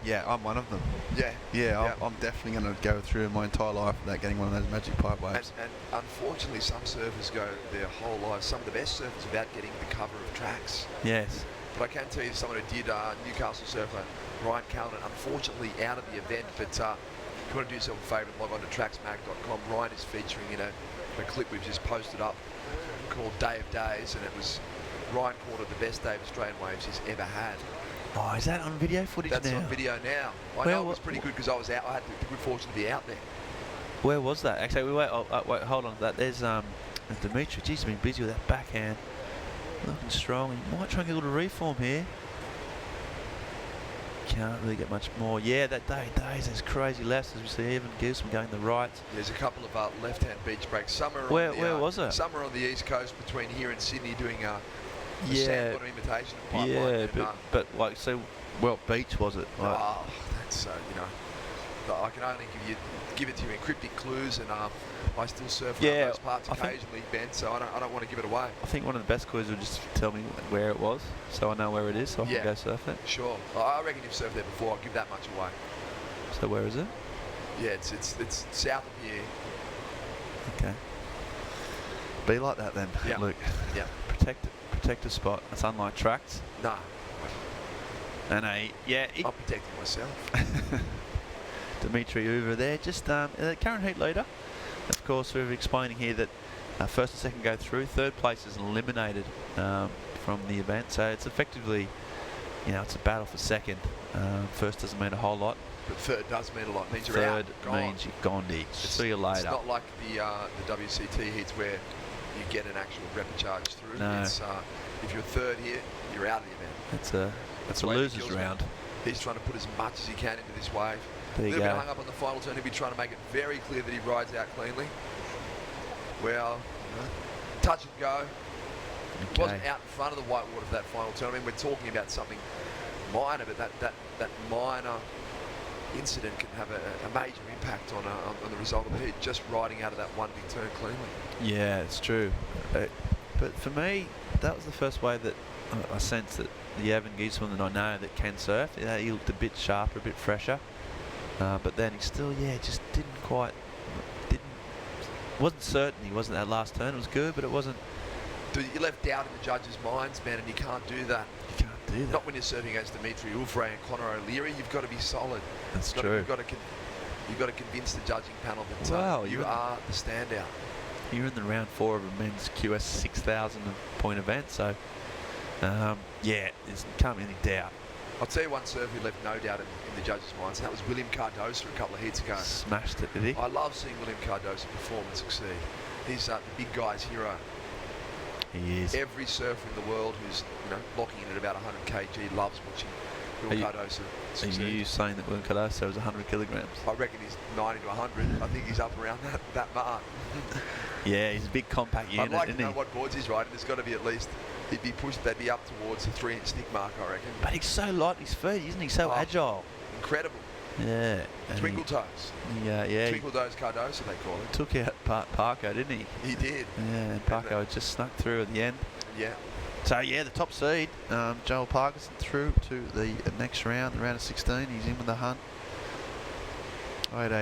Yeah, I'm one of them. Yeah. I'm definitely going to go through my entire life without getting one of those magic pipe waves. And unfortunately, some surfers go their whole lives, some of the best surfers, without getting the cover of tracks. Yes. But I can tell you someone who did, Newcastle surfer Ryan Callan, unfortunately out of the event, but if you want to do yourself a favour and log on to tracksmag.com, Ryan is featuring in a clip we've just posted up called Day of Days, and it was Ryan called it the best day of Australian waves he's ever had. Oh, is that on video footage now? That's on video now. I know it was pretty good because I was out. I had the good fortune to be out there. Where was that? Actually, wait, hold on to that. There's Dimitri. Geez, he's been busy with that backhand. Looking strong. He might try and get a little reform here. Can't really get much more. Yeah, that day, there's crazy lefts as we see Evan Gibson going the right. There's a couple of left-hand beach breaks. Some are Where on the, was it? Some are on the east coast between here and Sydney doing a Yeah. sandwater imitation of pipeline. Yeah, and, but like, so, well, beach was it? Like, oh, that's you know, I can only give it to you in cryptic clues, and I still surf around those parts occasionally, Ben. So I don't want to give it away. I think one of the best clues would just tell me where it was, so I know where it is, so I can go surf it. Sure. I reckon you've surfed there before. I'll give that much away. So where is it? Yeah, it's south of here. Okay. Be like that then, Luke. Yeah. Protect a spot. It's unlike tracks. No. And I'm protecting myself. Dimitri Uber there, just the current heat leader. Of course, we're explaining here that first and second go through. Third place is eliminated from the event, so it's effectively, it's a battle for second. First doesn't mean a whole lot. But third does mean a lot. It means you're out. Third means you're gone, see you later. It's not like the WCT heats where you get an actual repechage through. No. It's, if you're third here, you're out of the event. It's a loser's round. He's trying to put as much as he can into this wave. There you Little bit go. hung up on the final turn. He'll be trying to make it very clear that he rides out cleanly. Well, touch and go. Okay. Wasn't out in front of the white water for that final turn. I mean, we're talking about something minor, but that minor incident can have a major impact on the result of the heat, just riding out of that one big turn cleanly. Yeah, it's true. But for me, that was the first way that I sensed that the Evan Giesman that I know that can surf, he looked a bit sharper, a bit fresher. But then he still, just wasn't certain. He wasn't that last turn. It was good, but it wasn't. Dude, you left doubt in the judges' minds, man, and you can't do that. You can't do that. Not when you're surfing against Dimitri Uvray and Connor O'Leary. You've got to be solid. That's true. You've got to convince the judging panel that you are the standout. You're in the round 4 of a men's QS 6,000 point event, so there can't be any doubt. I'll tell you one surfer who left no doubt in the judges' minds, and that was William Cardosa a couple of heats ago. Smashed it, did he? I love seeing William Cardosa perform and succeed. He's the big guy's hero. He is. Every surfer in the world who's locking in at about 100 kg loves watching William Cardosa succeed. Are you saying that William Cardosa was 100 kilograms? I reckon he's 90 to 100. I think he's up around that mark. Yeah, he's a big compact unit, I'd like isn't to know he? what boards he's riding. There's got to be at least, he'd be pushed, they'd be up towards the 3-inch stick mark, I reckon. But he's so light on his feet, isn't he? So agile. Incredible. Yeah. Twinkle toes. Yeah. Twinkle toes Cardosa, they call him. Took out Parko, didn't he? He did. Yeah, and Parko just snuck through at the end. Yeah. So the top seed, Joel Parkinson, through to the next round, the round of 16. He's in with the hunt. I had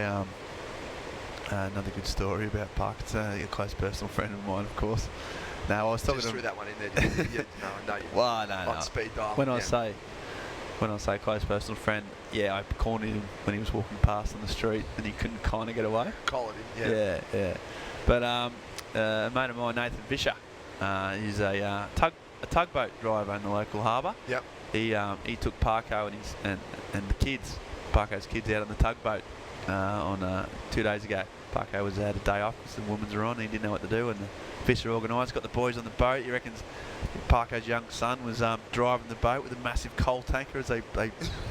another good story about Parkinson, a close personal friend of mine, of course. No, I was talking Just to threw that one in there, didn't you? No, you well, no. on speed dial. When I say close personal friend, I cornered him when he was walking past on the street and he couldn't kind of get away. Collared him, Yeah. But a mate of mine, Nathan Fisher, he's a tugboat driver in the local harbour. Yep. He took Parko and the kids, Parko's kids, out on the tugboat on 2 days ago. Parko was had a day off because the women's were on and he didn't know what to do, and the Fisher organised, got the boys on the boat. He reckons Parko's young son was driving the boat with a massive coal tanker as they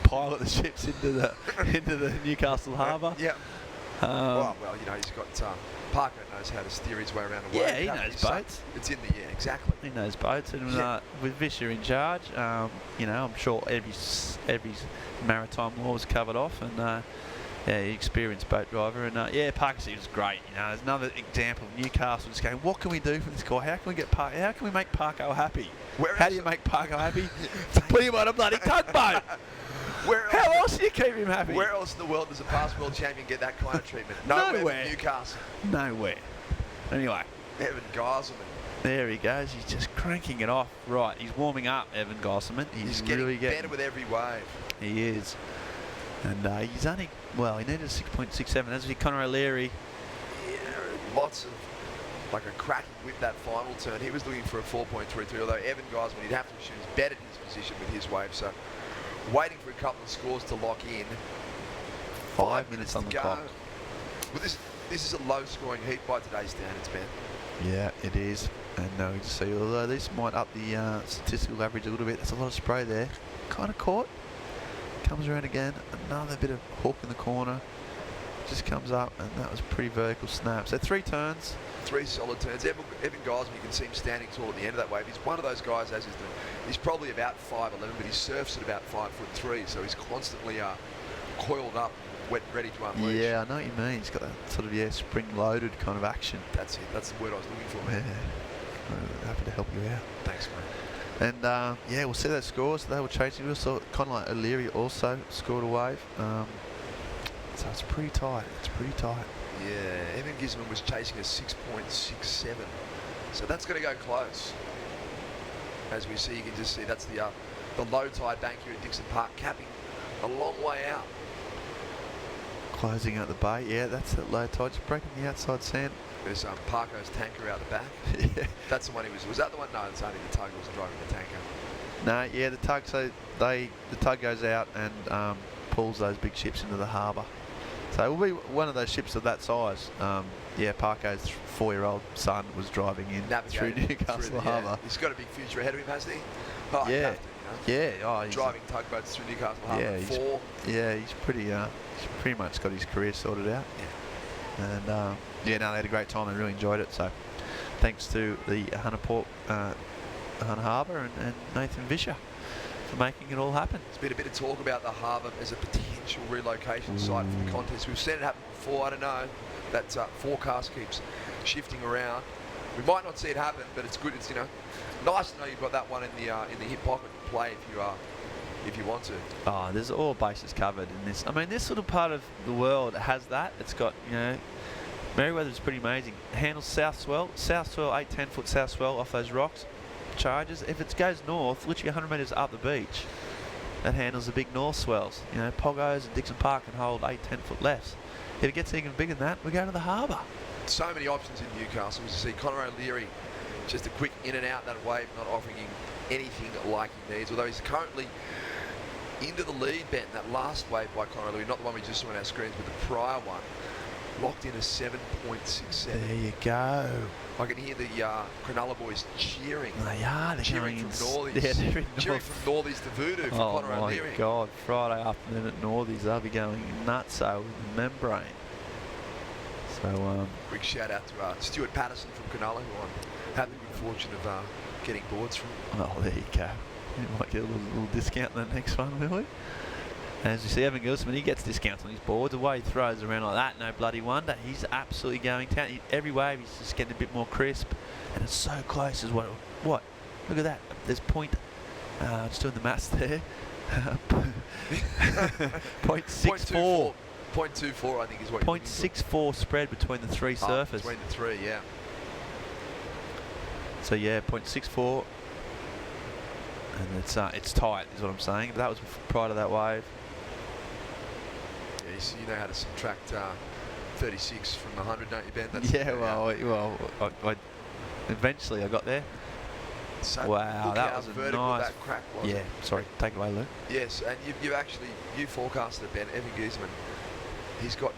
pilot the ships into the Newcastle harbour. Yeah. Well, he's got Parko knows how to steer his way around the world. Yeah, he knows boats. It's in the exactly. He knows boats, and with Fisher in charge, I'm sure every maritime law was covered off, and experienced boat driver, and Parkinson was great. There's another example of Newcastle just going, what can we do for this guy? How can we get How can we make Parko happy? How do you make Parko happy? Put him on a bloody tugboat. How else do you keep him happy? Where else in the world does a past world champion get that kind of treatment? Nowhere. Newcastle. Nowhere. Anyway. Evan Geiselman. There he goes. He's just cranking it off. Right, he's warming up, Evan Geiselman. He's really getting better with every wave. He is. And he's only, he needed a 6.67. As with Connor O'Leary. Yeah, lots of, like a cracking whip that final turn. He was looking for a 4.33, although Evan Geiselman, he'd have to assume he's bettered his position with his wave. So waiting for a couple of scores to lock in. 5 minutes on the clock. Well, this is a low-scoring heat by today's standards, man. Yeah, it is. And we just see, although this might up the statistical average a little bit, there's a lot of spray there. Kind of caught. Comes around again, another bit of hook in the corner. Just comes up, and that was pretty vertical snap. So 3 turns. 3 solid turns. Evan Gosman, you can see him standing tall at the end of that wave. He's one of those guys, as is he's probably about 5'11", but he surfs at about 5'3", so he's constantly coiled up, wet and ready to unleash. Yeah, I know what you mean. He's got that sort of, spring-loaded kind of action. That's it. That's the word I was looking for, man. Yeah. Happy to help you out. Thanks, mate. And, we'll see those scores. They were chasing. We saw kind of like O'Leary also scored a wave. So it's pretty tight. Yeah, Evan Gisman was chasing a 6.67. So that's going to go close. As we see, you can just see that's the low tide bank here at Dixon Park, capping a long way out. Closing out the bay. Yeah, that's at low tide. Just breaking the outside sand. There's Parko's tanker out the back. Yeah. That's the one he was. Was that the one? No, it's only the tug was driving the tanker. No, yeah, the tug. So the tug goes out and pulls those big ships into the harbour. So it will be one of those ships of that size. Parko's 4-year-old son was driving in through Newcastle Harbour. He's got a big future ahead of him, hasn't he? Oh, yeah. He's driving tugboats through Newcastle Harbour. He's pretty much got his career sorted out. Yeah. And they had a great time. They really enjoyed it. So thanks to the Hunter Harbour and Nathan Vischer for making it all happen. There's been a bit of talk about the harbour as a potential relocation site for the contest. We've seen it happen before. I don't know. That forecast keeps shifting around. We might not see it happen, but it's good. It's nice to know you've got that one in the hip pocket to play if you want to. Oh, there's all bases covered in this. I mean, this sort of part of the world has that. It's got Merewether is pretty amazing. Handles south swell, 8-10 foot south swell off those rocks. Charges. If it goes north, literally 100 metres up the beach, that handles the big north swells. Poggos and Dixon Park can hold 8-10 foot lefts. If it gets even bigger than that, we go to the harbour. So many options in Newcastle. We see Conor O'Leary, just a quick in and out that wave, not offering him anything like he needs. Although he's currently into the lead, Ben. That last wave by Conor O'Leary, not the one we just saw on our screens, but the prior one, locked in a 7.67. There you go. I can hear the Cronulla boys cheering. They are. They're cheering from Northies. Yeah, they're cheering from Northies to Voodoo for Conor O'Leary. Oh my God! Friday afternoon at Northies, they'll be going nuts with the membrane. So big shout out to Stuart Patterson from Cronulla, who I'm had the good fortune of getting boards from. Oh, there you go. You might get a little discount in the next one, will we? As you see, Evan Gilsman, he gets discounts on his boards. The way he throws around like that, no bloody wonder. He's absolutely going down. Every wave, he's just getting a bit more crisp. And it's so close as well. What? Look at that. There's just doing the maths there. 0.64. 0.24, I think, is what you're 0.64 spread between the three surfers. Between the three, yeah. So, 0.64. And it's tight, is what I'm saying. But that was prior to that wave. Yeah, you know how to subtract 36 from 100, don't you, Ben? I eventually I got there. So wow, that was a nice. That crack was. Yeah, sorry, take it away, Lou. Yes, and you forecasted it, Ben. Evan Guzman, he's got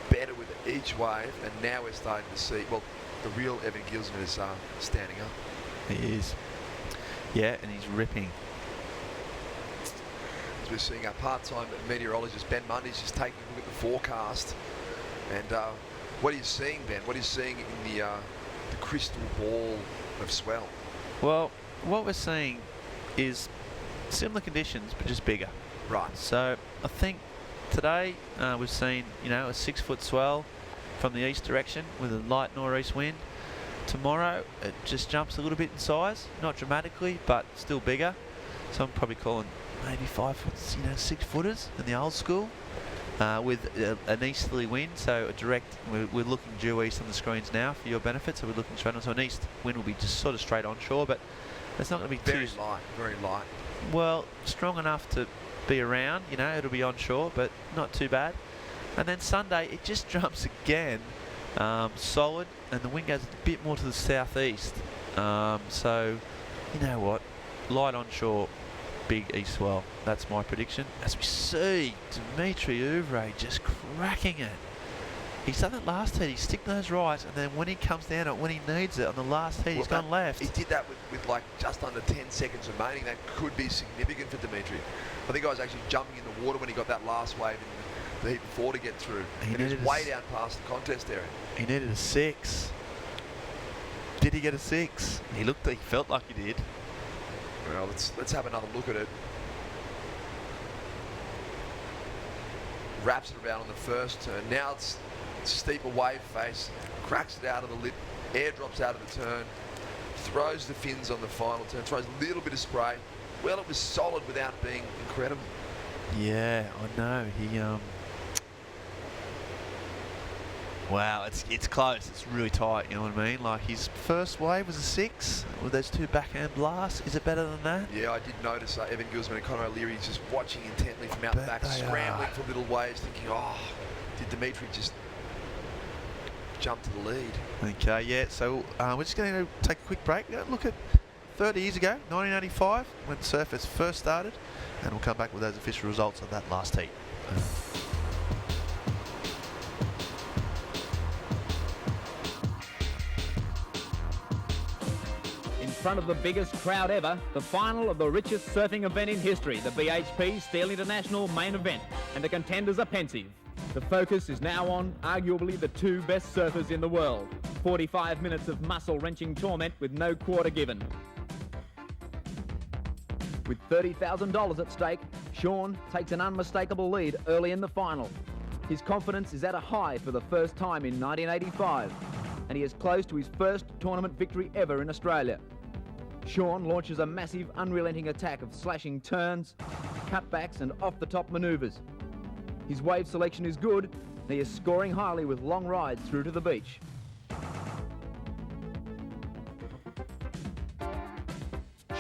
better with each wave, and now we're starting to see. Well, the real Evan Guzman is standing up. He is. Yeah, and he's ripping. As we're seeing our part-time meteorologist Ben Mundy's just taking a look at the forecast, and what are you seeing, Ben? What are you seeing in the crystal ball of swell? Well, what we're seeing is similar conditions, but just bigger. Right. So I think today we've seen, a 6-foot swell from the east direction with a light northeast wind. Tomorrow it just jumps a little bit in size, not dramatically, but still bigger. So I'm probably calling maybe 5 foot, 6-footers in the old school, with an easterly wind. So a direct, we're looking due east on the screens now for your benefit. So we're looking straight on. So an east wind will be just sort of straight onshore, but it's not going to be very light, very light. Well, strong enough to be around. It'll be onshore, but not too bad. And then Sunday it just jumps again. Solid, and the wind goes a bit more to the southeast. So, you know what? Light onshore, big east swell. That's my prediction. As we see Dimitri Ouvre just cracking it. He's done that last heat. He's sticking those rights, and then when he comes down it, when he needs it on the last heat, he's gone left. He did that with like just under 10 seconds remaining. That could be significant for Dimitri. I think I was actually jumping in the water when he got that last wave in the heat before to get through. He was way down past the contest area. He needed a 6. Did he get a 6? He felt like he did. Well, let's have another look at it. Wraps it around on the first turn. Now it's steeper wave face, cracks it out of the lip, airdrops out of the turn, throws the fins on the final turn, throws a little bit of spray. Well, it was solid without being incredible. Yeah, I know. Wow, it's close. It's really tight, you know what I mean? Like, his first wave was a 6 with those 2 backhand blasts. Is it better than that? Yeah, I did notice Evan Gilsman and Conor O'Leary just watching intently from out the back, scrambling for little waves, thinking, oh, did Dimitri just jump to the lead? Okay, yeah, so we're just going to take a quick break. Look at 30 years ago, 1985, when Surfest first started, and we'll come back with those official results of that last heat. In front of the biggest crowd ever, the final of the richest surfing event in history, the BHP Steel International main event, and the contenders are pensive. The focus is now on arguably the 2 best surfers in the world. 45 minutes of muscle-wrenching torment with no quarter given. With $30,000 at stake, Sean takes an unmistakable lead early in the final. His confidence is at a high for the first time in 1985, and he is close to his first tournament victory ever in Australia. Sean launches a massive, unrelenting attack of slashing turns, cutbacks and off-the-top manoeuvres. His wave selection is good, and he is scoring highly with long rides through to the beach.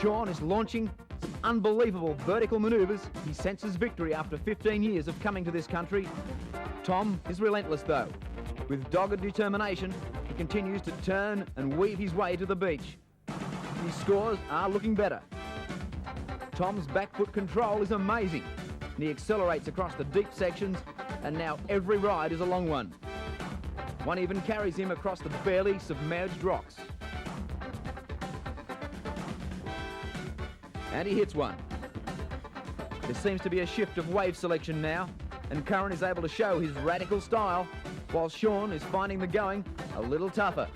Sean is launching some unbelievable vertical manoeuvres. He senses victory after 15 years of coming to this country. Tom is relentless though. With dogged determination, he continues to turn and weave his way to the beach. His scores are looking better. Tom's back foot control is amazing, and he accelerates across the deep sections, and now every ride is a long one. One even carries him across the barely submerged rocks. And he hits one. There seems to be a shift of wave selection now, and Curran is able to show his radical style, while Sean is finding the going a little tougher.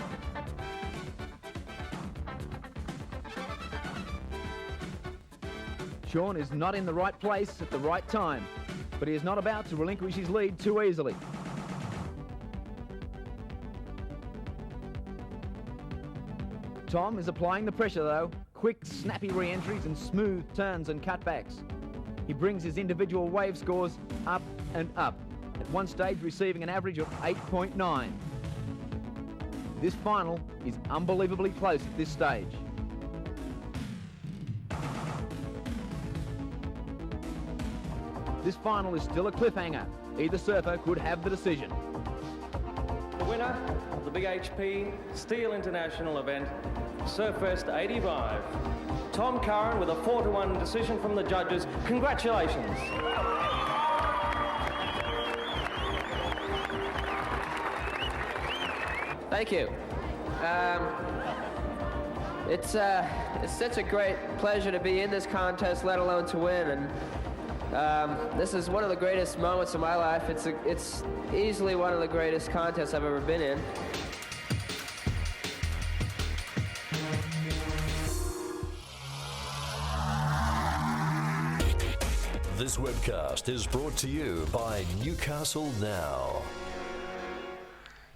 Sean is not in the right place at the right time, but he is not about to relinquish his lead too easily. Tom is applying the pressure though, quick, snappy re-entries and smooth turns and cutbacks. He brings his individual wave scores up and up, at one stage receiving an average of 8.9. This final is unbelievably close at this stage. This final is still a cliffhanger. Either surfer could have the decision. The winner of the Big HP Steel International event, Surfest 85. Tom Curran with a 4-1 decision from the judges. Congratulations. Thank you. It's such a great pleasure to be in this contest, let alone to win. And this is one of the greatest moments of my life. It's easily one of the greatest contests I've ever been in. This webcast is brought to you by Newcastle Now.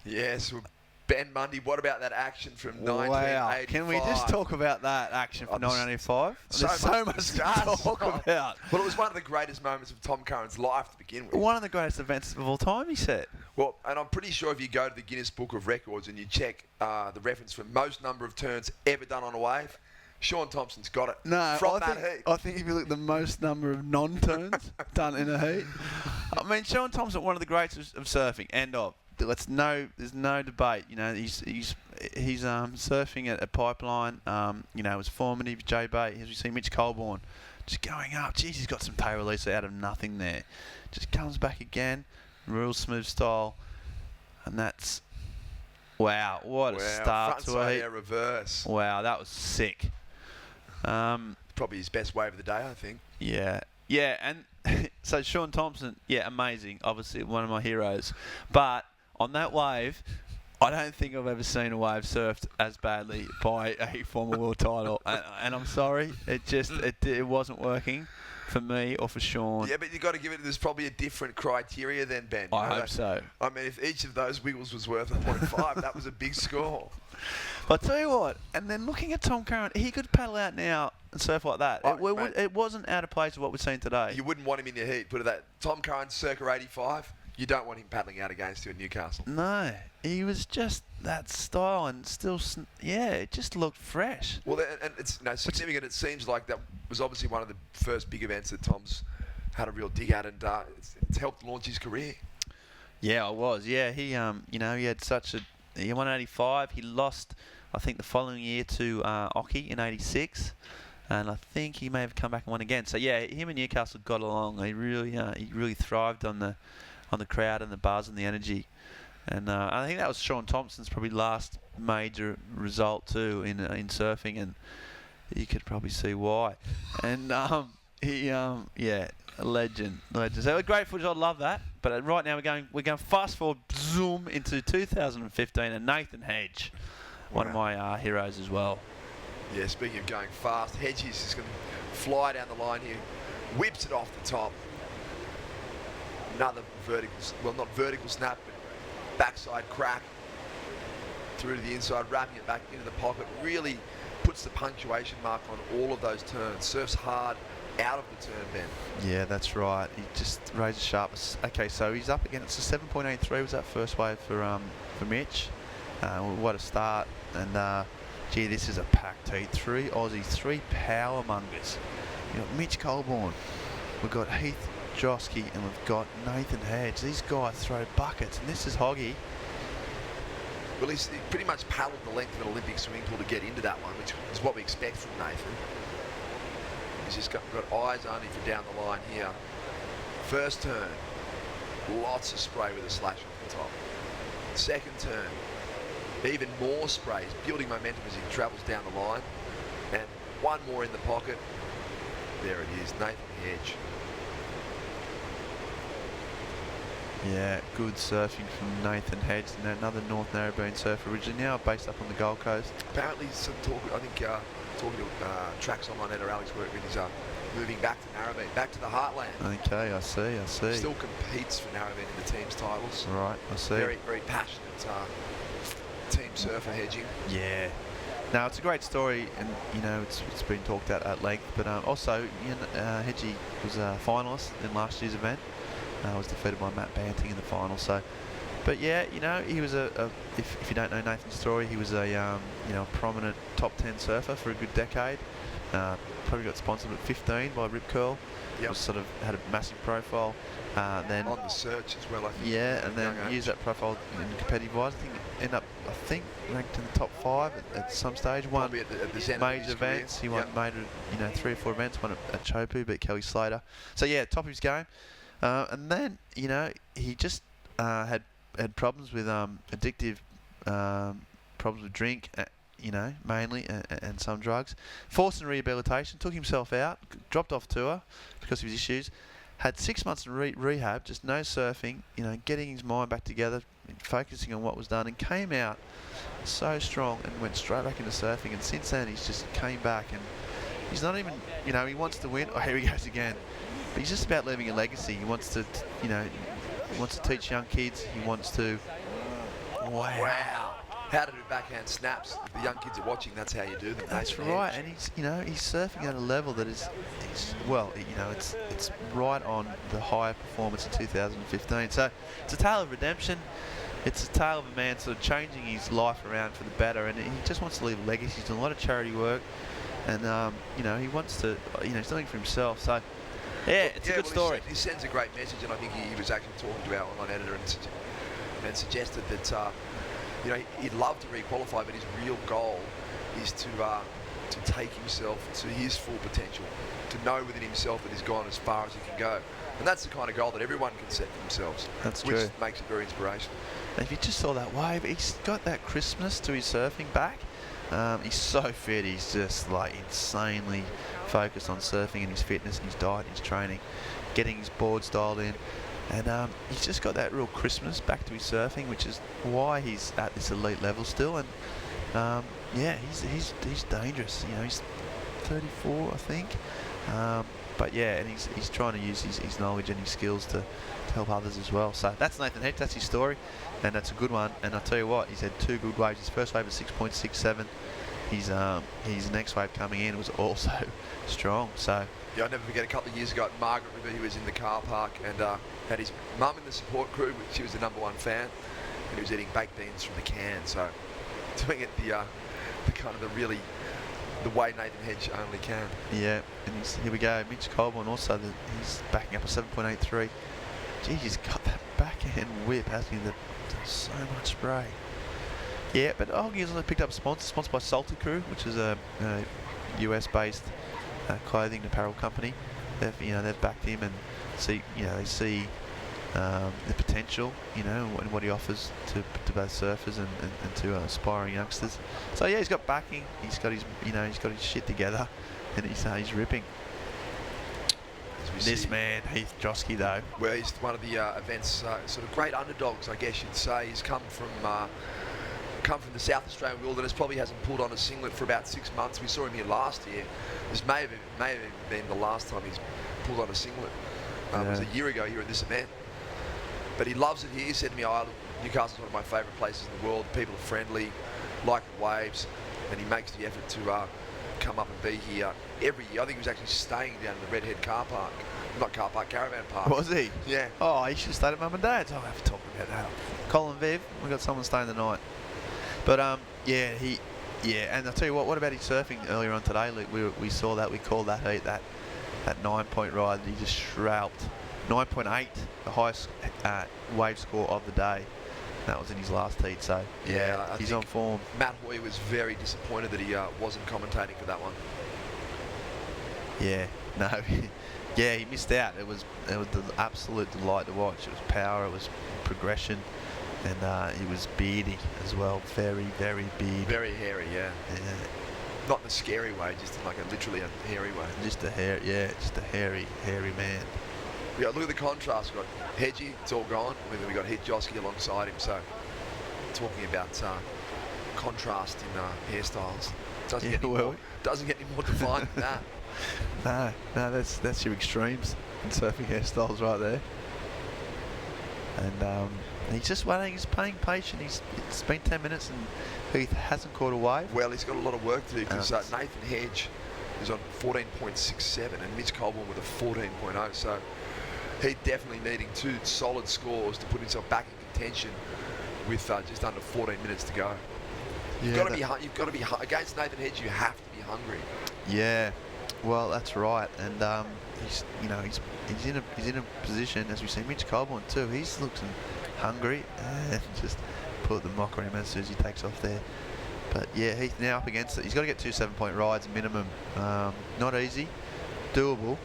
Yes, well, Ben Mundy, what about that action from 1985? Can we just talk about that action from 1985? There's so much to talk about. Well, it was one of the greatest moments of Tom Curran's life to begin with. One of the greatest events of all time, he said. Well, and I'm pretty sure if you go to the Guinness Book of Records and you check the reference for most number of turns ever done on a wave, Sean Thompson's got it. No, from that heat. I think if you look at the most number of non-turns done in a heat, I mean, Sean Thompson, one of the greats of surfing. End of. There's no debate. You know, he's surfing at a pipeline. You know, it was formative. Jay Bay, as we see Mitch Colborne, just going up. Jeez, he's got some tail release out of nothing there. Just comes back again, real smooth style. And that's, wow, what a start to frontside a heat. air reverse. Wow, that was sick. Probably his best wave of the day, I think. Yeah, and so Sean Thompson, amazing, obviously one of my heroes. But on that wave, I don't think I've ever seen a wave surfed as badly by a former world title. And I'm sorry, it wasn't working for me or for Sean. Yeah, but you've got to give it, there's probably a different criteria then, Ben. I hope so. I mean, if each of those wiggles was worth a 0.5, that was a big score. But I'll tell you what, and then looking at Tom Curran, he could paddle out now and surf like that. It wasn't out of place with what we've seen today. You wouldn't want him in your heat. Put it that. Tom Curran, circa 85. You don't want him paddling out against you at Newcastle. No, he was just that style and still, it just looked fresh. Well, and it's significant. It seems like that was obviously one of the first big events that Tom's had a real dig at, and it's helped launch his career. Yeah, it was. Yeah, he he had he won 85. He lost, I think, the following year to Occy in 86. And I think he may have come back and won again. So yeah, him and Newcastle got along. He really thrived on the crowd and the buzz and the energy. And I think that was Sean Thompson's probably last major result too in surfing, and you could probably see why. And a legend. So great footage. I love that. But right now we're going fast forward, zoom into 2015, and Nathan Hedge, one of my heroes as well. Yeah, speaking of going fast, Hedge is just going to fly down the line here, whips it off the top. Another not vertical snap, but backside crack through to the inside, wrapping it back into the pocket. Really puts the punctuation mark on all of those turns. Surfs hard out of the turn, Ben. Yeah, that's right. He just raises sharp. Okay, so he's up again. It's a 7.83 was that first wave for Mitch. What a start. And gee, this is a packed heat. 3 Aussies, 3 power mongers. You got Mitch Colborne. We've got Heath Josky, and we've got Nathan Hedge. These guys throw buckets, and this is Hoggy. Well, he pretty much paddled the length of an Olympic swimming pool to get into that one, which is what we expect from Nathan. He's just got eyes only for down the line here. First turn, lots of spray with a slash off the top. Second turn, even more spray. He's building momentum as he travels down the line. And one more in the pocket. There it is, Nathan Hedge. Yeah, good surfing from Nathan Hedge, and another North Narrabeen surfer, originally now based up on the Gold Coast. Apparently, some talk, I think, talking to Tracks Online editor Alex Workman, he's moving back to Narrabeen, back to the heartland. Okay, I see. Still competes for Narrabeen in the team's titles. Right, I see. Very, very passionate team surfer hedging. Yeah. Now, it's a great story, and, it's been talked at length, but also, Hedgie was a finalist in last year's event. Was defeated by Matt Banting in the final. So, but yeah, he was if you don't know Nathan's story, he was a prominent top 10 surfer for a good decade. Probably got sponsored at 15 by Rip Curl. Yep. Was sort of had a massive profile. Then on the search as well, I think. Yeah, and then used that profile in competitive wise. I think ranked in the top 5 at some stage. Won at the major events. He won major, 3 or 4 events. Won at Chopu, beat Kelly Slater. So yeah, top of his game. And then, he just had problems with addictive problems with drink, mainly, and some drugs. Forced in rehabilitation, took himself out, dropped off tour because of his issues. Had 6 months in rehab, just no surfing, getting his mind back together, focusing on what was done, and came out so strong and went straight back into surfing. And since then, he's just came back, and he's not even, he wants to win. Oh, here he goes again. But he's just about leaving a legacy. He wants to, he wants to teach young kids. He wants to. Wow. How to do backhand snaps. If the young kids are watching, that's how you do them. That's right. And he's surfing at a level that is it's right on the higher performance in 2015. So it's a tale of redemption. It's a tale of a man sort of changing his life around for the better, and he just wants to leave a legacy. He's doing a lot of charity work, and he wants to, he's doing it for himself. So. Yeah, it's a good story. He sends a great message, and I think he was actually talking to our online editor and suggested that he'd love to re-qualify, but his real goal is to take himself to his full potential, to know within himself that he's gone as far as he can go, and that's the kind of goal that everyone can set for themselves. That's which true. Makes it very inspirational. And if you just saw that wave, he's got that crispness to his surfing back. He's so fit. He's just like insanely focused on surfing and his fitness and his diet and his training, getting his boards dialed in. And he's just got that real crispness back to his surfing, which is why he's at this elite level still. And yeah, he's dangerous. You know, he's 34, I think. But yeah, and he's trying to use his knowledge and his skills to help others as well. So that's Nathan Hedge. That's his story, and that's a good one. And I'll tell you what, he's had 2 good waves. His first wave was 6.67. His next wave coming in was also strong. So yeah, I'll never forget a couple of years ago at Margaret River, he was in the car park and had his mum in the support crew. She was the #1 fan, and he was eating baked beans from the can. So doing it the kind of the way Nathan Hedge only can. Yeah, and here we go. Mitch Colborne also, he's backing up a 7.83. Gee, he's got that backhand whip, hasn't he? That does so much spray. Yeah, but Oggy's also picked up a sponsored by Salted Crew, which is a US-based clothing and apparel company. They've backed him and they see the potential, and what he offers to both surfers and to aspiring youngsters. So yeah, he's got backing. He's got his shit together, and he's ripping. This man, Heath Josky, though. Well, he's one of the event's sort of great underdogs, I guess you'd say. He's come from the South Australian wilderness. Probably hasn't pulled on a singlet for about 6 months. We saw him here last year. This may have been the last time he's pulled on a singlet. It was a year ago here at this event. But he loves it here. He said to me, Newcastle's one of my favourite places in the world. People are friendly, like the waves, and he makes the effort to come up and be here every year. I think he was actually staying down in the Redhead car park. Not car park, caravan park. Was he? Yeah. Oh, he should have stayed at Mum and Dad's. I'll have to talk about that. Colin Viv, we got someone staying the night. But and I'll tell you what about his surfing earlier on today, Luke? We saw that, we called that heat, that 9-point ride. He just shrouded 9.8, the highest wave score of the day. That was in his last heat, so yeah, he's on form. Matt Hoy was very disappointed that he wasn't commentating for that one. Yeah, no, yeah, he missed out. It was an absolute delight to watch. It was power, it was progression, and he was beardy as well. Very, very beardy. Very hairy, yeah. Not in a scary way, just in like literally a hairy way. Just a hairy man. Yeah, look at the contrast. We've got Hedgie, it's all gone. And then we've got Heath Josky alongside him. So, talking about contrast in hairstyles. Doesn't get any more defined than that. No, that's your extremes in surfing hairstyles right there. And he's just waiting. He's paying patient. It's been 10 minutes and Heath hasn't caught a wave. Well, he's got a lot of work to do because Nathan Hedge is on 14.67 and Mitch Colborne with a 14.0. So. He's definitely needing 2 solid scores to put himself back in contention with just under 14 minutes to go. You've got to be against Nathan Hedge. You have to be hungry. Yeah, well that's right, and he's in a position, as we see Mitch Colborne too. He's looking hungry and just put the mock on him as soon as he takes off there. But yeah, he's now up against it. He's got to get 2 7-point rides minimum. Not easy, doable.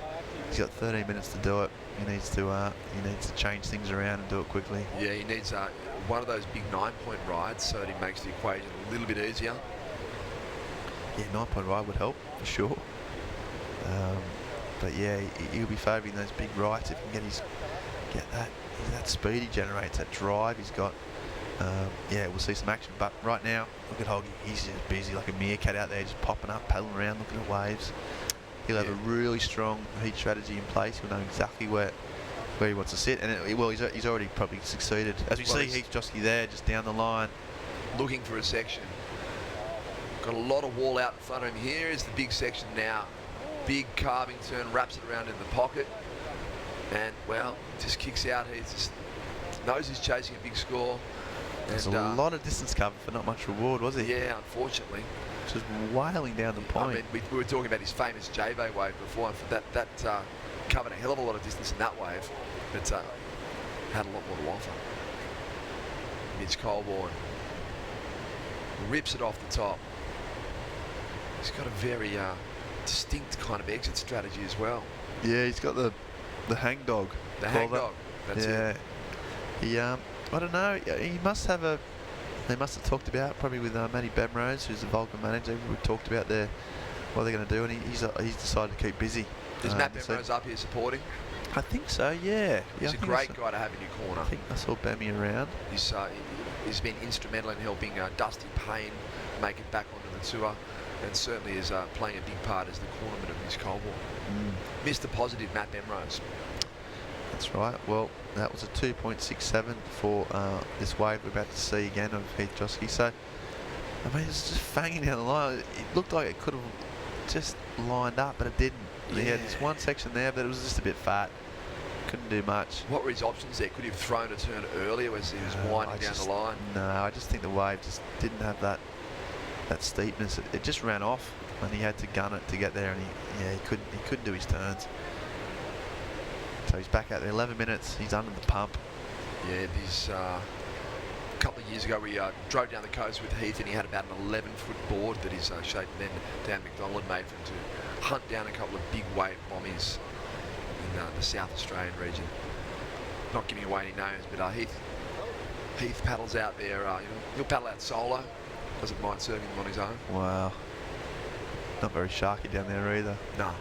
He's got 13 minutes to do it. He needs to change things around and do it quickly. Yeah, he needs one of those big 9-point rides so that he makes the equation a little bit easier. Yeah, 9-point ride would help for sure. But yeah, he'll be favouring those big rides if he can get that speed he generates, that drive he's got. Yeah, we'll see some action. But right now, look at Hoggy. He's just busy like a meerkat out there, just popping up, paddling around, looking at waves. He'll have a really strong heat strategy in place. He'll know exactly where he wants to sit, and he's already probably succeeded. As we see Heath Josky there, just down the line, looking for a section. Got a lot of wall out in front of him. Here is the big section now. Big carving turn, wraps it around in the pocket, and well, just kicks out. He just knows he's chasing a big score. There's a lot of distance cover for not much reward, was he? Yeah, unfortunately. Just wailing down the point. I mean, we were talking about his famous J-Bay wave before, and that covered a hell of a lot of distance in that wave, but had a lot more to offer. Mitch Colborne rips it off the top. He's got a very distinct kind of exit strategy as well. Yeah, he's got the hang dog. The hang dog. That's it. Yeah. I don't know. He must have a. They must have talked about probably with Matty Bemrose, who's the Vulcan manager. We talked about what they're going to do, and he's decided to keep busy. Is Matt Bemrose up here supporting? I think so. Yeah. He's a great guy to have in your corner. I think I saw Bammy around. He's been instrumental in helping Dusty Payne make it back onto the tour, and certainly is playing a big part as the cornerman of Miss Coldwater. Mr. Positive, Matt Bemrose. That's right. Well, that was a 2.67 for this wave we're about to see again of Heath Josky. So, I mean, it's just fanging down the line. It looked like it could have just lined up, but it didn't. Yeah. He had this one section there, but it was just a bit fat. Couldn't do much. What were his options there? Could he have thrown a turn earlier as he was winding down the line? No, I just think the wave just didn't have that steepness. It just ran off, and he had to gun it to get there, and he couldn't do his turns. So he's back out there, 11 minutes, he's under the pump. Yeah, a couple of years ago we drove down the coast with Heath, and he had about an 11-foot board that his shape then Dan McDonald had made for him to hunt down a couple of big wave bombies in the South Australian region. Not giving away any names, but Heath paddles out there, he'll paddle out solo, doesn't mind serving them on his own. Wow. Not very sharky down there either. No.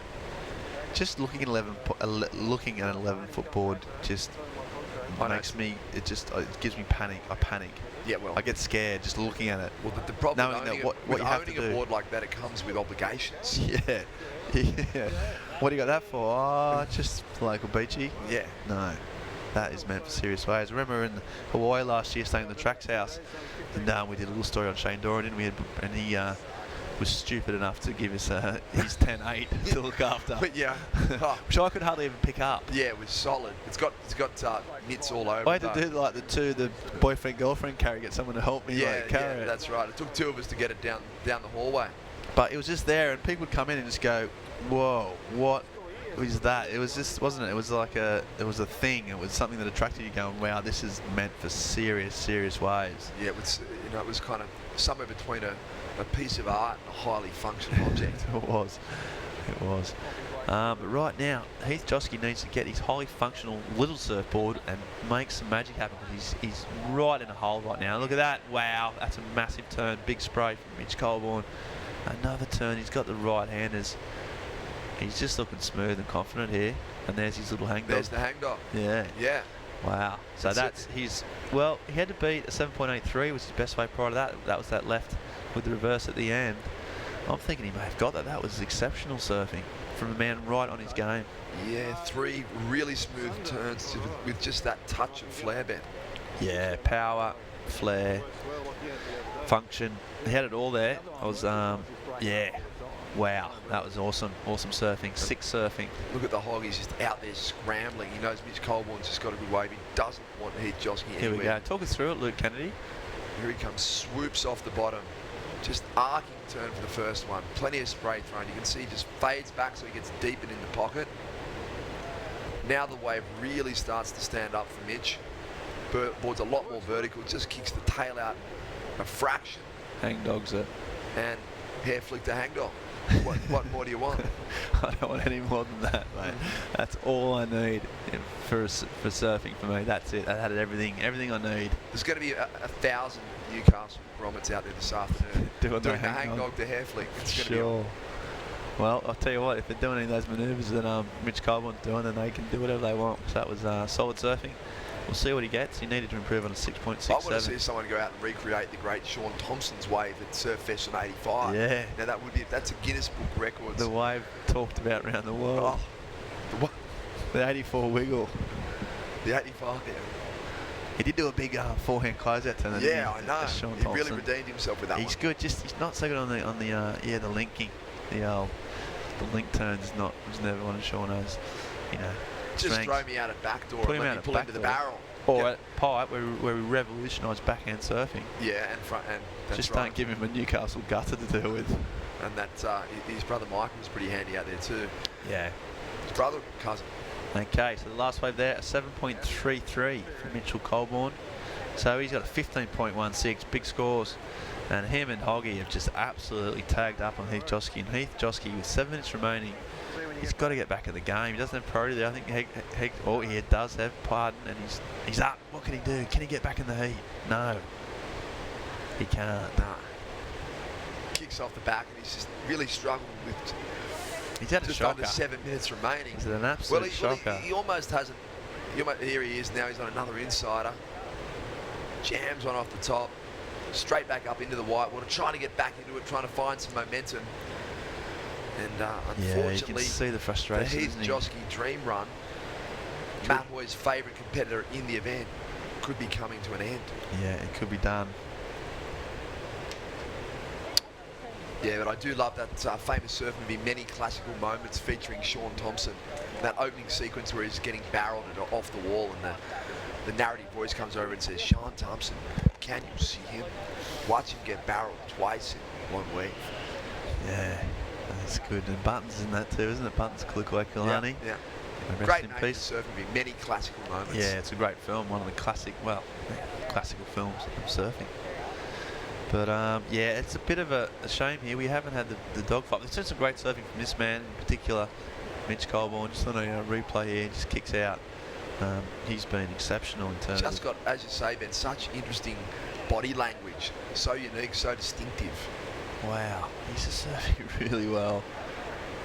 Just looking at an 11-foot board just makes me. It gives me panic. I panic. Yeah, well, I get scared just looking at it. Well, the problem knowing with what you have owning to do. a board like that, it comes with obligations. Yeah. Yeah. What do you got that for? Oh, just local beachy. Yeah. No, that is meant for serious waves. I remember in Hawaii last year, staying in the Tracks house, and we did a little story on Shane Doran, didn't we? And he was stupid enough to give us his 10-8 to look after. But yeah, which I could hardly even pick up. Yeah, it was solid. It's got nits all over. I had to do like the boyfriend girlfriend carry, get someone to help me. Carry it. That's right. It took two of us to get it down the hallway. But it was just there, and people would come in and just go, "Whoa, what was that?" It was just, wasn't it? It was like it was a thing. It was something that attracted you, going, "Wow, this is meant for serious waves." Yeah, it was. It was kind of somewhere between a piece of art and a highly functional object. It was. But right now, Heath Josky needs to get his highly functional little surfboard and make some magic happen, because he's right in a hole right now. Look at that. Wow, that's a massive turn. Big spray from Mitch Colborne. Another turn. He's got the right-handers. He's just looking smooth and confident here. And there's his little hang dog. There's the hang dog. Yeah. Yeah. Wow. So that's his... Well, he had to beat a 7.83, was his best wave prior to that. That was that left with the reverse at the end. I'm thinking he may have got that. That was exceptional surfing from a man right on his game. Yeah, 3 really smooth turns with just that touch of flare bend. Yeah, power, flare, function. He had it all there. I was, yeah. Wow, that was awesome. Awesome surfing. Sick surfing. Look at the hog. He's just out there scrambling. He knows Mitch Colborne's just got a good wave. He doesn't want Heath Josky anywhere. Here we go. Talk us through it, Luke Kennedy. Here he comes. Swoops off the bottom. Just arcing turn for the first one. Plenty of spray thrown. You can see he just fades back so he gets deepened in the pocket. Now the wave really starts to stand up for Mitch. Board's a lot more vertical. Just kicks the tail out a fraction. Hang dogs it. And hair flick to hang dog. What more do you want? I don't want any more than that, mate. That's all I need for surfing for me. That's it. I had everything I need. There's going to be 1,000 Newcastle grommets out there this afternoon doing the hang dog to hair flick. It's going to be on. Well, I'll tell you what, if they're doing any of those manoeuvres that Mitch Colborne's doing, then they can do whatever they want. So that was solid surfing. We'll see what he gets. He needed to improve on a 6.67. I want to see someone go out and recreate the great Sean Thompson's wave at Surfest in '85. Yeah. Now that's a Guinness Book Records. The wave talked about around the world. Oh, the 84 wiggle. The 85. Yeah. He did do a big forehand closeout turn. Yeah, I know. Sean he Thompson. really redeemed himself with that He's one. good. Just he's not so good on the linking. The link turns is never one of Sean's. Just strengths. throw me out at backdoor Put and him let out me at pull into the barrel. Or at pipe where we revolutionised backhand surfing. Yeah, and that's just right. don't give him a Newcastle gutter to deal with. And that his brother Michael was pretty handy out there too. Yeah. His brother, cousin. Okay, so the last wave there, a 7.33 from Mitchell Colborne. So he's got a 15.16, big scores. And him and Hoggy have just absolutely tagged up on Heath Josky. And Heath Josky, with 7 minutes remaining, He's got to get back in the game. He doesn't have priority there. I think he does have pardon, and he's up. What can he do? Can he get back in the heat? No. He can't. Nah. Kicks off the back, and he's just really struggled with He's had just a shocker. under 7 minutes remaining. Is it an absolute shocker? He almost hasn't. Here he is now. He's on another insider. Jams one off the top. Straight back up into the whitewater, trying to get back into it, trying to find some momentum. And unfortunately, you can see the frustration. The Heath Josky dream run, Matt Hoy's favourite competitor in the event, could be coming to an end. Yeah, it could be done. Yeah, but I do love that famous surf movie, Many Classical Moments, featuring Sean Thompson. That opening sequence where he's getting barreled off the wall, and the narrative voice comes over and says, "Sean Thompson, can you see him? Watch him get barreled twice in one week." Yeah, that's good. And Button's in that too, isn't it? Button's Kulani. Yeah. Rest Great in name peace. for surf movie, Many Classical Moments. Yeah, it's a great film. One of the classical films of surfing. But yeah, it's a bit of a shame here. We haven't had the dogfight. There's been some great surfing from this man in particular, Mitch Colborne. Just on a replay here, just kicks out. He's been exceptional in terms Just of... got, as you say, Ben, such interesting body language. So unique, so distinctive. Wow, he's just surfing really well.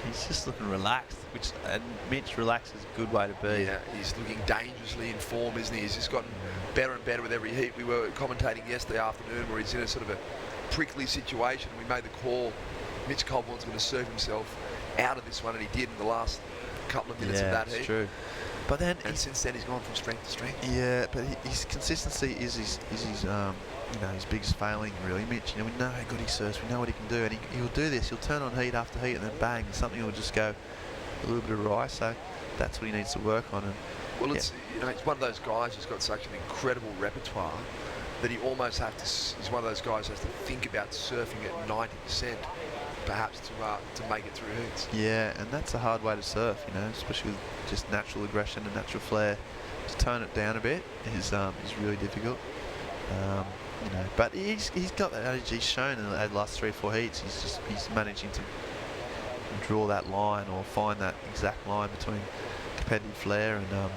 He's just looking relaxed, and Mitch, relaxed is a good way to be. Yeah, he's looking dangerously in form, isn't he? He's just gotten better and better with every heat. We were commentating yesterday afternoon where he's in a sort of a prickly situation. We made the call, Mitch Colborne's going to surf himself out of this one, and he did in the last couple of minutes of that heat. True. But then, and since then he's gone from strength to strength. Yeah, but his consistency is his his biggest failing, really. Mitch, we know how good he surfs, we know what he can do, and he'll do this. He'll turn on heat after heat, and then bang, something will just go a little bit awry. So that's what he needs to work on. And well, it's it's one of those guys who's got such an incredible repertoire that he almost he's one of those guys who has to think about surfing at 90%, perhaps to make it through heats. Yeah, and that's a hard way to surf, especially with just natural aggression and natural flair. To tone it down a bit is really difficult. But he's got that energy. He's shown in the last 3 or 4 heats. He's managing to draw that line or find that exact line between competitive flair and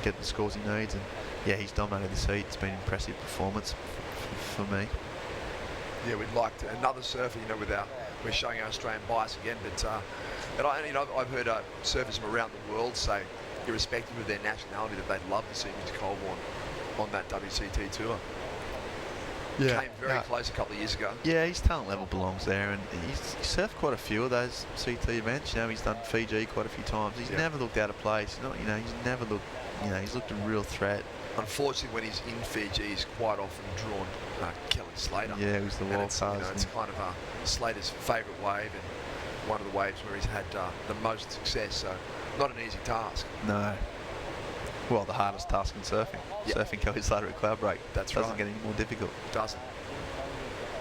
get the scores he needs. And yeah, he's dominated this heat. It's been an impressive performance for me. Yeah, we'd like to, another surfer, we're showing our Australian bias again, but I've heard surfers from around the world say, irrespective of their nationality, that they'd love to see Mitch Colborne on that WCT tour. Yeah, Came very close a couple of years ago. Yeah, his talent level belongs there, and he's surfed quite a few of those CT events. He's done Fiji quite a few times. He's never looked out of place. He's never looked. He's looked a real threat. Unfortunately, when he's in Fiji, he's quite often drawn Kelly Slater. Yeah, he was the wild card. It's kind of Slater's favourite wave, and one of the waves where he's had the most success. So, not an easy task. No. Well, the hardest task in surfing. Yep. Surfing Kelly Slater at Cloudbreak. That's doesn't get any more difficult. Doesn't.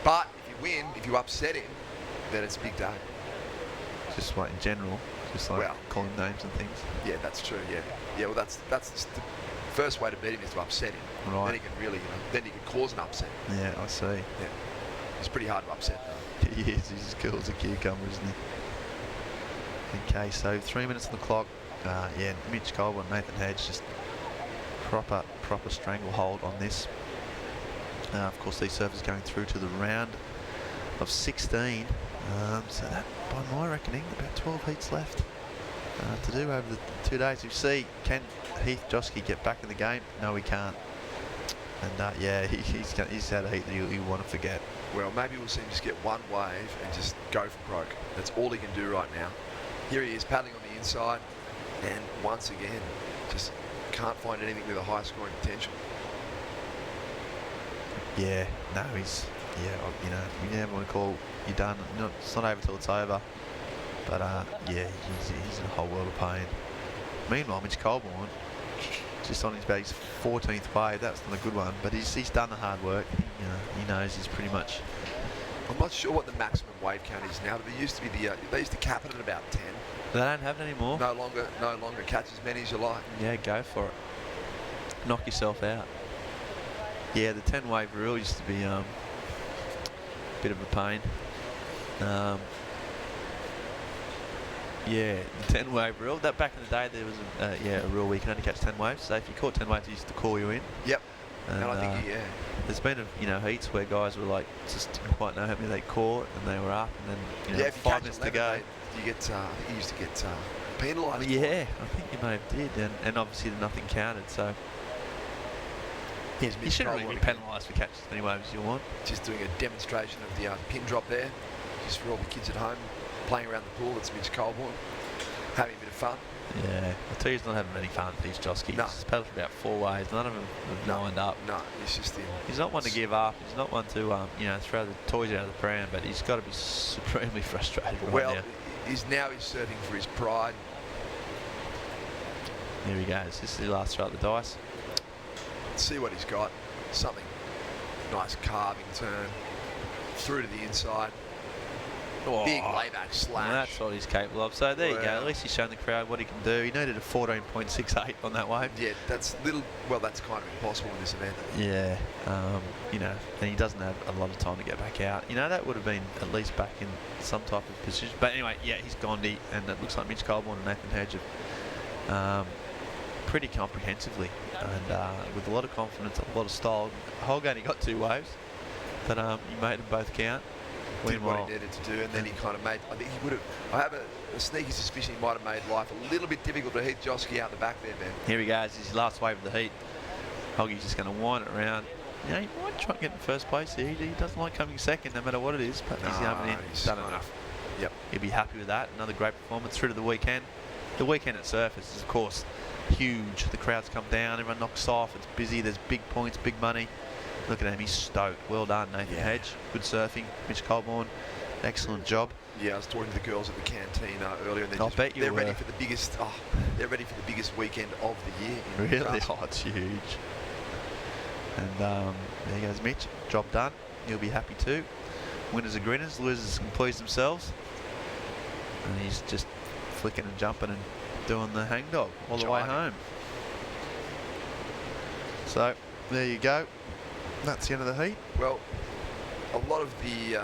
But if you win, if you upset him, then it's a big day. Just like in general, just like calling names and things. Yeah, that's true. Yeah. Well, that's the first way to beat him is to upset him. Right. Then he can really, then he can cause an upset. Yeah, I see. Yeah. It's pretty hard to upset though. He is. He's as cool as a cucumber, isn't he? Okay, so 3 minutes on the clock. Mitch Colborne, Nathan Hedge, just proper stranglehold on this. Of course, these surfers going through to the round of 16. So that, by my reckoning, about 12 heats left to do over the 2 days. You see, can Heath Josky get back in the game? No, he can't. And he's had a heat that he'll want to forget. Well, maybe we'll see him just get one wave and just go for broke. That's all he can do right now. Here he is paddling on the inside, and once again, just can't find anything with a high scoring potential. Yeah, no, you never want to call you done. No, it's not over till it's over. But he's in a whole world of pain. Meanwhile, Mitch Colborne, just on his base, 14th wave. That's not a good one, but he's done the hard work. He knows he's pretty much. I'm not sure what the maximum wave count is now, but there used to be they used to cap it at about 10. They don't have it anymore. No longer catch as many as you like. Yeah, go for it. Knock yourself out. Yeah, the 10 wave rule used to be a bit of a pain. Yeah, the 10 wave rule. That back in the day there was a rule where you can only catch 10 waves. So if you caught 10 waves, they used to call you in. Yep. And I think there's been heats where guys were like just didn't quite know how many they caught and they were up, and then if you 5 catch minutes 11, to go. mate, you get I think you used to get penalised. Yeah, I think you may have did, and obviously nothing counted. So you shouldn't really be penalised for catching as many waves as you want. Just doing a demonstration of the pin drop there, just for all the kids at home playing around the pool. It's Mitch Colborne having a bit of fun. Yeah, I tell you, he's not having any fun with these Josky. No. He's paddled for about 4 waves. None of them have lined up. No, he's just in. He's not one to give up. He's not one to throw the toys out of the pram. But he's got to be supremely frustrated right now. He's surfing for his pride. There he goes. This is his last throw at the dice. Let's see what he's got. Something nice carving turn through to the inside. Big layback slash. Well, that's what he's capable of. So there you go. At least he's shown the crowd what he can do. He needed a 14.68 on that wave. Yeah, that's kind of impossible in this event. Yeah, and he doesn't have a lot of time to get back out. That would have been at least back in some type of position. But anyway, yeah, he's Gondi, and it looks like Mitch Colborne and Nathan Hedge have pretty comprehensively and with a lot of confidence, a lot of style. Holgate, he got 2 waves, but he made them both count. Did what he needed to do, and then he kind of made. I think he would have. I have a sneaky suspicion he might have made life a little bit difficult to Heath Josky out the back there, man. Here he goes. His last wave of the heat. Hoggy's just going to wind it around. He might try and get in first place here. He doesn't like coming second, no matter what it is. But he's done enough. Yep. He'll be happy with that. Another great performance through to the weekend. The weekend at Surfest is, of course, huge. The crowds come down. Everyone knocks off. It's busy. There's big points, big money. Look at him, he's stoked. Well done, Nathan Hedge. Good surfing. Mitch Colborne, excellent job. Yeah, I was talking to the girls at the canteen earlier, and they're ready for the biggest. They're ready for the biggest weekend of the year. Really? Oh, it's huge. And there goes Mitch. Job done. He'll be happy too. Winners are grinners. Losers can please themselves. And he's just flicking and jumping and doing the hang dog all the way home. So there you go. That's the end of the heat. Well, a lot of the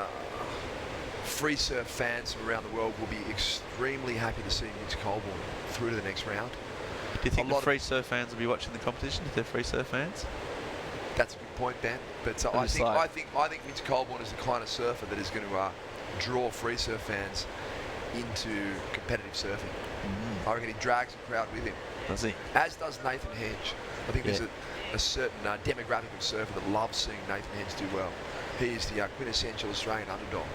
free surf fans from around the world will be extremely happy to see Mitch Colborne through to the next round. Do you think the free surf fans will be watching the competition if they're free surf fans? That's a good point, Ben. But I think Mitch Colborne is the kind of surfer that is going to draw free surf fans into competitive surfing. I reckon he drags the crowd with him. Does he? As does Nathan Hedge. I think there's a certain demographic of surfer that loves seeing Nathan Hedge do well. He is the quintessential Australian underdog.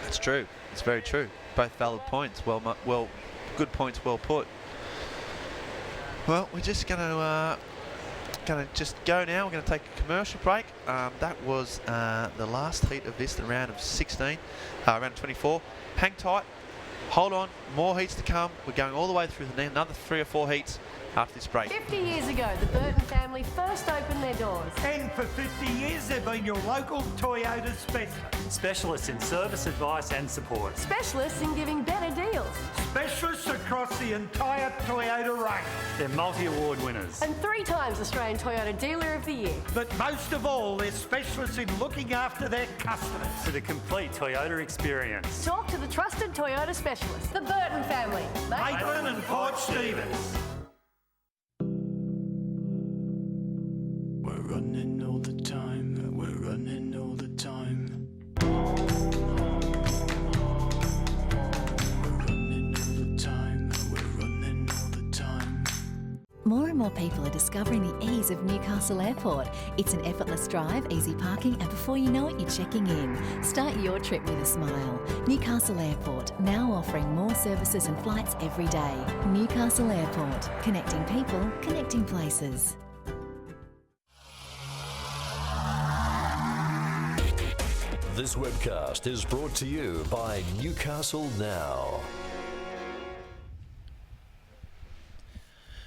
That's true. It's very true. Both valid points. Well, good points. Well put. Well, we're just going to just go now. We're going to take a commercial break. That was the last heat of this, the round of 16, round 24. Hang tight. Hold on. More heats to come. We're going all the way through another 3 or 4 heats after this break. 50 years ago, the Burton family first opened their doors. And for 50 years, they've been your local Toyota specialist. Specialists in service, advice and support. Specialists in giving better deals. Specialists across the entire Toyota range. They're multi-award winners. And 3 times Australian Toyota Dealer of the Year. But most of all, they're specialists in looking after their customers. For the complete Toyota experience. Talk to the trusted Toyota specialist, the Burton family. Maitland and Port Stevens. We're running all the time, we're running all the time. We're running all the time, we're running all the time. More and more people are discovering the ease of Newcastle Airport. It's an effortless drive, easy parking, and before you know it, you're checking in. Start your trip with a smile. Newcastle Airport, now offering more services and flights every day. Newcastle Airport, connecting people, connecting places. This webcast is brought to you by Newcastle Now.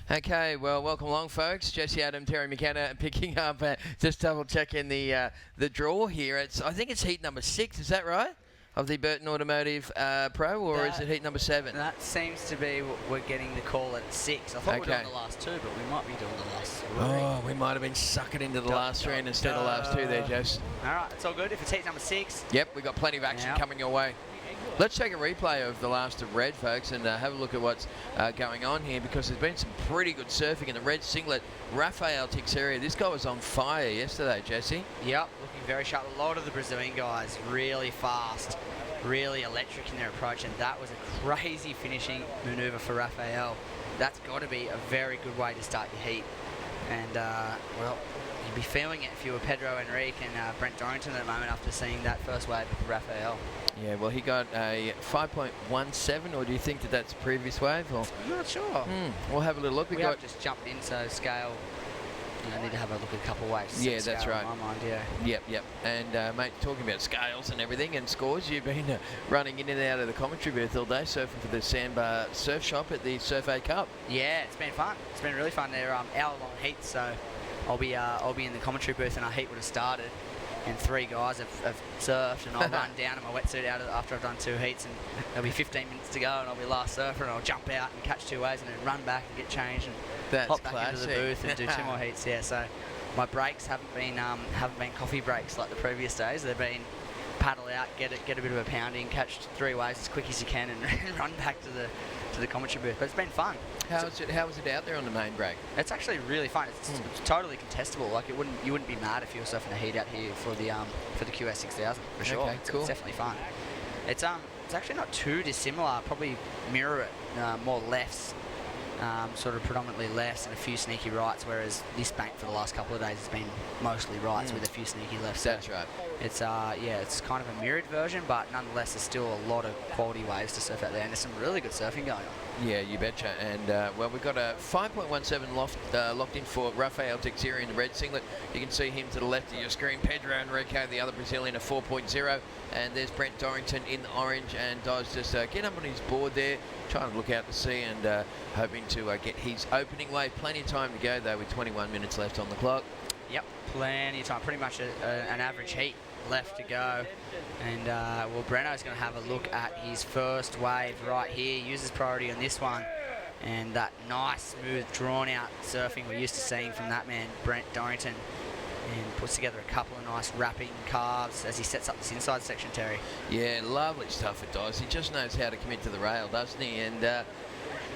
Okay, well, welcome along, folks. Jesse Adam, Terry McKenna picking up, just double checking the draw here. I think it's heat number 6, is that right? Of the Burton Automotive Pro, or is it heat number 7? That seems to be we're getting the call at 6. I thought we were doing the last 2, but we might be doing the last 3. Oh, we might have been sucking into the last 3 instead of the last 2 there, Jess. All right, it's all good. If it's heat number 6. Yep, we've got plenty of action coming your way. Let's take a replay of the last of red, folks, and have a look at what's going on here, because there's been some pretty good surfing in the red singlet. Rafael Teixeira, this guy was on fire yesterday, Jesse. Yep, looking very sharp. A lot of the Brazilian guys really fast, really electric in their approach, and that was a crazy finishing manoeuvre for Rafael. That's got to be a very good way to start your heat. And, well, you'd be feeling it if you were Pedro Henrique and Brent Dorrington at the moment after seeing that first wave of Rafael. Yeah, well, he got a 5.17, or do you think that that's a previous wave? Or? I'm not sure. We'll have a little look. We have just jumped in, so scale, I need to have a look at a couple of waves. Yeah, that's right. In my mind, yeah. Yep. And, mate, talking about scales and everything and scores, you've been running in and out of the commentary booth all day, surfing for the Sandbar Surf Shop at the Surf A Cup. Yeah, it's been fun. It's been really fun. They're hour-long heats, so I'll be in the commentary booth, and our heat would have started, and 3 guys have surfed, and I'll run down in my wetsuit after I've done 2 heats, and there'll be 15 minutes to go, and I'll be last surfer, and I'll jump out and catch 2 waves, and then run back and get changed, and hop back into the booth and do 2 more heats. Yeah, so my breaks haven't been coffee breaks like the previous days. They've been paddle out, get a bit of a pounding, catch 3 waves as quick as you can, and run back to the commentary booth. But it's been fun. How was it out there on the main break? It's actually really fun. It's totally contestable. Like you wouldn't be mad if you were surfing a heat out here for the QS 6000 for sure. Okay, cool. It's definitely fun. It's actually not too dissimilar. Probably mirror it, more lefts, sort of predominantly lefts and a few sneaky rights. Whereas this bank for the last couple of days has been mostly rights with a few sneaky lefts. That's right. It's it's kind of a mirrored version, but nonetheless, there's still a lot of quality waves to surf out there, and there's some really good surfing going on. Yeah, you betcha. And well, we've got a 5.17 locked in for Rafael Teixeira in the red singlet. You can see him to the left of your screen. Pedro Henrique, the other Brazilian, a 4.0, and there's Brent Dorrington in the orange. And Doz just get up on his board there, trying to look out to sea, and hoping to get his opening wave. Plenty of time to go though, with 21 minutes left on the clock. Yep, plenty of time. Pretty much an average heat left to go, and well, Breno's going to have a look at his first wave right here. Uses priority on this one, and that nice, smooth, drawn-out surfing we're used to seeing from that man, Brent Dorrington, and puts together a couple of nice wrapping carves as he sets up this inside section, Terry. Yeah, lovely stuff it does. He just knows how to commit to the rail, doesn't he? And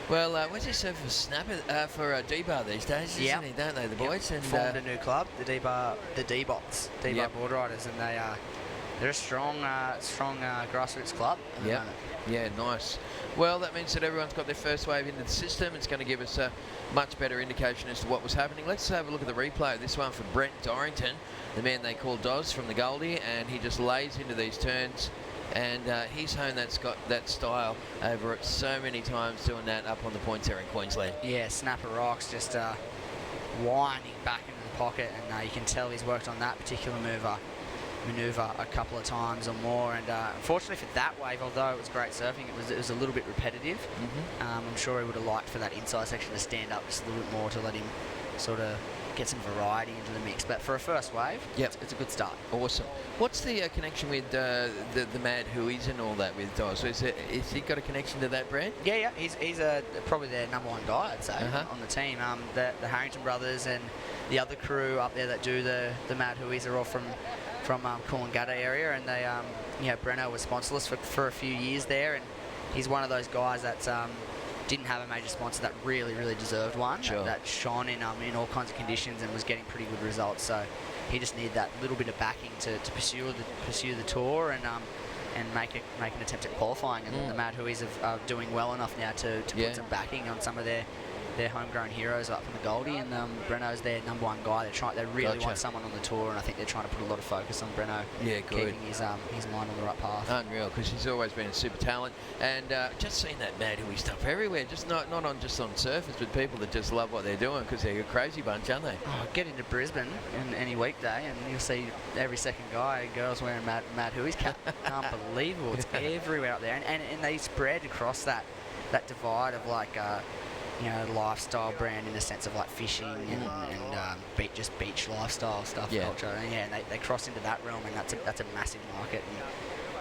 well, what's he surf for Snapper for D-Bar these days, isn't he? Don't they, the boys? And formed a new club, the D-Bots, D-Bar Board Riders, and they're a strong grassroots club. Yeah, yeah, nice. Well, that means that everyone's got their first wave into the system. It's going to give us a much better indication as to what was happening. Let's have a look at the replay of this one for Brent Dorrington, the man they call Doz from the Goldie, and he just lays into these turns. And he's honed that style over it so many times, doing that up on the points there in Queensland. Yeah, Snapper rocks, just winding back into the pocket, and you can tell he's worked on that particular manoeuvre a couple of times or more. And unfortunately for that wave, although it was great surfing, it was a little bit repetitive. I'm sure he would have liked for that inside section to stand up just a little bit more to let him sort of get some variety into the mix. But for a first wave, it's a good start. Awesome. What's the connection with the Mad Hueys and all that with Doz? Is he got a connection to that brand? Yeah. He's probably their number 1 guy, I'd say, on the team. The Harrington brothers and the other crew up there that do the Mad Hueys are all from Coolangatta area, and they Breno was sponsorless for a few years there, and he's one of those guys that's didn't have a major sponsor that really deserved one. Sure. That shone in all kinds of conditions and was getting pretty good results. So he just needed that little bit of backing to pursue the tour and make an attempt at qualifying. And the Mad Hueys are doing well enough now to put some backing on some of their homegrown heroes up from the Goldie, and Breno's their number 1 guy. They really want someone on the tour, and I think they're trying to put a lot of focus on Breno. Yeah, good. Keeping his mind on the right path. Unreal, because he's always been a super talent, and just seen that Mad Huey stuff everywhere. Just not on surfers, but people that just love what they're doing, because they're a crazy bunch, aren't they? Oh, get into Brisbane in any weekday, and you'll see every second guy and girls wearing Mad Huey's cap. Unbelievable! It's everywhere out there, and they spread across that divide of lifestyle brand in the sense of like fishing and beach lifestyle stuff, culture. And they cross into that realm, and that's a massive market. And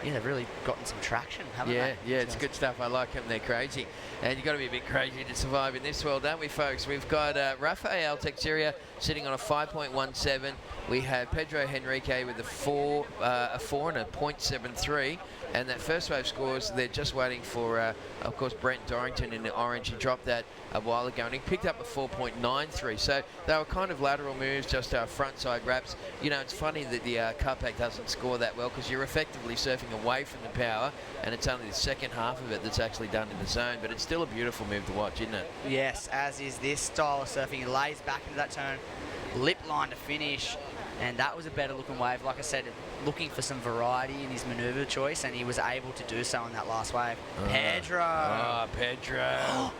yeah, they've really gotten some traction, haven't they? Yeah, it's good stuff. I like them. They're crazy. And you've got to be a bit crazy to survive in this world, don't we, folks? We've got Rafael Teixeira sitting on a 5.17. We have Pedro Henrique with a 4 and a 0.73. And that first wave scores, they're just waiting for, of course, Brent Dorrington in the orange. He dropped that a while ago, and he picked up a 4.93. So they were kind of lateral moves, just front side wraps. You know, it's funny that the car pack doesn't score that well because you're effectively surfing away from the power, and it's only the second half of it that's actually done in the zone. But it's still a beautiful move to watch, isn't it? Yes, as is this style of surfing. He lays back into that turn, lip line to finish, and that was a better looking wave. Like I said, looking for some variety in his manoeuvre choice, and he was able to do so on that last wave. Pedro! Oh, Pedro!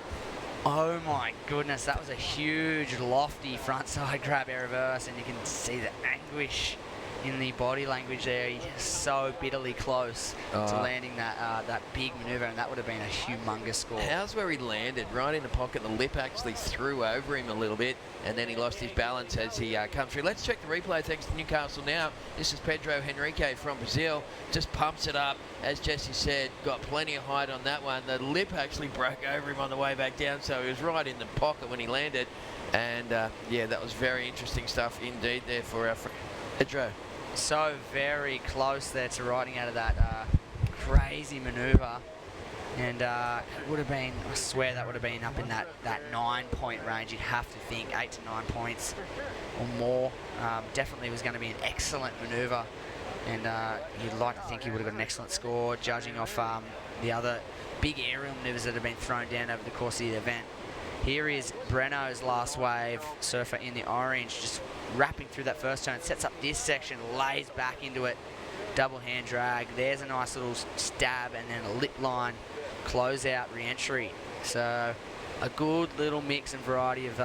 Oh my goodness, that was a huge, lofty frontside grab air reverse, and you can see the anguish in the body language there. He's so bitterly close to landing that big manoeuvre, and that would have been a humongous score. How's where he landed? Right in the pocket. The lip actually threw over him a little bit, and then he lost his balance as he come through. Let's check the replay thanks to Newcastle now. This is Pedro Henrique from Brazil. Just pumps it up. As Jesse said, got plenty of height on that one. The lip actually broke over him on the way back down, so he was right in the pocket when he landed. And, yeah, that was very interesting stuff indeed there for our Pedro. So very close there to riding out of that crazy manoeuvre, and it would have been, I swear that would have been up in that 9-point range. You'd have to think 8 to 9 points or more. Definitely was going to be an excellent manoeuvre, and you'd like to think he would have got an excellent score, judging off the other big aerial manoeuvres that have been thrown down over the course of the event. Here is Breno's last wave surfer in the orange, just wrapping through that first turn, sets up this section, lays back into it, double hand drag. There's a nice little stab, and then a lip line closeout re-entry. So a good little mix and variety of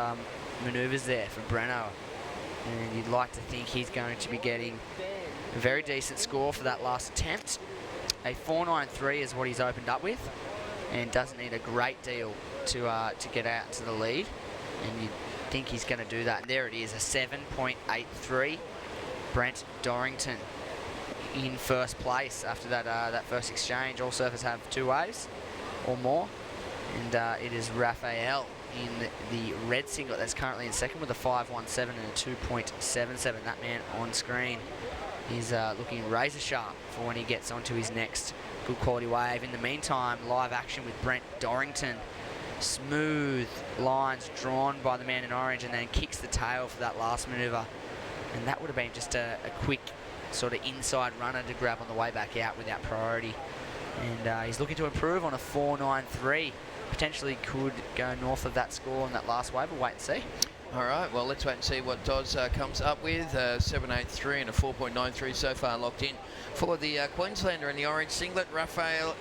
manoeuvres there for Breno. And you'd like to think he's going to be getting a very decent score for that last attempt. A 4.93 is what he's opened up with, and doesn't need a great deal to get out to the lead, and you'd think he's going to do that. And there it is, a 7.83. Brent Dorrington in first place after that first exchange. All surfers have 2 waves or more, and it is Rafael in the red singlet that's currently in second with a 5.17 and a 2.77. That man on screen is looking razor sharp for when he gets onto his next good quality wave. In the meantime, live action with Brent Dorrington. Smooth lines drawn by the man in orange, and then kicks the tail for that last manoeuvre. And that would have been just a quick sort of inside runner to grab on the way back out without priority. And he's looking to improve on a 4.93. Potentially could go north of that score on that last wave. We'll wait and see. All right, well, let's wait and see what Doz comes up with. 7.83 and a 4.93 so far locked in. For the Queenslander in the orange singlet, Rafael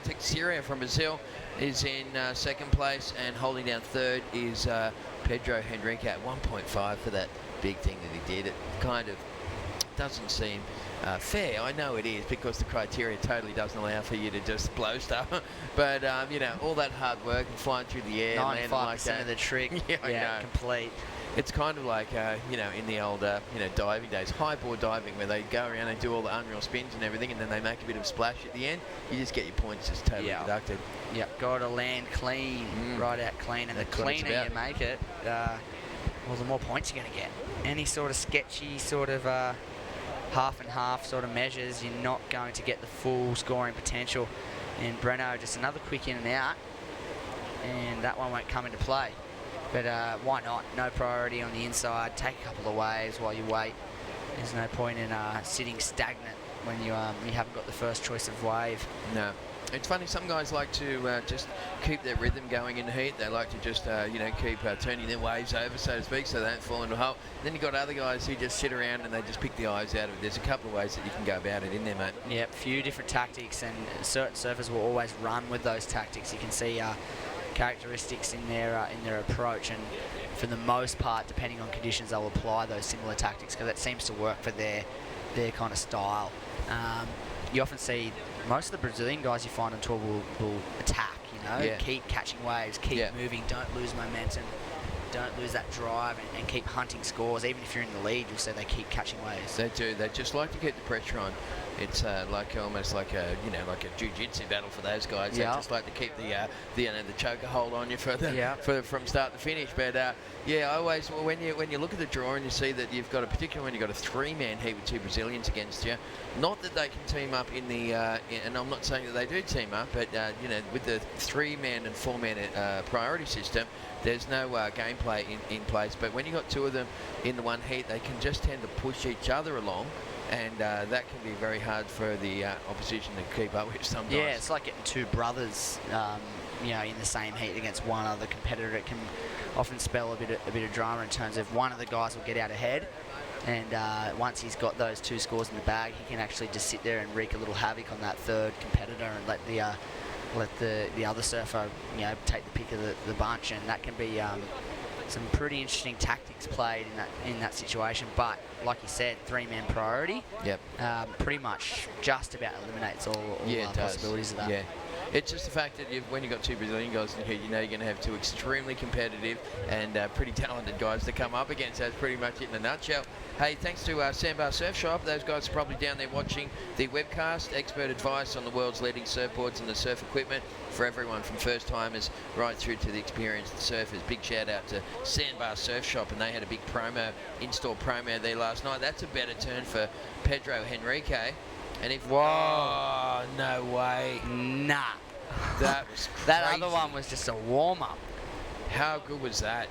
Teixeira from Brazil is in second place, and holding down third is Pedro Henrique at 1.5 for that big thing that he did. It kind of doesn't seem fair. I know it is, because the criteria totally doesn't allow for you to just blow stuff. But, you know, all that hard work and flying through the air, landing like that. 95% of the trick. Yeah, I know. Complete. It's kind of like, you know, in the old, you know, diving days, high board diving, where they go around and do all the unreal spins and everything, and then they make a bit of a splash at the end. You just get your points just totally deducted. Yep, got to land clean, right out clean, and the cleaner you make it, well, the more points you're going to get. Any sort of sketchy sort of half and half sort of measures, you're not going to get the full scoring potential. And Breno, just another quick in and out, and that one won't come into play. But why not? No priority on the inside. Take a couple of waves while you wait. There's no point in sitting stagnant when you haven't got the first choice of wave. No. It's funny, some guys like to just keep their rhythm going in the heat. They like to just, you know, keep turning their waves over, so to speak, so they don't fall into a hole. Then you've got other guys who just sit around and they just pick the eyes out of it. There's a couple of ways that you can go about it in there, mate. Yep, few different tactics, and certain surfers will always run with those tactics. You can see characteristics in their approach, and for the most part, depending on conditions, they'll apply those similar tactics because that seems to work for their kind of style. You often see most of the Brazilian guys you find on tour will attack, you know, keep catching waves, keep moving, don't lose momentum. don't lose that drive and keep hunting scores. Even if you're in the lead, you'll see they keep catching waves. They do. They just like to keep the pressure on. It's almost like a jiu-jitsu battle for those guys. They just like to keep the choker hold on you from start to finish. But I always when you look at the draw and you see that you've got particularly when you've got a three-man heat with two Brazilians against you, not that they can team up in the and I'm not saying that they do team up, but with the three-man and four-man priority system, there's no gameplay in place. But when you've got two of them in the one heat, they can just tend to push each other along. And that can be very hard for the opposition to keep up with sometimes. Yeah, it's like getting two brothers, in the same heat against one other competitor. It can often spell a bit of drama in terms of one of the guys will get out ahead, and once he's got those two scores in the bag, he can actually just sit there and wreak a little havoc on that third competitor and let the other surfer, take the pick of the bunch, and that can be some pretty interesting tactics played in that situation. But like you said, three-man priority. Yep. Pretty much just about eliminates all possibilities of that. Yeah. It's just the fact that when you've got two Brazilian guys in here, you're going to have two extremely competitive and pretty talented guys to come up against. That's pretty much it in a nutshell. Hey, thanks to Sandbar Surf Shop. Those guys are probably down there watching the webcast. Expert advice on the world's leading surfboards and the surf equipment for everyone from first-timers right through to the experienced surfers. Big shout-out to Sandbar Surf Shop, and they had a big in-store promo there last night. That's a better turn for Pedro Henrique. And if whoa, no way, nah, that was crazy. That other one was just a warm-up. How good was that?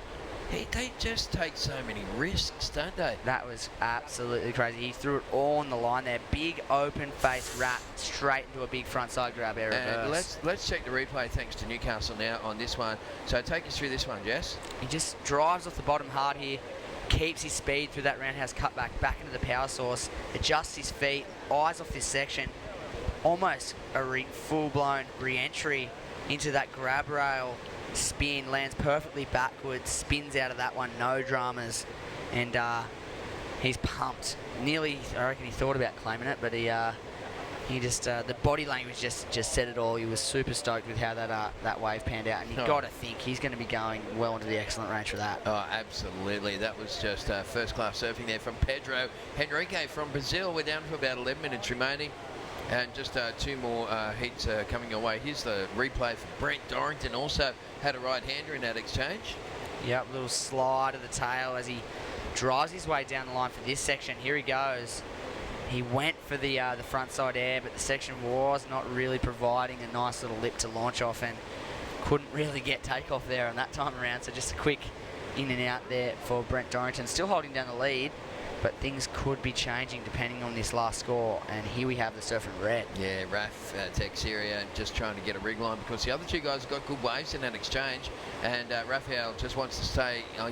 They just take so many risks, don't they? That was absolutely crazy. He threw it all on the line there. Big open-faced wrap straight into a big frontside grab air reverse. Let's check the replay thanks to Newcastle now on this one. So take us through this one, Jess. He just drives off the bottom hard here. Keeps his speed through that roundhouse cutback back into the power source, adjusts his feet, eyes off this section, almost a full-blown re-entry into that grab rail, spin, lands perfectly backwards, spins out of that one, no dramas, and he's pumped. Nearly, I reckon he thought about claiming it, but he just the body language just said it all. He was super stoked with how that wave panned out, and you got to think he's going to be going well into the excellent range for that. Oh, absolutely. That was just first-class surfing there from Pedro Henrique from Brazil. We're down to about 11 minutes remaining, and just two more heats coming your way. Here's the replay for Brent Dorrington. Also had a right-hander in that exchange. Yep, little slide of the tail as he drives his way down the line for this section. Here he goes. He went for the front side air, but the section was not really providing a nice little lip to launch off, and couldn't really get takeoff there on that time around. So just a quick in and out there for Brent Dorrington. Still holding down the lead, but things could be changing depending on this last score. And here we have the surf in red. Yeah, Raf Texiria just trying to get a rig line because the other two guys have got good waves in that exchange, and Raphael just wants to stay on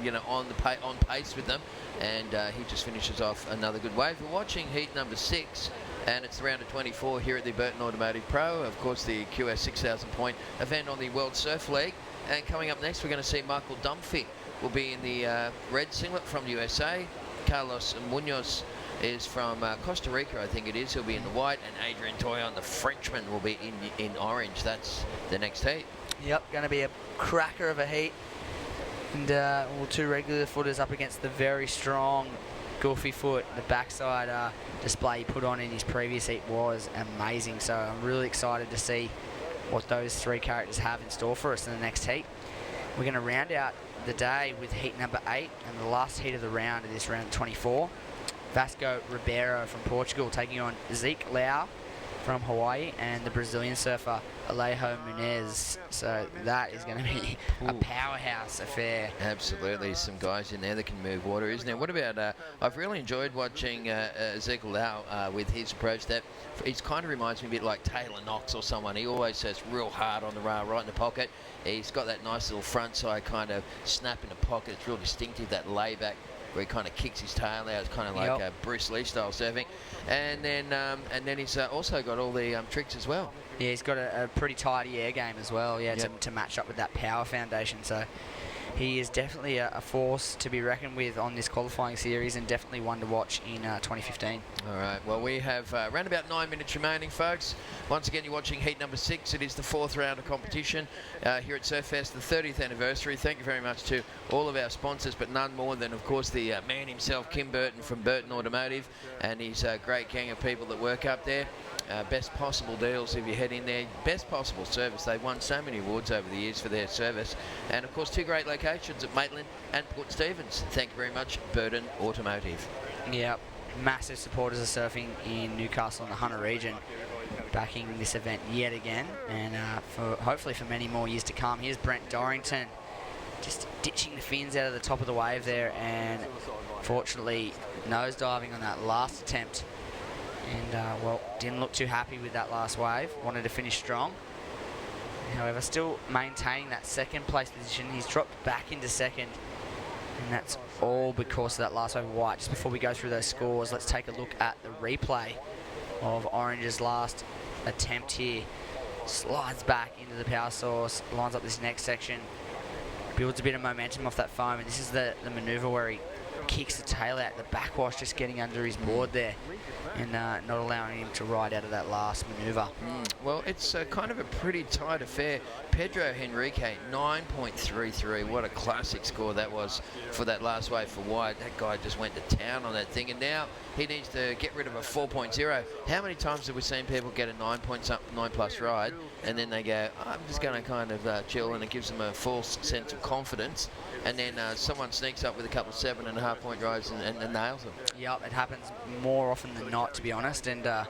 pace with them, and he just finishes off another good wave. We're watching heat number 6, and it's the round of 24 here at the Burton Automotive Pro, of course the QS 6,000 point event on the World Surf League. And coming up next, we're going to see Michael Dunphy will be in the red singlet from the USA. Carlos Munoz is from Costa Rica, I think it is. He'll be in the white, and Adrian Toyon, the Frenchman, will be in orange. That's the next heat. Yep, going to be a cracker of a heat. And two regular footers up against the very strong Goofy foot. The backside display he put on in his previous heat was amazing. So I'm really excited to see what those three characters have in store for us in the next heat. We're going to round out the day with heat number 8 and the last heat of the round of this round 24. Vasco Ribeiro from Portugal taking on Zeke Lau from Hawaii and the Brazilian surfer Alejo Munez. So that is going to be a powerhouse affair. Absolutely, some guys in there that can move water, isn't there? What about, I've really enjoyed watching Zeke Lau with his approach. That he kind of reminds me a bit like Taylor Knox or someone. He always says real hard on the rail, right in the pocket. He's got that nice little front side kind of snap in the pocket. It's real distinctive, that layback where he kind of kicks his tail out. It's kind of like Bruce Lee style surfing. And then he's also got all the tricks as well. Yeah, he's got a pretty tidy air game as well, to match up with that power foundation. So he is definitely a force to be reckoned with on this qualifying series, and definitely one to watch in 2015. All right, well, we have around about 9 minutes remaining, folks. Once again, you're watching heat number 6. It is the 4th round of competition here at Surfest, the 30th anniversary. Thank you very much to all of our sponsors, but none more than, of course, the man himself, Kim Burton from Burton Automotive, and his great gang of people that work up there. Best possible deals if you head in there. Best possible service. They've won so many awards over the years for their service. And, of course, 2 great locations at Maitland and Port Stephens. Thank you very much, Burton Automotive. Yeah, massive supporters of surfing in Newcastle and the Hunter region, backing this event yet again, and hopefully for many more years to come. Here's Brent Dorrington just ditching the fins out of the top of the wave there, and fortunately nosediving on that last attempt. And, well, didn't look too happy with that last wave. Wanted to finish strong. However, still maintaining that second place position. He's dropped back into second. And that's all because of that last wave white. Just before we go through those scores, let's take a look at the replay of Orange's last attempt here. Slides back into the power source, lines up this next section, builds a bit of momentum off that foam. And this is the manoeuvre where he kicks the tail out, the backwash just getting under his board there, and not allowing him to ride out of that last manoeuvre. Well, it's kind of a pretty tight affair. Pedro Henrique, 9.33. What a classic score that was for that last wave for White. That guy just went to town on that thing, and now he needs to get rid of a 4.0. How many times have we seen people get a 9+ ride, and then they go, I'm just going to kind of chill, and it gives them a false sense of confidence, and then someone sneaks up with a couple of 7.5-point rides and nails them. Yep, it happens more often than not, to be honest, and a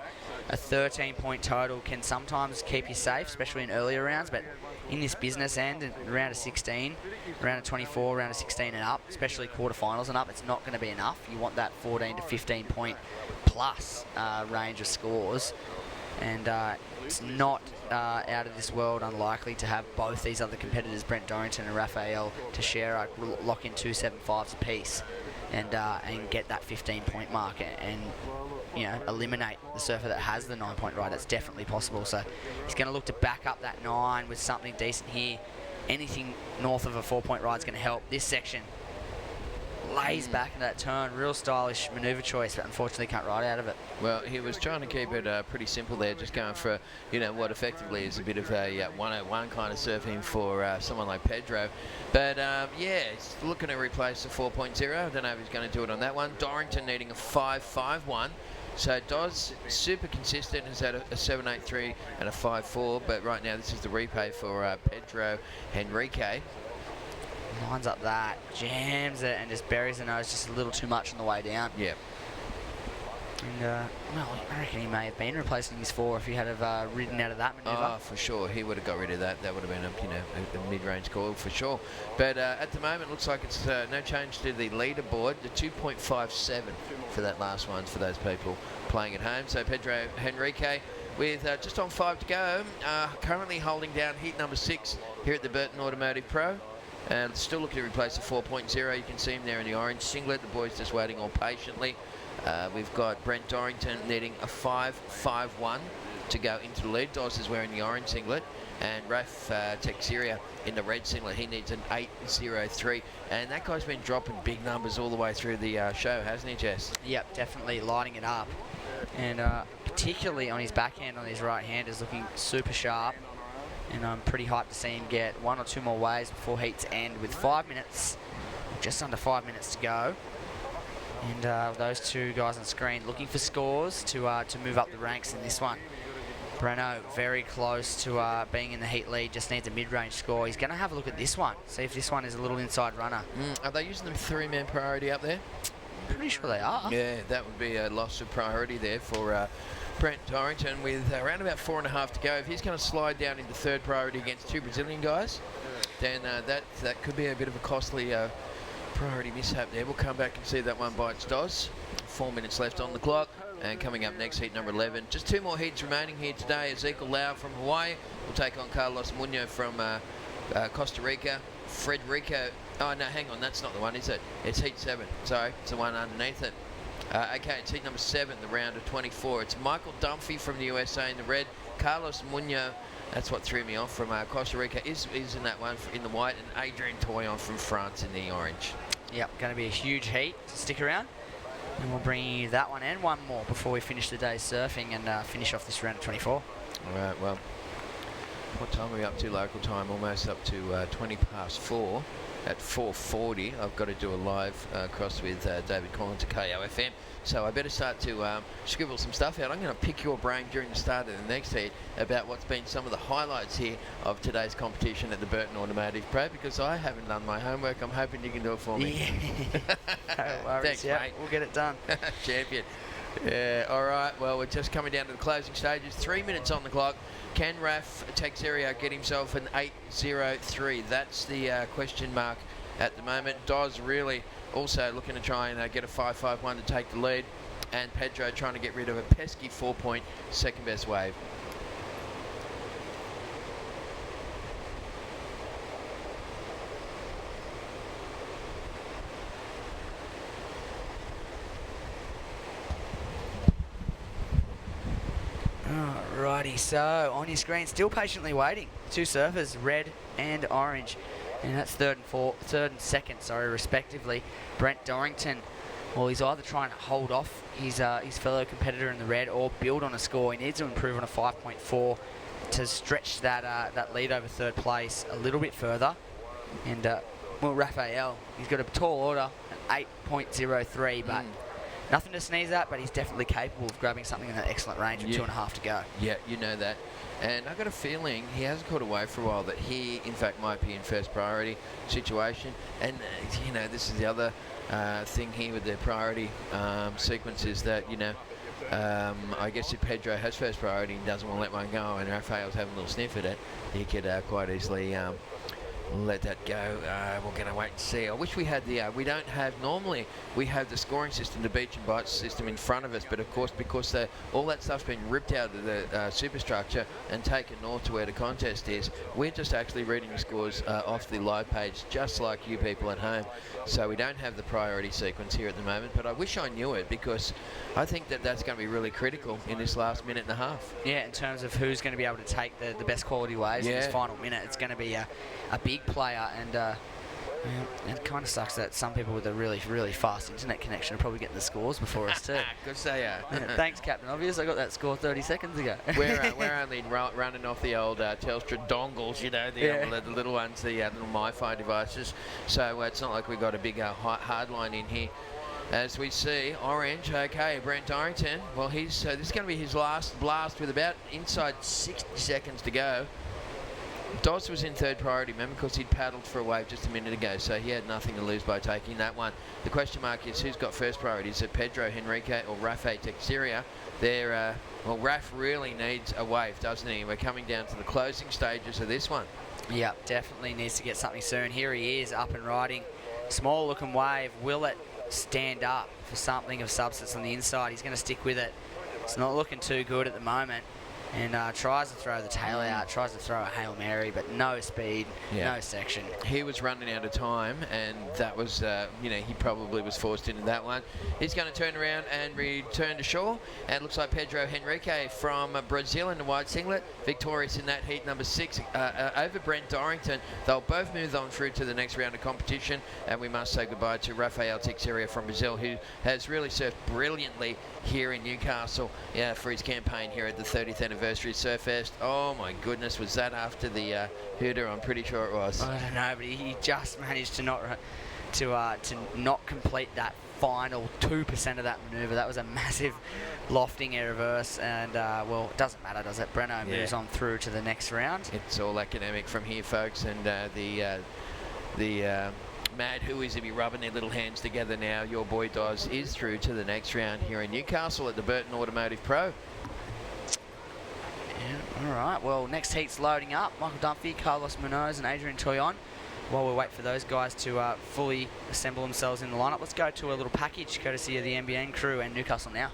13-point total can sometimes keep you safe, especially in earlier rounds, but in this business end, in round of 16, round of 24, round of 16 and up, especially quarterfinals and up, it's not going to be enough. You want that 14 to 15-point plus range of scores, and it's not out of this world unlikely to have both these other competitors, Brent Dorrington and Rafael Teixeira, lock in 2.75s apiece and get that 15-point mark and you know, eliminate the surfer that has the 9-point ride. That's definitely possible. So he's going to look to back up that 9 with something decent here. Anything north of a 4-point ride is going to help. This section lays back into that turn. Real stylish manoeuvre choice, but unfortunately can't ride out of it. Well, he was trying to keep it pretty simple there, just going for, you know, what effectively is a bit of a 101 kind of surfing for someone like Pedro. But, yeah, he's looking to replace the 4.0. I don't know if he's going to do it on that one. Dorrington needing a 5.51. So Doz, super consistent, has had a 7.83 and a 5.4, but right now this is the repay for Pedro Henrique. Lines up that, jams it, and just buries the nose just a little too much on the way down. Yeah. And, well, I reckon he may have been replacing his 4 if he had have ridden out of that manoeuvre. Oh, for sure. He would have got rid of that. That would have been a mid-range call for sure. But at the moment, looks like it's no change to the leaderboard. The 2.57 for that last one for those people playing at home. So Pedro Henrique with just on 5 to go, currently holding down heat number 6 here at the Burton Automotive Pro. And still looking to replace the 4.0. You can see him there in the orange singlet. The boys just waiting all patiently. We've got Brent Dorrington needing a 5.51 to go into the lead. Doss is wearing the orange singlet. And Raf Teixeira in the red singlet. He needs an 8.03. And that guy's been dropping big numbers all the way through the show, hasn't he, Jess? Yep, definitely lighting it up. And particularly on his backhand, on his right hand, is looking super sharp. And I'm pretty hyped to see him get 1 or 2 more waves before heats end with 5 minutes, just under 5 minutes to go. And those 2 guys on screen looking for scores to move up the ranks in this one. Breno very close to being in the heat lead, just needs a mid-range score. He's going to have a look at this one, see if this one is a little inside runner. Are they using them 3-man priority up there? Pretty sure they are. Yeah, that would be a loss of priority there for Brent Dorrington with around about 4.5 to go. If he's going to slide down into 3rd priority against 2 Brazilian guys, then that could be a bit of a costly priority mishap there. We'll come back and see that one bites Doz. 4 minutes left on the clock. And coming up next, heat number 11. Just 2 more heats remaining here today. Ezekiel Lau from Hawaii will take on Carlos Munoz from Costa Rica. Frederico. Oh, no, hang on. That's not the one, is it? It's heat 7. Sorry, it's the one underneath it. Okay, it's heat number 7, the round of 24. It's Michael Dunphy from the USA in the red. Carlos Munoz, that's what threw me off, from Costa Rica, is in that one in the white, and Adrien Toyon from France in the orange. Yep, going to be a huge heat. So stick around, and we'll bring you that one and one more before we finish the day's surfing and finish off this round of 24. All right, well, what time are we up to local time? Almost up to 20 past 4. At 4:40, I've got to do a live cross with David Collins at KO FM. So I better start to scribble some stuff out. I'm going to pick your brain during the start of the next heat about what's been some of the highlights here of today's competition at the Burton Automotive Pro, because I haven't done my homework. I'm hoping you can do it for me. No worries. Thanks, mate. We'll get it done. Champion. Yeah, all right. Well, we're just coming down to the closing stages. 3 minutes on the clock. Can Raf Texeria get himself an 8:03? That's the question mark at the moment. Doz really also looking to try and get a 5.51 to take the lead. And Pedro trying to get rid of a pesky 4-point second best wave. Alrighty, so on your screen, still patiently waiting. Two surfers, red and orange, and that's third and second, respectively. Brent Dorrington, well, he's either trying to hold off his fellow competitor in the red or build on a score. He needs to improve on a 5.4 to stretch that lead over third place a little bit further. And well, Raphael, he's got a tall order, an 8.03, but. Nothing to sneeze at, but he's definitely capable of grabbing something in that excellent range with 2.5 to go. Yeah, you know that. And I've got a feeling he hasn't caught away for a while, that he, in fact, might be in first priority situation. And, you know, this is the other thing here with the priority sequence is that, you know, I guess if Pedro has first priority and doesn't want to let one go, and Raphael's having a little sniff at it, he could quite easily let that go. We're going to wait and see. I wish we had the, we don't have, normally we have the scoring system, the beach and bite system in front of us, but of course because all that stuff's been ripped out of the superstructure and taken north to where the contest is, we're just actually reading the scores off the live page, just like you people at home. So we don't have the priority sequence here at the moment, but I wish I knew it, because I think that that's going to be really critical in this last minute and a half. Yeah, in terms of who's going to be able to take the best quality waves in this final minute, it's going to be a big player, and it kind of sucks that some people with a really, really fast internet connection are probably getting the scores before us too. Good say, yeah. Thanks, Captain Obvious. I got that score 30 seconds ago. We're only running off the old Telstra dongles, you know, the little ones, the little MiFi devices. So it's not like we've got a big hard line in here. As we see, orange, okay, Brent Dorrington. Well, this is going to be his last blast with about inside 60 seconds to go. Doz was in third priority, remember, because he'd paddled for a wave just a minute ago, so he had nothing to lose by taking that one. The question mark is who's got first priority? Is it Pedro Henrique or Rafa Texeria? Well, Raf really needs a wave, doesn't he? We're coming down to the closing stages of this one. Yeah, definitely needs to get something soon. Here he is, up and riding. Small looking wave. Will it stand up for something of substance on the inside? He's going to stick with it. It's not looking too good at the moment. And tries to throw the tail out, tries to throw a Hail Mary, but no speed, no section. He was running out of time, and that was, you know, he probably was forced into that one. He's going to turn around and return to shore, and it looks like Pedro Henrique from Brazil in the white singlet, victorious in that heat number 6 over Brent Dorrington. They'll both move on through to the next round of competition, and we must say goodbye to Rafael Texeria from Brazil, who has really surfed brilliantly here in Newcastle for his campaign here at the 30th anniversary Surfest. Oh my goodness, was that after the hooter? I'm pretty sure it was. I don't know, but he just managed to not complete that final 2% of that manoeuvre. That was a massive lofting air reverse, and well, it doesn't matter, does it? Breno moves on through to the next round. It's all academic from here, folks, and the Mad Whoies will be rubbing their little hands together now. Your boy Doz is through to the next round here in Newcastle at the Burton Automotive Pro. Yeah, all right, well, next heat's loading up. Michael Dunphy, Carlos Munoz and Adrien Toyon. While we wait for those guys to fully assemble themselves in the lineup, let's go to a little package courtesy of the NBN crew and Newcastle Now.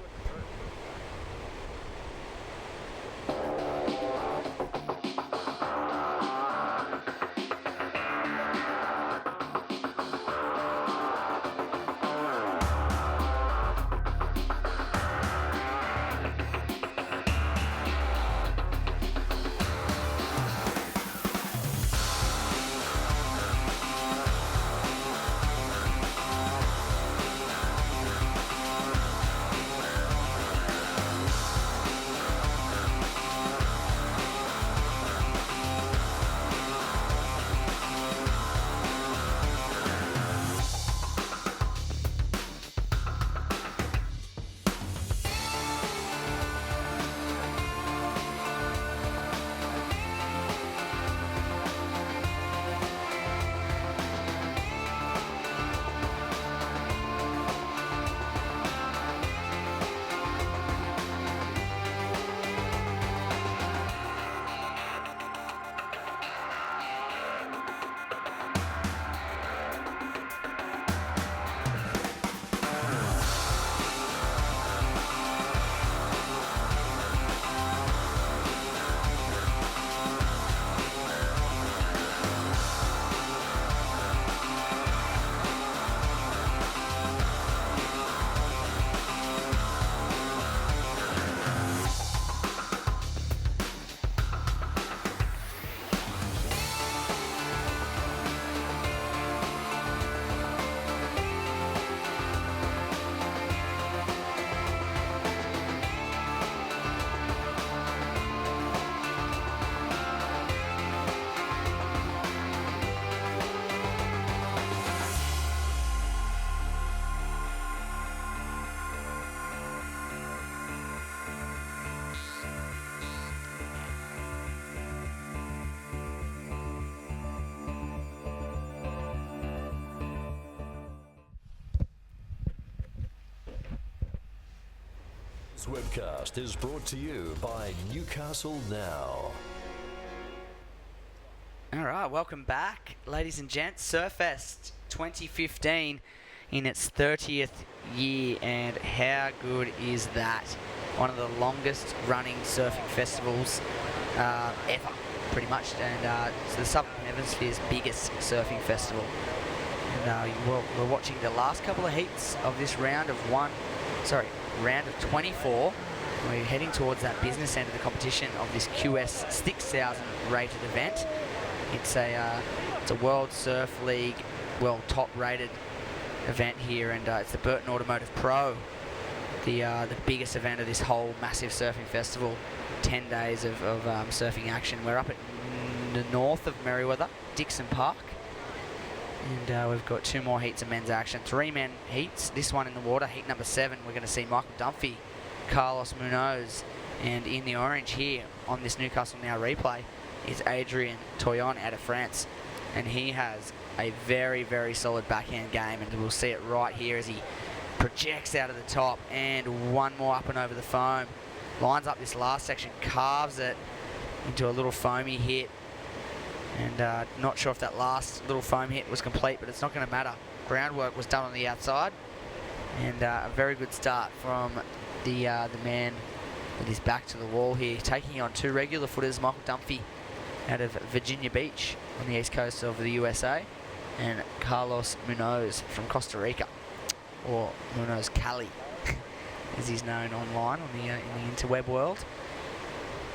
This webcast is brought to you by Newcastle Now. All right, welcome back, ladies and gents. Surfest 2015 in its 30th year, and how good is that? One of the longest running surfing festivals ever, pretty much, and it's the Southern Hemisphere's biggest surfing festival. And we're watching the last couple of heats of this round of 24. We're heading towards that business end of the competition of this QS 6000 rated event. It's a World Surf League, top rated event here, and it's the Burton Automotive Pro, the biggest event of this whole massive surfing festival. 10 days of surfing action. We're up at the north of Merewether, Dixon Park, and we've got 2 more heats of men's action. 3 men heats, this one in the water, heat number 7. We're going to see Michael Dunphy, Carlos Munoz, and in the orange here on this Newcastle Now replay is Adrien Toyon out of France, and he has a very, very solid backhand game, and we'll see it right here as he projects out of the top, and one more up and over the foam, lines up this last section, carves it into a little foamy hit, and not sure if that last little foam hit was complete, but it's not going to matter. Groundwork was done on the outside, and a very good start from the man with his back to the wall here, taking on 2 regular footers, Michael Dunphy out of Virginia Beach on the east coast of the USA, and Carlos Munoz from Costa Rica, or Munoz Cali as he's known online on in the interweb world.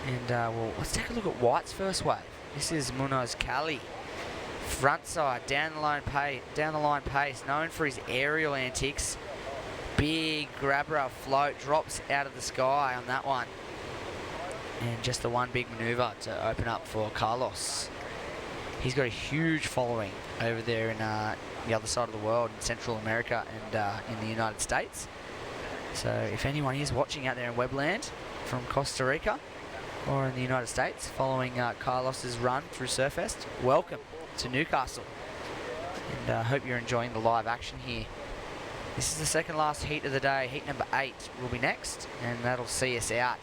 And well, let's take a look at White's first wave. This is Munoz Cali, front side, down the line pace, known for his aerial antics. Big grab rail float, drops out of the sky on that one. And just the one big manoeuvre to open up for Carlos. He's got a huge following over there in the other side of the world, in Central America and in the United States. So if anyone is watching out there in Webland from Costa Rica or in the United States following Carlos's run through Surfest, welcome to Newcastle. And I hope you're enjoying the live action here. This is the second last heat of the day. Heat number 8 will be next, and that'll see us out.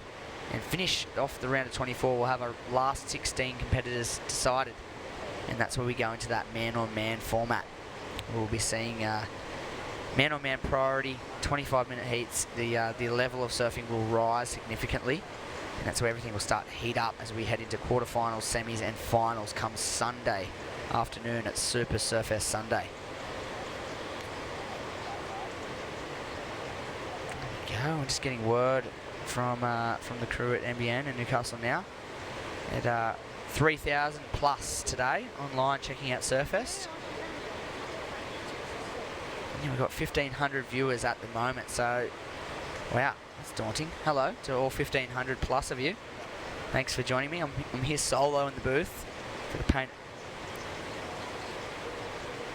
And finish off the round of 24, we'll have our last 16 competitors decided. And that's where we go into that man-on-man format. We'll be seeing man-on-man priority, 25-minute heats. The level of surfing will rise significantly. And that's where everything will start to heat up as we head into quarterfinals, semis and finals come Sunday afternoon at Super Surfest Sunday. There we go. I'm just getting word from the crew at NBN and Newcastle Now at 3,000 plus today online checking out Surfest. And we've got 1,500 viewers at the moment, so wow, that's daunting. Hello to all 1,500 plus of you. Thanks for joining me. I'm here solo in the booth for the paint.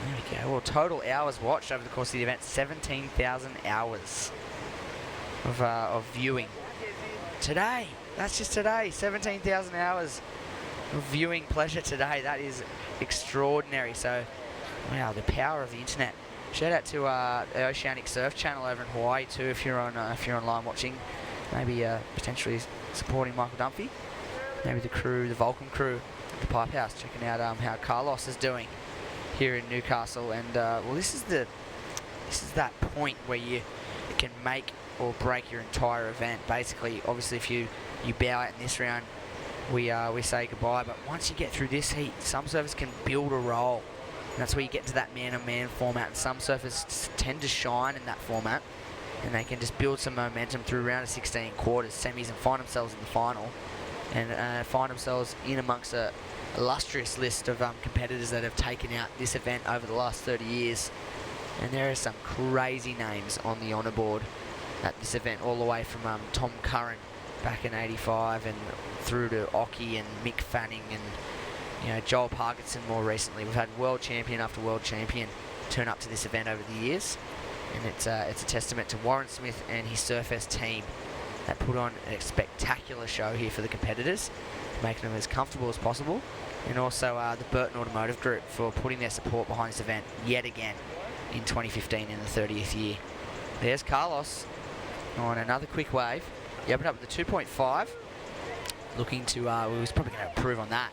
There we go. Well, total hours watched over the course of the event, 17,000 hours of viewing. Today, that's just today, 17,000 hours of viewing pleasure today. That is extraordinary. So, wow, the power of the internet. Shout out to the Oceanic Surf channel over in Hawaii too, if you're online watching. Maybe potentially supporting Michael Dunphy. Maybe the crew, the Vulcan crew, at the Pipe House, checking out how Carlos is doing here in Newcastle. And well, this is that point where you can make or break your entire event. Basically, obviously, if you bow out in this round, we say goodbye. But once you get through this heat, some surfers can build a roll. And that's where you get into that man-on-man format. And some surfers tend to shine in that format, and they can just build some momentum through round of 16, quarters, semis, and find themselves in the final, and find themselves in amongst a illustrious list of competitors that have taken out this event over the last 30 years. And there are some crazy names on the honour board at this event, all the way from Tom Curran back in '85 and through to Ockie and Mick Fanning and Joel Parkinson more recently. We've had world champion after world champion turn up to this event over the years, and it's a testament to Warren Smith and his Surfest team that put on a spectacular show here for the competitors, making them as comfortable as possible, and also the Burton Automotive Group for putting their support behind this event yet again in 2015 in the 30th year. There's Carlos on another quick wave. He opened up with the 2.5. Looking to, we was probably going to improve on that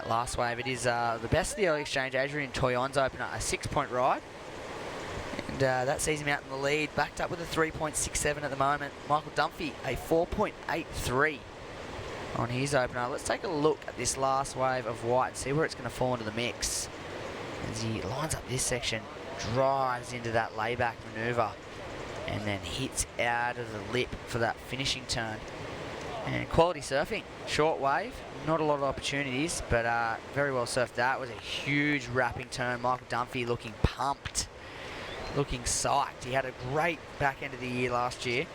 last wave. It is the best of the early exchange. Adrian Toyon's opened up a 6-point ride. And that sees him out in the lead, backed up with a 3.67 at the moment. Michael Dunphy, a 4.83 on his opener. Let's take a look at this last wave of white and see where it's going to fall into the mix. As he lines up this section, drives into that layback manoeuvre, and then hits out of the lip for that finishing turn. And quality surfing, short wave, not a lot of opportunities, but very well surfed. That was a huge wrapping turn. Michael Dunphy looking pumped, looking psyched. He had a great back end of the year last year,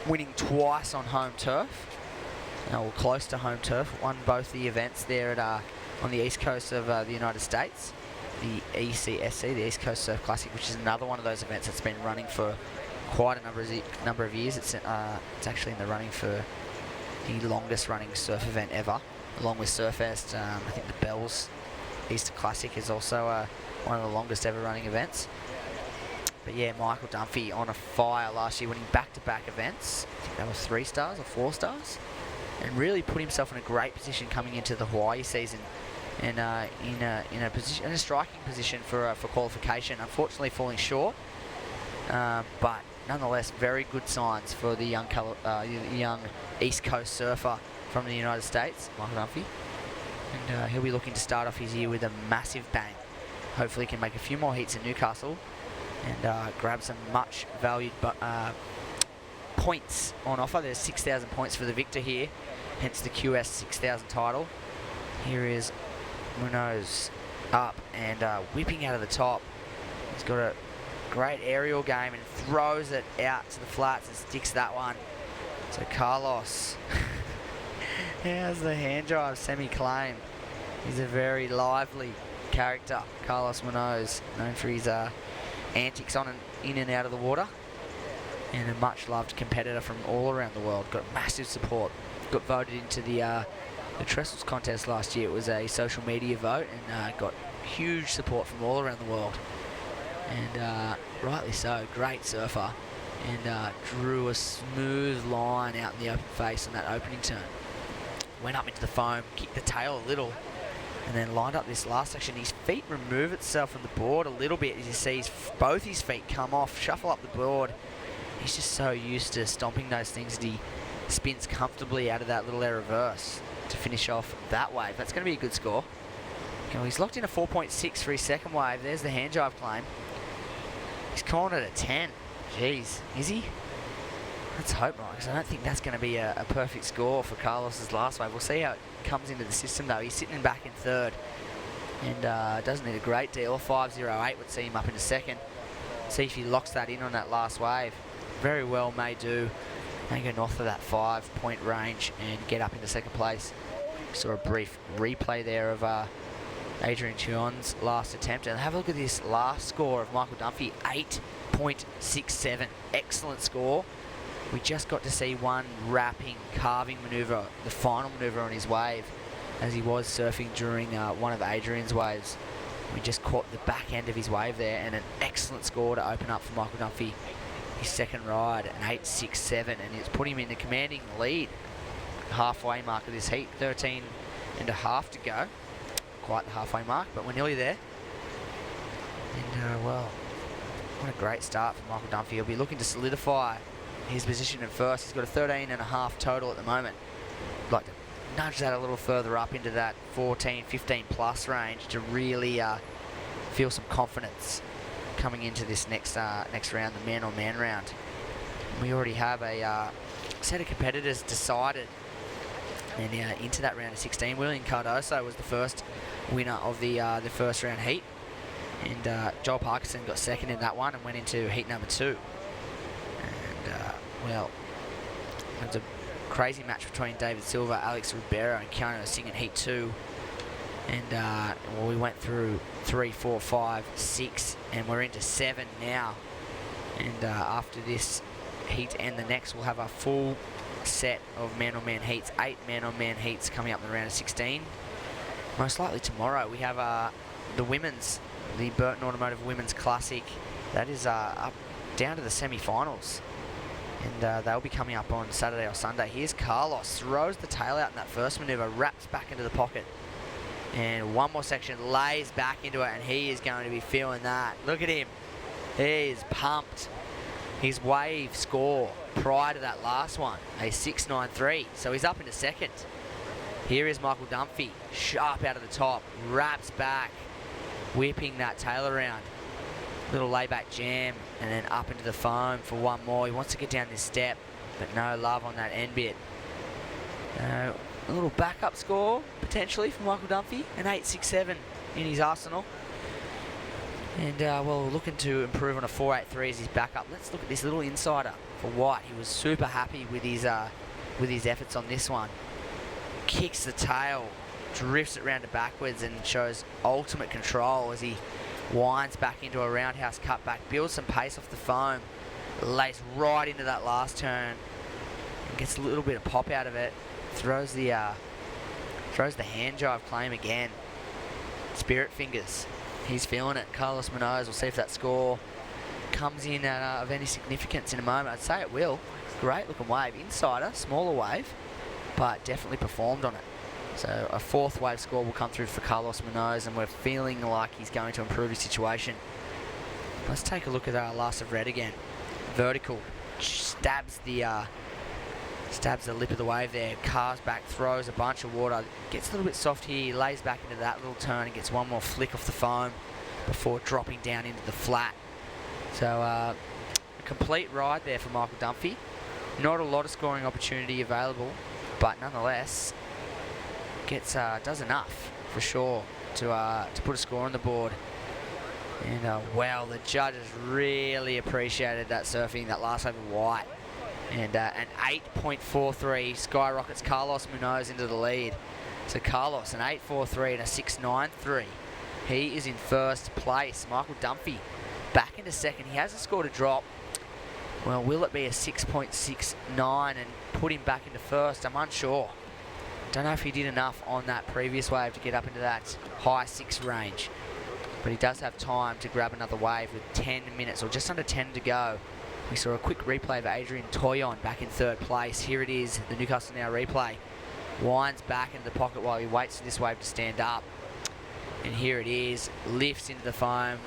winning twice on home turf, or close to home turf. Won both the events there at on the east coast of the United States, the ECSC, the East Coast Surf Classic, which is another one of those events that's been running for quite a number of years. It's actually in the running for the longest running surf event ever, along with Surfest. I think the Bells Easter Classic is also one of the longest ever running events. But yeah, Michael Dunphy on a fire last year, winning back-to-back events. I think that was 3 stars or 4 stars, and really put himself in a great position coming into the Hawaii season, and in a striking position for qualification. Unfortunately, falling short, but nonetheless, very good signs for the young East Coast surfer from the United States, Michael Dunphy. And he'll be looking to start off his year with a massive bang. Hopefully he can make a few more heats in Newcastle and grab some much valued points on offer. There's 6,000 points for the victor here, hence the QS 6,000 title. Here is Munoz up and whipping out of the top. He's got a great aerial game and throws it out to the flats and sticks that one. So Carlos has the hand drive semi-claim. He's a very lively character, Carlos Munoz, known for his antics on and in and out of the water, and a much loved competitor from all around the world. Got massive support. Got voted into the Trestles contest last year. It was a social media vote and got huge support from all around the world. And rightly so, great surfer, and drew a smooth line out in the open face on that opening turn. Went up into the foam, kicked the tail a little, and then lined up this last section. His feet remove itself from the board a little bit as you see both his feet come off, shuffle up the board. He's just so used to stomping those things that he spins comfortably out of that little air reverse to finish off that wave. That's going to be a good score. He's locked in a 4.6 for his second wave. There's the hand drive claim. He's calling it a 10. Jeez, is he? Let's hope not, because I don't think that's going to be a perfect score for Carlos's last wave. We'll see how it comes into the system, though. He's sitting back in third and doesn't need a great deal. 5.08 would see him up into second. See if he locks that in on that last wave. Very well may do. May go north of that 5-point range and get up into second place. Saw a brief replay there of Adrian Chion's last attempt, and have a look at this last score of Michael Dunphy, 8.67. Excellent score. We just got to see one wrapping, carving manoeuvre, the final manoeuvre on his wave, as he was surfing during one of Adrian's waves. We just caught the back end of his wave there, and an excellent score to open up for Michael Dunphy. His second ride, an 8.67, and it's put him in the commanding lead. Halfway mark of this heat, 13 and a half to go. Quite the halfway mark, but we're nearly there. And well, what a great start for Michael Dunphy. He'll be looking to solidify his position at first. He's got a 13 and a half total at the moment. I'd like to nudge that a little further up into that 14, 15 plus range to really feel some confidence coming into this next round, the man-on-man round. We already have a set of competitors decided, and into that round of 16. William Cardoso was the first winner of the first round heat, and Joel Parkinson got second in that one and went into heat number 2. And well, it was a crazy match between David Silva, Alex Ribeiro, and Keanu Singh in heat 2. And well, we went through 3, 4, 5, 6, and we're into 7 now. And after this heat and the next, we'll have a full set of man-on-man heats, 8 man-on-man heats coming up in the round of 16. Most likely tomorrow we have the women's, the Burton Automotive Women's Classic. That is up down to the semi-finals. And they'll be coming up on Saturday or Sunday. Here's Carlos, throws the tail out in that first manoeuvre, wraps back into the pocket. And one more section, lays back into it, and he is going to be feeling that. Look at him. He is pumped. His wave score prior to that last one, a 6.93. So he's up into second. Here is Michael Dunphy, sharp out of the top, wraps back, whipping that tail around. Little layback jam, and then up into the foam for one more. He wants to get down this step, but no love on that end bit. A little backup score, potentially, for Michael Dunphy, an 8.67 in his arsenal. And, well, looking to improve on a 4.83 as his backup. Let's look at this little insider for White. He was super happy with his efforts on this one. Kicks the tail, drifts it round to backwards, and shows ultimate control as he winds back into a roundhouse cutback, builds some pace off the foam, lays right into that last turn, and gets a little bit of pop out of it. Throws the hand drive claim again. Spirit fingers. He's feeling it. Carlos Munoz, we'll see if that score comes in of any significance in a moment. I'd say it will. Great looking wave. Insider, smaller wave, but definitely performed on it. So a fourth wave score will come through for Carlos Munoz, and we're feeling like he's going to improve his situation. Let's take a look at our Last of Red again. Vertical. Stabs the lip of the wave there, carves back, throws a bunch of water, gets a little bit soft here, lays back into that little turn and gets one more flick off the foam before dropping down into the flat. So a complete ride there for Michael Dunphy. Not a lot of scoring opportunity available, but nonetheless does enough for sure to put a score on the board. And wow, the judges really appreciated that surfing, that last over White. And an 8.43 skyrockets Carlos Munoz into the lead. So Carlos, an 8.43 and a 6.93. He is in first place. Michael Dunphy back into second. He has a score to drop. Well, will it be a 6.69 and put him back into first? I'm unsure. Don't know if he did enough on that previous wave to get up into that high 6 range. But he does have time to grab another wave with 10 minutes or just under 10 to go. We saw a quick replay of Adrian Toyon back in third place. Here it is, the Newcastle Now replay. Winds back into the pocket while he waits for this wave to stand up. And here it is, lifts into the foam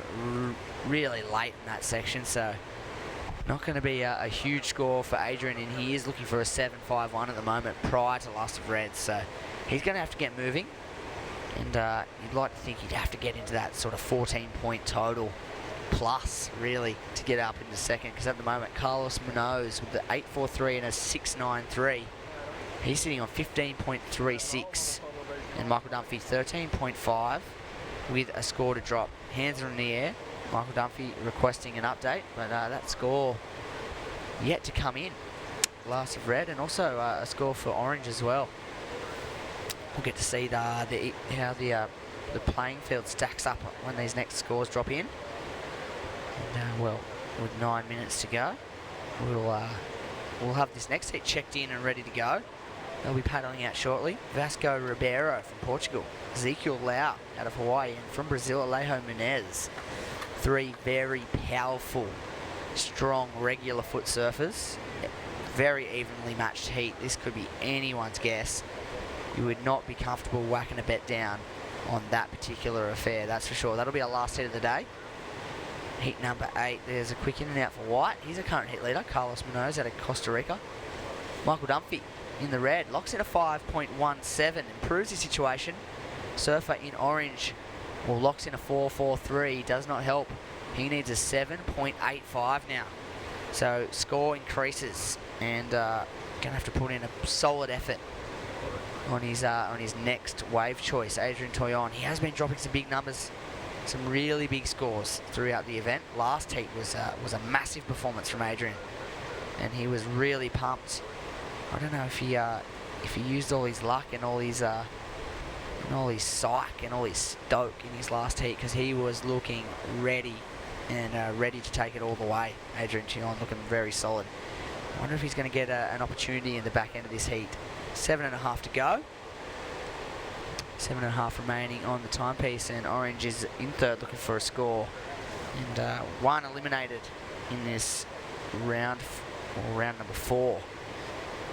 really late in that section. So not going to be a huge score for Adrian, and he is looking for a 7.51 at the moment prior to Last of Red. So he's going to have to get moving. And you'd like to think he'd have to get into that sort of 14-point total plus, really, to get up into second, because at the moment Carlos Munoz with the 8.43 and a 6.93, he's sitting on 15.36, and Michael Dunphy 13.5 with a score to drop. Hands are in the air. Michael Dunphy requesting an update, but that score yet to come in. Last of Red, and also a score for Orange as well. We'll get to see how the playing field stacks up when these next scores drop in. And, well, with 9 minutes to go, we'll have this next heat checked in and ready to go. They'll be paddling out shortly. Vasco Ribeiro from Portugal, Ezekiel Lau out of Hawaii, and from Brazil, Alejo Munez. 3 very powerful, strong, regular foot surfers. Very evenly matched heat. This could be anyone's guess. You would not be comfortable whacking a bet down on that particular affair, that's for sure. That'll be our last heat of the day. Heat number 8, there's a quick in and out for White. He's a current heat leader, Carlos Munoz out of Costa Rica. Michael Dunphy in the red, locks in a 5.17, improves his situation. Surfer in orange, well, locks in a 4.43, does not help. He needs a 7.85 now. So score increases, and gonna have to put in a solid effort on his next wave choice. Adrian Toyon, he has been dropping some big numbers, some really big scores throughout the event. Last heat was a massive performance from Adrian, and he was really pumped. I don't know if he used all his luck and all his psych and all his stoke in his last heat, because he was looking ready and ready to take it all the way. Adrian Toyon looking very solid. I wonder if he's going to get an opportunity in the back end of this heat. 7.5 to go. 7.5 remaining on the timepiece, and Orange is in third looking for a score. And 1 eliminated in this round or round number 4.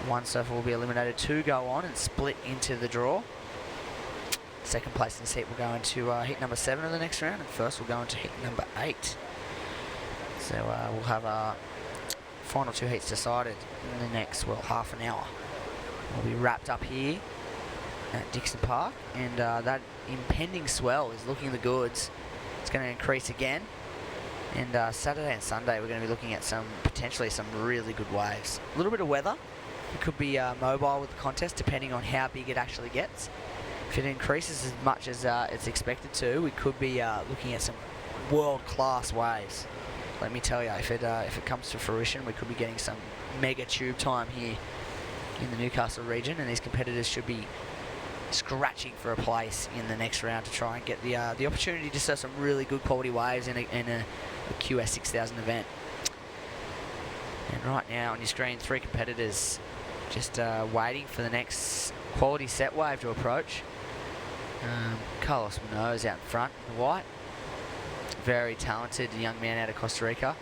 One surfer will be eliminated, 2 go on and split into the draw. Second place in this heat will go into heat number 7 of the next round, and first will go into heat number 8. So we'll have our final 2 heats decided in the next, well, half an hour. We'll be wrapped up here at Dixon Park, and that impending swell is looking the goods. It's going to increase again, and Saturday and Sunday we're going to be looking at potentially some really good waves. A little bit of weather. It could be mobile with the contest depending on how big it actually gets. If it increases as much as it's expected to, we could be looking at some world-class waves. Let me tell you, if it comes to fruition, we could be getting some mega tube time here in the Newcastle region, and these competitors should be scratching for a place in the next round to try and get the opportunity to surf some really good quality waves in a QS 6000 event. And right now on your screen, 3 competitors just waiting for the next quality set wave to approach. Carlos Munoz out in front in the white. Very talented young man out of Costa Rica.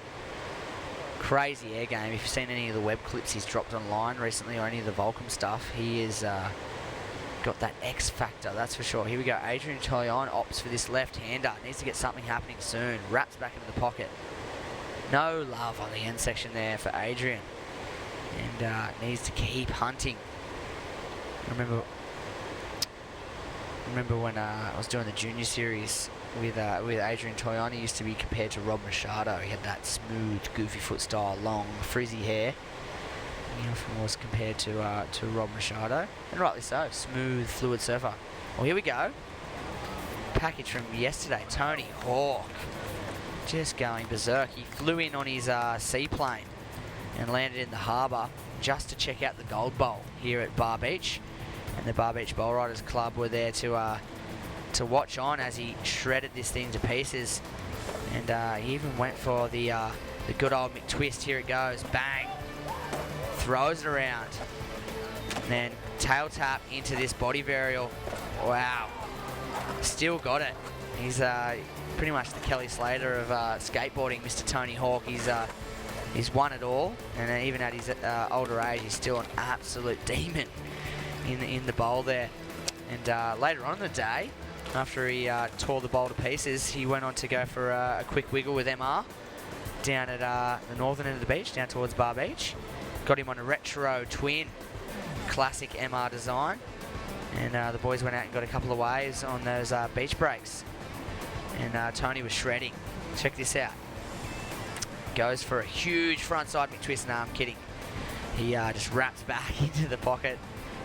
Crazy air game. If you've seen any of the web clips he's dropped online recently or any of the Volcom stuff, he is got that X factor, that's for sure. Here we go. Adrian Toyon opts for this left-hander. Needs to get something happening soon. Wraps back into the pocket. No love on the end section there for Adrian. And needs to keep hunting. Remember when I was doing the junior series with Adrian Toyon, he used to be compared to Rob Machado. He had that smooth, goofy foot style, long, frizzy hair. He often was compared to Rob Machado, and rightly so. Smooth, fluid surfer. Well, here we go. Package from yesterday. Tony Hawk, just going berserk. He flew in on his seaplane and landed in the harbour just to check out the Gold Bowl here at Bar Beach, and the Bar Beach Bowl Riders Club were there to watch on as he shredded this thing to pieces, and he even went for the good old McTwist. Here it goes, bang, throws it around, and then tail tap into this body varial. Wow, still got it. He's pretty much the Kelly Slater of skateboarding, Mr. Tony Hawk. He's won it all, and even at his older age, he's still an absolute demon in the bowl there. And later on in the day, after he tore the bowl to pieces, he went on to go for a quick wiggle with MR down at the northern end of the beach, down towards Bar Beach. Got him on a retro twin, classic MR design, and the boys went out and got a couple of waves on those beach breaks. And Tony was shredding. Check this out. Goes for a huge frontside McTwist. No, I'm kidding. He just wraps back into the pocket,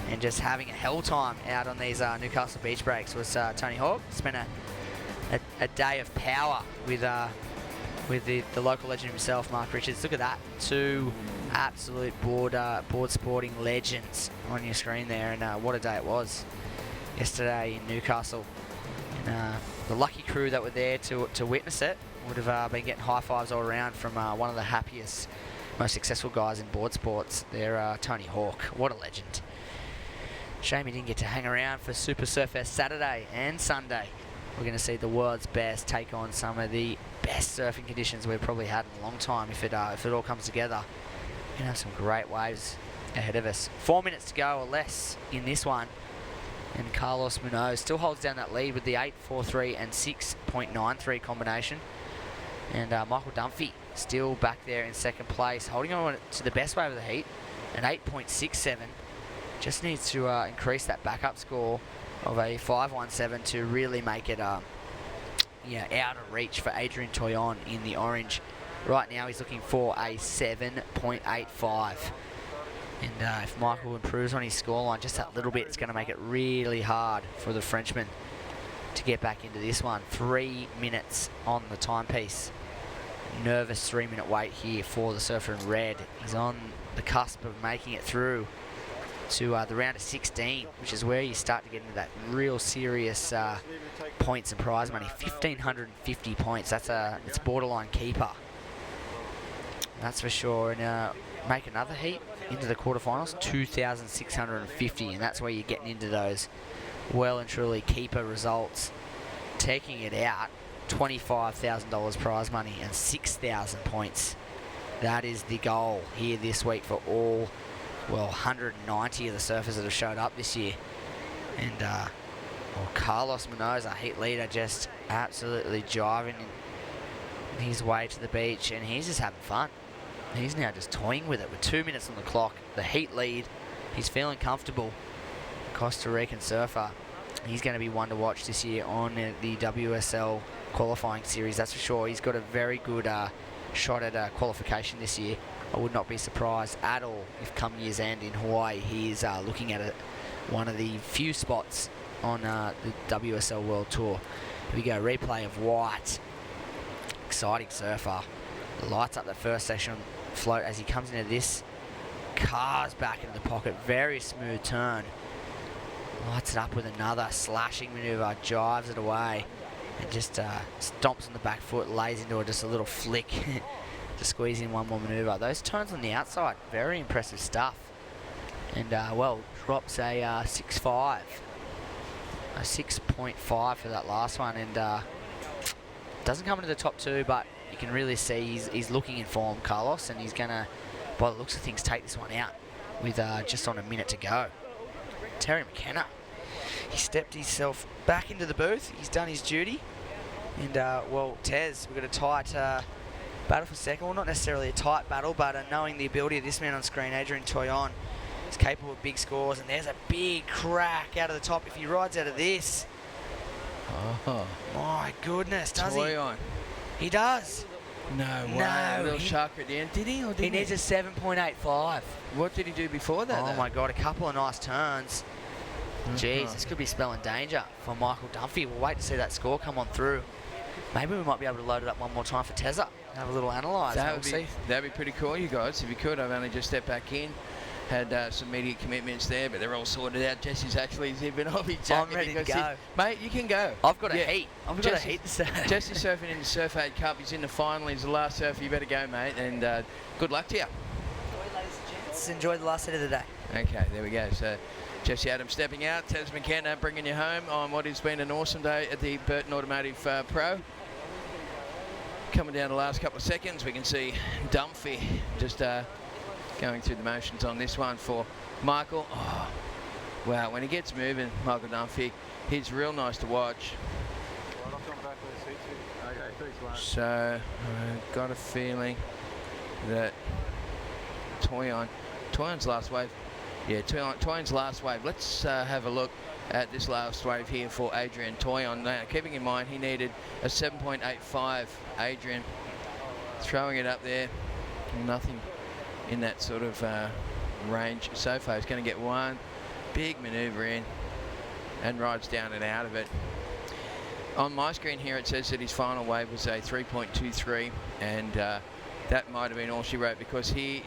and just having a hell time out on these Newcastle beach breaks was Tony Hawk. Spent a day of power with the local legend himself, Mark Richards. Look at that, 2 absolute board sporting legends on your screen there, and what a day it was yesterday in Newcastle. And the lucky crew that were there to witness it would have been getting high fives all around from one of the happiest, most successful guys in board sports. They're Tony Hawk. What a legend. Shame he didn't get to hang around for Super Surfest Saturday and Sunday. We're going to see the world's best take on some of the best surfing conditions we've probably had in a long time. If it all comes together, we're going to have some great waves ahead of us. 4 minutes to go or less in this one, and Carlos Munoz still holds down that lead with the 8.43 and 6.93 combination. And Michael Dunphy still back there in second place, holding on to the best wave of the heat, an 8.67. Just needs to increase that backup score of a 5.17 to really make it out of reach for Adrian Toyon in the orange. Right now he's looking for a 7.85. And if Michael improves on his scoreline just that little bit, it's going to make it really hard for the Frenchman to get back into this one. 3 minutes on the timepiece. Nervous 3-minute wait here for the surfer in red. He's on the cusp of making it through to the round of 16, which is where you start to get into that real serious points and prize money. 1,550 points. It's borderline keeper. That's for sure. And make another heat into the quarterfinals, 2,650, and that's where you're getting into those well and truly keeper results. Taking it out, $25,000 prize money and 6,000 points. That is the goal here this week for all, well, 190 of the surfers that have showed up this year. And Carlos Munoz, our heat leader, just absolutely jiving his way to the beach, and he's just having fun. He's now just toying with it with 2 minutes on the clock. The heat lead, he's feeling comfortable. Costa Rican surfer. He's going to be one to watch this year on the WSL qualifying series, that's for sure. He's got a very good shot at qualification this year. I would not be surprised at all if come year's end in Hawaii he is looking at one of the few spots on the WSL World Tour. Here we go, replay of White. Exciting surfer. Lights up that first section float as he comes into this. Cars back into the pocket, very smooth turn. Lights it up with another slashing manoeuvre, jives it away, and just stomps on the back foot, lays into just a little flick to squeeze in one more manoeuvre. Those turns on the outside, very impressive stuff. And, well, drops a 6.5. A 6.5 for that last one, and doesn't come into the top two, but you can really see he's looking in form, Carlos, and he's going to, by the looks of things, take this one out with just on a minute to go. Terry McKenna, he stepped himself back into the booth. He's done his duty. And, well, Tez, we've got a tight battle for second. Well, not necessarily a tight battle, but knowing the ability of this man on screen, Adrian Toyon, is capable of big scores. And there's a big crack out of the top if he rides out of this. Oh. My goodness, does he? Toyon. He does. No way. A little shark at the end. Did he? Or He needs a 7.85. What did he do before that? Oh, though? my God, a couple of nice turns. Jeez, this could be spelling danger for Michael Dunphy. We'll wait to see that score come on through. Maybe we might be able to load it up one more time for Tezza. Have a little analyse. That'd be pretty cool, you guys. If you could, I've only just stepped back in. Had some media commitments there, but they're all sorted out. Jesse's actually zipping off his jacket. I'm ready to go. Mate, you can go. I've got a heat. I've got a heat to say. Jesse's surfing in the Surf 8 Cup. He's in the final. He's the last surfer. You better go, mate. And good luck to you. Enjoy the last set of the day. Okay, there we go. So Jesse Adams stepping out. Tez McKenna bringing you home on what has been an awesome day at the Burton Automotive Pro. Coming down the last couple of seconds, we can see Dunphy just going through the motions on this one for Michael. Oh, wow, when he gets moving, Michael Dunphy, he's real nice to watch. So I've got a feeling that Toyon's last wave. Yeah, Toyon's last wave. Let's have a look at this last wave here for Adrian Toyon. Now, keeping in mind he needed a 7.85. Adrian throwing it up there. Nothing in that sort of range so far. He's going to get one big manoeuvre in and rides down and out of it. On my screen here it says that his final wave was a 3.23, and that might have been all she wrote, because it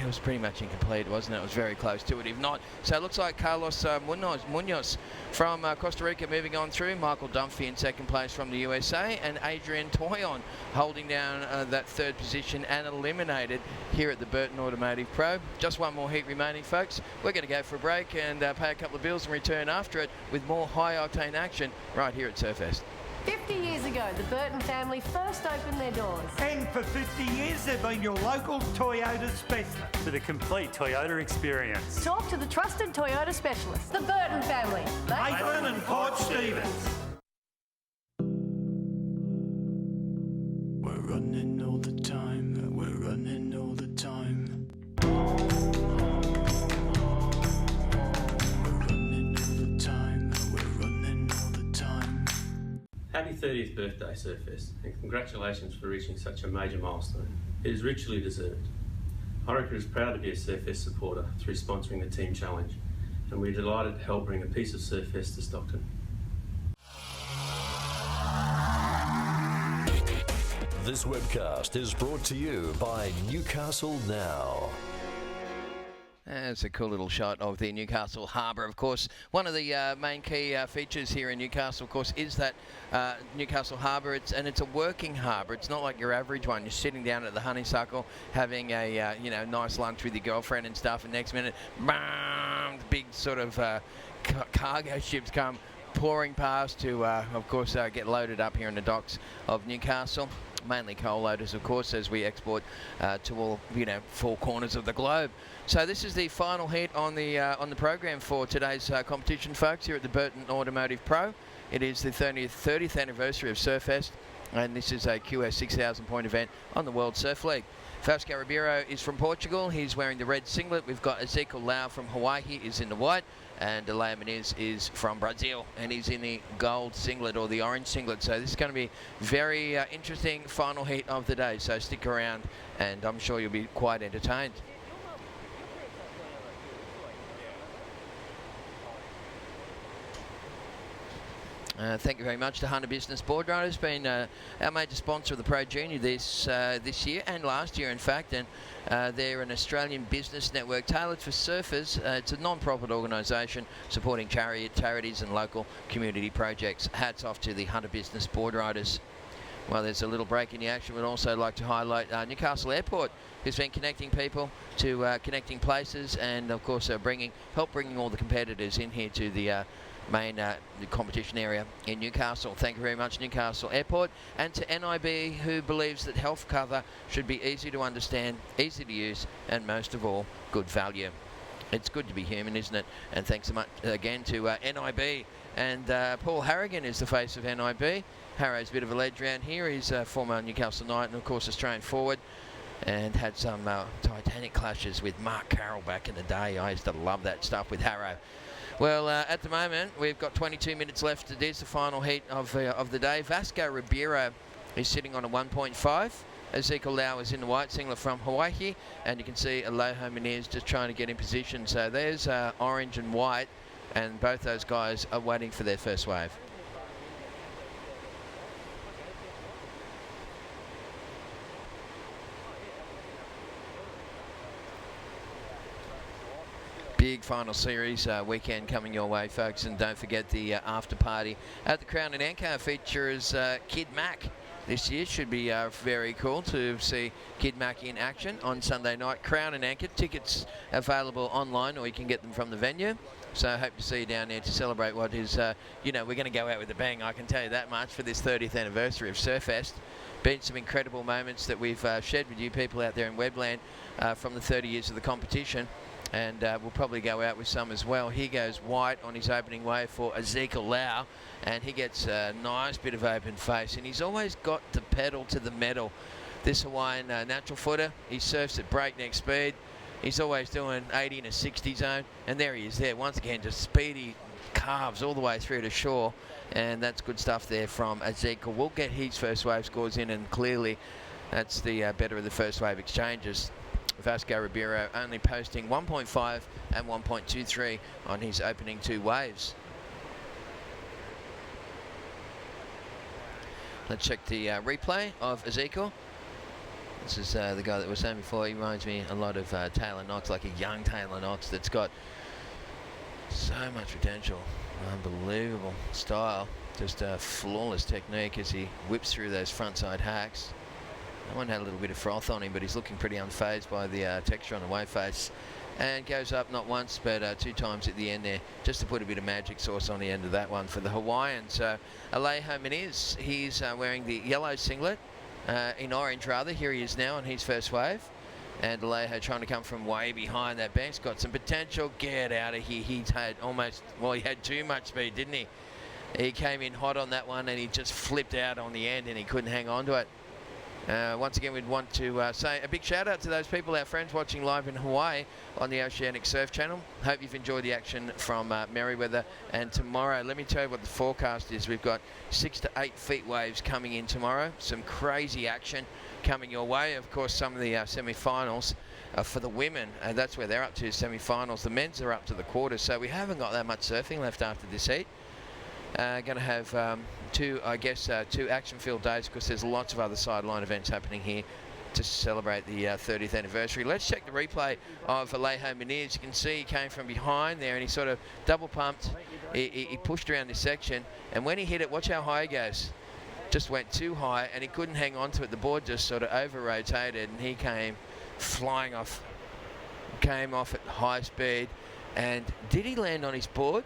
was pretty much incomplete, wasn't it? It was very close to it, if not. So it looks like Carlos Munoz from Costa Rica moving on through, Michael Dunphy in second place from the USA, and Adrian Toyon holding down that third position and eliminated here at the Burton Automotive Pro. Just one more heat remaining, folks. We're going to go for a break and pay a couple of bills and return after it with more high-octane action right here at Surfest. 50 years ago, the Burton family first opened their doors. And for 50 years, they've been your local Toyota specialist. For the complete Toyota experience. Talk to the trusted Toyota specialist, the Burton family. Maitland and Port Stevens. We're running all the time. We're running all the time. Happy 30th birthday, Surfest, and congratulations for reaching such a major milestone. It is richly deserved. Orica is proud to be a Surfest supporter through sponsoring the Team Challenge, and we're delighted to help bring a piece of Surfest to Stockton. This webcast is brought to you by Newcastle Now. That's a cool little shot of the Newcastle Harbour. Of course, one of the main key features here in Newcastle, of course, is that Newcastle Harbour. It's a working harbour. It's not like your average one. You're sitting down at the Honeysuckle having a nice lunch with your girlfriend and stuff, and next minute, bam, the big sort of cargo ships come pouring past to, of course, get loaded up here in the docks of Newcastle. Mainly coal loaders, of course, as we export to all, four corners of the globe. So this is the final heat on the program for today's competition, folks, here at the Burton Automotive Pro. It is the 30th anniversary of Surfest, and this is a QS 6,000 point event on the World Surf League. Vasco Ribeiro is from Portugal. He's wearing the red singlet. We've got Ezekiel Lau from Hawaii is in the white, and Alea Menez is from Brazil, and he's in the gold singlet or the orange singlet. So this is going to be very interesting final heat of the day. So stick around, and I'm sure you'll be quite entertained. Thank you very much to Hunter Business Board Riders, been our major sponsor of the Pro Junior this year and last year, in fact, and they're an Australian business network tailored for surfers. It's a non-profit organisation supporting charities and local community projects. Hats off to the Hunter Business Board Riders. Well, there's a little break in the action. We'd also like to highlight Newcastle Airport, who's been connecting people to connecting places, and of course bringing all the competitors in here to the main competition area in Newcastle. Thank you very much, Newcastle Airport, and to NIB, who believes that health cover should be easy to understand, easy to use, and most of all, good value. It's good to be human, isn't it? And thanks so much again to NIB. And Paul Harrigan is the face of NIB. Harrow's a bit of a ledge around here. He's a former Newcastle Knight and, of course, Australian forward, and had some titanic clashes with Mark Carroll back in the day. I used to love that stuff with Harrow. Well, at the moment, we've got 22 minutes left. It is the final heat of the day. Vasco Ribeiro is sitting on a 1.5. Ezekiel Lau is in the white singlet from Hawaii, and you can see Alea Menez just trying to get in position. So there's orange and white, and both those guys are waiting for their first wave. Big final series weekend coming your way, folks, and don't forget the after party at the Crown and Anchor features Kid Mac. This year should be very cool to see Kid Mac in action on Sunday night. Crown and Anchor tickets available online, or you can get them from the venue. So I hope to see you down there to celebrate what is, we're going to go out with a bang, I can tell you that much, for this 30th anniversary of Surfest. Been some incredible moments that we've shared with you people out there in Webland from the 30 years of the competition. And we'll probably go out with some as well. Here goes white on his opening wave for Ezekiel Lau, and he gets a nice bit of open face, and he's always got the pedal to the metal. This Hawaiian natural footer, he surfs at breakneck speed. He's always doing 80 in a 60 zone, and there he is there. Once again, just speedy carves all the way through to shore, and that's good stuff there from Ezekiel. We'll get his first wave scores in, and clearly that's the better of the first wave exchanges. Vasco Ribeiro only posting 1.5 and 1.23 on his opening two waves. Let's check the replay of Ezekiel. This is the guy that was saying before. He reminds me a lot of Taylor Knox, like a young Taylor Knox that's got so much potential. Unbelievable style. Just a flawless technique as he whips through those frontside hacks. That one had a little bit of froth on him, but he's looking pretty unfazed by the texture on the wave face. And goes up not once, but two times at the end there, just to put a bit of magic sauce on the end of that one for the Hawaiian. So Alea Menez, he's wearing the yellow singlet, in orange rather. Here he is now on his first wave. And Alea trying to come from way behind that bank's got some potential. Get out of here. He's had he had too much speed, didn't he? He came in hot on that one, and he just flipped out on the end, and he couldn't hang on to it. Once again, we'd want to say a big shout out to those people, our friends watching live in Hawaii on the Oceanic Surf Channel. Hope you've enjoyed the action from Merewether. And tomorrow, let me tell you what the forecast is. We've got 6 to 8 feet waves coming in tomorrow. Some crazy action coming your way. Of course, some of the semi-finals for the women, that's where they're up to, semi-finals. The men's are up to the quarters, so we haven't got that much surfing left after this heat. Going to have two action-filled days, because there's lots of other sideline events happening here to celebrate the 30th anniversary. Let's check the replay of Alea Menez. You can see he came from behind there, and he sort of double pumped. He pushed around this section, and when he hit it, watch how high he goes. Just went too high, and he couldn't hang on to it. The board just sort of over-rotated, and he came flying off. Came off at high speed, and did he land on his board?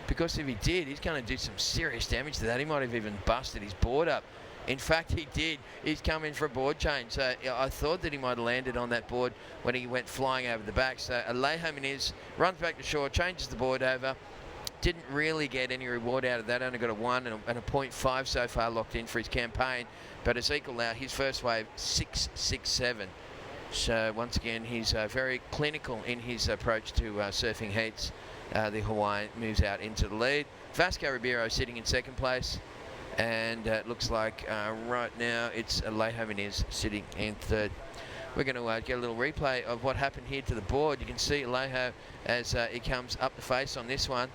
because if he did, he's going to do some serious damage to that. He might have even busted his board up. In fact, he did. He's come in for a board change. So I thought that he might have landed on that board when he went flying over the back. So Alejo Muniz runs back to shore, changes the board over. Didn't really get any reward out of that. Only got a 1 and a 0.5 so far locked in for his campaign. But Ezekiel Lau, his first wave, 6.67. So once again, he's very clinical in his approach to surfing heats. The Hawaiian moves out into the lead. Vasco Ribeiro sitting in second place. And it looks like right now it's Alejo Muniz sitting in third. We're going to get a little replay of what happened here to the board. You can see Alejo as he comes up the face on this one.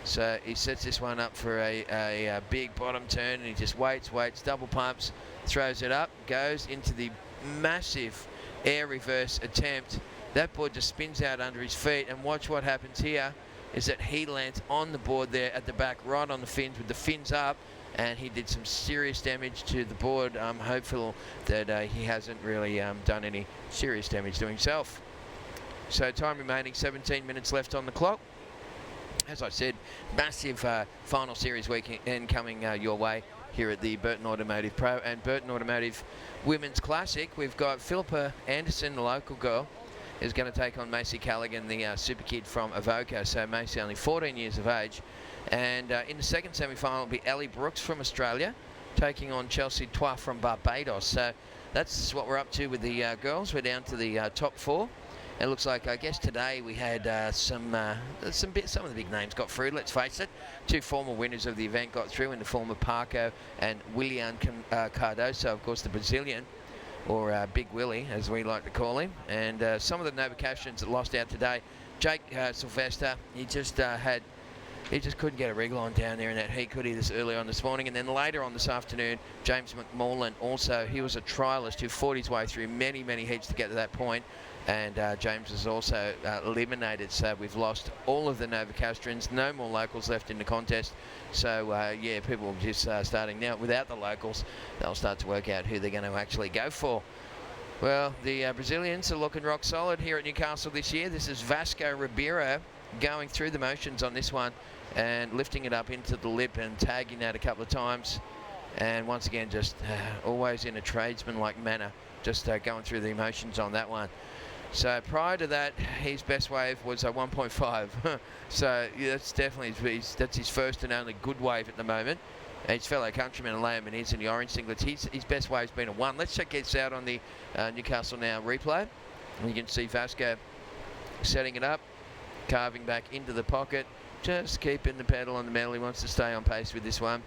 So he sets this one up for a big bottom turn, and he just waits, double pumps, throws it up, goes into the massive air reverse attempt. That board just spins out under his feet, and watch what happens here is that he lands on the board there at the back, right on the fins, with the fins up, and he did some serious damage to the board. I'm hopeful that he hasn't really done any serious damage to himself. So time remaining, 17 minutes left on the clock. As I said, massive final series weekend coming your way here at the Burton Automotive Pro and Burton Automotive Women's Classic. We've got Philippa Anderson, the local girl, is going to take on Macy Callaghan, the super kid from Avoca. So Macy only 14 years of age. And in the second semi-final will be Ellie Brooks from Australia taking on Chelsea Twa from Barbados. So that's what we're up to with the girls. We're down to the top 4. It looks like, I guess today we had some of the big names got through, let's face it. 2 former winners of the event got through in the form of Paco and Willian Cardoso, of course the Brazilian, or Big Willie as we like to call him. And some of the Novocastrians that lost out today, Jake Sylvester, he just couldn't get a wriggle on down there in that heat, could he, this early on this morning. And then later on this afternoon, James McMullen also, he was a trialist who fought his way through many heats to get to that point. And James was also eliminated, so we've lost all of the Novocastrians. No more locals left in the contest. So, yeah, people are just starting now. Without the locals, they'll start to work out who they're going to actually go for. Well, the Brazilians are looking rock solid here at Newcastle this year. This is Vasco Ribeiro going through the motions on this one and lifting it up into the lip and tagging that a couple of times. And once again, just always in a tradesman-like manner, just going through the emotions on that one. So prior to that, his best wave was a 1.5. So yeah, that's definitely that's his first and only good wave at the moment. His fellow countryman Alejo Muniz in the orange singlets, his best wave's been a 1. Let's check this out on the Newcastle Now replay. And you can see Vasco setting it up, carving back into the pocket, just keeping the pedal on the metal. He wants to stay on pace with this one.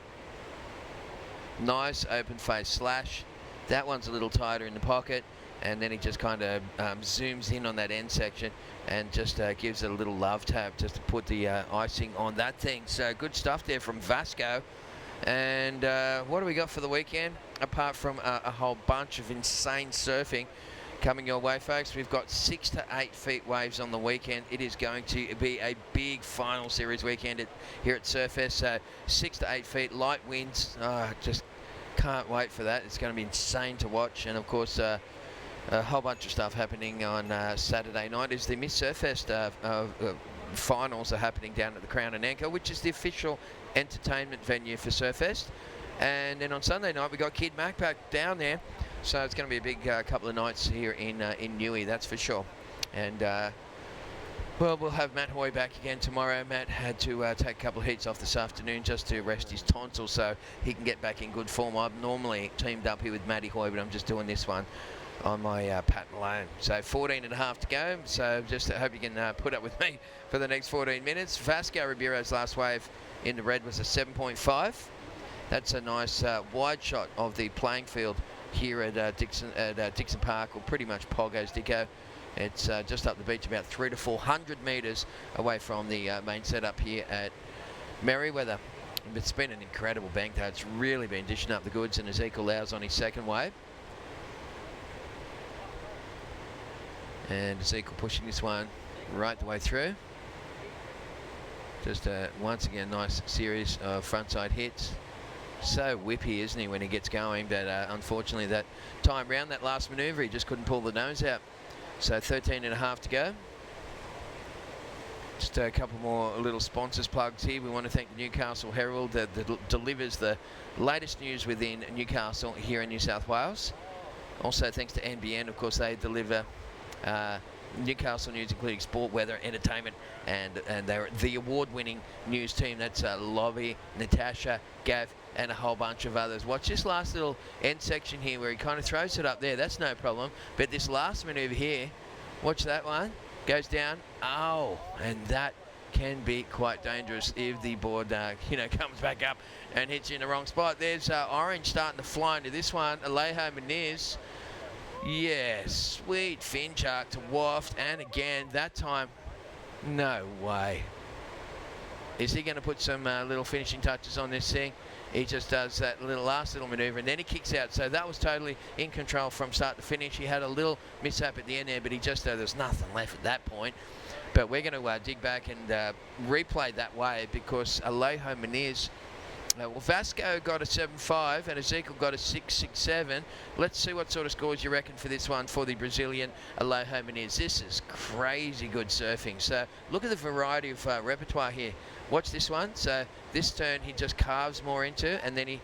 Nice open face slash. That one's a little tighter in the pocket. And then he just kind of zooms in on that end section and just gives it a little love tap just to put the icing on that thing. So good stuff there from Vasco. And what do we got for the weekend? Apart from a whole bunch of insane surfing coming your way, folks, we've got 6 to 8 feet waves on the weekend. It is going to be a big final series weekend here at Surfest. So 6 to 8 feet, light winds. Just can't wait for that. It's going to be insane to watch. And of course, a whole bunch of stuff happening on Saturday night is the Miss Surfest finals are happening down at the Crown and Anchor, which is the official entertainment venue for Surfest. And then on Sunday night, we got Kid Macpac down there. So it's going to be a big couple of nights here in Newey, that's for sure. And well, we'll have Matt Hoy back again tomorrow. Matt had to take a couple of heats off this afternoon just to rest his tonsils so he can get back in good form. I'm normally teamed up here with Matty Hoy, but I'm just doing this one on my Pat Malone. So 14 and a half to go. So just hope you can put up with me for the next 14 minutes. Vasco Ribeiro's last wave in the red was a 7.5. That's a nice wide shot of the playing field here at Dixon Park, or pretty much Pogo's Dicko. It's just up the beach, about 300 to 400 metres away from the main setup here at Merewether. It's been an incredible bank though. It's really been dishing up the goods, and Ezekiel Lau's on his second wave. And Ezekiel pushing this one right the way through. Just once again, nice series of frontside hits. So whippy, isn't he, when he gets going? But unfortunately, that time round, that last manoeuvre, he just couldn't pull the nose out. So 13 and a half to go. Just a couple more little sponsors plugs here. We want to thank the Newcastle Herald that delivers the latest news within Newcastle here in New South Wales. Also thanks to NBN, of course, they deliver Newcastle news, including sport, weather, entertainment, and they're the award-winning news team. That's Lobby, Natasha, Gav, and a whole bunch of others. Watch this last little end section here where he kind of throws it up there. That's no problem. But this last manoeuvre here, watch that one. Goes down. Oh, and that can be quite dangerous if the board, comes back up and hits you in the wrong spot. There's Orange starting to fly into this one. Alejo Muniz. Yes, sweet fin shark to waft, and again, that time, no way. Is he going to put some little finishing touches on this thing? He just does that last little manoeuvre, and then he kicks out. So that was totally in control from start to finish. He had a little mishap at the end there, but he just, there's nothing left at that point. But we're going to dig back and replay that wave because Alejo Muniz, Vasco got a 7.5 and Ezekiel got a 6.67. Let's see what sort of scores you reckon for this one for the Brazilian Alejo Muniz. This is crazy good surfing. So look at the variety of repertoire here. Watch this one. So this turn he just carves more into, and then he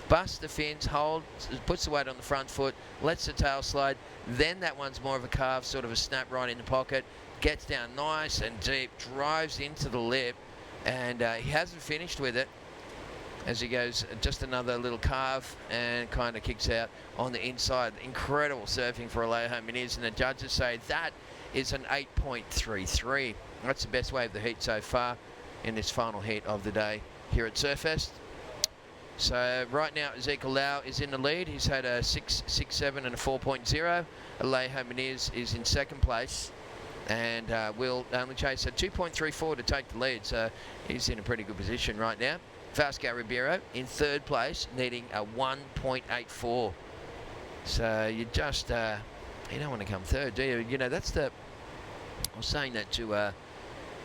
busts the fins, holds, puts the weight on the front foot, lets the tail slide. Then that one's more of a carve, sort of a snap right in the pocket. Gets down nice and deep, drives into the lip, and he hasn't finished with it as he goes just another little carve and kind of kicks out on the inside. Incredible surfing for Alejo Muniz, and the judges say that is an 8.33. That's the best wave of the heat so far in this final heat of the day here at Surfest. So right now Ezekiel Lau is in the lead. He's had a 6.67 and a 4.0. Alejo Muniz is in second place and will only chase a 2.34 to take the lead. So he's in a pretty good position right now. Vasco Ribeiro in third place, needing a 1.84. So you just, you don't want to come third, do you? You know, that's the, I was saying that to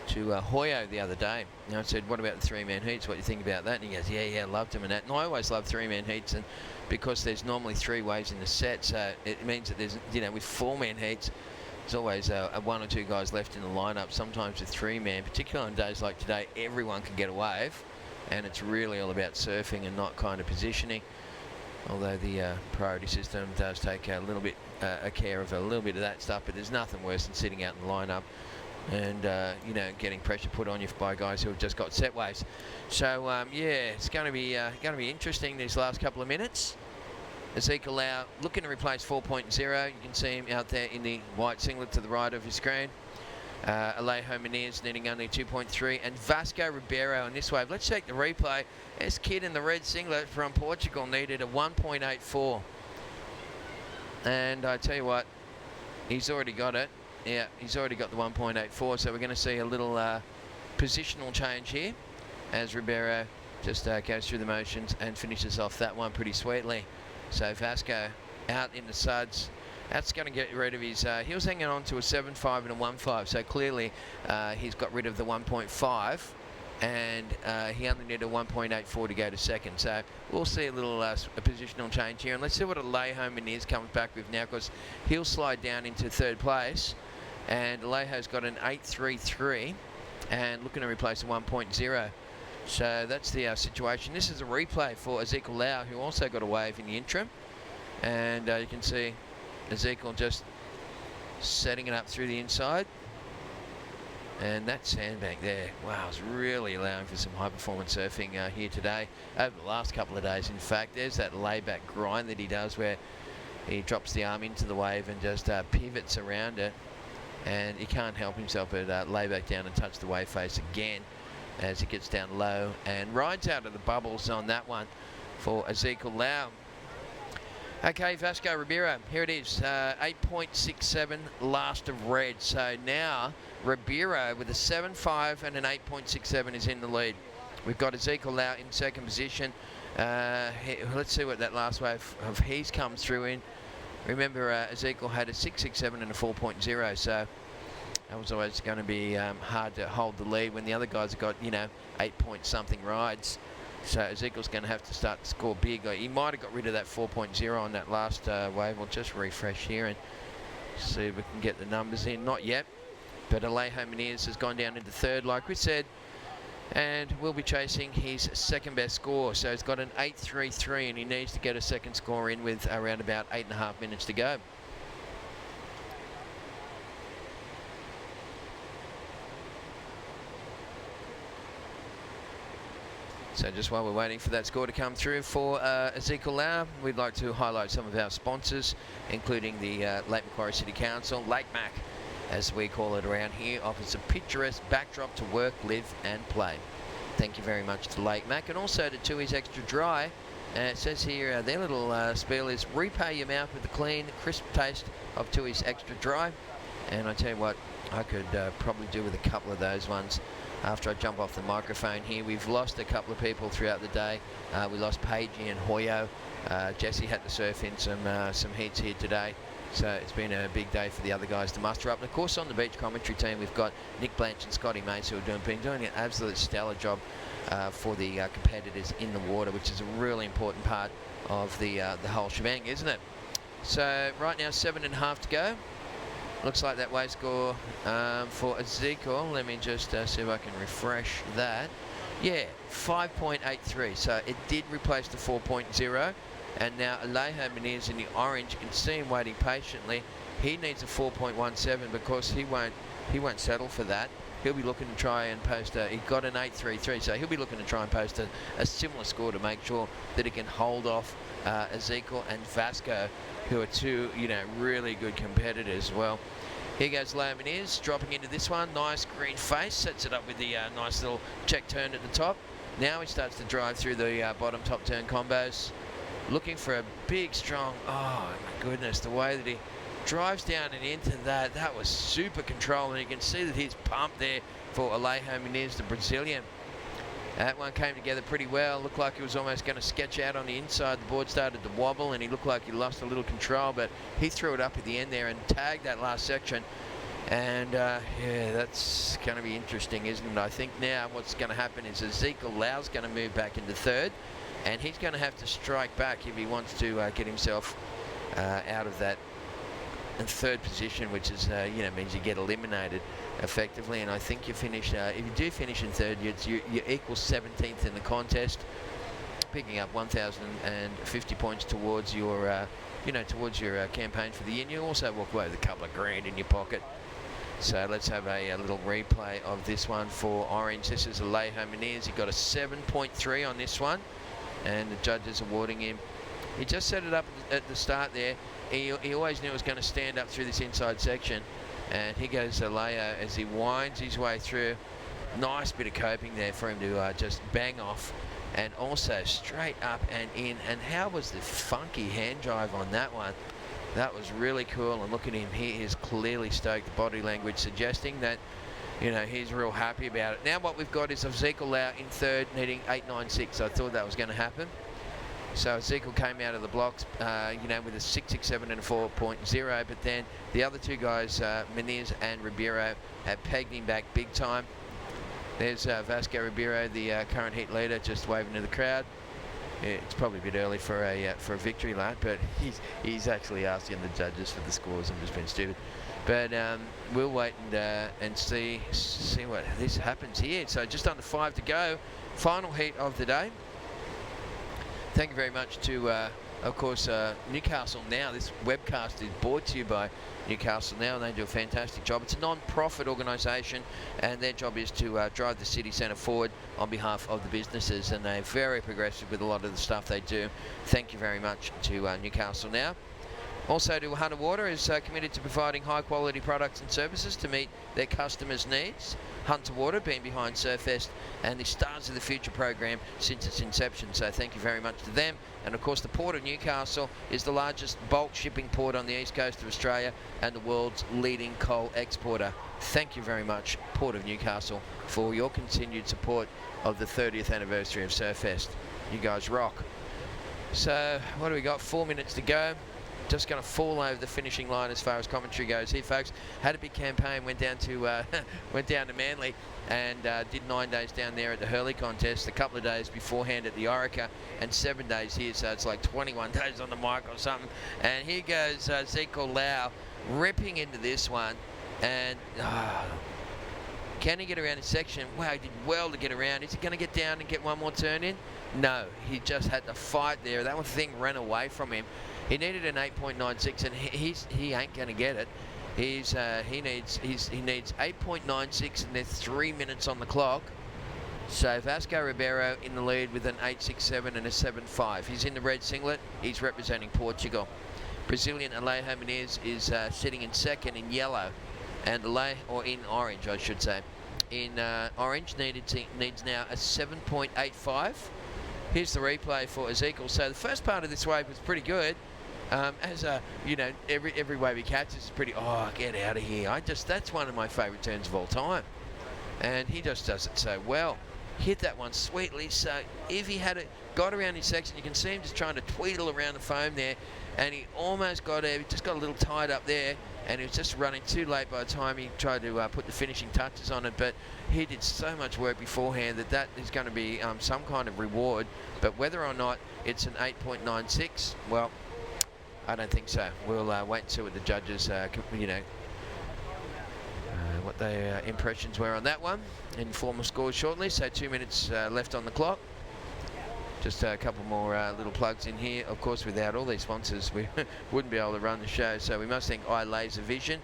Hoyo the other day. You know, I said, what about the three-man heats? What do you think about that? And he goes, yeah, loved them and that. And I always love three-man heats, and because there's normally three waves in the set, so it means that there's, with four-man heats, there's always one or two guys left in the lineup. Sometimes with three-man, particularly on days like today, everyone can get a wave. And it's really all about surfing and not kind of positioning, although the priority system does take a little bit care of a little bit of that stuff. But there's nothing worse than sitting out in the lineup and getting pressure put on you by guys who have just got set waves. So it's going to be interesting these last couple of minutes. Ezekiel Lau looking to replace 4.0. You can see him out there in the white singlet to the right of your screen. Alejo Muniz needing only 2.3, and Vasco Ribeiro on this wave. Let's check the replay. This kid in the red singlet from Portugal needed a 1.84, and I tell you what, he's already got it. Yeah, he's already got the 1.84, so we're going to see a little positional change here as Ribeiro just goes through the motions and finishes off that one pretty sweetly. So Vasco out in the suds. That's going to get rid of his, he was hanging on to a 7.5 and a 1.5, so clearly he's got rid of the 1.5, and he only needed a 1.84 to go to second. So we'll see a little a positional change here, and let's see what Alejo Muniz comes back with now, because he'll slide down into third place, and Alejo's got an 8.33 and looking to replace a 1.0. So that's the situation. This is a replay for Ezekiel Lau, who also got a wave in the interim, and you can see Ezekiel just setting it up through the inside, and that sandbank there, wow, is really allowing for some high performance surfing here today, over the last couple of days. In fact, there's that layback grind that he does where he drops the arm into the wave and just pivots around it, and he can't help himself but lay back down and touch the wave face again as he gets down low and rides out of the bubbles on that one for Ezekiel Lau. Okay, Vasco Ribeiro, here it is, 8.67 last of red. So now Ribeiro with a 7.5 and an 8.67 is in the lead. We've got Ezekiel Lau in second position. Let's see what that last wave of his comes through in. Remember, Ezekiel had a 6.67 and a 4.0, so that was always going to be hard to hold the lead when the other guys have got, 8-point-something rides. So Ezekiel's going to have to start to score big. He might have got rid of that 4.0 on that last wave. We'll just refresh here and see if we can get the numbers in. Not yet. But Alejo Menez has gone down into third, like we said, and will be chasing his second best score. So he's got an 8.33 and he needs to get a second score in with around about 8.5 minutes to go. So just while we're waiting for that score to come through for Ezekiel Lau, we'd like to highlight some of our sponsors, including the Lake Macquarie City Council. Lake Mac, as we call it around here, offers a picturesque backdrop to work, live and play. Thank you very much to Lake Mac, and also to Tui's Extra Dry. It says here their little spiel is repay your mouth with the clean, crisp taste of Tui's Extra Dry. And I tell you what, I could probably do with a couple of those ones. After I jump off the microphone here, we've lost a couple of people throughout the day. We lost Paigey and Hoyo. Jesse had to surf in some heats here today. So it's been a big day for the other guys to muster up. And of course, on the beach commentary team, we've got Nick Blanch and Scotty Mace, who have been doing an absolute stellar job for the competitors in the water, which is a really important part of the whole shebang, isn't it? So right now, 7.5 to go. Looks like that wave score for Ezekiel. Let me just see if I can refresh that. Yeah, 5.83. So it did replace the 4.0. And now Alejo Menez in the orange, you can see him waiting patiently. He needs a 4.17 because he won't settle for that. He'll be looking to try and post he got an 8.33, so he'll be looking to try and post a similar score to make sure that he can hold off Ezekiel and Vasco, who are two, really good competitors. Well, here goes Alejo Menez dropping into this one. Nice green face, sets it up with the nice little check turn at the top. Now he starts to drive through the bottom top turn combos. Looking for a big, strong, oh my goodness, the way that he drives down and into that was super control, and you can see that he's pumped there for Alejo Menez, the Brazilian. That one came together pretty well. Looked like he was almost going to sketch out on the inside. The board started to wobble and he looked like he lost a little control, but he threw it up at the end there and tagged that last section. And yeah, that's going to be interesting, isn't it? I think now what's going to happen is Ezekiel Lau's going to move back into third, and he's going to have to strike back if he wants to get himself out of that third position, which is means you get eliminated effectively. And I think you finish if you do finish in third, you equal 17th in the contest, picking up 1,050 points towards your campaign for the year. And you also walk away with a couple of grand in your pocket. So let's have a little replay of this one for Orange. This is Alejo Menez. He got a 7.3 on this one, and the judges awarding him. He just set it up at the start there. He always knew it was going to stand up through this inside section. And here goes Alejo as he winds his way through. Nice bit of coping there for him to just bang off. And also straight up and in. And how was the funky hand drive on that one? That was really cool. And look at him. He is clearly stoked. The body language suggesting that, he's real happy about it. Now what we've got is Ezekiel Lau in third, needing 8.96. I thought that was going to happen. So Ezekiel came out of the blocks, with a 6.67 and a 4.0, but then the other two guys, Menez and Ribeiro, have pegged him back big time. There's Vasco Ribeiro, the current heat leader, just waving to the crowd. Yeah, it's probably a bit early for a victory lap, but he's actually asking the judges for the scores. I'm just being stupid. But we'll wait and see what this happens here. So just under 5 to go, final heat of the day. Thank you very much to, of course, Newcastle Now. This webcast is brought to you by Newcastle Now, and they do a fantastic job. It's a non-profit organisation, and their job is to drive the city centre forward on behalf of the businesses, and they're very progressive with a lot of the stuff they do. Thank you very much to Newcastle Now. Also to Hunter Water is committed to providing high-quality products and services to meet their customers' needs. Hunter Water being behind Surfest and the Stars of the Future program since its inception, so thank you very much to them. And of course the Port of Newcastle is the largest bulk shipping port on the east coast of Australia and the world's leading coal exporter. Thank you very much, Port of Newcastle, for your continued support of the 30th anniversary of Surfest. You guys rock. So what do we got? 4 minutes to go. Just going to fall over the finishing line as far as commentary goes here, folks. Had a big campaign, went down to Manly, and did 9 days down there at the Hurley contest, a couple of days beforehand at the Orica, and 7 days here, so it's like 21 days on the mic or something. And here goes Ezekiel Lau ripping into this one. And can he get around his section? Wow, he did well to get around. Is he going to get down and get one more turn in? No, he just had to fight there. That one thing ran away from him. He needed an 8.96, and he ain't going to get it. He needs 8.96, and there's 3 minutes on the clock. So Vasco Ribeiro in the lead with an 8.67 and a 7.5. He's in the red singlet. He's representing Portugal. Brazilian Alejo Menezes is sitting in second in yellow, and in orange, I should say. In orange needs now a 7.85. Here's the replay for Ezekiel. So the first part of this wave was pretty good. Every wave he catches is pretty. Oh, get out of here! That's one of my favourite turns of all time, and he just does it so well. Hit that one sweetly. So if he had got around his section, you can see him just trying to tweedle around the foam there, and he almost got it. He just got a little tied up there, and he was just running too late by the time he tried to put the finishing touches on it. But he did so much work beforehand that is going to be some kind of reward. But whether or not it's an 8.96, well, I don't think so. We'll wait and see what the judges, what their impressions were on that one. Inform the scores shortly. So 2 minutes left on the clock. Just a couple more little plugs in here. Of course, without all these sponsors, we wouldn't be able to run the show. So we must thank Eye Laser Vision.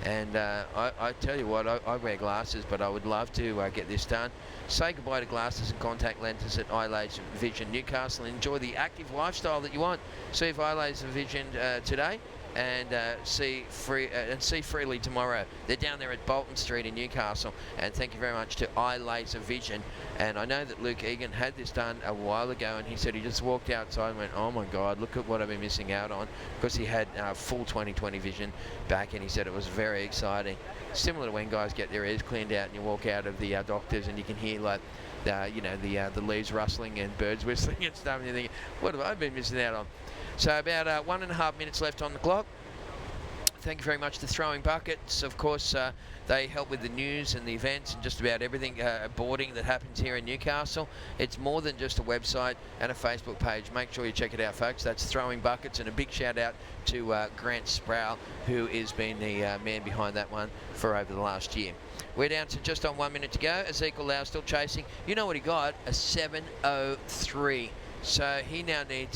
And I tell you what, I wear glasses, but I would love to get this done. Say goodbye to glasses and contact lenses at Eye Laser Vision Newcastle. Enjoy the active lifestyle that you want. See if Eye Laser Vision today, and see freely tomorrow. They're down there at Bolton Street in Newcastle. And thank you very much to Eye Laser Vision. And I know that Luke Egan had this done a while ago, and he said he just walked outside and went, oh my God, look at what I've been missing out on, because he had full 20/20 vision back, and he said it was very exciting. Similar to when guys get their ears cleaned out and you walk out of the doctors and you can hear like the leaves rustling and birds whistling and stuff, and you think, what have I been missing out on? So about 1.5 minutes left on the clock. Thank you very much to Throwing Buckets. Of course, they help with the news and the events and just about everything boarding that happens here in Newcastle. It's more than just a website and a Facebook page. Make sure you check it out, folks. That's Throwing Buckets, and a big shout out to Grant Sproul, who has been the man behind that one for over the last year. We're down to just on 1 minute to go. Ezekiel Lau still chasing. You know what he got? A 7.03. So he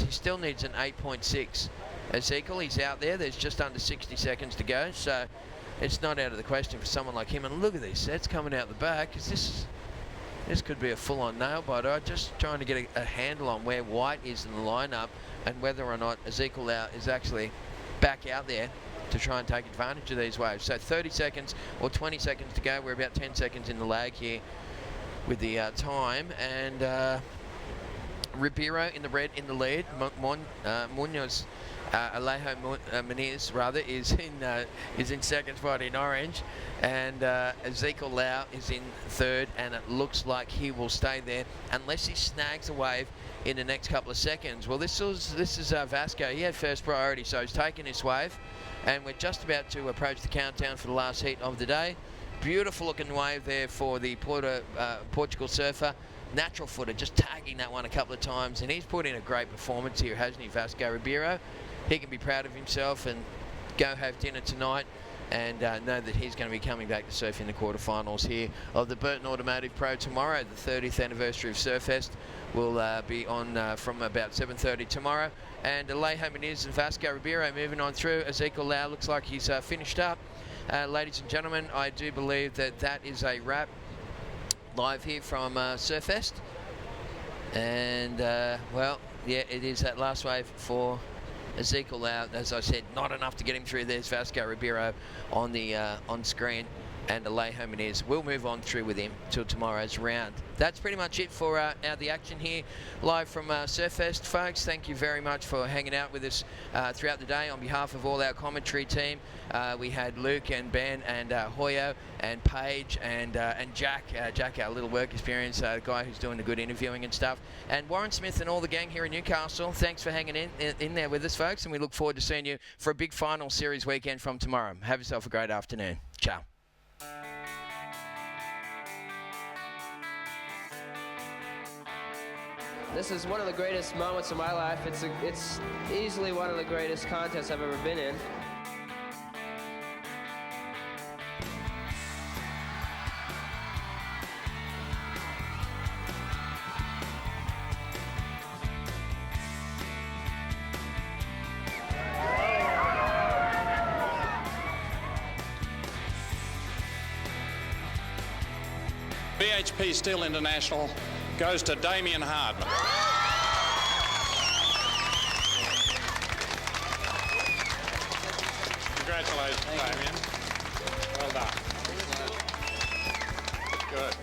still needs an 8.6. Ezekiel, he's out there. There's just under 60 seconds to go, so it's not out of the question for someone like him. And look at these sets coming out the back. This could be a full-on nail biter. I'm just trying to get a handle on where White is in the lineup and whether or not Ezekiel Lau is actually back out there to try and take advantage of these waves. So 30 seconds or 20 seconds to go. We're about 10 seconds in the lag here with the time, and Ribeiro in the red in the lead. Munoz, Alejo Menezes rather, is in second spot in orange, and Ezekiel Lau is in third, and it looks like he will stay there unless he snags a wave in the next couple of seconds. Well, this is Vasco. He had first priority, so he's taken this wave, and we're just about to approach the countdown for the last heat of the day. Beautiful looking wave there for the Portugal surfer. Natural footer, just tagging that one a couple of times, and he's put in a great performance here, hasn't he, Vasco Ribeiro? He can be proud of himself and go have dinner tonight, and know that he's going to be coming back to surf in the quarterfinals here of the Burton Automotive Pro tomorrow. The 30th anniversary of Surfest will be on from about 7:30 tomorrow. And Alejo Menezes and Vasco Ribeiro moving on through. Ezekiel Lau looks like he's finished up. Ladies and gentlemen, I do believe that is a wrap live here from Surfest. And, well, yeah, it is that last wave for Ezekiel Lau. As I said, not enough to get him through. There's Vasco Ribeiro on the on screen, and Alejo Menezes will move on through with him till tomorrow's round. That's pretty much it for the action here live from Surfest, folks. Thank you very much for hanging out with us throughout the day. On behalf of all our commentary team, we had Luke and Ben and Hoyo and Paige and Jack, our little work experience guy who's doing the good interviewing and stuff, and Warren Smith and all the gang here in Newcastle. Thanks for hanging in there with us, folks, and we look forward to seeing you for a big final series weekend from tomorrow. Have yourself a great afternoon. Ciao. This is one of the greatest moments of my life. It's easily one of the greatest contests I've ever been in. BHP Steel International goes to Damien Hardman. Congratulations, Damien. Well done. Good.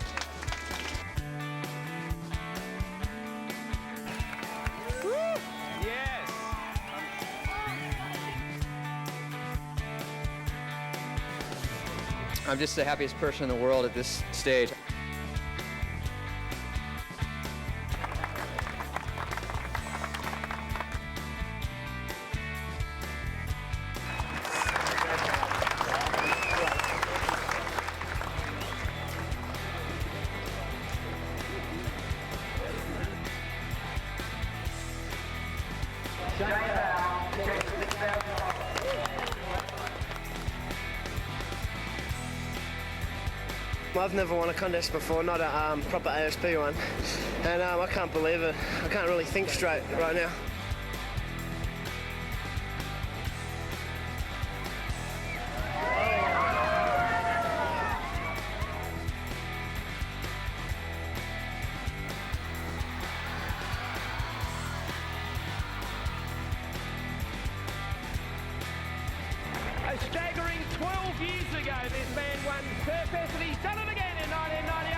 Yes. I'm just the happiest person in the world at this stage. I've never won a contest before, not a proper ASP one, and I can't believe it. I can't really think straight right now. A staggering 12 years ago, this man won Surfest, and he's done it again in 1998.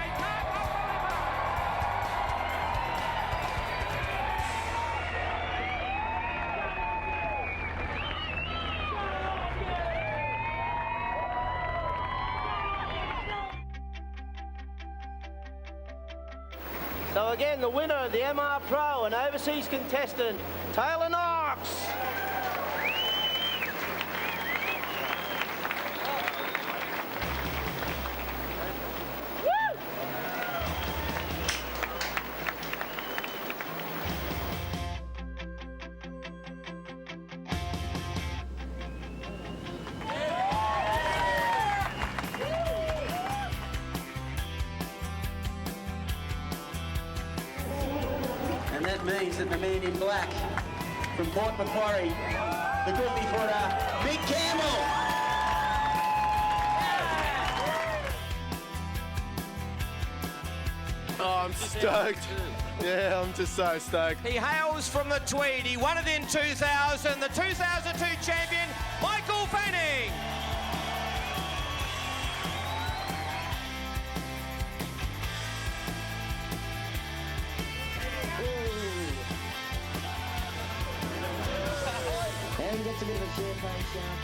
So again, the winner of the MR Pro and overseas contestant, Taylor Knox. And that means that the man in black from Port Macquarie, the good footer, Mick Campbell. Oh, I'm stoked. Yeah, I'm just so stoked. He hails from the Tweed. He won it in 2000. The 2002 champion, Michael Fanning. And gets a bit of a champagne shower.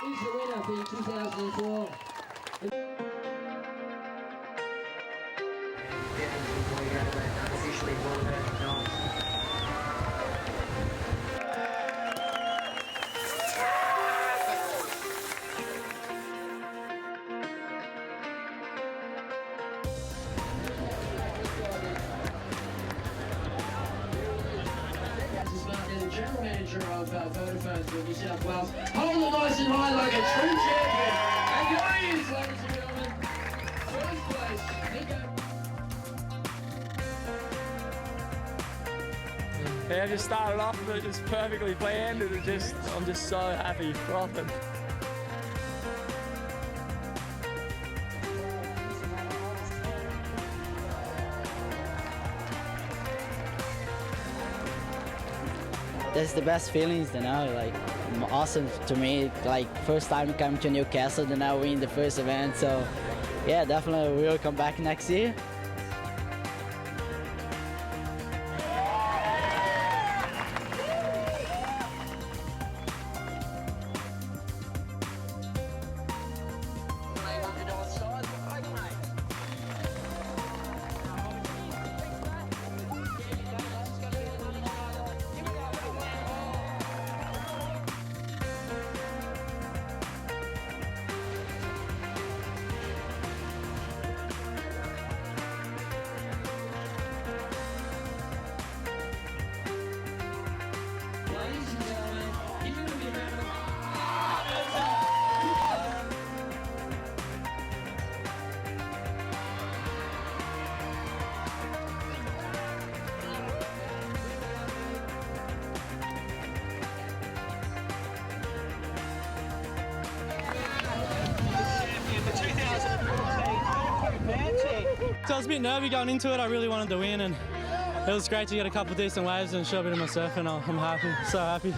He's the winner for 2004. The general manager of Vodafone for New South Wales. Hold it nice and high like a true champion. And here he is, ladies and gentlemen. First place, Nico. Yeah, just started off with it just perfectly planned, and I'm just so happy, frothing. That's the best feelings, you know, like awesome to me. Like first time coming to Newcastle, then I win the first event. So yeah, definitely we'll come back next year. So I was a bit nervy going into it. I really wanted to win, and it was great to get a couple of decent waves and show a bit of my surfing. I'm happy, so happy.